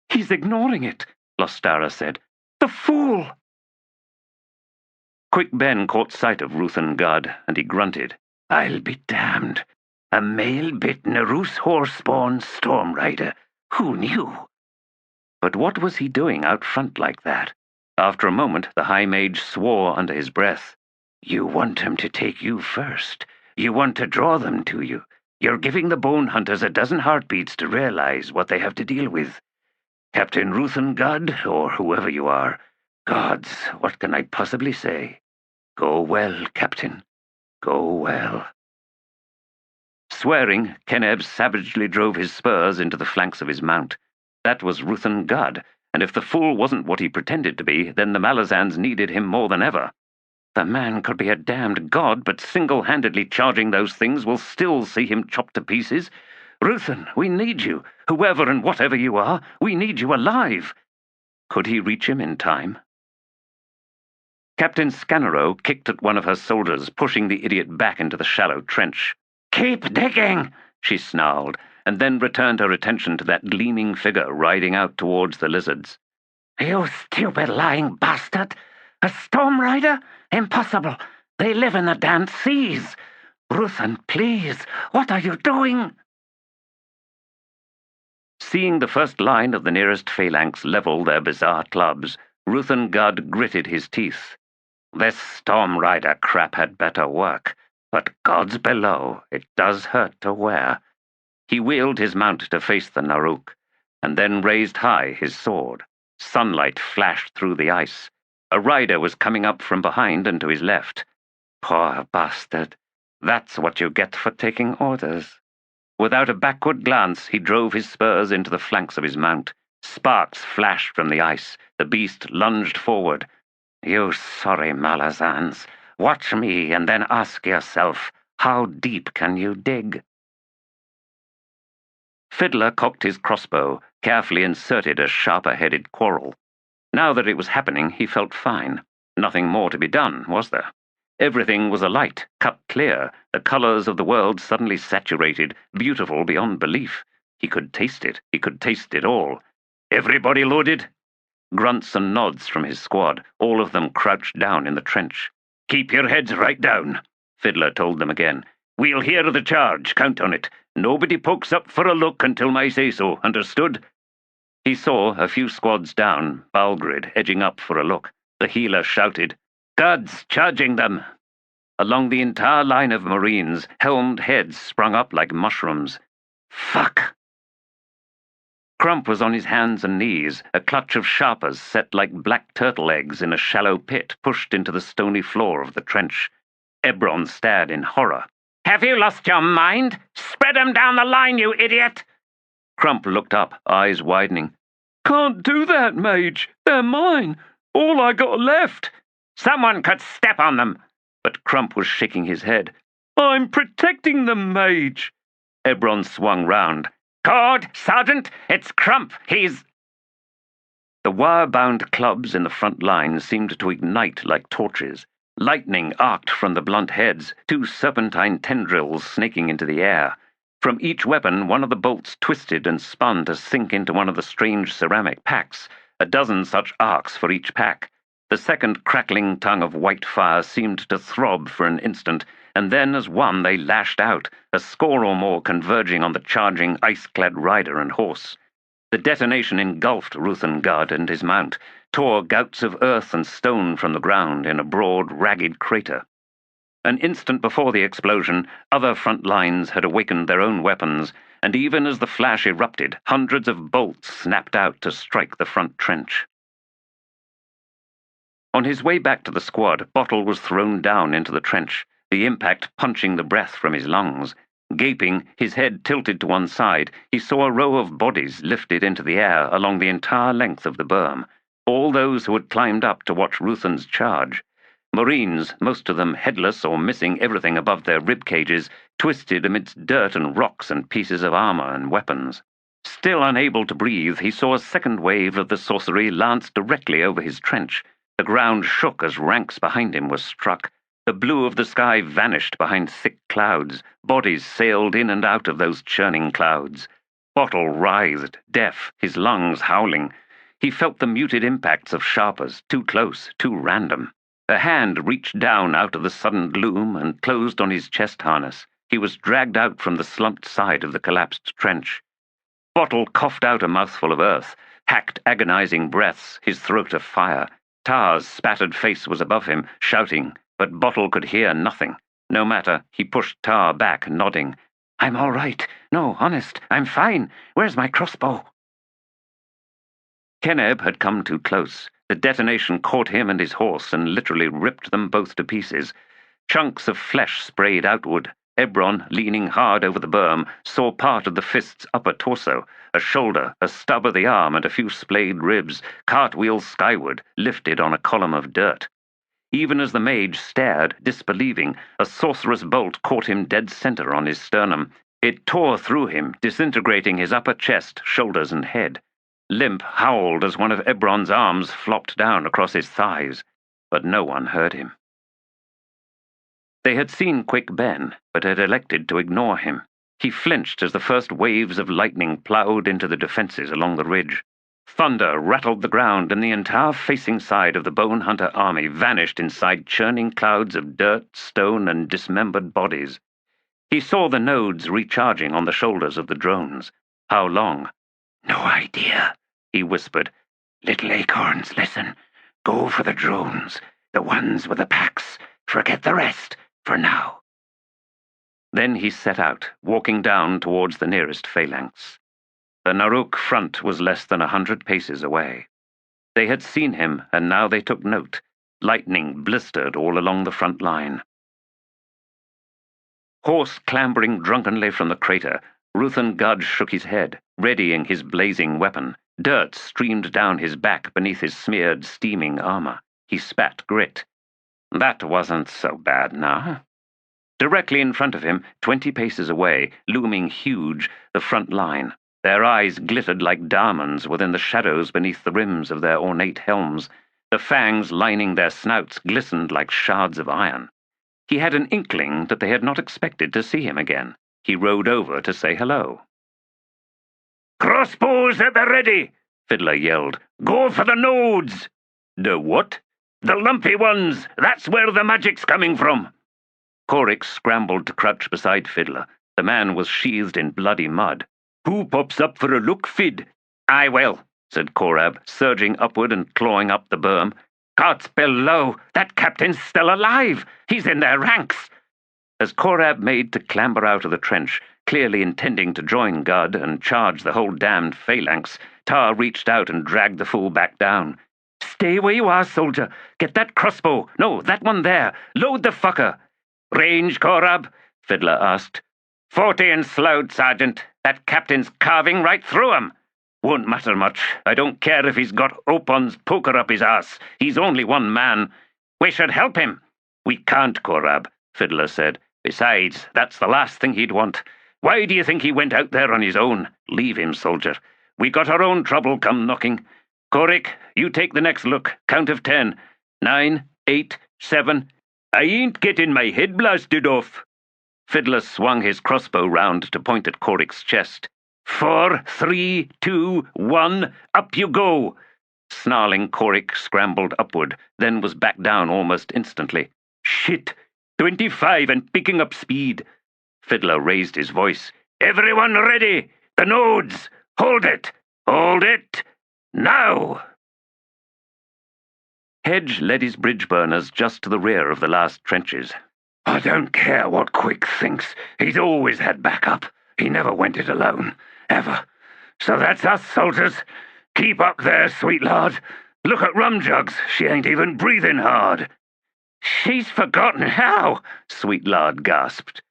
"He's ignoring it," Lostara said. "The fool!" Quick Ben caught sight of Ruthan Gudd, and he grunted. "I'll be damned. A male-bit Narus horse-spawn Stormrider. Who knew?" But what was he doing out front like that? After a moment, the High Mage swore under his breath. "You want him to take you first. You want to draw them to you. You're giving the Bonehunters a dozen heartbeats to realize what they have to deal with. Captain Ruthan Gudd, or whoever you are. Gods, what can I possibly say? Go well, Captain. Go well." Swearing, Keneb savagely drove his spurs into the flanks of his mount. That was Ruthan Gudd, and if the fool wasn't what he pretended to be, then the Malazans needed him more than ever. The man could be a damned god, but single-handedly charging those things will still see him chopped to pieces. "Ruthan, we need you. Whoever and whatever you are, we need you alive." Could he reach him in time? Captain Scannero kicked at one of her soldiers, pushing the idiot back into the shallow trench. "Keep digging!" she snarled, and then returned her attention to that gleaming figure riding out towards the lizards. "You stupid lying bastard! A Stormrider? Impossible! They live in the damned seas! Ruthan, please, what are you doing?" Seeing the first line of the nearest phalanx level their bizarre clubs, Ruthan Gudd gritted his teeth. This Stormrider crap had better work, but gods below, it does hurt to wear. He wheeled his mount to face the Naruk, and then raised high his sword. Sunlight flashed through the ice. A rider was coming up from behind and to his left. Poor bastard. That's what you get for taking orders. Without a backward glance, he drove his spurs into the flanks of his mount. Sparks flashed from the ice. The beast lunged forward. "You sorry Malazans. Watch me and then ask yourself, how deep can you dig?" Fiddler cocked his crossbow, carefully inserted a sharper-headed quarrel. Now that it was happening, he felt fine. Nothing more to be done, was there? Everything was alight, cut clear, the colors of the world suddenly saturated, beautiful beyond belief. He could taste it. He could taste it all. "Everybody loaded?" Grunts and nods from his squad, all of them crouched down in the trench. "Keep your heads right down," Fiddler told them again. "We'll hear the charge, count on it. Nobody pokes up for a look until I say so, understood?" He saw, a few squads down, Balgrid edging up for a look. The healer shouted, "Guds, charging them!" Along the entire line of Marines, helmed heads sprung up like mushrooms. "Fuck!" Crump was on his hands and knees, a clutch of sharpers set like black turtle eggs in a shallow pit pushed into the stony floor of the trench. Ebron stared in horror. "Have you lost your mind? Spread 'em down the line, you idiot!" Crump looked up, eyes widening. Can't do that, Mage. They're mine. All I got left. Someone could step on them. But Crump was shaking his head. I'm protecting them, Mage. Ebron swung round. Cord, Sergeant, it's Crump. He's... The wire-bound clubs in the front line seemed to ignite like torches. Lightning arced from the blunt heads, two serpentine tendrils snaking into the air. From each weapon, one of the bolts twisted and spun to sink into one of the strange ceramic packs, a dozen such arcs for each pack. The second crackling tongue of white fire seemed to throb for an instant, and then as one they lashed out, a score or more converging on the charging, ice-clad rider and horse. The detonation engulfed Ruthan Gudd and his mount, tore gouts of earth and stone from the ground in a broad, ragged crater. An instant before the explosion, other front lines had awakened their own weapons, and even as the flash erupted, hundreds of bolts snapped out to strike the front trench. On his way back to the squad, Bottle was thrown down into the trench, the impact punching the breath from his lungs. Gaping, his head tilted to one side, he saw a row of bodies lifted into the air along the entire length of the berm, all those who had climbed up to watch Ruthan's charge. Marines, most of them headless or missing everything above their rib cages, twisted amidst dirt and rocks and pieces of armor and weapons. Still unable to breathe, he saw a second wave of the sorcery lance directly over his trench. The ground shook as ranks behind him were struck. The blue of the sky vanished behind thick clouds. Bodies sailed in and out of those churning clouds. Bottle writhed, deaf, his lungs howling. He felt the muted impacts of sharpers, too close, too random. A hand reached down out of the sudden gloom and closed on his chest harness. He was dragged out from the slumped side of the collapsed trench. Bottle coughed out a mouthful of earth, hacked agonizing breaths, his throat afire. Tar's spattered face was above him, shouting, but Bottle could hear nothing. No matter, he pushed Tar back, nodding. "I'm all right. No, honest, I'm fine. Where's my crossbow?" Keneb had come too close. The detonation caught him and his horse and literally ripped them both to pieces. Chunks of flesh sprayed outward. Ebron, leaning hard over the berm, saw part of the fist's upper torso, a shoulder, a stub of the arm, and a few splayed ribs, cartwheels skyward, lifted on a column of dirt. Even as the mage stared, disbelieving, a sorcerous bolt caught him dead center on his sternum. It tore through him, disintegrating his upper chest, shoulders, and head. Limp howled as one of Ebron's arms flopped down across his thighs, but no one heard him. They had seen Quick Ben, but had elected to ignore him. He flinched as the first waves of lightning plowed into the defenses along the ridge. Thunder rattled the ground, and the entire facing side of the Bonehunter army vanished inside churning clouds of dirt, stone, and dismembered bodies. He saw the nodes recharging on the shoulders of the drones. How long? "No idea," he whispered. "Little acorns, listen. Go for the drones, the ones with the packs. Forget the rest, for now." Then he set out, walking down towards the nearest phalanx. The Naruk front was less than 100 paces away. They had seen him, and now they took note. Lightning blistered all along the front line. Horse clambering drunkenly from the crater, Ruthan Gudd shook his head, readying his blazing weapon. Dirt streamed down his back beneath his smeared, steaming armor. He spat grit. That wasn't so bad now. Directly in front of him, 20 paces away, looming huge, the front line. Their eyes glittered like diamonds within the shadows beneath the rims of their ornate helms. The fangs lining their snouts glistened like shards of iron. He had an inkling that they had not expected to see him again. He rode over to say hello. "Crossbows at the ready!" Fiddler yelled. "Go for the nodes!" "The what?" "The lumpy ones! That's where the magic's coming from!" Corix scrambled to crouch beside Fiddler. The man was sheathed in bloody mud. "Who pops up for a look, Fid?" "I will," said Korab, surging upward and clawing up the berm. "God's below! That captain's still alive! He's in their ranks!" As Korab made to clamber out of the trench, clearly intending to join Gudd and charge the whole damned phalanx, Tar reached out and dragged the fool back down. "Stay where you are, soldier. Get that crossbow. No, that one there. Load the fucker." "Range, Korab?" Fiddler asked. 40 and slowed, Sergeant. That captain's carving right through 'em." Won't matter much. I don't care if he's got Opon's poker up his ass. He's only one man. We should help him. We can't, Korab, Fiddler said. Besides, that's the last thing he'd want. Why do you think he went out there on his own? Leave him, soldier. We got our own trouble come knocking. Korik, you take the next look. Count of 10. 9, 8, 7. I ain't getting my head blasted off. Fiddler swung his crossbow round to point at Korik's chest. 4, 3, 2, 1, up you go! Snarling, Korik scrambled upward, then was back down almost instantly. Shit! 25 and picking up speed. Fiddler raised his voice. Everyone ready! The nodes! Hold it! Hold it! Now! Hedge led his bridge burners just to the rear of the last trenches. I don't care what Quick thinks. He's always had backup. He never went it alone. Ever. So that's us, soldiers. Keep up there, sweet lord. Look at Rumjugs. She ain't even breathing hard. She's forgotten how, Sweet Lard gasped.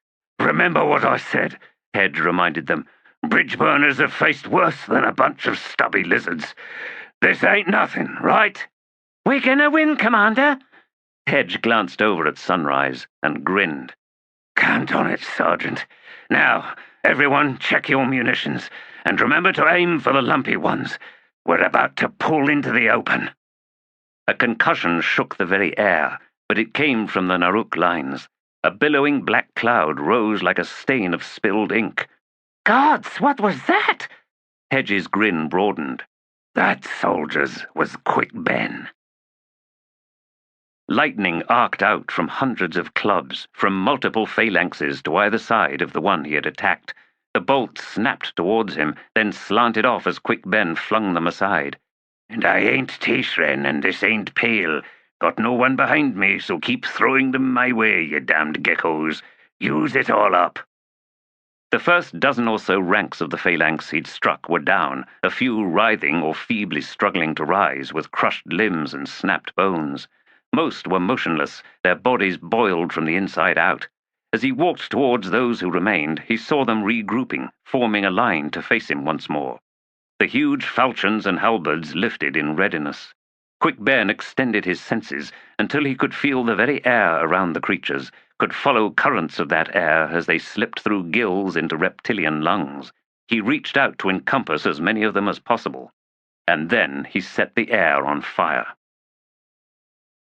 Remember what I said, Hedge reminded them. Bridge burners have faced worse than a bunch of stubby lizards. This ain't nothing, right? We're gonna win, Commander. Hedge glanced over at Sunrise and grinned. Count on it, Sergeant. Now, everyone check your munitions, and remember to aim for the lumpy ones. We're about to pull into the open. A concussion shook the very air, but it came from the Naruk lines. A billowing black cloud rose like a stain of spilled ink. Gods, what was that? Hedge's grin broadened. That, soldiers, was Quick Ben. Lightning arced out from hundreds of clubs, from multiple phalanxes to either side of the one he had attacked. The bolts snapped towards him, then slanted off as Quick Ben flung them aside. And I ain't Tishren, and this ain't Pale. Got no one behind me, so keep throwing them my way, you damned geckos. Use it all up. The first dozen or so ranks of the phalanx he'd struck were down, a few writhing or feebly struggling to rise with crushed limbs and snapped bones. Most were motionless, their bodies boiled from the inside out. As he walked towards those who remained, he saw them regrouping, forming a line to face him once more. The huge falchions and halberds lifted in readiness. Quick Ben extended his senses until he could feel the very air around the creatures, could follow currents of that air as they slipped through gills into reptilian lungs. He reached out to encompass as many of them as possible. And then he set the air on fire.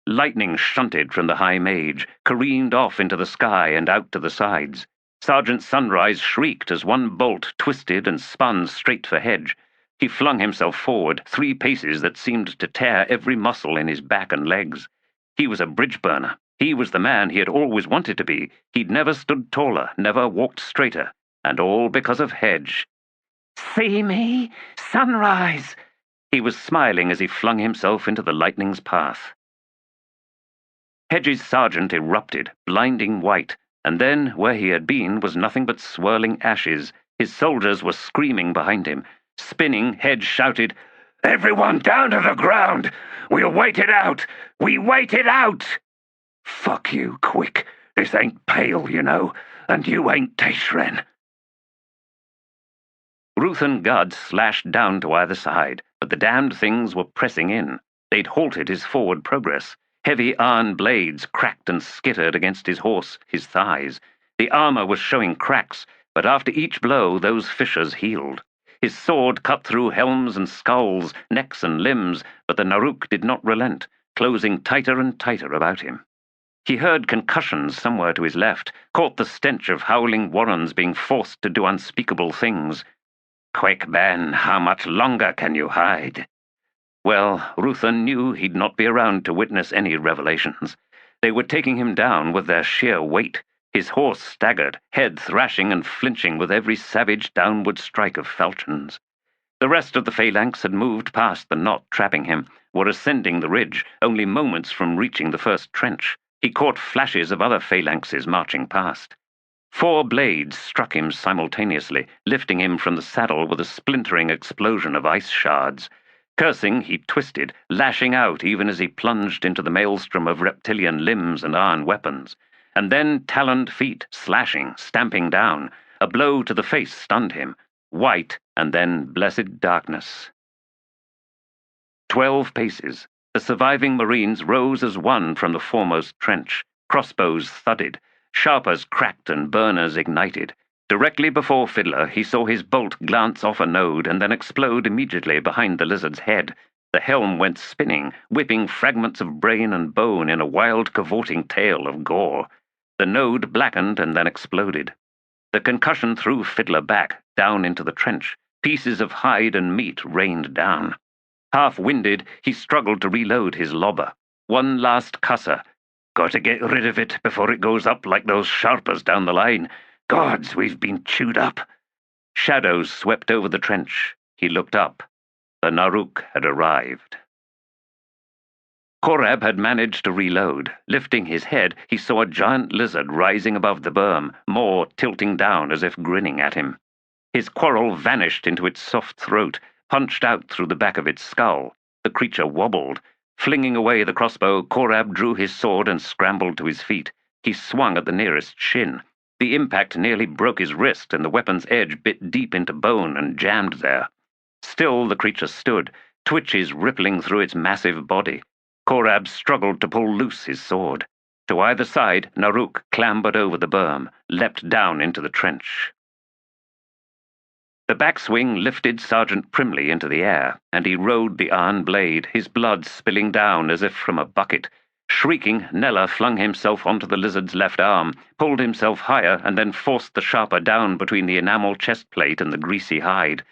Lightning shunted from the High Mage, careened off into the sky and out to the sides. Sergeant Sunrise shrieked as one bolt twisted and spun straight for Hedge. He flung himself forward, 3 paces that seemed to tear every muscle in his back and legs. He was a bridge burner. He was the man he had always wanted to be. He'd never stood taller, never walked straighter, and all because of Hedge. See me? Sunrise! He was smiling as he flung himself into the lightning's path. Hedge's sergeant erupted, blinding white, and then, where he had been, was nothing but swirling ashes. His soldiers were screaming behind him. Spinning, Hedge shouted, Everyone down to the ground! We'll wait it out! We wait it out! Fuck you, Quick. This ain't Pale, you know, and you ain't Tishren. Ruthan Gudd slashed down to either side, but the damned things were pressing in. They'd halted his forward progress. Heavy iron blades cracked and skittered against his horse, his thighs. The armor was showing cracks, but after each blow those fissures healed. His sword cut through helms and skulls, necks and limbs, but the Naruk did not relent, closing tighter and tighter about him. He heard concussions somewhere to his left, caught the stench of howling warrens being forced to do unspeakable things. Quick, Ben, how much longer can you hide? Well, Ruthan knew he'd not be around to witness any revelations. They were taking him down with their sheer weight. His horse staggered, head thrashing and flinching with every savage downward strike of falchions. The rest of the phalanx had moved past the knot trapping him, were ascending the ridge, only moments from reaching the first trench. He caught flashes of other phalanxes marching past. 4 blades struck him simultaneously, lifting him from the saddle with a splintering explosion of ice shards. Cursing, he twisted, lashing out even as he plunged into the maelstrom of reptilian limbs and iron weapons. And then taloned feet, slashing, stamping down. A blow to the face stunned him. White, and then blessed darkness. 12 paces. The surviving Marines rose as one from the foremost trench. Crossbows thudded, sharpers cracked and burners ignited. Directly before Fiddler, he saw his bolt glance off a node and then explode immediately behind the lizard's head. The helm went spinning, whipping fragments of brain and bone in a wild, cavorting tale of gore. The node blackened and then exploded. The concussion threw Fiddler back, down into the trench. Pieces of hide and meat rained down. Half-winded, he struggled to reload his lobber. One last cusser. Got to get rid of it before it goes up like those sharpers down the line. Gods, we've been chewed up. Shadows swept over the trench. He looked up. The Naruk had arrived. Korab had managed to reload. Lifting his head, he saw a giant lizard rising above the berm, more tilting down as if grinning at him. His quarrel vanished into its soft throat, punched out through the back of its skull. The creature wobbled. Flinging away the crossbow, Korab drew his sword and scrambled to his feet. He swung at the nearest shin. The impact nearly broke his wrist, and the weapon's edge bit deep into bone and jammed there. Still the creature stood, twitches rippling through its massive body. Korab struggled to pull loose his sword. To either side, Naruk clambered over the berm, leapt down into the trench. The backswing lifted Sergeant Primley into the air, and he rode the iron blade, his blood spilling down as if from a bucket. Shrieking, Nella flung himself onto the lizard's left arm, pulled himself higher, and then forced the sharper down between the enamel chest plate and the greasy hide.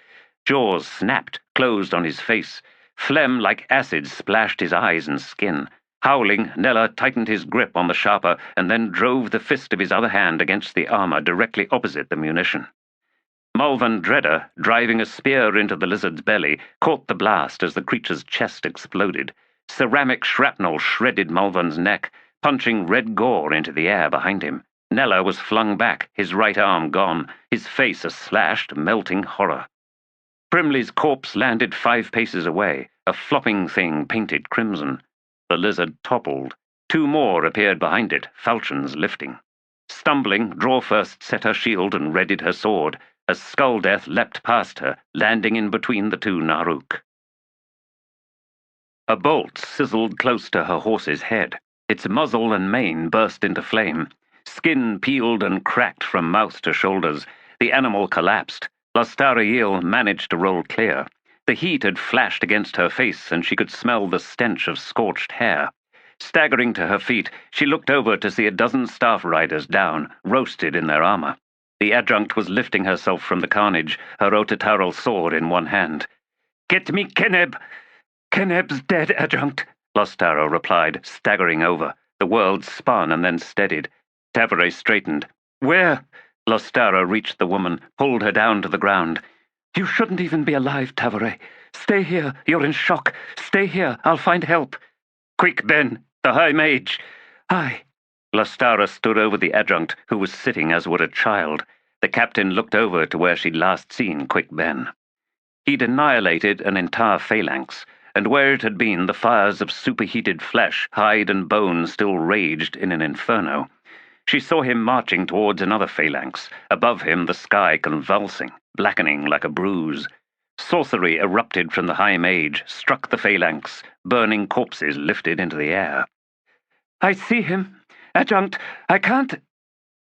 Jaws snapped, closed on his face. Phlegm like acid splashed his eyes and skin. Howling, Nella tightened his grip on the sharper and then drove the fist of his other hand against the armor directly opposite the munition. Malvan Dredder, driving a spear into the lizard's belly, caught the blast as the creature's chest exploded. Ceramic shrapnel shredded Malvan's neck, punching red gore into the air behind him. Nella was flung back, his right arm gone, his face a slashed, melting horror. Primley's corpse landed 5 paces away, a flopping thing painted crimson. The lizard toppled. 2 more appeared behind it, falchions lifting. Stumbling, Drawfirst set her shield and readied her sword, as Skulldeath leapt past her, landing in between the 2 Naruk. A bolt sizzled close to her horse's head. Its muzzle and mane burst into flame. Skin peeled and cracked from mouth to shoulders. The animal collapsed. Lostariel managed to roll clear. The heat had flashed against her face, and she could smell the stench of scorched hair. Staggering to her feet, she looked over to see a dozen staff riders down, roasted in their armor. The adjunct was lifting herself from the carnage, her Otataral sword in one hand. "Get me Keneb!" "Keneb's dead, adjunct," Lostaro replied, staggering over. The world spun and then steadied. Tavare straightened. "Where?" Lostaro reached the woman, pulled her down to the ground. "You shouldn't even be alive, Tavare. Stay here. You're in shock. Stay here. I'll find help." "Quick, Ben. The High Mage." "Aye." Lostara stood over the adjunct, who was sitting as would a child. The captain looked over to where she'd last seen Quick Ben. He'd annihilated an entire phalanx, and where it had been, the fires of superheated flesh, hide and bone still raged in an inferno. She saw him marching towards another phalanx, above him the sky convulsing, blackening like a bruise. Sorcery erupted from the High Mage, struck the phalanx, burning corpses lifted into the air. "I see him. Adjunct, I can't—"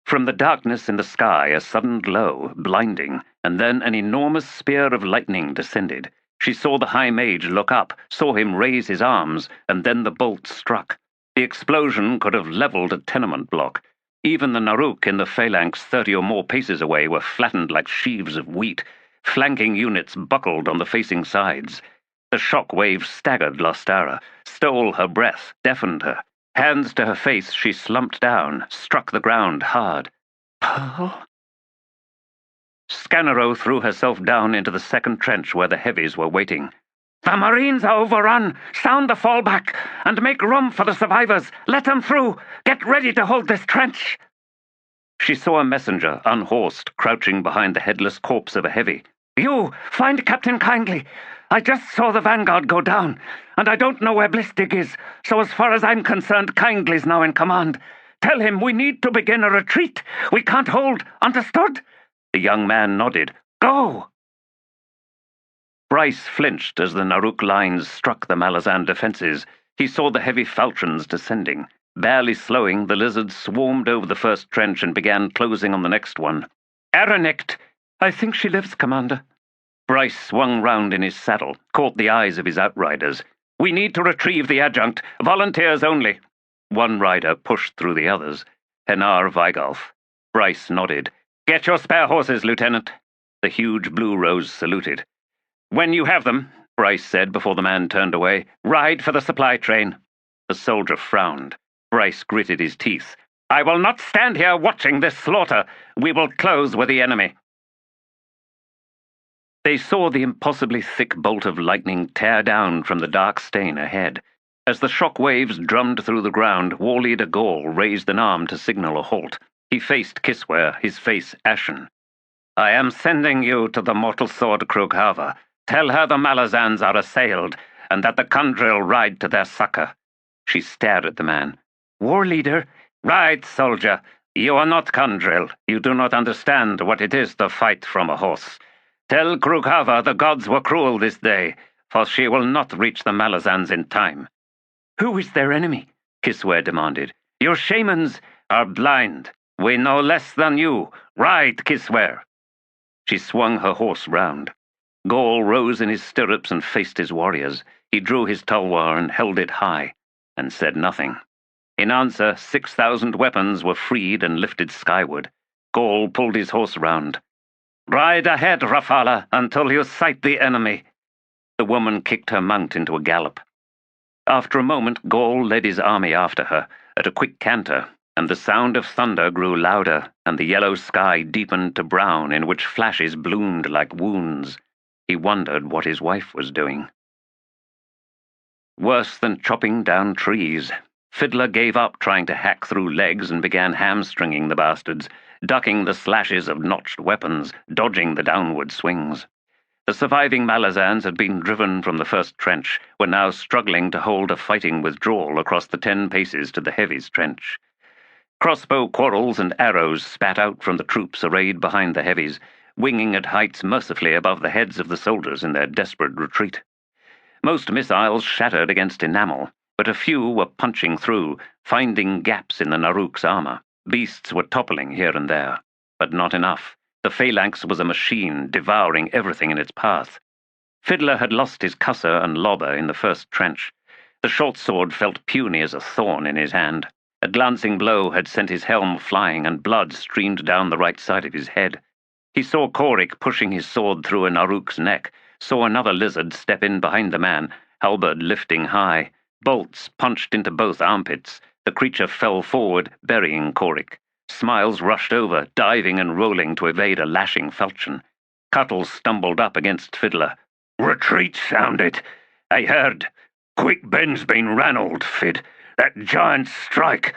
From the darkness in the sky, a sudden glow, blinding, and then an enormous spear of lightning descended. She saw the High Mage look up, saw him raise his arms, and then the bolt struck. The explosion could have leveled a tenement block. Even the Naruk in the phalanx 30 or more paces away were flattened like sheaves of wheat. Flanking units buckled on the facing sides. The shock wave staggered Lostara, stole her breath, deafened her. Hands to her face, she slumped down, struck the ground hard. "Pearl?" Scannero threw herself down into the second trench where the heavies were waiting. "The Marines are overrun! Sound the fallback! And make room for the survivors! Let them through! Get ready to hold this trench!" She saw a messenger, unhorsed, crouching behind the headless corpse of a heavy. "You, find Captain Kindly! I just saw the Vanguard go down, and I don't know where Blissdig is, so as far as I'm concerned, Kindly's now in command. Tell him we need to begin a retreat. We can't hold. Understood?" The young man nodded. "Go!" Bryce flinched as the Naruk lines struck the Malazan defenses. He saw the heavy falchions descending. Barely slowing, the lizards swarmed over the first trench and began closing on the next one. Erikson! I think she lives, Commander. Bryce swung round in his saddle, caught the eyes of his outriders. We need to retrieve the adjunct. Volunteers only. One rider pushed through the others. Henar Vigalf. Bryce nodded. Get your spare horses, Lieutenant. The huge Blue Rose saluted. When you have them, Bryce said before the man turned away, ride for the supply train. The soldier frowned. Bryce gritted his teeth. I will not stand here watching this slaughter. We will close with the enemy. They saw the impossibly thick bolt of lightning tear down from the dark stain ahead. As the shock waves drummed through the ground, War Leader Gaul raised an arm to signal a halt. He faced Kiswer, his face ashen. I am sending you to the mortal sword Krughava. Tell her the Malazans are assailed, and that the Kundril ride to their succor. She stared at the man. War Leader, ride, soldier. You are not Kundril. You do not understand what it is to fight from a horse. Tell Krughava the gods were cruel this day, for she will not reach the Malazans in time. Who is their enemy? Kiswer demanded. Your shamans are blind. We know less than you. Ride, Kiswer. She swung her horse round. Gaul rose in his stirrups and faced his warriors. He drew his tulwar and held it high, and said nothing. In answer, 6,000 weapons were freed and lifted skyward. Gaul pulled his horse round. Ride ahead, Rafala, until you sight the enemy. The woman kicked her mount into a gallop. After a moment, Gaul led his army after her, at a quick canter, and the sound of thunder grew louder, and the yellow sky deepened to brown, in which flashes bloomed like wounds. He wondered what his wife was doing. Worse than chopping down trees. Fiddler gave up trying to hack through legs and began hamstringing the bastards, ducking the slashes of notched weapons, dodging the downward swings. The surviving Malazans had been driven from the first trench, were now struggling to hold a fighting withdrawal across the 10 paces to the heavies' trench. Crossbow quarrels and arrows spat out from the troops arrayed behind the heavies, winging at heights mercifully above the heads of the soldiers in their desperate retreat. Most missiles shattered against enamel, but a few were punching through, finding gaps in the Naruk's armor. Beasts were toppling here and there, but not enough. The phalanx was a machine, devouring everything in its path. Fiddler had lost his cusser and lobber in the first trench. The short sword felt puny as a thorn in his hand. A glancing blow had sent his helm flying, and blood streamed down the right side of his head. He saw Korik pushing his sword through a Naruk's neck, saw another lizard step in behind the man, halberd lifting high. Bolts punched into both armpits. The creature fell forward, burying Korik. Smiles rushed over, diving and rolling to evade a lashing falchion. Cuttle stumbled up against Fiddler. Retreat sounded. I heard. Quick Ben's been Ranald, Fid. That giant strike.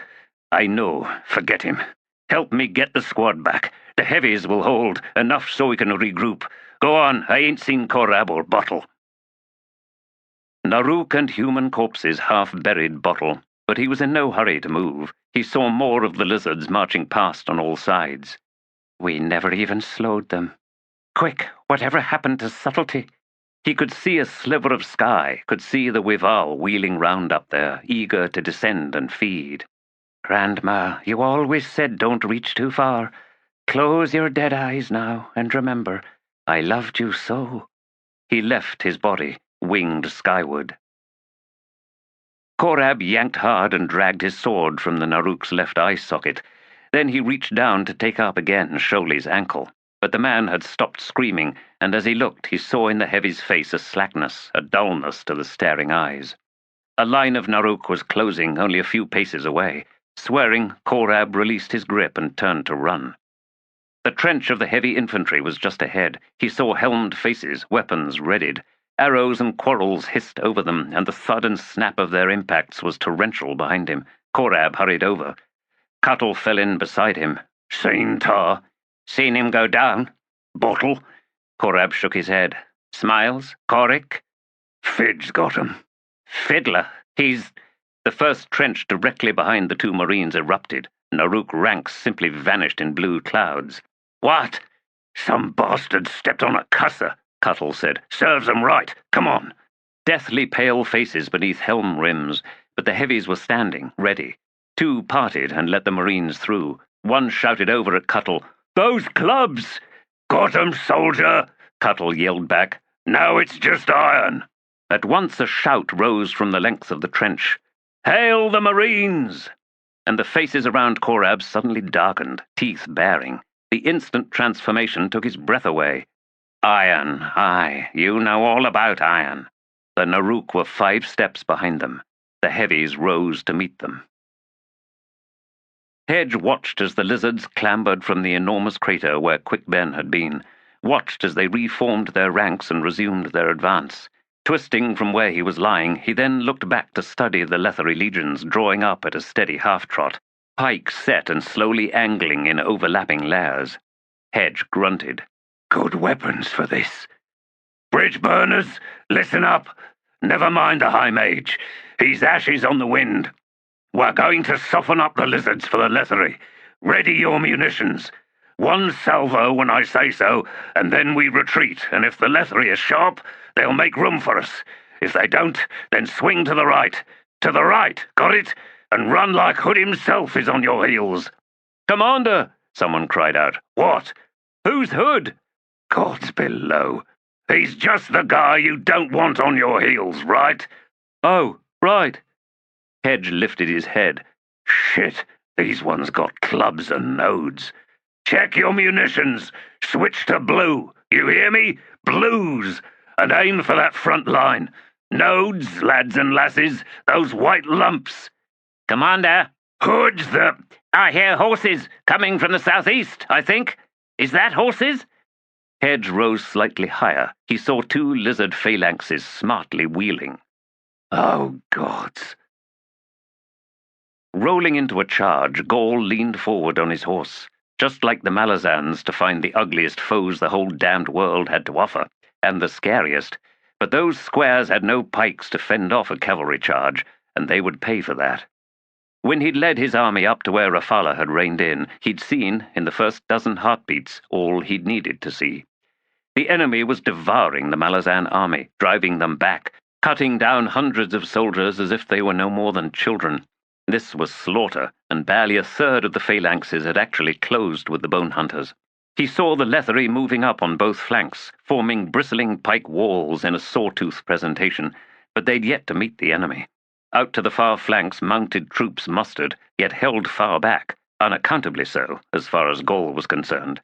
I know. Forget him. Help me get the squad back. The heavies will hold, enough so we can regroup. Go on, I ain't seen Korab or Bottle. Naruk and human corpses half buried Bottle, but he was in no hurry to move. He saw more of the lizards marching past on all sides. We never even slowed them. Quick, whatever happened to subtlety? He could see a sliver of sky, could see the Wival wheeling round up there, eager to descend and feed. Grandma, you always said don't reach too far. Close your dead eyes now, and remember, I loved you so. He left his body, winged skyward. Korab yanked hard and dragged his sword from the Naruk's left eye socket. Then he reached down to take up again Sholey's ankle. But the man had stopped screaming, and as he looked, he saw in the heavy's face a slackness, a dullness to the staring eyes. A line of Naruk was closing only a few paces away. Swearing, Korab released his grip and turned to run. The trench of the heavy infantry was just ahead. He saw helmed faces, weapons readied. Arrows and quarrels hissed over them, and the thud and snap of their impacts was torrential behind him. Korab hurried over. Cuttle fell in beside him. Seen Tar? Seen him go down? Bottle? Korab shook his head. Smiles? Korik? Fid's got him. Fiddler? He's... The first trench directly behind the two Marines erupted. Naruk ranks simply vanished in blue clouds. What? Some bastard stepped on a cusser, Cuttle said. "Serves 'em right. Come on." Deathly pale faces beneath helm rims, but the heavies were standing, ready. Two parted and let the Marines through. One shouted over at Cuttle, "Those clubs!" "Got 'em, soldier!" Cuttle yelled back. "Now it's just iron." At once a shout rose from the length of the trench. "Hail the Marines!" And the faces around Korab suddenly darkened, teeth baring. The instant transformation took his breath away. Iron, aye, you know all about iron. The Naruk were 5 steps behind them. The heavies rose to meet them. Hedge watched as the lizards clambered from the enormous crater where Quick Ben had been, watched as they reformed their ranks and resumed their advance. Twisting from where he was lying, he then looked back to study the Leathery legions drawing up at a steady half-trot, pikes set and slowly angling in overlapping layers. Hedge grunted. "Good weapons for this. Bridge burners, listen up. Never mind the High Mage. He's ashes on the wind. We're going to soften up the lizards for the Leathery. Ready your munitions. 1 salvo when I say so, and then we retreat, and if the Leathery is sharp, they'll make room for us. If they don't, then swing to the right. To the right, got it? And run like Hood himself is on your heels." "Commander!" someone cried out. "What?" "Who's Hood?" "Gods below. He's just the guy you don't want on your heels, right?" "Oh, right." Hedge lifted his head. "Shit, these ones got clubs and nodes. Check your munitions. Switch to blue. You hear me? Blues. And aim for that front line. Nodes, lads and lasses, those white lumps." "Commander!" "Hood's the—" "I hear horses coming from the southeast, I think. Is that horses?" Hedge rose slightly higher. He saw 2 lizard phalanxes smartly wheeling. "Oh, gods." Rolling into a charge, Gaul leaned forward on his horse, just like the Malazans to find the ugliest foes the whole damned world had to offer, and the scariest. But those squares had no pikes to fend off a cavalry charge, and they would pay for that. When he'd led his army up to where Rafala had reined in, he'd seen, in the first dozen heartbeats, all he'd needed to see. The enemy was devouring the Malazan army, driving them back, cutting down hundreds of soldiers as if they were no more than children. This was slaughter, and barely a third of the phalanxes had actually closed with the Bonehunters. He saw the Leathery moving up on both flanks, forming bristling pike walls in a sawtooth presentation, but they'd yet to meet the enemy. Out to the far flanks mounted troops mustered, yet held far back, unaccountably so, as far as Gaul was concerned.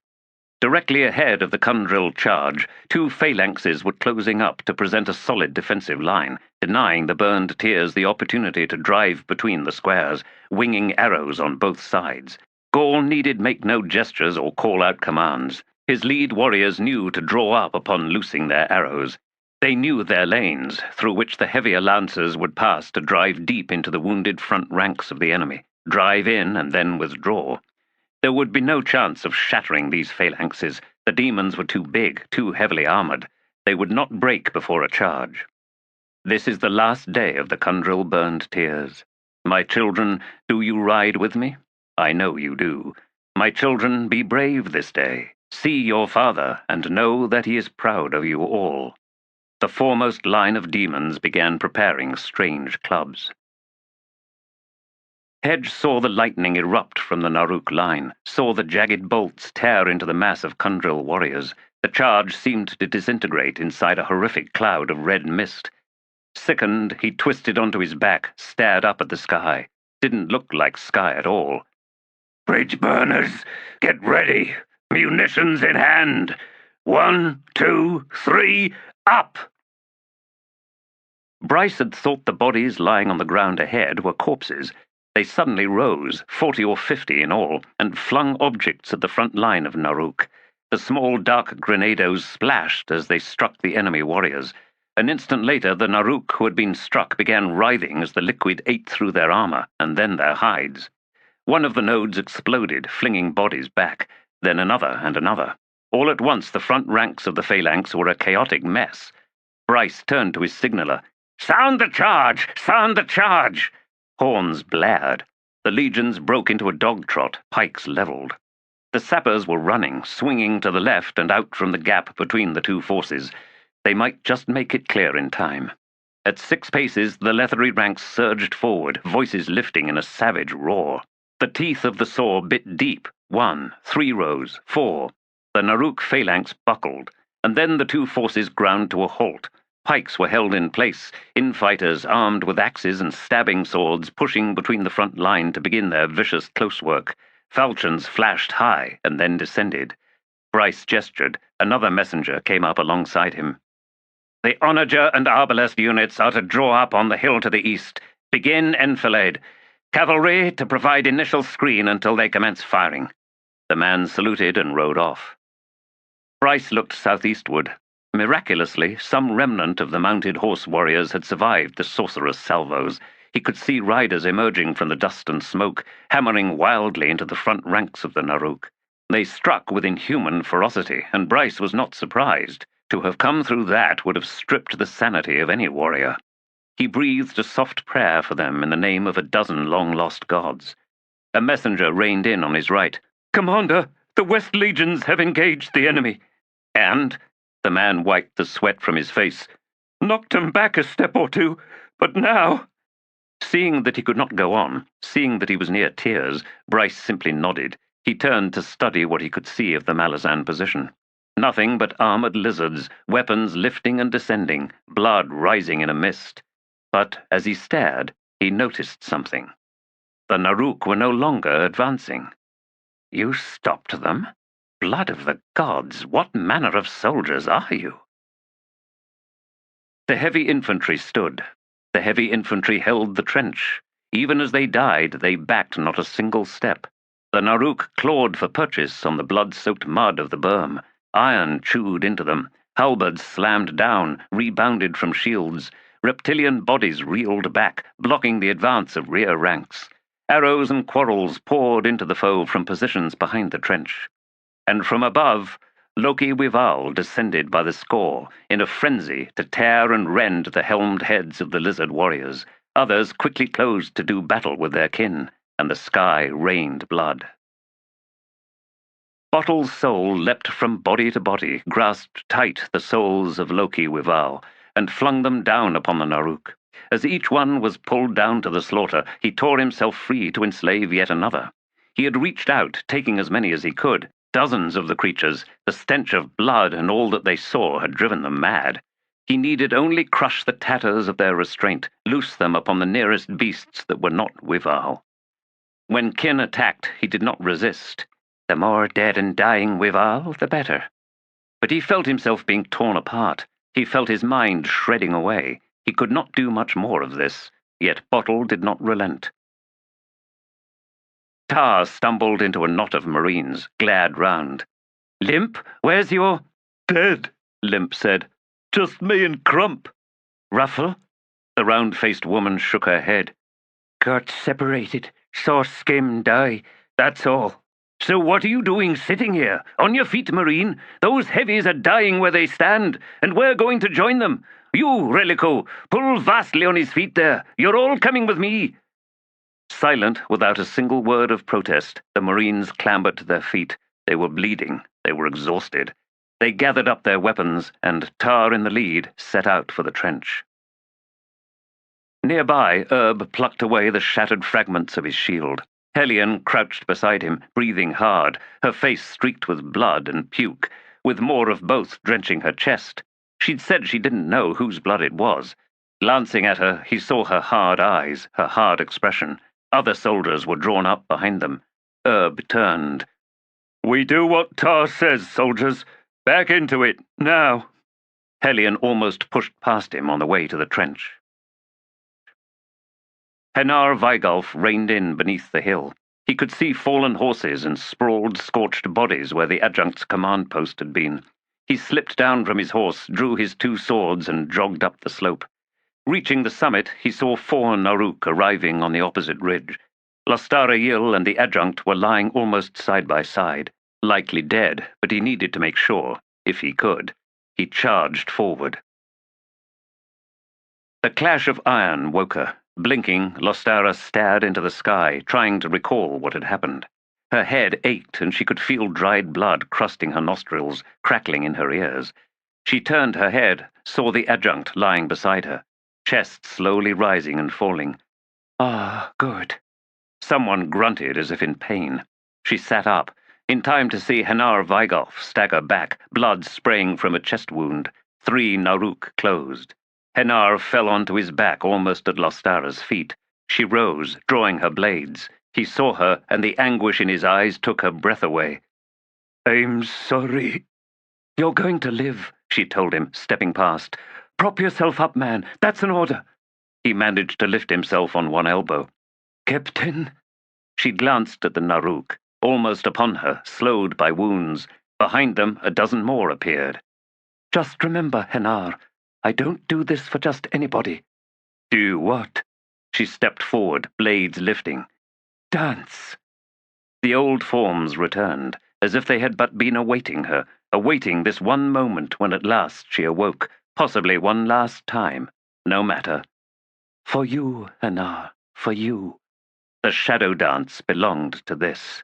Directly ahead of the Kundril charge, 2 phalanxes were closing up to present a solid defensive line, denying the burned tiers the opportunity to drive between the squares, winging arrows on both sides. Gaul needed make no gestures or call out commands. His lead warriors knew to draw up upon loosing their arrows. They knew their lanes, through which the heavier lancers would pass to drive deep into the wounded front ranks of the enemy, drive in and then withdraw. There would be no chance of shattering these phalanxes. The demons were too big, too heavily armored. They would not break before a charge. This is the last day of the Kundril burned tiers. My children, do you ride with me? I know you do. My children, be brave this day. See your father, and know that he is proud of you all. The foremost line of demons began preparing strange clubs. Hedge saw the lightning erupt from the Naruk line, saw the jagged bolts tear into the mass of Kundril warriors. The charge seemed to disintegrate inside a horrific cloud of red mist. Sickened, he twisted onto his back, stared up at the sky. Didn't look like sky at all. "Bridge burners, get ready. Munitions in hand. 1, 2, 3, up!" Bryce had thought the bodies lying on the ground ahead were corpses. They suddenly rose, 40 or 50 in all, and flung objects at the front line of Naruk. The small dark grenados splashed as they struck the enemy warriors. An instant later, the Naruk who had been struck began writhing as the liquid ate through their armor, and then their hides. One of the nodes exploded, flinging bodies back, then another and another. All at once, the front ranks of the phalanx were a chaotic mess. Bryce turned to his signaller. "Sound the charge! Sound the charge!" Horns blared. The legions broke into a dog trot, pikes leveled. The sappers were running, swinging to the left and out from the gap between the 2 forces. They might just make it clear in time. At 6 paces, the leathery ranks surged forward, voices lifting in a savage roar. The teeth of the saw bit deep. 1, 3 rows, 4. The Naruk phalanx buckled, and then the two forces ground to a halt. Pikes were held in place, infighters armed with axes and stabbing swords pushing between the front line to begin their vicious close work. Falchions flashed high and then descended. Bryce gestured. Another messenger came up alongside him. The onager and arbalest units are to draw up on the hill to the east. Begin enfilade. Cavalry to provide initial screen until they commence firing. The man saluted and rode off. Bryce looked southeastward. Miraculously, some remnant of the mounted horse warriors had survived the sorcerer's salvos. He could see riders emerging from the dust and smoke, hammering wildly into the front ranks of the Naruk. They struck with inhuman ferocity, and Bryce was not surprised. To have come through that would have stripped the sanity of any warrior. He breathed a soft prayer for them in the name of a dozen long-lost gods. A messenger reined in on his right. "Commander, the West Legions have engaged the enemy." "And?" The man wiped the sweat from his face. "Knocked him back a step or two, but now—" Seeing that he could not go on, seeing that he was near tears, Bryce simply nodded. He turned to study what he could see of the Malazan position. Nothing but armored lizards, weapons lifting and descending, blood rising in a mist. But as he stared, he noticed something. The Naruk were no longer advancing. "You stopped them? Blood of the gods, what manner of soldiers are you?" The heavy infantry stood. The heavy infantry held the trench. Even as they died, they backed not a single step. The Naruk clawed for purchase on the blood-soaked mud of the berm. Iron chewed into them. Halberds slammed down, rebounded from shields. Reptilian bodies reeled back, blocking the advance of rear ranks. Arrows and quarrels poured into the foe from positions behind the trench. And from above, Loki Wival descended by the score, in a frenzy to tear and rend the helmed heads of the lizard warriors. Others quickly closed to do battle with their kin, and the sky rained blood. Bottle's soul leapt from body to body, grasped tight the souls of Loki Wival, and flung them down upon the Naruk. As each one was pulled down to the slaughter, he tore himself free to enslave yet another. He had reached out, taking as many as he could. Dozens of the creatures, the stench of blood and all that they saw had driven them mad. He needed only crush the tatters of their restraint, loose them upon the nearest beasts that were not Wival. When kin attacked, he did not resist. The more dead and dying Wival, the better. But he felt himself being torn apart. He felt his mind shredding away. He could not do much more of this, yet Bottle did not relent. Tar stumbled into a knot of Marines, glared round. "Limp, where's your—" "Dead," Limp said. "Just me and Crump." "Ruffle?" The round-faced woman shook her head. "Got separated. Saw Skim die. That's all." "So what are you doing sitting here? On your feet, Marine. Those heavies are dying where they stand, and we're going to join them. You, Relico, pull vastly on his feet there. You're all coming with me." Silent, without a single word of protest, the Marines clambered to their feet. They were bleeding. They were exhausted. They gathered up their weapons, and, Tar in the lead, set out for the trench. Nearby, Herb plucked away the shattered fragments of his shield. Hellion crouched beside him, breathing hard, her face streaked with blood and puke, with more of both drenching her chest. She'd said she didn't know whose blood it was. Glancing at her, he saw her hard eyes, her hard expression. Other soldiers were drawn up behind them. Herb turned. "We do what Tar says, soldiers. Back into it, now." Hellion almost pushed past him on the way to the trench. Henar Vigolf reined in beneath the hill. He could see fallen horses and sprawled, scorched bodies where the adjunct's command post had been. He slipped down from his horse, drew his 2 swords, and jogged up the slope. Reaching the summit, he saw 4 Naruk arriving on the opposite ridge. Lostara Yil and the adjunct were lying almost side by side, likely dead, but he needed to make sure, if he could. He charged forward. The clash of iron woke her. Blinking, Lostara stared into the sky, trying to recall what had happened. Her head ached, and she could feel dried blood crusting her nostrils, crackling in her ears. She turned her head, saw the adjunct lying beside her, chest slowly rising and falling. Ah, good. Someone grunted as if in pain. She sat up, in time to see Hanar Vigolf stagger back, blood spraying from a chest wound. 3 Naruk closed. Hanar fell onto his back almost at Lostara's feet. She rose, drawing her blades. He saw her, and the anguish in his eyes took her breath away. I'm sorry. You're going to live, she told him, stepping past. Prop yourself up, man. That's an order. He managed to lift himself on one elbow. Captain? She glanced at the Naruk, almost upon her, slowed by wounds. Behind them, a dozen more appeared. Just remember, Hanar, I don't do this for just anybody. Do what? She stepped forward, blades lifting. Dance. The old forms returned, as if they had but been awaiting her, awaiting this one moment when at last she awoke, possibly one last time. No matter. For you, Hanar, for you. The shadow dance belonged to this.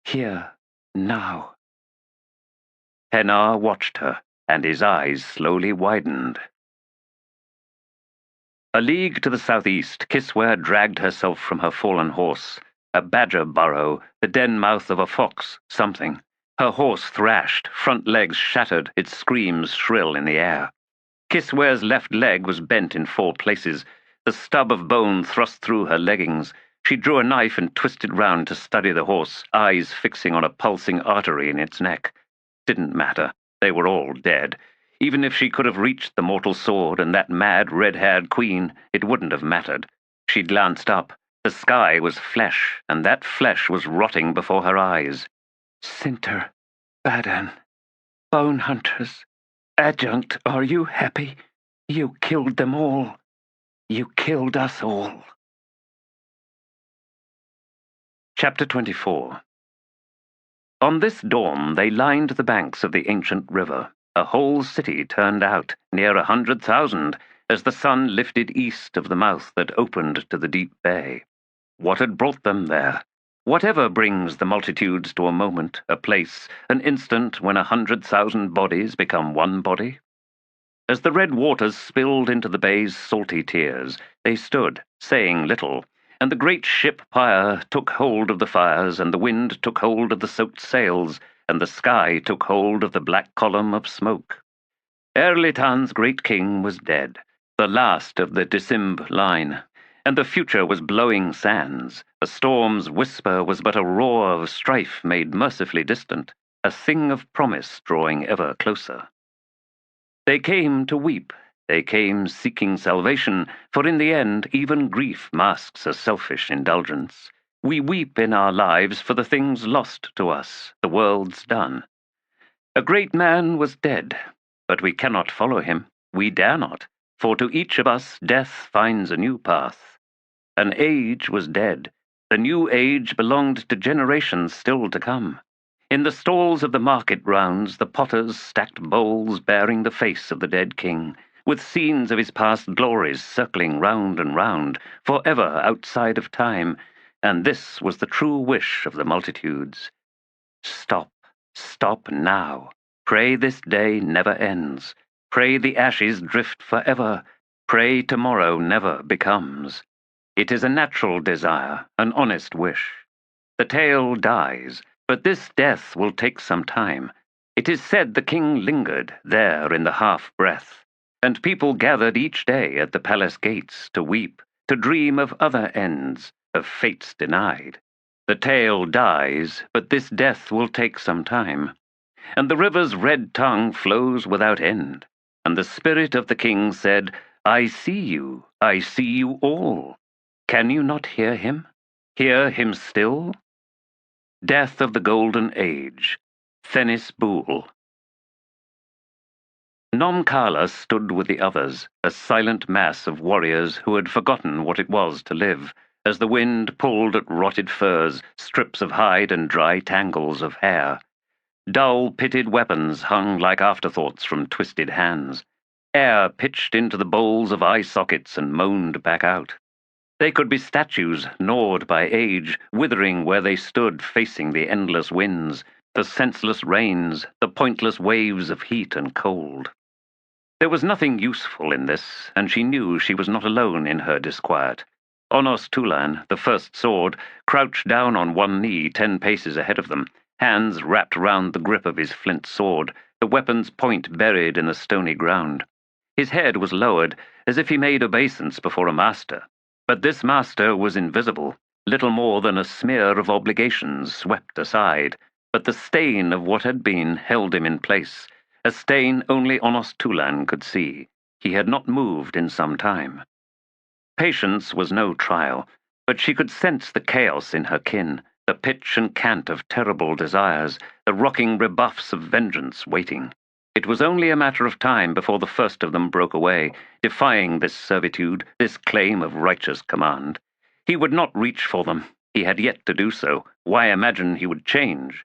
Here, now. Hanar watched her, and his eyes slowly widened. A league to the southeast, Kisware dragged herself from her fallen horse. A badger burrow, the den mouth of a fox, something. Her horse thrashed, front legs shattered, its screams shrill in the air. Kisware's left leg was bent in 4 places, the stub of bone thrust through her leggings. She drew a knife and twisted round to study the horse, eyes fixing on a pulsing artery in its neck. Didn't matter. They were all dead. Even if she could have reached the mortal sword and that mad, red-haired queen, it wouldn't have mattered. She glanced up. The sky was flesh, and that flesh was rotting before her eyes. Sinter, Badan, Bonehunters, Adjunct, are you happy? You killed them all. You killed us all. Chapter 24. On this dawn they lined the banks of the ancient river. A whole city turned out, near 100,000, as the sun lifted east of the mouth that opened to the deep bay. What had brought them there? Whatever brings the multitudes to a moment, a place, an instant when 100,000 bodies become one body? As the red waters spilled into the bay's salty tears, they stood, saying little, and the great ship pyre took hold of the fires, and the wind took hold of the soaked sails, and the sky took hold of the black column of smoke. Erlitan's great king was dead, the last of the Disimb line, and the future was blowing sands. A storm's whisper was but a roar of strife made mercifully distant, a thing of promise drawing ever closer. They came to weep. They came seeking salvation, for in the end even grief masks a selfish indulgence. We weep in our lives for the things lost to us, the world's done. A great man was dead, but we cannot follow him. We dare not, for to each of us death finds a new path. An age was dead. The new age belonged to generations still to come. In the stalls of the market rounds, the potters stacked bowls bearing the face of the dead king, with scenes of his past glories circling round and round, forever outside of time, and this was the true wish of the multitudes. Stop, stop now. Pray this day never ends. Pray the ashes drift forever. Pray tomorrow never becomes. It is a natural desire, an honest wish. The tale dies, but this death will take some time. It is said the king lingered there in the half-breath, and people gathered each day at the palace gates to weep, to dream of other ends, of fates denied. The tale dies, but this death will take some time, and the river's red tongue flows without end, and the spirit of the king said, I see you all. Can you not hear him? Hear him still? Death of the Golden Age. Thenis Bool. Nomkala stood with the others, a silent mass of warriors who had forgotten what it was to live, as the wind pulled at rotted furs, strips of hide and dry tangles of hair. Dull, pitted weapons hung like afterthoughts from twisted hands. Air pitched into the bowls of eye sockets and moaned back out. They could be statues, gnawed by age, withering where they stood facing the endless winds, the senseless rains, the pointless waves of heat and cold. There was nothing useful in this, and she knew she was not alone in her disquiet. Onos Tulan, the first sword, crouched down on one knee 10 paces ahead of them, hands wrapped round the grip of his flint sword, the weapon's point buried in the stony ground. His head was lowered, as if he made obeisance before a master. But this master was invisible, little more than a smear of obligations swept aside, but the stain of what had been held him in place, a stain only Onos Tulan could see. He had not moved in some time. Patience was no trial, but she could sense the chaos in her kin, the pitch and cant of terrible desires, the rocking rebuffs of vengeance waiting. It was only a matter of time before the first of them broke away, defying this servitude, this claim of righteous command. He would not reach for them. He had yet to do so. Why imagine he would change?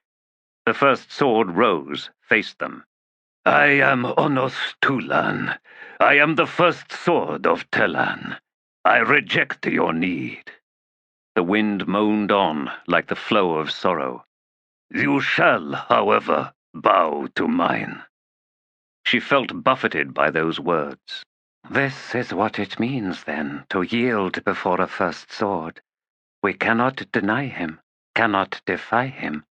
The first sword rose, faced them. I am Onos Tulan. I am the first sword of Telan. I reject your need. The wind moaned on like the flow of sorrow. You shall, however, bow to mine. She felt buffeted by those words. This is what it means, then, to yield before a first sword. We cannot deny him, cannot defy him.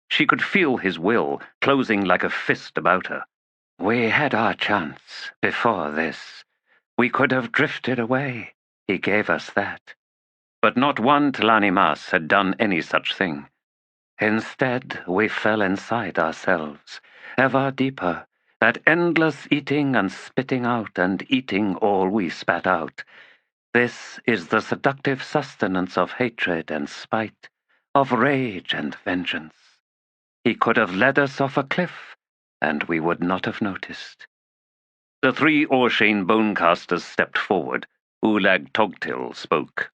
She could feel his will closing like a fist about her. We had our chance before this. We could have drifted away. He gave us that. But not one Tlanimas had done any such thing. Instead, we fell inside ourselves, ever deeper, that endless eating and spitting out and eating all we spat out. This is the seductive sustenance of hatred and spite, of rage and vengeance. He could have led us off a cliff, and we would not have noticed. The 3 Orshane bonecasters stepped forward. Ulag Togtil spoke.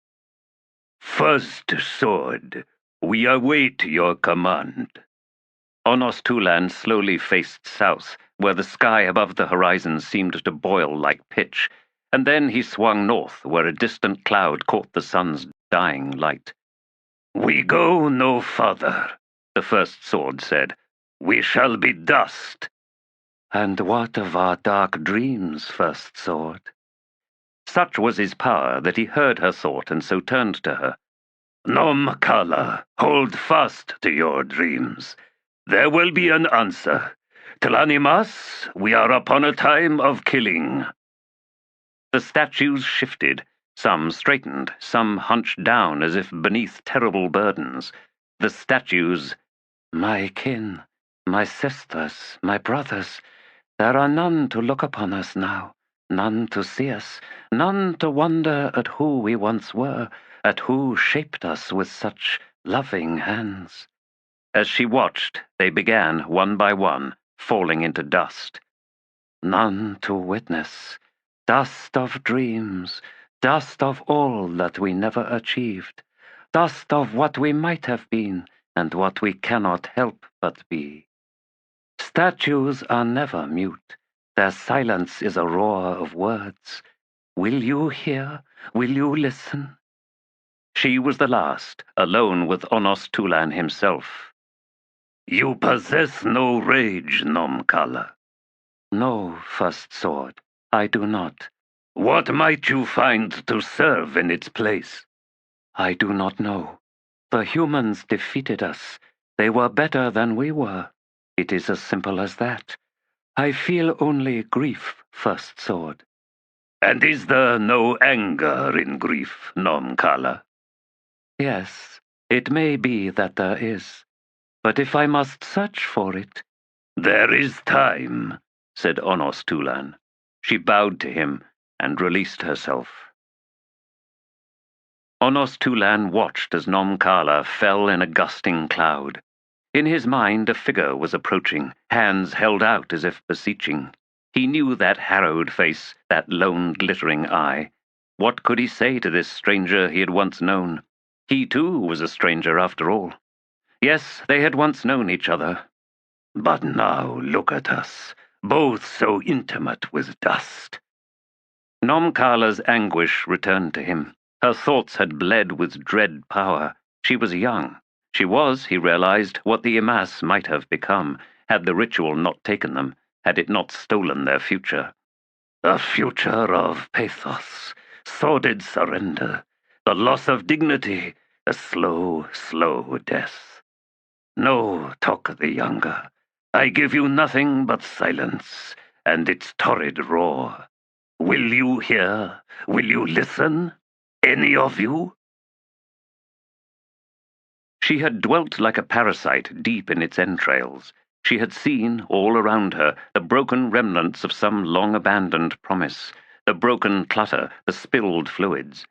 First sword, we await your command. Onos Tulan slowly faced south, where the sky above the horizon seemed to boil like pitch, and then he swung north, where a distant cloud caught the sun's dying light. We go no farther, the first sword said. We shall be dust. And what of our dark dreams, first sword? Such was his power that he heard her thought and so turned to her. Nom Kala, hold fast to your dreams. There will be an answer. Tlanimas, we are upon a time of killing. The statues shifted. Some straightened, some hunched down as if beneath terrible burdens. The statues... My kin, my sisters, my brothers, there are none to look upon us now, none to see us, none to wonder at who we once were, at who shaped us with such loving hands. As she watched, they began, one by one, falling into dust. None to witness, dust of dreams, dust of all that we never achieved, dust of what we might have been, and what we cannot help but be. Statues are never mute. Their silence is a roar of words. Will you hear? Will you listen? She was the last, alone with Onos Tulan himself. You possess no rage, Nom Kala. No, first sword, I do not. What might you find to serve in its place? I do not know. The humans defeated us. They were better than we were. It is as simple as that. I feel only grief, first sword. And is there no anger in grief, Nom Kala? Yes, it may be that there is. But if I must search for it... There is time, said Onos Tulan. She bowed to him and released herself. Onos Tulan watched as Nom Kala fell in a gusting cloud. In his mind a figure was approaching, hands held out as if beseeching. He knew that harrowed face, that lone glittering eye. What could he say to this stranger he had once known? He too was a stranger after all. Yes, they had once known each other. But now look at us, both so intimate with dust. Nom Kala's anguish returned to him. Her thoughts had bled with dread power. She was young. She was, he realized, what the Imas might have become, had the ritual not taken them, had it not stolen their future. A future of pathos, sordid surrender, the loss of dignity, a slow, slow death. No, Tok the Younger, I give you nothing but silence and its torrid roar. Will you hear? Will you listen? Any of you? She had dwelt like a parasite deep in its entrails. She had seen, all around her, the broken remnants of some long-abandoned promise, the broken clutter, the spilled fluids.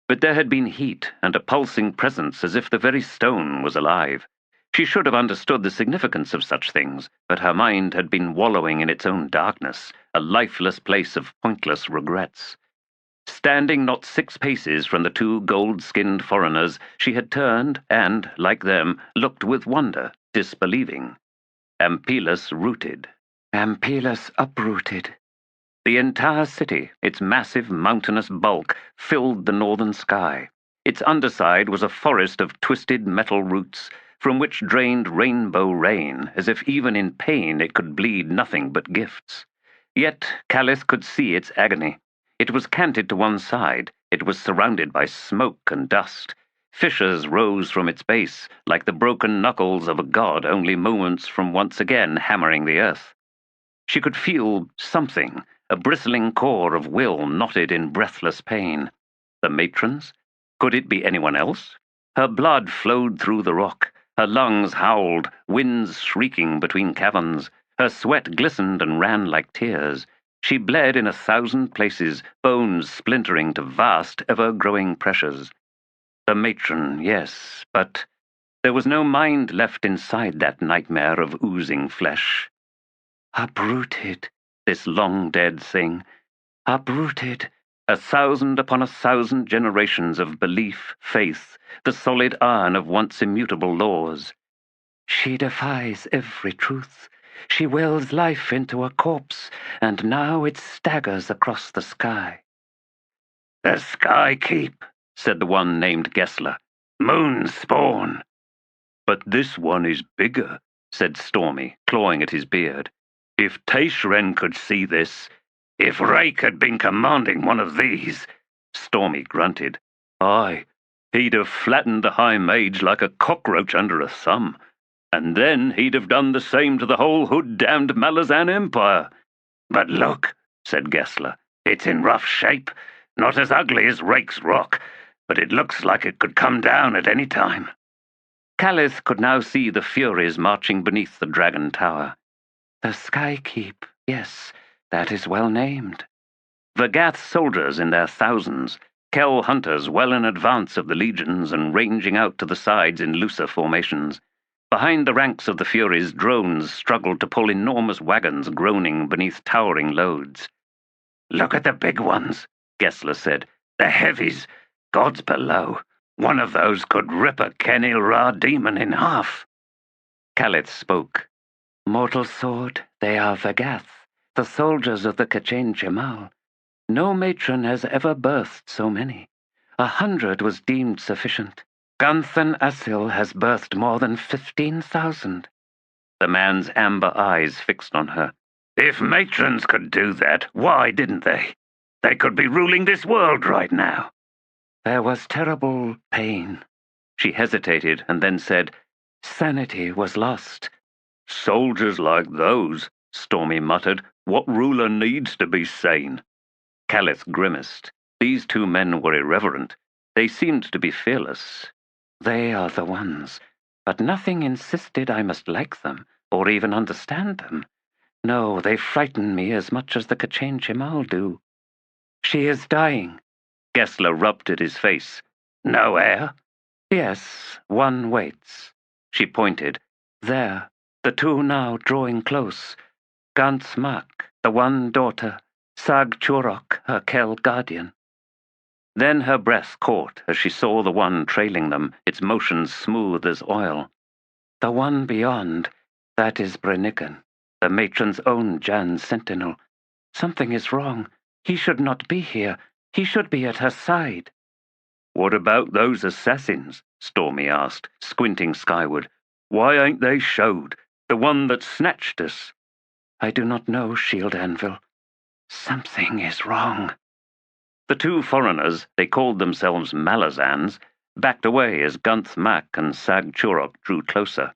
But there had been heat and a pulsing presence as if the very stone was alive. She should have understood the significance of such things, but her mind had been wallowing in its own darkness, a lifeless place of pointless regrets. Standing not 6 paces from the 2 gold-skinned foreigners, she had turned and, like them, looked with wonder, disbelieving. Ampelus rooted. Ampelus uprooted. The entire city, its massive mountainous bulk, filled the northern sky. Its underside was a forest of twisted metal roots, from which drained rainbow rain, as if even in pain it could bleed nothing but gifts. Yet Callis could see its agony. It was canted to one side. It was surrounded by smoke and dust. Fissures rose from its base, like the broken knuckles of a god only moments from once again hammering the earth. She could feel something, a bristling core of will knotted in breathless pain. The matrons? Could it be anyone else? Her blood flowed through the rock. Her lungs howled, winds shrieking between caverns. Her sweat glistened and ran like tears. She bled in 1,000 places, bones splintering to vast, ever-growing pressures. The matron, yes, but there was no mind left inside that nightmare of oozing flesh. Uprooted, this long-dead thing. Uprooted, 1,000 upon 1,000 generations of belief, faith, the solid iron of once immutable laws. She defies every truth. She wills life into a corpse, and now it staggers across the sky. The Sky Keep, said the one named Gessler. Moon's spawn. But this one is bigger, said Stormy, clawing at his beard. If Taishren could see this, if Rake had been commanding one of these, Stormy grunted. Aye, he'd have flattened the High Mage like a cockroach under a thumb, and then he'd have done the same to the whole hood-damned Malazan Empire. But look, said Gessler, it's in rough shape, not as ugly as Rake's rock, but it looks like it could come down at any time. Callis could now see the Furies marching beneath the Dragon Tower. The Sky Keep, yes, that is well named. Vergath soldiers in their thousands, Kell hunters well in advance of the legions and ranging out to the sides in looser formations. Behind the ranks of the Furies, drones struggled to pull enormous wagons groaning beneath towering loads. Look at the big ones, Gessler said. The heavies, gods below. One of those could rip a Kenil Ra demon in half. Calith spoke. Mortal sword, they are Vergath, the soldiers of the Kachen Jemal. No matron has ever birthed so many. 100 was deemed sufficient. Gunthan Asil has birthed more than 15,000. The man's amber eyes fixed on her. If matrons could do that, why didn't they? They could be ruling this world right now. There was terrible pain. She hesitated and then said, sanity was lost. Soldiers like those, Stormy muttered. What ruler needs to be sane? Calith grimaced. These 2 men were irreverent. They seemed to be fearless. They are the ones, but nothing insisted I must like them, or even understand them. No, they frighten me as much as the Kachen Jemal do. She is dying. Gessler rubbed at his face. No air? Yes, one waits. She pointed. There, the 2 now drawing close. Gantz Mak, the one daughter, Sag Churok, her Kel guardian. Then her breath caught as she saw the one trailing them, its motions smooth as oil. The one beyond, that is Brenigan, the matron's own Jan sentinel. Something is wrong. He should not be here. He should be at her side. What about those assassins? Stormy asked, squinting skyward. Why ain't they showed? The one that snatched us? I do not know, Shield Anvil. Something is wrong. The two foreigners, they called themselves Malazans, backed away as Gunth Mak and Sag Churok drew closer.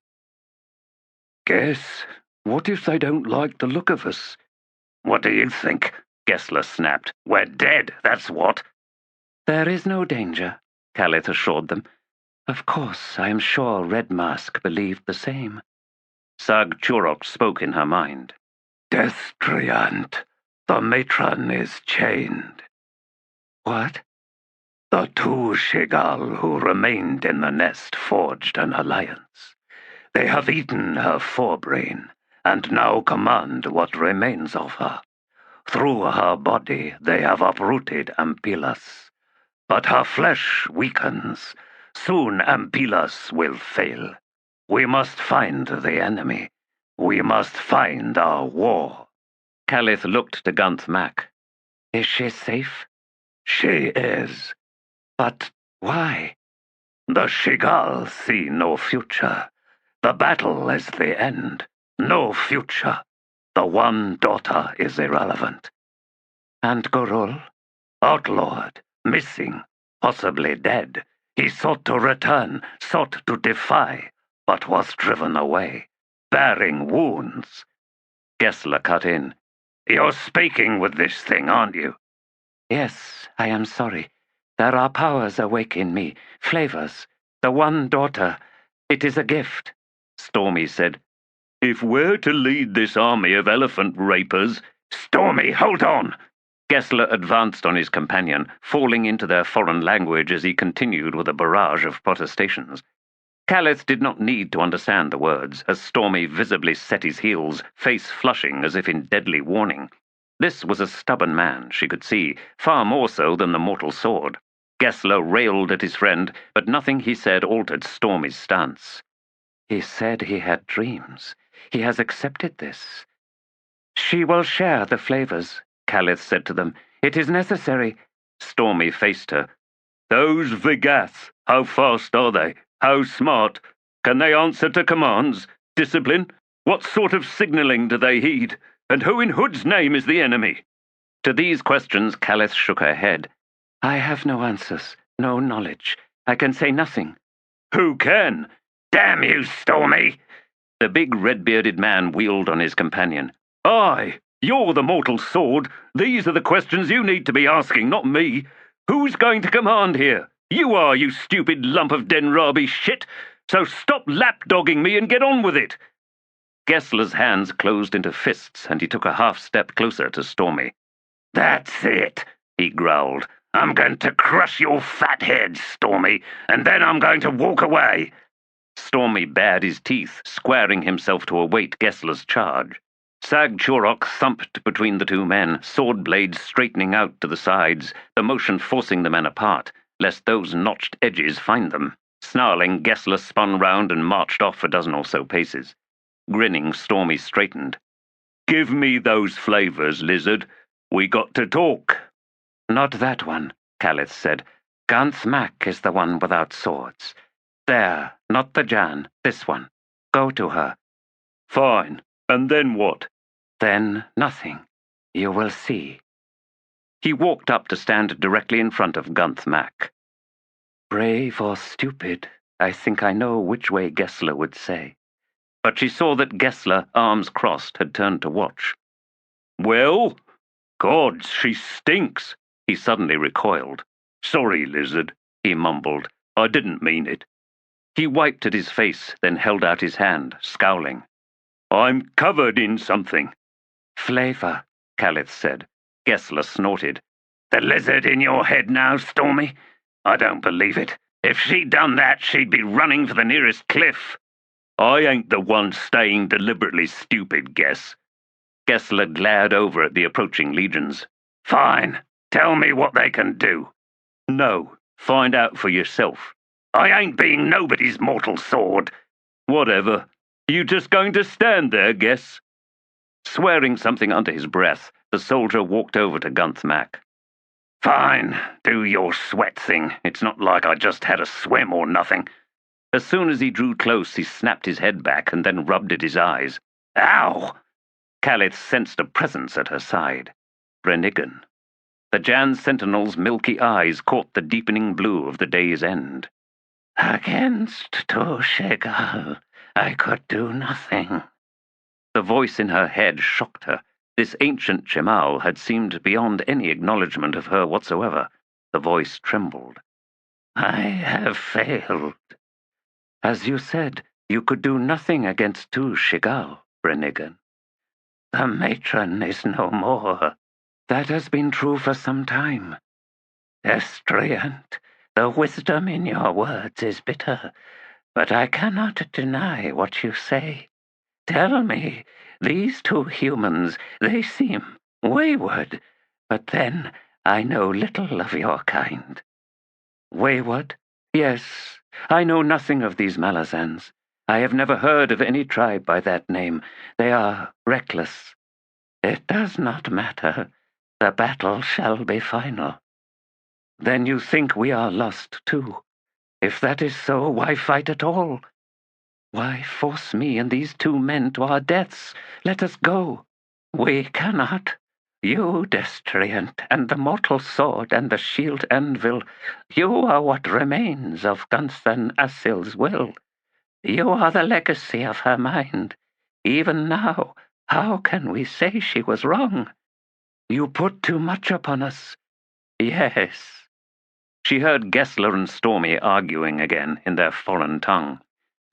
Guess, what if they don't like the look of us? What do you think? Gessler snapped. We're dead, that's what. There is no danger, Calith assured them. Of course, I am sure Red Mask believed the same. Sag Churok spoke in her mind. Destriant, the matron is chained. What? The two Shigal who remained in the nest forged an alliance. They have eaten her forebrain, and now command what remains of her. Through her body they have uprooted Ampilas. But her flesh weakens. Soon Ampilas will fail. We must find the enemy. We must find our war. Calith looked to Gunth Mak. Is she safe? She is. But why? The Shigal see no future. The battle is the end. No future. The one daughter is irrelevant. And Gorul? Outlawed, missing, possibly dead. He sought to return, sought to defy, but was driven away, bearing wounds. Gessler cut in. You're speaking with this thing, aren't you? Yes, I am sorry. There are powers awake in me, flavors. The one daughter. It is a gift. Stormy said. If we're to lead this army of elephant rapers... Stormy, hold on! Gessler advanced on his companion, falling into their foreign language as he continued with a barrage of protestations. Calith did not need to understand the words, as Stormy visibly set his heels, face flushing as if in deadly warning. This was a stubborn man, she could see, far more so than the mortal sword. Gessler railed at his friend, but nothing he said altered Stormy's stance. He said he had dreams. He has accepted this. She will share the flavors, Calith said to them. It is necessary. Stormy faced her. Those Vigaths, how fast are they? How smart? Can they answer to commands? Discipline? What sort of signaling do they heed? And who in Hood's name is the enemy? To these questions, Calith shook her head. I have no answers, no knowledge. I can say nothing. Who can? Damn you, Stormy! The big red-bearded man wheeled on his companion. Aye, you're the mortal sword. These are the questions you need to be asking, not me. Who's going to command here? You are, you stupid lump of Denrabi shit. So stop lapdogging me and get on with it. Gessler's hands closed into fists, and he took a half-step closer to Stormy. That's it, he growled. I'm going to crush your fat head, Stormy, and then I'm going to walk away. Stormy bared his teeth, squaring himself to await Gessler's charge. Sag Churok thumped between the two men, sword blades straightening out to the sides, the motion forcing the men apart, lest those notched edges find them. Snarling, Gessler spun round and marched off a dozen or so paces. Grinning, Stormy straightened. Give me those flavors, lizard. We got to talk. Not that one, Calith said. Gunth Mak is the one without swords. There, not the Jan, this one. Go to her. Fine. And then what? Then nothing. You will see. He walked up to stand directly in front of Gunth Mak. Brave or stupid, I think I know which way Gessler would say. But she saw that Gessler, arms crossed, had turned to watch. Well? Gods, she stinks. He suddenly recoiled. Sorry, lizard, he mumbled. I didn't mean it. He wiped at his face, then held out his hand, scowling. I'm covered in something. Flavor, Calith said. Gessler snorted. The lizard in your head now, Stormy? I don't believe it. If she'd done that, she'd be running for the nearest cliff. I ain't the one staying deliberately stupid, Guess. Gessler glared over at the approaching legions. Fine. Tell me what they can do. No. Find out for yourself. I ain't being nobody's mortal sword. Whatever. You just going to stand there, Guess? Swearing something under his breath, the soldier walked over to Gunth Mak. Fine. Do your sweat thing. It's not like I just had a swim or nothing. As soon as he drew close, he snapped his head back and then rubbed at his eyes. Ow! Calith sensed a presence at her side. Brenigan. The Jan Sentinel's milky eyes caught the deepening blue of the day's end. Against Tushigal, I could do nothing. The voice in her head shocked her. This ancient Chemal had seemed beyond any acknowledgment of her whatsoever. The voice trembled. I have failed. As you said, you could do nothing against Tushigal, Brenigan. The matron is no more. That has been true for some time. Estriant, the wisdom in your words is bitter, but I cannot deny what you say. Tell me, these two humans, they seem wayward, but then I know little of your kind. Wayward? Yes, I know nothing of these Malazans. I have never heard of any tribe by that name. They are reckless. It does not matter. The battle shall be final. Then you think we are lost too? If that is so, why fight at all? Why force me and these two men to our deaths? Let us go. We cannot. You, Destriant, and the mortal sword and the shield anvil, you are what remains of Gunthan Asil's will. You are the legacy of her mind. Even now, how can we say she was wrong? You put too much upon us. Yes. She heard Gessler and Stormy arguing again in their foreign tongue.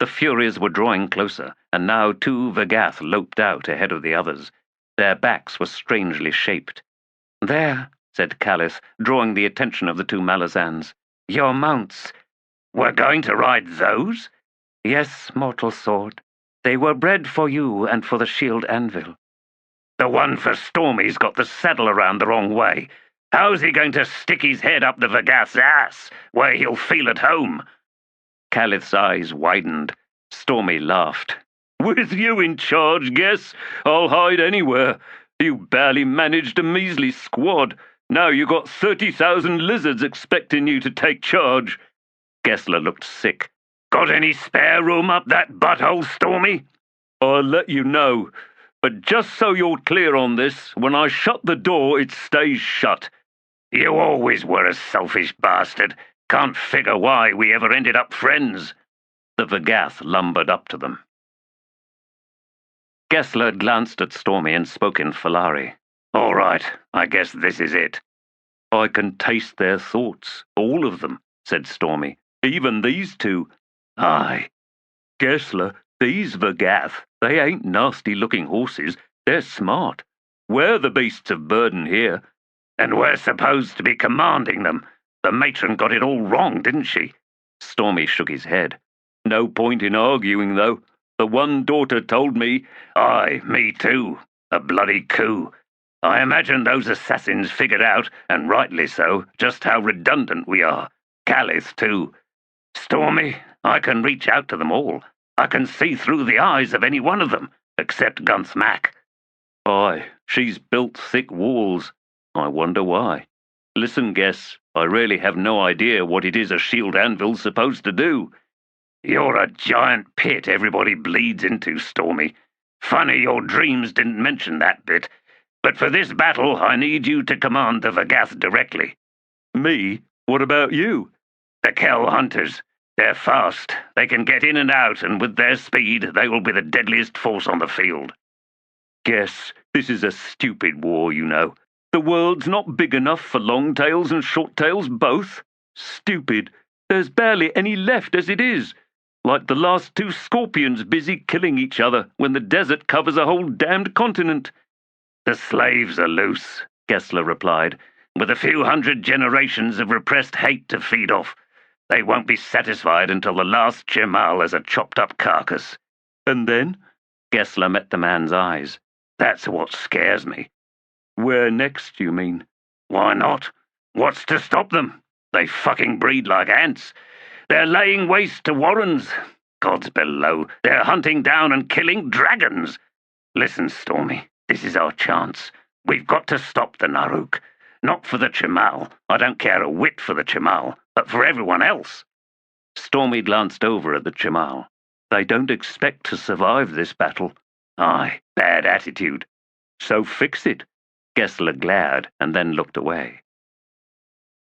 The Furies were drawing closer, and now two Vagath loped out ahead of the others. Their backs were strangely shaped. There, said Callis, drawing the attention of the two Malazans. Your mounts. We're going to ride those? Yes, mortal sword. They were bred for you and for the shield anvil. The one for Stormy's got the saddle around the wrong way. How's he going to stick his head up the Vagath's ass, where he'll feel at home? Calith's eyes widened. Stormy laughed. With you in charge, guess, I'll hide anywhere. You barely managed a measly squad. Now you got 30,000 lizards expecting you to take charge. Gessler looked sick. Got any spare room up that butthole, Stormy? I'll let you know. But just so you're clear on this, when I shut the door, it stays shut. You always were a selfish bastard. Can't figure why we ever ended up friends. The Vagath lumbered up to them. Gessler glanced at Stormy and spoke in Falari. All right, I guess this is it. I can taste their thoughts, all of them, said Stormy. Even these two. Aye. Gessler, these Vagath, they ain't nasty-looking horses. They're smart. We're the beasts of burden here. And we're supposed to be commanding them. The matron got it all wrong, didn't she? Stormy shook his head. No point in arguing, though. The one daughter told me. Aye, me too. A bloody coup. I imagine those assassins figured out, and rightly so, just how redundant we are. Callis, too. Stormy, I can reach out to them all. I can see through the eyes of any one of them, except Gunth Mac. Aye, she's built thick walls. I wonder why. Listen, Guess, I really have no idea what it is a shield anvil's supposed to do. You're a giant pit everybody bleeds into, Stormy. Funny your dreams didn't mention that bit. But for this battle, I need you to command the Vagath directly. Me? What about you? The Kell Hunters. They're fast. They can get in and out, and with their speed, they will be the deadliest force on the field. Guess, this is a stupid war, you know. The world's not big enough for long tails and short tails both. Stupid. There's barely any left as it is. Like the last two scorpions busy killing each other when the desert covers a whole damned continent. The slaves are loose, Gessler replied, with a few hundred generations of repressed hate to feed off. They won't be satisfied until the last Chemal has a chopped-up carcass. And then? Gessler met the man's eyes. That's what scares me. Where next, you mean? Why not? What's to stop them? They fucking breed like ants. They're laying waste to warrens. Gods below, they're hunting down and killing dragons. Listen, Stormy, this is our chance. We've got to stop the Naruk. Not for the Chemal. I don't care a whit for the Chemal, but for everyone else. Stormy glanced over at the Chemal. They don't expect to survive this battle. Aye, bad attitude. So fix it. Gessler glared and then looked away.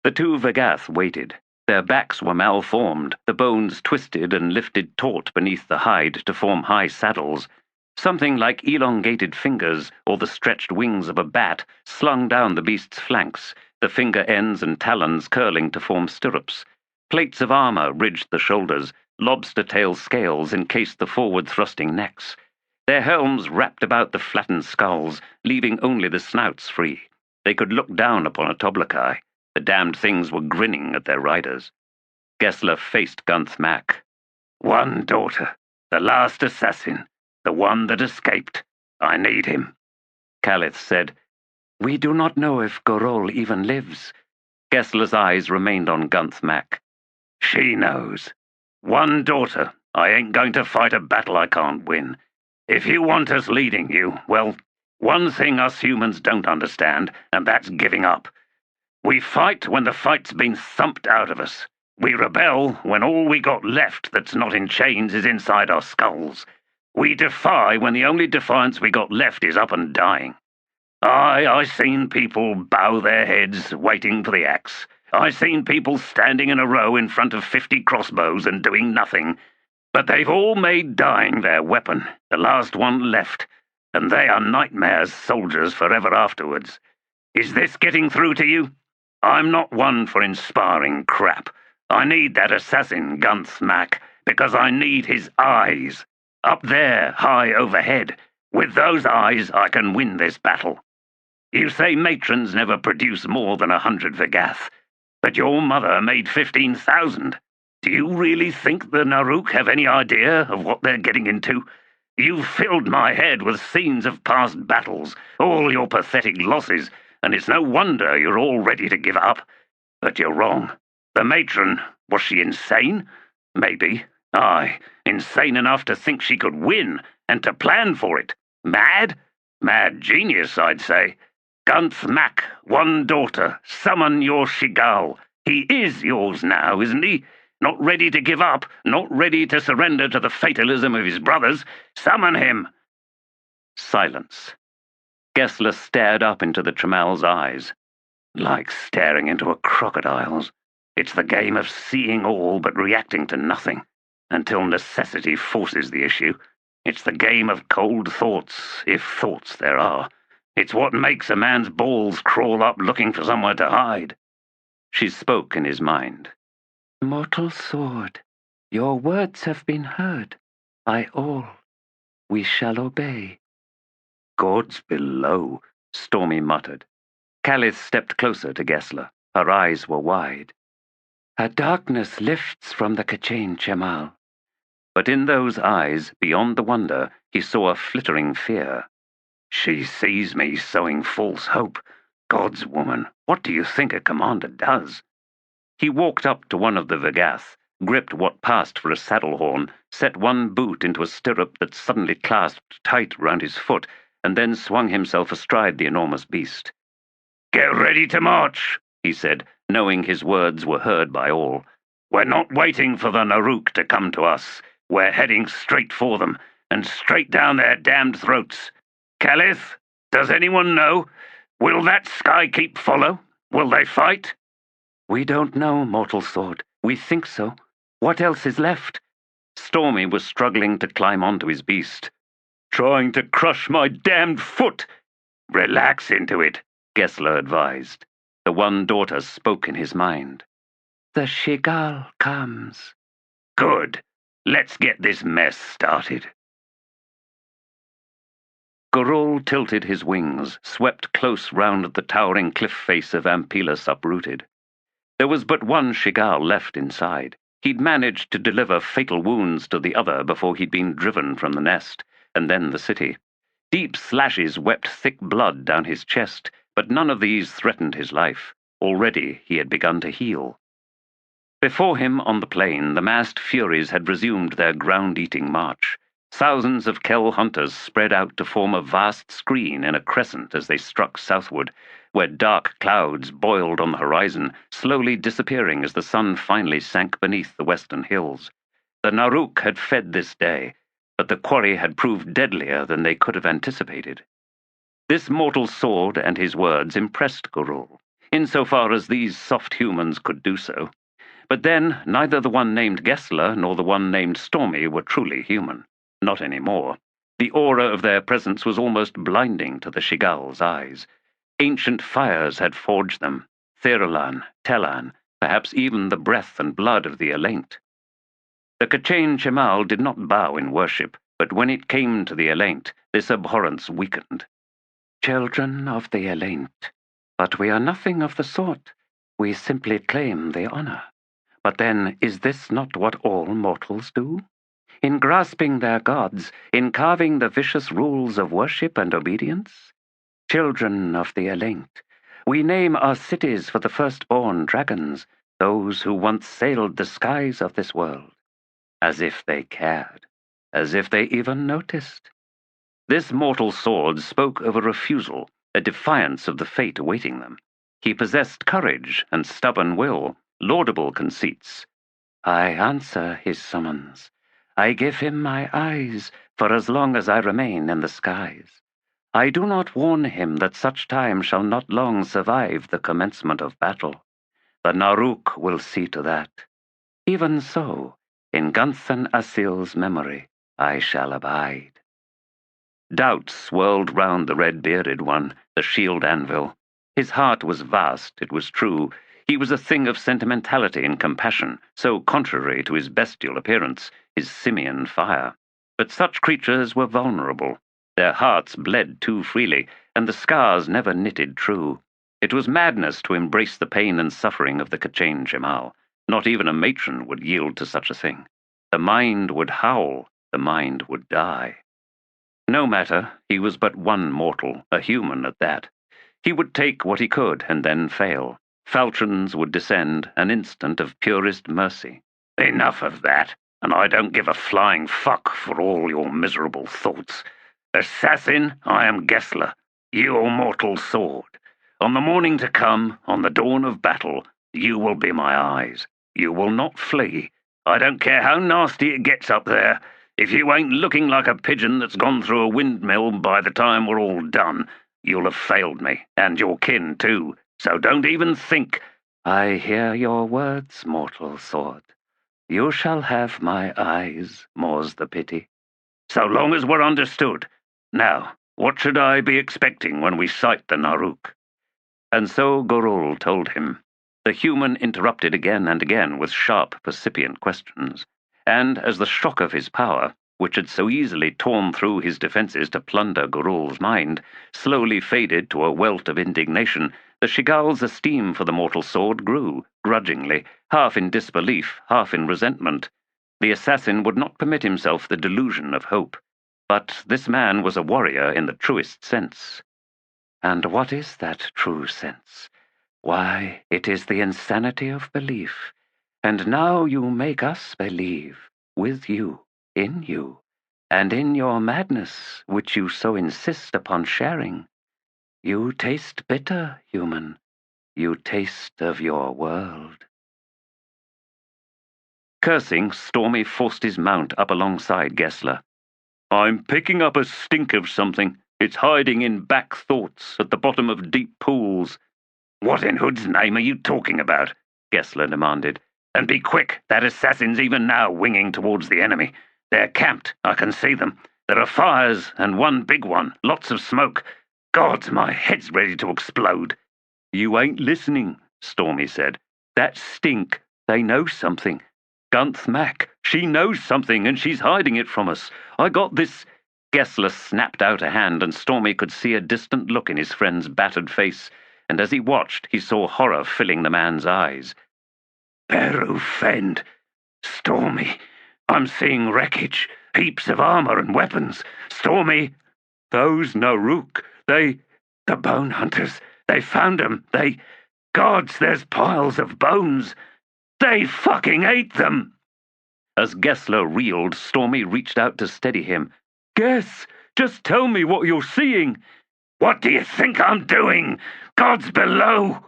The two Vagath waited. Their backs were malformed, the bones twisted and lifted taut beneath the hide to form high saddles. Something like elongated fingers or the stretched wings of a bat slung down the beast's flanks, the finger ends and talons curling to form stirrups. Plates of armour ridged the shoulders, lobster-tail scales encased the forward-thrusting necks. Their helms wrapped about the flattened skulls, leaving only the snouts free. They could look down upon a Toblakai. The damned things were grinning at their riders. Gessler faced Gunth Mac. "One daughter, the last assassin, the one that escaped. I need him." Calith said, "We do not know if Gorol even lives." Gessler's eyes remained on Gunth Mac. "She knows. One daughter. I ain't going to fight a battle I can't win. If you want us leading you, well, one thing us humans don't understand, and that's giving up. We fight when the fight's been thumped out of us. We rebel when all we got left that's not in chains is inside our skulls. We defy when the only defiance we got left is up and dying. I seen people bow their heads, waiting for the axe. I seen people standing in a row in front of 50 crossbows and doing nothing. But they've all made dying their weapon, the last one left, and they are nightmares soldiers forever afterwards. Is this getting through to you? I'm not one for inspiring crap. I need that assassin, Gunth Mac, because I need his eyes. Up there, high overhead. With those eyes, I can win this battle. You say matrons never produce more than 100 Vagath, but your mother made 15,000. Do you really think the Naruk have any idea of what they're getting into? You've filled my head with scenes of past battles, all your pathetic losses, and it's no wonder you're all ready to give up. But you're wrong. The matron, was she insane? Maybe. Aye, insane enough to think she could win, and to plan for it. Mad? Mad genius, I'd say. Gunth Mac, one daughter, summon your Shigal. He is yours now, isn't he? Not ready to give up, not ready to surrender to the fatalism of his brothers. Summon him." Silence. Gessler stared up into the Tramel's eyes. Like staring into a crocodile's. It's the game of seeing all but reacting to nothing, until necessity forces the issue. It's the game of cold thoughts, if thoughts there are. It's what makes a man's balls crawl up looking for somewhere to hide. She spoke in his mind. "Mortal sword, your words have been heard by all. We shall obey." "Gods below," Stormy muttered. Calith stepped closer to Gessler. Her eyes were wide. "A darkness lifts from the K'chain, Chemal." But in those eyes, beyond the wonder, he saw a flittering fear. "She sees me sowing false hope. God's woman, what do you think a commander does?" He walked up to one of the Vagath, gripped what passed for a saddle horn, set one boot into a stirrup that suddenly clasped tight round his foot, and then swung himself astride the enormous beast. "Get ready to march," he said, knowing his words were heard by all. "We're not waiting for the Naruk to come to us. We're heading straight for them, and straight down their damned throats. Calith, does anyone know? Will that sky keep follow? Will they fight?" "We don't know, Mortal Sword. We think so. What else is left?" Stormy was struggling to climb onto his beast. "Trying to crush my damned foot!" "Relax into it," Gessler advised. The one daughter spoke in his mind. "The Shigal comes." "Good. Let's get this mess started." Gorol tilted his wings, swept close round the towering cliff face of Ampelus uprooted. There was but one Shigal left inside. He'd managed to deliver fatal wounds to the other before he'd been driven from the nest, and then the city. Deep slashes wept thick blood down his chest, but none of these threatened his life. Already he had begun to heal. Before him on the plain, the massed furies had resumed their ground-eating march. Thousands of Kell hunters spread out to form a vast screen in a crescent as they struck southward, where dark clouds boiled on the horizon, slowly disappearing as the sun finally sank beneath the western hills. The Naruk had fed this day, but the quarry had proved deadlier than they could have anticipated. This mortal sword and his words impressed Gorul, insofar as these soft humans could do so. But then, neither the one named Gessler nor the one named Stormy were truly human. Not any more. The aura of their presence was almost blinding to the Shigal's eyes. Ancient fires had forged them. Theralan, Telan, perhaps even the breath and blood of the Elaint. The K'chain Chemal did not bow in worship, but when it came to the Elaint, this abhorrence weakened. Children of the Elaint, but we are nothing of the sort. We simply claim the honor. But then, is this not what all mortals do? In grasping their gods, in carving the vicious rules of worship and obedience? Children of the Elaint, we name our cities for the firstborn dragons, those who once sailed the skies of this world. As if they cared, as if they even noticed. This mortal sword spoke of a refusal, a defiance of the fate awaiting them. He possessed courage and stubborn will, laudable conceits. I answer his summons. I give him my eyes for as long as I remain in the skies. I do not warn him that such time shall not long survive the commencement of battle. The Naruk will see to that. Even so, in Gunthan Asil's memory, I shall abide. Doubt swirled round the red-bearded one, the shield anvil. His heart was vast, it was true. He was a thing of sentimentality and compassion, so contrary to his bestial appearance, his simian fire. But such creatures were vulnerable. Their hearts bled too freely, and the scars never knitted true. It was madness to embrace the pain and suffering of the K'chain Chemal. Not even a matron would yield to such a thing. The mind would howl, the mind would die. No matter, he was but one mortal, a human at that. He would take what he could and then fail. Falchions would descend, an instant of purest mercy. Enough of that, and I don't give a flying fuck for all your miserable thoughts. Assassin, I am Gessler, your mortal sword. On the morning to come, on the dawn of battle, you will be my eyes. You will not flee. I don't care how nasty it gets up there. If you ain't looking like a pigeon that's gone through a windmill by the time we're all done, you'll have failed me, and your kin too. So don't even think. I hear your words, mortal sword. You shall have my eyes, more's the pity. So long as we're understood. Now, what should I be expecting when we sight the Naruk? And so Gorul told him. The human interrupted again and again with sharp, percipient questions. And as the shock of his power, which had so easily torn through his defenses to plunder Gorul's mind, slowly faded to a welt of indignation, the Shigal's esteem for the mortal sword grew, grudgingly, half in disbelief, half in resentment. The assassin would not permit himself the delusion of hope. But this man was a warrior in the truest sense. And what is that true sense? Why, it is the insanity of belief. And now you make us believe, with you, in you, and in your madness, which you so insist upon sharing. You taste bitter, human. You taste of your world. Cursing, Stormy forced his mount up alongside Gessler. I'm picking up a stink of something. It's hiding in back thoughts, at the bottom of deep pools. What in Hood's name are you talking about? Gessler demanded. And be quick, that assassin's even now winging towards the enemy. They're camped, I can see them. There are fires, and one big one, lots of smoke. God, my head's ready to explode. You ain't listening, Stormy said. That stink, they know something. Gunth Mac, she knows something, and she's hiding it from us. I got this... Gessler snapped out a hand, and Stormy could see a distant look in his friend's battered face, and as he watched, he saw horror filling the man's eyes. Beru Fend, Stormy, I'm seeing wreckage, heaps of armor and weapons. Stormy, those Naruk, they... The Bonehunters, they found them, they... Gods, there's piles of bones. They fucking ate them. As Gessler reeled, Stormy reached out to steady him. Guess, just tell me what you're seeing. What do you think I'm doing? Gods below!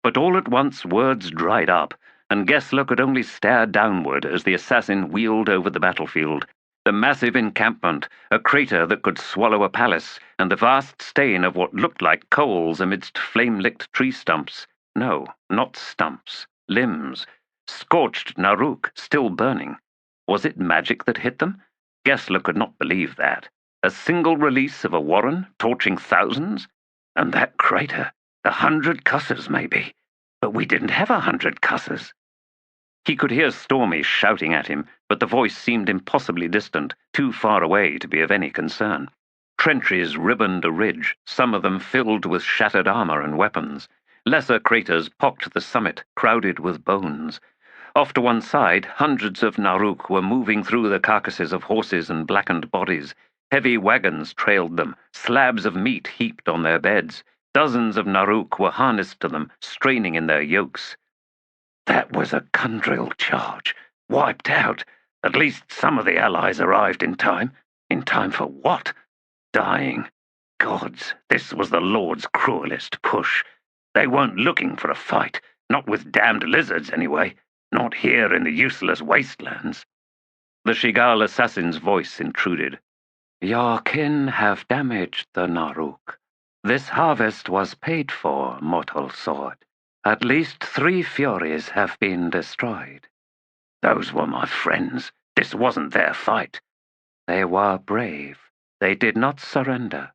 But all at once words dried up, and Gessler could only stare downward as the assassin wheeled over the battlefield. The massive encampment, a crater that could swallow a palace, and the vast stain of what looked like coals amidst flame-licked tree stumps. No, not stumps. Limbs. Scorched Naruk, still burning. Was it magic that hit them? Gessler could not believe that. A single release of a warren, torching thousands? And that crater. 100 cusses, maybe. But we didn't have 100 cusses. He could hear Stormy shouting at him, but the voice seemed impossibly distant, too far away to be of any concern. Trenches ribboned a ridge, some of them filled with shattered armor and weapons. Lesser craters pocked the summit, crowded with bones. Off to one side, hundreds of Naruk were moving through the carcasses of horses and blackened bodies. Heavy wagons trailed them, slabs of meat heaped on their beds. Dozens of Naruk were harnessed to them, straining in their yokes. That was a Kundril charge. Wiped out. At least some of the allies arrived in time. In time for what? Dying. Gods, this was the Lord's cruelest push. They weren't looking for a fight. Not with damned lizards, anyway. Not here in the useless wastelands. The Shigal assassin's voice intruded. Your kin have damaged the Naruk. This harvest was paid for, mortal sword. At least 3 Furies have been destroyed. Those were my friends. This wasn't their fight. They were brave. They did not surrender.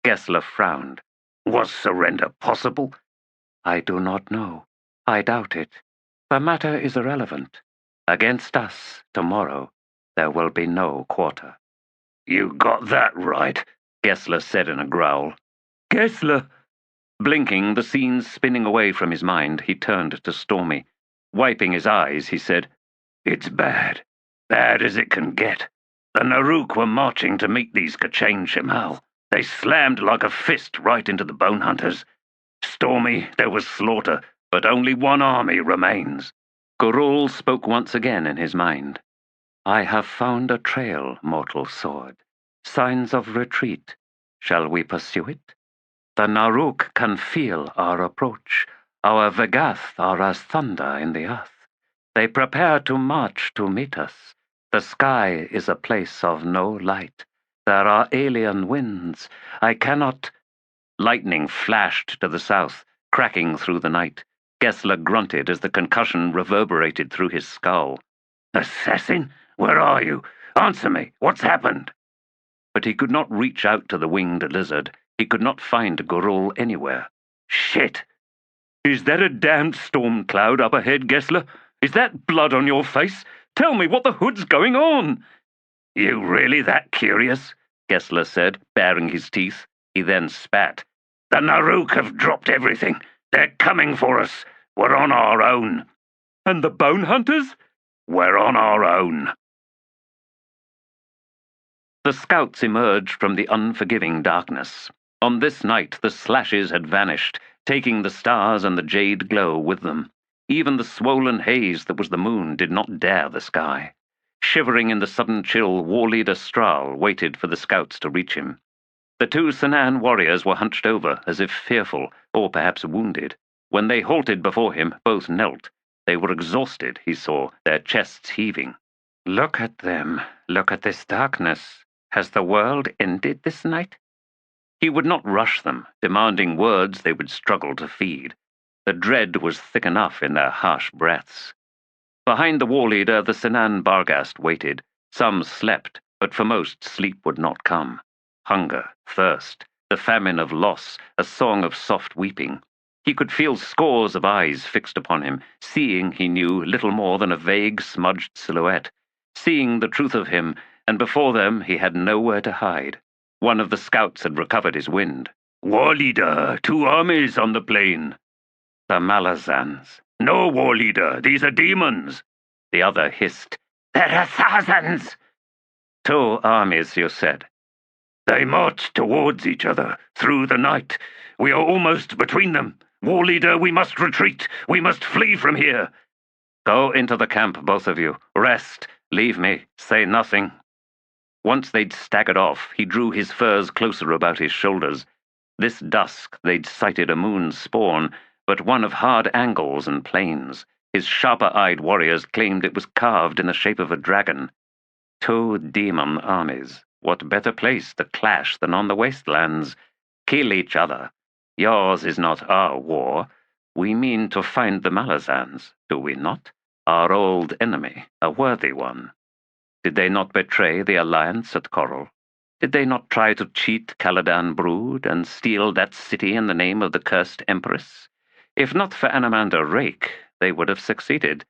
Gessler frowned. Was surrender possible? I do not know. I doubt it. The matter is irrelevant. Against us, tomorrow, there will be no quarter. You got that right, Gessler said in a growl. Gessler! Blinking, the scenes spinning away from his mind, he turned to Stormy. Wiping his eyes, he said, It's bad. Bad as it can get. The Naruk were marching to meet these K'chain Shemal. They slammed like a fist right into the Bonehunters. Stormy, there was slaughter, but only one army remains. Gurul spoke once again in his mind. I have found a trail, mortal sword. Signs of retreat. Shall we pursue it? The Naruk can feel our approach. Our Vegath are as thunder in the earth. They prepare to march to meet us. The sky is a place of no light. There are alien winds. I cannot... Lightning flashed to the south, cracking through the night. Gessler grunted as the concussion reverberated through his skull. Assassin? Where are you? Answer me. What's happened? But he could not reach out to the winged lizard. He could not find Gurul anywhere. Shit! Is that a damned storm cloud up ahead, Gessler? Is that blood on your face? Tell me what the hood's going on! You really that curious? Gessler said, baring his teeth. He then spat. The Naruk have dropped everything. They're coming for us. We're on our own. And the Bonehunters? We're on our own. The scouts emerged from the unforgiving darkness. On this night the slashes had vanished, taking the stars and the jade glow with them. Even the swollen haze that was the moon did not dare the sky. Shivering in the sudden chill, War Leader Strahl waited for the scouts to reach him. The 2 Sanan warriors were hunched over, as if fearful, or perhaps wounded. When they halted before him, both knelt. They were exhausted, he saw, their chests heaving. Look at them. Look at this darkness. Has the world ended this night? He would not rush them, demanding words they would struggle to feed. The dread was thick enough in their harsh breaths. Behind the war leader, the Sanan Barghast waited. Some slept, but for most sleep would not come. Hunger, thirst, the famine of loss, a song of soft weeping. He could feel scores of eyes fixed upon him, seeing, he knew, little more than a vague, smudged silhouette, seeing the truth of him, and before them he had nowhere to hide. One of the scouts had recovered his wind. War leader, 2 armies on the plain. The Malazans. No, war leader, these are demons. The other hissed. There are thousands. 2 armies, you said. They march towards each other, through the night. We are almost between them. War leader, we must retreat. We must flee from here. Go into the camp, both of you. Rest. Leave me. Say nothing. Once they'd staggered off, he drew his furs closer about his shoulders. This dusk they'd sighted a moon's spawn, but one of hard angles and planes. His sharper-eyed warriors claimed it was carved in the shape of a dragon. 2 demon armies. What better place to clash than on the wastelands? Kill each other. Yours is not our war. We mean to find the Malazans, do we not? Our old enemy, a worthy one. Did they not betray the alliance at Coral? Did they not try to cheat Caladan Brood and steal that city in the name of the cursed Empress? If not for Anomander Rake, they would have succeeded.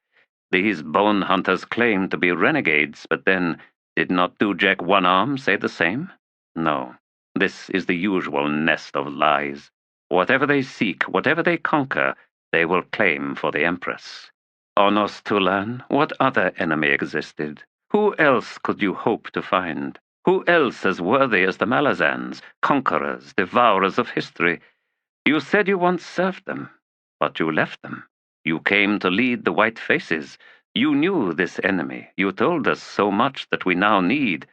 These Bonehunters claim to be renegades, but then, did not Dujek One-Arm say the same? No, this is the usual nest of lies. Whatever they seek, whatever they conquer, they will claim for the Empress. Onos Tulan, what other enemy existed? Who else could you hope to find? Who else as worthy as the Malazans, conquerors, devourers of history? You said you once served them, but you left them. You came to lead the White Faces. You knew this enemy. You told us so much that we now need.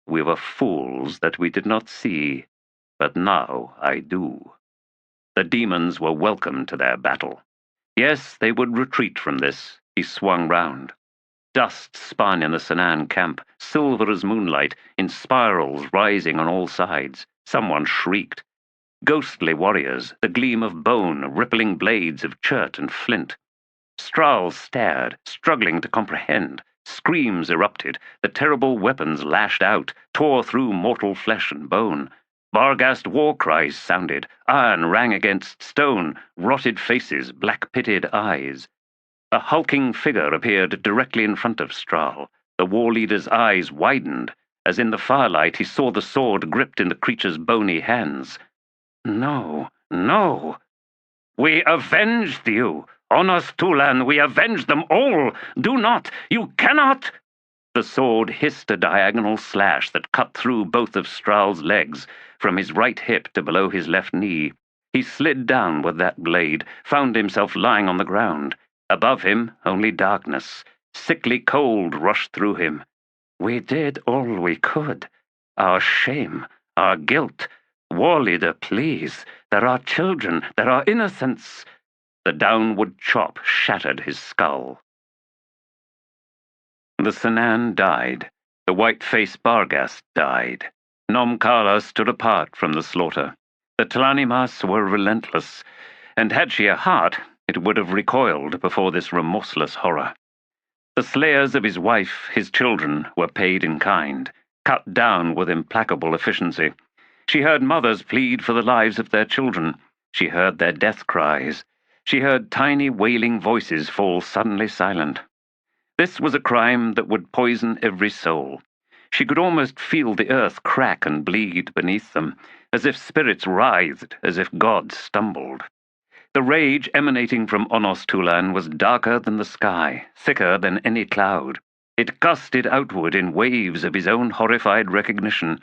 We were fools that we did not see, but now I do. The demons were welcome to their battle. Yes, they would retreat from this. He swung round. Dust spun in the Sanan camp, silver as moonlight, in spirals rising on all sides. Someone shrieked. Ghostly warriors, the gleam of bone, rippling blades of chert and flint. Strahl stared, struggling to comprehend. Screams erupted. The terrible weapons lashed out, tore through mortal flesh and bone. Barghast war cries sounded. Iron rang against stone, rotted faces, black-pitted eyes. A hulking figure appeared directly in front of Strahl. The war leader's eyes widened. As in the firelight he saw the sword gripped in the creature's bony hands. No, no. We avenged you! Onos Tulan, we avenged them all! Do not! You cannot! The sword hissed a diagonal slash that cut through both of Strahl's legs, from his right hip to below his left knee. He slid down with that blade, found himself lying on the ground. Above him, only darkness. Sickly cold rushed through him. We did all we could. Our shame, our guilt. War leader, please. There are children, there are innocents. The downward chop shattered his skull. The Sanan died. The white-faced Barghast died. Nomkala stood apart from the slaughter. The Tlanimas were relentless, and had she a heart, it would have recoiled before this remorseless horror. The slayers of his wife, his children, were paid in kind, cut down with implacable efficiency. She heard mothers plead for the lives of their children. She heard their death cries. She heard tiny wailing voices fall suddenly silent. This was a crime that would poison every soul. She could almost feel the earth crack and bleed beneath them, as if spirits writhed, as if gods stumbled. The rage emanating from Onos Tulan was darker than the sky, thicker than any cloud. It gusted outward in waves of his own horrified recognition.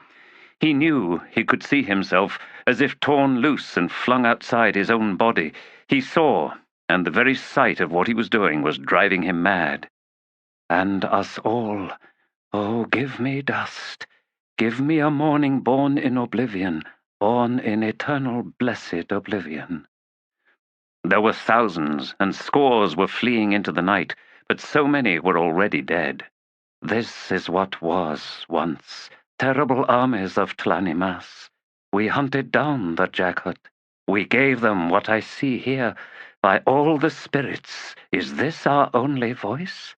He knew he could see himself as if torn loose and flung outside his own body. He saw, and the very sight of what he was doing was driving him mad. And us all. Oh, give me dust. Give me a morning born in oblivion, born in eternal blessed oblivion. There were thousands, and scores were fleeing into the night, but so many were already dead. This is what was once. Terrible armies of Tlanimas. We hunted down the Jaghut. We gave them what I see here. By all the spirits, is this our only voice?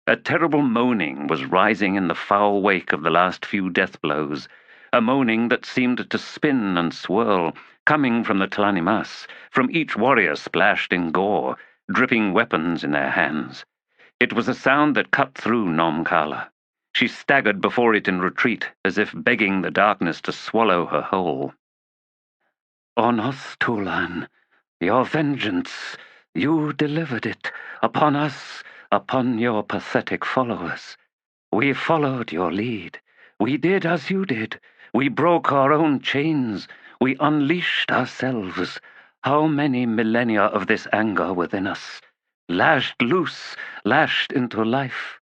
A terrible moaning was rising in the foul wake of the last few death blows, a moaning that seemed to spin and swirl, coming from the Tlanimas, from each warrior splashed in gore, dripping weapons in their hands. It was a sound that cut through Nomkala. She staggered before it in retreat, as if begging the darkness to swallow her whole. Onos Tulan, your vengeance, you delivered it upon us, upon your pathetic followers. We followed your lead. We did as you did. We broke our own chains. We unleashed ourselves. How many millennia of this anger within us, lashed loose, lashed into life.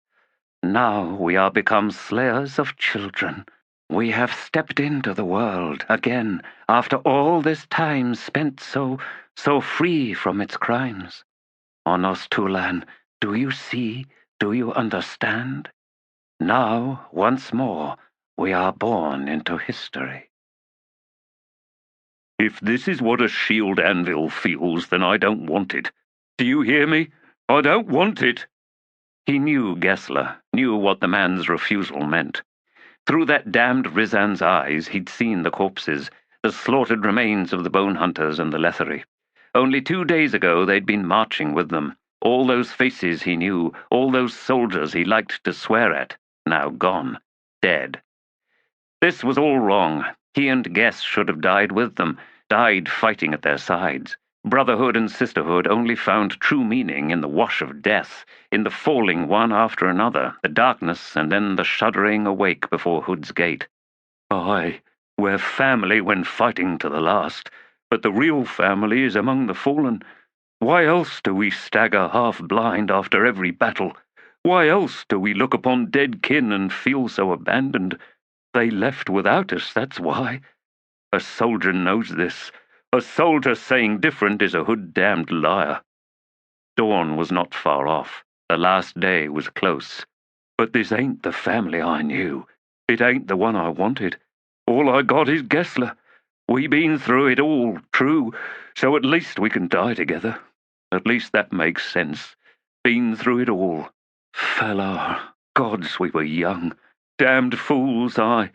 Now we are become slayers of children. We have stepped into the world again, after all this time spent so free from its crimes. Onos Tulan, do you see? Do you understand? Now, once more, we are born into history. If this is what a shield anvil feels, then I don't want it. Do you hear me? I don't want it. He knew Gessler, knew what the man's refusal meant. Through that damned Ruthan's eyes he'd seen the corpses, the slaughtered remains of the Bonehunters and the Lethery. Only 2 days ago they'd been marching with them. All those faces he knew, all those soldiers he liked to swear at, now gone, dead. This was all wrong. He and Gess should have died with them, died fighting at their sides. Brotherhood and sisterhood only found true meaning in the wash of death, in the falling one after another, the darkness, and then the shuddering awake before Hood's gate. Aye, we're family when fighting to the last, but the real family is among the fallen. Why else do we stagger half-blind after every battle? Why else do we look upon dead kin and feel so abandoned? They left without us, that's why. A soldier knows this. A soldier saying different is a hood-damned liar. Dawn was not far off. The last day was close. But this ain't the family I knew. It ain't the one I wanted. All I got is Gessler. We been through it all, true, so at least we can die together. At least that makes sense. Been through it all. Feller, gods, we were young. Damned fools, aye.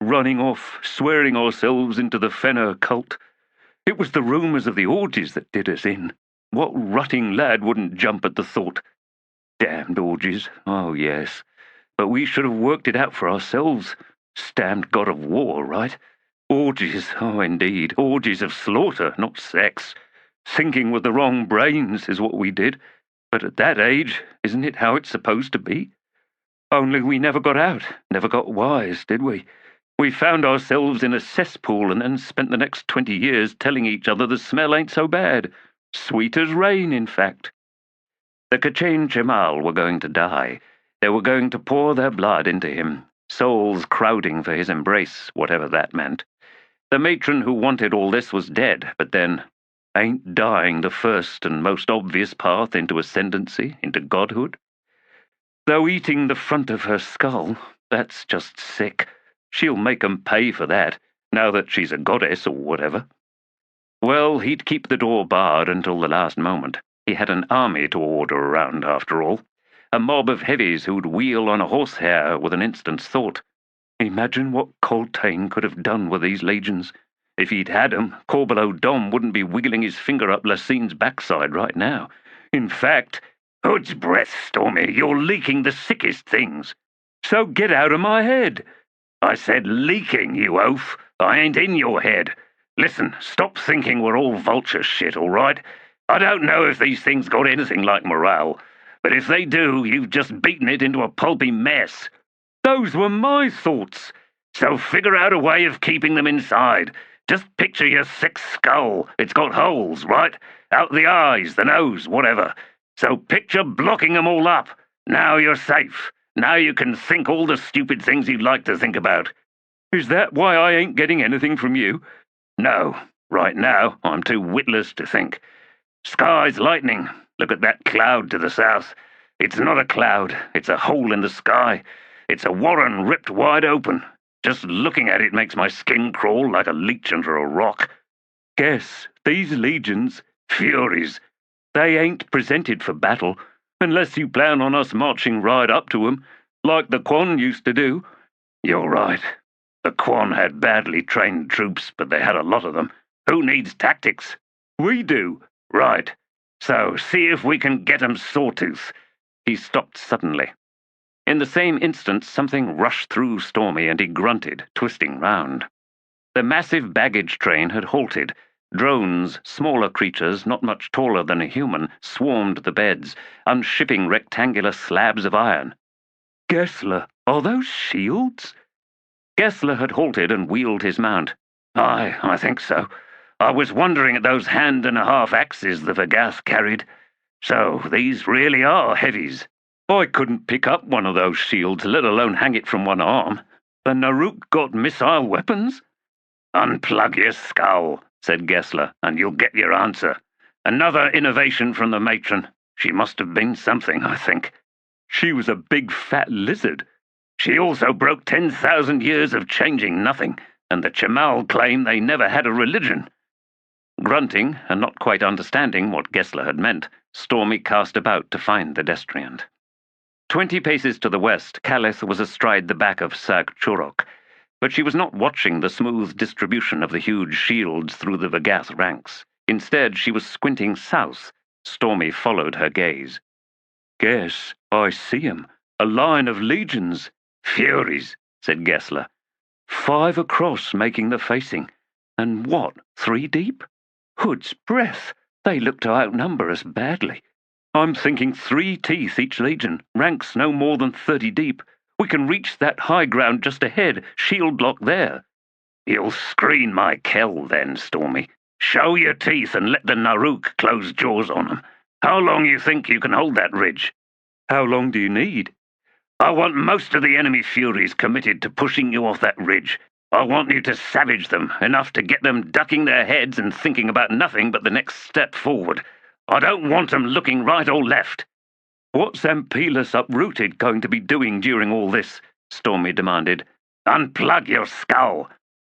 Running off, swearing ourselves into the Fenner cult. It was the rumours of the orgies that did us in. What rutting lad wouldn't jump at the thought? Damned orgies, oh yes. But we should have worked it out for ourselves. Damned god of war, right? Orgies, oh indeed, orgies of slaughter, not sex. Thinking with the wrong brains is what we did. But at that age, isn't it how it's supposed to be? Only we never got out, never got wise, did we? We found ourselves in a cesspool and then spent the next 20 years telling each other the smell ain't so bad. Sweet as rain, in fact. The Kachain Chemal were going to die. They were going to pour their blood into him, souls crowding for his embrace, whatever that meant. The matron who wanted all this was dead, but then, ain't dying the first and most obvious path into ascendancy, into godhood? Though eating the front of her skull, that's just sick. She'll make 'em pay for that, now that she's a goddess or whatever. Well, he'd keep the door barred until the last moment. He had an army to order around, after all. A mob of heavies who'd wheel on a horsehair with an instant's thought. Imagine what Coltane could have done with these legions. If he'd had 'em, Corbeau Dom wouldn't be wiggling his finger up Lacine's backside right now. In fact, Hood's breath, Stormy, you're leaking the sickest things. So get out of my head. I said leaking, you oaf. I ain't in your head. Listen, stop thinking we're all vulture shit, all right? I don't know if these things got anything like morale, but if they do, you've just beaten it into a pulpy mess. Those were my thoughts. So figure out a way of keeping them inside. Just picture your thick skull. It's got holes, right? Out the eyes, the nose, whatever. So picture blocking them all up. Now you're safe. Now you can think all the stupid things you'd like to think about. Is that why I ain't getting anything from you? No. Right now, I'm too witless to think. Sky's lightning. Look at that cloud to the south. It's not a cloud. It's a hole in the sky. It's a warren ripped wide open. Just looking at it makes my skin crawl like a leech under a rock. Guess, these legions, furies, they ain't presented for battle, unless you plan on us marching right up to 'em, like the Quan used to do. You're right. The Quan had badly trained troops, but they had a lot of them. Who needs tactics? We do. Right. So see if we can get 'em sawtooth. He stopped suddenly. In the same instant, something rushed through Stormy, and he grunted, twisting round. The massive baggage train had halted. Drones, smaller creatures, not much taller than a human, swarmed the beds, unshipping rectangular slabs of iron. Gessler, are those shields? Gessler had halted and wheeled his mount. Aye, I think so. I was wondering at those hand-and-a-half axes the Vergath carried. So these really are heavies. I couldn't pick up one of those shields, let alone hang it from one arm. The Naruk got missile weapons? Unplug your skull, said Gessler, and you'll get your answer. Another innovation from the matron. She must have been something, I think. She was a big fat lizard. She also broke 10,000 years of changing nothing, and the Chamal claim they never had a religion." Grunting, and not quite understanding what Gessler had meant, Stormy cast about to find the destriant. 20 paces to the west, Calith was astride the back of Sag Churok, but she was not watching the smooth distribution of the huge shields through the Vagath ranks. Instead, she was squinting south. Stormy followed her gaze. "Guess I see 'em. A line of legions." "Furies," said Gessler. "5 across, making the facing. And what, 3 deep? Hood's breath, they look to outnumber us badly. I'm thinking 3 teeth each legion, ranks no more than 30 deep. We can reach that high ground just ahead, shield lock there." "You'll screen my Kell then, Stormy. Show your teeth and let the Naruk close jaws on 'em. How long you think you can hold that ridge?" "How long do you need?" "I want most of the enemy Furies committed to pushing you off that ridge. I want you to savage them, enough to get them ducking their heads and thinking about nothing but the next step forward. I don't want them looking right or left." "What's Ampelus Uprooted going to be doing during all this?" Stormy demanded. "Unplug your skull."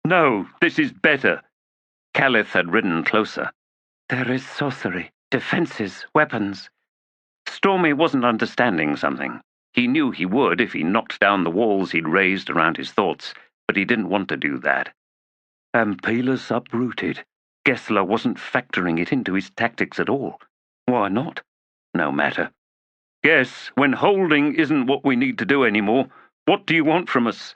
"No, this is better." Calith had ridden closer. "There is sorcery, defenses, weapons." Stormy wasn't understanding something. He knew he would if he knocked down the walls he'd raised around his thoughts, but he didn't want to do that. Ampelus Uprooted. Gessler wasn't factoring it into his tactics at all. Why not? No matter. "Guess, when holding isn't what we need to do anymore, what do you want from us?"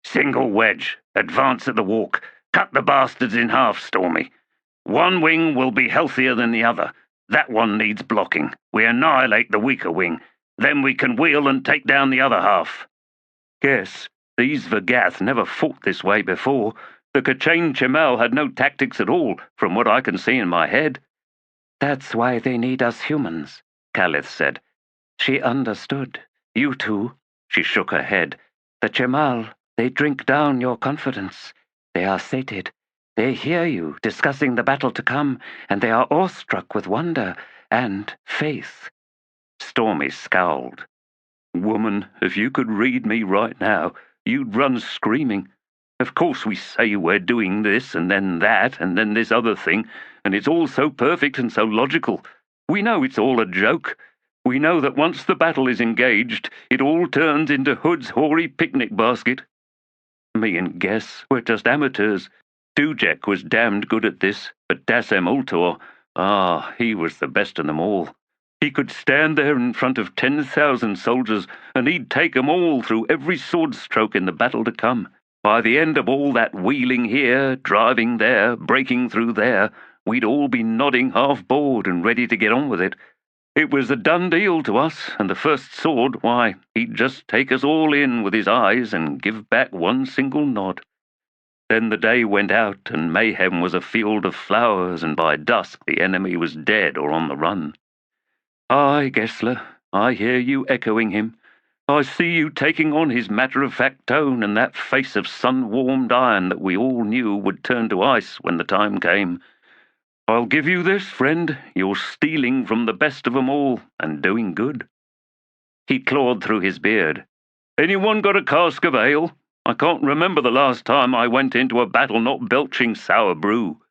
"Single wedge. Advance at the walk. Cut the bastards in half, Stormy. One wing will be healthier than the other. That one needs blocking. We annihilate the weaker wing. Then we can wheel and take down the other half." "Guess, these Vagath never fought this way before. The Kachane Chamal had no tactics at all, from what I can see in my head." "That's why they need us humans," Calith said. She understood. "You two," she shook her head. "The Chamal, they drink down your confidence. They are sated. They hear you discussing the battle to come, and they are awestruck with wonder and faith." Stormy scowled. "Woman, if you could read me right now, you'd run screaming. Of course we say we're doing this and then that and then this other thing, and it's all so perfect and so logical. We know it's all a joke. We know that once the battle is engaged, it all turns into Hood's hoary picnic basket. Me and Guess, we're just amateurs. Dujek was damned good at this, but Dassem Ultor, he was the best of them all. He could stand there in front of 10,000 soldiers, and he'd take 'em all through every sword stroke in the battle to come. By the end of all that wheeling here, driving there, breaking through there, we'd all be nodding half bored and ready to get on with it. It was a done deal to us, and the first sword, why, he'd just take us all in with his eyes and give back one single nod. Then the day went out, and mayhem was a field of flowers, and by dusk the enemy was dead or on the run. Aye, Gessler, I hear you echoing him. I see you taking on his matter-of-fact tone and that face of sun-warmed iron that we all knew would turn to ice when the time came. I'll give you this, friend, you're stealing from the best of 'em all, and doing good." He clawed through his beard. "Anyone got a cask of ale? I can't remember the last time I went into a battle not belching sour brew."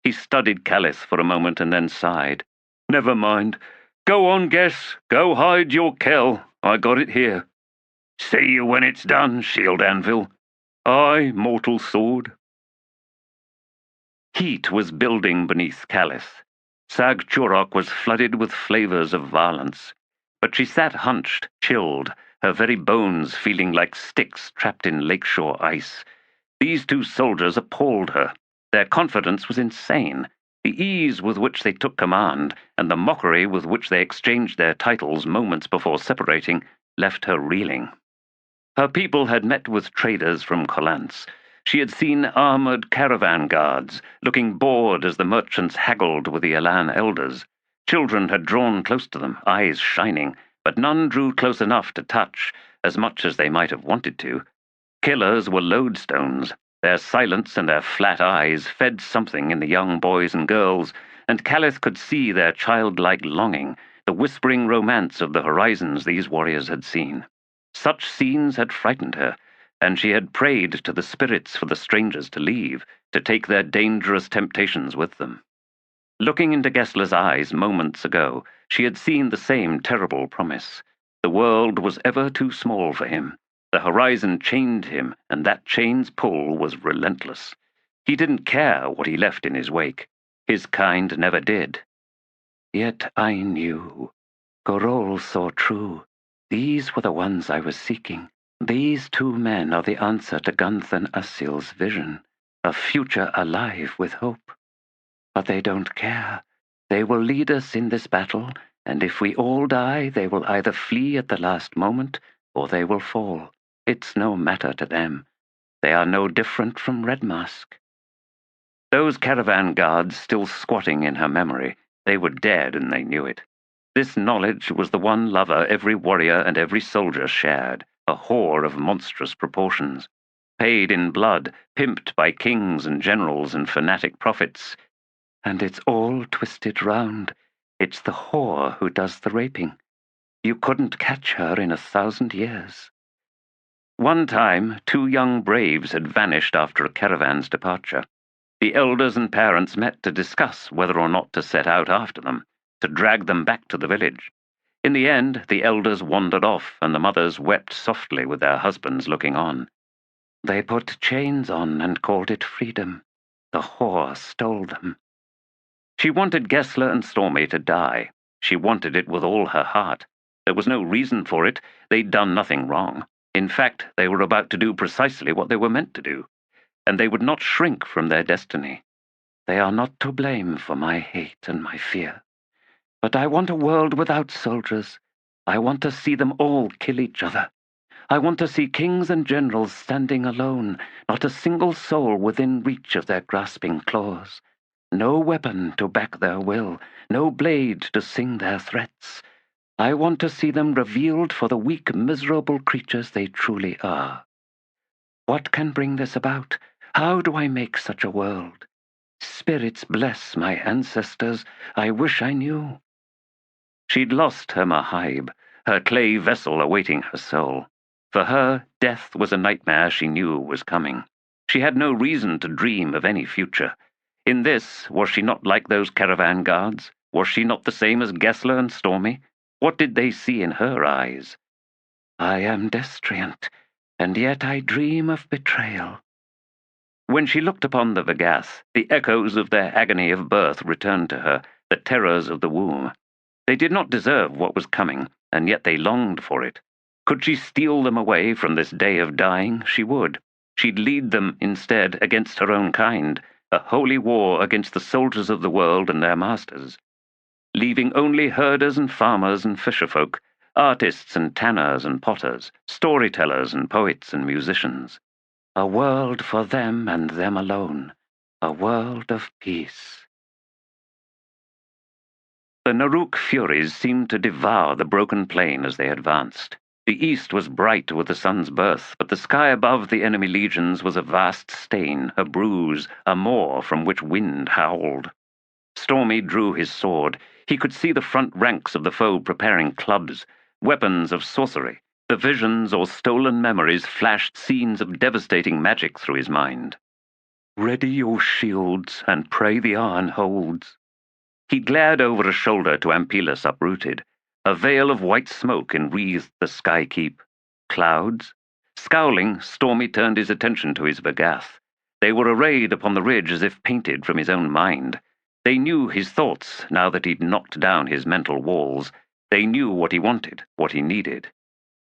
He studied Calith for a moment and then sighed. "Never mind. Go on, Guess. Go hide your Kell. I got it here." "See you when it's done, Shield Anvil." "Aye, mortal sword." Heat was building beneath Calith. Sag Churok was flooded with flavors of violence. But she sat hunched, chilled, her very bones feeling like sticks trapped in lakeshore ice. These 2 soldiers appalled her. Their confidence was insane. The ease with which they took command, and the mockery with which they exchanged their titles moments before separating, left her reeling. Her people had met with traders from Kholance. She had seen armored caravan guards, looking bored as the merchants haggled with the Elan elders. Children had drawn close to them, eyes shining, but none drew close enough to touch, as much as they might have wanted to. Killers were lodestones. Their silence and their flat eyes fed something in the young boys and girls, and Calith could see their childlike longing, the whispering romance of the horizons these warriors had seen. Such scenes had frightened her, and she had prayed to the spirits for the strangers to leave, to take their dangerous temptations with them. Looking into Gessler's eyes moments ago, she had seen the same terrible promise. The world was ever too small for him. The horizon chained him, and that chain's pull was relentless. He didn't care what he left in his wake. His kind never did. Yet I knew. Gorol saw true. These were the ones I was seeking. These two men are the answer to Gunthan Assil's vision, a future alive with hope. But they don't care. They will lead us in this battle, and if we all die, they will either flee at the last moment, or they will fall. It's no matter to them. They are no different from Red Mask. Those caravan guards still squatting in her memory, they were dead and they knew it. This knowledge was the one lover every warrior and every soldier shared, a whore of monstrous proportions. Paid in blood, pimped by kings and generals and fanatic prophets. And it's all twisted round. It's the whore who does the raping. You couldn't catch her in 1,000 years. One time, 2 young braves had vanished after a caravan's departure. The elders and parents met to discuss whether or not to set out after them, to drag them back to the village. In the end, the elders wandered off, and the mothers wept softly with their husbands looking on. They put chains on and called it freedom. The whore stole them. She wanted Gessler and Stormy to die. She wanted it with all her heart. There was no reason for it. They'd done nothing wrong. In fact, they were about to do precisely what they were meant to do, and they would not shrink from their destiny. They are not to blame for my hate and my fear. But I want a world without soldiers. I want to see them all kill each other. I want to see kings and generals standing alone, not a single soul within reach of their grasping claws. No weapon to back their will, no blade to sing their threats. I want to see them revealed for the weak, miserable creatures they truly are. What can bring this about? How do I make such a world? Spirits bless my ancestors. I wish I knew. She'd lost her Mahib, her clay vessel awaiting her soul. For her, death was a nightmare she knew was coming. She had no reason to dream of any future. In this, was she not like those caravan guards? Was she not the same as Gessler and Stormy? What did they see in her eyes? I am destriant, and yet I dream of betrayal. When she looked upon the Vagath, the echoes of their agony of birth returned to her, the terrors of the womb. They did not deserve what was coming, and yet they longed for it. Could she steal them away from this day of dying, she would. She'd lead them, instead, against her own kind, a holy war against the soldiers of the world and their masters, leaving only herders and farmers and fisherfolk, artists and tanners and potters, storytellers and poets and musicians. A world for them and them alone, a world of peace. The Naruk furies seemed to devour the broken plain as they advanced. The east was bright with the sun's birth, but the sky above the enemy legions was a vast stain, a bruise, a moor from which wind howled. Stormy drew his sword. He could see the front ranks of the foe preparing clubs, weapons of sorcery. The visions or stolen memories flashed scenes of devastating magic through his mind. Ready your shields, and pray the iron holds. He glared over a shoulder to Ampelus uprooted. A veil of white smoke enwreathed the sky keep. Clouds? Scowling, Stormy turned his attention to his Vagath. They were arrayed upon the ridge as if painted from his own mind. They knew his thoughts, now that he'd knocked down his mental walls. They knew what he wanted, what he needed.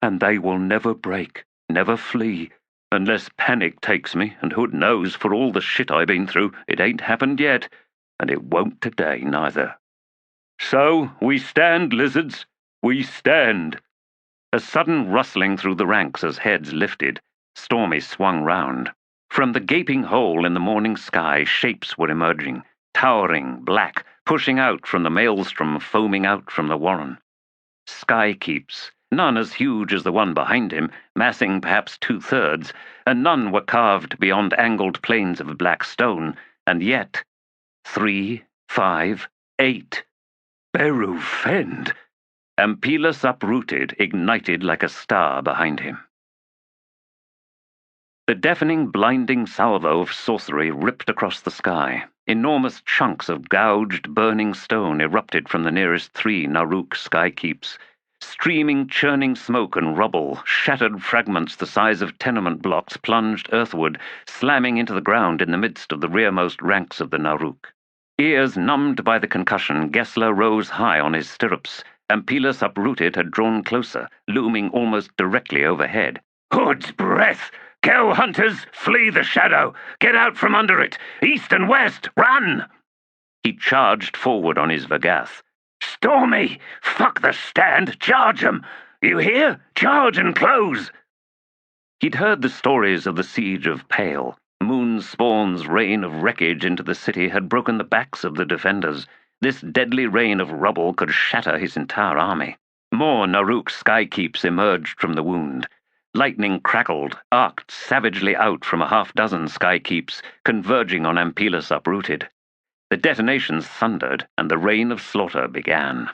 And they will never break, never flee, unless panic takes me, and who knows, for all the shit I've been through, it ain't happened yet, and it won't today neither. So, we stand, lizards, we stand. A sudden rustling through the ranks as heads lifted. Stormy swung round. From the gaping hole in the morning sky, shapes were emerging, towering, black, pushing out from the maelstrom foaming out from the warren. Sky keeps, none as huge as the one behind him, massing perhaps 2/3, and none were carved beyond angled planes of black stone, and yet 3, 5, 8. Beru Fend! Ampelus uprooted, ignited like a star behind him. The deafening, blinding salvo of sorcery ripped across the sky. Enormous chunks of gouged, burning stone erupted from the nearest 3 Naruk sky keeps. Streaming, churning smoke and rubble, shattered fragments the size of tenement blocks plunged earthward, slamming into the ground in the midst of the rearmost ranks of the Naruk. Ears numbed by the concussion, Gessler rose high on his stirrups. Ampelus uprooted had drawn closer, looming almost directly overhead. Hood's breath! Kill hunters! Flee the shadow! Get out from under it! East and west! Run! He charged forward on his Vagath. Stormy! Fuck the stand! Charge 'em! You hear? Charge and close! He'd heard the stories of the siege of Pale. Moonspawn's rain of wreckage into the city had broken the backs of the defenders. This deadly rain of rubble could shatter his entire army. More Naruk skykeeps emerged from the wound. Lightning crackled, arced savagely out from a half-dozen skykeeps, converging on Ampelus uprooted. The detonations thundered, and the rain of slaughter began.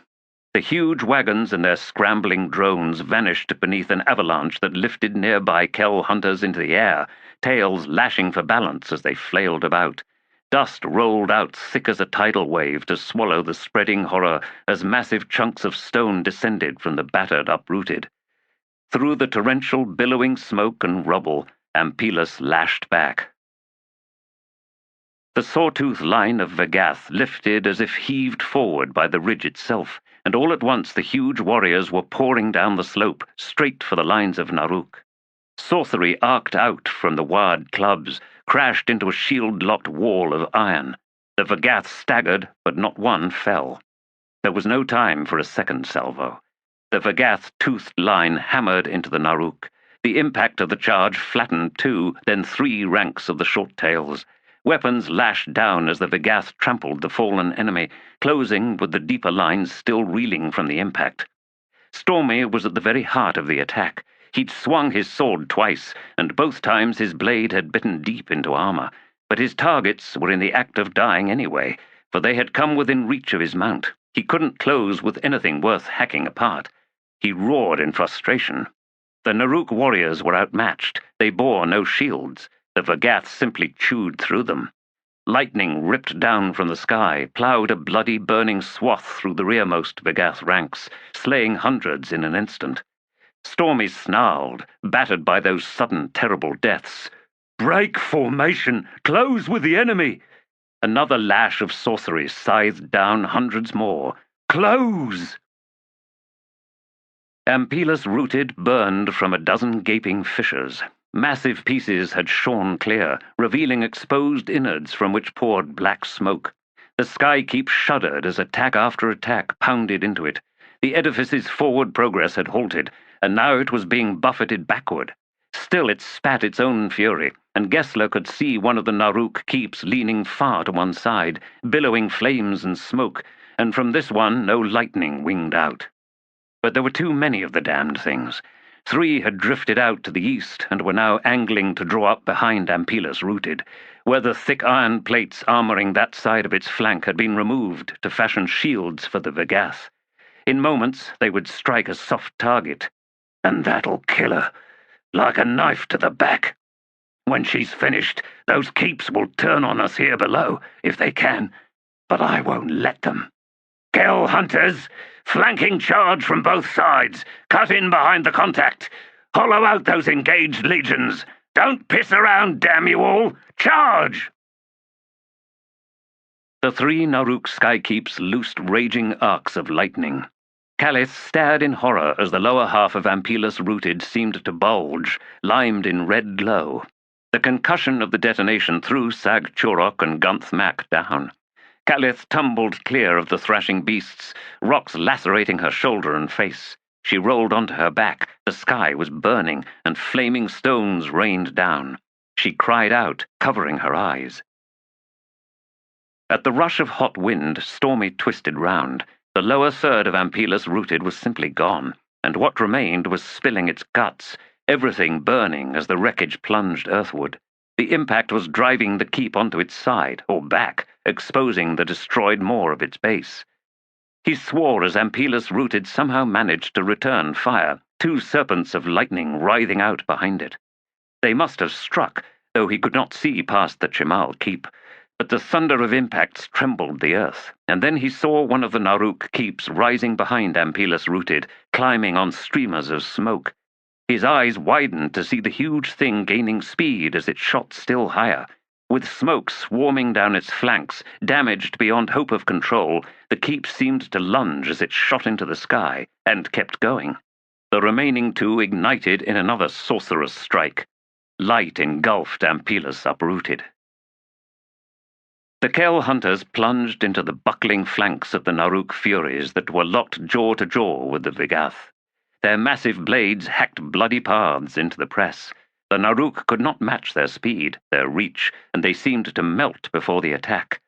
The huge wagons and their scrambling drones vanished beneath an avalanche that lifted nearby Kell hunters into the air, tails lashing for balance as they flailed about. Dust rolled out thick as a tidal wave to swallow the spreading horror as massive chunks of stone descended from the battered uprooted. Through the torrential, billowing smoke and rubble, Ampelus lashed back. The sawtooth line of Vagath lifted as if heaved forward by the ridge itself, and all at once the huge warriors were pouring down the slope, straight for the lines of Naruk. Sorcery arced out from the wad clubs, crashed into a shield-locked wall of iron. The Vagath staggered, but not one fell. There was no time for a second salvo. The Vagath-toothed line hammered into the Naruk. The impact of the charge flattened 2, then 3 ranks of the short-tails. Weapons lashed down as the Vagath trampled the fallen enemy, closing with the deeper lines still reeling from the impact. Stormy was at the very heart of the attack. He'd swung his sword twice, and both times his blade had bitten deep into armor. But his targets were in the act of dying anyway, for they had come within reach of his mount. He couldn't close with anything worth hacking apart. He roared in frustration. The Naruk warriors were outmatched. They bore no shields. The Vagath simply chewed through them. Lightning ripped down from the sky, ploughed a bloody, burning swath through the rearmost Vagath ranks, slaying hundreds in an instant. Stormy snarled, battered by those sudden, terrible deaths. Break formation! Close with the enemy! Another lash of sorcery scythed down hundreds more. Close! Ampelus rooted, burned from a dozen gaping fissures. Massive pieces had shorn clear, revealing exposed innards from which poured black smoke. The skykeep shuddered as attack after attack pounded into it. The edifice's forward progress had halted, and now it was being buffeted backward. Still it spat its own fury, and Gessler could see one of the Naruk keeps leaning far to one side, billowing flames and smoke, and from this one no lightning winged out. But there were too many of the damned things. 3 had drifted out to the east and were now angling to draw up behind Ampelus rooted, where the thick iron plates armoring that side of its flank had been removed to fashion shields for the Vagath. In moments they would strike a soft target, and that'll kill her, like a knife to the back. When she's finished, those keeps will turn on us here below, if they can, but I won't let them. Kill hunters! Flanking charge from both sides! Cut in behind the contact! Hollow out those engaged legions! Don't piss around, damn you all! Charge! The 3 Naruk skykeeps loosed raging arcs of lightning. Calith stared in horror as the lower half of Ampelus rooted seemed to bulge, limed in red glow. The concussion of the detonation threw Sag Chorok and Gunth Mak down. Calith tumbled clear of the thrashing beasts, rocks lacerating her shoulder and face. She rolled onto her back. The sky was burning, and flaming stones rained down. She cried out, covering her eyes. At the rush of hot wind, Stormy twisted round. The lower third of Ampelus rooted was simply gone, and what remained was spilling its guts, everything burning as the wreckage plunged earthward. The impact was driving the keep onto its side, or back, exposing the destroyed more of its base. He swore as Ampelus rooted somehow managed to return fire, two serpents of lightning writhing out behind it. They must have struck, though he could not see past the Chimal keep, but the thunder of impacts trembled the earth, and then he saw one of the Naruk keeps rising behind Ampelus rooted, climbing on streamers of smoke. His eyes widened to see the huge thing gaining speed as it shot still higher. With smoke swarming down its flanks, damaged beyond hope of control, the keep seemed to lunge as it shot into the sky, and kept going. The remaining two ignited in another sorcerous strike. Light engulfed Ampelus uprooted. The Kell hunters plunged into the buckling flanks of the Naruk furies that were locked jaw to jaw with the Vigath. Their massive blades hacked bloody paths into the press. The Naruk could not match their speed, their reach, and they seemed to melt before the attack.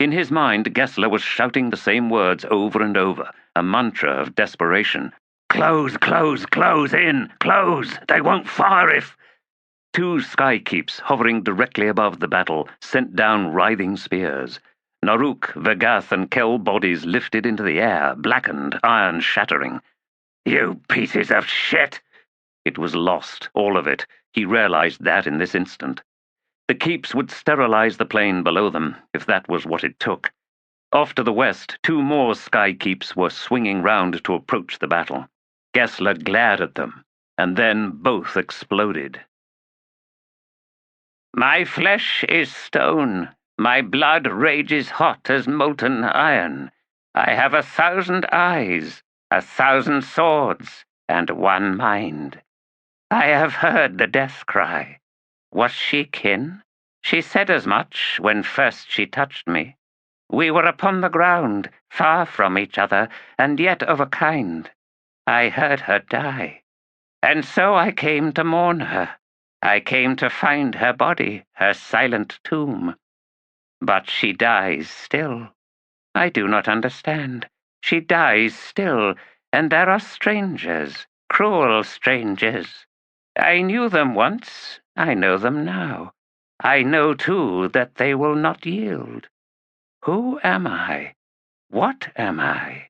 In his mind, Gessler was shouting the same words over and over, a mantra of desperation. "Close, close, close in! Close! They won't fire if—" Two skykeeps hovering directly above the battle sent down writhing spears. Naruk, Vigath, and Kell bodies lifted into the air, blackened, iron shattering. "You pieces of shit!" It was lost, all of it. He realized that in this instant. The keeps would sterilize the plain below them, if that was what it took. Off to the west, two more sky keeps were swinging round to approach the battle. Gessler glared at them, and then both exploded. My flesh is stone. My blood rages hot as molten iron. I have 1,000 eyes, 1,000 swords, and one mind. I have heard the death cry. Was she kin? She said as much when first she touched me. We were upon the ground, far from each other, and yet of a kind. I heard her die, and so I came to mourn her. I came to find her body, her silent tomb. But she dies still. I do not understand. She dies still, and there are strangers, cruel strangers. I knew them once, I know them now. I know, too, that they will not yield. Who am I? What am I?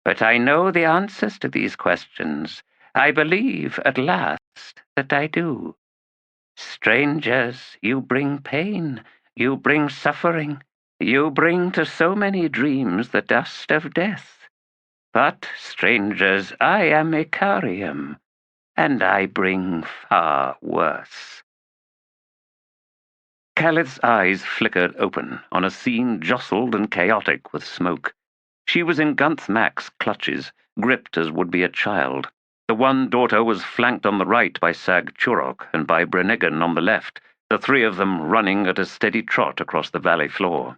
But I know the answers to these questions. I believe, at last, that I do. Strangers, you bring pain, you bring suffering, you bring to so many dreams the dust of death. But, strangers, I am Icarium, and I bring far worse. Calith's eyes flickered open on a scene jostled and chaotic with smoke. She was in Gunth Mac's clutches, gripped as would be a child. The one daughter was flanked on the right by Sag Churok and by Brenegan on the left, the three of them running at a steady trot across the valley floor.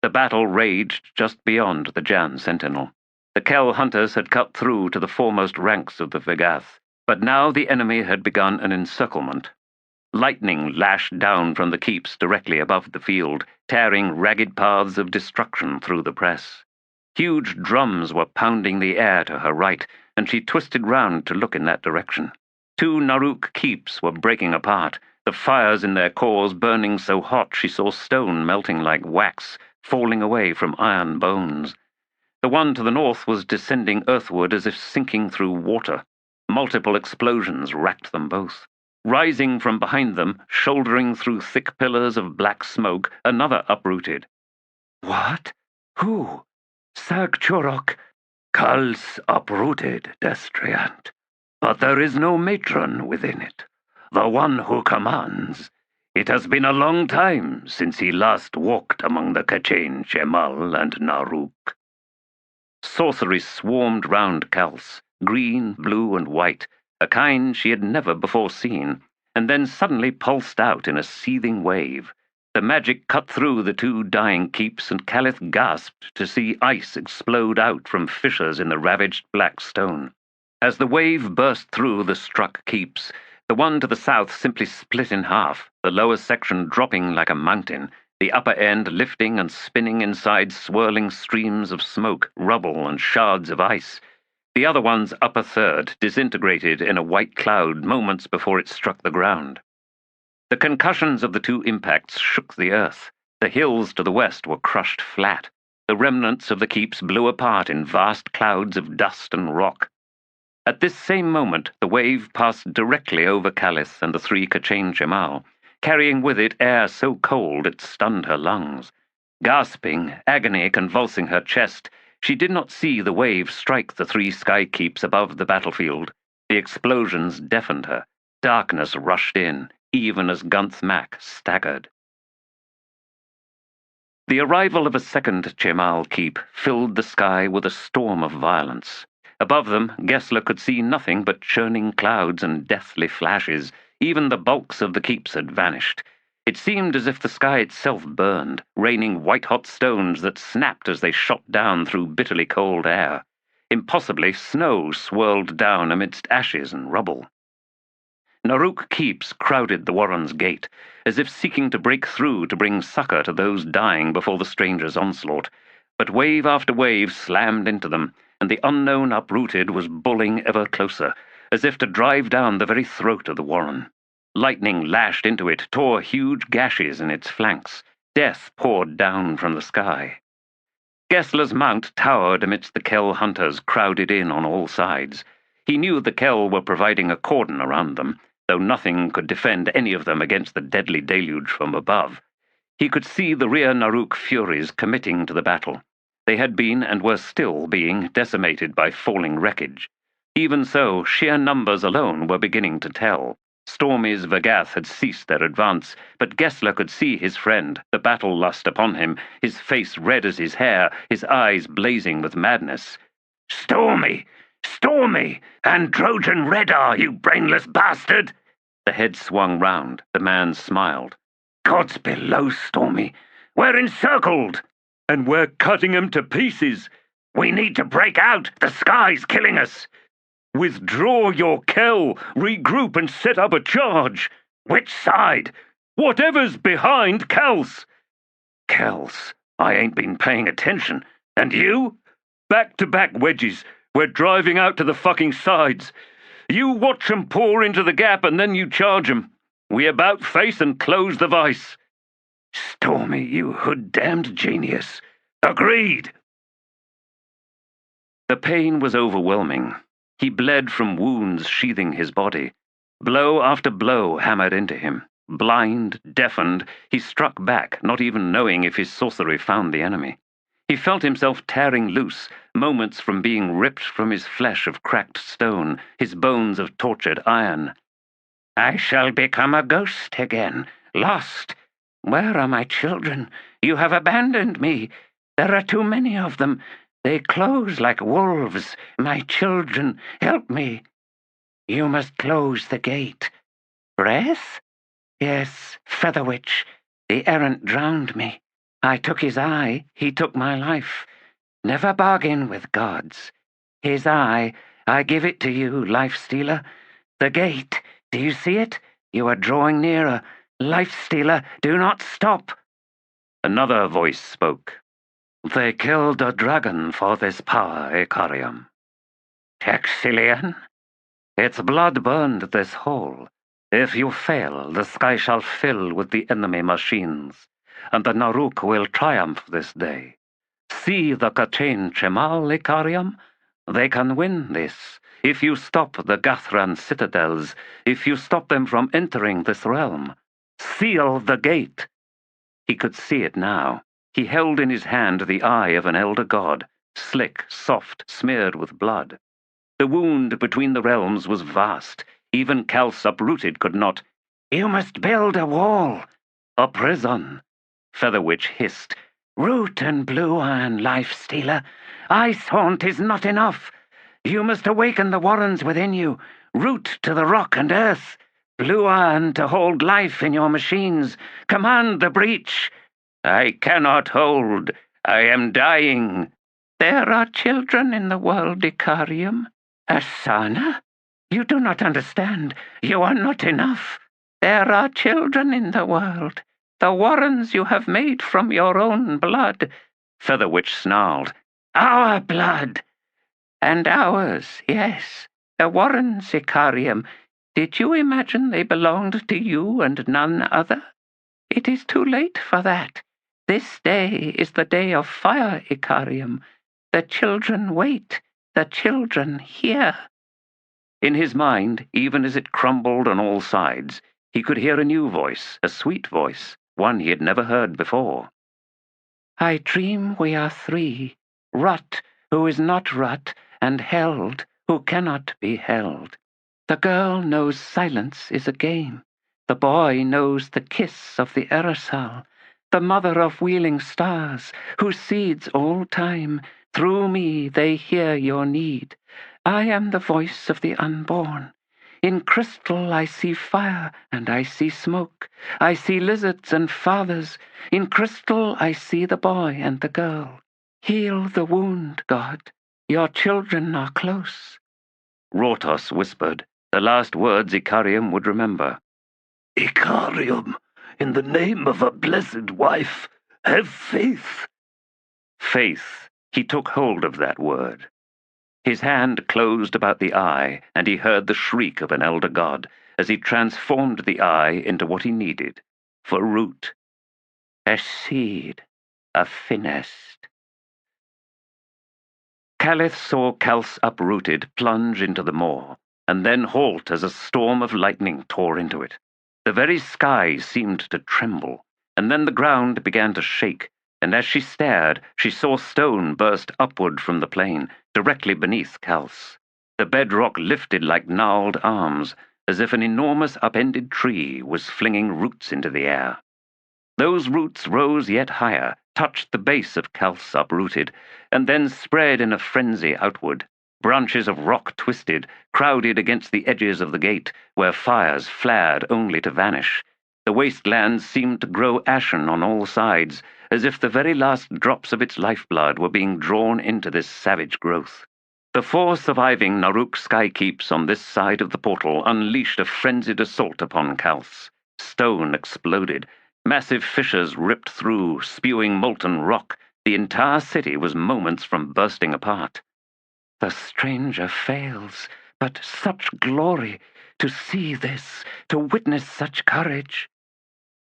The battle raged just beyond the Jan Sentinel. The Kell hunters had cut through to the foremost ranks of the Vigath, but now the enemy had begun an encirclement. Lightning lashed down from the keeps directly above the field, tearing ragged paths of destruction through the press. Huge drums were pounding the air to her right, and she twisted round to look in that direction. Two Naruk keeps were breaking apart, the fires in their cores burning so hot she saw stone melting like wax, falling away from iron bones. The one to the north was descending earthward as if sinking through water. Multiple explosions racked them both. Rising from behind them, shouldering through thick pillars of black smoke, another uprooted. "What? Who?" "Sag Churok." "Cul's uprooted, Destriant. But there is no matron within it. The one who commands. It has been a long time since he last walked among the Kachain Shemal and Naruk." Sorcery swarmed round Kals, green, blue, and white, a kind she had never before seen, and then suddenly pulsed out in a seething wave. The magic cut through the two dying keeps, and Calith gasped to see ice explode out from fissures in the ravaged black stone. As the wave burst through the struck keeps, the one to the south simply split in half, the lower section dropping like a mountain, the upper end lifting and spinning inside swirling streams of smoke, rubble, and shards of ice. The other one's upper third disintegrated in a white cloud moments before it struck the ground. The concussions of the two impacts shook the earth. The hills to the west were crushed flat. The remnants of the keeps blew apart in vast clouds of dust and rock. At this same moment, the wave passed directly over Callis and the 3 Kachin Chemal, carrying with it air so cold it stunned her lungs. Gasping, agony convulsing her chest, she did not see the wave strike the 3 sky keeps above the battlefield. The explosions deafened her. Darkness rushed in, even as Gunth Mac staggered. The arrival of a second Chemal keep filled the sky with a storm of violence. Above them, Gessler could see nothing but churning clouds and deathly flashes. Even the bulks of the keeps had vanished. It seemed as if the sky itself burned, raining white-hot stones that snapped as they shot down through bitterly cold air. Impossibly, snow swirled down amidst ashes and rubble. Naruk keeps crowded the Warren's gate, as if seeking to break through to bring succor to those dying before the stranger's onslaught. But wave after wave slammed into them, and the unknown uprooted was bulling ever closer, as if to drive down the very throat of the Warren. Lightning lashed into it, tore huge gashes in its flanks. Death poured down from the sky. Gessler's mount towered amidst the Kell hunters crowded in on all sides. He knew the Kell were providing a cordon around them, though nothing could defend any of them against the deadly deluge from above. He could see the rear Naruk furies committing to the battle. They had been and were still being decimated by falling wreckage. Even so, sheer numbers alone were beginning to tell. Stormy's Vagath had ceased their advance, but Gessler could see his friend, the battle lust upon him, his face red as his hair, his eyes blazing with madness. "Stormy! Stormy! And Trojan Redar, you brainless bastard!" The head swung round. The man smiled. "God's below, Stormy! We're encircled! And we're cutting 'em to pieces! We need to break out! The sky's killing us! Withdraw your Kell, regroup and set up a charge. Which side? Whatever's behind Kels." "Kels? I ain't been paying attention. And you?" "Back-to-back wedges. We're driving out to the fucking sides. You watch 'em pour into the gap and then you charge 'em. We about face and close the vice." "Stormy, you hood-damned genius." "Agreed." The pain was overwhelming. He bled from wounds sheathing his body. Blow after blow hammered into him. Blind, deafened, he struck back, not even knowing if his sorcery found the enemy. He felt himself tearing loose, moments from being ripped from his flesh of cracked stone, his bones of tortured iron. "I shall become a ghost again, lost. Where are my children? You have abandoned me. There are too many of them. They close like wolves. My children, help me." "You must close the gate." "Breath?" "Yes, Featherwitch. The errant drowned me. I took his eye, he took my life. Never bargain with gods. His eye, I give it to you, life-stealer. The gate, do you see it? You are drawing nearer. Life-stealer, do not stop." Another voice spoke. "They killed a dragon for this power, Icarium." "Texilian?" "Its blood burned this hole. If you fail, the sky shall fill with the enemy machines, and the Naruk will triumph this day. See the Kachin Chemal, Icarium? They can win this, if you stop the Gathran citadels, if you stop them from entering this realm. Seal the gate." He could see it now. He held in his hand the eye of an elder god, slick, soft, smeared with blood. The wound between the realms was vast. Even Kels uprooted could not. "You must build a wall." "A prison," Featherwitch hissed. "Root and blue iron, life-stealer. Ice haunt is not enough. You must awaken the Warrens within you. Root to the rock and earth. Blue iron to hold life in your machines. Command the breach." "I cannot hold. I am dying." "There are children in the world, Icarium." "Asana? You do not understand. You are not enough. There are children in the world. The Warrens you have made from your own blood." Featherwitch snarled. "Our blood." "And ours, yes. The Warrens, Icarium. Did you imagine they belonged to you and none other? It is too late for that. This day is the day of fire, Icarium. The children wait, the children hear. In his mind, even as it crumbled on all sides, he could hear a new voice, a sweet voice, one he had never heard before. I dream we are three, Rut, who is not Rut, and Held, who cannot be held. The girl knows silence is a game. The boy knows the kiss of the Erikson, the mother of wheeling stars, who seeds all time. Through me they hear your need. I am the voice of the unborn. In crystal I see fire and I see smoke. I see lizards and fathers. In crystal I see the boy and the girl. Heal the wound, God. Your children are close. Rortos whispered, the last words Icarium would remember. Icarium, in the name of a blessed wife, have faith. Faith. He took hold of that word. His hand closed about the eye, and he heard the shriek of an elder god as he transformed the eye into what he needed, for root. A seed, a finest. Calith saw Kals uprooted plunge into the moor, and then halt as a storm of lightning tore into it. The very sky seemed to tremble, and then the ground began to shake, and as she stared, she saw stone burst upward from the plain, directly beneath Kals. The bedrock lifted like gnarled arms, as if an enormous upended tree was flinging roots into the air. Those roots rose yet higher, touched the base of Kals uprooted, and then spread in a frenzy outward. Branches of rock twisted, crowded against the edges of the gate, where fires flared only to vanish. The wastelands seemed to grow ashen on all sides, as if the very last drops of its lifeblood were being drawn into this savage growth. The 4 surviving Naruk skykeeps on this side of the portal unleashed a frenzied assault upon Kals. Stone exploded. Massive fissures ripped through, spewing molten rock. The entire city was moments from bursting apart. The stranger fails, but such glory, to see this, to witness such courage.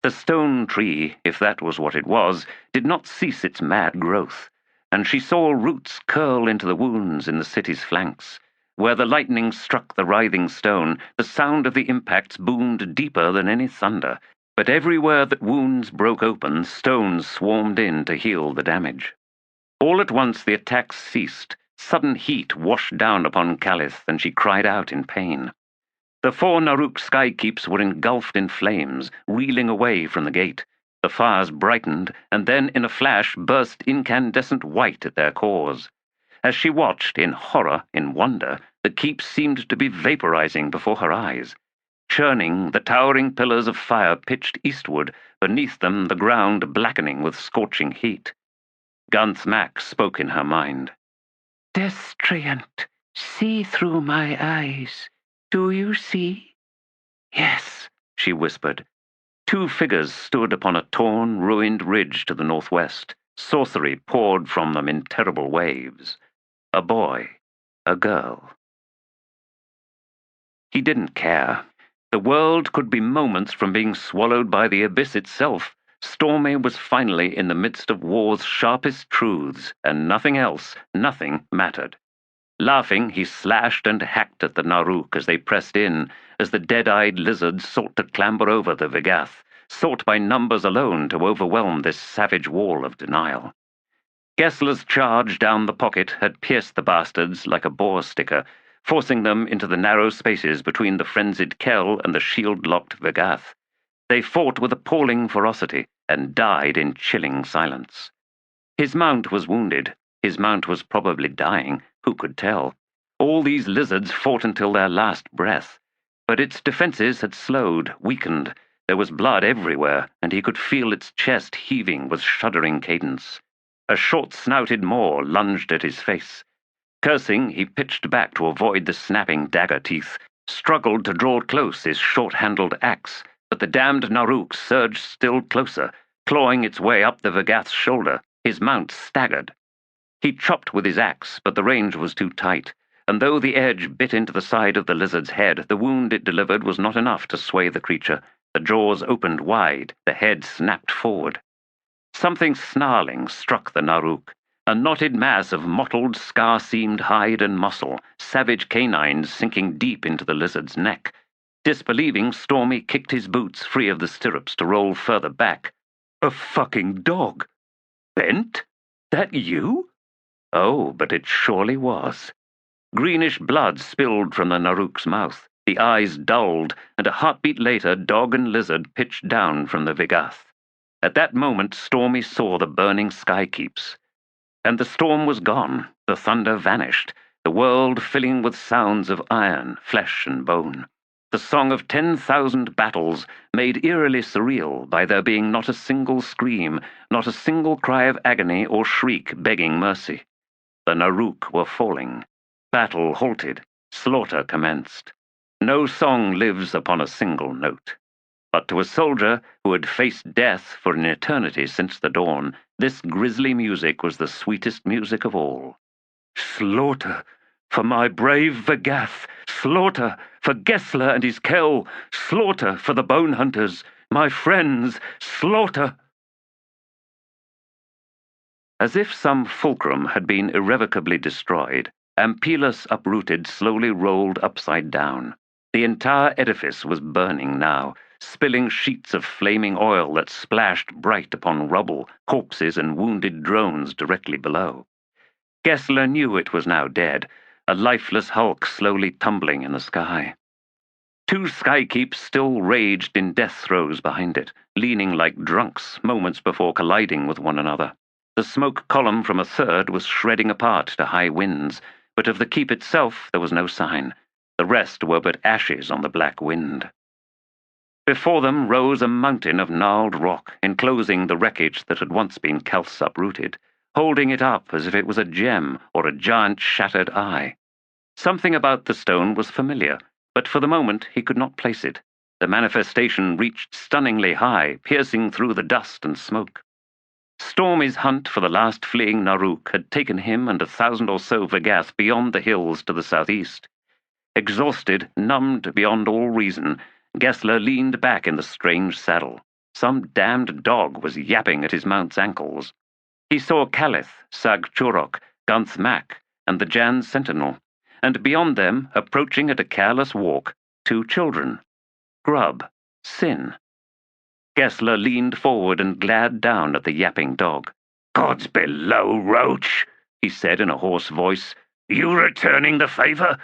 The stone tree, if that was what it was, did not cease its mad growth, and she saw roots curl into the wounds in the city's flanks. Where the lightning struck the writhing stone, the sound of the impacts boomed deeper than any thunder, but everywhere that wounds broke open, stones swarmed in to heal the damage. All at once the attacks ceased. Sudden heat washed down upon Calith, and she cried out in pain. The 4 Naruk skykeeps were engulfed in flames, reeling away from the gate. The fires brightened, and then in a flash burst incandescent white at their cores. As she watched, in horror, in wonder, the keeps seemed to be vaporizing before her eyes. Churning, the towering pillars of fire pitched eastward, beneath them the ground blackening with scorching heat. Gunth Mac spoke in her mind. Destriant, see through my eyes. Do you see? Yes, she whispered. 2 figures stood upon a torn, ruined ridge to the northwest. Sorcery poured from them in terrible waves. A boy, a girl. He didn't care. The world could be moments from being swallowed by the abyss itself. Stormy was finally in the midst of war's sharpest truths, and nothing else, nothing mattered. Laughing, he slashed and hacked at the Naruk as they pressed in, as the dead-eyed lizards sought to clamber over the Vigath, sought by numbers alone to overwhelm this savage wall of denial. Gessler's charge down the pocket had pierced the bastards like a boar sticker, forcing them into the narrow spaces between the frenzied Kell and the shield-locked Vigath. They fought with appalling ferocity and died in chilling silence. His mount was wounded. His mount was probably dying. Who could tell? All these lizards fought until their last breath. But its defenses had slowed, weakened. There was blood everywhere, and he could feel its chest heaving with shuddering cadence. A short-snouted Moor lunged at his face. Cursing, he pitched back to avoid the snapping dagger teeth, struggled to draw close his short-handled axe, but the damned Naruk surged still closer, clawing its way up the Vigath's shoulder. His mount staggered. He chopped with his axe, but the range was too tight, and though the edge bit into the side of the lizard's head, the wound it delivered was not enough to sway the creature. The jaws opened wide, the head snapped forward. Something snarling struck the Naruk, a knotted mass of mottled, scar-seamed hide and muscle, savage canines sinking deep into the lizard's neck. Disbelieving, Stormy kicked his boots free of the stirrups to roll further back. A fucking dog! Bent? That you? Oh, but it surely was. Greenish blood spilled from the Naruk's mouth. The eyes dulled, and a heartbeat later dog and lizard pitched down from the Vigath. At that moment Stormy saw the burning skykeeps. And the storm was gone, the thunder vanished, the world filling with sounds of iron, flesh, and bone. The song of 10,000 battles made eerily surreal by there being not a single scream, not a single cry of agony or shriek begging mercy. The Naruk were falling. Battle halted. Slaughter commenced. No song lives upon a single note. But to a soldier who had faced death for an eternity since the dawn, this grisly music was the sweetest music of all. Slaughter! For my brave Vigath! Slaughter! For Gessler and his Kell! Slaughter for the Bonehunters! My friends! Slaughter! As if some fulcrum had been irrevocably destroyed, Ampelus uprooted slowly rolled upside down. The entire edifice was burning now, spilling sheets of flaming oil that splashed bright upon rubble, corpses, and wounded drones directly below. Gessler knew it was now dead, a lifeless hulk slowly tumbling in the sky. Two skykeeps still raged in death throes behind it, leaning like drunks moments before colliding with one another. The smoke column from a third was shredding apart to high winds, but of the keep itself there was no sign. The rest were but ashes on the black wind. Before them rose a mountain of gnarled rock, enclosing the wreckage that had once been Calth's uprooted, holding it up as if it was a gem or a giant shattered eye. Something about the stone was familiar, but for the moment he could not place it. The manifestation reached stunningly high, piercing through the dust and smoke. Stormy's hunt for the last fleeing Naruk had taken him and 1,000 or so Vigath beyond the hills to the southeast. Exhausted, numbed beyond all reason, Gessler leaned back in the strange saddle. Some damned dog was yapping at his mount's ankles. He saw Calith, Sag Churok, Gunth Mac, and the Jan Sentinel, and beyond them, approaching at a careless walk, 2 children. Grub, Sin. Gessler leaned forward and glared down at the yapping dog. "Gods below, Roach," he said in a hoarse voice. "You returning the favor?"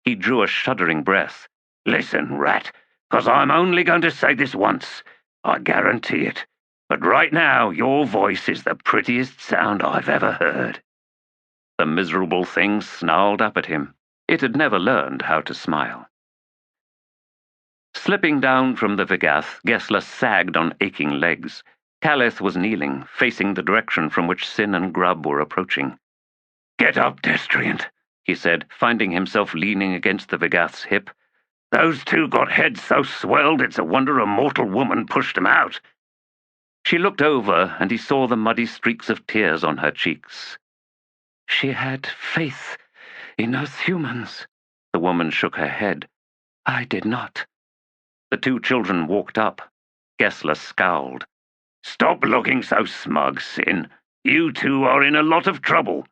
He drew a shuddering breath. "Listen, rat, 'cause I'm only going to say this once. I guarantee it. But right now, your voice is the prettiest sound I've ever heard." The miserable thing snarled up at him. It had never learned how to smile. Slipping down from the Vigath, Gessler sagged on aching legs. Calith was kneeling, facing the direction from which Sin and Grub were approaching. "Get up, Destriant," he said, finding himself leaning against the Vigath's hip. "Those 2 got heads so swelled it's a wonder a mortal woman pushed 'em out." She looked over, and he saw the muddy streaks of tears on her cheeks. "She had faith in us humans." The woman shook her head. "I did not." The 2 children walked up. Gessler scowled. "Stop looking so smug, Sin. You 2 are in a lot of trouble."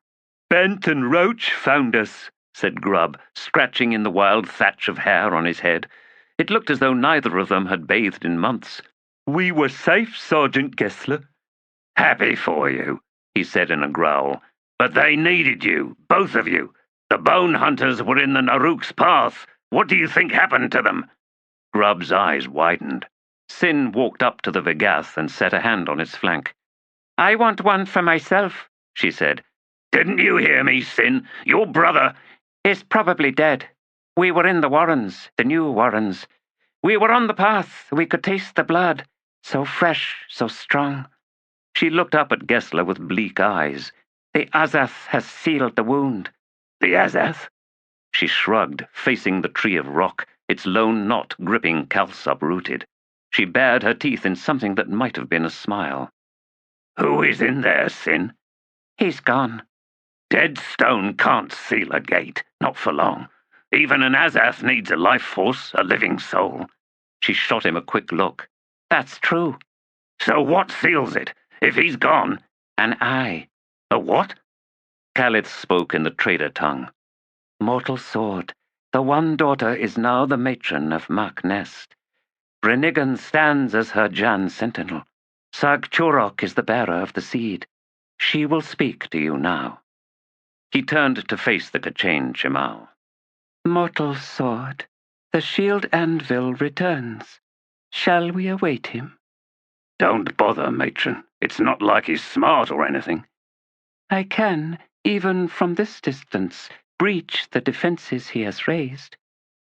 "Bent and Roach found us," said Grub, scratching in the wild thatch of hair on his head. It looked as though neither of them had bathed in months. "We were safe, Sergeant Gessler." "Happy for you," he said in a growl. "But they needed you, both of you. The Bonehunters were in the Naruk's path. What do you think happened to them?" Grub's eyes widened. Sin walked up to the Vigath and set a hand on its flank. "I want one for myself," she said. "Didn't you hear me, Sin? Your brother—" "Is probably dead. We were in the warrens, the new warrens. We were on the path. We could taste the blood. So fresh, so strong." She looked up at Gessler with bleak eyes. "The Azath has sealed the wound." "The Azath?" She shrugged, facing the tree of rock, its lone knot gripping Calth's uprooted. She bared her teeth in something that might have been a smile. "Who is in there, Sin?" "He's gone." "Dead stone can't seal a gate, not for long. Even an Azath needs a life force, a living soul." She shot him a quick look. "That's true." "So what seals it? If he's gone... An eye. A what? Calith spoke in the trader tongue. Mortal sword, the one daughter is now the matron of Mac Nest. Brenigan stands as her Jan sentinel. Sag Churok is the bearer of the seed. She will speak to you now. He turned to face the Kachane Chemal. Mortal sword, the shield anvil returns. Shall we await him? Don't bother, matron. It's not like he's smart or anything. I can, even from this distance, breach the defenses he has raised.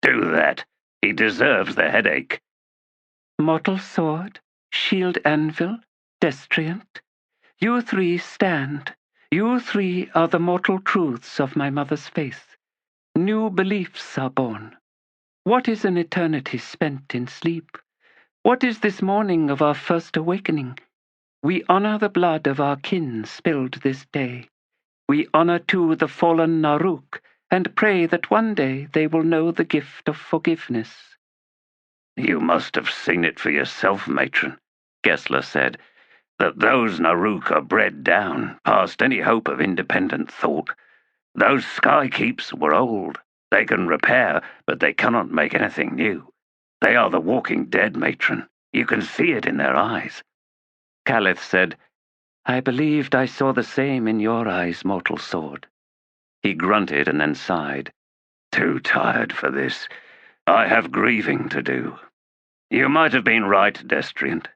Do that. He deserves the headache. Mortal sword, shield anvil, destriant. You three stand. You three are the mortal truths of my mother's faith. New beliefs are born. What is an eternity spent in sleep? What is this morning of our first awakening? We honor the blood of our kin spilled this day. We honor too the fallen Naruk, and pray that one day they will know the gift of forgiveness. You must have seen it for yourself, matron, Gessler said, that those Naruk are bred down, past any hope of independent thought. Those skykeeps were old. They can repair, but they cannot make anything new. They are the walking dead, matron. You can see it in their eyes. Calith said, I believed I saw the same in your eyes, mortal sword. He grunted and then sighed. Too tired for this. I have grieving to do. You might have been right, Destriant,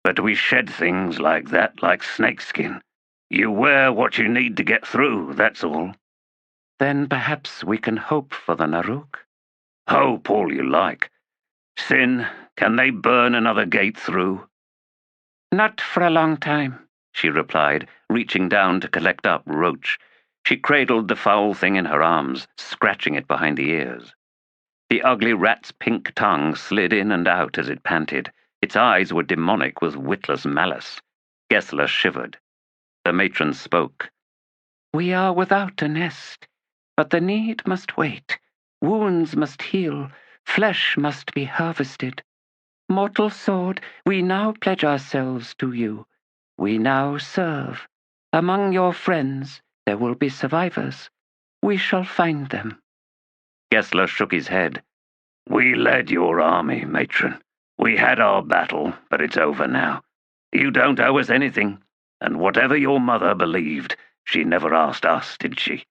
but we shed things like that like snakeskin. You wear what you need to get through, that's all. Then perhaps we can hope for the Naruk. Hope all you like. Sin, can they burn another gate through? Not for a long time, she replied, reaching down to collect up Roach. She cradled the foul thing in her arms, scratching it behind the ears. The ugly rat's pink tongue slid in and out as it panted. Its eyes were demonic with witless malice. Gessler shivered. The matron spoke. We are without a nest, but the need must wait. Wounds must heal. Flesh must be harvested. Mortal sword, we now pledge ourselves to you. We now serve. Among your friends, there will be survivors. We shall find them. Gessler shook his head. We led your army, matron. We had our battle, but it's over now. You don't owe us anything. And whatever your mother believed, she never asked us, did she?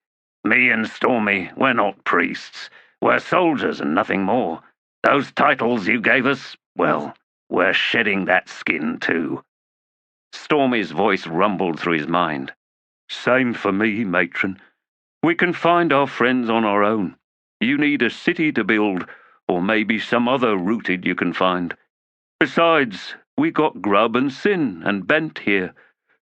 Me and Stormy, we're not priests. We're soldiers and nothing more. Those titles you gave us, well, we're shedding that skin too. Stormy's voice rumbled through his mind. Same for me, matron. We can find our friends on our own. You need a city to build, or maybe some other rooted you can find. Besides, we got Grub and Sin and Bent here.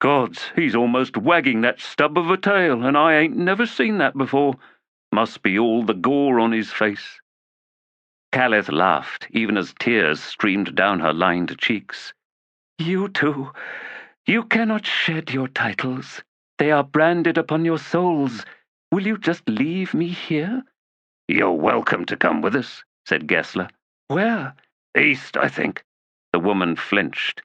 Gods, he's almost wagging that stub of a tail, and I ain't never seen that before. Must be all the gore on his face. Calith laughed, even as tears streamed down her lined cheeks. You too. You cannot shed your titles. They are branded upon your souls. Will you just leave me here? You're welcome to come with us, said Gessler. Where? East, I think. The woman flinched.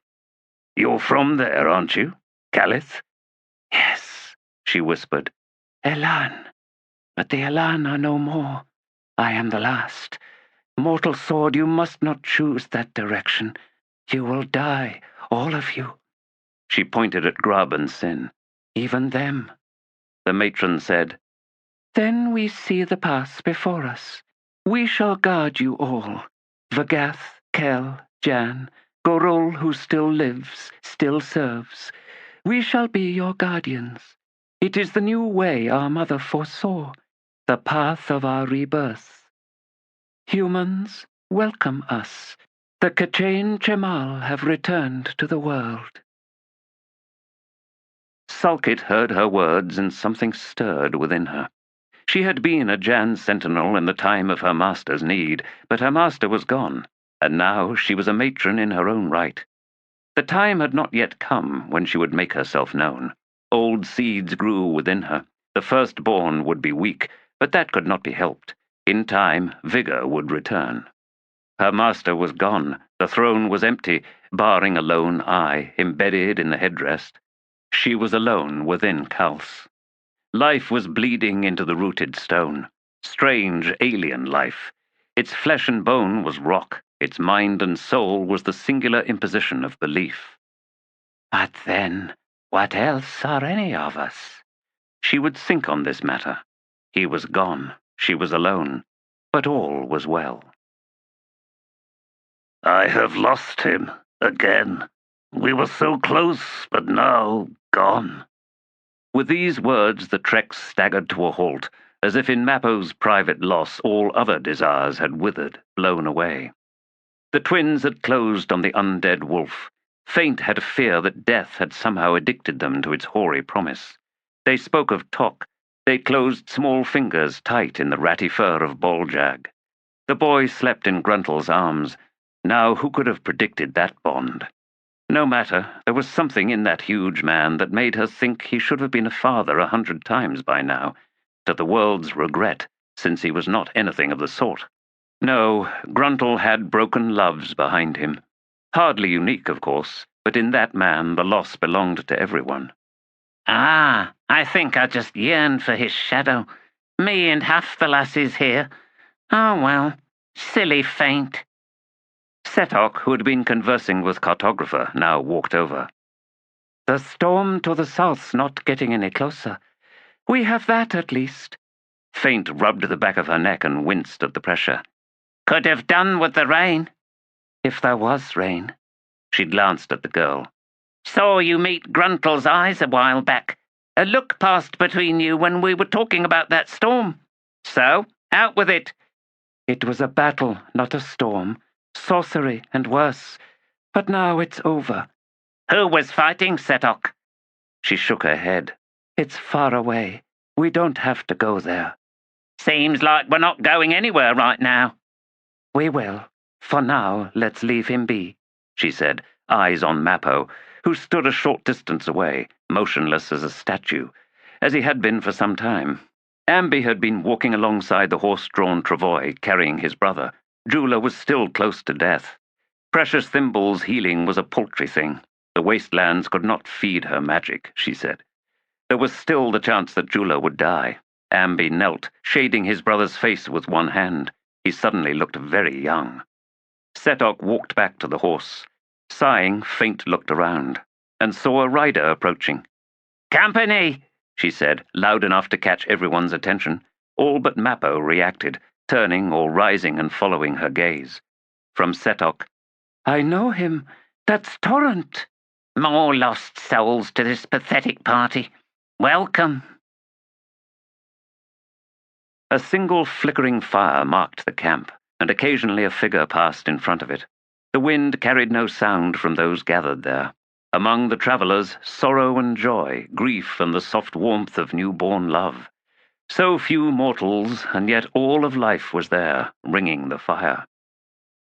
You're from there, aren't you, Calith? Yes, she whispered. Elan. But the Elan are no more. I am the last. Mortal sword, you must not choose that direction. You will die, all of you. She pointed at Grub and Sin. Even them. The matron said, Then we see the path before us. We shall guard you all. Vagath, Kel, Jan, Gorul, who still lives, still serves. We shall be your guardians. It is the new way our mother foresaw, the path of our rebirth. Humans, welcome us. The Kachane Chemal have returned to the world. Sulkit heard her words, and something stirred within her. She had been a Jan sentinel in the time of her master's need, but her master was gone, and now she was a matron in her own right. The time had not yet come when she would make herself known. Old seeds grew within her. The firstborn would be weak, but that could not be helped. In time, vigor would return. Her master was gone. The throne was empty, barring a lone eye embedded in the headdress. She was alone within Kals. Life was bleeding into the rooted stone. Strange, alien life. Its flesh and bone was rock. Its mind and soul was the singular imposition of belief. But then, what else are any of us? She would think on this matter. He was gone. She was alone. But all was well. I have lost him again. We were so close, but now gone. With these words, the treks staggered to a halt, as if in Mappo's private loss all other desires had withered, blown away. The twins had closed on the undead wolf. Faint had a fear that death had somehow addicted them to its hoary promise. They spoke of Tok. They closed small fingers tight in the ratty fur of Boljag. The boy slept in Gruntle's arms. Now who could have predicted that bond? No matter, there was something in that huge man that made her think he should have been a father 100 times by now, to the world's regret, since he was not anything of the sort. No, Gruntle had broken loves behind him. Hardly unique, of course, but in that man the loss belonged to everyone. Ah, I think I just yearn for his shadow. Me and half the lassies here. Oh well, silly Faint. Setok, who had been conversing with Cartographer, now walked over. The storm to the south's not getting any closer. We have that, at least. Faint rubbed the back of her neck and winced at the pressure. Could have done with the rain. If there was rain. She glanced at the girl. Saw you meet Gruntle's eyes a while back. A look passed between you when we were talking about that storm. So, out with it. It was a battle, not a storm. Sorcery and worse. But now it's over. Who was fighting, Setok? She shook her head. It's far away. We don't have to go there. Seems like we're not going anywhere right now. We will. For now, let's leave him be, she said, eyes on Mappo, who stood a short distance away, motionless as a statue, as he had been for some time. Ambi had been walking alongside the horse-drawn travois, carrying his brother. Jula was still close to death. Precious Thimble's healing was a paltry thing. The wastelands could not feed her magic, she said. There was still the chance that Jula would die. Ambi knelt, shading his brother's face with one hand. He suddenly looked very young. Setok walked back to the horse. Sighing, Faint looked around, and saw a rider approaching. Company, she said, loud enough to catch everyone's attention. All but Mappo reacted, turning or rising and following her gaze. From Setok, I know him. That's Torrent. More lost souls to this pathetic party. Welcome. A single flickering fire marked the camp, and occasionally a figure passed in front of it. The wind carried no sound from those gathered there. Among the travelers, sorrow and joy, grief and the soft warmth of newborn love. So few mortals, and yet all of life was there, ringing the fire.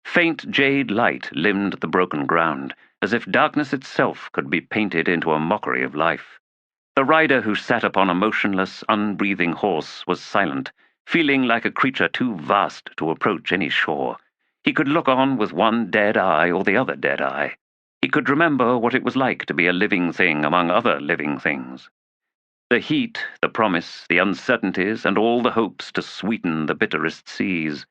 Faint jade light limned the broken ground, as if darkness itself could be painted into a mockery of life. The rider who sat upon a motionless, unbreathing horse was silent, feeling like a creature too vast to approach any shore. He could look on with one dead eye or the other dead eye. He could remember what it was like to be a living thing among other living things. The heat, the promise, the uncertainties, and all the hopes to sweeten the bitterest seas.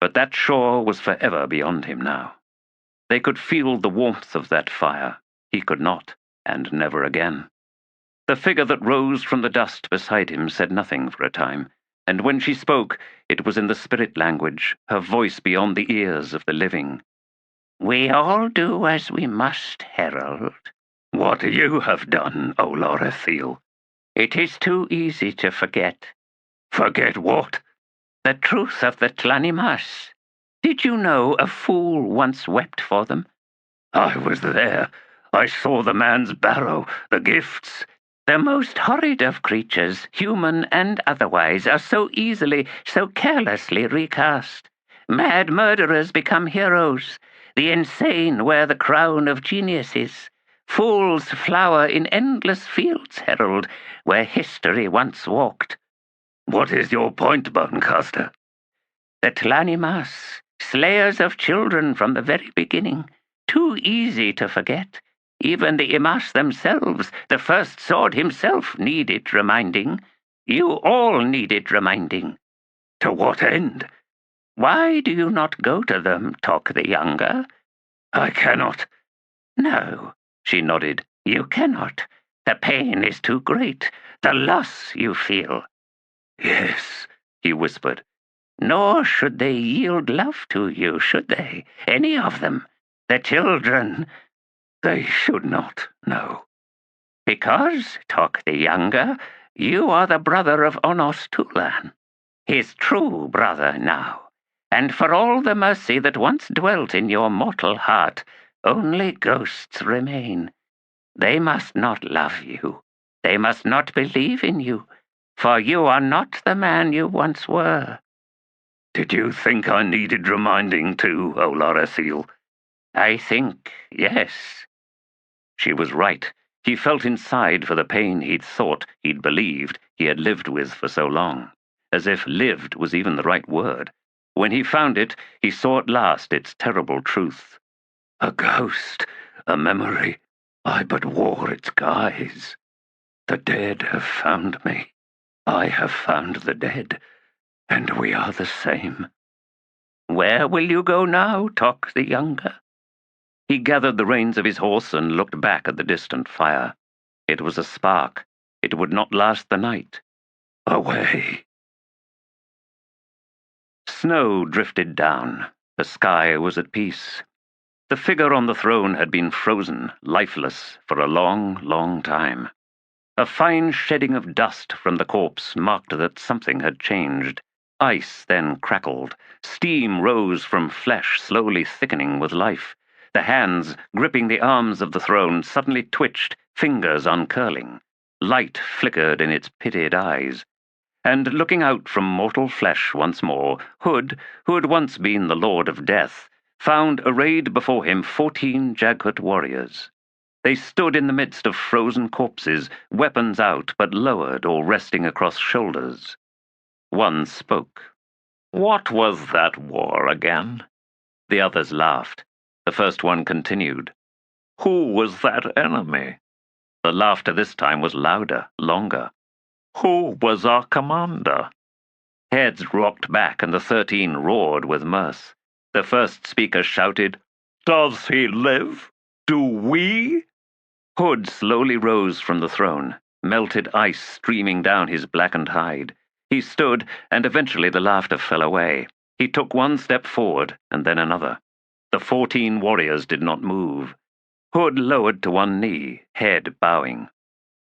But that shore was forever beyond him now. They could feel the warmth of that fire. He could not, and never again. The figure that rose from the dust beside him said nothing for a time, and when she spoke, it was in the spirit language, her voice beyond the ears of the living. We all do as we must, Herald. What you have done, O Lorethiel. It is too easy to forget. Forget what? The truth of the Tlanimas. Did you know a fool once wept for them? I was there. I saw the man's barrow, the gifts. The most horrid of creatures, human and otherwise, are so easily, so carelessly recast. Mad murderers become heroes. The insane wear the crown of geniuses. Fools flower in endless fields, Herald, where history once walked. What is your point, Bonecaster? The Tlanimas, Slayers of children from the very beginning. Too easy to forget. Even the Imash themselves, the first sword himself, needed reminding. You all needed reminding. To what end? Why do you not go to them, Tok the Younger? I cannot. No, she nodded. You cannot. The pain is too great. The loss you feel. Yes, he whispered. Nor should they yield love to you, should they? Any of them. The children. They should not, no. Because, Tok the Younger, you are the brother of Onos Tulan, his true brother now. And for all the mercy that once dwelt in your mortal heart, only ghosts remain. They must not love you. They must not believe in you, for you are not the man you once were. Did you think I needed reminding too, Olarasil? I think, yes. She was right. He felt inside for the pain he'd thought, he'd believed, he had lived with for so long. As if lived was even the right word. When he found it, he saw at last its terrible truth. A ghost, a memory. I but wore its guise. The dead have found me. I have found the dead, and we are the same. Where will you go now, Tok the Younger? He gathered the reins of his horse and looked back at the distant fire. It was a spark. It would not last the night. Away. Snow drifted down. The sky was at peace. The figure on the throne had been frozen, lifeless, for a long, long time. A fine shedding of dust from the corpse marked that something had changed. Ice then crackled. Steam rose from flesh, slowly thickening with life. The hands, gripping the arms of the throne, suddenly twitched, fingers uncurling. Light flickered in its pitted eyes. And looking out from mortal flesh once more, Hood, who had once been the Lord of Death, found arrayed before him 14 Jaghut warriors. They stood in the midst of frozen corpses, weapons out but lowered or resting across shoulders. One spoke. What was that war again? The others laughed. The first one continued. Who was that enemy? The laughter this time was louder, longer. Who was our commander? Heads rocked back and the 13 roared with mirth. The first speaker shouted, Does he live? Do we? Hood slowly rose from the throne, melted ice streaming down his blackened hide. He stood, and eventually the laughter fell away. He took one step forward, and then another. The 14 warriors did not move. Hood lowered to one knee, head bowing.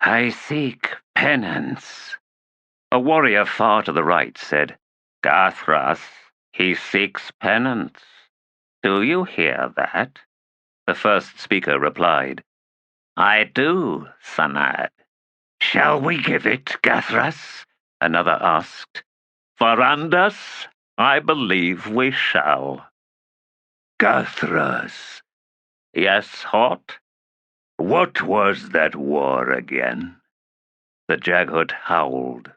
I seek penance. A warrior far to the right said, Gathras, he seeks penance. Do you hear that? The first speaker replied, I do, Sanad. Shall we give it, Gathras? Another asked. Varandas, I believe we shall. Gathras. Yes, Hort? What was that war again? The Jaghut howled.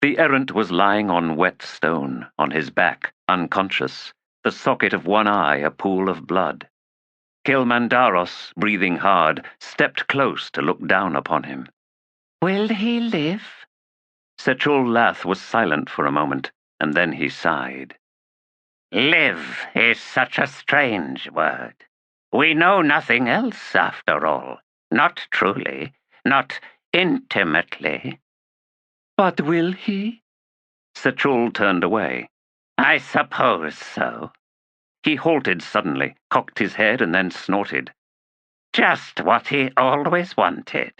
The errant was lying on wet stone, on his back, unconscious, the socket of one eye a pool of blood. Kilmandaros, breathing hard, stepped close to look down upon him. Will he live? Sechul Lath was silent for a moment, and then he sighed. Live is such a strange word. We know nothing else, after all. Not truly, not intimately. But will he? Sechul turned away. I suppose so. He halted suddenly, cocked his head, and then snorted. Just what he always wanted.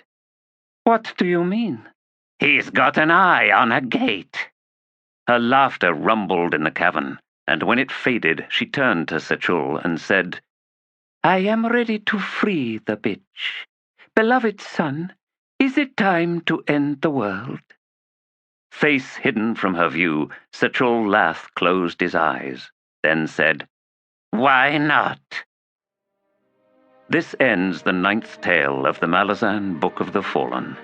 What do you mean? He's got an eye on a gate. Her laughter rumbled in the cavern, and when it faded, she turned to Sechul and said, I am ready to free the bitch. Beloved son, is it time to end the world? Face hidden from her view, Sechul Lath closed his eyes, then said, Why not? This ends the 9th tale of the Malazan Book of the Fallen.